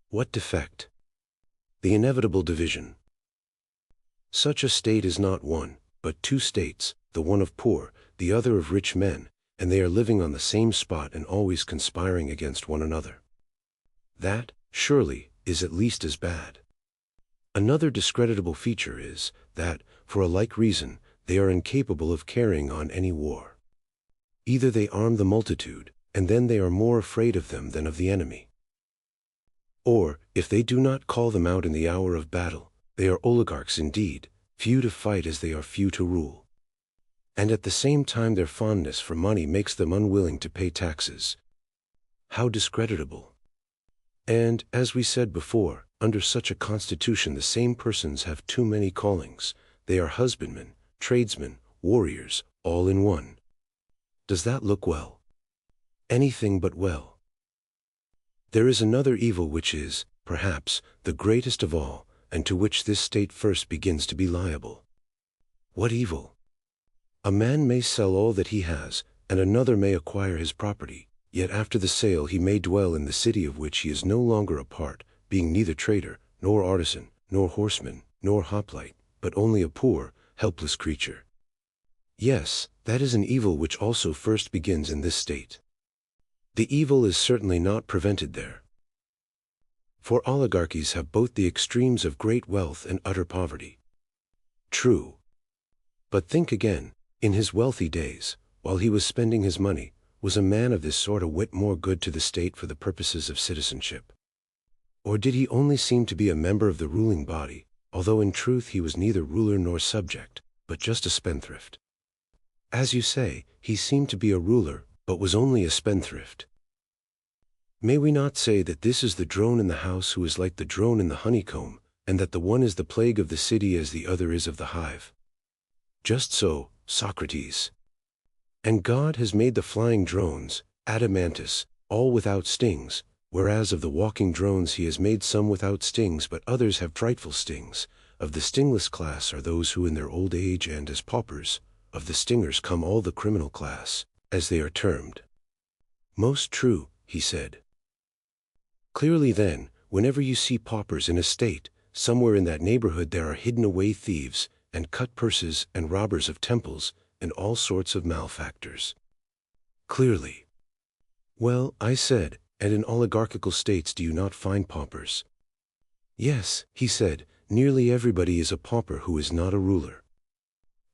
What defect? The inevitable division. Such a state is not one, but two states, the one of poor, the other of rich men, and they are living on the same spot and always conspiring against one another. That, surely, is at least as bad. Another discreditable feature is, that, for a like reason, they are incapable of carrying on any war. Either they arm the multitude, and then they are more afraid of them than of the enemy. Or, if they do not call them out in the hour of battle, they are oligarchs indeed, few to fight as they are few to rule. And at the same time their fondness for money makes them unwilling to pay taxes. How discreditable! And, as we said before, under such a constitution the same persons have too many callings. They are husbandmen, tradesmen, warriors, all in one. Does that look well? Anything but well. There is another evil which is, perhaps, the greatest of all, and to which this state first begins to be liable. What evil? A man may sell all that he has, and another may acquire his property, yet after the sale he may dwell in the city of which he is no longer a part, being neither trader, nor artisan, nor horseman, nor hoplite, but only a poor, helpless creature. Yes, that is an evil which also first begins in this state. The evil is certainly not prevented there. For oligarchies have both the extremes of great wealth and utter poverty. True. But think again, in his wealthy days, while he was spending his money, was a man of this sort a whit more good to the state for the purposes of citizenship? Or did he only seem to be a member of the ruling body, although in truth he was neither ruler nor subject, but just a spendthrift? As you say, he seemed to be a ruler, but was only a spendthrift. May we not say that this is the drone in the house who is like the drone in the honeycomb, and that the one is the plague of the city as the other is of the hive? Just so, Socrates. And God has made the flying drones, adamantus, all without stings, whereas of the walking drones he has made some without stings but others have frightful stings. Of the stingless class are those who in their old age and as paupers, of the stingers come all the criminal class, as they are termed. Most true, he said. Clearly then, whenever you see paupers in a state, somewhere in that neighborhood there are hidden away thieves, and cut purses, and robbers of temples, and all sorts of malefactors. Clearly. Well, I said, and in oligarchical states do you not find paupers? Yes, he said, nearly everybody is a pauper who is not a ruler.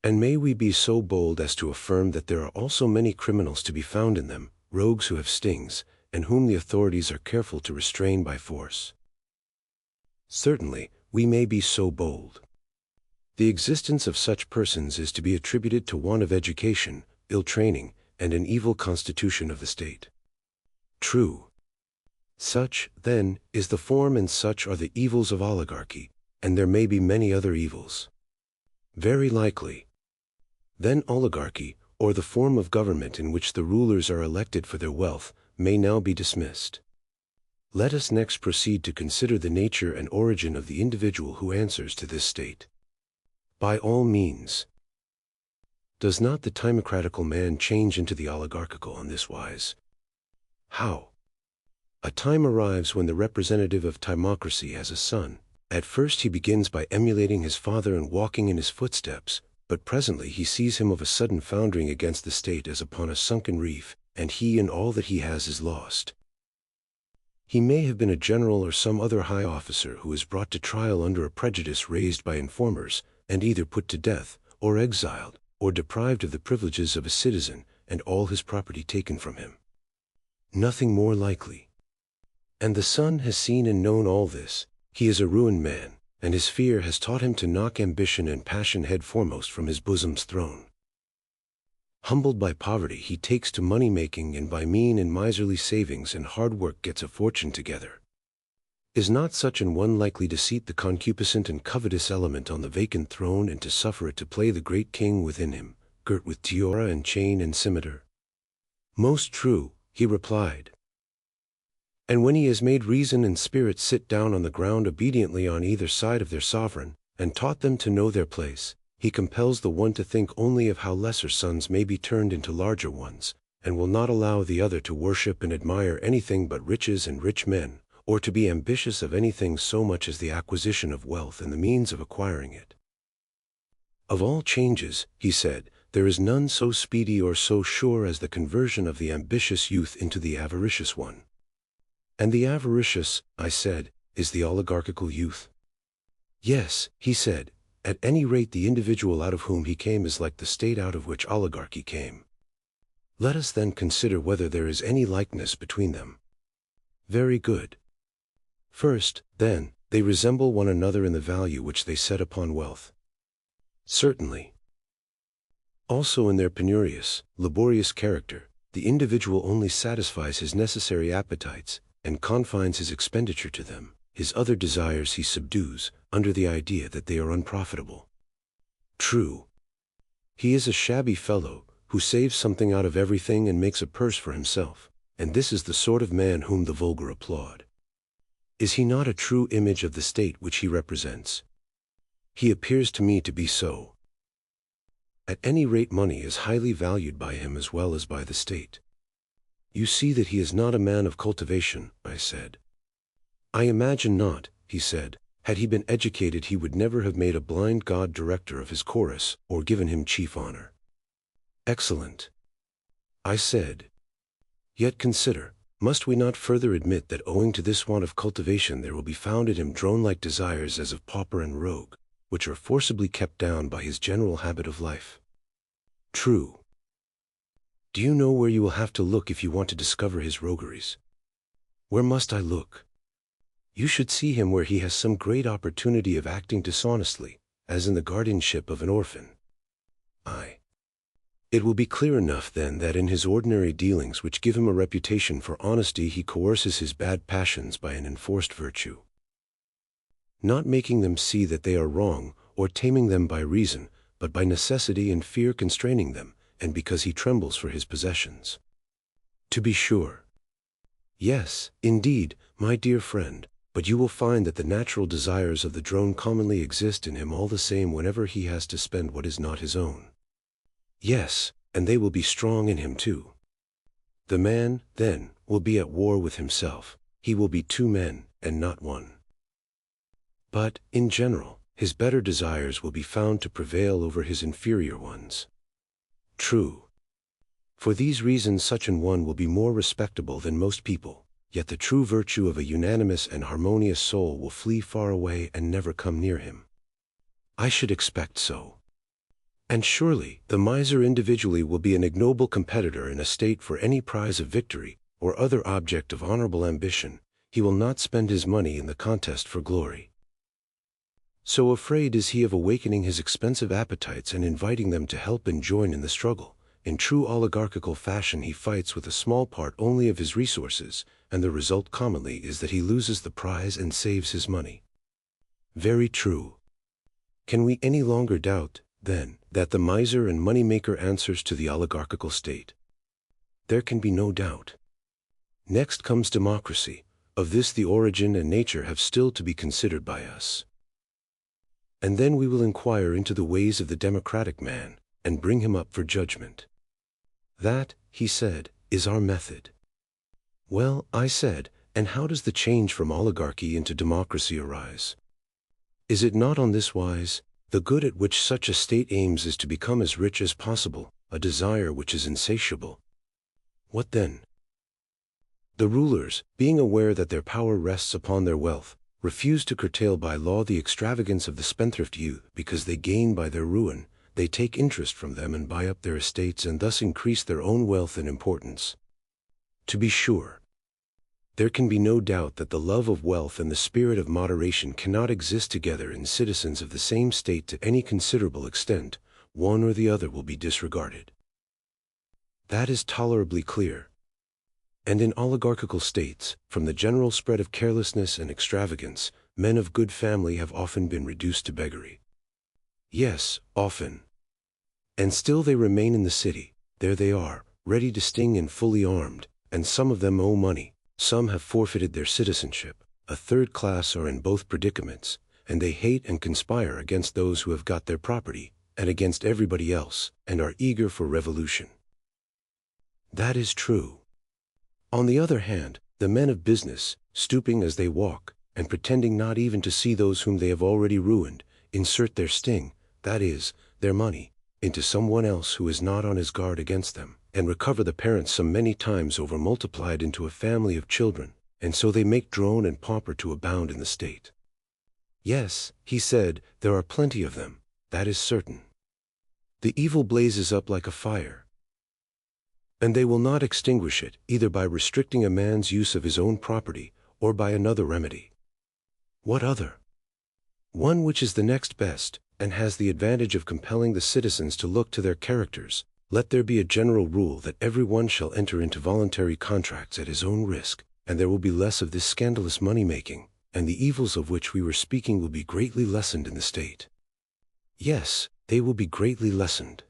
And may we be so bold as to affirm that there are also many criminals to be found in them, rogues who have stings, and whom the authorities are careful to restrain by force? Certainly, we may be so bold. The existence of such persons is to be attributed to want of education, ill training, and an evil constitution of the state. True. Such, then, is the form and such are the evils of oligarchy, and there may be many other evils. Very likely. Then oligarchy, or the form of government in which the rulers are elected for their wealth, may now be dismissed. Let us next proceed to consider the nature and origin of the individual who answers to this state. By all means. Does not the timocratical man change into the oligarchical on this wise? How? A time arrives when the representative of timocracy has a son. At first he begins by emulating his father and walking in his footsteps, but presently he sees him of a sudden foundering against the state as upon a sunken reef, and he and all that he has is lost. He may have been a general or some other high officer who is brought to trial under a prejudice raised by informers, and either put to death, or exiled, or deprived of the privileges of a citizen, and all his property taken from him. Nothing more likely. And the son has seen and known all this. He is a ruined man, and his fear has taught him to knock ambition and passion head foremost from his bosom's throne. Humbled by poverty, he takes to money-making, and by mean and miserly savings and hard work gets a fortune together. Is not such an one likely to seat the concupiscent and covetous element on the vacant throne, and to suffer it to play the great king within him, girt with tiara and chain and scimitar? Most true, he replied. And when he has made reason and spirit sit down on the ground obediently on either side of their sovereign, and taught them to know their place, he compels the one to think only of how lesser sons may be turned into larger ones, and will not allow the other to worship and admire anything but riches and rich men, or to be ambitious of anything so much as the acquisition of wealth and the means of acquiring it. Of all changes, he said, there is none so speedy or so sure as the conversion of the ambitious youth into the avaricious one. And the avaricious, I said, is the oligarchical youth? Yes, he said, at any rate the individual out of whom he came is like the state out of which oligarchy came. Let us then consider whether there is any likeness between them. Very good. First, then, they resemble one another in the value which they set upon wealth. Certainly. Also in their penurious, laborious character, the individual only satisfies his necessary appetites, and confines his expenditure to them. His other desires he subdues, under the idea that they are unprofitable. True. He is a shabby fellow, who saves something out of everything and makes a purse for himself, and this is the sort of man whom the vulgar applaud. Is he not a true image of the state which he represents? He appears to me to be so. At any rate money is highly valued by him as well as by the state. You see that he is not a man of cultivation, I said. I imagine not, he said. Had he been educated he would never have made a blind god director of his chorus, or given him chief honor. Excellent. I said. Yet consider, must we not further admit that owing to this want of cultivation there will be found in him drone-like desires as of pauper and rogue, which are forcibly kept down by his general habit of life? True. Do you know where you will have to look if you want to discover his rogueries? Where must I look? You should see him where he has some great opportunity of acting dishonestly, as in the guardianship of an orphan. It will be clear enough then that in his ordinary dealings which give him a reputation for honesty he coerces his bad passions by an enforced virtue. Not making them see that they are wrong, or taming them by reason, but by necessity and fear constraining them, and because he trembles for his possessions. To be sure. Yes, indeed, my dear friend, but you will find that the natural desires of the drone commonly exist in him all the same whenever he has to spend what is not his own. Yes, and they will be strong in him too. The man, then, will be at war with himself. He will be two men, and not one. But, in general, his better desires will be found to prevail over his inferior ones. True. For these reasons such an one will be more respectable than most people, yet the true virtue of a unanimous and harmonious soul will flee far away and never come near him. I should expect so. And surely, the miser individually will be an ignoble competitor in a state for any prize of victory, or other object of honorable ambition. He will not spend his money in the contest for glory. So afraid is he of awakening his expensive appetites and inviting them to help and join in the struggle. In true oligarchical fashion he fights with a small part only of his resources, and the result commonly is that he loses the prize and saves his money. Very true. Can we any longer doubt, then, that the miser and money-maker answers to the oligarchical state? There can be no doubt. Next comes democracy. Of this the origin and nature have still to be considered by us. And then we will inquire into the ways of the democratic man, and bring him up for judgment. That, he said, is our method. Well, I said, and how does the change from oligarchy into democracy arise? Is it not on this wise? The good at which such a state aims is to become as rich as possible, a desire which is insatiable. What then? The rulers, being aware that their power rests upon their wealth, refuse to curtail by law the extravagance of the spendthrift youth, because they gain by their ruin. They take interest from them and buy up their estates and thus increase their own wealth and importance. To be sure, there can be no doubt that the love of wealth and the spirit of moderation cannot exist together in citizens of the same state to any considerable extent. One or the other will be disregarded. That is tolerably clear. And in oligarchical states, from the general spread of carelessness and extravagance, men of good family have often been reduced to beggary. Yes, often. And still they remain in the city. There they are, ready to sting and fully armed, and some of them owe money, Some have forfeited their citizenship, a third class are in both predicaments, and they hate and conspire against those who have got their property, and against everybody else, and are eager for revolution. That is true. On the other hand, the men of business, stooping as they walk, and pretending not even to see those whom they have already ruined, insert their sting, that is, their money, into someone else who is not on his guard against them, and recover the parents some many times over multiplied into a family of children, and so they make drone and pauper to abound in the state. Yes, he said, there are plenty of them, that is certain. The evil blazes up like a fire, and they will not extinguish it, either by restricting a man's use of his own property, or by another remedy. What other? One which is the next best, and has the advantage of compelling the citizens to look to their characters. Let there be a general rule that every one shall enter into voluntary contracts at his own risk, and there will be less of this scandalous money-making, and the evils of which we were speaking will be greatly lessened in the state. Yes, they will be greatly lessened.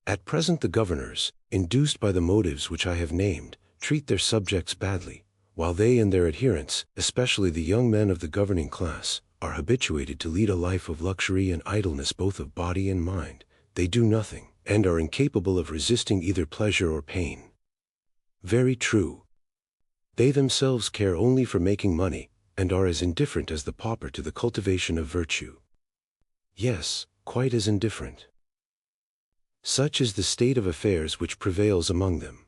At present the governors, induced by the motives which I have named, treat their subjects badly, while they and their adherents, especially the young men of the governing class, are habituated to lead a life of luxury and idleness both of body and mind. They do nothing, and are incapable of resisting either pleasure or pain. Very true. They themselves care only for making money, and are as indifferent as the pauper to the cultivation of virtue. Yes, quite as indifferent. Such is the state of affairs which prevails among them.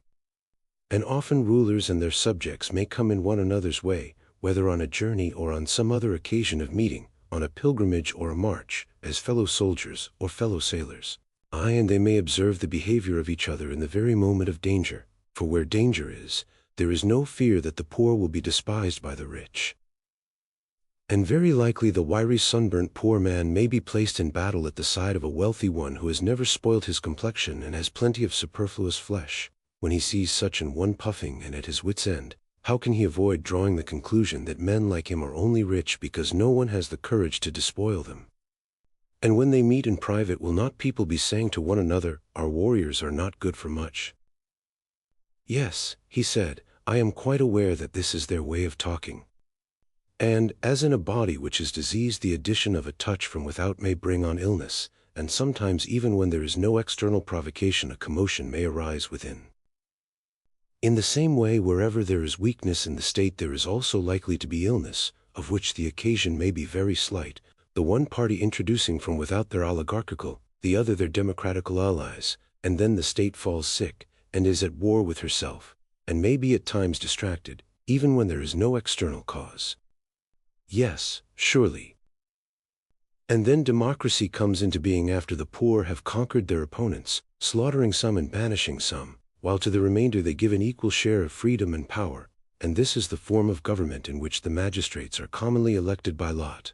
And often rulers and their subjects may come in one another's way, whether on a journey or on some other occasion of meeting, on a pilgrimage or a march, as fellow soldiers or fellow sailors. Aye, and they may observe the behavior of each other in the very moment of danger, for where danger is, there is no fear that the poor will be despised by the rich. And very likely the wiry sunburnt poor man may be placed in battle at the side of a wealthy one who has never spoiled his complexion and has plenty of superfluous flesh. When he sees such an one puffing and at his wit's end, how can he avoid drawing the conclusion that men like him are only rich because no one has the courage to despoil them? And when they meet in private, will not people be saying to one another, our warriors are not good for much? Yes, he said, I am quite aware that this is their way of talking. And, as in a body which is diseased, the addition of a touch from without may bring on illness, and sometimes even when there is no external provocation a commotion may arise within. In the same way, wherever there is weakness in the state there is also likely to be illness, of which the occasion may be very slight, the one party introducing from without their oligarchical, the other their democratical allies, and then the state falls sick, and is at war with herself, and may be at times distracted, even when there is no external cause. Yes, surely. And then democracy comes into being after the poor have conquered their opponents, slaughtering some and banishing some, while to the remainder they give an equal share of freedom and power, and this is the form of government in which the magistrates are commonly elected by lot.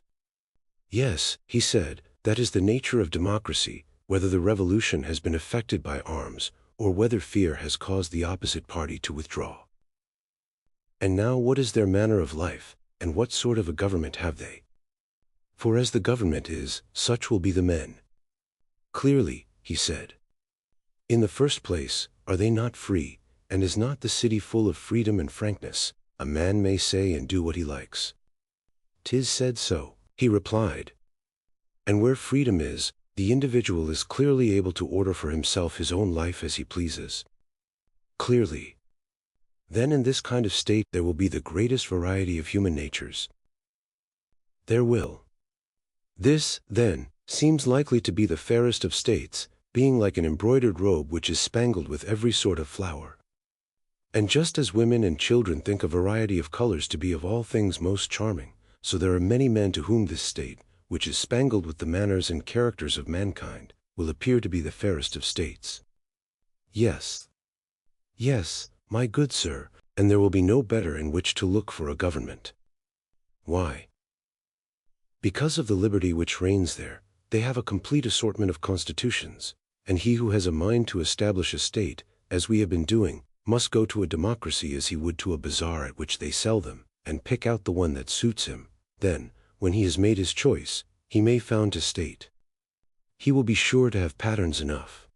Yes, he said, that is the nature of democracy, whether the revolution has been effected by arms, or whether fear has caused the opposite party to withdraw. And now what is their manner of life, and what sort of a government have they? For as the government is, such will be the men. Clearly, he said. In the first place, are they not free, and is not the city full of freedom and frankness? A man may say and do what he likes. 'Tis said so, he replied. And where freedom is, the individual is clearly able to order for himself his own life as he pleases. Clearly. Then in this kind of state there will be the greatest variety of human natures. There will. This, then, seems likely to be the fairest of states, being like an embroidered robe which is spangled with every sort of flower. And just as women and children think a variety of colors to be of all things most charming, so there are many men to whom this state, which is spangled with the manners and characters of mankind, will appear to be the fairest of states. Yes. Yes, my good sir, and there will be no better in which to look for a government. Why? Because of the liberty which reigns there, they have a complete assortment of constitutions, and he who has a mind to establish a state, as we have been doing, must go to a democracy as he would to a bazaar at which they sell them, and pick out the one that suits him. Then, when he has made his choice, he may found a state. He will be sure to have patterns enough.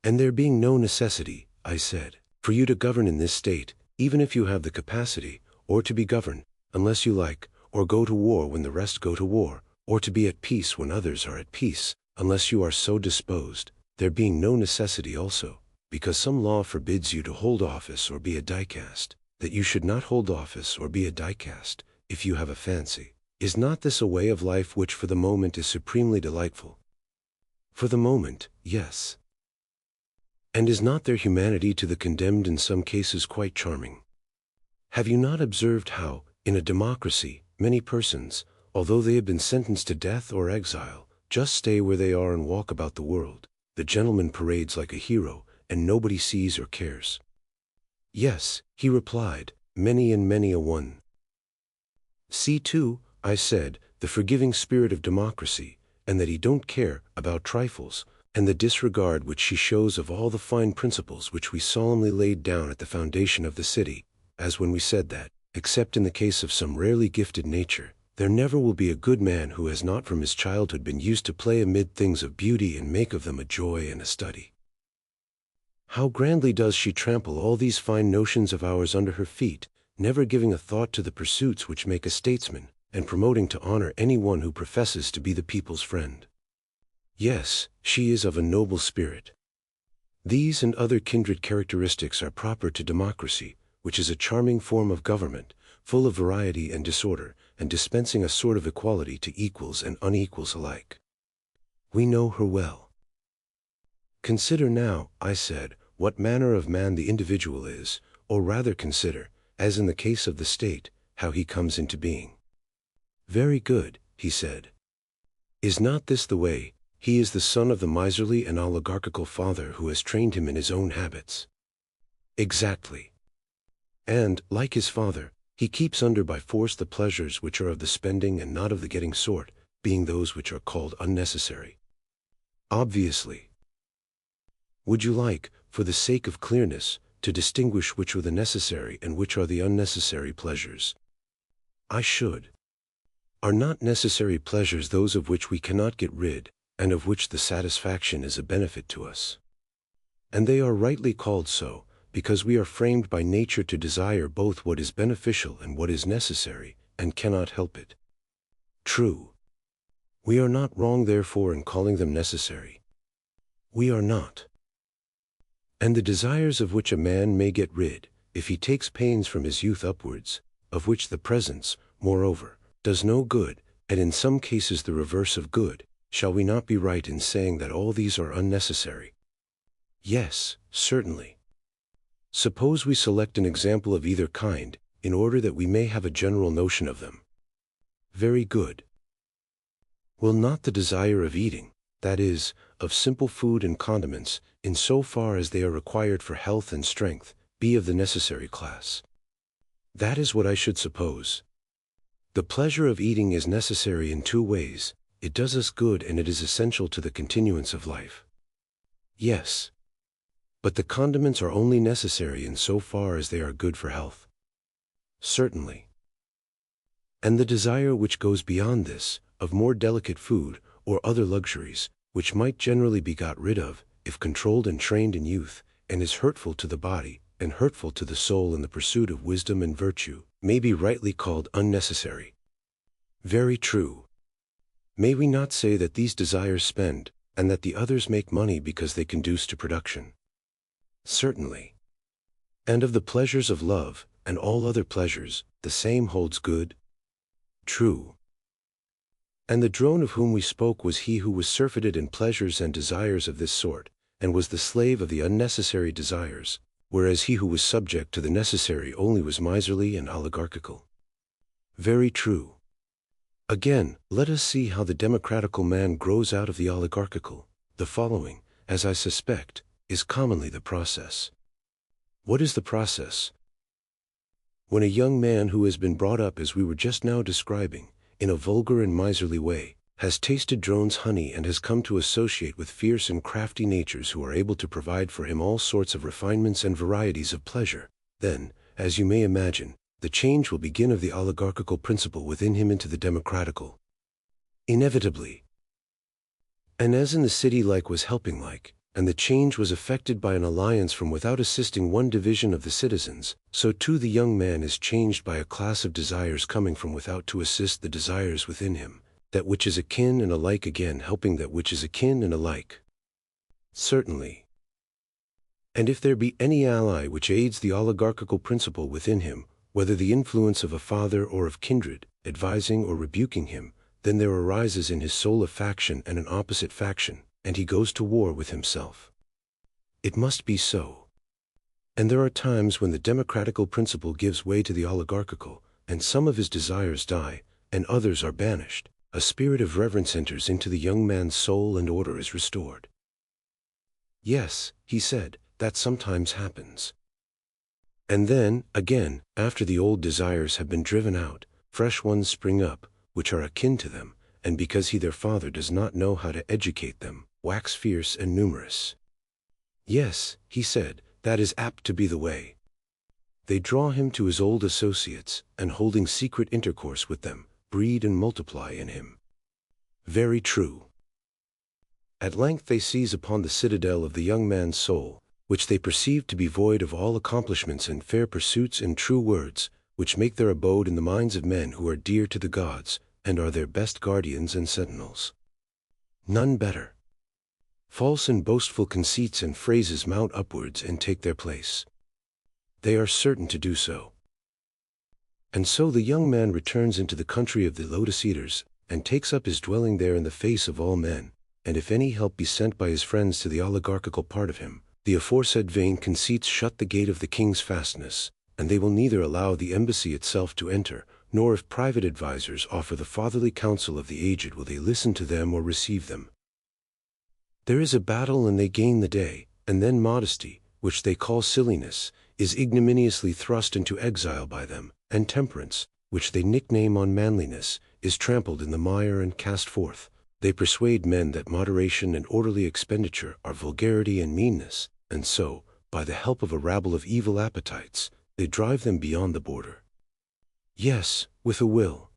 And there being no necessity, I said, for you to govern in this state, even if you have the capacity, or to be governed, unless you like, or go to war when the rest go to war, or to be at peace when others are at peace, unless you are so disposed, there being no necessity also, because some law forbids you to hold office or be a dicast, that you should not hold office or be a dicast, if you have a fancy. Is not this a way of life which for the moment is supremely delightful? For the moment, yes. And is not their humanity to the condemned in some cases quite charming? Have you not observed how, in a democracy, many persons, although they have been sentenced to death or exile, just stay where they are and walk about the world? The gentleman parades like a hero, and nobody sees or cares. Yes, he replied, many and many a one. See too, I said, the forgiving spirit of democracy, and that he don't care about trifles, and the disregard which she shows of all the fine principles which we solemnly laid down at the foundation of the city, as when we said that, except in the case of some rarely gifted nature, there never will be a good man who has not from his childhood been used to play amid things of beauty and make of them a joy and a study. How grandly does she trample all these fine notions of ours under her feet, never giving a thought to the pursuits which make a statesman, and promoting to honor any one who professes to be the people's friend. Yes, she is of a noble spirit. These and other kindred characteristics are proper to democracy, which is a charming form of government, full of variety and disorder, and dispensing a sort of equality to equals and unequals alike. We know her well. Consider now, I said, what manner of man the individual is, or rather consider, as in the case of the state, how he comes into being. Very good, he said. Is not this the way? He is the son of the miserly and oligarchical father who has trained him in his own habits. Exactly. And, like his father, he keeps under by force the pleasures which are of the spending and not of the getting sort, being those which are called unnecessary. Obviously. Would you like, for the sake of clearness, to distinguish which are the necessary and which are the unnecessary pleasures? I should. Are not necessary pleasures those of which we cannot get rid, and of which the satisfaction is a benefit to us? And they are rightly called so, because we are framed by nature to desire both what is beneficial and what is necessary, and cannot help it. True. We are not wrong therefore in calling them necessary. We are not. And the desires of which a man may get rid, if he takes pains from his youth upwards, of which the presence, moreover, does no good, and in some cases the reverse of good, shall we not be right in saying that all these are unnecessary? Yes, certainly. Suppose we select an example of either kind, in order that we may have a general notion of them. Very good. Will not the desire of eating, that is, of simple food and condiments, in so far as they are required for health and strength, be of the necessary class? That is what I should suppose. The pleasure of eating is necessary in two ways: it does us good and it is essential to the continuance of life. Yes. But the condiments are only necessary in so far as they are good for health. Certainly. And the desire which goes beyond this, of more delicate food, or other luxuries, which might generally be got rid of, if controlled and trained in youth, and is hurtful to the body, and hurtful to the soul in the pursuit of wisdom and virtue, may be rightly called unnecessary. Very true. May we not say that these desires spend, and that the others make money because they conduce to production? Certainly. And of the pleasures of love, and all other pleasures, the same holds good? True. And the drone of whom we spoke was he who was surfeited in pleasures and desires of this sort, and was the slave of the unnecessary desires, whereas he who was subject to the necessary only was miserly and oligarchical. Very true. Again, let us see how the democratical man grows out of the oligarchical. The following, as I suspect, is commonly the process. What is the process? When a young man who has been brought up as we were just now describing, in a vulgar and miserly way, has tasted drone's honey and has come to associate with fierce and crafty natures who are able to provide for him all sorts of refinements and varieties of pleasure, then, as you may imagine, the change will begin of the oligarchical principle within him into the democratical. Inevitably. And as in the city like was helping like, and the change was effected by an alliance from without assisting one division of the citizens, so too the young man is changed by a class of desires coming from without to assist the desires within him, that which is akin and alike again helping that which is akin and alike. Certainly. And if there be any ally which aids the oligarchical principle within him, whether the influence of a father or of kindred, advising or rebuking him, then there arises in his soul a faction and an opposite faction, and he goes to war with himself. It must be so. And there are times when the democratical principle gives way to the oligarchical, and some of his desires die, and others are banished. A spirit of reverence enters into the young man's soul and order is restored. Yes, he said, that sometimes happens. And then, again, after the old desires have been driven out, fresh ones spring up, which are akin to them, and because he their father does not know how to educate them, wax fierce and numerous. Yes, he said, that is apt to be the way. They draw him to his old associates, and holding secret intercourse with them, breed and multiply in him. Very true. At length they seize upon the citadel of the young man's soul, which they perceive to be void of all accomplishments and fair pursuits and true words, which make their abode in the minds of men who are dear to the gods, and are their best guardians and sentinels. None better. False and boastful conceits and phrases mount upwards and take their place. They are certain to do so. And so the young man returns into the country of the lotus eaters, and takes up his dwelling there in the face of all men, and if any help be sent by his friends to the oligarchical part of him, the aforesaid vain conceits shut the gate of the king's fastness, and they will neither allow the embassy itself to enter, nor if private advisers offer the fatherly counsel of the aged will they listen to them or receive them. There is a battle and they gain the day, and then modesty, which they call silliness, is ignominiously thrust into exile by them, and temperance, which they nickname unmanliness, is trampled in the mire and cast forth. They persuade men that moderation and orderly expenditure are vulgarity and meanness, and so, by the help of a rabble of evil appetites, they drive them beyond the border. Yes, with a will.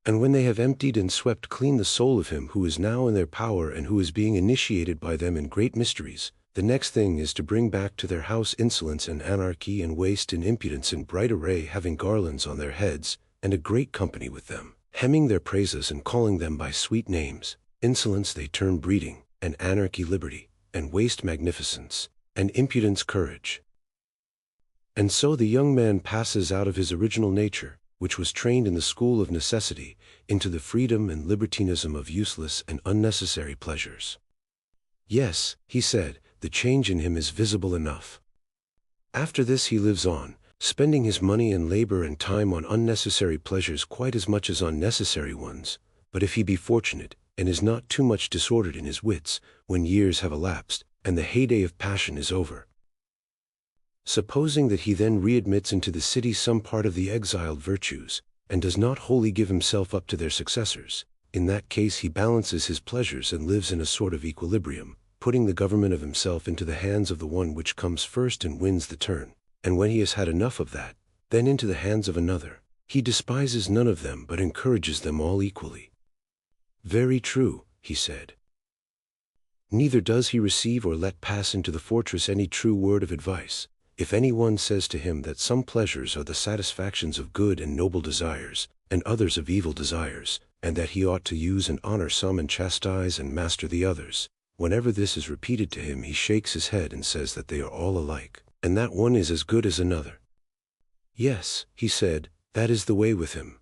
And when they have emptied and swept clean the soul of him who is now in their power and who is being initiated by them in great mysteries, the next thing is to bring back to their house insolence and anarchy and waste and impudence in bright array, having garlands on their heads, and a great company with them, hemming their praises and calling them by sweet names. Insolence they term breeding, and anarchy liberty, and waste magnificence, and impudence courage. And so the young man passes out of his original nature, which was trained in the school of necessity, into the freedom and libertinism of useless and unnecessary pleasures. Yes, he said, the change in him is visible enough. After this he lives on, spending his money and labor and time on unnecessary pleasures quite as much as on necessary ones, but if he be fortunate, and is not too much disordered in his wits, when years have elapsed, and the heyday of passion is over. Supposing that he then readmits into the city some part of the exiled virtues, and does not wholly give himself up to their successors, in that case he balances his pleasures and lives in a sort of equilibrium, putting the government of himself into the hands of the one which comes first and wins the turn, and when he has had enough of that, then into the hands of another. He despises none of them but encourages them all equally. Very true, he said. Neither does he receive or let pass into the fortress any true word of advice. If any one says to him that some pleasures are the satisfactions of good and noble desires, and others of evil desires, and that he ought to use and honor some and chastise and master the others, whenever this is repeated to him he shakes his head and says that they are all alike, and that one is as good as another. Yes, he said, that is the way with him.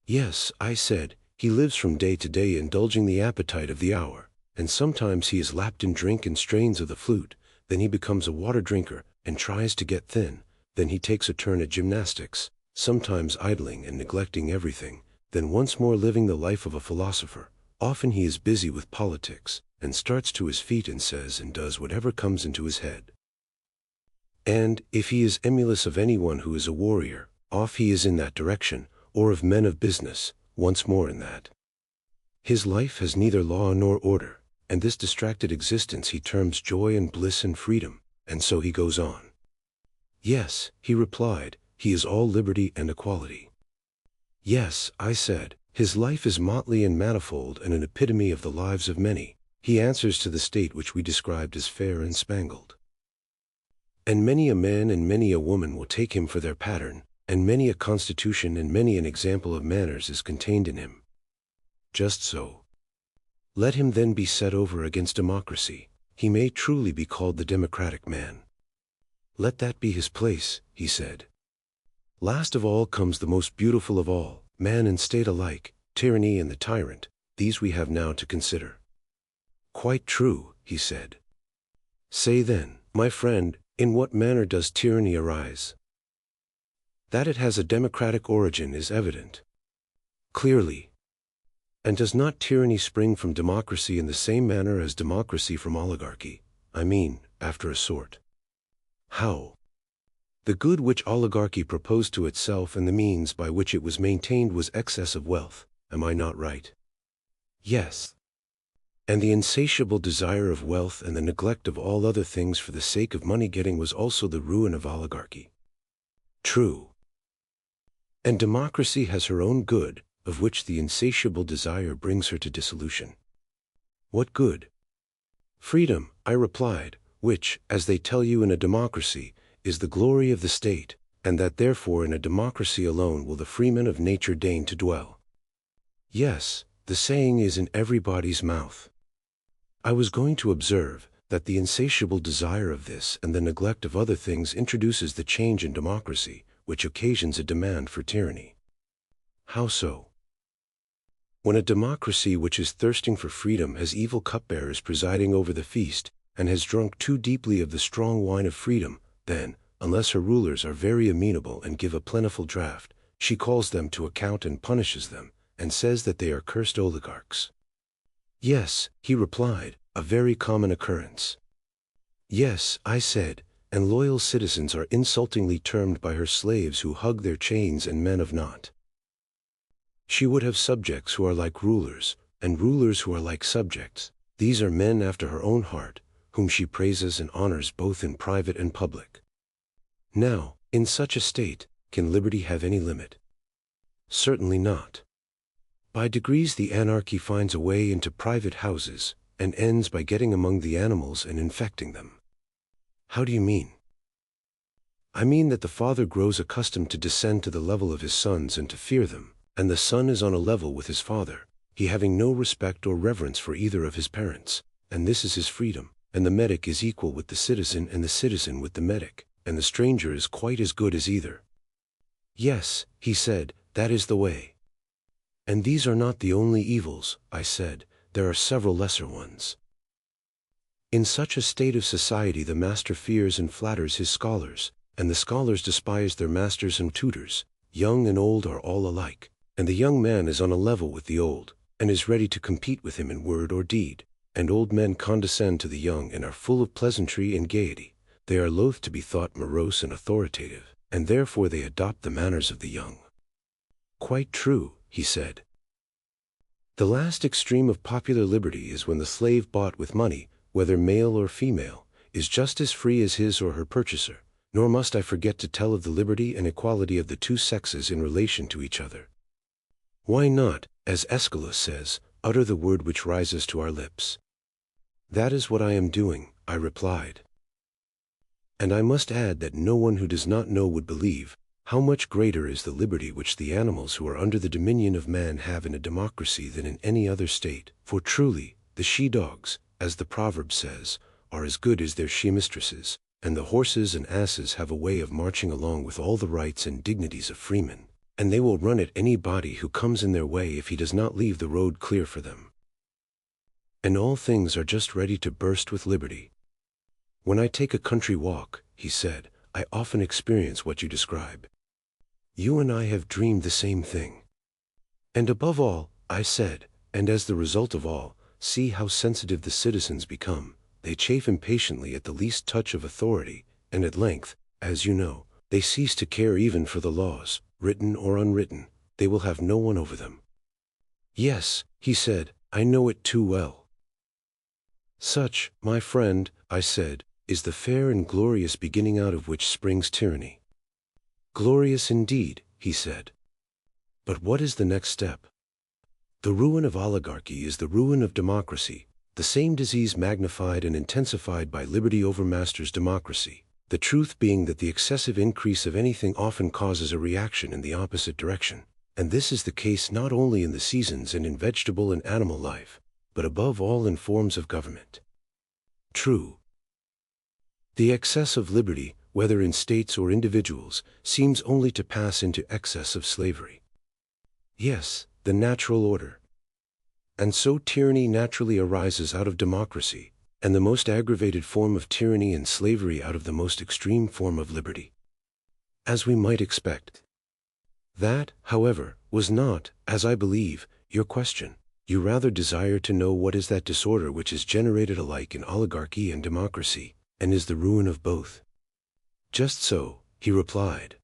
Yes, I said, he lives from day to day indulging the appetite of the hour, and sometimes he is lapped in drink and strains of the flute, then he becomes a water drinker, and tries to get thin, then he takes a turn at gymnastics, sometimes idling and neglecting everything, then once more living the life of a philosopher. Often he is busy with politics, and starts to his feet and says and does whatever comes into his head. And, if he is emulous of anyone who is a warrior, off he is in that direction, or of men of business, once more in that. His life has neither law nor order, and this distracted existence he terms joy and bliss and freedom, and so he goes on. Yes, he replied, he is all liberty and equality. Yes, I said, his life is motley and manifold and an epitome of the lives of many. He answers to the state which we described as fair and spangled. And many a man and many a woman will take him for their pattern, and many a constitution and many an example of manners is contained in him. Just so. Let him then be set over against democracy. He may truly be called the democratic man. Let that be his place, he said. Last of all comes the most beautiful of all, man and state alike, tyranny and the tyrant. These we have now to consider. Quite true, he said. Say then, my friend, in what manner does tyranny arise? That it has a democratic origin is evident. Clearly. And does not tyranny spring from democracy in the same manner as democracy from oligarchy? I mean, after a sort. How? The good which oligarchy proposed to itself and the means by which it was maintained was excess of wealth. Am I not right? Yes. And the insatiable desire of wealth and the neglect of all other things for the sake of money-getting was also the ruin of oligarchy. True. And democracy has her own good, of which the insatiable desire brings her to dissolution. What good? Freedom, I replied, which, as they tell you in a democracy, is the glory of the state, and that therefore in a democracy alone will the freemen of nature deign to dwell. Yes, the saying is in everybody's mouth. I was going to observe that the insatiable desire of this and the neglect of other things introduces the change in democracy, which occasions a demand for tyranny. How so? When a democracy which is thirsting for freedom has evil cupbearers presiding over the feast, and has drunk too deeply of the strong wine of freedom, then, unless her rulers are very amenable and give a plentiful draught, she calls them to account and punishes them, and says that they are cursed oligarchs. Yes, he replied, a very common occurrence. Yes, I said, and loyal citizens are insultingly termed by her slaves who hug their chains and men of naught. She would have subjects who are like rulers, and rulers who are like subjects. These are men after her own heart, whom she praises and honors both in private and public. Now, in such a state, can liberty have any limit? Certainly not. By degrees the anarchy finds a way into private houses, and ends by getting among the animals and infecting them. How do you mean? I mean that the father grows accustomed to descend to the level of his sons and to fear them, and the son is on a level with his father, he having no respect or reverence for either of his parents, and this is his freedom, and the medic is equal with the citizen and the citizen with the medic, and the stranger is quite as good as either. Yes, he said, that is the way. And these are not the only evils, I said, there are several lesser ones. In such a state of society the master fears and flatters his scholars, and the scholars despise their masters and tutors. Young and old are all alike, and the young man is on a level with the old, and is ready to compete with him in word or deed, and old men condescend to the young and are full of pleasantry and gaiety. They are loath to be thought morose and authoritative, and therefore they adopt the manners of the young. Quite true, he said. The last extreme of popular liberty is when the slave bought with money, whether male or female, is just as free as his or her purchaser, nor must I forget to tell of the liberty and equality of the two sexes in relation to each other. Why not, as Aeschylus says, utter the word which rises to our lips? That is what I am doing, I replied. And I must add that no one who does not know would believe how much greater is the liberty which the animals who are under the dominion of man have in a democracy than in any other state, for truly, the she-dogs, as the proverb says, are as good as their she-mistresses, and the horses and asses have a way of marching along with all the rights and dignities of freemen, and they will run at anybody who comes in their way if he does not leave the road clear for them. And all things are just ready to burst with liberty. When I take a country walk, he said, I often experience what you describe. You and I have dreamed the same thing. And above all, I said, and as the result of all, see how sensitive the citizens become. They chafe impatiently at the least touch of authority, and at length, as you know, they cease to care even for the laws, written or unwritten. They will have no one over them. Yes, he said, I know it too well. Such, my friend, I said, is the fair and glorious beginning out of which springs tyranny. Glorious indeed, he said. But what is the next step? The ruin of oligarchy is the ruin of democracy, The same disease magnified and intensified by liberty overmasters democracy, the truth being that the excessive increase of anything often causes a reaction in the opposite direction, and this is the case not only in the seasons and in vegetable and animal life, but above all in forms of government. True. The excess of liberty, whether in states or individuals, seems only to pass into excess of slavery. Yes, the natural order. And so tyranny naturally arises out of democracy, and the most aggravated form of tyranny and slavery out of the most extreme form of liberty. As we might expect. That, however, was not, as I believe, your question. You rather desire to know what is that disorder which is generated alike in oligarchy and democracy, and is the ruin of both. Just so, he replied.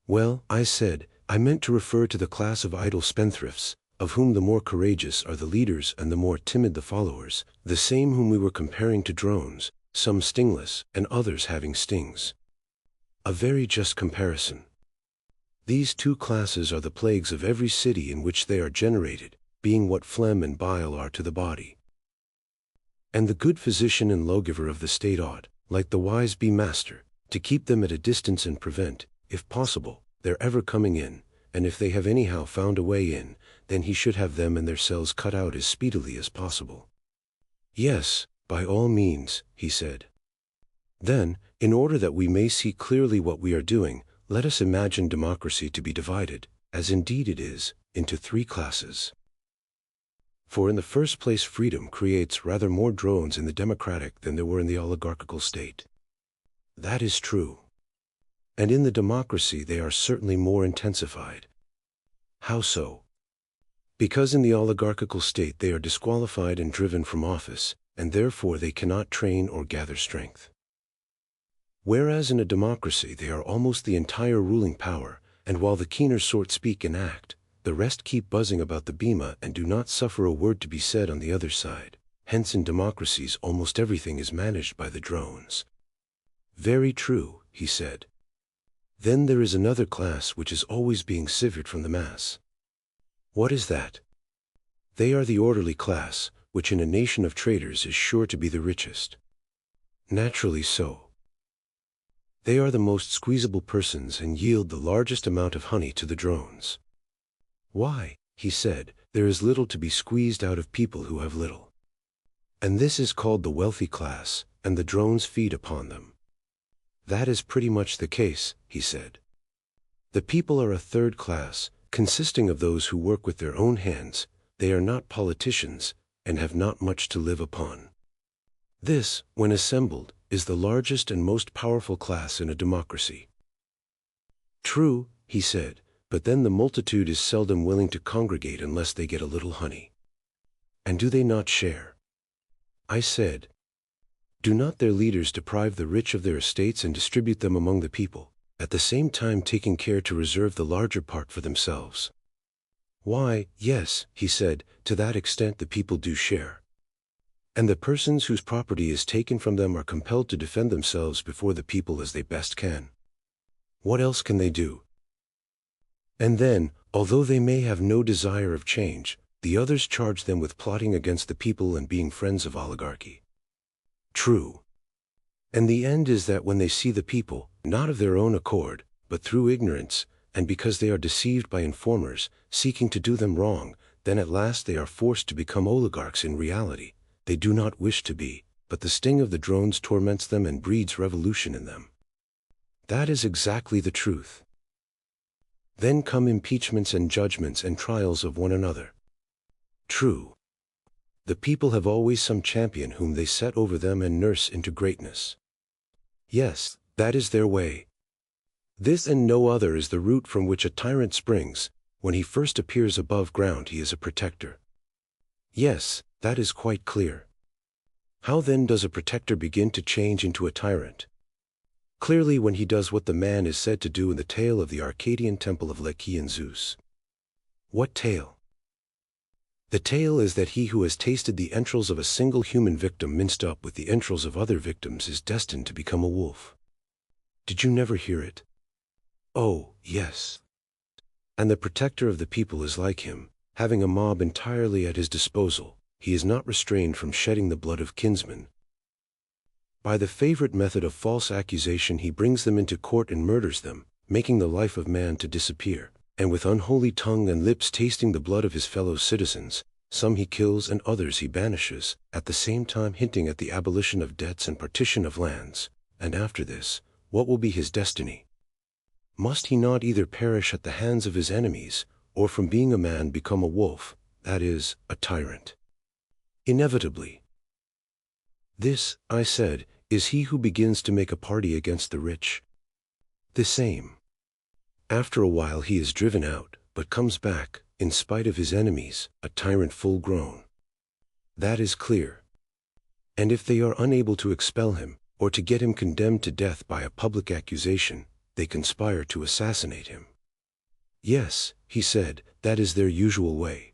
Well, I said, I meant to refer to the class of idle spendthrifts, of whom the more courageous are the leaders and the more timid the followers, the same whom we were comparing to drones, some stingless and others having stings. A very just comparison. These two classes are the plagues of every city in which they are generated, being what phlegm and bile are to the body. And the good physician and lawgiver of the state ought, like the wise bee master, to keep them at a distance and prevent, if possible, their ever coming in, and if they have anyhow found a way in, then he should have them and their cells cut out as speedily as possible. Yes, by all means, he said. Then, in order that we may see clearly what we are doing, let us imagine democracy to be divided, as indeed it is, into three classes. For in the first place freedom creates rather more drones in the democratic than there were in the oligarchical state. That is true. And in the democracy they are certainly more intensified. How so? Because in the oligarchical state they are disqualified and driven from office, and therefore they cannot train or gather strength. Whereas in a democracy they are almost the entire ruling power, and while the keener sort speak and act, the rest keep buzzing about the bema and do not suffer a word to be said on the other side. Hence in democracies almost everything is managed by the drones. Very true, he said. Then there is another class which is always being severed from the mass. What is that? They are the orderly class, which in a nation of traders is sure to be the richest. Naturally so. They are the most squeezable persons and yield the largest amount of honey to the drones. Why, he said, there is little to be squeezed out of people who have little. And this is called the wealthy class, and the drones feed upon them. That is pretty much the case, he said. The people are a third class, consisting of those who work with their own hands. They are not politicians, and have not much to live upon. This, when assembled, is the largest and most powerful class in a democracy. True, he said, but then the multitude is seldom willing to congregate unless they get a little honey. And do they not share? I said, do not their leaders deprive the rich of their estates and distribute them among the people, at the same time taking care to reserve the larger part for themselves? Why, yes, he said, to that extent the people do share. And the persons whose property is taken from them are compelled to defend themselves before the people as they best can. What else can they do? And then, although they may have no desire of change, the others charge them with plotting against the people and being friends of oligarchy. True. And the end is that when they see the people, not of their own accord, but through ignorance, and because they are deceived by informers, seeking to do them wrong, then at last they are forced to become oligarchs in reality. They do not wish to be, but the sting of the drones torments them and breeds revolution in them. That is exactly the truth. Then come impeachments and judgments and trials of one another. True. The people have always some champion whom they set over them and nurse into greatness. Yes, that is their way. This and no other is the root from which a tyrant springs. When he first appears above ground he is a protector. Yes, that is quite clear. How then does a protector begin to change into a tyrant? Clearly when he does what the man is said to do in the tale of the Arcadian temple of Lechaean Zeus. What tale? The tale is that he who has tasted the entrails of a single human victim minced up with the entrails of other victims is destined to become a wolf. Did you never hear it? Oh, yes. And the protector of the people is like him, having a mob entirely at his disposal, he is not restrained from shedding the blood of kinsmen. By the favorite method of false accusation he brings them into court and murders them, making the life of man to disappear, and with unholy tongue and lips tasting the blood of his fellow citizens, some he kills and others he banishes, at the same time hinting at the abolition of debts and partition of lands. And after this, what will be his destiny? Must he not either perish at the hands of his enemies, or from being a man become a wolf, that is, a tyrant? Inevitably. This, I said, is he who begins to make a party against the rich. The same. After a while he is driven out, but comes back, in spite of his enemies, a tyrant full grown. That is clear. And if they are unable to expel him, or to get him condemned to death by a public accusation, they conspire to assassinate him. Yes, he said, that is their usual way.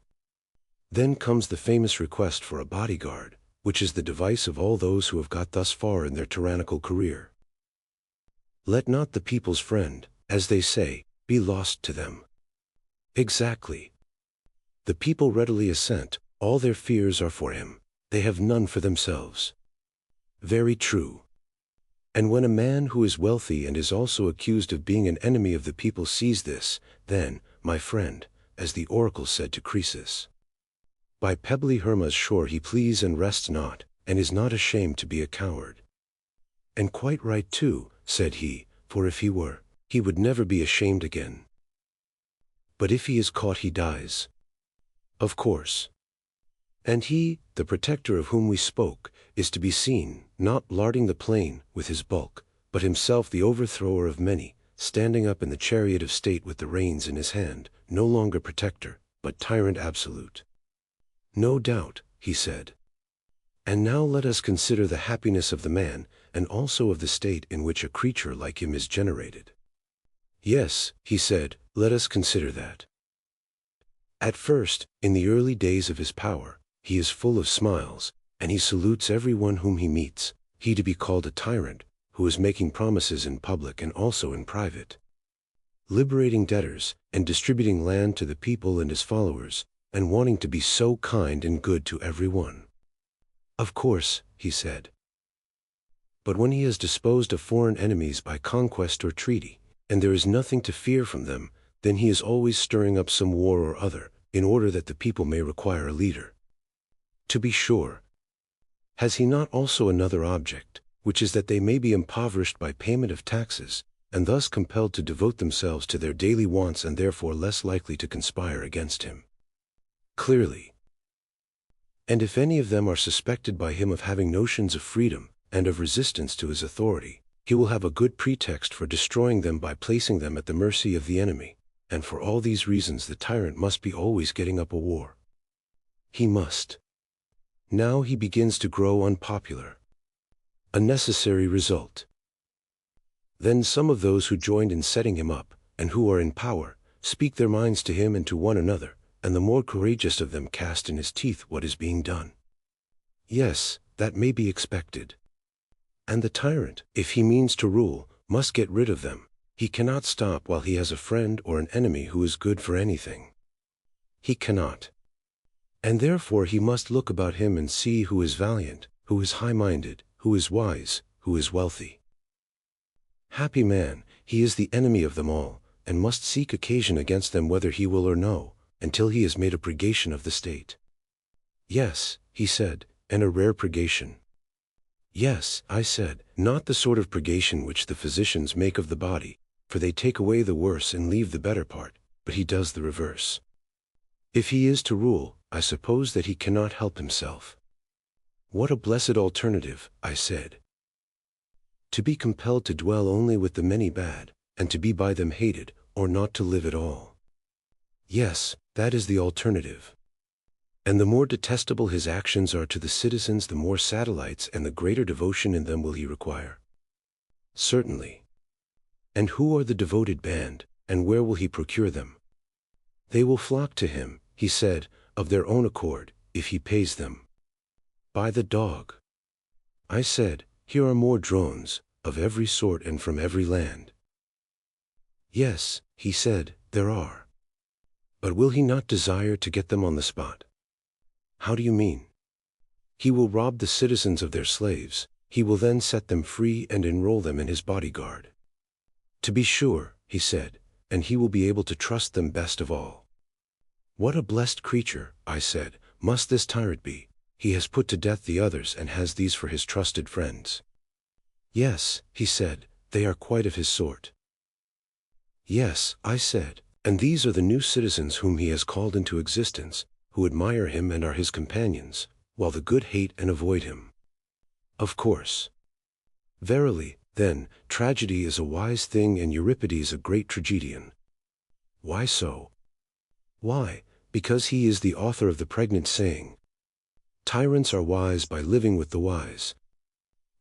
Then comes the famous request for a bodyguard, which is the device of all those who have got thus far in their tyrannical career. Let not the people's friend, as they say, be lost to them. Exactly. The people readily assent, all their fears are for him, they have none for themselves. Very true. And when a man who is wealthy and is also accused of being an enemy of the people sees this, then, my friend, as the oracle said to Croesus, by pebbly Herma's shore he flees and rests not, and is not ashamed to be a coward. And quite right too, said he, for if he were, he would never be ashamed again. But if he is caught he dies. Of course. And he, the protector of whom we spoke, is to be seen, not larding the plain with his bulk, but himself the overthrower of many, standing up in the chariot of state with the reins in his hand, no longer protector, but tyrant absolute. No doubt, he said. And now let us consider the happiness of the man, and also of the state in which a creature like him is generated. Yes, he said, let us consider that. At first, in the early days of his power, he is full of smiles, and he salutes every one whom he meets, he to be called a tyrant, who is making promises in public and also in private, liberating debtors, and distributing land to the people and his followers, and wanting to be so kind and good to every one. Of course, he said. But when he has disposed of foreign enemies by conquest or treaty, and there is nothing to fear from them, then he is always stirring up some war or other, in order that the people may require a leader. To be sure. Has he not also another object, which is that they may be impoverished by payment of taxes, and thus compelled to devote themselves to their daily wants and therefore less likely to conspire against him? Clearly. And if any of them are suspected by him of having notions of freedom, and of resistance to his authority, he will have a good pretext for destroying them by placing them at the mercy of the enemy, and for all these reasons the tyrant must be always getting up a war. He must. Now he begins to grow unpopular. A necessary result. Then some of those who joined in setting him up, and who are in power, speak their minds to him and to one another, and the more courageous of them cast in his teeth what is being done. Yes, that may be expected. And the tyrant, if he means to rule, must get rid of them. He cannot stop while he has a friend or an enemy who is good for anything. He cannot. And therefore he must look about him and see who is valiant, who is high-minded, who is wise, who is wealthy. Happy man, he is the enemy of them all, and must seek occasion against them whether he will or no, until he has made a purgation of the state. Yes, he said, and a rare purgation. Yes, I said, not the sort of purgation which the physicians make of the body, for they take away the worse and leave the better part, but he does the reverse. If he is to rule, I suppose that he cannot help himself. What a blessed alternative, I said. To be compelled to dwell only with the many bad, and to be by them hated, or not to live at all. Yes, that is the alternative. And the more detestable his actions are to the citizens, the more satellites and the greater devotion in them will he require. Certainly. And who are the devoted band, and where will he procure them? They will flock to him, he said, of their own accord, if he pays them. By the dog. I said, here are more drones, of every sort and from every land. Yes, he said, there are. But will he not desire to get them on the spot? How do you mean? He will rob the citizens of their slaves. He will then set them free and enroll them in his bodyguard. To be sure, he said, and he will be able to trust them best of all. What a blessed creature, I said, must this tyrant be. He has put to death the others and has these for his trusted friends. Yes, he said, they are quite of his sort. Yes, I said, and these are the new citizens whom he has called into existence, who admire him and are his companions, while the good hate and avoid him. Of course. Verily, then, tragedy is a wise thing and Euripides a great tragedian. Why so? Why, because he is the author of the pregnant saying, "Tyrants are wise by living with the wise."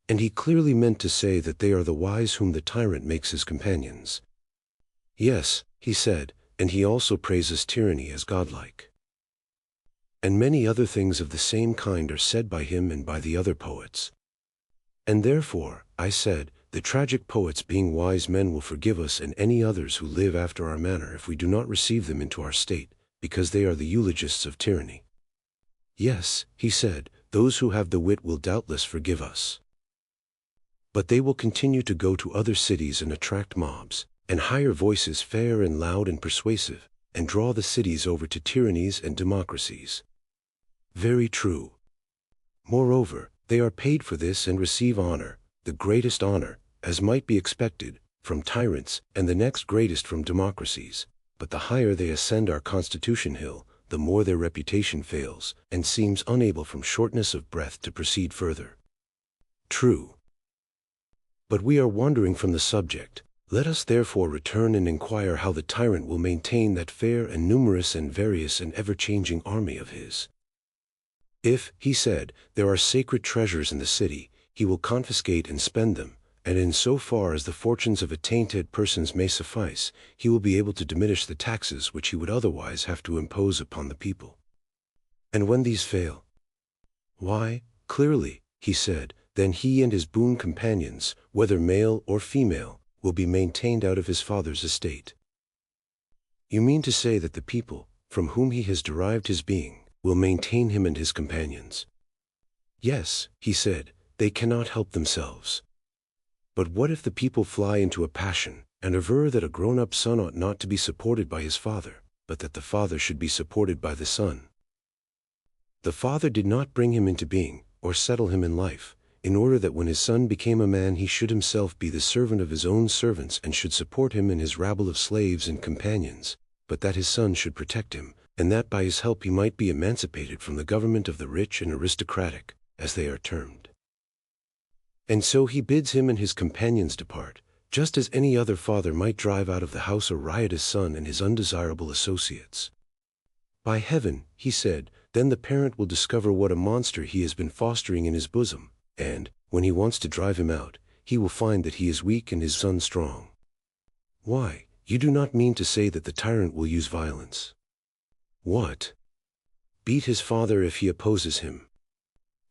And he clearly meant to say that they are the wise whom the tyrant makes his companions. Yes, he said, and he also praises tyranny as godlike. And many other things of the same kind are said by him and by the other poets. And therefore, I said, the tragic poets being wise men will forgive us and any others who live after our manner if we do not receive them into our state, because they are the eulogists of tyranny. Yes, he said, those who have the wit will doubtless forgive us. But they will continue to go to other cities and attract mobs, and hire voices fair and loud and persuasive, and draw the cities over to tyrannies and democracies. Very true. Moreover, they are paid for this and receive honor, the greatest honor, as might be expected, from tyrants, and the next greatest from democracies. But the higher they ascend our constitution hill, the more their reputation fails, and seems unable from shortness of breath to proceed further. True. But we are wandering from the subject. Let us therefore return and inquire how the tyrant will maintain that fair and numerous and various and ever-changing army of his. If, he said, there are sacred treasures in the city, he will confiscate and spend them, and in so far as the fortunes of attainted persons may suffice, he will be able to diminish the taxes which he would otherwise have to impose upon the people. And when these fail? Why, clearly, he said, then he and his boon companions, whether male or female, will be maintained out of his father's estate. You mean to say that the people, from whom he has derived his being, will maintain him and his companions? Yes, he said, they cannot help themselves. But what if the people fly into a passion, and aver that a grown-up son ought not to be supported by his father, but that the father should be supported by the son? The father did not bring him into being, or settle him in life, in order that when his son became a man he should himself be the servant of his own servants and should support him in his rabble of slaves and companions, but that his son should protect him, and that by his help he might be emancipated from the government of the rich and aristocratic, as they are termed. And so he bids him and his companions depart, just as any other father might drive out of the house a riotous son and his undesirable associates. By heaven, he said, then the parent will discover what a monster he has been fostering in his bosom, and, when he wants to drive him out, he will find that he is weak and his son strong. Why, you do not mean to say that the tyrant will use violence? What? Beat his father if he opposes him?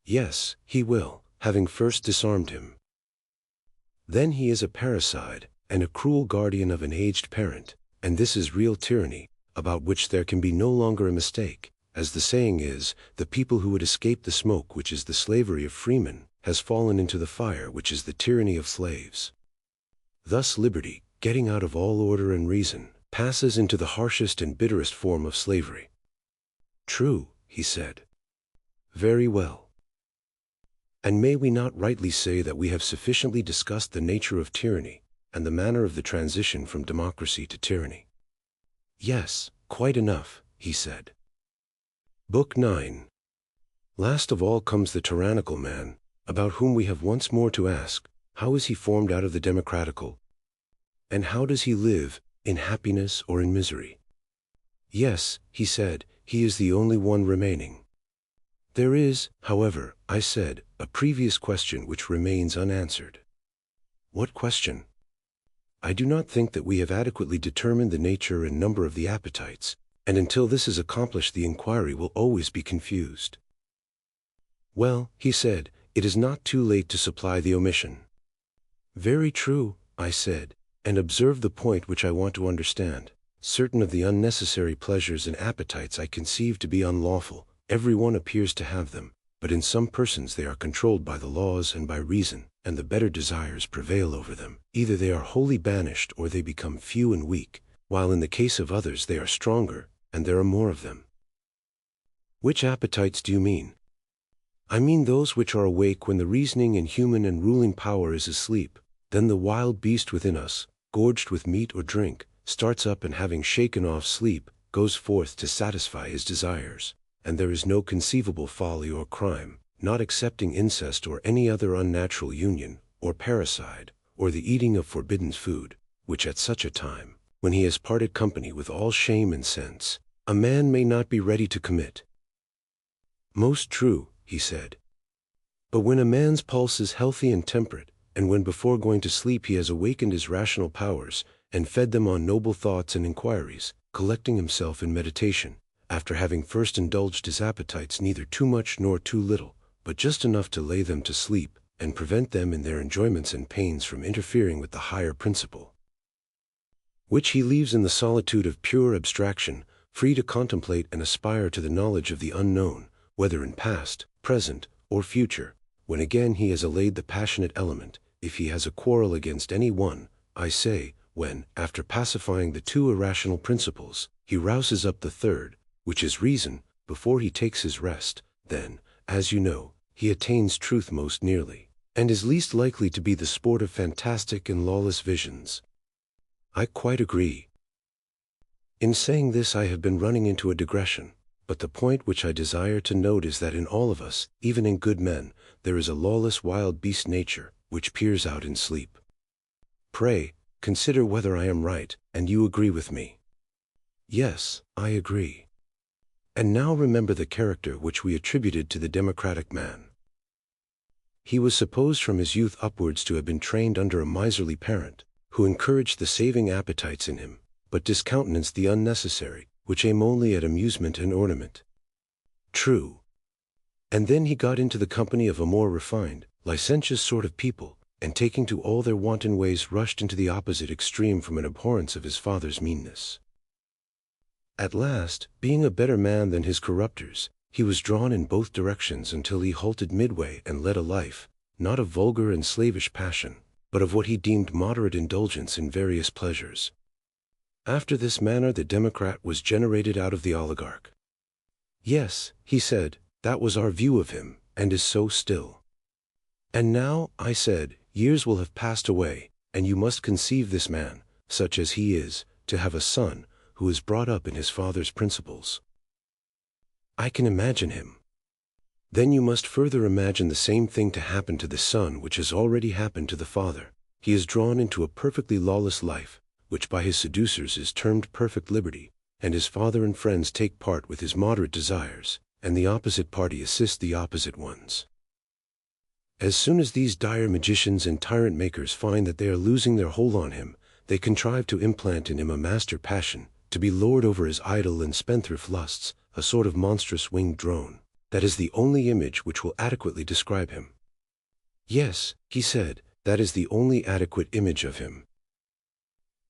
Yes, he will, having first disarmed him. Then he is a parricide, and a cruel guardian of an aged parent, and this is real tyranny, about which there can be no longer a mistake. As the saying is, the people who would escape the smoke which is the slavery of freemen, has fallen into the fire which is the tyranny of slaves. Thus liberty, getting out of all order and reason, passes into the harshest and bitterest form of slavery. True, he said. Very well. And may we not rightly say that we have sufficiently discussed the nature of tyranny, and the manner of the transition from democracy to tyranny? Yes, quite enough, he said. Book 9. Last of all comes the tyrannical man, about whom we have once more to ask, how is he formed out of the democratical? And how does he live, in happiness or in misery? Yes, he said, he is the only one remaining. There is, however, I said, a previous question which remains unanswered. What question? I do not think that we have adequately determined the nature and number of the appetites, and until this is accomplished the inquiry will always be confused. Well, he said, it is not too late to supply the omission. Very true, I said, and observe the point which I want to understand. Certain of the unnecessary pleasures and appetites I conceive to be unlawful, every one appears to have them, but in some persons they are controlled by the laws and by reason, and the better desires prevail over them. Either they are wholly banished or they become few and weak, while in the case of others they are stronger, and there are more of them. Which appetites do you mean? I mean those which are awake when the reasoning and human and ruling power is asleep. Then the wild beast within us, gorged with meat or drink, starts up and having shaken off sleep, goes forth to satisfy his desires. And there is no conceivable folly or crime, not excepting incest or any other unnatural union, or parricide, or the eating of forbidden food, which at such a time, when he has parted company with all shame and sense, a man may not be ready to commit. Most true, he said. But when a man's pulse is healthy and temperate, and when before going to sleep he has awakened his rational powers, and fed them on noble thoughts and inquiries, collecting himself in meditation, after having first indulged his appetites neither too much nor too little, but just enough to lay them to sleep, and prevent them in their enjoyments and pains from interfering with the higher principle, which he leaves in the solitude of pure abstraction, free to contemplate and aspire to the knowledge of the unknown, whether in past, present, or future, when again he has allayed the passionate element, if he has a quarrel against any one, I say, when, after pacifying the two irrational principles, he rouses up the third, which is reason, before he takes his rest, then, as you know, he attains truth most nearly, and is least likely to be the sport of fantastic and lawless visions. I quite agree. In saying this I have been running into a digression, but the point which I desire to note is that in all of us, even in good men, there is a lawless wild beast nature, which peers out in sleep. Pray, consider whether I am right, and you agree with me. Yes, I agree. And now remember the character which we attributed to the democratic man. He was supposed from his youth upwards to have been trained under a miserly parent, who encouraged the saving appetites in him, but discountenanced the unnecessary, which aim only at amusement and ornament. True. And then he got into the company of a more refined, licentious sort of people, and taking to all their wanton ways rushed into the opposite extreme from an abhorrence of his father's meanness. At last, being a better man than his corruptors, he was drawn in both directions until he halted midway and led a life, not of vulgar and slavish passion, but of what he deemed moderate indulgence in various pleasures. After this manner the democrat was generated out of the oligarch. Yes, he said, that was our view of him, and is so still. And now, I said, years will have passed away, and you must conceive this man, such as he is, to have a son, who is brought up in his father's principles. I can imagine him. Then you must further imagine the same thing to happen to the son which has already happened to the father. He is drawn into a perfectly lawless life, which by his seducers is termed perfect liberty, and his father and friends take part with his moderate desires, and the opposite party assist the opposite ones. As soon as these dire magicians and tyrant makers find that they are losing their hold on him, they contrive to implant in him a master passion, to be lord over his idle and spendthrift lusts, a sort of monstrous winged drone. That is the only image which will adequately describe him. Yes, he said, that is the only adequate image of him.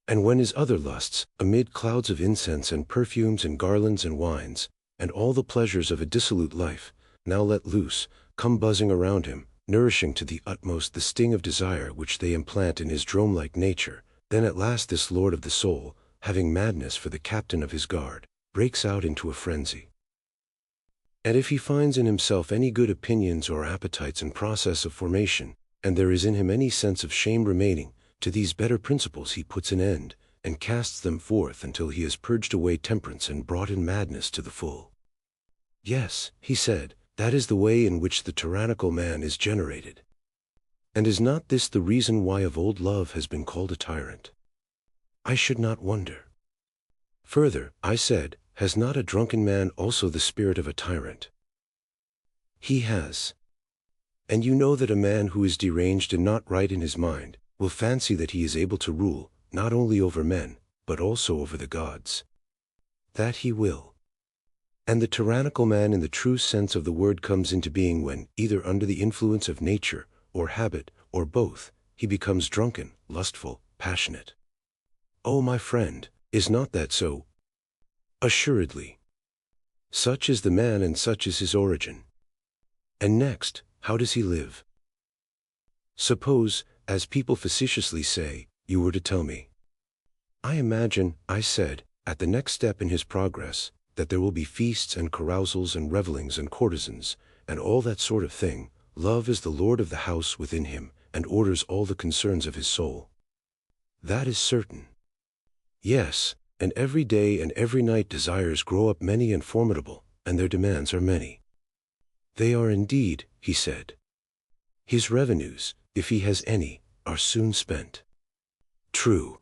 And when his other lusts, amid clouds of incense and perfumes and garlands and wines, and all the pleasures of a dissolute life, now let loose, come buzzing around him, nourishing to the utmost the sting of desire which they implant in his drone-like nature, then at last this lord of the soul, having madness for the captain of his guard, breaks out into a frenzy. And if he finds in himself any good opinions or appetites in process of formation, and there is in him any sense of shame remaining, to these better principles he puts an end, and casts them forth until he has purged away temperance and brought in madness to the full. Yes, he said, that is the way in which the tyrannical man is generated. And is not this the reason why of old love has been called a tyrant? I should not wonder. Further, I said, has not a drunken man also the spirit of a tyrant? He has. And you know that a man who is deranged and not right in his mind, will fancy that he is able to rule, not only over men, but also over the gods. That he will. And the tyrannical man in the true sense of the word comes into being when, either under the influence of nature, or habit, or both, he becomes drunken, lustful, passionate. Oh, my friend, is not that so? Assuredly. Such is the man and such is his origin. And next, how does he live? Suppose, as people facetiously say, you were to tell me. I imagine, I said, at the next step in his progress, that there will be feasts and carousals and revellings and courtesans, and all that sort of thing. Love is the lord of the house within him, and orders all the concerns of his soul. That is certain. Yes, and every day and every night desires grow up many and formidable, and their demands are many. They are indeed, he said. His revenues, if he has any, are soon spent. True.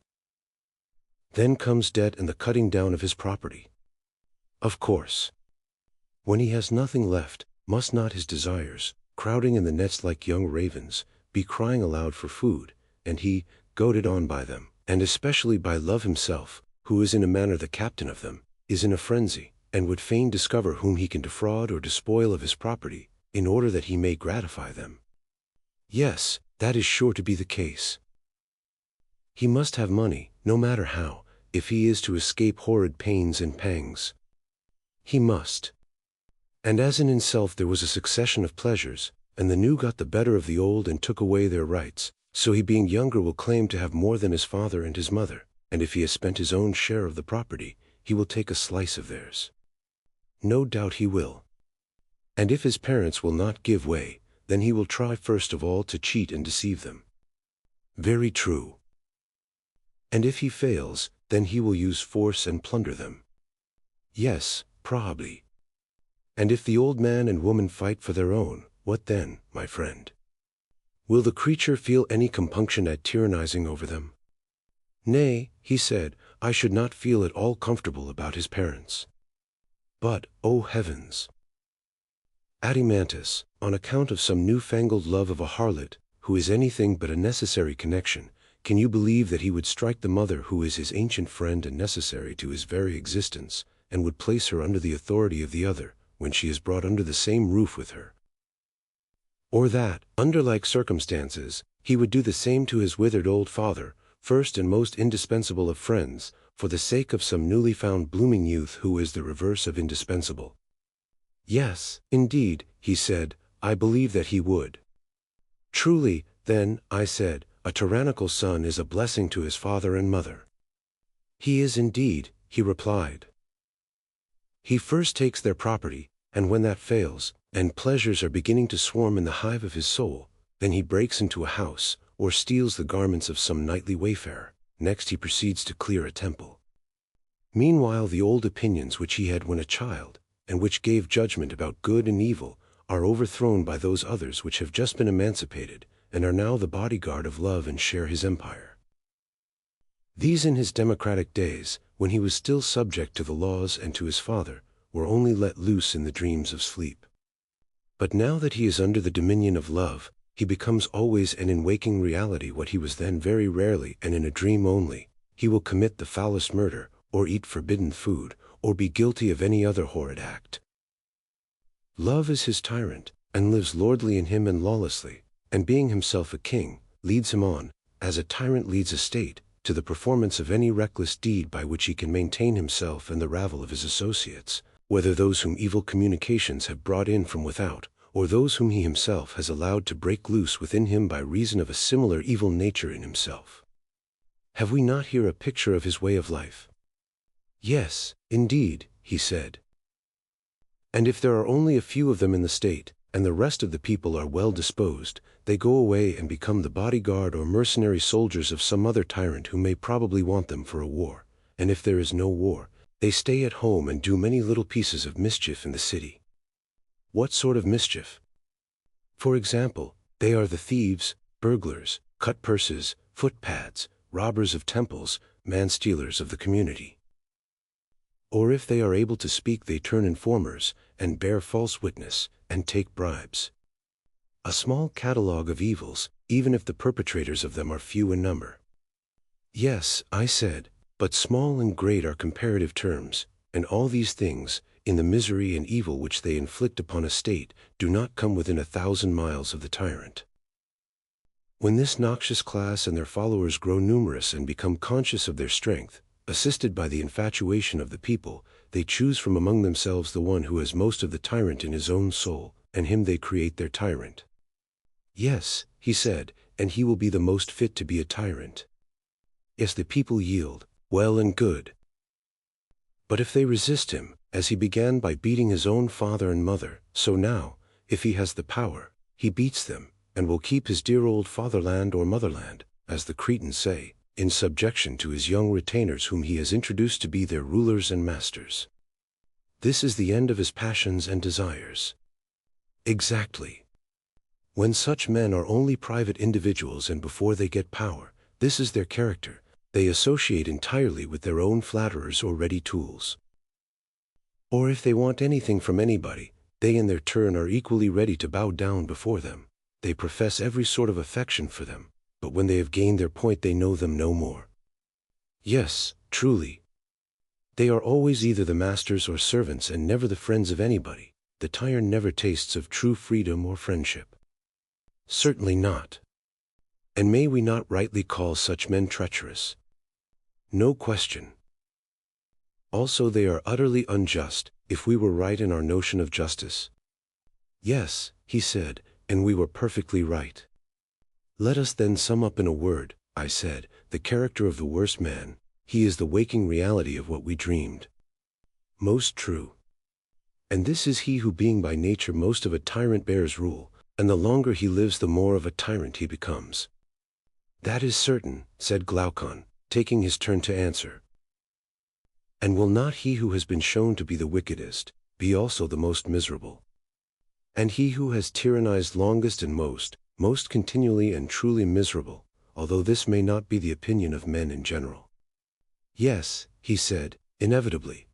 Then comes debt and the cutting down of his property. Of course. When he has nothing left, must not his desires, crowding in the nets like young ravens, be crying aloud for food, and he, goaded on by them, and especially by love himself, who is in a manner the captain of them, is in a frenzy, and would fain discover whom he can defraud or despoil of his property, in order that he may gratify them. Yes, that is sure to be the case. He must have money, no matter how, if he is to escape horrid pains and pangs. He must. And as in himself there was a succession of pleasures, and the new got the better of the old and took away their rights, so he being younger will claim to have more than his father and his mother, and if he has spent his own share of the property, he will take a slice of theirs. No doubt he will. And if his parents will not give way, then he will try first of all to cheat and deceive them. Very true. And if he fails, then he will use force and plunder them. Yes, probably. And if the old man and woman fight for their own, what then, my friend? Will the creature feel any compunction at tyrannizing over them? Nay, he said, I should not feel at all comfortable about his parents. But, oh heavens! Adimantus, on account of some new-fangled love of a harlot, who is anything but a necessary connection, can you believe that he would strike the mother who is his ancient friend and necessary to his very existence, and would place her under the authority of the other, when she is brought under the same roof with her? Or that, under like circumstances, he would do the same to his withered old father, first and most indispensable of friends, for the sake of some newly found blooming youth who is the reverse of indispensable? Yes, indeed, he said, I believe that he would. Truly, then, I said, a tyrannical son is a blessing to his father and mother. He is indeed, he replied. He first takes their property, and when that fails, and pleasures are beginning to swarm in the hive of his soul, then he breaks into a house, or steals the garments of some nightly wayfarer. Next he proceeds to clear a temple. Meanwhile the old opinions which he had when a child, and which gave judgment about good and evil, are overthrown by those others which have just been emancipated, and are now the bodyguard of love and share his empire. These in his democratic days, when he was still subject to the laws and to his father, were only let loose in the dreams of sleep. But now that he is under the dominion of love, he becomes always and in waking reality what he was then very rarely and in a dream only. He will commit the foulest murder, or eat forbidden food, or be guilty of any other horrid act. Love is his tyrant, and lives lordly in him and lawlessly, and being himself a king, leads him on, as a tyrant leads a state, to the performance of any reckless deed by which he can maintain himself and the rabble of his associates, whether those whom evil communications have brought in from without, or those whom he himself has allowed to break loose within him by reason of a similar evil nature in himself. Have we not here a picture of his way of life? Yes, indeed, he said. And if there are only a few of them in the state, and the rest of the people are well disposed, they go away and become the bodyguard or mercenary soldiers of some other tyrant who may probably want them for a war, and if there is no war, they stay at home and do many little pieces of mischief in the city. What sort of mischief? For example, they are the thieves, burglars, cut purses, footpads, robbers of temples, man-stealers of the community. Or if they are able to speak, they turn informers, and bear false witness, and take bribes. A small catalogue of evils, even if the perpetrators of them are few in number. Yes, I said, but small and great are comparative terms, and all these things, in the misery and evil which they inflict upon a state, do not come within 1,000 miles of the tyrant. When this noxious class and their followers grow numerous and become conscious of their strength, assisted by the infatuation of the people, they choose from among themselves the one who has most of the tyrant in his own soul, and him they create their tyrant. Yes, he said, and he will be the most fit to be a tyrant. Yes, the people yield, well and good. But if they resist him, as he began by beating his own father and mother, so now, if he has the power, he beats them, and will keep his dear old fatherland or motherland, as the Cretans say, in subjection to his young retainers whom he has introduced to be their rulers and masters. This is the end of his passions and desires. Exactly. When such men are only private individuals and before they get power, this is their character, they associate entirely with their own flatterers or ready tools. Or if they want anything from anybody, they in their turn are equally ready to bow down before them. They profess every sort of affection for them, but when they have gained their point they know them no more. Yes, truly. They are always either the masters or servants and never the friends of anybody. The tyrant never tastes of true freedom or friendship. Certainly not. And may we not rightly call such men treacherous? No question. Also they are utterly unjust, if we were right in our notion of justice. Yes, he said, and we were perfectly right. Let us then sum up in a word, I said, the character of the worst man. He is the waking reality of what we dreamed. Most true. And this is he who being by nature most of a tyrant bears rule, and the longer he lives the more of a tyrant he becomes. That is certain, said Glaucon, taking his turn to answer. And will not he who has been shown to be the wickedest, be also the most miserable? And he who has tyrannized longest and most continually and truly miserable, although this may not be the opinion of men in general. Yes, he said, inevitably.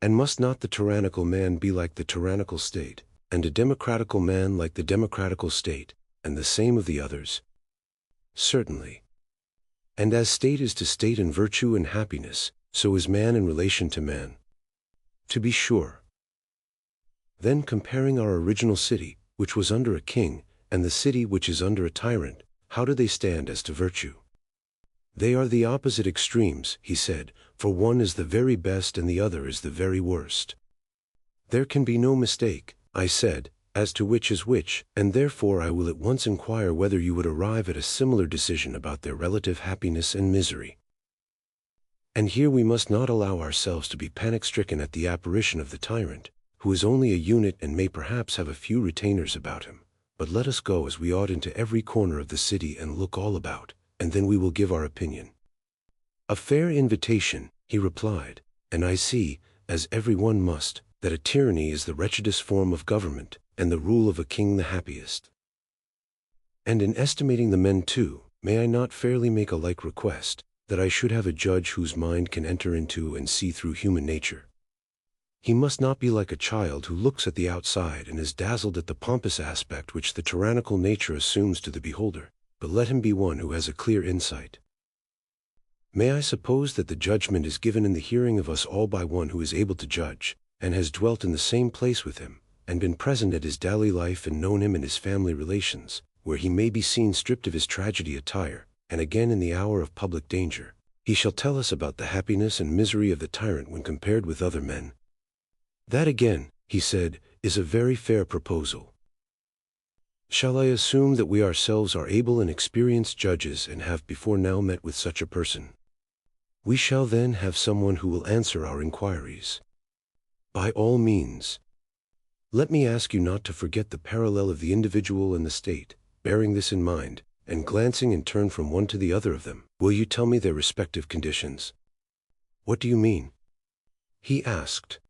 And must not the tyrannical man be like the tyrannical state, and a democratical man like the democratical state, and the same of the others? Certainly. And as state is to state in virtue and happiness, so is man in relation to man. To be sure. Then comparing our original city, which was under a king, and the city which is under a tyrant, how do they stand as to virtue? They are the opposite extremes, he said, for one is the very best and the other is the very worst. There can be no mistake, I said, as to which is which, and therefore I will at once inquire whether you would arrive at a similar decision about their relative happiness and misery. And here we must not allow ourselves to be panic-stricken at the apparition of the tyrant, who is only a unit and may perhaps have a few retainers about him, but let us go as we ought into every corner of the city and look all about, and then we will give our opinion. A fair invitation, he replied, and I see, as every one must, that a tyranny is the wretchedest form of government, and the rule of a king the happiest. And in estimating the men too, may I not fairly make a like request, that I should have a judge whose mind can enter into and see through human nature? He must not be like a child who looks at the outside and is dazzled at the pompous aspect which the tyrannical nature assumes to the beholder, but let him be one who has a clear insight. May I suppose that the judgment is given in the hearing of us all by one who is able to judge, and has dwelt in the same place with him, and been present at his daily life and known him in his family relations, where he may be seen stripped of his tragedy attire, and again in the hour of public danger, he shall tell us about the happiness and misery of the tyrant when compared with other men. That again, he said, is a very fair proposal. Shall I assume that we ourselves are able and experienced judges and have before now met with such a person? We shall then have someone who will answer our inquiries. By all means. Let me ask you not to forget the parallel of the individual and the state. Bearing this in mind, and glancing in turn from one to the other of them, will you tell me their respective conditions? What do you mean? He asked.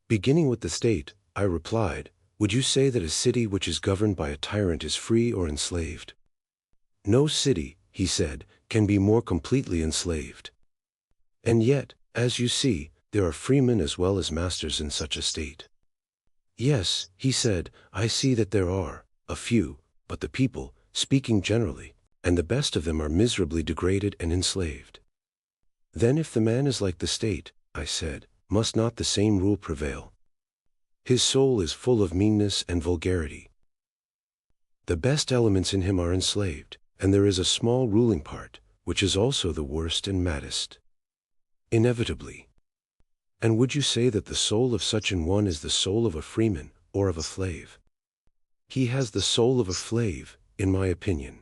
Beginning with the state, I replied, would you say that a city which is governed by a tyrant is free or enslaved? No city, he said, can be more completely enslaved. And yet, as you see, there are freemen as well as masters in such a state. Yes, he said, I see that there are, a few, but the people, speaking generally, and the best of them are miserably degraded and enslaved. Then if the man is like the state, I said, must not the same rule prevail? His soul is full of meanness and vulgarity. The best elements in him are enslaved, and there is a small ruling part, which is also the worst and maddest. Inevitably. And would you say that the soul of such an one is the soul of a freeman, or of a slave. He has the soul of a slave, in my opinion.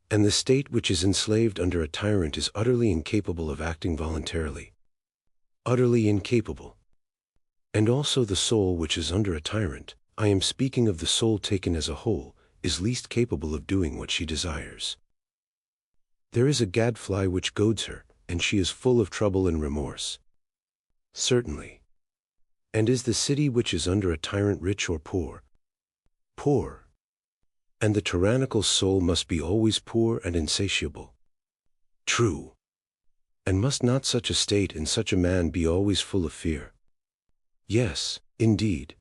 And the state which is enslaved under a tyrant is utterly incapable of acting voluntarily. Utterly incapable. And also the soul which is under a tyrant, I am speaking of the soul taken as a whole, is least capable of doing what she desires. There is a gadfly which goads her, and she is full of trouble and remorse. Certainly. And is the city which is under a tyrant rich or poor? Poor. And the tyrannical soul must be always poor and insatiable. True. And must not such a state and such a man be always full of fear? Yes, indeed.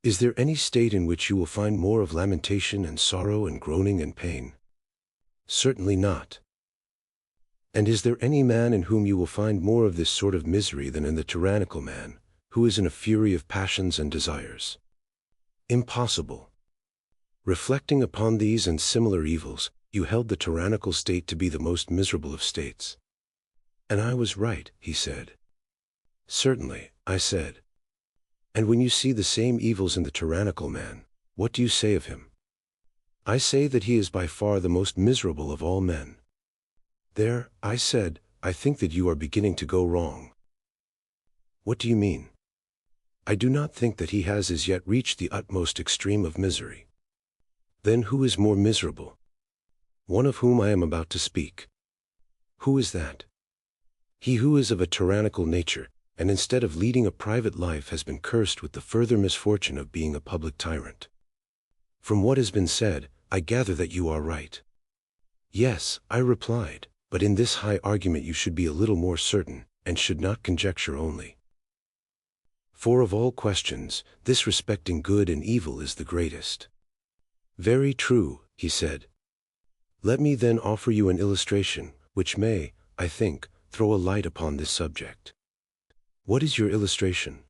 Is there any state in which you will find more of lamentation and sorrow and groaning and pain? Certainly not. And is there any man in whom you will find more of this sort of misery than in the tyrannical man, who is in a fury of passions and desires? Impossible. Reflecting upon these and similar evils, you held the tyrannical state to be the most miserable of states. And I was right, he said. Certainly, I said. And when you see the same evils in the tyrannical man, what do you say of him? I say that he is by far the most miserable of all men. There, I said, I think that you are beginning to go wrong. What do you mean? I do not think that he has as yet reached the utmost extreme of misery. Then who is more miserable? One of whom I am about to speak. Who is that? He who is of a tyrannical nature, and instead of leading a private life has been cursed with the further misfortune of being a public tyrant. From what has been said, I gather that you are right. Yes, I replied, but in this high argument you should be a little more certain, and should not conjecture only. For of all questions, this respecting good and evil is the greatest. Very true, he said. Let me then offer you an illustration, which may, I think, throw a light upon this subject. What is your illustration?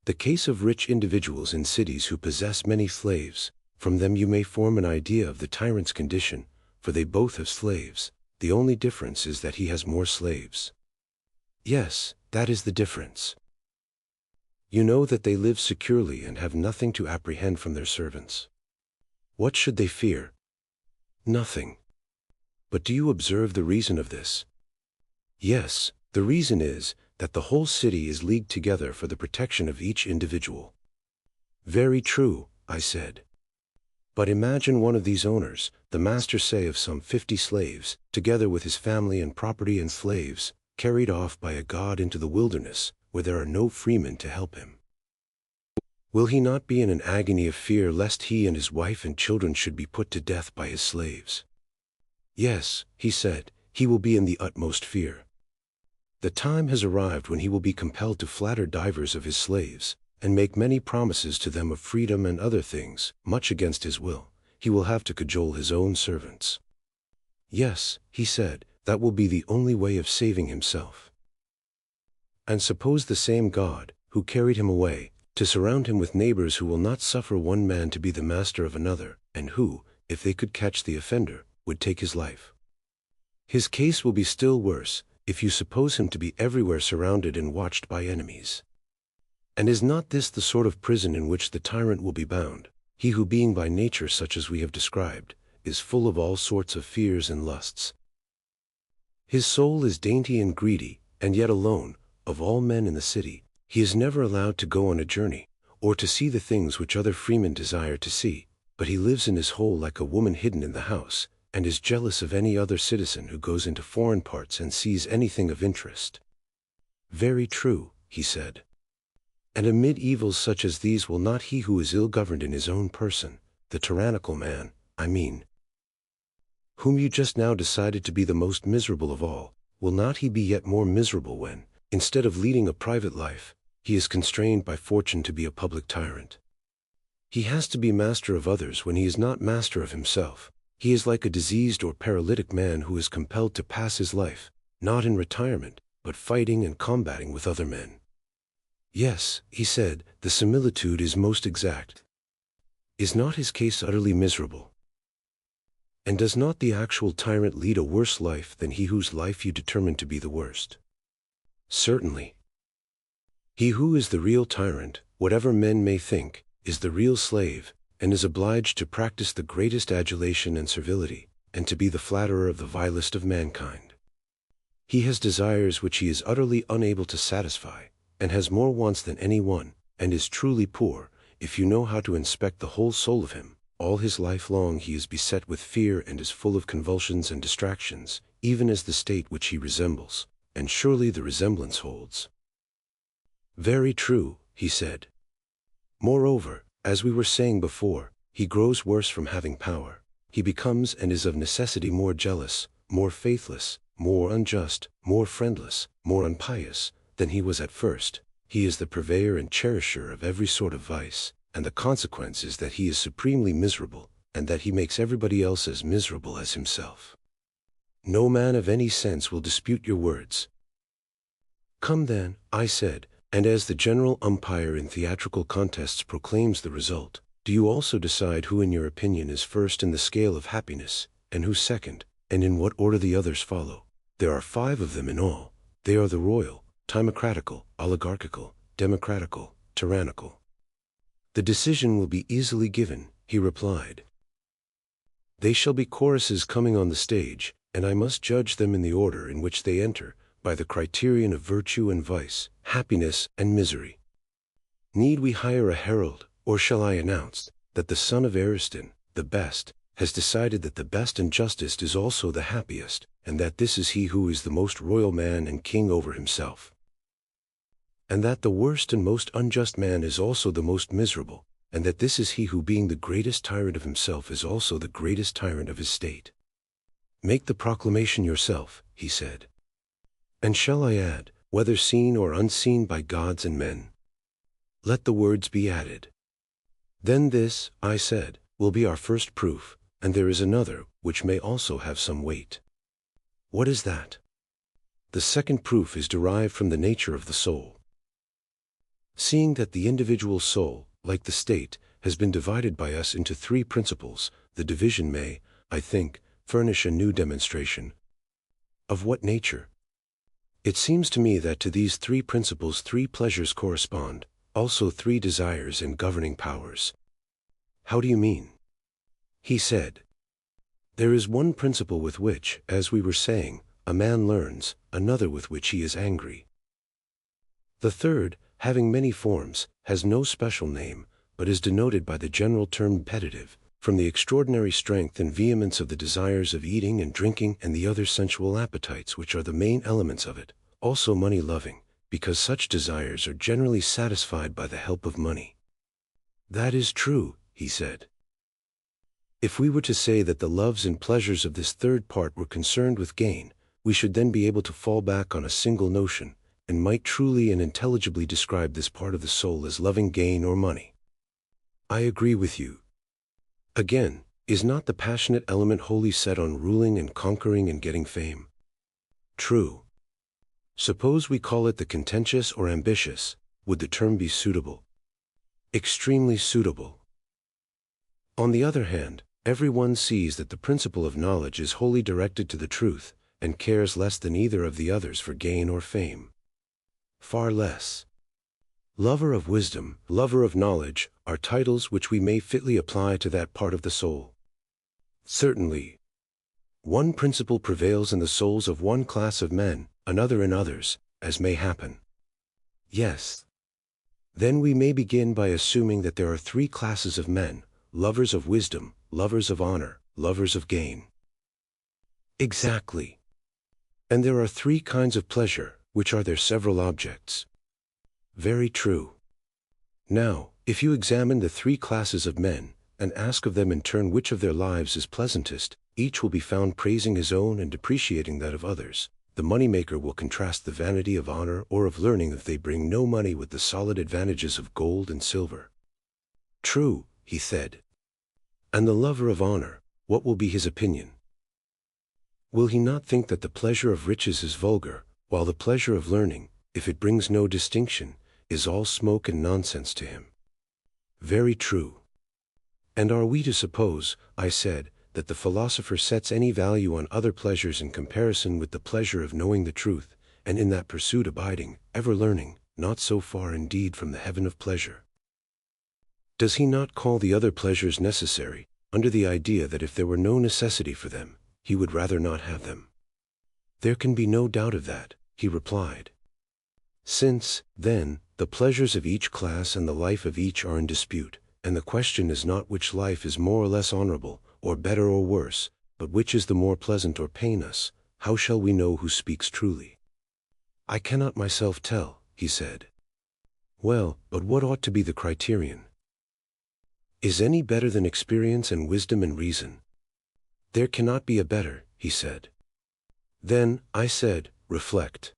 The case of rich individuals in cities who possess many slaves. From them you may form an idea of the tyrant's condition, for they both have slaves. The only difference is that he has more slaves. Yes, that is the difference. You know that they live securely and have nothing to apprehend from their servants. What should they fear? Nothing. But do you observe the reason of this? Yes, the reason is that the whole city is leagued together for the protection of each individual. Very true, I said. But imagine one of these owners, the master say of some 50 slaves, together with his family and property and slaves, carried off by a god into the wilderness, where there are no freemen to help him. Will he not be in an agony of fear lest he and his wife and children should be put to death by his slaves? Yes, he said, he will be in the utmost fear. The time has arrived when he will be compelled to flatter divers of his slaves, and make many promises to them of freedom and other things, much against his will. He will have to cajole his own servants. Yes, he said, that will be the only way of saving himself. And suppose the same God, who carried him away, to surround him with neighbors who will not suffer one man to be the master of another, and who, if they could catch the offender, would take his life. His case will be still worse, if you suppose him to be everywhere surrounded and watched by enemies. And is not this the sort of prison in which the tyrant will be bound, he who being by nature such as we have described, is full of all sorts of fears and lusts? His soul is dainty and greedy, and yet alone, of all men in the city, he is never allowed to go on a journey, or to see the things which other freemen desire to see, but he lives in his hole like a woman hidden in the house, and is jealous of any other citizen who goes into foreign parts and sees anything of interest. Very true, he said. And amid evils such as these will not he who is ill-governed in his own person, the tyrannical man, I mean, whom you just now decided to be the most miserable of all, will not he be yet more miserable when, instead of leading a private life, he is constrained by fortune to be a public tyrant? He has to be master of others when he is not master of himself. He is like a diseased or paralytic man who is compelled to pass his life, not in retirement, but fighting and combating with other men. Yes, he said, the similitude is most exact. Is not his case utterly miserable? And does not the actual tyrant lead a worse life than he whose life you determine to be the worst? Certainly. He who is the real tyrant, whatever men may think, is the real slave, and is obliged to practice the greatest adulation and servility, and to be the flatterer of the vilest of mankind. He has desires which he is utterly unable to satisfy, and has more wants than any one, and is truly poor. If you know how to inspect the whole soul of him, all his life long he is beset with fear and is full of convulsions and distractions, even as the state which he resembles, and surely the resemblance holds. Very true, he said. Moreover, as we were saying before, he grows worse from having power. He becomes and is of necessity more jealous, more faithless, more unjust, more friendless, more unpious, than he was at first. He is the purveyor and cherisher of every sort of vice, and the consequence is that he is supremely miserable, and that he makes everybody else as miserable as himself. No man of any sense will dispute your words. Come then, I said, and as the general umpire in theatrical contests proclaims the result, do you also decide who in your opinion is first in the scale of happiness, and who second, and in what order the others follow. There are 5 of them in all. They are the royal, timocratical, oligarchical, democratical, tyrannical. The decision will be easily given, he replied. They shall be choruses coming on the stage, and I must judge them in the order in which they enter, by the criterion of virtue and vice, happiness and misery. Need we hire a herald, or shall I announce that the son of Ariston, the best, has decided that the best and justest is also the happiest, and that this is he who is the most royal man and king over himself? And that the worst and most unjust man is also the most miserable, and that this is he who, being the greatest tyrant of himself, is also the greatest tyrant of his state. Make the proclamation yourself, he said. And shall I add, whether seen or unseen by gods and men? Let the words be added. Then this, I said, will be our first proof, and there is another, which may also have some weight. What is that? The second proof is derived from the nature of the soul. Seeing that the individual soul, like the state, has been divided by us into 3 principles, the division may, I think, furnish a new demonstration. Of what nature? It seems to me that to these 3 principles 3 pleasures correspond, also 3 desires and governing powers. How do you mean? He said. There is one principle with which, as we were saying, a man learns, another with which he is angry. The third, having many forms, has no special name, but is denoted by the general term appetitive, from the extraordinary strength and vehemence of the desires of eating and drinking and the other sensual appetites which are the main elements of it, also money-loving, because such desires are generally satisfied by the help of money. That is true, he said. If we were to say that the loves and pleasures of this third part were concerned with gain, we should then be able to fall back on a single notion, and might truly and intelligibly describe this part of the soul as loving gain or money. I agree with you. Again, is not the passionate element wholly set on ruling and conquering and getting fame? True. Suppose we call it the contentious or ambitious, would the term be suitable? Extremely suitable. On the other hand, everyone sees that the principle of knowledge is wholly directed to the truth, and cares less than either of the others for gain or fame. Far less. Lover of wisdom, lover of knowledge, are titles which we may fitly apply to that part of the soul. Certainly. One principle prevails in the souls of one class of men, another in others, as may happen. Yes. Then we may begin by assuming that there are 3 classes of men, lovers of wisdom, lovers of honor, lovers of gain. Exactly. And there are 3 kinds of pleasure, which are their several objects. Very true. Now, if you examine the 3 classes of men, and ask of them in turn which of their lives is pleasantest, each will be found praising his own and depreciating that of others. The money-maker will contrast the vanity of honor or of learning if they bring no money with the solid advantages of gold and silver. True, he said. And the lover of honor, what will be his opinion? Will he not think that the pleasure of riches is vulgar, while the pleasure of learning, if it brings no distinction, is all smoke and nonsense to him? Very true. And are we to suppose, I said, that the philosopher sets any value on other pleasures in comparison with the pleasure of knowing the truth, and in that pursuit abiding, ever learning, not so far indeed from the heaven of pleasure. Does he not call the other pleasures necessary, under the idea that if there were no necessity for them, he would rather not have them? There can be no doubt of that, he replied. Since, then, the pleasures of each class and the life of each are in dispute, and the question is not which life is more or less honorable, or better or worse, but which is the more pleasant or painless, how shall we know who speaks truly? I cannot myself tell, he said. Well, but what ought to be the criterion? Is any better than experience and wisdom and reason? There cannot be a better, he said. Then, I said, reflect.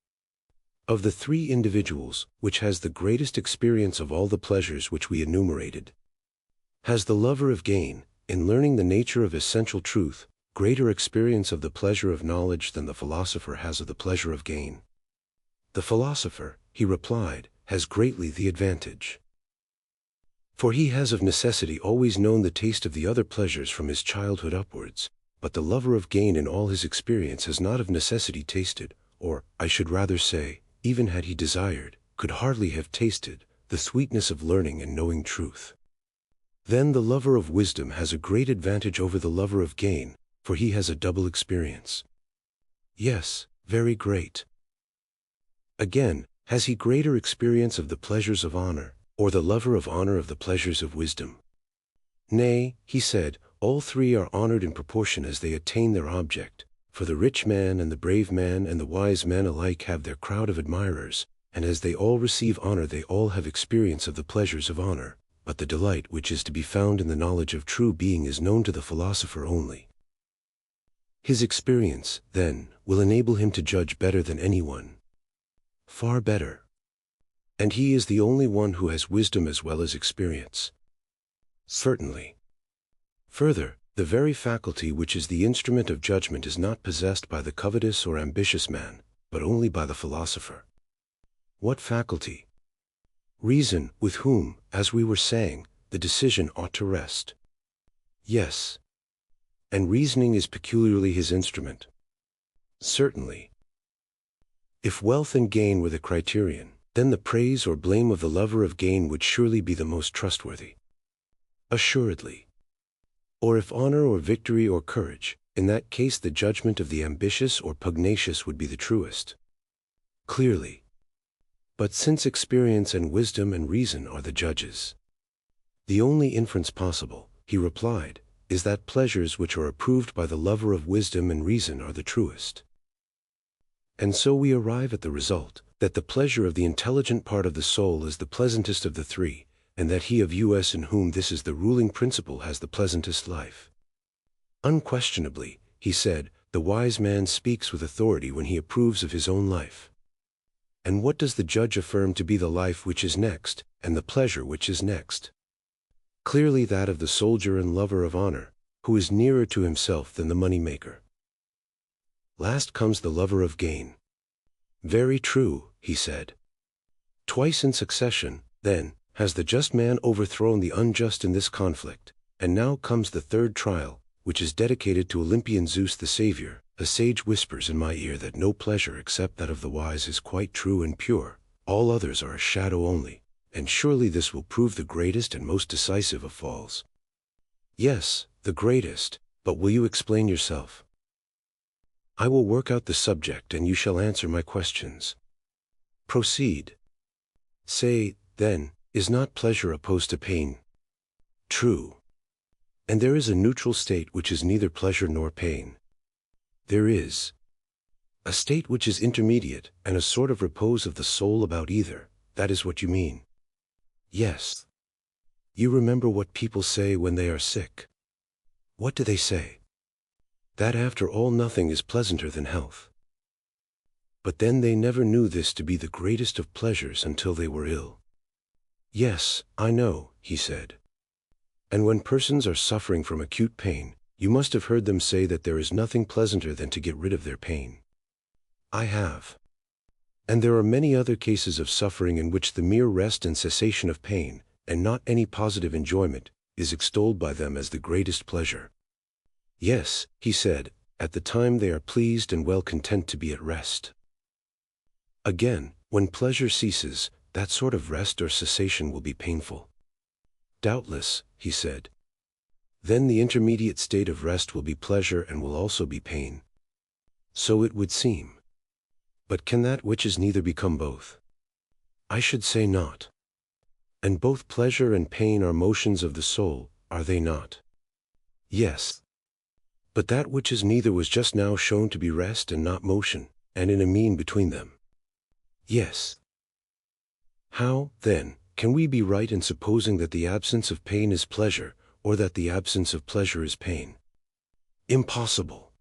Of the three individuals, which has the greatest experience of all the pleasures which we enumerated? Has the lover of gain, in learning the nature of essential truth, greater experience of the pleasure of knowledge than the philosopher has of the pleasure of gain? The philosopher, he replied, has greatly the advantage. For he has of necessity always known the taste of the other pleasures from his childhood upwards, but the lover of gain in all his experience has not of necessity tasted, or, I should rather say, even had he desired, could hardly have tasted, the sweetness of learning and knowing truth. Then the lover of wisdom has a great advantage over the lover of gain, for he has a double experience. Yes, very great. Again, has he greater experience of the pleasures of honor, or the lover of honor of the pleasures of wisdom? Nay, he said, all three are honored in proportion as they attain their object, for the rich man and the brave man and the wise man alike have their crowd of admirers, and as they all receive honor they all have experience of the pleasures of honor, but the delight which is to be found in the knowledge of true being is known to the philosopher only. His experience, then, will enable him to judge better than anyone. Far better. And he is the only one who has wisdom as well as experience. Certainly. Further, the very faculty which is the instrument of judgment is not possessed by the covetous or ambitious man, but only by the philosopher. What faculty? Reason, with whom, as we were saying, the decision ought to rest. Yes. And reasoning is peculiarly his instrument. Certainly. If wealth and gain were the criterion, then the praise or blame of the lover of gain would surely be the most trustworthy. Assuredly. Or if honor or victory or courage, in that case the judgment of the ambitious or pugnacious would be the truest. Clearly. But since experience and wisdom and reason are the judges, the only inference possible, he replied, is that pleasures which are approved by the lover of wisdom and reason are the truest. And so we arrive at the result, that the pleasure of the intelligent part of the soul is the pleasantest of the three, and that he of us in whom this is the ruling principle has the pleasantest life. Unquestionably, he said, the wise man speaks with authority when he approves of his own life. And what does the judge affirm to be the life which is next, and the pleasure which is next? Clearly that of the soldier and lover of honor, who is nearer to himself than the money-maker. Last comes the lover of gain. Very true, he said. Twice in succession, then, has the just man overthrown the unjust in this conflict, and now comes the third trial, which is dedicated to Olympian Zeus the Savior. A sage whispers in my ear that no pleasure except that of the wise is quite true and pure, all others are a shadow only, and surely this will prove the greatest and most decisive of falls. Yes, the greatest, but will you explain yourself? I will work out the subject and you shall answer my questions. Proceed. Say, then, is not pleasure opposed to pain? True. And there is a neutral state which is neither pleasure nor pain. There is a state which is intermediate, and a sort of repose of the soul about either. That is what you mean. Yes. You remember what people say when they are sick. What do they say? That after all nothing is pleasanter than health. But then they never knew this to be the greatest of pleasures until they were ill. Yes, I know, he said. And when persons are suffering from acute pain, you must have heard them say that there is nothing pleasanter than to get rid of their pain. I have. And there are many other cases of suffering in which the mere rest and cessation of pain, and not any positive enjoyment, is extolled by them as the greatest pleasure. Yes, he said, at the time they are pleased and well content to be at rest. Again, when pleasure ceases, that sort of rest or cessation will be painful. Doubtless, he said. Then the intermediate state of rest will be pleasure and will also be pain. So it would seem. But can that which is neither become both? I should say not. And both pleasure and pain are motions of the soul, are they not? Yes. But that which is neither was just now shown to be rest and not motion, and in a mean between them. Yes. How, then, can we be right in supposing that the absence of pain is pleasure, or that the absence of pleasure is pain? Impossible.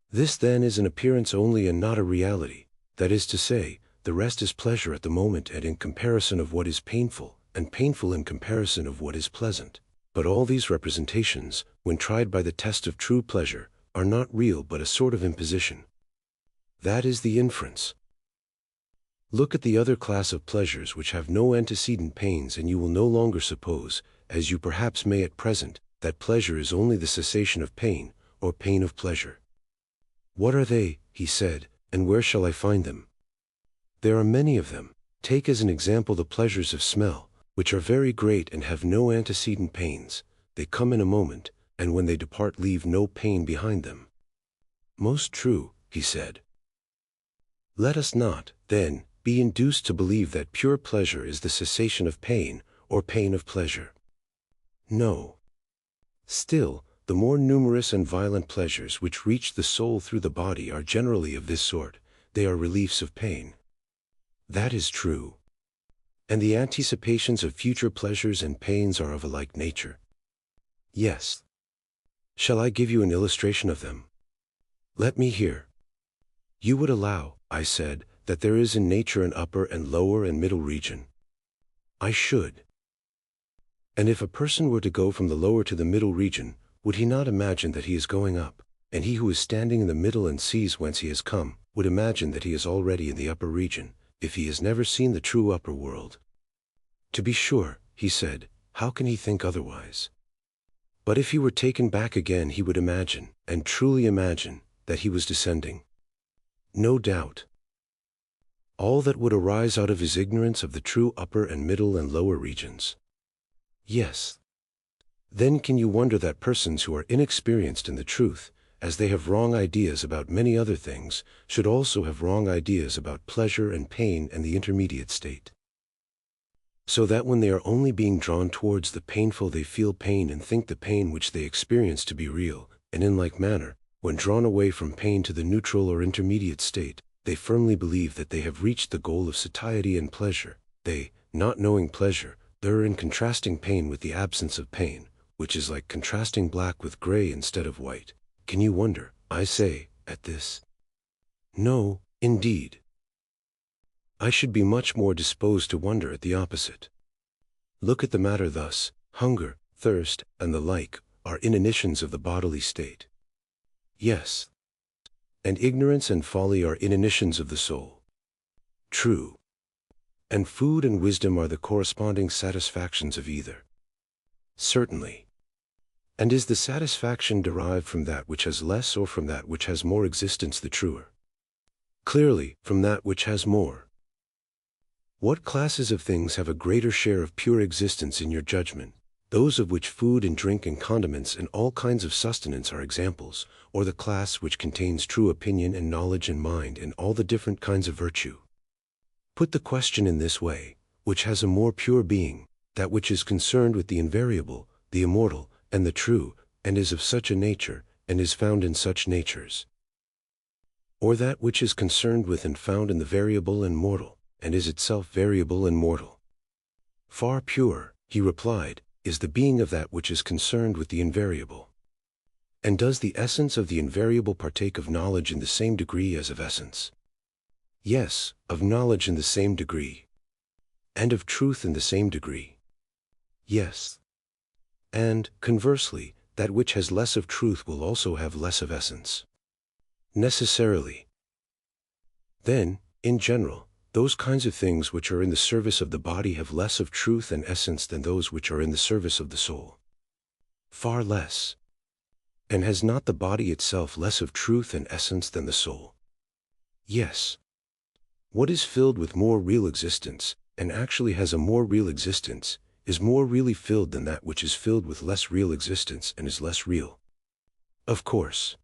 This then is an appearance only and not a reality, that is to say, the rest is pleasure at the moment and in comparison of what is painful, and painful in comparison of what is pleasant. But all these representations, when tried by the test of true pleasure, are not real but a sort of imposition. That is the inference. Look at the other class of pleasures which have no antecedent pains, and you will no longer suppose, as you perhaps may at present, that pleasure is only the cessation of pain, or pain of pleasure. What are they, he said, and where shall I find them? There are many of them. Take as an example the pleasures of smell, which are very great and have no antecedent pains. They come in a moment, and when they depart leave no pain behind them. Most true, he said. Let us not, then, be induced to believe that pure pleasure is the cessation of pain, or pain of pleasure. No. Still, the more numerous and violent pleasures which reach the soul through the body are generally of this sort. They are reliefs of pain. That is true. And the anticipations of future pleasures and pains are of a like nature. Yes. Shall I give you an illustration of them? Let me hear. You would allow, I said, that there is in nature an upper and lower and middle region. I should. And if a person were to go from the lower to the middle region, would he not imagine that he is going up? And he who is standing in the middle and sees whence he has come, would imagine that he is already in the upper region, if he has never seen the true upper world. To be sure, he said, how can he think otherwise? But if he were taken back again he would imagine, and truly imagine, that he was descending. No doubt. All that would arise out of his ignorance of the true upper and middle and lower regions. Yes. Then can you wonder that persons who are inexperienced in the truth, as they have wrong ideas about many other things, should also have wrong ideas about pleasure and pain and the intermediate state? So that when they are only being drawn towards the painful they feel pain and think the pain which they experience to be real, and in like manner, when drawn away from pain to the neutral or intermediate state, they firmly believe that they have reached the goal of satiety and pleasure. They, not knowing pleasure, they're in contrasting pain with the absence of pain, which is like contrasting black with gray instead of white. Can you wonder, I say, at this? No, indeed. I should be much more disposed to wonder at the opposite. Look at the matter thus: hunger, thirst, and the like, are inanitions of the bodily state. Yes. And ignorance and folly are inanitions of the soul. True. And food and wisdom are the corresponding satisfactions of either. Certainly. And is the satisfaction derived from that which has less or from that which has more existence the truer? Clearly, from that which has more. What classes of things have a greater share of pure existence in your judgment? Those of which food and drink and condiments and all kinds of sustenance are examples, or the class which contains true opinion and knowledge and mind and all the different kinds of virtue? Put the question in this way: which has a more pure being, that which is concerned with the invariable, the immortal, and the true, and is of such a nature, and is found in such natures? Or that which is concerned with and found in the variable and mortal, and is itself variable and mortal? Far purer, he replied, is the being of that which is concerned with the invariable. And does the essence of the invariable partake of knowledge in the same degree as of essence? Yes, of knowledge in the same degree. And of truth in the same degree? Yes. And, conversely, that which has less of truth will also have less of essence. Necessarily. Then, in general, those kinds of things which are in the service of the body have less of truth and essence than those which are in the service of the soul. Far less. And has not the body itself less of truth and essence than the soul? Yes. What is filled with more real existence, and actually has a more real existence, is more really filled than that which is filled with less real existence and is less real. Of course.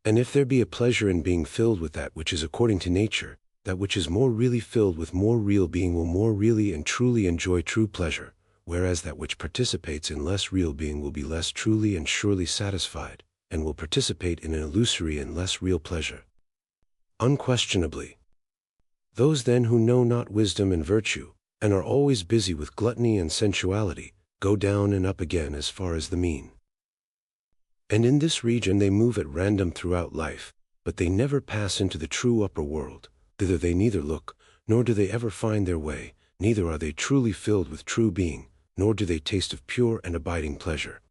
And if there be a pleasure in being filled with that which is according to nature, that which is more really filled with more real being will more really and truly enjoy true pleasure, whereas that which participates in less real being will be less truly and surely satisfied, and will participate in an illusory and less real pleasure. Unquestionably. Those then who know not wisdom and virtue, and are always busy with gluttony and sensuality, go down and up again as far as the mean. And in this region they move at random throughout life, but they never pass into the true upper world. Thither they neither look, nor do they ever find their way, neither are they truly filled with true being, nor do they taste of pure and abiding pleasure.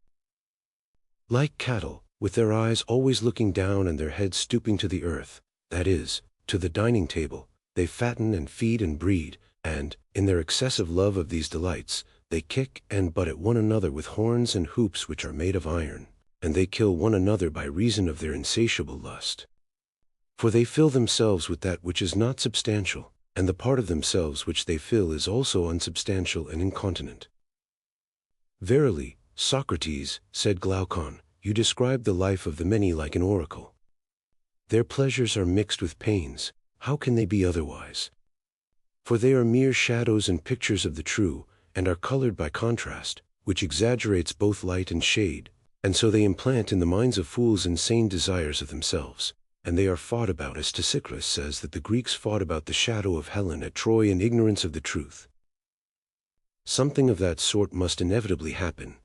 Like cattle, with their eyes always looking down and their heads stooping to the earth, that is, to the dining table, they fatten and feed and breed, and, in their excessive love of these delights, they kick and butt at one another with horns and hoops which are made of iron, and they kill one another by reason of their insatiable lust. For they fill themselves with that which is not substantial, and the part of themselves which they fill is also unsubstantial and incontinent. Verily, Socrates, said Glaucon, you describe the life of the many like an oracle. Their pleasures are mixed with pains, how can they be otherwise? For they are mere shadows and pictures of the true, and are colored by contrast, which exaggerates both light and shade, and so they implant in the minds of fools insane desires of themselves, and they are fought about, as Socrates says that the Greeks fought about the shadow of Helen at Troy in ignorance of the truth. Something of that sort must inevitably happen.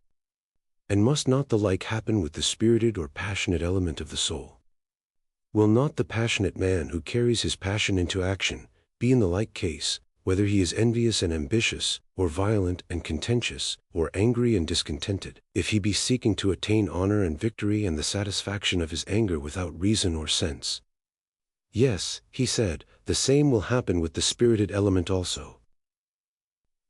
And must not the like happen with the spirited or passionate element of the soul? Will not the passionate man who carries his passion into action be in the like case, whether he is envious and ambitious, or violent and contentious, or angry and discontented, if he be seeking to attain honor and victory and the satisfaction of his anger without reason or sense? Yes, he said, the same will happen with the spirited element also.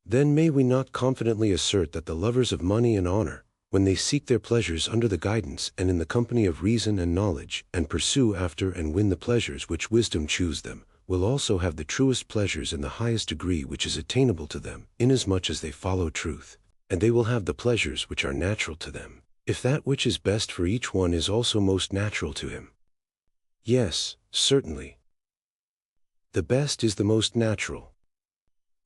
Then may we not confidently assert that the lovers of money and honor, when they seek their pleasures under the guidance and in the company of reason and knowledge, and pursue after and win the pleasures which wisdom choose them, will also have the truest pleasures in the highest degree which is attainable to them, inasmuch as they follow truth, and they will have the pleasures which are natural to them, if that which is best for each one is also most natural to him. Yes, certainly. The best is the most natural.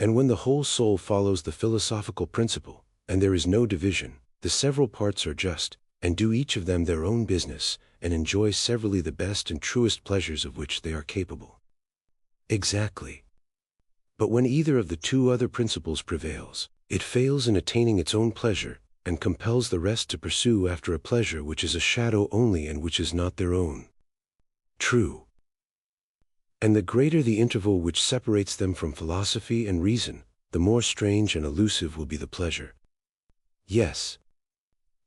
And when the whole soul follows the philosophical principle, and there is no division, the several parts are just, and do each of them their own business, and enjoy severally the best and truest pleasures of which they are capable. Exactly. But when either of the two other principles prevails, it fails in attaining its own pleasure, and compels the rest to pursue after a pleasure which is a shadow only and which is not their own. True. And the greater the interval which separates them from philosophy and reason, the more strange and elusive will be the pleasure. Yes.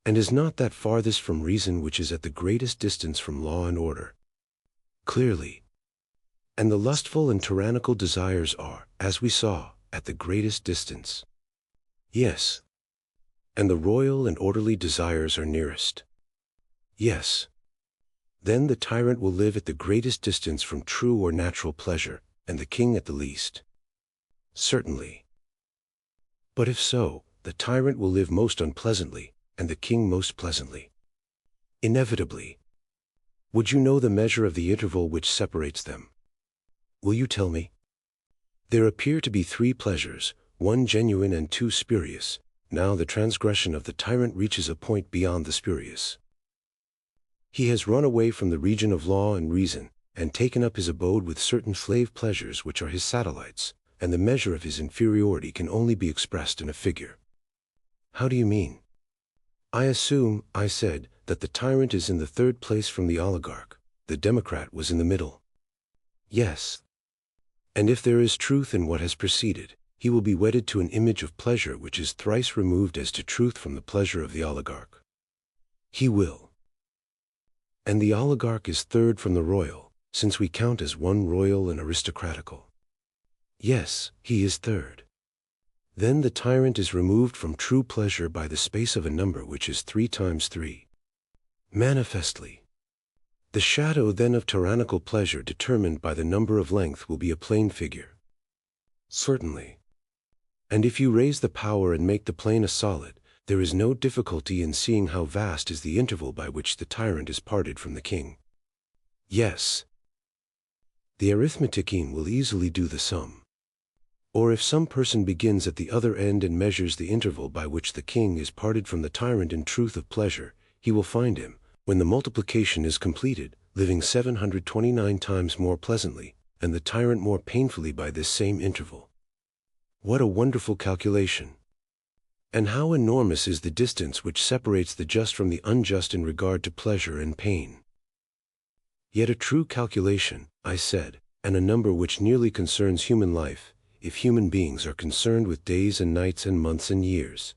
And is not that farthest from reason which is at the greatest distance from law and order? Clearly. And the lustful and tyrannical desires are, as we saw, at the greatest distance. Yes. And the royal and orderly desires are nearest. Yes. Then the tyrant will live at the greatest distance from true or natural pleasure, and the king at the least. Certainly. But if so, the tyrant will live most unpleasantly, and the king most pleasantly. Inevitably. Would you know the measure of the interval which separates them? Will you tell me? There appear to be 3 pleasures, 1 genuine and 2 spurious. Now the transgression of the tyrant reaches a point beyond the spurious. He has run away from the region of law and reason, and taken up his abode with certain slave pleasures which are his satellites, and the measure of his inferiority can only be expressed in a figure. How do you mean? I assume, I said, that the tyrant is in the 3rd place from the oligarch, the democrat was in the middle. Yes. And if there is truth in what has preceded, he will be wedded to an image of pleasure which is thrice removed as to truth from the pleasure of the oligarch. He will. And the oligarch is 3rd from the royal, since we count as one royal and aristocratical. Yes, he is 3rd. Then the tyrant is removed from true pleasure by the space of a number which is 3 times 3. Manifestly. The shadow then of tyrannical pleasure determined by the number of length will be a plain figure. Certainly. And if you raise the power and make the plane a solid, there is no difficulty in seeing how vast is the interval by which the tyrant is parted from the king. Yes. The arithmetician will easily do the sum. Or if some person begins at the other end and measures the interval by which the king is parted from the tyrant in truth of pleasure, he will find him, when the multiplication is completed, living 729 times more pleasantly, and the tyrant more painfully by this same interval. What a wonderful calculation! And how enormous is the distance which separates the just from the unjust in regard to pleasure and pain! Yet a true calculation, I said, and a number which nearly concerns human life, if human beings are concerned with days and nights and months and years.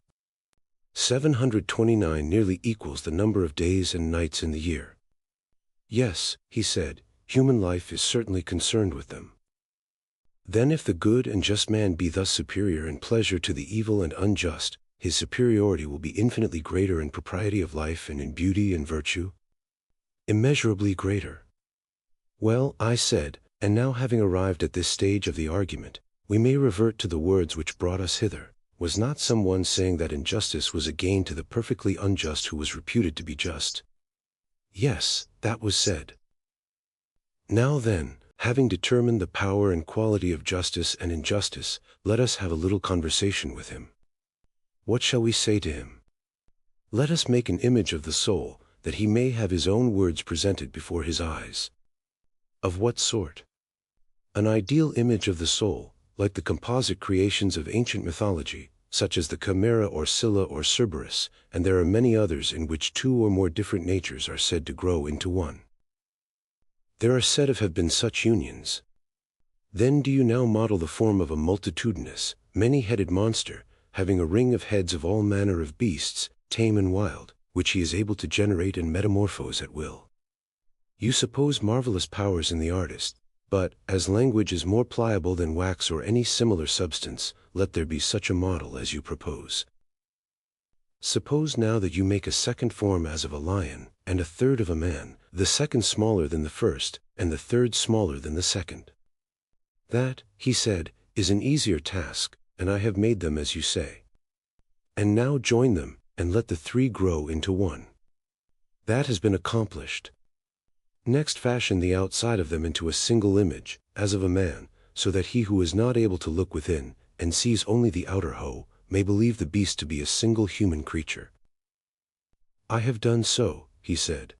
729 nearly equals the number of days and nights in the year. Yes, he said, human life is certainly concerned with them. Then if the good and just man be thus superior in pleasure to the evil and unjust, his superiority will be infinitely greater in propriety of life and in beauty and virtue? Immeasurably greater. Well, I said, and now having arrived at this stage of the argument, we may revert to the words which brought us hither. Was not someone saying that injustice was a gain to the perfectly unjust who was reputed to be just? Yes, that was said. Now then, having determined the power and quality of justice and injustice, let us have a little conversation with him. What shall we say to him? Let us make an image of the soul, that he may have his own words presented before his eyes. Of what sort? An ideal image of the soul, like the composite creations of ancient mythology, such as the Chimera or Scylla or Cerberus, and there are many others in which two or more different natures are said to grow into one. There are said to have been such unions. Then do you now model the form of a multitudinous, many-headed monster, having a ring of heads of all manner of beasts, tame and wild, which he is able to generate and metamorphose at will. You suppose marvelous powers in the artist, but, as language is more pliable than wax or any similar substance, let there be such a model as you propose. Suppose now that you make a second form as of a lion, and a third of a man, the second smaller than the first, and the third smaller than the second. That, he said, is an easier task, and I have made them as you say. And now join them, and let the three grow into one. That has been accomplished. Next fashion the outside of them into a single image, as of a man, so that he who is not able to look within, and sees only the outer hoe, may believe the beast to be a single human creature. I have done so, he said.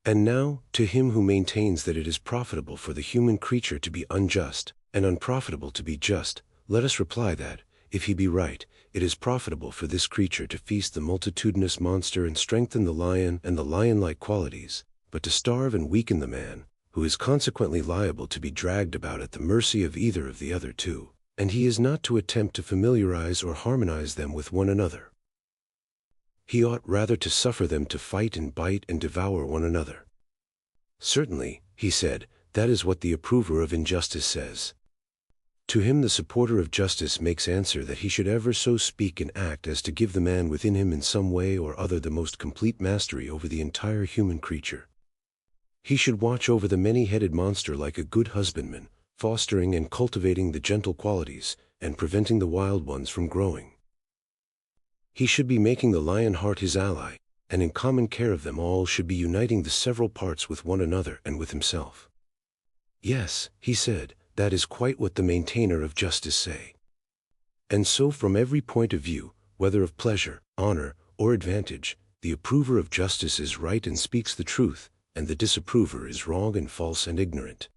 And now, to him who maintains that it is profitable for the human creature to be unjust, and unprofitable to be just, let us reply that, if he be right, it is profitable for this creature to feast the multitudinous monster and strengthen the lion and the lion-like qualities, but to starve and weaken the man, who is consequently liable to be dragged about at the mercy of either of the other two, and he is not to attempt to familiarize or harmonize them with one another. He ought rather to suffer them to fight and bite and devour one another. Certainly, he said, that is what the approver of injustice says. To him the supporter of justice makes answer that he should ever so speak and act as to give the man within him in some way or other the most complete mastery over the entire human creature. He should watch over the many-headed monster like a good husbandman, fostering and cultivating the gentle qualities, and preventing the wild ones from growing. He should be making the lion heart his ally, and in common care of them all should be uniting the several parts with one another and with himself. Yes, he said, that is quite what the maintainer of justice say. And so from every point of view, whether of pleasure, honor, or advantage, the approver of justice is right and speaks the truth, and the disapprover is wrong and false and ignorant.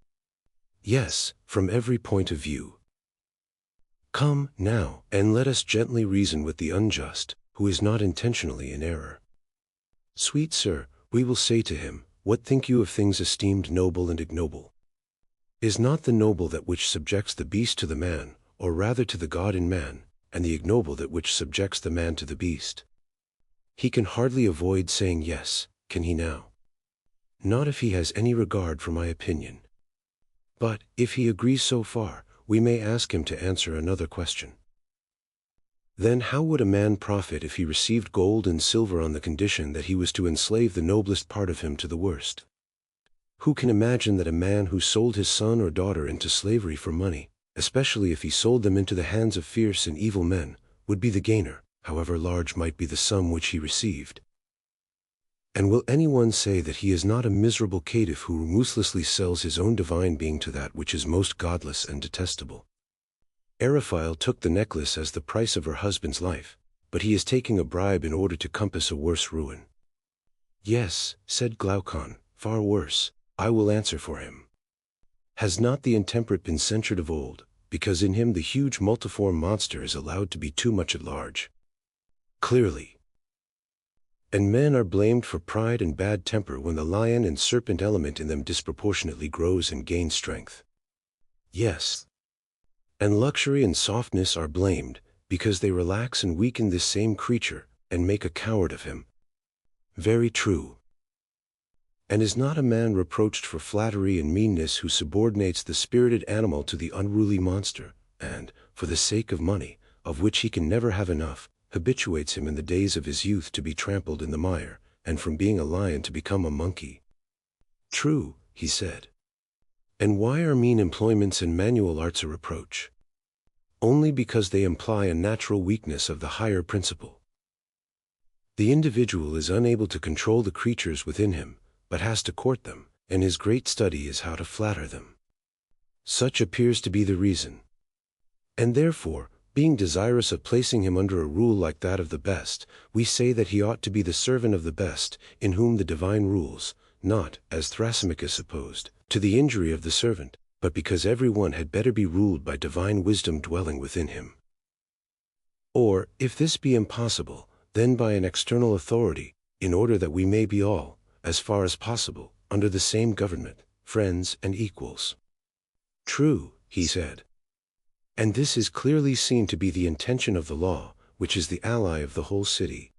Yes, from every point of view. Come, now, and let us gently reason with the unjust, who is not intentionally in error. Sweet sir, we will say to him, what think you of things esteemed noble and ignoble? Is not the noble that which subjects the beast to the man, or rather to the God in man, and the ignoble that which subjects the man to the beast? He can hardly avoid saying yes, can he now? Not if he has any regard for my opinion. But, if he agrees so far, we may ask him to answer another question. Then how would a man profit if he received gold and silver on the condition that he was to enslave the noblest part of him to the worst? Who can imagine that a man who sold his son or daughter into slavery for money, especially if he sold them into the hands of fierce and evil men, would be the gainer, however large might be the sum which he received. And will anyone say that he is not a miserable caitiff who ruthlessly sells his own divine being to that which is most godless and detestable? Eriphyle took the necklace as the price of her husband's life, but he is taking a bribe in order to compass a worse ruin. Yes, said Glaucon, far worse. I will answer for him. Has not the intemperate been censured of old, because in him the huge multiform monster is allowed to be too much at large? Clearly. And men are blamed for pride and bad temper when the lion and serpent element in them disproportionately grows and gains strength. Yes. And luxury and softness are blamed, because they relax and weaken this same creature, and make a coward of him. Very true. And is not a man reproached for flattery and meanness who subordinates the spirited animal to the unruly monster, and, for the sake of money, of which he can never have enough, habituates him in the days of his youth to be trampled in the mire, and from being a lion to become a monkey? True, he said. And why are mean employments and manual arts a reproach? Only because they imply a natural weakness of the higher principle. The individual is unable to control the creatures within him, but has to court them, and his great study is how to flatter them. Such appears to be the reason. And therefore, being desirous of placing him under a rule like that of the best, we say that he ought to be the servant of the best, in whom the divine rules, not, as Thrasymachus supposed, to the injury of the servant, but because every one had better be ruled by divine wisdom dwelling within him. Or, if this be impossible, then by an external authority, in order that we may be all, as far as possible, under the same government, friends and equals. True, he said. And this is clearly seen to be the intention of the law, which is the ally of the whole city.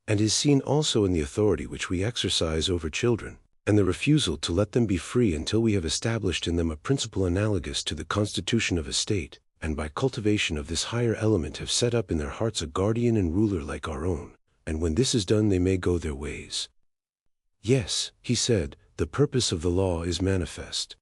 And is seen also in the authority which we exercise over children, and the refusal to let them be free until we have established in them a principle analogous to the constitution of a state, and by cultivation of this higher element have set up in their hearts a guardian and ruler like our own, and when this is done they may go their ways. Yes, he said, the purpose of the law is manifest.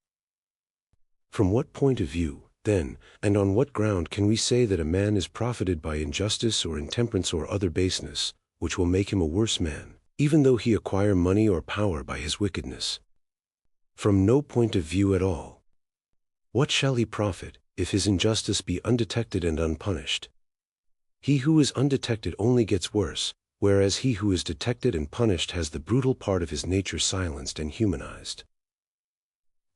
From what point of view, then, and on what ground can we say that a man is profited by injustice or intemperance or other baseness, which will make him a worse man, even though he acquire money or power by his wickedness? From no point of view at all. What shall he profit, if his injustice be undetected and unpunished? He who is undetected only gets worse, whereas he who is detected and punished has the brutal part of his nature silenced and humanized.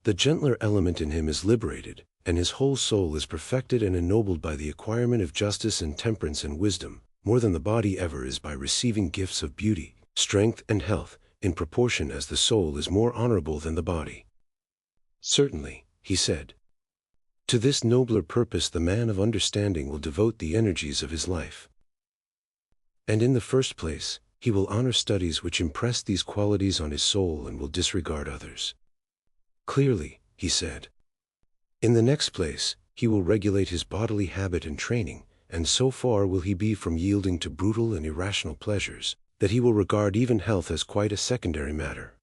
The gentler element in him is liberated, and his whole soul is perfected and ennobled by the acquirement of justice and temperance and wisdom, more than the body ever is by receiving gifts of beauty, strength and health, in proportion as the soul is more honorable than the body. Certainly, he said. To this nobler purpose the man of understanding will devote the energies of his life. And in the first place, he will honor studies which impress these qualities on his soul and will disregard others. Clearly, he said. In the next place, he will regulate his bodily habit and training, and so far will he be from yielding to brutal and irrational pleasures, that he will regard even health as quite a secondary matter.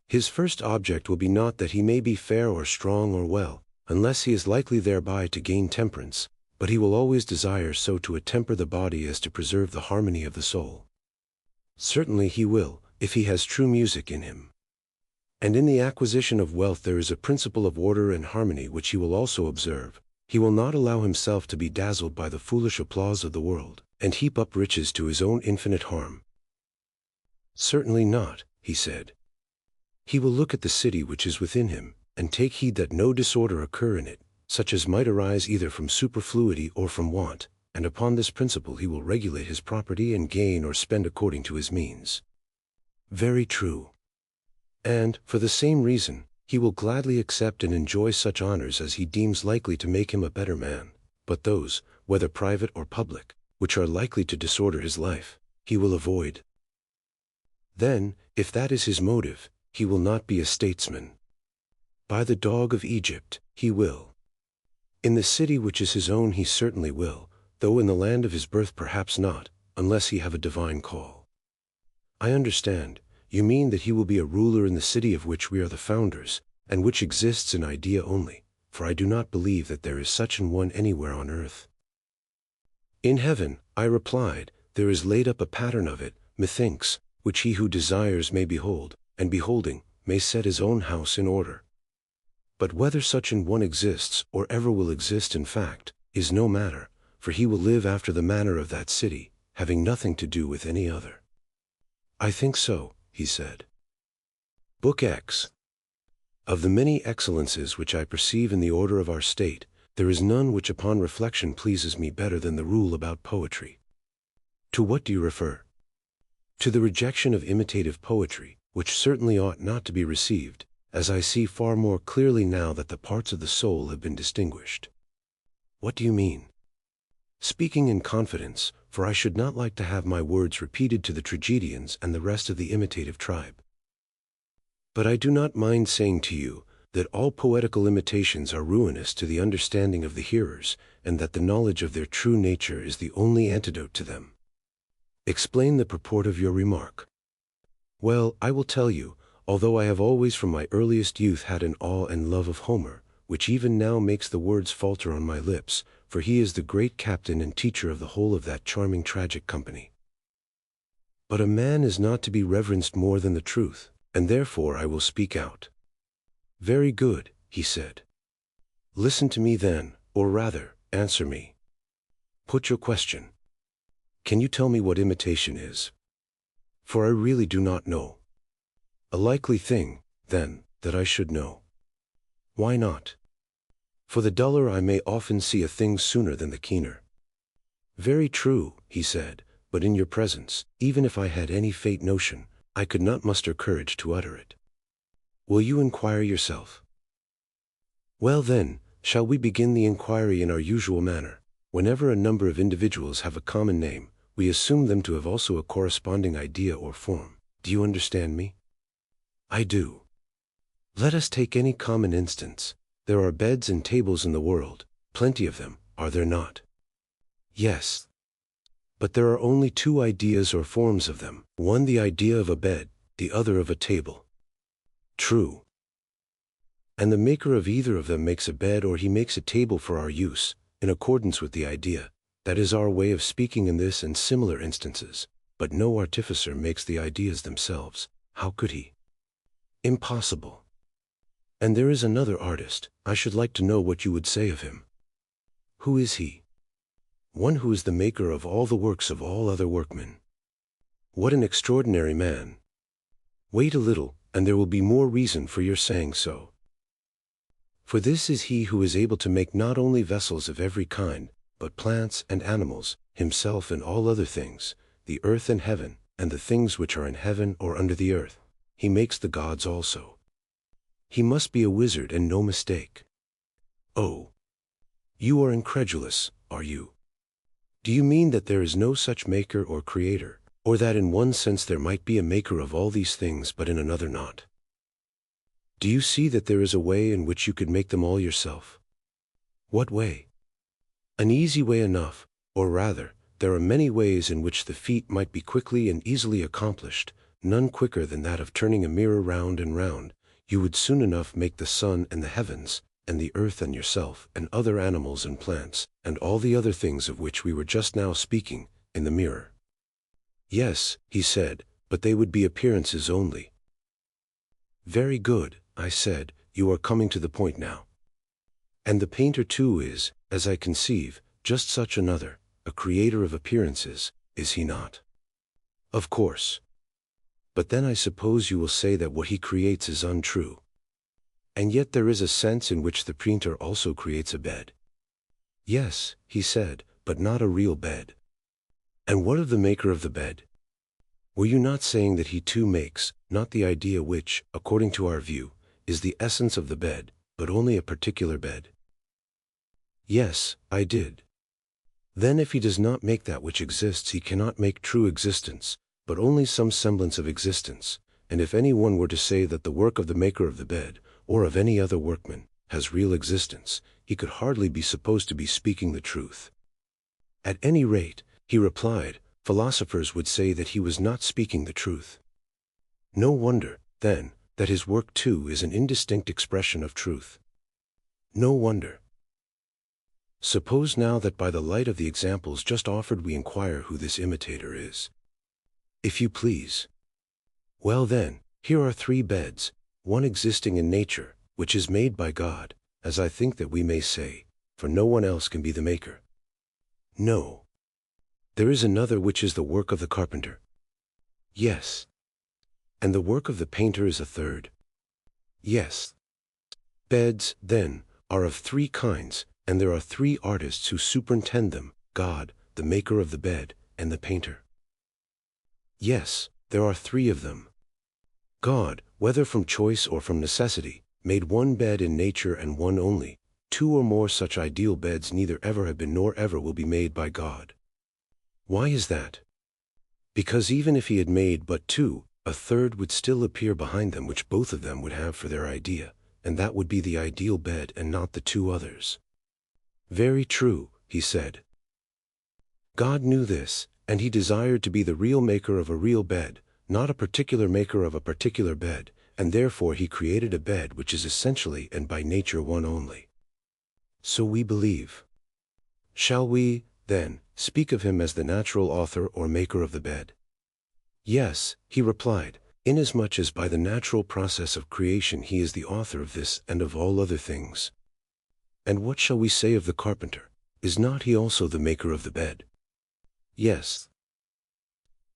His first object will be not that he may be fair or strong or well, unless he is likely thereby to gain temperance, but he will always desire so to attemper the body as to preserve the harmony of the soul. Certainly he will, if he has true music in him. And in the acquisition of wealth there is a principle of order and harmony which he will also observe. He will not allow himself to be dazzled by the foolish applause of the world, and heap up riches to his own infinite harm. Certainly not, he said. He will look at the city which is within him, and take heed that no disorder occur in it, such as might arise either from superfluity or from want, and upon this principle he will regulate his property and gain or spend according to his means. Very true. And, for the same reason, he will gladly accept and enjoy such honors as he deems likely to make him a better man, but those, whether private or public, which are likely to disorder his life, he will avoid. Then, if that is his motive, he will not be a statesman. By the dog of Egypt, he will. In the city which is his own he certainly will, though in the land of his birth perhaps not, unless he have a divine call. I understand, you mean that he will be a ruler in the city of which we are the founders, and which exists in idea only, for I do not believe that there is such an one anywhere on earth. In heaven, I replied, there is laid up a pattern of it, methinks, which he who desires may behold, and beholding, may set his own house in order. But whether such an one exists, or ever will exist in fact, is no matter, for he will live after the manner of that city, having nothing to do with any other. I think so, he said. Book X. Of the many excellences which I perceive in the order of our state, there is none which upon reflection pleases me better than the rule about poetry. To what do you refer? To the rejection of imitative poetry, which certainly ought not to be received, as I see far more clearly now that the parts of the soul have been distinguished. What do you mean? Speaking in confidence, for I should not like to have my words repeated to the tragedians and the rest of the imitative tribe. But I do not mind saying to you that all poetical imitations are ruinous to the understanding of the hearers, and that the knowledge of their true nature is the only antidote to them. Explain the purport of your remark. Well, I will tell you, although I have always from my earliest youth had an awe and love of Homer, which even now makes the words falter on my lips, for he is the great captain and teacher of the whole of that charming tragic company. But a man is not to be reverenced more than the truth, and therefore I will speak out. Very good, he said. Listen to me then, or rather, answer me. Put your question. Can you tell me what imitation is? For I really do not know. A likely thing, then, that I should know. Why not? For the duller I may often see a thing sooner than the keener. Very true, he said, but in your presence, even if I had any faint notion, I could not muster courage to utter it. Will you inquire yourself? Well then, shall we begin the inquiry in our usual manner? Whenever a number of individuals have a common name, we assume them to have also a corresponding idea or form. Do you understand me? I do. Let us take any common instance. There are beds and tables in the world, plenty of them, are there not? Yes. But there are only two ideas or forms of them, one the idea of a bed, the other of a table. True. And the maker of either of them makes a bed or he makes a table for our use, in accordance with the idea. That is our way of speaking in this and similar instances, but no artificer makes the ideas themselves. How could he? Impossible. And there is another artist. I should like to know what you would say of him. Who is he? One who is the maker of all the works of all other workmen. What an extraordinary man! Wait a little, and there will be more reason for your saying so. For this is he who is able to make not only vessels of every kind, but plants and animals, himself and all other things, the earth and heaven, and the things which are in heaven or under the earth. He makes the gods also. He must be a wizard and no mistake. Oh! You are incredulous, are you? Do you mean that there is no such maker or creator, or that in one sense there might be a maker of all these things but in another not? Do you see that there is a way in which you could make them all yourself? What way? An easy way enough, or rather, there are many ways in which the feat might be quickly and easily accomplished, none quicker than that of turning a mirror round and round. You would soon enough make the sun and the heavens, and the earth and yourself, and other animals and plants, and all the other things of which we were just now speaking, in the mirror. Yes, he said, but they would be appearances only. Very good, I said, you are coming to the point now. And the painter too is, as I conceive, just such another, a creator of appearances, is he not? Of course. But then I suppose you will say that what he creates is untrue. And yet there is a sense in which the painter also creates a bed. Yes, he said, but not a real bed. And what of the maker of the bed? Were you not saying that he too makes, not the idea which, according to our view, is the essence of the bed, but only a particular bed? Yes, I did. Then if he does not make that which exists, he cannot make true existence, but only some semblance of existence. And if any one were to say that the work of the maker of the bed, or of any other workman, has real existence, he could hardly be supposed to be speaking the truth. At any rate, he replied, philosophers would say that he was not speaking the truth. No wonder, then, that his work too is an indistinct expression of truth. No wonder. Suppose now that by the light of the examples just offered we inquire who this imitator is. If you please. Well then, here are 3 beds, one existing in nature, which is made by God, as I think that we may say, for no one else can be the maker. No. There is another which is the work of the carpenter. Yes. And the work of the painter is a third. Yes. Beds, then, are of 3 kinds, and there are 3 artists who superintend them, God, the maker of the bed, and the painter. Yes, there are 3 of them. God, whether from choice or from necessity, made one bed in nature and one only. 2 or more such ideal beds neither ever have been nor ever will be made by God. Why is that? Because even if he had made but 2, a third would still appear behind them which both of them would have for their idea, and that would be the ideal bed and not the 2 others. Very true, he said. God knew this, and he desired to be the real maker of a real bed, not a particular maker of a particular bed, and therefore he created a bed which is essentially and by nature one only. So we believe. Shall we, then, speak of him as the natural author or maker of the bed? Yes, he replied, inasmuch as by the natural process of creation he is the author of this and of all other things. And what shall we say of the carpenter? Is not he also the maker of the bed? Yes.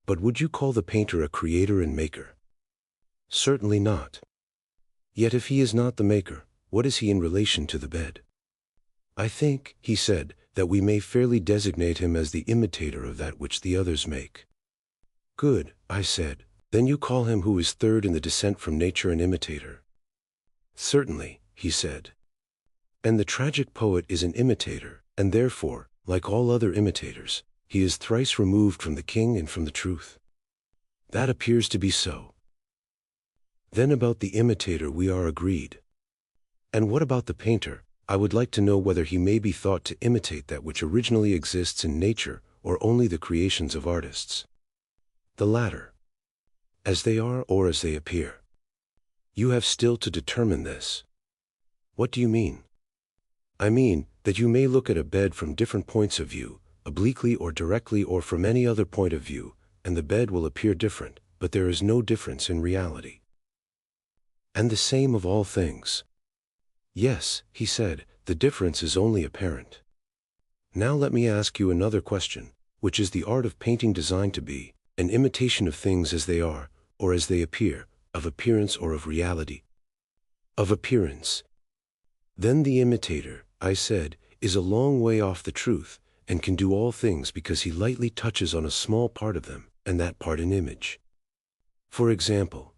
But would you call the painter a creator and maker? Certainly not. Yet if he is not the maker, what is he in relation to the bed? I think, he said, that we may fairly designate him as the imitator of that which the others make. Good, I said, then you call him who is third in the descent from nature an imitator. Certainly, he said. And the tragic poet is an imitator, and therefore, like all other imitators, he is thrice removed from the king and from the truth. That appears to be so. Then about the imitator we are agreed. And what about the painter? I would like to know whether he may be thought to imitate that which originally exists in nature, or only the creations of artists. The latter. As they are or as they appear. You have still to determine this. What do you mean? I mean, that you may look at a bed from different points of view, obliquely or directly or from any other point of view, and the bed will appear different, but there is no difference in reality. And the same of all things. Yes, he said, the difference is only apparent. Now let me ask you another question, which is the art of painting designed to be an imitation of things as they are, or as they appear, of appearance or of reality? Of appearance. Then the imitator, I said, is a long way off the truth, and can do all things because he lightly touches on a small part of them, and that part an image. For example,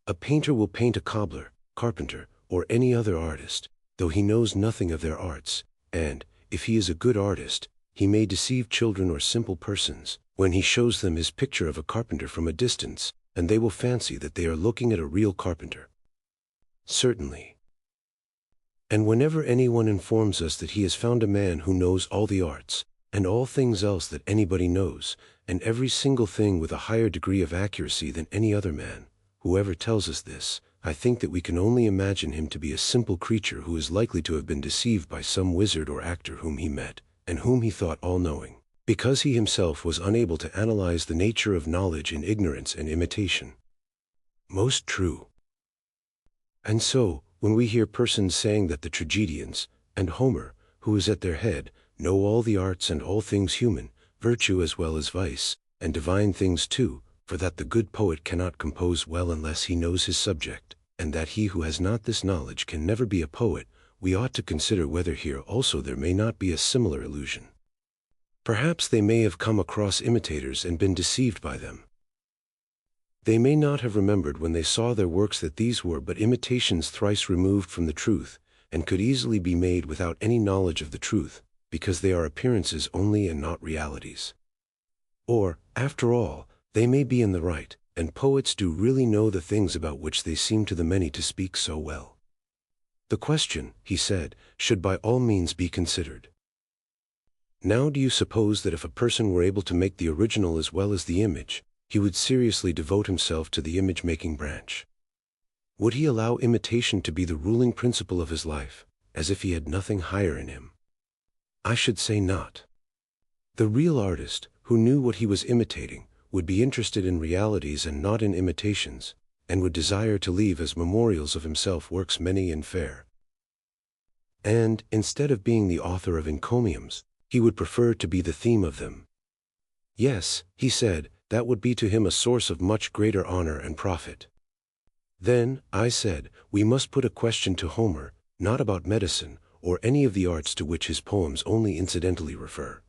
a painter will paint a cobbler, carpenter, or any other artist, though he knows nothing of their arts, and, if he is a good artist, he may deceive children or simple persons, when he shows them his picture of a carpenter from a distance, and they will fancy that they are looking at a real carpenter. Certainly. And whenever anyone informs us that he has found a man who knows all the arts, and all things else that anybody knows, and every single thing with a higher degree of accuracy than any other man, whoever tells us this, I think that we can only imagine him to be a simple creature who is likely to have been deceived by some wizard or actor whom he met, and whom he thought all-knowing, because he himself was unable to analyze the nature of knowledge in ignorance and imitation. Most true. And so, when we hear persons saying that the tragedians, and Homer, who is at their head, know all the arts and all things human, virtue as well as vice, and divine things too, for that the good poet cannot compose well unless he knows his subject, and that he who has not this knowledge can never be a poet, we ought to consider whether here also there may not be a similar illusion. Perhaps they may have come across imitators and been deceived by them. They may not have remembered when they saw their works that these were but imitations thrice removed from the truth, and could easily be made without any knowledge of the truth, because they are appearances only and not realities. Or, after all, they may be in the right, and poets do really know the things about which they seem to the many to speak so well. The question, he said, should by all means be considered. Now do you suppose that if a person were able to make the original as well as the image, he would seriously devote himself to the image-making branch? Would he allow imitation to be the ruling principle of his life, as if he had nothing higher in him? I should say not. The real artist, who knew what he was imitating, would be interested in realities and not in imitations, and would desire to leave as memorials of himself works many and fair. And, instead of being the author of encomiums, he would prefer to be the theme of them. Yes, he said, that would be to him a source of much greater honor and profit. Then, I said, we must put a question to Homer, not about medicine, or any of the arts to which his poems only incidentally refer.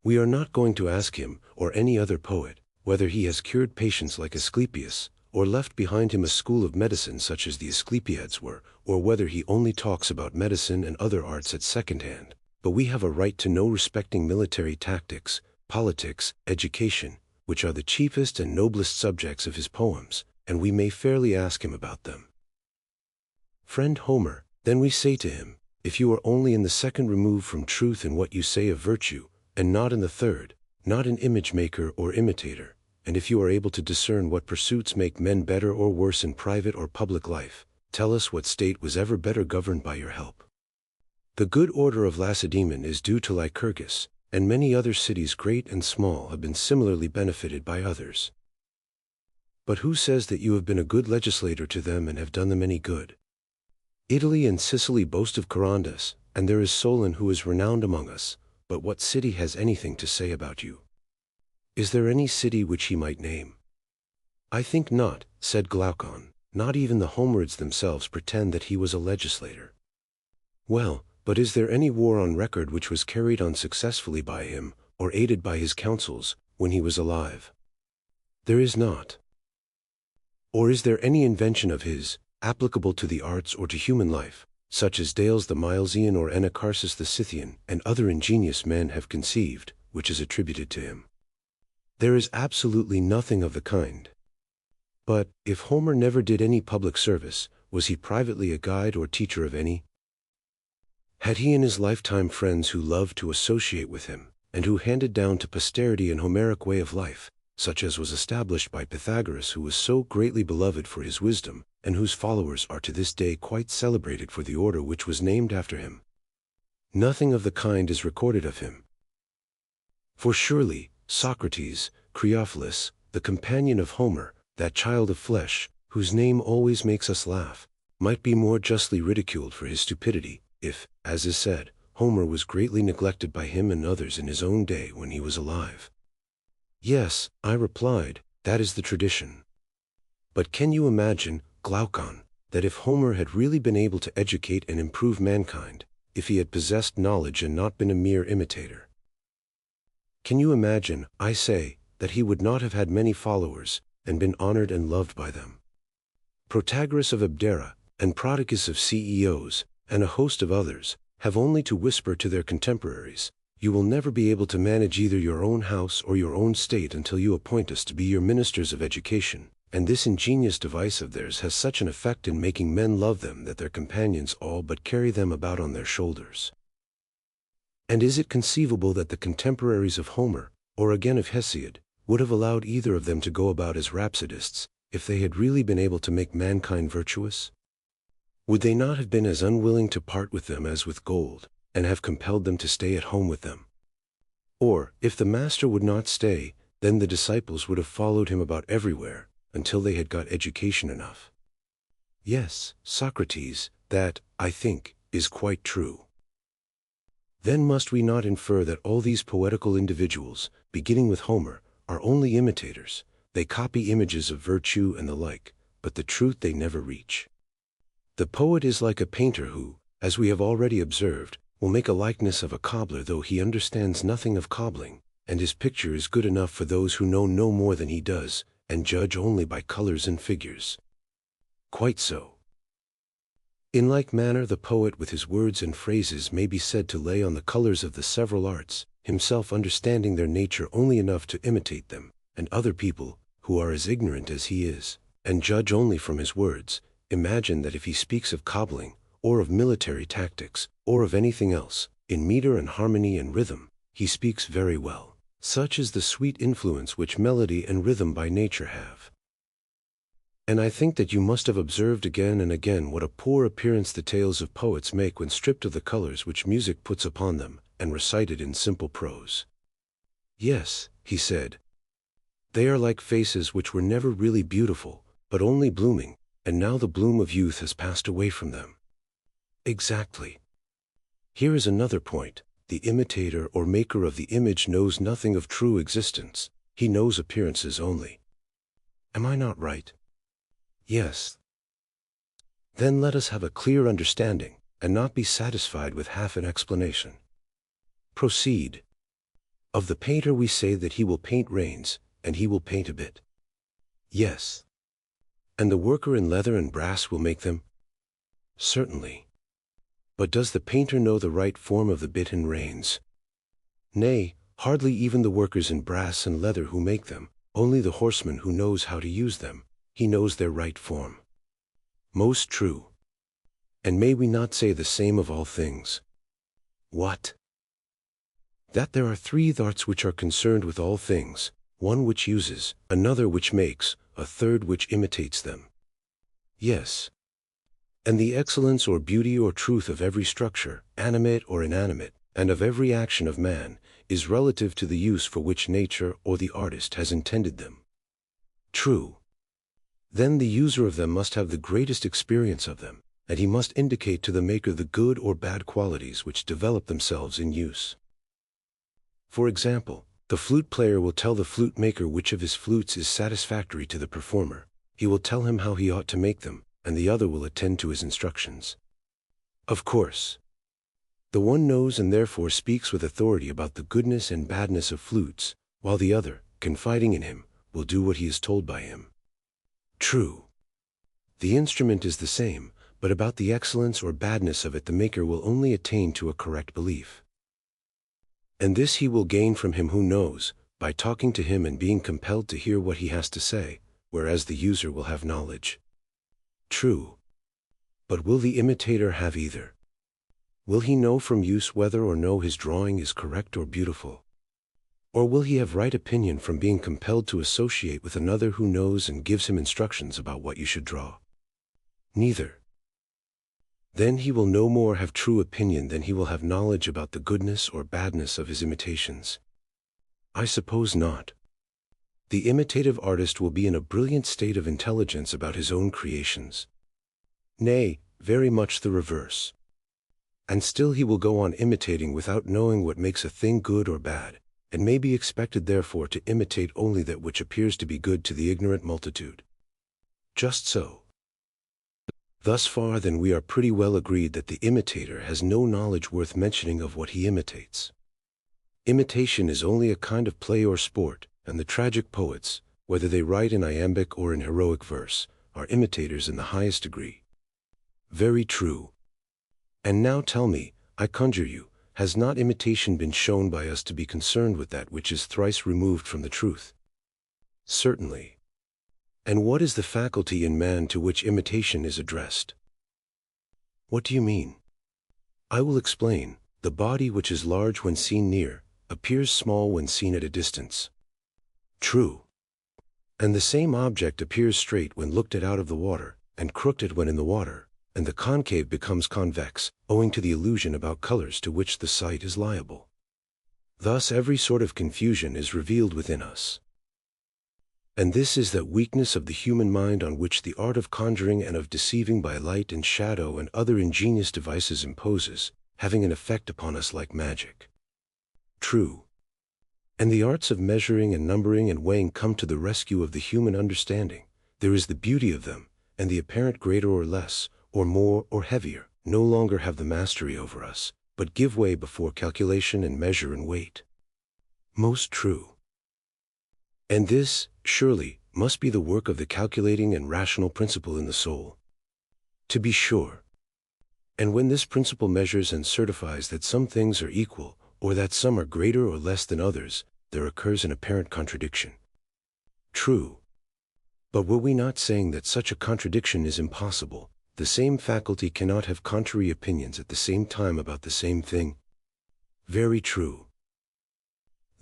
We are not going to ask him, or any other poet, whether he has cured patients like Asclepius, or left behind him a school of medicine such as the Asclepiads were, or whether he only talks about medicine and other arts at second hand, but we have a right to know respecting military tactics, politics, education, which are the chiefest and noblest subjects of his poems, and we may fairly ask him about them. Friend Homer, then we say to him, if you are only in the second remove from truth in what you say of virtue, and not in the third, not an image maker or imitator, and if you are able to discern what pursuits make men better or worse in private or public life, tell us what state was ever better governed by your help. The good order of Lacedaemon is due to Lycurgus, and many other cities great and small have been similarly benefited by others. But who says that you have been a good legislator to them and have done them any good? Italy and Sicily boast of Charondas, and there is Solon who is renowned among us, but what city has anything to say about you? Is there any city which he might name? I think not, said Glaucon. Not even the Homerids themselves pretend that he was a legislator. Well, but is there any war on record which was carried on successfully by him, or aided by his counsels, when he was alive? There is not. Or is there any invention of his, applicable to the arts or to human life, such as Dales the Milesian or Anacharsis the Scythian and other ingenious men have conceived, which is attributed to him? There is absolutely nothing of the kind. But, if Homer never did any public service, was he privately a guide or teacher of any? Had he in his lifetime friends who loved to associate with him, and who handed down to posterity an Homeric way of life, such as was established by Pythagoras, who was so greatly beloved for his wisdom, and whose followers are to this day quite celebrated for the order which was named after him? Nothing of the kind is recorded of him. For surely, Socrates, Cleophilus, the companion of Homer, that child of flesh, whose name always makes us laugh, might be more justly ridiculed for his stupidity, if, as is said, Homer was greatly neglected by him and others in his own day when he was alive. Yes, I replied, that is the tradition. But can you imagine, Glaucon, that if Homer had really been able to educate and improve mankind, if he had possessed knowledge and not been a mere imitator? Can you imagine, I say, that he would not have had many followers, and been honored and loved by them? Protagoras of Abdera, and Prodicus of Ceos, and a host of others, have only to whisper to their contemporaries, you will never be able to manage either your own house or your own state until you appoint us to be your ministers of education, and this ingenious device of theirs has such an effect in making men love them that their companions all but carry them about on their shoulders. And is it conceivable that the contemporaries of Homer, or again of Hesiod, would have allowed either of them to go about as rhapsodists, if they had really been able to make mankind virtuous? Would they not have been as unwilling to part with them as with gold, and have compelled them to stay at home with them? Or, if the master would not stay, then the disciples would have followed him about everywhere, until they had got education enough. Yes, Socrates, that, I think, is quite true. Then must we not infer that all these poetical individuals, beginning with Homer, are only imitators? They copy images of virtue and the like, but the truth they never reach. The poet is like a painter who, as we have already observed, will make a likeness of a cobbler though he understands nothing of cobbling, and his picture is good enough for those who know no more than he does, and judge only by colors and figures. Quite so. In like manner the poet with his words and phrases may be said to lay on the colors of the several arts, himself understanding their nature only enough to imitate them, and other people, who are as ignorant as he is, and judge only from his words, imagine that if he speaks of cobbling, or of military tactics, or of anything else, in meter and harmony and rhythm, he speaks very well. Such is the sweet influence which melody and rhythm by nature have. And I think that you must have observed again and again what a poor appearance the tales of poets make when stripped of the colors which music puts upon them, and recited in simple prose. Yes, he said. They are like faces which were never really beautiful, but only blooming, and now the bloom of youth has passed away from them. Exactly. Here is another point. The imitator or maker of the image knows nothing of true existence. He knows appearances only. Am I not right? Yes. Then let us have a clear understanding, and not be satisfied with half an explanation. Proceed. Of the painter we say that he will paint rains, and he will paint a bit. Yes. And the worker in leather and brass will make them? Certainly. But does the painter know the right form of the bit and reins? Nay, hardly even the workers in brass and leather who make them, only the horseman who knows how to use them. He knows their right form. Most true. And may we not say the same of all things? What? That there are three arts which are concerned with all things, one which uses, another which makes, a third which imitates them. Yes. And the excellence or beauty or truth of every structure, animate or inanimate, and of every action of man, is relative to the use for which nature or the artist has intended them. True. Then the user of them must have the greatest experience of them, and he must indicate to the maker the good or bad qualities which develop themselves in use. For example, the flute player will tell the flute maker which of his flutes is satisfactory to the performer. He will tell him how he ought to make them, and the other will attend to his instructions. Of course. The one knows and therefore speaks with authority about the goodness and badness of flutes, while the other, confiding in him, will do what he is told by him. True. The instrument is the same, but about the excellence or badness of it the maker will only attain to a correct belief. And this he will gain from him who knows, by talking to him and being compelled to hear what he has to say, whereas the user will have knowledge. True. But will the imitator have either? Will he know from use whether or no his drawing is correct or beautiful? Or will he have right opinion from being compelled to associate with another who knows and gives him instructions about what you should draw? Neither. Then he will no more have true opinion than he will have knowledge about the goodness or badness of his imitations. I suppose not. The imitative artist will be in a brilliant state of intelligence about his own creations. Nay, very much the reverse. And still he will go on imitating without knowing what makes a thing good or bad, and may be expected therefore to imitate only that which appears to be good to the ignorant multitude. Just so. Thus far then we are pretty well agreed that the imitator has no knowledge worth mentioning of what he imitates. Imitation is only a kind of play or sport, and the tragic poets, whether they write in iambic or in heroic verse, are imitators in the highest degree. Very true. And now tell me, I conjure you, has not imitation been shown by us to be concerned with that which is thrice removed from the truth? Certainly. And what is the faculty in man to which imitation is addressed? What do you mean? I will explain. The body which is large when seen near, appears small when seen at a distance. True. And the same object appears straight when looked at out of the water, and crooked when in the water, and the concave becomes convex, owing to the illusion about colors to which the sight is liable. Thus every sort of confusion is revealed within us. And this is that weakness of the human mind on which the art of conjuring and of deceiving by light and shadow and other ingenious devices imposes, having an effect upon us like magic. True. And the arts of measuring and numbering and weighing come to the rescue of the human understanding. There is the beauty of them, and the apparent greater or less, or more or heavier, no longer have the mastery over us, but give way before calculation and measure and weight. Most true. And this, surely, must be the work of the calculating and rational principle in the soul. To be sure. And when this principle measures and certifies that some things are equal, or that some are greater or less than others, there occurs an apparent contradiction. True. But were we not saying that such a contradiction is impossible? The same faculty cannot have contrary opinions at the same time about the same thing? Very true.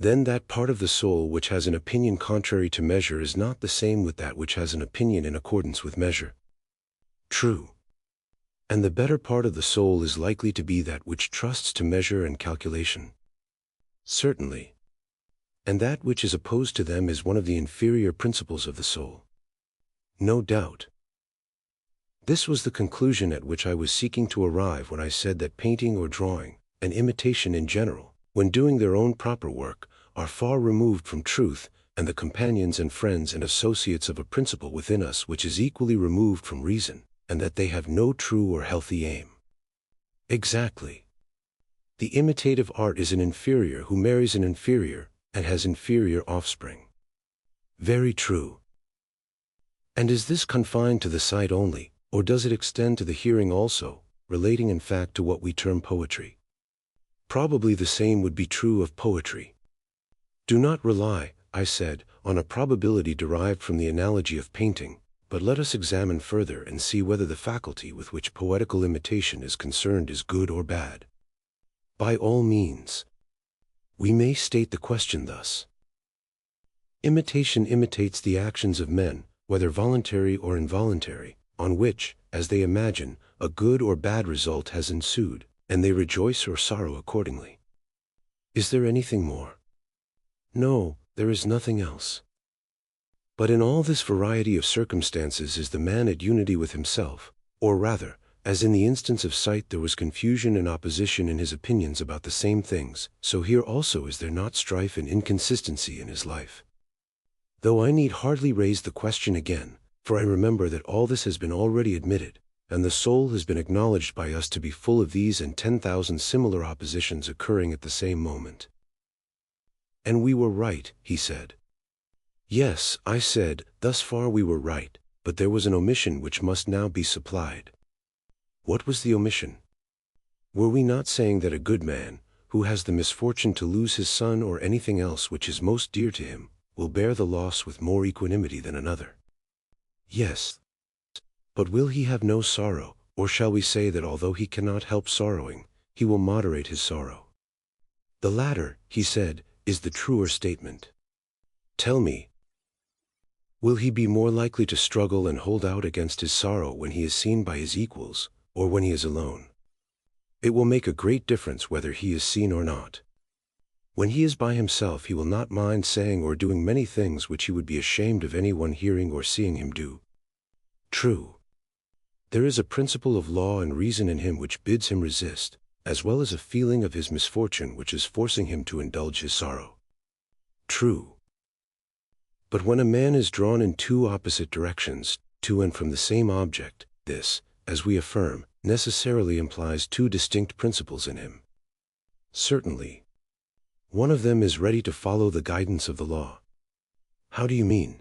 then that part of the soul which has an opinion contrary to measure is not the same with that which has an opinion in accordance with measure. True. And the better part of the soul is likely to be that which trusts to measure and calculation. Certainly. And that which is opposed to them is one of the inferior principles of the soul. No doubt. This was the conclusion at which I was seeking to arrive when I said that painting or drawing, and imitation in general, when doing their own proper work, are far removed from truth, and the companions and friends and associates of a principle within us which is equally removed from reason, and that they have no true or healthy aim. Exactly. The imitative art is an inferior who marries an inferior, and has inferior offspring. Very true. And is this confined to the sight only, or does it extend to the hearing also, relating in fact to what we term poetry? Probably the same would be true of poetry. Do not rely, I said, on a probability derived from the analogy of painting, but let us examine further and see whether the faculty with which poetical imitation is concerned is good or bad. By all means. We may state the question thus. Imitation imitates the actions of men, whether voluntary or involuntary, on which, as they imagine, a good or bad result has ensued, and they rejoice or sorrow accordingly. Is there anything more? No, there is nothing else. But in all this variety of circumstances is the man at unity with himself, or rather, as in the instance of sight there was confusion and opposition in his opinions about the same things, so here also is there not strife and inconsistency in his life. Though I need hardly raise the question again, for I remember that all this has been already admitted, and the soul has been acknowledged by us to be full of these and 10,000 similar oppositions occurring at the same moment. And we were right, he said. Yes, I said, thus far we were right, but there was an omission which must now be supplied. What was the omission? Were we not saying that a good man, who has the misfortune to lose his son or anything else which is most dear to him, will bear the loss with more equanimity than another? Yes. But will he have no sorrow, or shall we say that although he cannot help sorrowing, he will moderate his sorrow? The latter, he said, is the truer statement. Tell me, will he be more likely to struggle and hold out against his sorrow when he is seen by his equals, or when he is alone? It will make a great difference whether he is seen or not. When he is by himself he will not mind saying or doing many things which he would be ashamed of anyone hearing or seeing him do. True. There is a principle of law and reason in him which bids him resist, as well as a feeling of his misfortune which is forcing him to indulge his sorrow. True. But when a man is drawn in two opposite directions, to and from the same object, this, as we affirm, necessarily implies two distinct principles in him. Certainly. One of them is ready to follow the guidance of the law. How do you mean?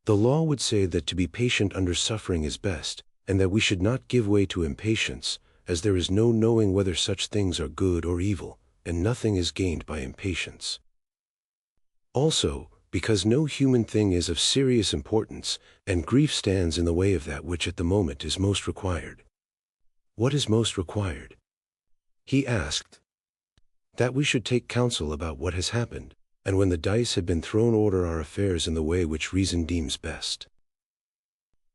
The law would say that to be patient under suffering is best, and that we should not give way to impatience, as there is no knowing whether such things are good or evil, and nothing is gained by impatience. Also, because no human thing is of serious importance, and grief stands in the way of that which at the moment is most required. What is most required? He asked. That we should take counsel about what has happened, and when the dice had been thrown order our affairs in the way which reason deems best.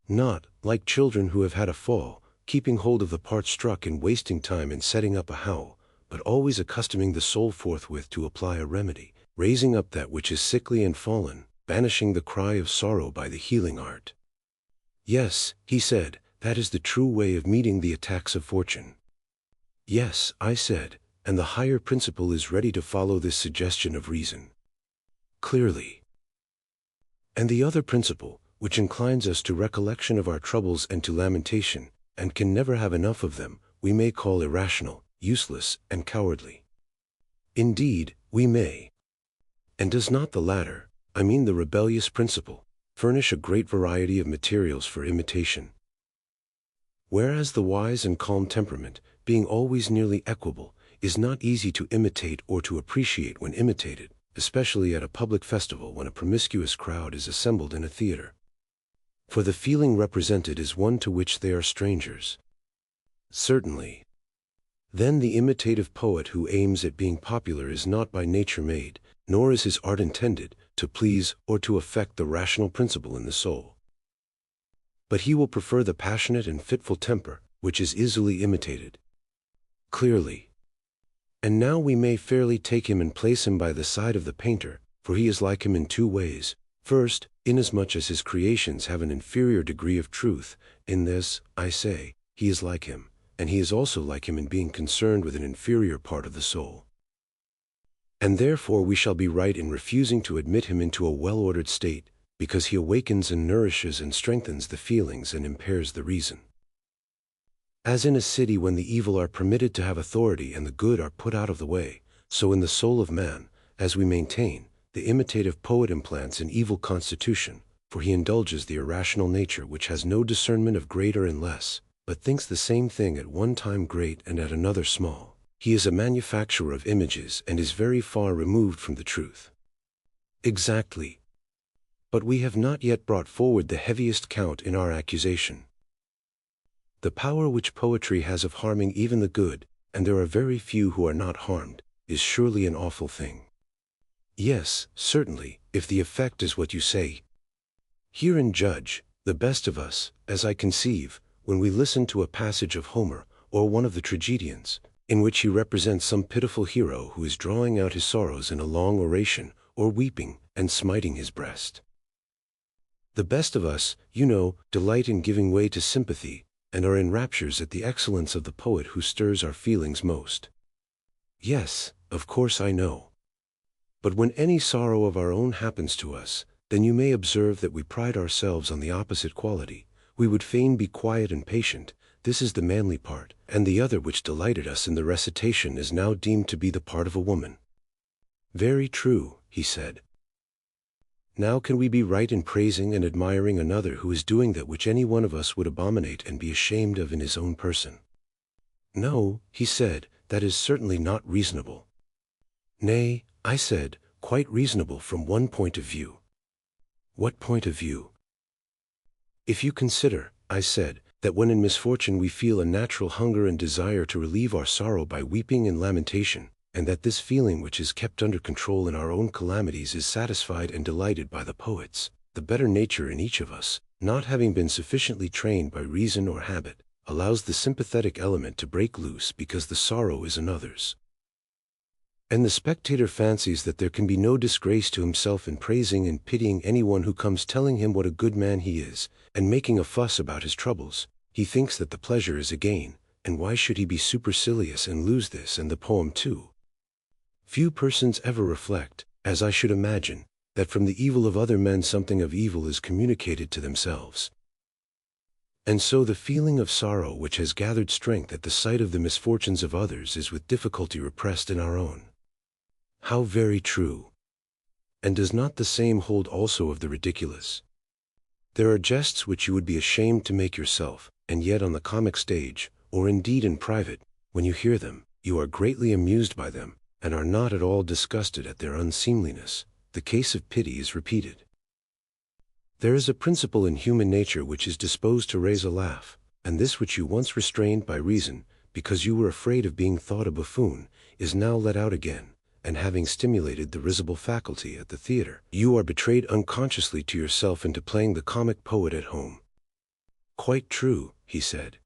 Not, like children who have had a fall, keeping hold of the part struck and wasting time in setting up a howl, but always accustoming the soul forthwith to apply a remedy, raising up that which is sickly and fallen, banishing the cry of sorrow by the healing art. Yes, he said, that is the true way of meeting the attacks of fortune. Yes, I said, and the higher principle is ready to follow this suggestion of reason. Clearly. And the other principle, which inclines us to recollection of our troubles and to lamentation, and can never have enough of them, we may call irrational, useless, and cowardly. Indeed, we may. And does not the latter, I mean the rebellious principle, furnish a great variety of materials for imitation? Whereas the wise and calm temperament, being always nearly equable, is not easy to imitate or to appreciate when imitated, especially at a public festival when a promiscuous crowd is assembled in a theater. For the feeling represented is one to which they are strangers. Certainly. Then the imitative poet who aims at being popular is not by nature made, nor is his art intended to please or to affect the rational principle in the soul. But he will prefer the passionate and fitful temper, which is easily imitated. Clearly. And now we may fairly take him and place him by the side of the painter, for he is like him in two ways. First, inasmuch as his creations have an inferior degree of truth, in this, I say, he is like him, and he is also like him in being concerned with an inferior part of the soul. And therefore we shall be right in refusing to admit him into a well-ordered state, because he awakens and nourishes and strengthens the feelings and impairs the reason. As in a city when the evil are permitted to have authority and the good are put out of the way, so in the soul of man, as we maintain, the imitative poet implants an evil constitution, for he indulges the irrational nature which has no discernment of greater and less, but thinks the same thing at one time great and at another small. He is a manufacturer of images and is very far removed from the truth. Exactly. But we have not yet brought forward the heaviest count in our accusation. The power which poetry has of harming even the good, and there are very few who are not harmed, is surely an awful thing. Yes, certainly, if the effect is what you say. Herein judge, the best of us, as I conceive, when we listen to a passage of Homer, or one of the tragedians, in which he represents some pitiful hero who is drawing out his sorrows in a long oration, or weeping, and smiting his breast. The best of us, you know, delight in giving way to sympathy, and are in raptures at the excellence of the poet who stirs our feelings most. Yes, of course I know. But when any sorrow of our own happens to us, then you may observe that we pride ourselves on the opposite quality. We would fain be quiet and patient, this is the manly part, and the other which delighted us in the recitation is now deemed to be the part of a woman. Very true, he said. Now can we be right in praising and admiring another who is doing that which any one of us would abominate and be ashamed of in his own person? No, he said, that is certainly not reasonable. Nay, I said, quite reasonable from one point of view. What point of view? If you consider, I said, that when in misfortune we feel a natural hunger and desire to relieve our sorrow by weeping and lamentation, and that this feeling which is kept under control in our own calamities is satisfied and delighted by the poets, the better nature in each of us, not having been sufficiently trained by reason or habit, allows the sympathetic element to break loose because the sorrow is another's. And the spectator fancies that there can be no disgrace to himself in praising and pitying anyone who comes telling him what a good man he is, and making a fuss about his troubles. He thinks that the pleasure is a gain, and why should he be supercilious and lose this and the poem too? Few persons ever reflect, as I should imagine, that from the evil of other men something of evil is communicated to themselves. And so the feeling of sorrow which has gathered strength at the sight of the misfortunes of others is with difficulty repressed in our own. How very true! And does not the same hold also of the ridiculous? There are jests which you would be ashamed to make yourself, and yet on the comic stage, or indeed in private, when you hear them, you are greatly amused by them, and are not at all disgusted at their unseemliness. The case of pity is repeated. There is a principle in human nature which is disposed to raise a laugh, and this which you once restrained by reason, because you were afraid of being thought a buffoon, is now let out again, and having stimulated the risible faculty at the theater, you are betrayed unconsciously to yourself into playing the comic poet at home. Quite true, he said.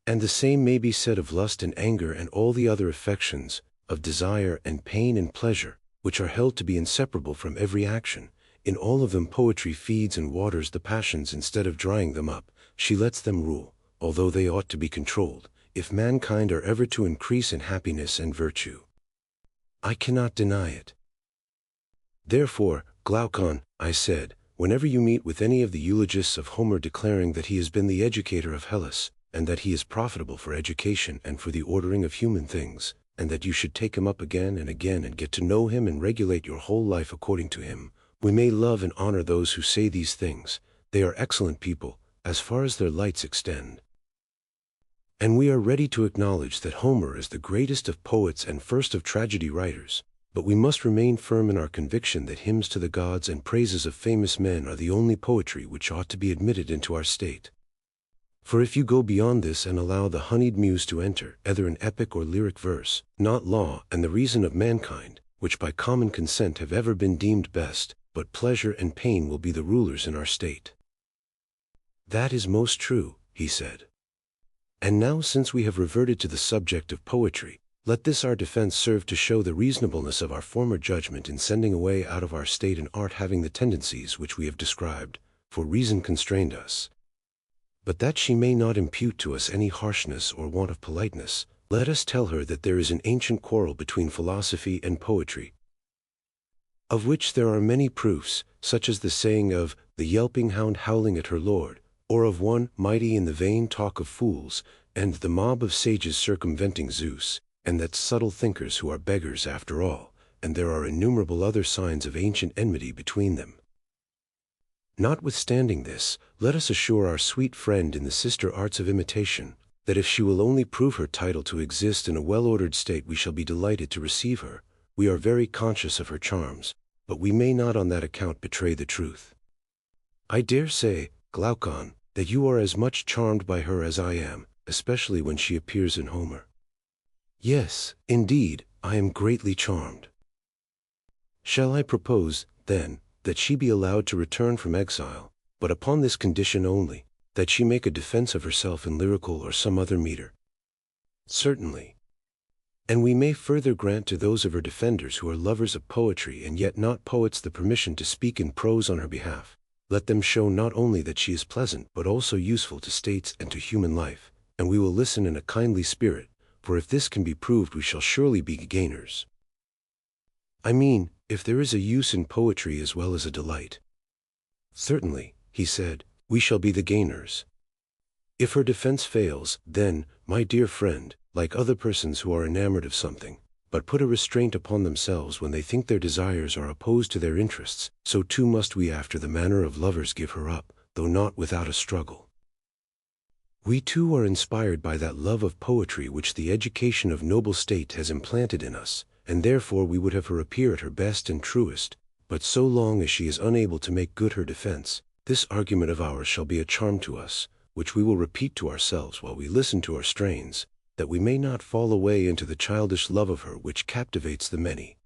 And the same may be said of lust and anger and all the other affections, of desire and pain and pleasure, which are held to be inseparable from every action. In all of them poetry feeds and waters the passions instead of drying them up. She lets them rule, although they ought to be controlled, if mankind are ever to increase in happiness and virtue. I cannot deny it. Therefore, Glaucon, I said, whenever you meet with any of the eulogists of Homer declaring that he has been the educator of Hellas, and that he is profitable for education and for the ordering of human things, and that you should take him up again and get to know him and regulate your whole life according to him, we may love and honor those who say these things. They are excellent people, as far as their lights extend. And we are ready to acknowledge that Homer is the greatest of poets and first of tragedy writers, but we must remain firm in our conviction that hymns to the gods and praises of famous men are the only poetry which ought to be admitted into our state. For if you go beyond this and allow the honeyed muse to enter, either in epic or lyric verse, not law and the reason of mankind, which by common consent have ever been deemed best, but pleasure and pain will be the rulers in our state. That is most true, he said. And now, since we have reverted to the subject of poetry, let this our defense serve to show the reasonableness of our former judgment in sending away out of our state an art having the tendencies which we have described, for reason constrained us. But that she may not impute to us any harshness or want of politeness, let us tell her that there is an ancient quarrel between philosophy and poetry, of which there are many proofs, such as the saying of the yelping hound howling at her lord, or of one mighty in the vain talk of fools, and the mob of sages circumventing Zeus, and that subtle thinkers who are beggars after all, and there are innumerable other signs of ancient enmity between them. Notwithstanding this, let us assure our sweet friend in the sister arts of imitation, that if she will only prove her title to exist in a well-ordered state we shall be delighted to receive her. We are very conscious of her charms, but we may not on that account betray the truth. I dare say, Glaucon, that you are as much charmed by her as I am, especially when she appears in Homer. Yes, indeed, I am greatly charmed. Shall I propose, then, that she be allowed to return from exile, but upon this condition only, that she make a defense of herself in lyrical or some other meter? Certainly. And we may further grant to those of her defenders who are lovers of poetry and yet not poets the permission to speak in prose on her behalf. Let them show not only that she is pleasant but also useful to states and to human life, and we will listen in a kindly spirit, for if this can be proved we shall surely be gainers. I mean, if there is a use in poetry as well as a delight. Certainly, he said, we shall be the gainers. If her defense fails, then, my dear friend, like other persons who are enamored of something, but put a restraint upon themselves when they think their desires are opposed to their interests, so too must we after the manner of lovers give her up, though not without a struggle. We too are inspired by that love of poetry which the education of noble state has implanted in us, and therefore we would have her appear at her best and truest, but so long as she is unable to make good her defense, this argument of ours shall be a charm to us, which we will repeat to ourselves while we listen to our strains, that we may not fall away into the childish love of her which captivates the many.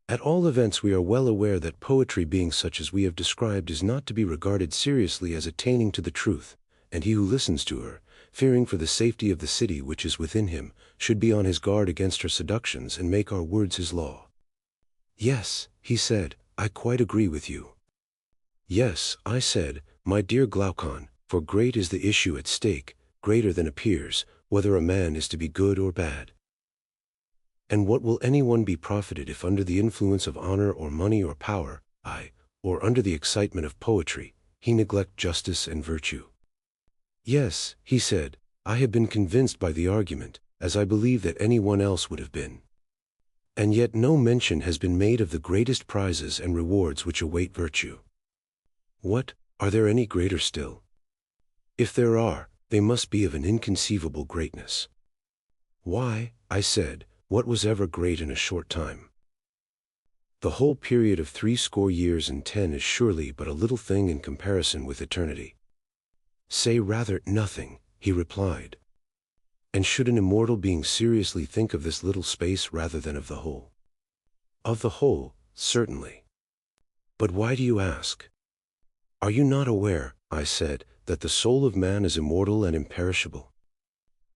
At all events we are well aware that poetry being such as we have described is not to be regarded seriously as attaining to the truth, and he who listens to her, fearing for the safety of the city which is within him, should be on his guard against her seductions and make our words his law. Yes, he said, I quite agree with you. Yes, I said, my dear Glaucon, for great is the issue at stake, greater than appears, whether a man is to be good or bad. And what will anyone be profited if under the influence of honor or money or power, or under the excitement of poetry, he neglect justice and virtue? Yes, he said, I have been convinced by the argument, as I believe that anyone else would have been. And yet no mention has been made of the greatest prizes and rewards which await virtue. What, are there any greater still? If there are, they must be of an inconceivable greatness. Why, I said, what was ever great in a short time? The whole period of 60 years and 10 is surely but a little thing in comparison with eternity. Say rather nothing, he replied. And should an immortal being seriously think of this little space rather than of the whole? Of the whole, certainly. But why do you ask? Are you not aware, I said, that the soul of man is immortal and imperishable?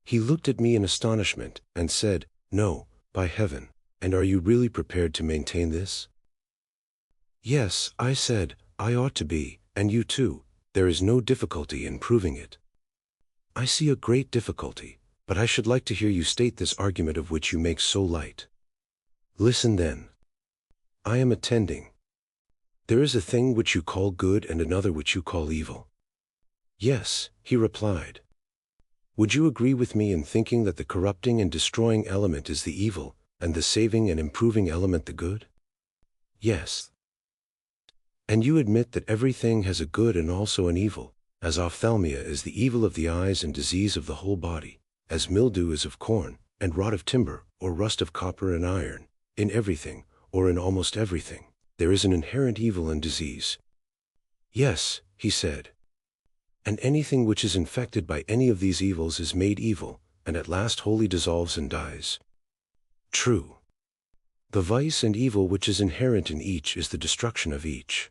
He looked at me in astonishment, and said, No, by heaven, and are you really prepared to maintain this? Yes, I said, I ought to be, and you too, there is no difficulty in proving it. I see a great difficulty, but I should like to hear you state this argument of which you make so light. Listen then. I am attending. There is a thing which you call good and another which you call evil. Yes, he replied. Would you agree with me in thinking that the corrupting and destroying element is the evil, and the saving and improving element the good? Yes. And you admit that everything has a good and also an evil, as ophthalmia is the evil of the eyes and disease of the whole body, as mildew is of corn, and rot of timber, or rust of copper and iron, in everything, or in almost everything, there is an inherent evil and disease. Yes, he said. And anything which is infected by any of these evils is made evil, and at last wholly dissolves and dies. True. The vice and evil which is inherent in each is the destruction of each.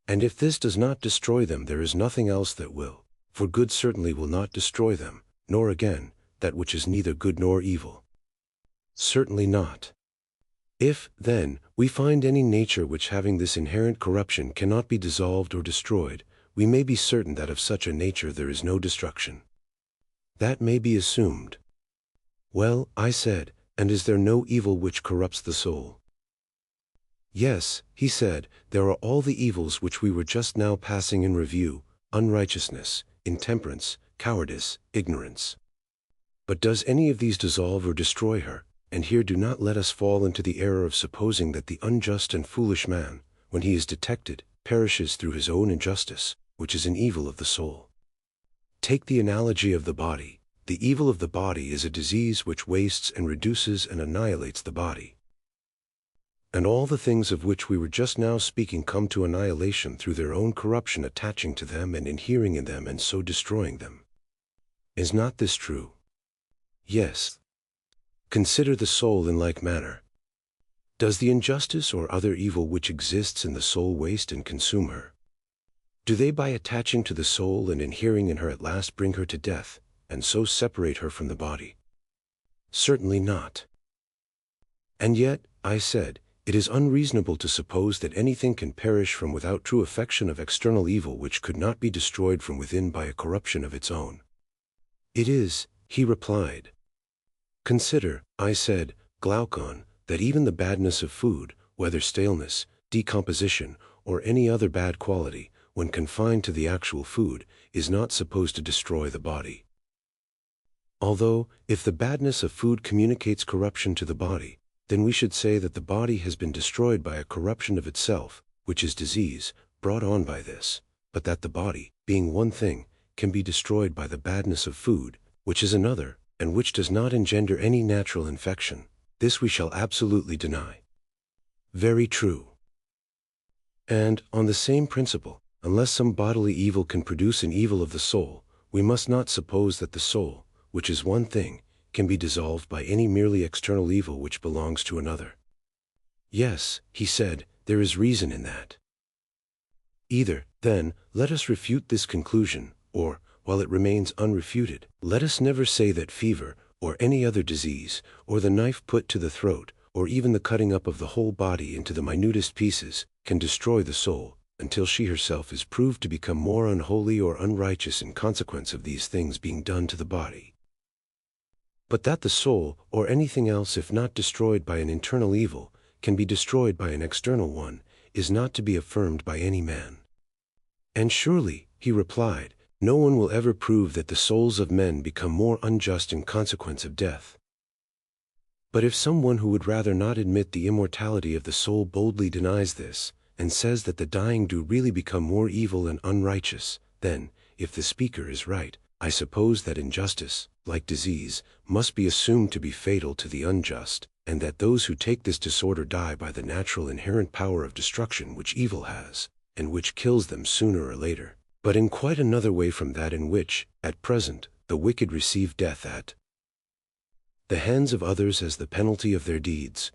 And if this does not destroy them, there is nothing else that will, for good certainly will not destroy them, nor again, that which is neither good nor evil. Certainly not. If, then, we find any nature which having this inherent corruption cannot be dissolved or destroyed, we may be certain that of such a nature there is no destruction. That may be assumed. Well, I said, and is there no evil which corrupts the soul? Yes, he said, there are all the evils which we were just now passing in review: unrighteousness, intemperance, cowardice, ignorance. But does any of these dissolve or destroy her? And here do not let us fall into the error of supposing that the unjust and foolish man, when he is detected, perishes through his own injustice, which is an evil of the soul. Take the analogy of the body. The evil of the body is a disease which wastes and reduces and annihilates the body. And all the things of which we were just now speaking come to annihilation through their own corruption attaching to them and inhering in them and so destroying them. Is not this true? Yes. Consider the soul in like manner. Does the injustice or other evil which exists in the soul waste and consume her? Do they by attaching to the soul and inhering in her at last bring her to death, and so separate her from the body? Certainly not. And yet, I said, it is unreasonable to suppose that anything can perish from without true affection of external evil which could not be destroyed from within by a corruption of its own. It is, he replied. Consider, I said, Glaucon, that even the badness of food, whether staleness, decomposition, or any other bad quality, when confined to the actual food, is not supposed to destroy the body. Although, if the badness of food communicates corruption to the body, then we should say that the body has been destroyed by a corruption of itself, which is disease, brought on by this, but that the body, being one thing, can be destroyed by the badness of food, which is another, and which does not engender any natural infection, this we shall absolutely deny. Very true. And, on the same principle, unless some bodily evil can produce an evil of the soul, we must not suppose that the soul, which is one thing, can be dissolved by any merely external evil which belongs to another. Yes, he said, there is reason in that. Either, then, let us refute this conclusion, or, while it remains unrefuted, let us never say that fever, or any other disease, or the knife put to the throat, or even the cutting up of the whole body into the minutest pieces, can destroy the soul, until she herself is proved to become more unholy or unrighteous in consequence of these things being done to the body. But that the soul, or anything else if not destroyed by an internal evil, can be destroyed by an external one, is not to be affirmed by any man. And surely, he replied, no one will ever prove that the souls of men become more unjust in consequence of death. But if someone who would rather not admit the immortality of the soul boldly denies this, and says that the dying do really become more evil and unrighteous, then, if the speaker is right, I suppose that injustice, like disease, must be assumed to be fatal to the unjust, and that those who take this disorder die by the natural inherent power of destruction which evil has, and which kills them sooner or later, but in quite another way from that in which, at present, the wicked receive death at the hands of others as the penalty of their deeds.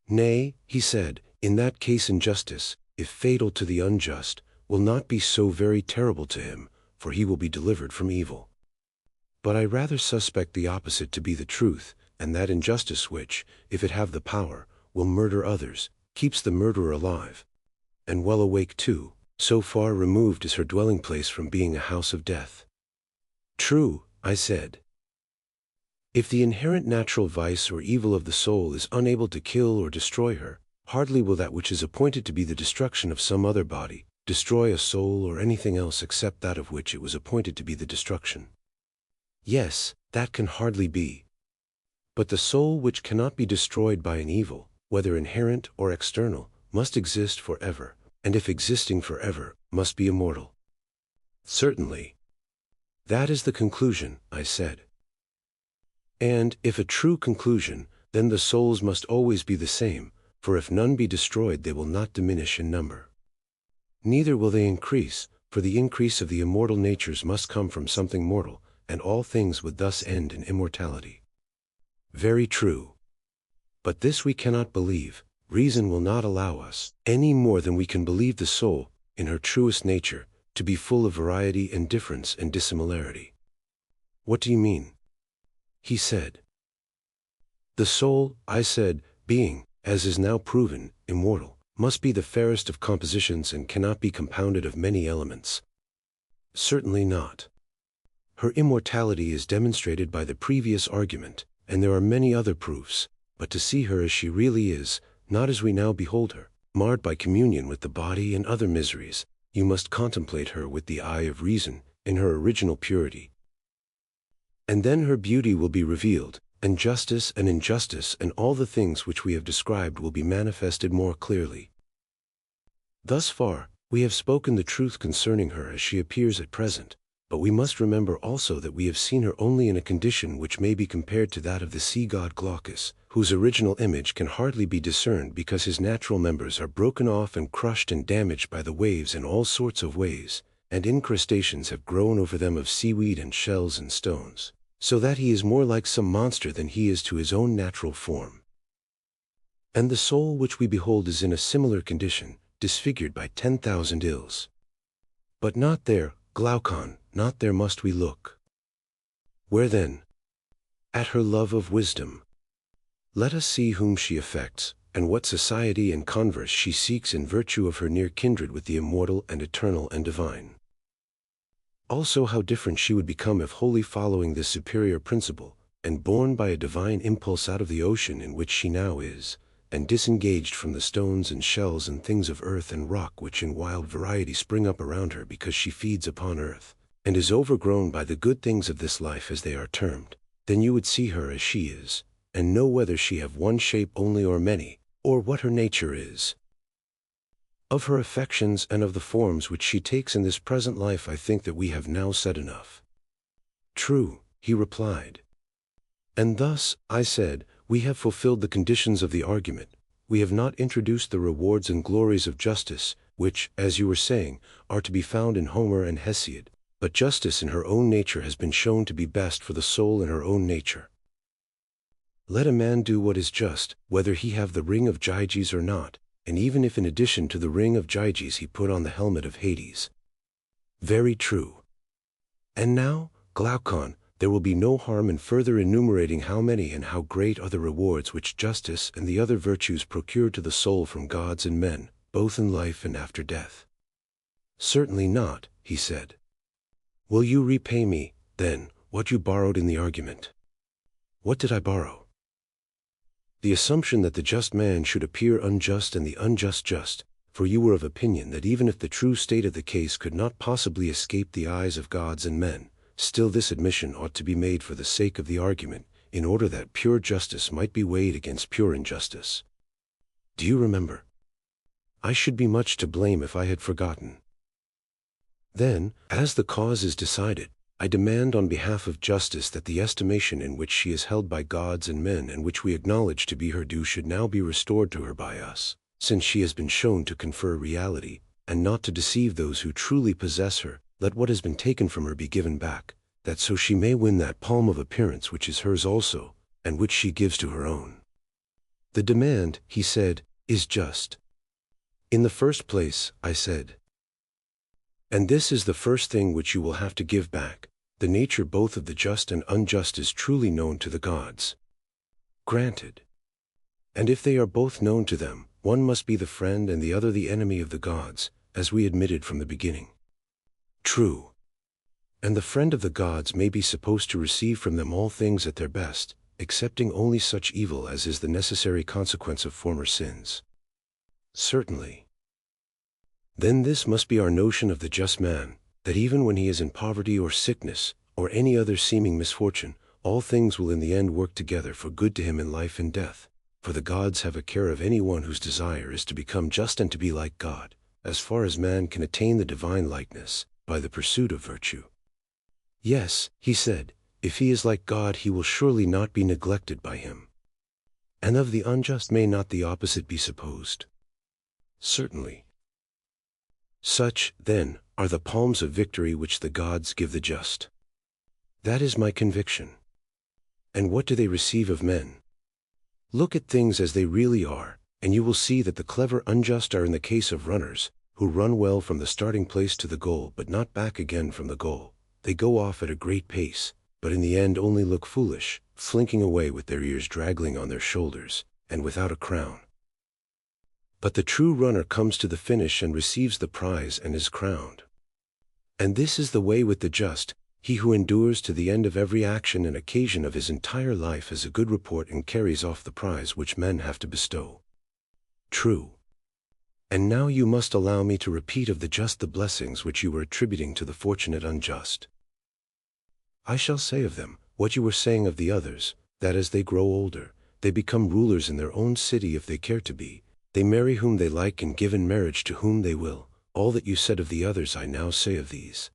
Nay, he said, in that case injustice, if fatal to the unjust, will not be so very terrible to him, for he will be delivered from evil. But I rather suspect the opposite to be the truth, and that injustice which, if it have the power, will murder others, keeps the murderer alive, and well awake too, so far removed is her dwelling place from being a house of death. True, I said. If the inherent natural vice or evil of the soul is unable to kill or destroy her, hardly will that which is appointed to be the destruction of some other body, destroy a soul or anything else except that of which it was appointed to be the destruction. Yes, that can hardly be. But the soul which cannot be destroyed by an evil, whether inherent or external, must exist forever, and if existing forever, must be immortal. Certainly. That is the conclusion, I said. And, if a true conclusion, then the souls must always be the same, for if none be destroyed they will not diminish in number. Neither will they increase, for the increase of the immortal natures must come from something mortal, and all things would thus end in immortality. Very true. But this we cannot believe. Reason will not allow us, any more than we can believe the soul, in her truest nature, to be full of variety and difference and dissimilarity. What do you mean? He said. The soul, I said, being, as is now proven, immortal, must be the fairest of compositions and cannot be compounded of many elements. Certainly not. Her immortality is demonstrated by the previous argument, and there are many other proofs, but to see her as she really is, not as we now behold her, marred by communion with the body and other miseries, you must contemplate her with the eye of reason, in her original purity. And then her beauty will be revealed, and justice and injustice and all the things which we have described will be manifested more clearly. Thus far, we have spoken the truth concerning her as she appears at present, but we must remember also that we have seen her only in a condition which may be compared to that of the sea god Glaucus, whose original image can hardly be discerned because his natural members are broken off and crushed and damaged by the waves in all sorts of ways, and incrustations have grown over them of seaweed and shells and stones, so that he is more like some monster than he is to his own natural form. And the soul which we behold is in a similar condition, disfigured by 10,000 ills. But not there, Glaucon, not there must we look. Where then? At her love of wisdom. Let us see whom she affects, and what society and converse she seeks in virtue of her near kindred with the immortal and eternal and divine. Also how different she would become if wholly following this superior principle, and borne by a divine impulse out of the ocean in which she now is, and disengaged from the stones and shells and things of earth and rock which in wild variety spring up around her because she feeds upon earth, and is overgrown by the good things of this life as they are termed, then you would see her as she is, and know whether she have one shape only or many, or what her nature is. Of her affections and of the forms which she takes in this present life I think that we have now said enough. True, he replied. And thus, I said, we have fulfilled the conditions of the argument. We have not introduced the rewards and glories of justice, which, as you were saying, are to be found in Homer and Hesiod, but justice in her own nature has been shown to be best for the soul in her own nature. Let a man do what is just, whether he have the ring of Gyges or not, and even if in addition to the ring of Gyges he put on the helmet of Hades. Very true. And now, Glaucon, there will be no harm in further enumerating how many and how great are the rewards which justice and the other virtues procure to the soul from gods and men, both in life and after death. Certainly not, he said. Will you repay me, then, what you borrowed in the argument? What did I borrow? The assumption that the just man should appear unjust and the unjust just, for you were of opinion that even if the true state of the case could not possibly escape the eyes of gods and men, still this admission ought to be made for the sake of the argument, in order that pure justice might be weighed against pure injustice. Do you remember? I should be much to blame if I had forgotten. Then, as the cause is decided, I demand on behalf of justice that the estimation in which she is held by gods and men and which we acknowledge to be her due should now be restored to her by us, since she has been shown to confer reality, and not to deceive those who truly possess her. Let what has been taken from her be given back, that so she may win that palm of appearance which is hers also, and which she gives to her own. The demand, he said, is just. In the first place, I said. And this is the first thing which you will have to give back. The nature both of the just and unjust is truly known to the gods. Granted. And if they are both known to them, one must be the friend and the other the enemy of the gods, as we admitted from the beginning. True. And the friend of the gods may be supposed to receive from them all things at their best, excepting only such evil as is the necessary consequence of former sins. Certainly. Then this must be our notion of the just man, that even when he is in poverty or sickness, or any other seeming misfortune, all things will in the end work together for good to him in life and death, for the gods have a care of any one whose desire is to become just and to be like God, as far as man can attain the divine likeness, by the pursuit of virtue. Yes, he said, if he is like God he will surely not be neglected by him. And of the unjust may not the opposite be supposed? Certainly. Such, then, are the palms of victory which the gods give the just. That is my conviction. And what do they receive of men? Look at things as they really are, and you will see that the clever unjust are in the case of runners, who run well from the starting place to the goal but not back again from the goal. They go off at a great pace, but in the end only look foolish, slinking away with their ears draggling on their shoulders, and without a crown. But the true runner comes to the finish and receives the prize and is crowned. And this is the way with the just. He who endures to the end of every action and occasion of his entire life has a good report and carries off the prize which men have to bestow. True. And now you must allow me to repeat of the just the blessings which you were attributing to the fortunate unjust. I shall say of them what you were saying of the others, that as they grow older, they become rulers in their own city if they care to be. They marry whom they like and give in marriage to whom they will. All that you said of the others I now say of these.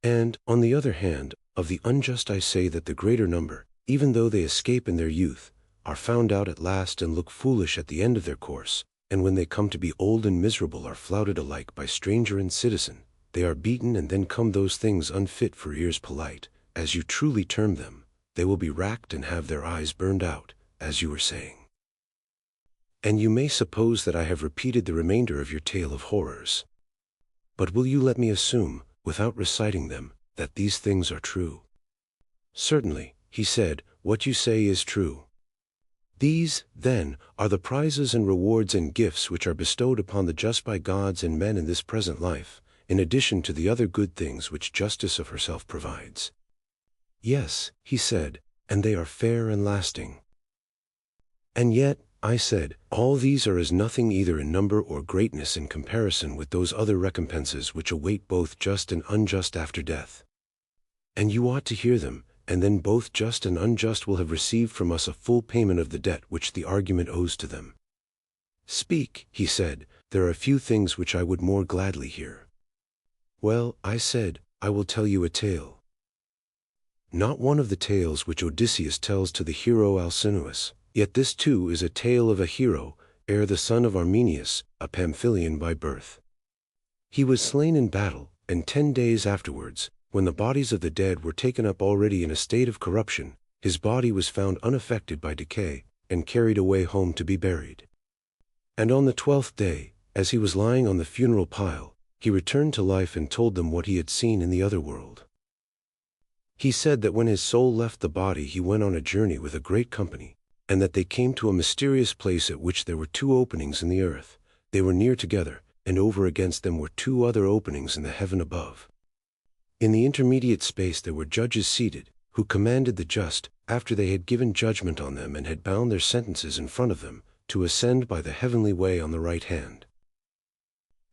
And, on the other hand, of the unjust I say that the greater number, even though they escape in their youth, are found out at last and look foolish at the end of their course, and when they come to be old and miserable are flouted alike by stranger and citizen. They are beaten, and then come those things unfit for ears polite, as you truly term them. They will be racked and have their eyes burned out, as you were saying. And you may suppose that I have repeated the remainder of your tale of horrors. But will you let me assume, without reciting them, that these things are true? Certainly, he said, what you say is true. These, then, are the prizes and rewards and gifts which are bestowed upon the just by gods and men in this present life, in addition to the other good things which justice of herself provides. Yes, he said, and they are fair and lasting. And yet, I said, all these are as nothing either in number or greatness in comparison with those other recompenses which await both just and unjust after death. And you ought to hear them, and then both just and unjust will have received from us a full payment of the debt which the argument owes to them. Speak, he said, there are a few things which I would more gladly hear. Well, I said, I will tell you a tale. Not one of the tales which Odysseus tells to the hero Alcinous. Yet this too is a tale of a hero, the son of Armenius, a Pamphylian by birth. He was slain in battle, and 10 days afterwards, when the bodies of the dead were taken up already in a state of corruption, his body was found unaffected by decay, and carried away home to be buried. And on the 12th day, as he was lying on the funeral pile, he returned to life and told them what he had seen in the other world. He said that when his soul left the body he went on a journey with a great company, and that they came to a mysterious place at which there were 2 openings in the earth. They were near together, and over against them were 2 other openings in the heaven above. In the intermediate space there were judges seated, who commanded the just, after they had given judgment on them and had bound their sentences in front of them, to ascend by the heavenly way on the right hand.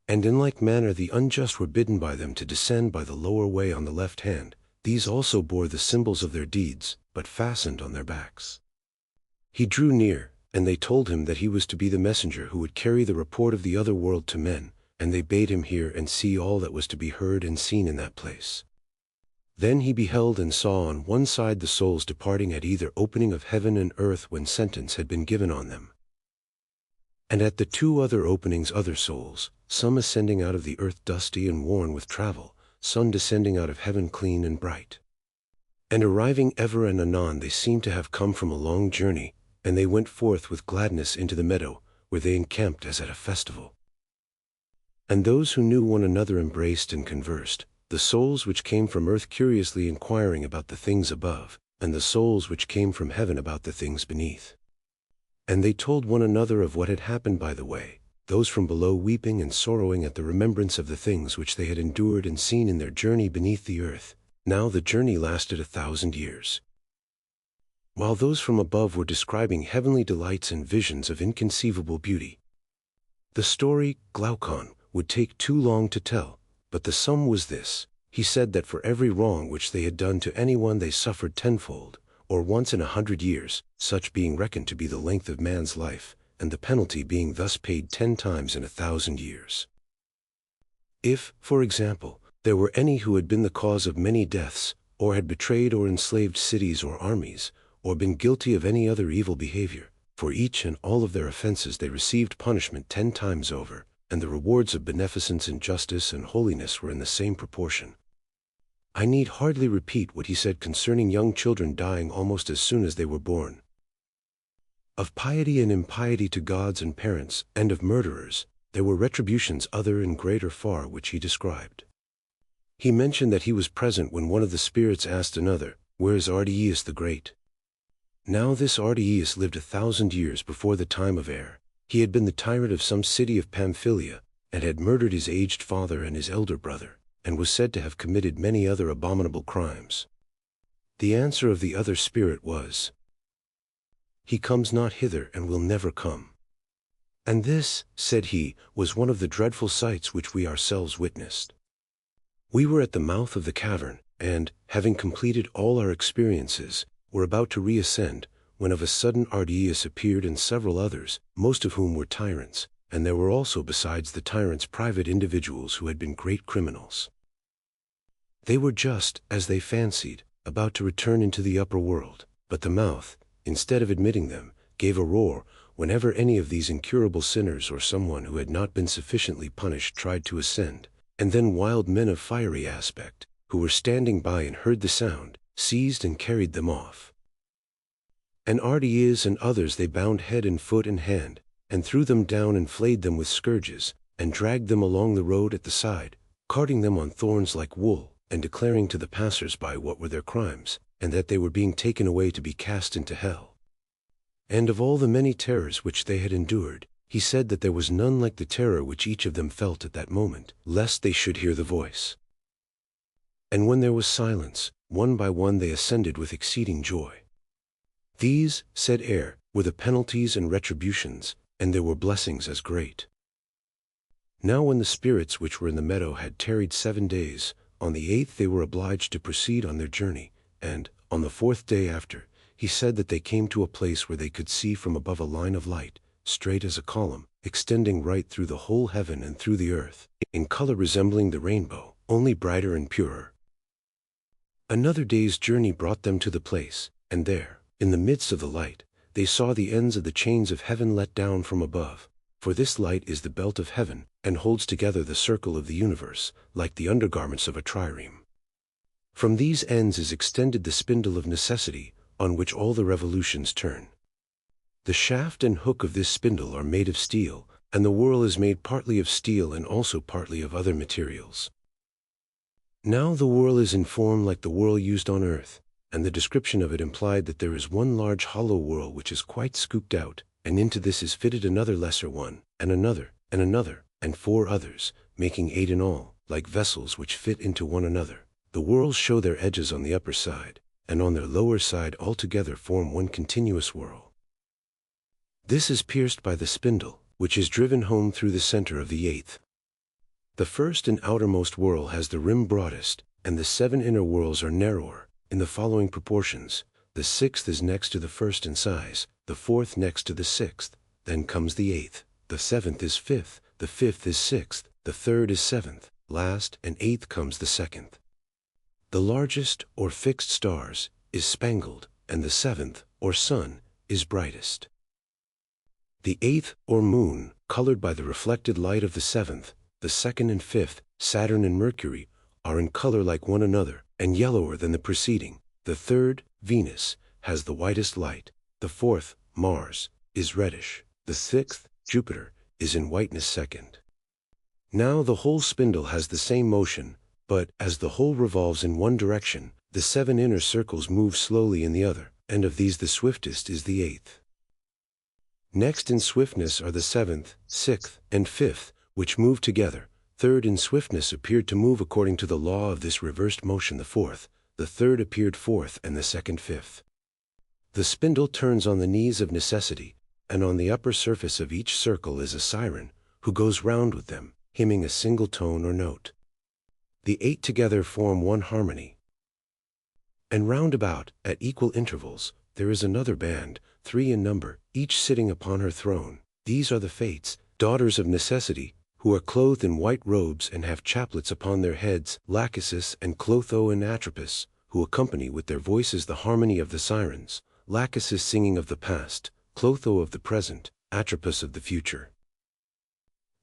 And in like manner the unjust were bidden by them to descend by the lower way on the left hand. These also bore the symbols of their deeds, but fastened on their backs. He drew near, and they told him that he was to be the messenger who would carry the report of the other world to men, and they bade him hear and see all that was to be heard and seen in that place. Then he beheld and saw on one side the souls departing at either opening of heaven and earth when sentence had been given on them. And at the 2 other openings other souls, some ascending out of the earth dusty and worn with travel, some descending out of heaven clean and bright. And arriving ever and anon they seemed to have come from a long journey, and they went forth with gladness into the meadow, where they encamped as at a festival. And those who knew one another embraced and conversed, the souls which came from earth curiously inquiring about the things above, and the souls which came from heaven about the things beneath. And they told one another of what had happened by the way, those from below weeping and sorrowing at the remembrance of the things which they had endured and seen in their journey beneath the earth. Now the journey lasted 1,000 years. While those from above were describing heavenly delights and visions of inconceivable beauty. The story, Glaucon, would take too long to tell, but the sum was this. He said that for every wrong which they had done to anyone they suffered tenfold, or once in 100 years, such being reckoned to be the length of man's life, and the penalty being thus paid 10 times in 1,000 years. If, for example, there were any who had been the cause of many deaths, or had betrayed or enslaved cities or armies, or been guilty of any other evil behavior, for each and all of their offenses they received punishment 10 times over, and the rewards of beneficence and justice and holiness were in the same proportion. I need hardly repeat what he said concerning young children dying almost as soon as they were born. Of piety and impiety to gods and parents, and of murderers, there were retributions other and greater far which he described. He mentioned that he was present when one of the spirits asked another, "Where is Ardiaeus the Great?" Now this Ardiaeus lived 1,000 years before the time of Air. He had been the tyrant of some city of Pamphylia, and had murdered his aged father and his elder brother, and was said to have committed many other abominable crimes. The answer of the other spirit was, "He comes not hither and will never come." And this, said he, was one of the dreadful sights which we ourselves witnessed. We were at the mouth of the cavern, and, having completed all our experiences, were about to reascend, when of a sudden Ardiaeus appeared and several others, most of whom were tyrants, and there were also besides the tyrants private individuals who had been great criminals. They were just, as they fancied, about to return into the upper world, but the mouth, instead of admitting them, gave a roar whenever any of these incurable sinners or someone who had not been sufficiently punished tried to ascend, and then wild men of fiery aspect, who were standing by and heard the sound, seized and carried them off. And Ardiaeus and others they bound head and foot and hand, and threw them down and flayed them with scourges, and dragged them along the road at the side, carting them on thorns like wool, and declaring to the passers-by what were their crimes, and that they were being taken away to be cast into hell. And of all the many terrors which they had endured, he said that there was none like the terror which each of them felt at that moment, lest they should hear the voice. And when there was silence, one by one they ascended with exceeding joy. These, said Air, were the penalties and retributions, and there were blessings as great. Now when the spirits which were in the meadow had tarried 7 days, on the 8th they were obliged to proceed on their journey, and, on the 4th day after, he said that they came to a place where they could see from above a line of light, straight as a column, extending right through the whole heaven and through the earth, in color resembling the rainbow, only brighter and purer. Another day's journey brought them to the place, and there, in the midst of the light, they saw the ends of the chains of heaven let down from above, for this light is the belt of heaven, and holds together the circle of the universe, like the undergarments of a trireme. From these ends is extended the spindle of necessity, on which all the revolutions turn. The shaft and hook of this spindle are made of steel, and the whirl is made partly of steel and also partly of other materials. Now the whirl is in form like the whirl used on earth, and the description of it implied that there is one large hollow whirl which is quite scooped out, and into this is fitted another lesser one, and another, and 4 others, making 8 in all, like vessels which fit into one another. The whirls show their edges on the upper side, and on their lower side altogether form one continuous whirl. This is pierced by the spindle, which is driven home through the center of the 8th. The first and outermost whirl has the rim broadest, and the 7 inner whirls are narrower, in the following proportions: the 6th is next to the 1st in size, the 4th next to the 6th, then comes the 8th, the 7th is 5th, the 5th is 6th, the 3rd is 7th, last and 8th comes the 2nd. The largest, or fixed stars, is spangled, and the 7th, or sun, is brightest. The 8th, or moon, colored by the reflected light of the 7th, the 2nd and 5th, Saturn and Mercury, are in color like one another, and yellower than the preceding. The 3rd, Venus, has the whitest light. The 4th, Mars, is reddish. The 6th, Jupiter, is in whiteness second. Now the whole spindle has the same motion, but, as the whole revolves in one direction, the 7 inner circles move slowly in the other, and of these the swiftest is the 8th. Next in swiftness are the 7th, 6th, and 5th, which move together. 3rd in swiftness appeared to move according to the law of this reversed motion. The 4th, the 3rd appeared 4th, and the 2nd 5th. The spindle turns on the knees of necessity, and on the upper surface of each circle is a siren, who goes round with them, hymning a single tone or note. The 8 together form one harmony. And round about, at equal intervals, there is another band, 3 in number, each sitting upon her throne. These are the Fates, daughters of necessity, who are clothed in white robes and have chaplets upon their heads, Lachesis and Clotho and Atropos, who accompany with their voices the harmony of the sirens, Lachesis singing of the past, Clotho of the present, Atropos of the future.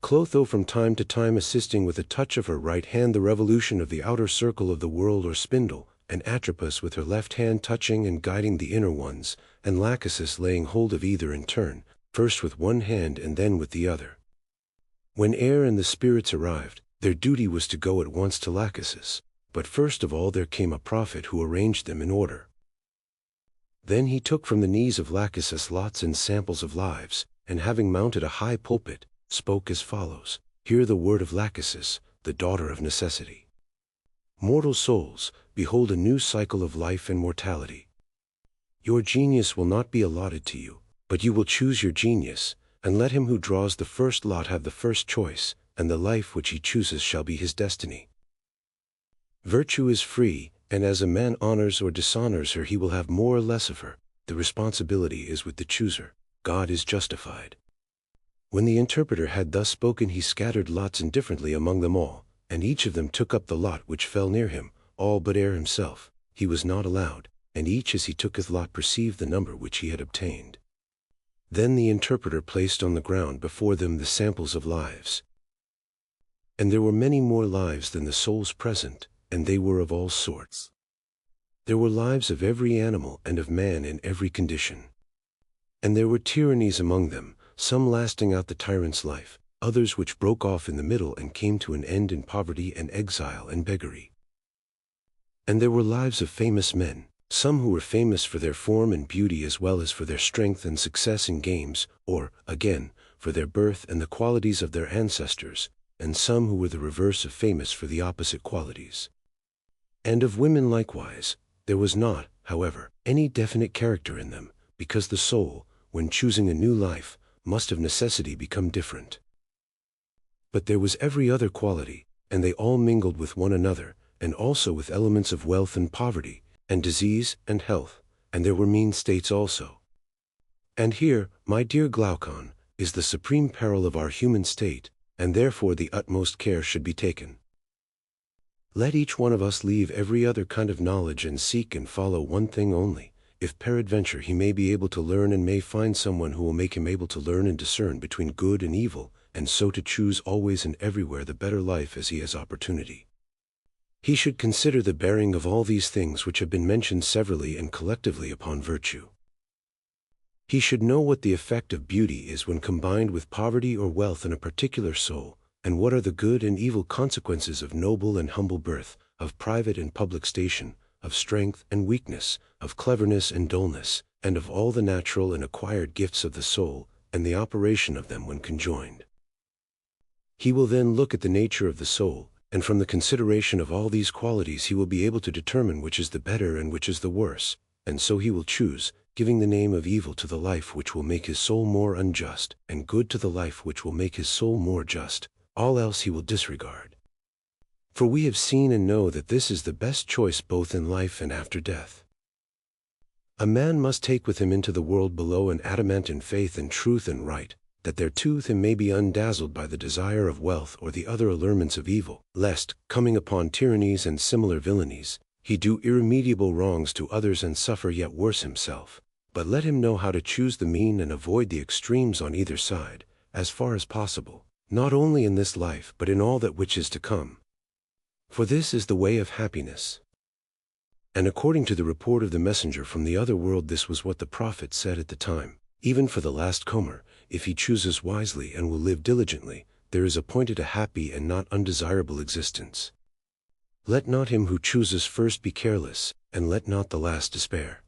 Clotho from time to time assisting with a touch of her right hand the revolution of the outer circle of the world or spindle, and Atropos with her left hand touching and guiding the inner ones, and Lachesis laying hold of either in turn, first with one hand and then with the other. When air and the spirits arrived, their duty was to go at once to Lachesis, but first of all there came a prophet who arranged them in order. Then he took from the knees of Lachesis lots and samples of lives, and having mounted a high pulpit, spoke as follows: Hear the word of Lachesis, the daughter of necessity. Mortal souls, behold a new cycle of life and mortality. Your genius will not be allotted to you, but you will choose your genius, and let him who draws the first lot have the first choice, and the life which he chooses shall be his destiny. Virtue is free, and as a man honors or dishonors her he will have more or less of her. The responsibility is with the chooser. God is justified. When the interpreter had thus spoken, he scattered lots indifferently among them all, and each of them took up the lot which fell near him, all but air himself. He was not allowed, and each as he took his lot perceived the number which he had obtained. Then the interpreter placed on the ground before them the samples of lives. And there were many more lives than the souls present, and they were of all sorts. There were lives of every animal and of man in every condition. And there were tyrannies among them, some lasting out the tyrant's life, others which broke off in the middle and came to an end in poverty and exile and beggary. And there were lives of famous men, some who were famous for their form and beauty as well as for their strength and success in games, or, again, for their birth and the qualities of their ancestors, and some who were the reverse of famous for the opposite qualities. And of women likewise, there was not, however, any definite character in them, because the soul, when choosing a new life, must of necessity become different. But there was every other quality, and they all mingled with one another, and also with elements of wealth and poverty, and disease and health, and there were mean states also. And here, my dear Glaucon, is the supreme peril of our human state, and therefore the utmost care should be taken. Let each one of us leave every other kind of knowledge and seek and follow one thing only, if peradventure he may be able to learn and may find someone who will make him able to learn and discern between good and evil, and so to choose always and everywhere the better life as he has opportunity. He should consider the bearing of all these things which have been mentioned severally and collectively upon virtue. He should know what the effect of beauty is when combined with poverty or wealth in a particular soul, and what are the good and evil consequences of noble and humble birth, of private and public station, of strength and weakness, of cleverness and dullness, and of all the natural and acquired gifts of the soul, and the operation of them when conjoined. He will then look at the nature of the soul, and from the consideration of all these qualities he will be able to determine which is the better and which is the worse, and so he will choose, giving the name of evil to the life which will make his soul more unjust, and good to the life which will make his soul more just. All else he will disregard. For we have seen and know that this is the best choice both in life and after death. A man must take with him into the world below an adamant in faith and truth and right, that thereto him may be undazzled by the desire of wealth or the other allurements of evil, lest, coming upon tyrannies and similar villainies, he do irremediable wrongs to others and suffer yet worse himself. But let him know how to choose the mean and avoid the extremes on either side, as far as possible, not only in this life but in all that which is to come. For this is the way of happiness. And according to the report of the messenger from the other world, this was what the prophet said at the time: even for the last comer, if he chooses wisely and will live diligently, there is appointed a happy and not undesirable existence. Let not him who chooses first be careless, and let not the last despair.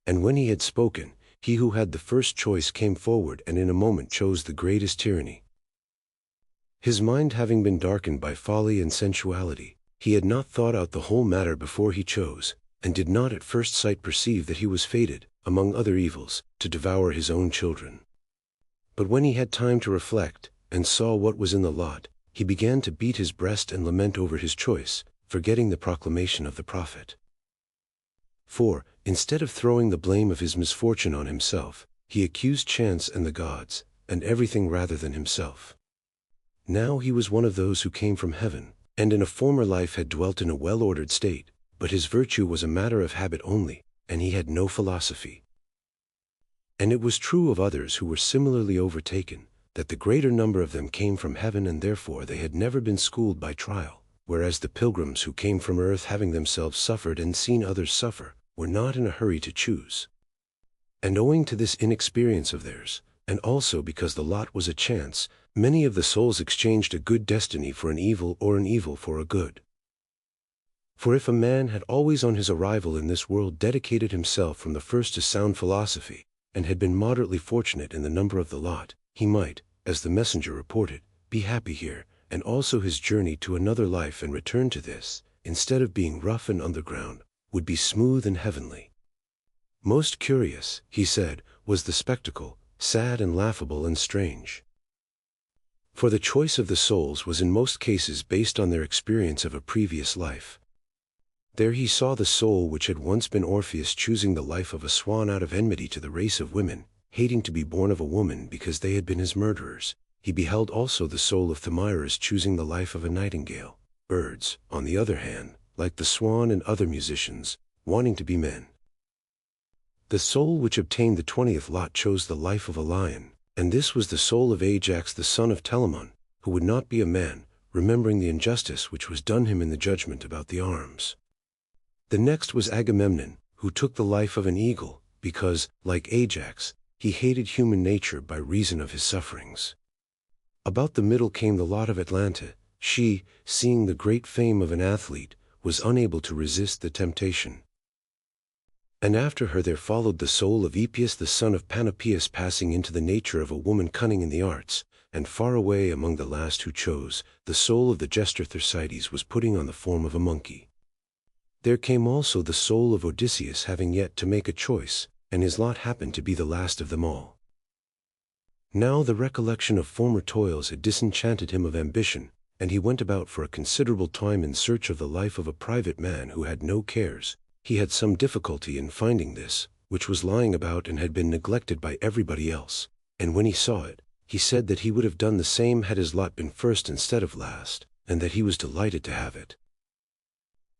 And when he had spoken, he who had the first choice came forward and in a moment chose the greatest tyranny. His mind having been darkened by folly and sensuality, he had not thought out the whole matter before he chose, and did not at first sight perceive that he was fated, among other evils, to devour his own children. But when he had time to reflect, and saw what was in the lot, he began to beat his breast and lament over his choice, forgetting the proclamation of the prophet. For, instead of throwing the blame of his misfortune on himself, he accused chance and the gods, and everything rather than himself. Now he was one of those who came from heaven, and in a former life had dwelt in a well-ordered state, but his virtue was a matter of habit only, and he had no philosophy. And it was true of others who were similarly overtaken, that the greater number of them came from heaven, and therefore they had never been schooled by trial, whereas the pilgrims who came from earth, having themselves suffered and seen others suffer, were not in a hurry to choose. And owing to this inexperience of theirs, and also because the lot was a chance, many of the souls exchanged a good destiny for an evil, or an evil for a good. For if a man had always on his arrival in this world dedicated himself from the first to sound philosophy, and had been moderately fortunate in the number of the lot, he might, as the messenger reported, be happy here, and also his journey to another life and return to this, instead of being rough and underground, would be smooth and heavenly. Most curious, he said, was the spectacle, sad and laughable and strange. For the choice of the souls was in most cases based on their experience of a previous life. There he saw the soul which had once been Orpheus choosing the life of a swan out of enmity to the race of women, hating to be born of a woman because they had been his murderers. He beheld also the soul of Thamyris choosing the life of a nightingale. Birds, on the other hand, like the swan and other musicians, wanting to be men. The soul which obtained the 20th lot chose the life of a lion, and this was the soul of Ajax the son of Telamon, who would not be a man, remembering the injustice which was done him in the judgment about the arms. The next was Agamemnon, who took the life of an eagle, because, like Ajax, he hated human nature by reason of his sufferings. About the middle came the lot of Atalanta. She, seeing the great fame of an athlete, was unable to resist the temptation. And after her there followed the soul of Epeus the son of Panopeus, passing into the nature of a woman cunning in the arts, and far away among the last who chose, the soul of the jester Thersites was putting on the form of a monkey. There came also the soul of Odysseus, having yet to make a choice, and his lot happened to be the last of them all. Now the recollection of former toils had disenchanted him of ambition, and he went about for a considerable time in search of the life of a private man who had no cares. He had some difficulty in finding this, which was lying about and had been neglected by everybody else, and when he saw it, he said that he would have done the same had his lot been first instead of last, and that he was delighted to have it.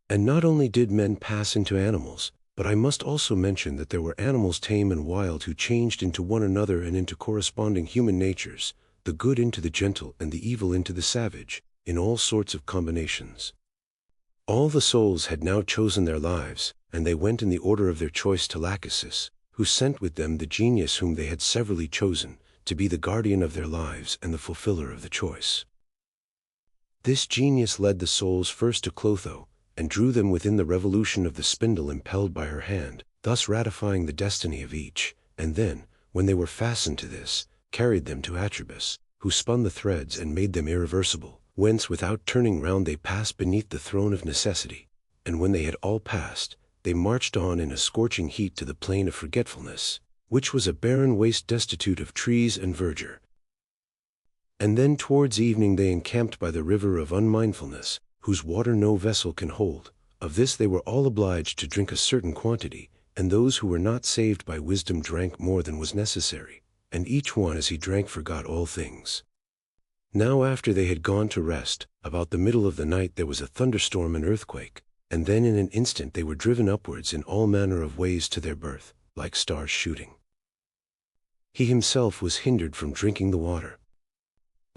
And not only did men pass into animals, but I must also mention that there were animals tame and wild who changed into one another and into corresponding human natures, the good into the gentle and the evil into the savage, in all sorts of combinations. All the souls had now chosen their lives, and they went in the order of their choice to Lachesis, who sent with them the genius whom they had severally chosen, to be the guardian of their lives and the fulfiller of the choice. This genius led the souls first to Clotho, and drew them within the revolution of the spindle impelled by her hand, thus ratifying the destiny of each, and then, when they were fastened to this, carried them to Atribus, who spun the threads and made them irreversible, whence without turning round they passed beneath the throne of necessity, and when they had all passed, they marched on in a scorching heat to the plain of forgetfulness, which was a barren waste destitute of trees and verdure. And then towards evening they encamped by the river of unmindfulness, whose water no vessel can hold. Of this they were all obliged to drink a certain quantity, and those who were not saved by wisdom drank more than was necessary, and each one as he drank forgot all things. Now after they had gone to rest, about the middle of the night there was a thunderstorm and earthquake, and then in an instant they were driven upwards in all manner of ways to their birth, like stars shooting. He himself was hindered from drinking the water.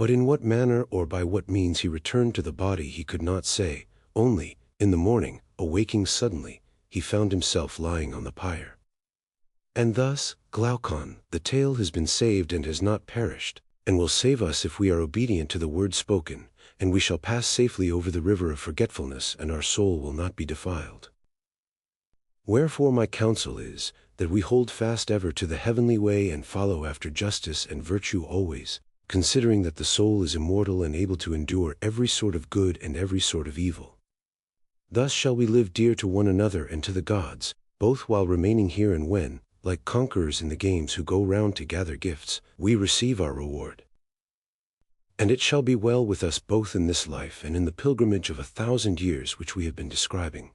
But in what manner or by what means he returned to the body he could not say, only, in the morning, awaking suddenly, he found himself lying on the pyre. And thus, Glaucon, the tale has been saved and has not perished, and will save us if we are obedient to the word spoken, and we shall pass safely over the river of forgetfulness, and our soul will not be defiled. Wherefore my counsel is, that we hold fast ever to the heavenly way and follow after justice and virtue always, considering that the soul is immortal and able to endure every sort of good and every sort of evil. Thus shall we live dear to one another and to the gods, both while remaining here and when, like conquerors in the games who go round to gather gifts, we receive our reward. And it shall be well with us both in this life and in the pilgrimage of 1,000 years which we have been describing.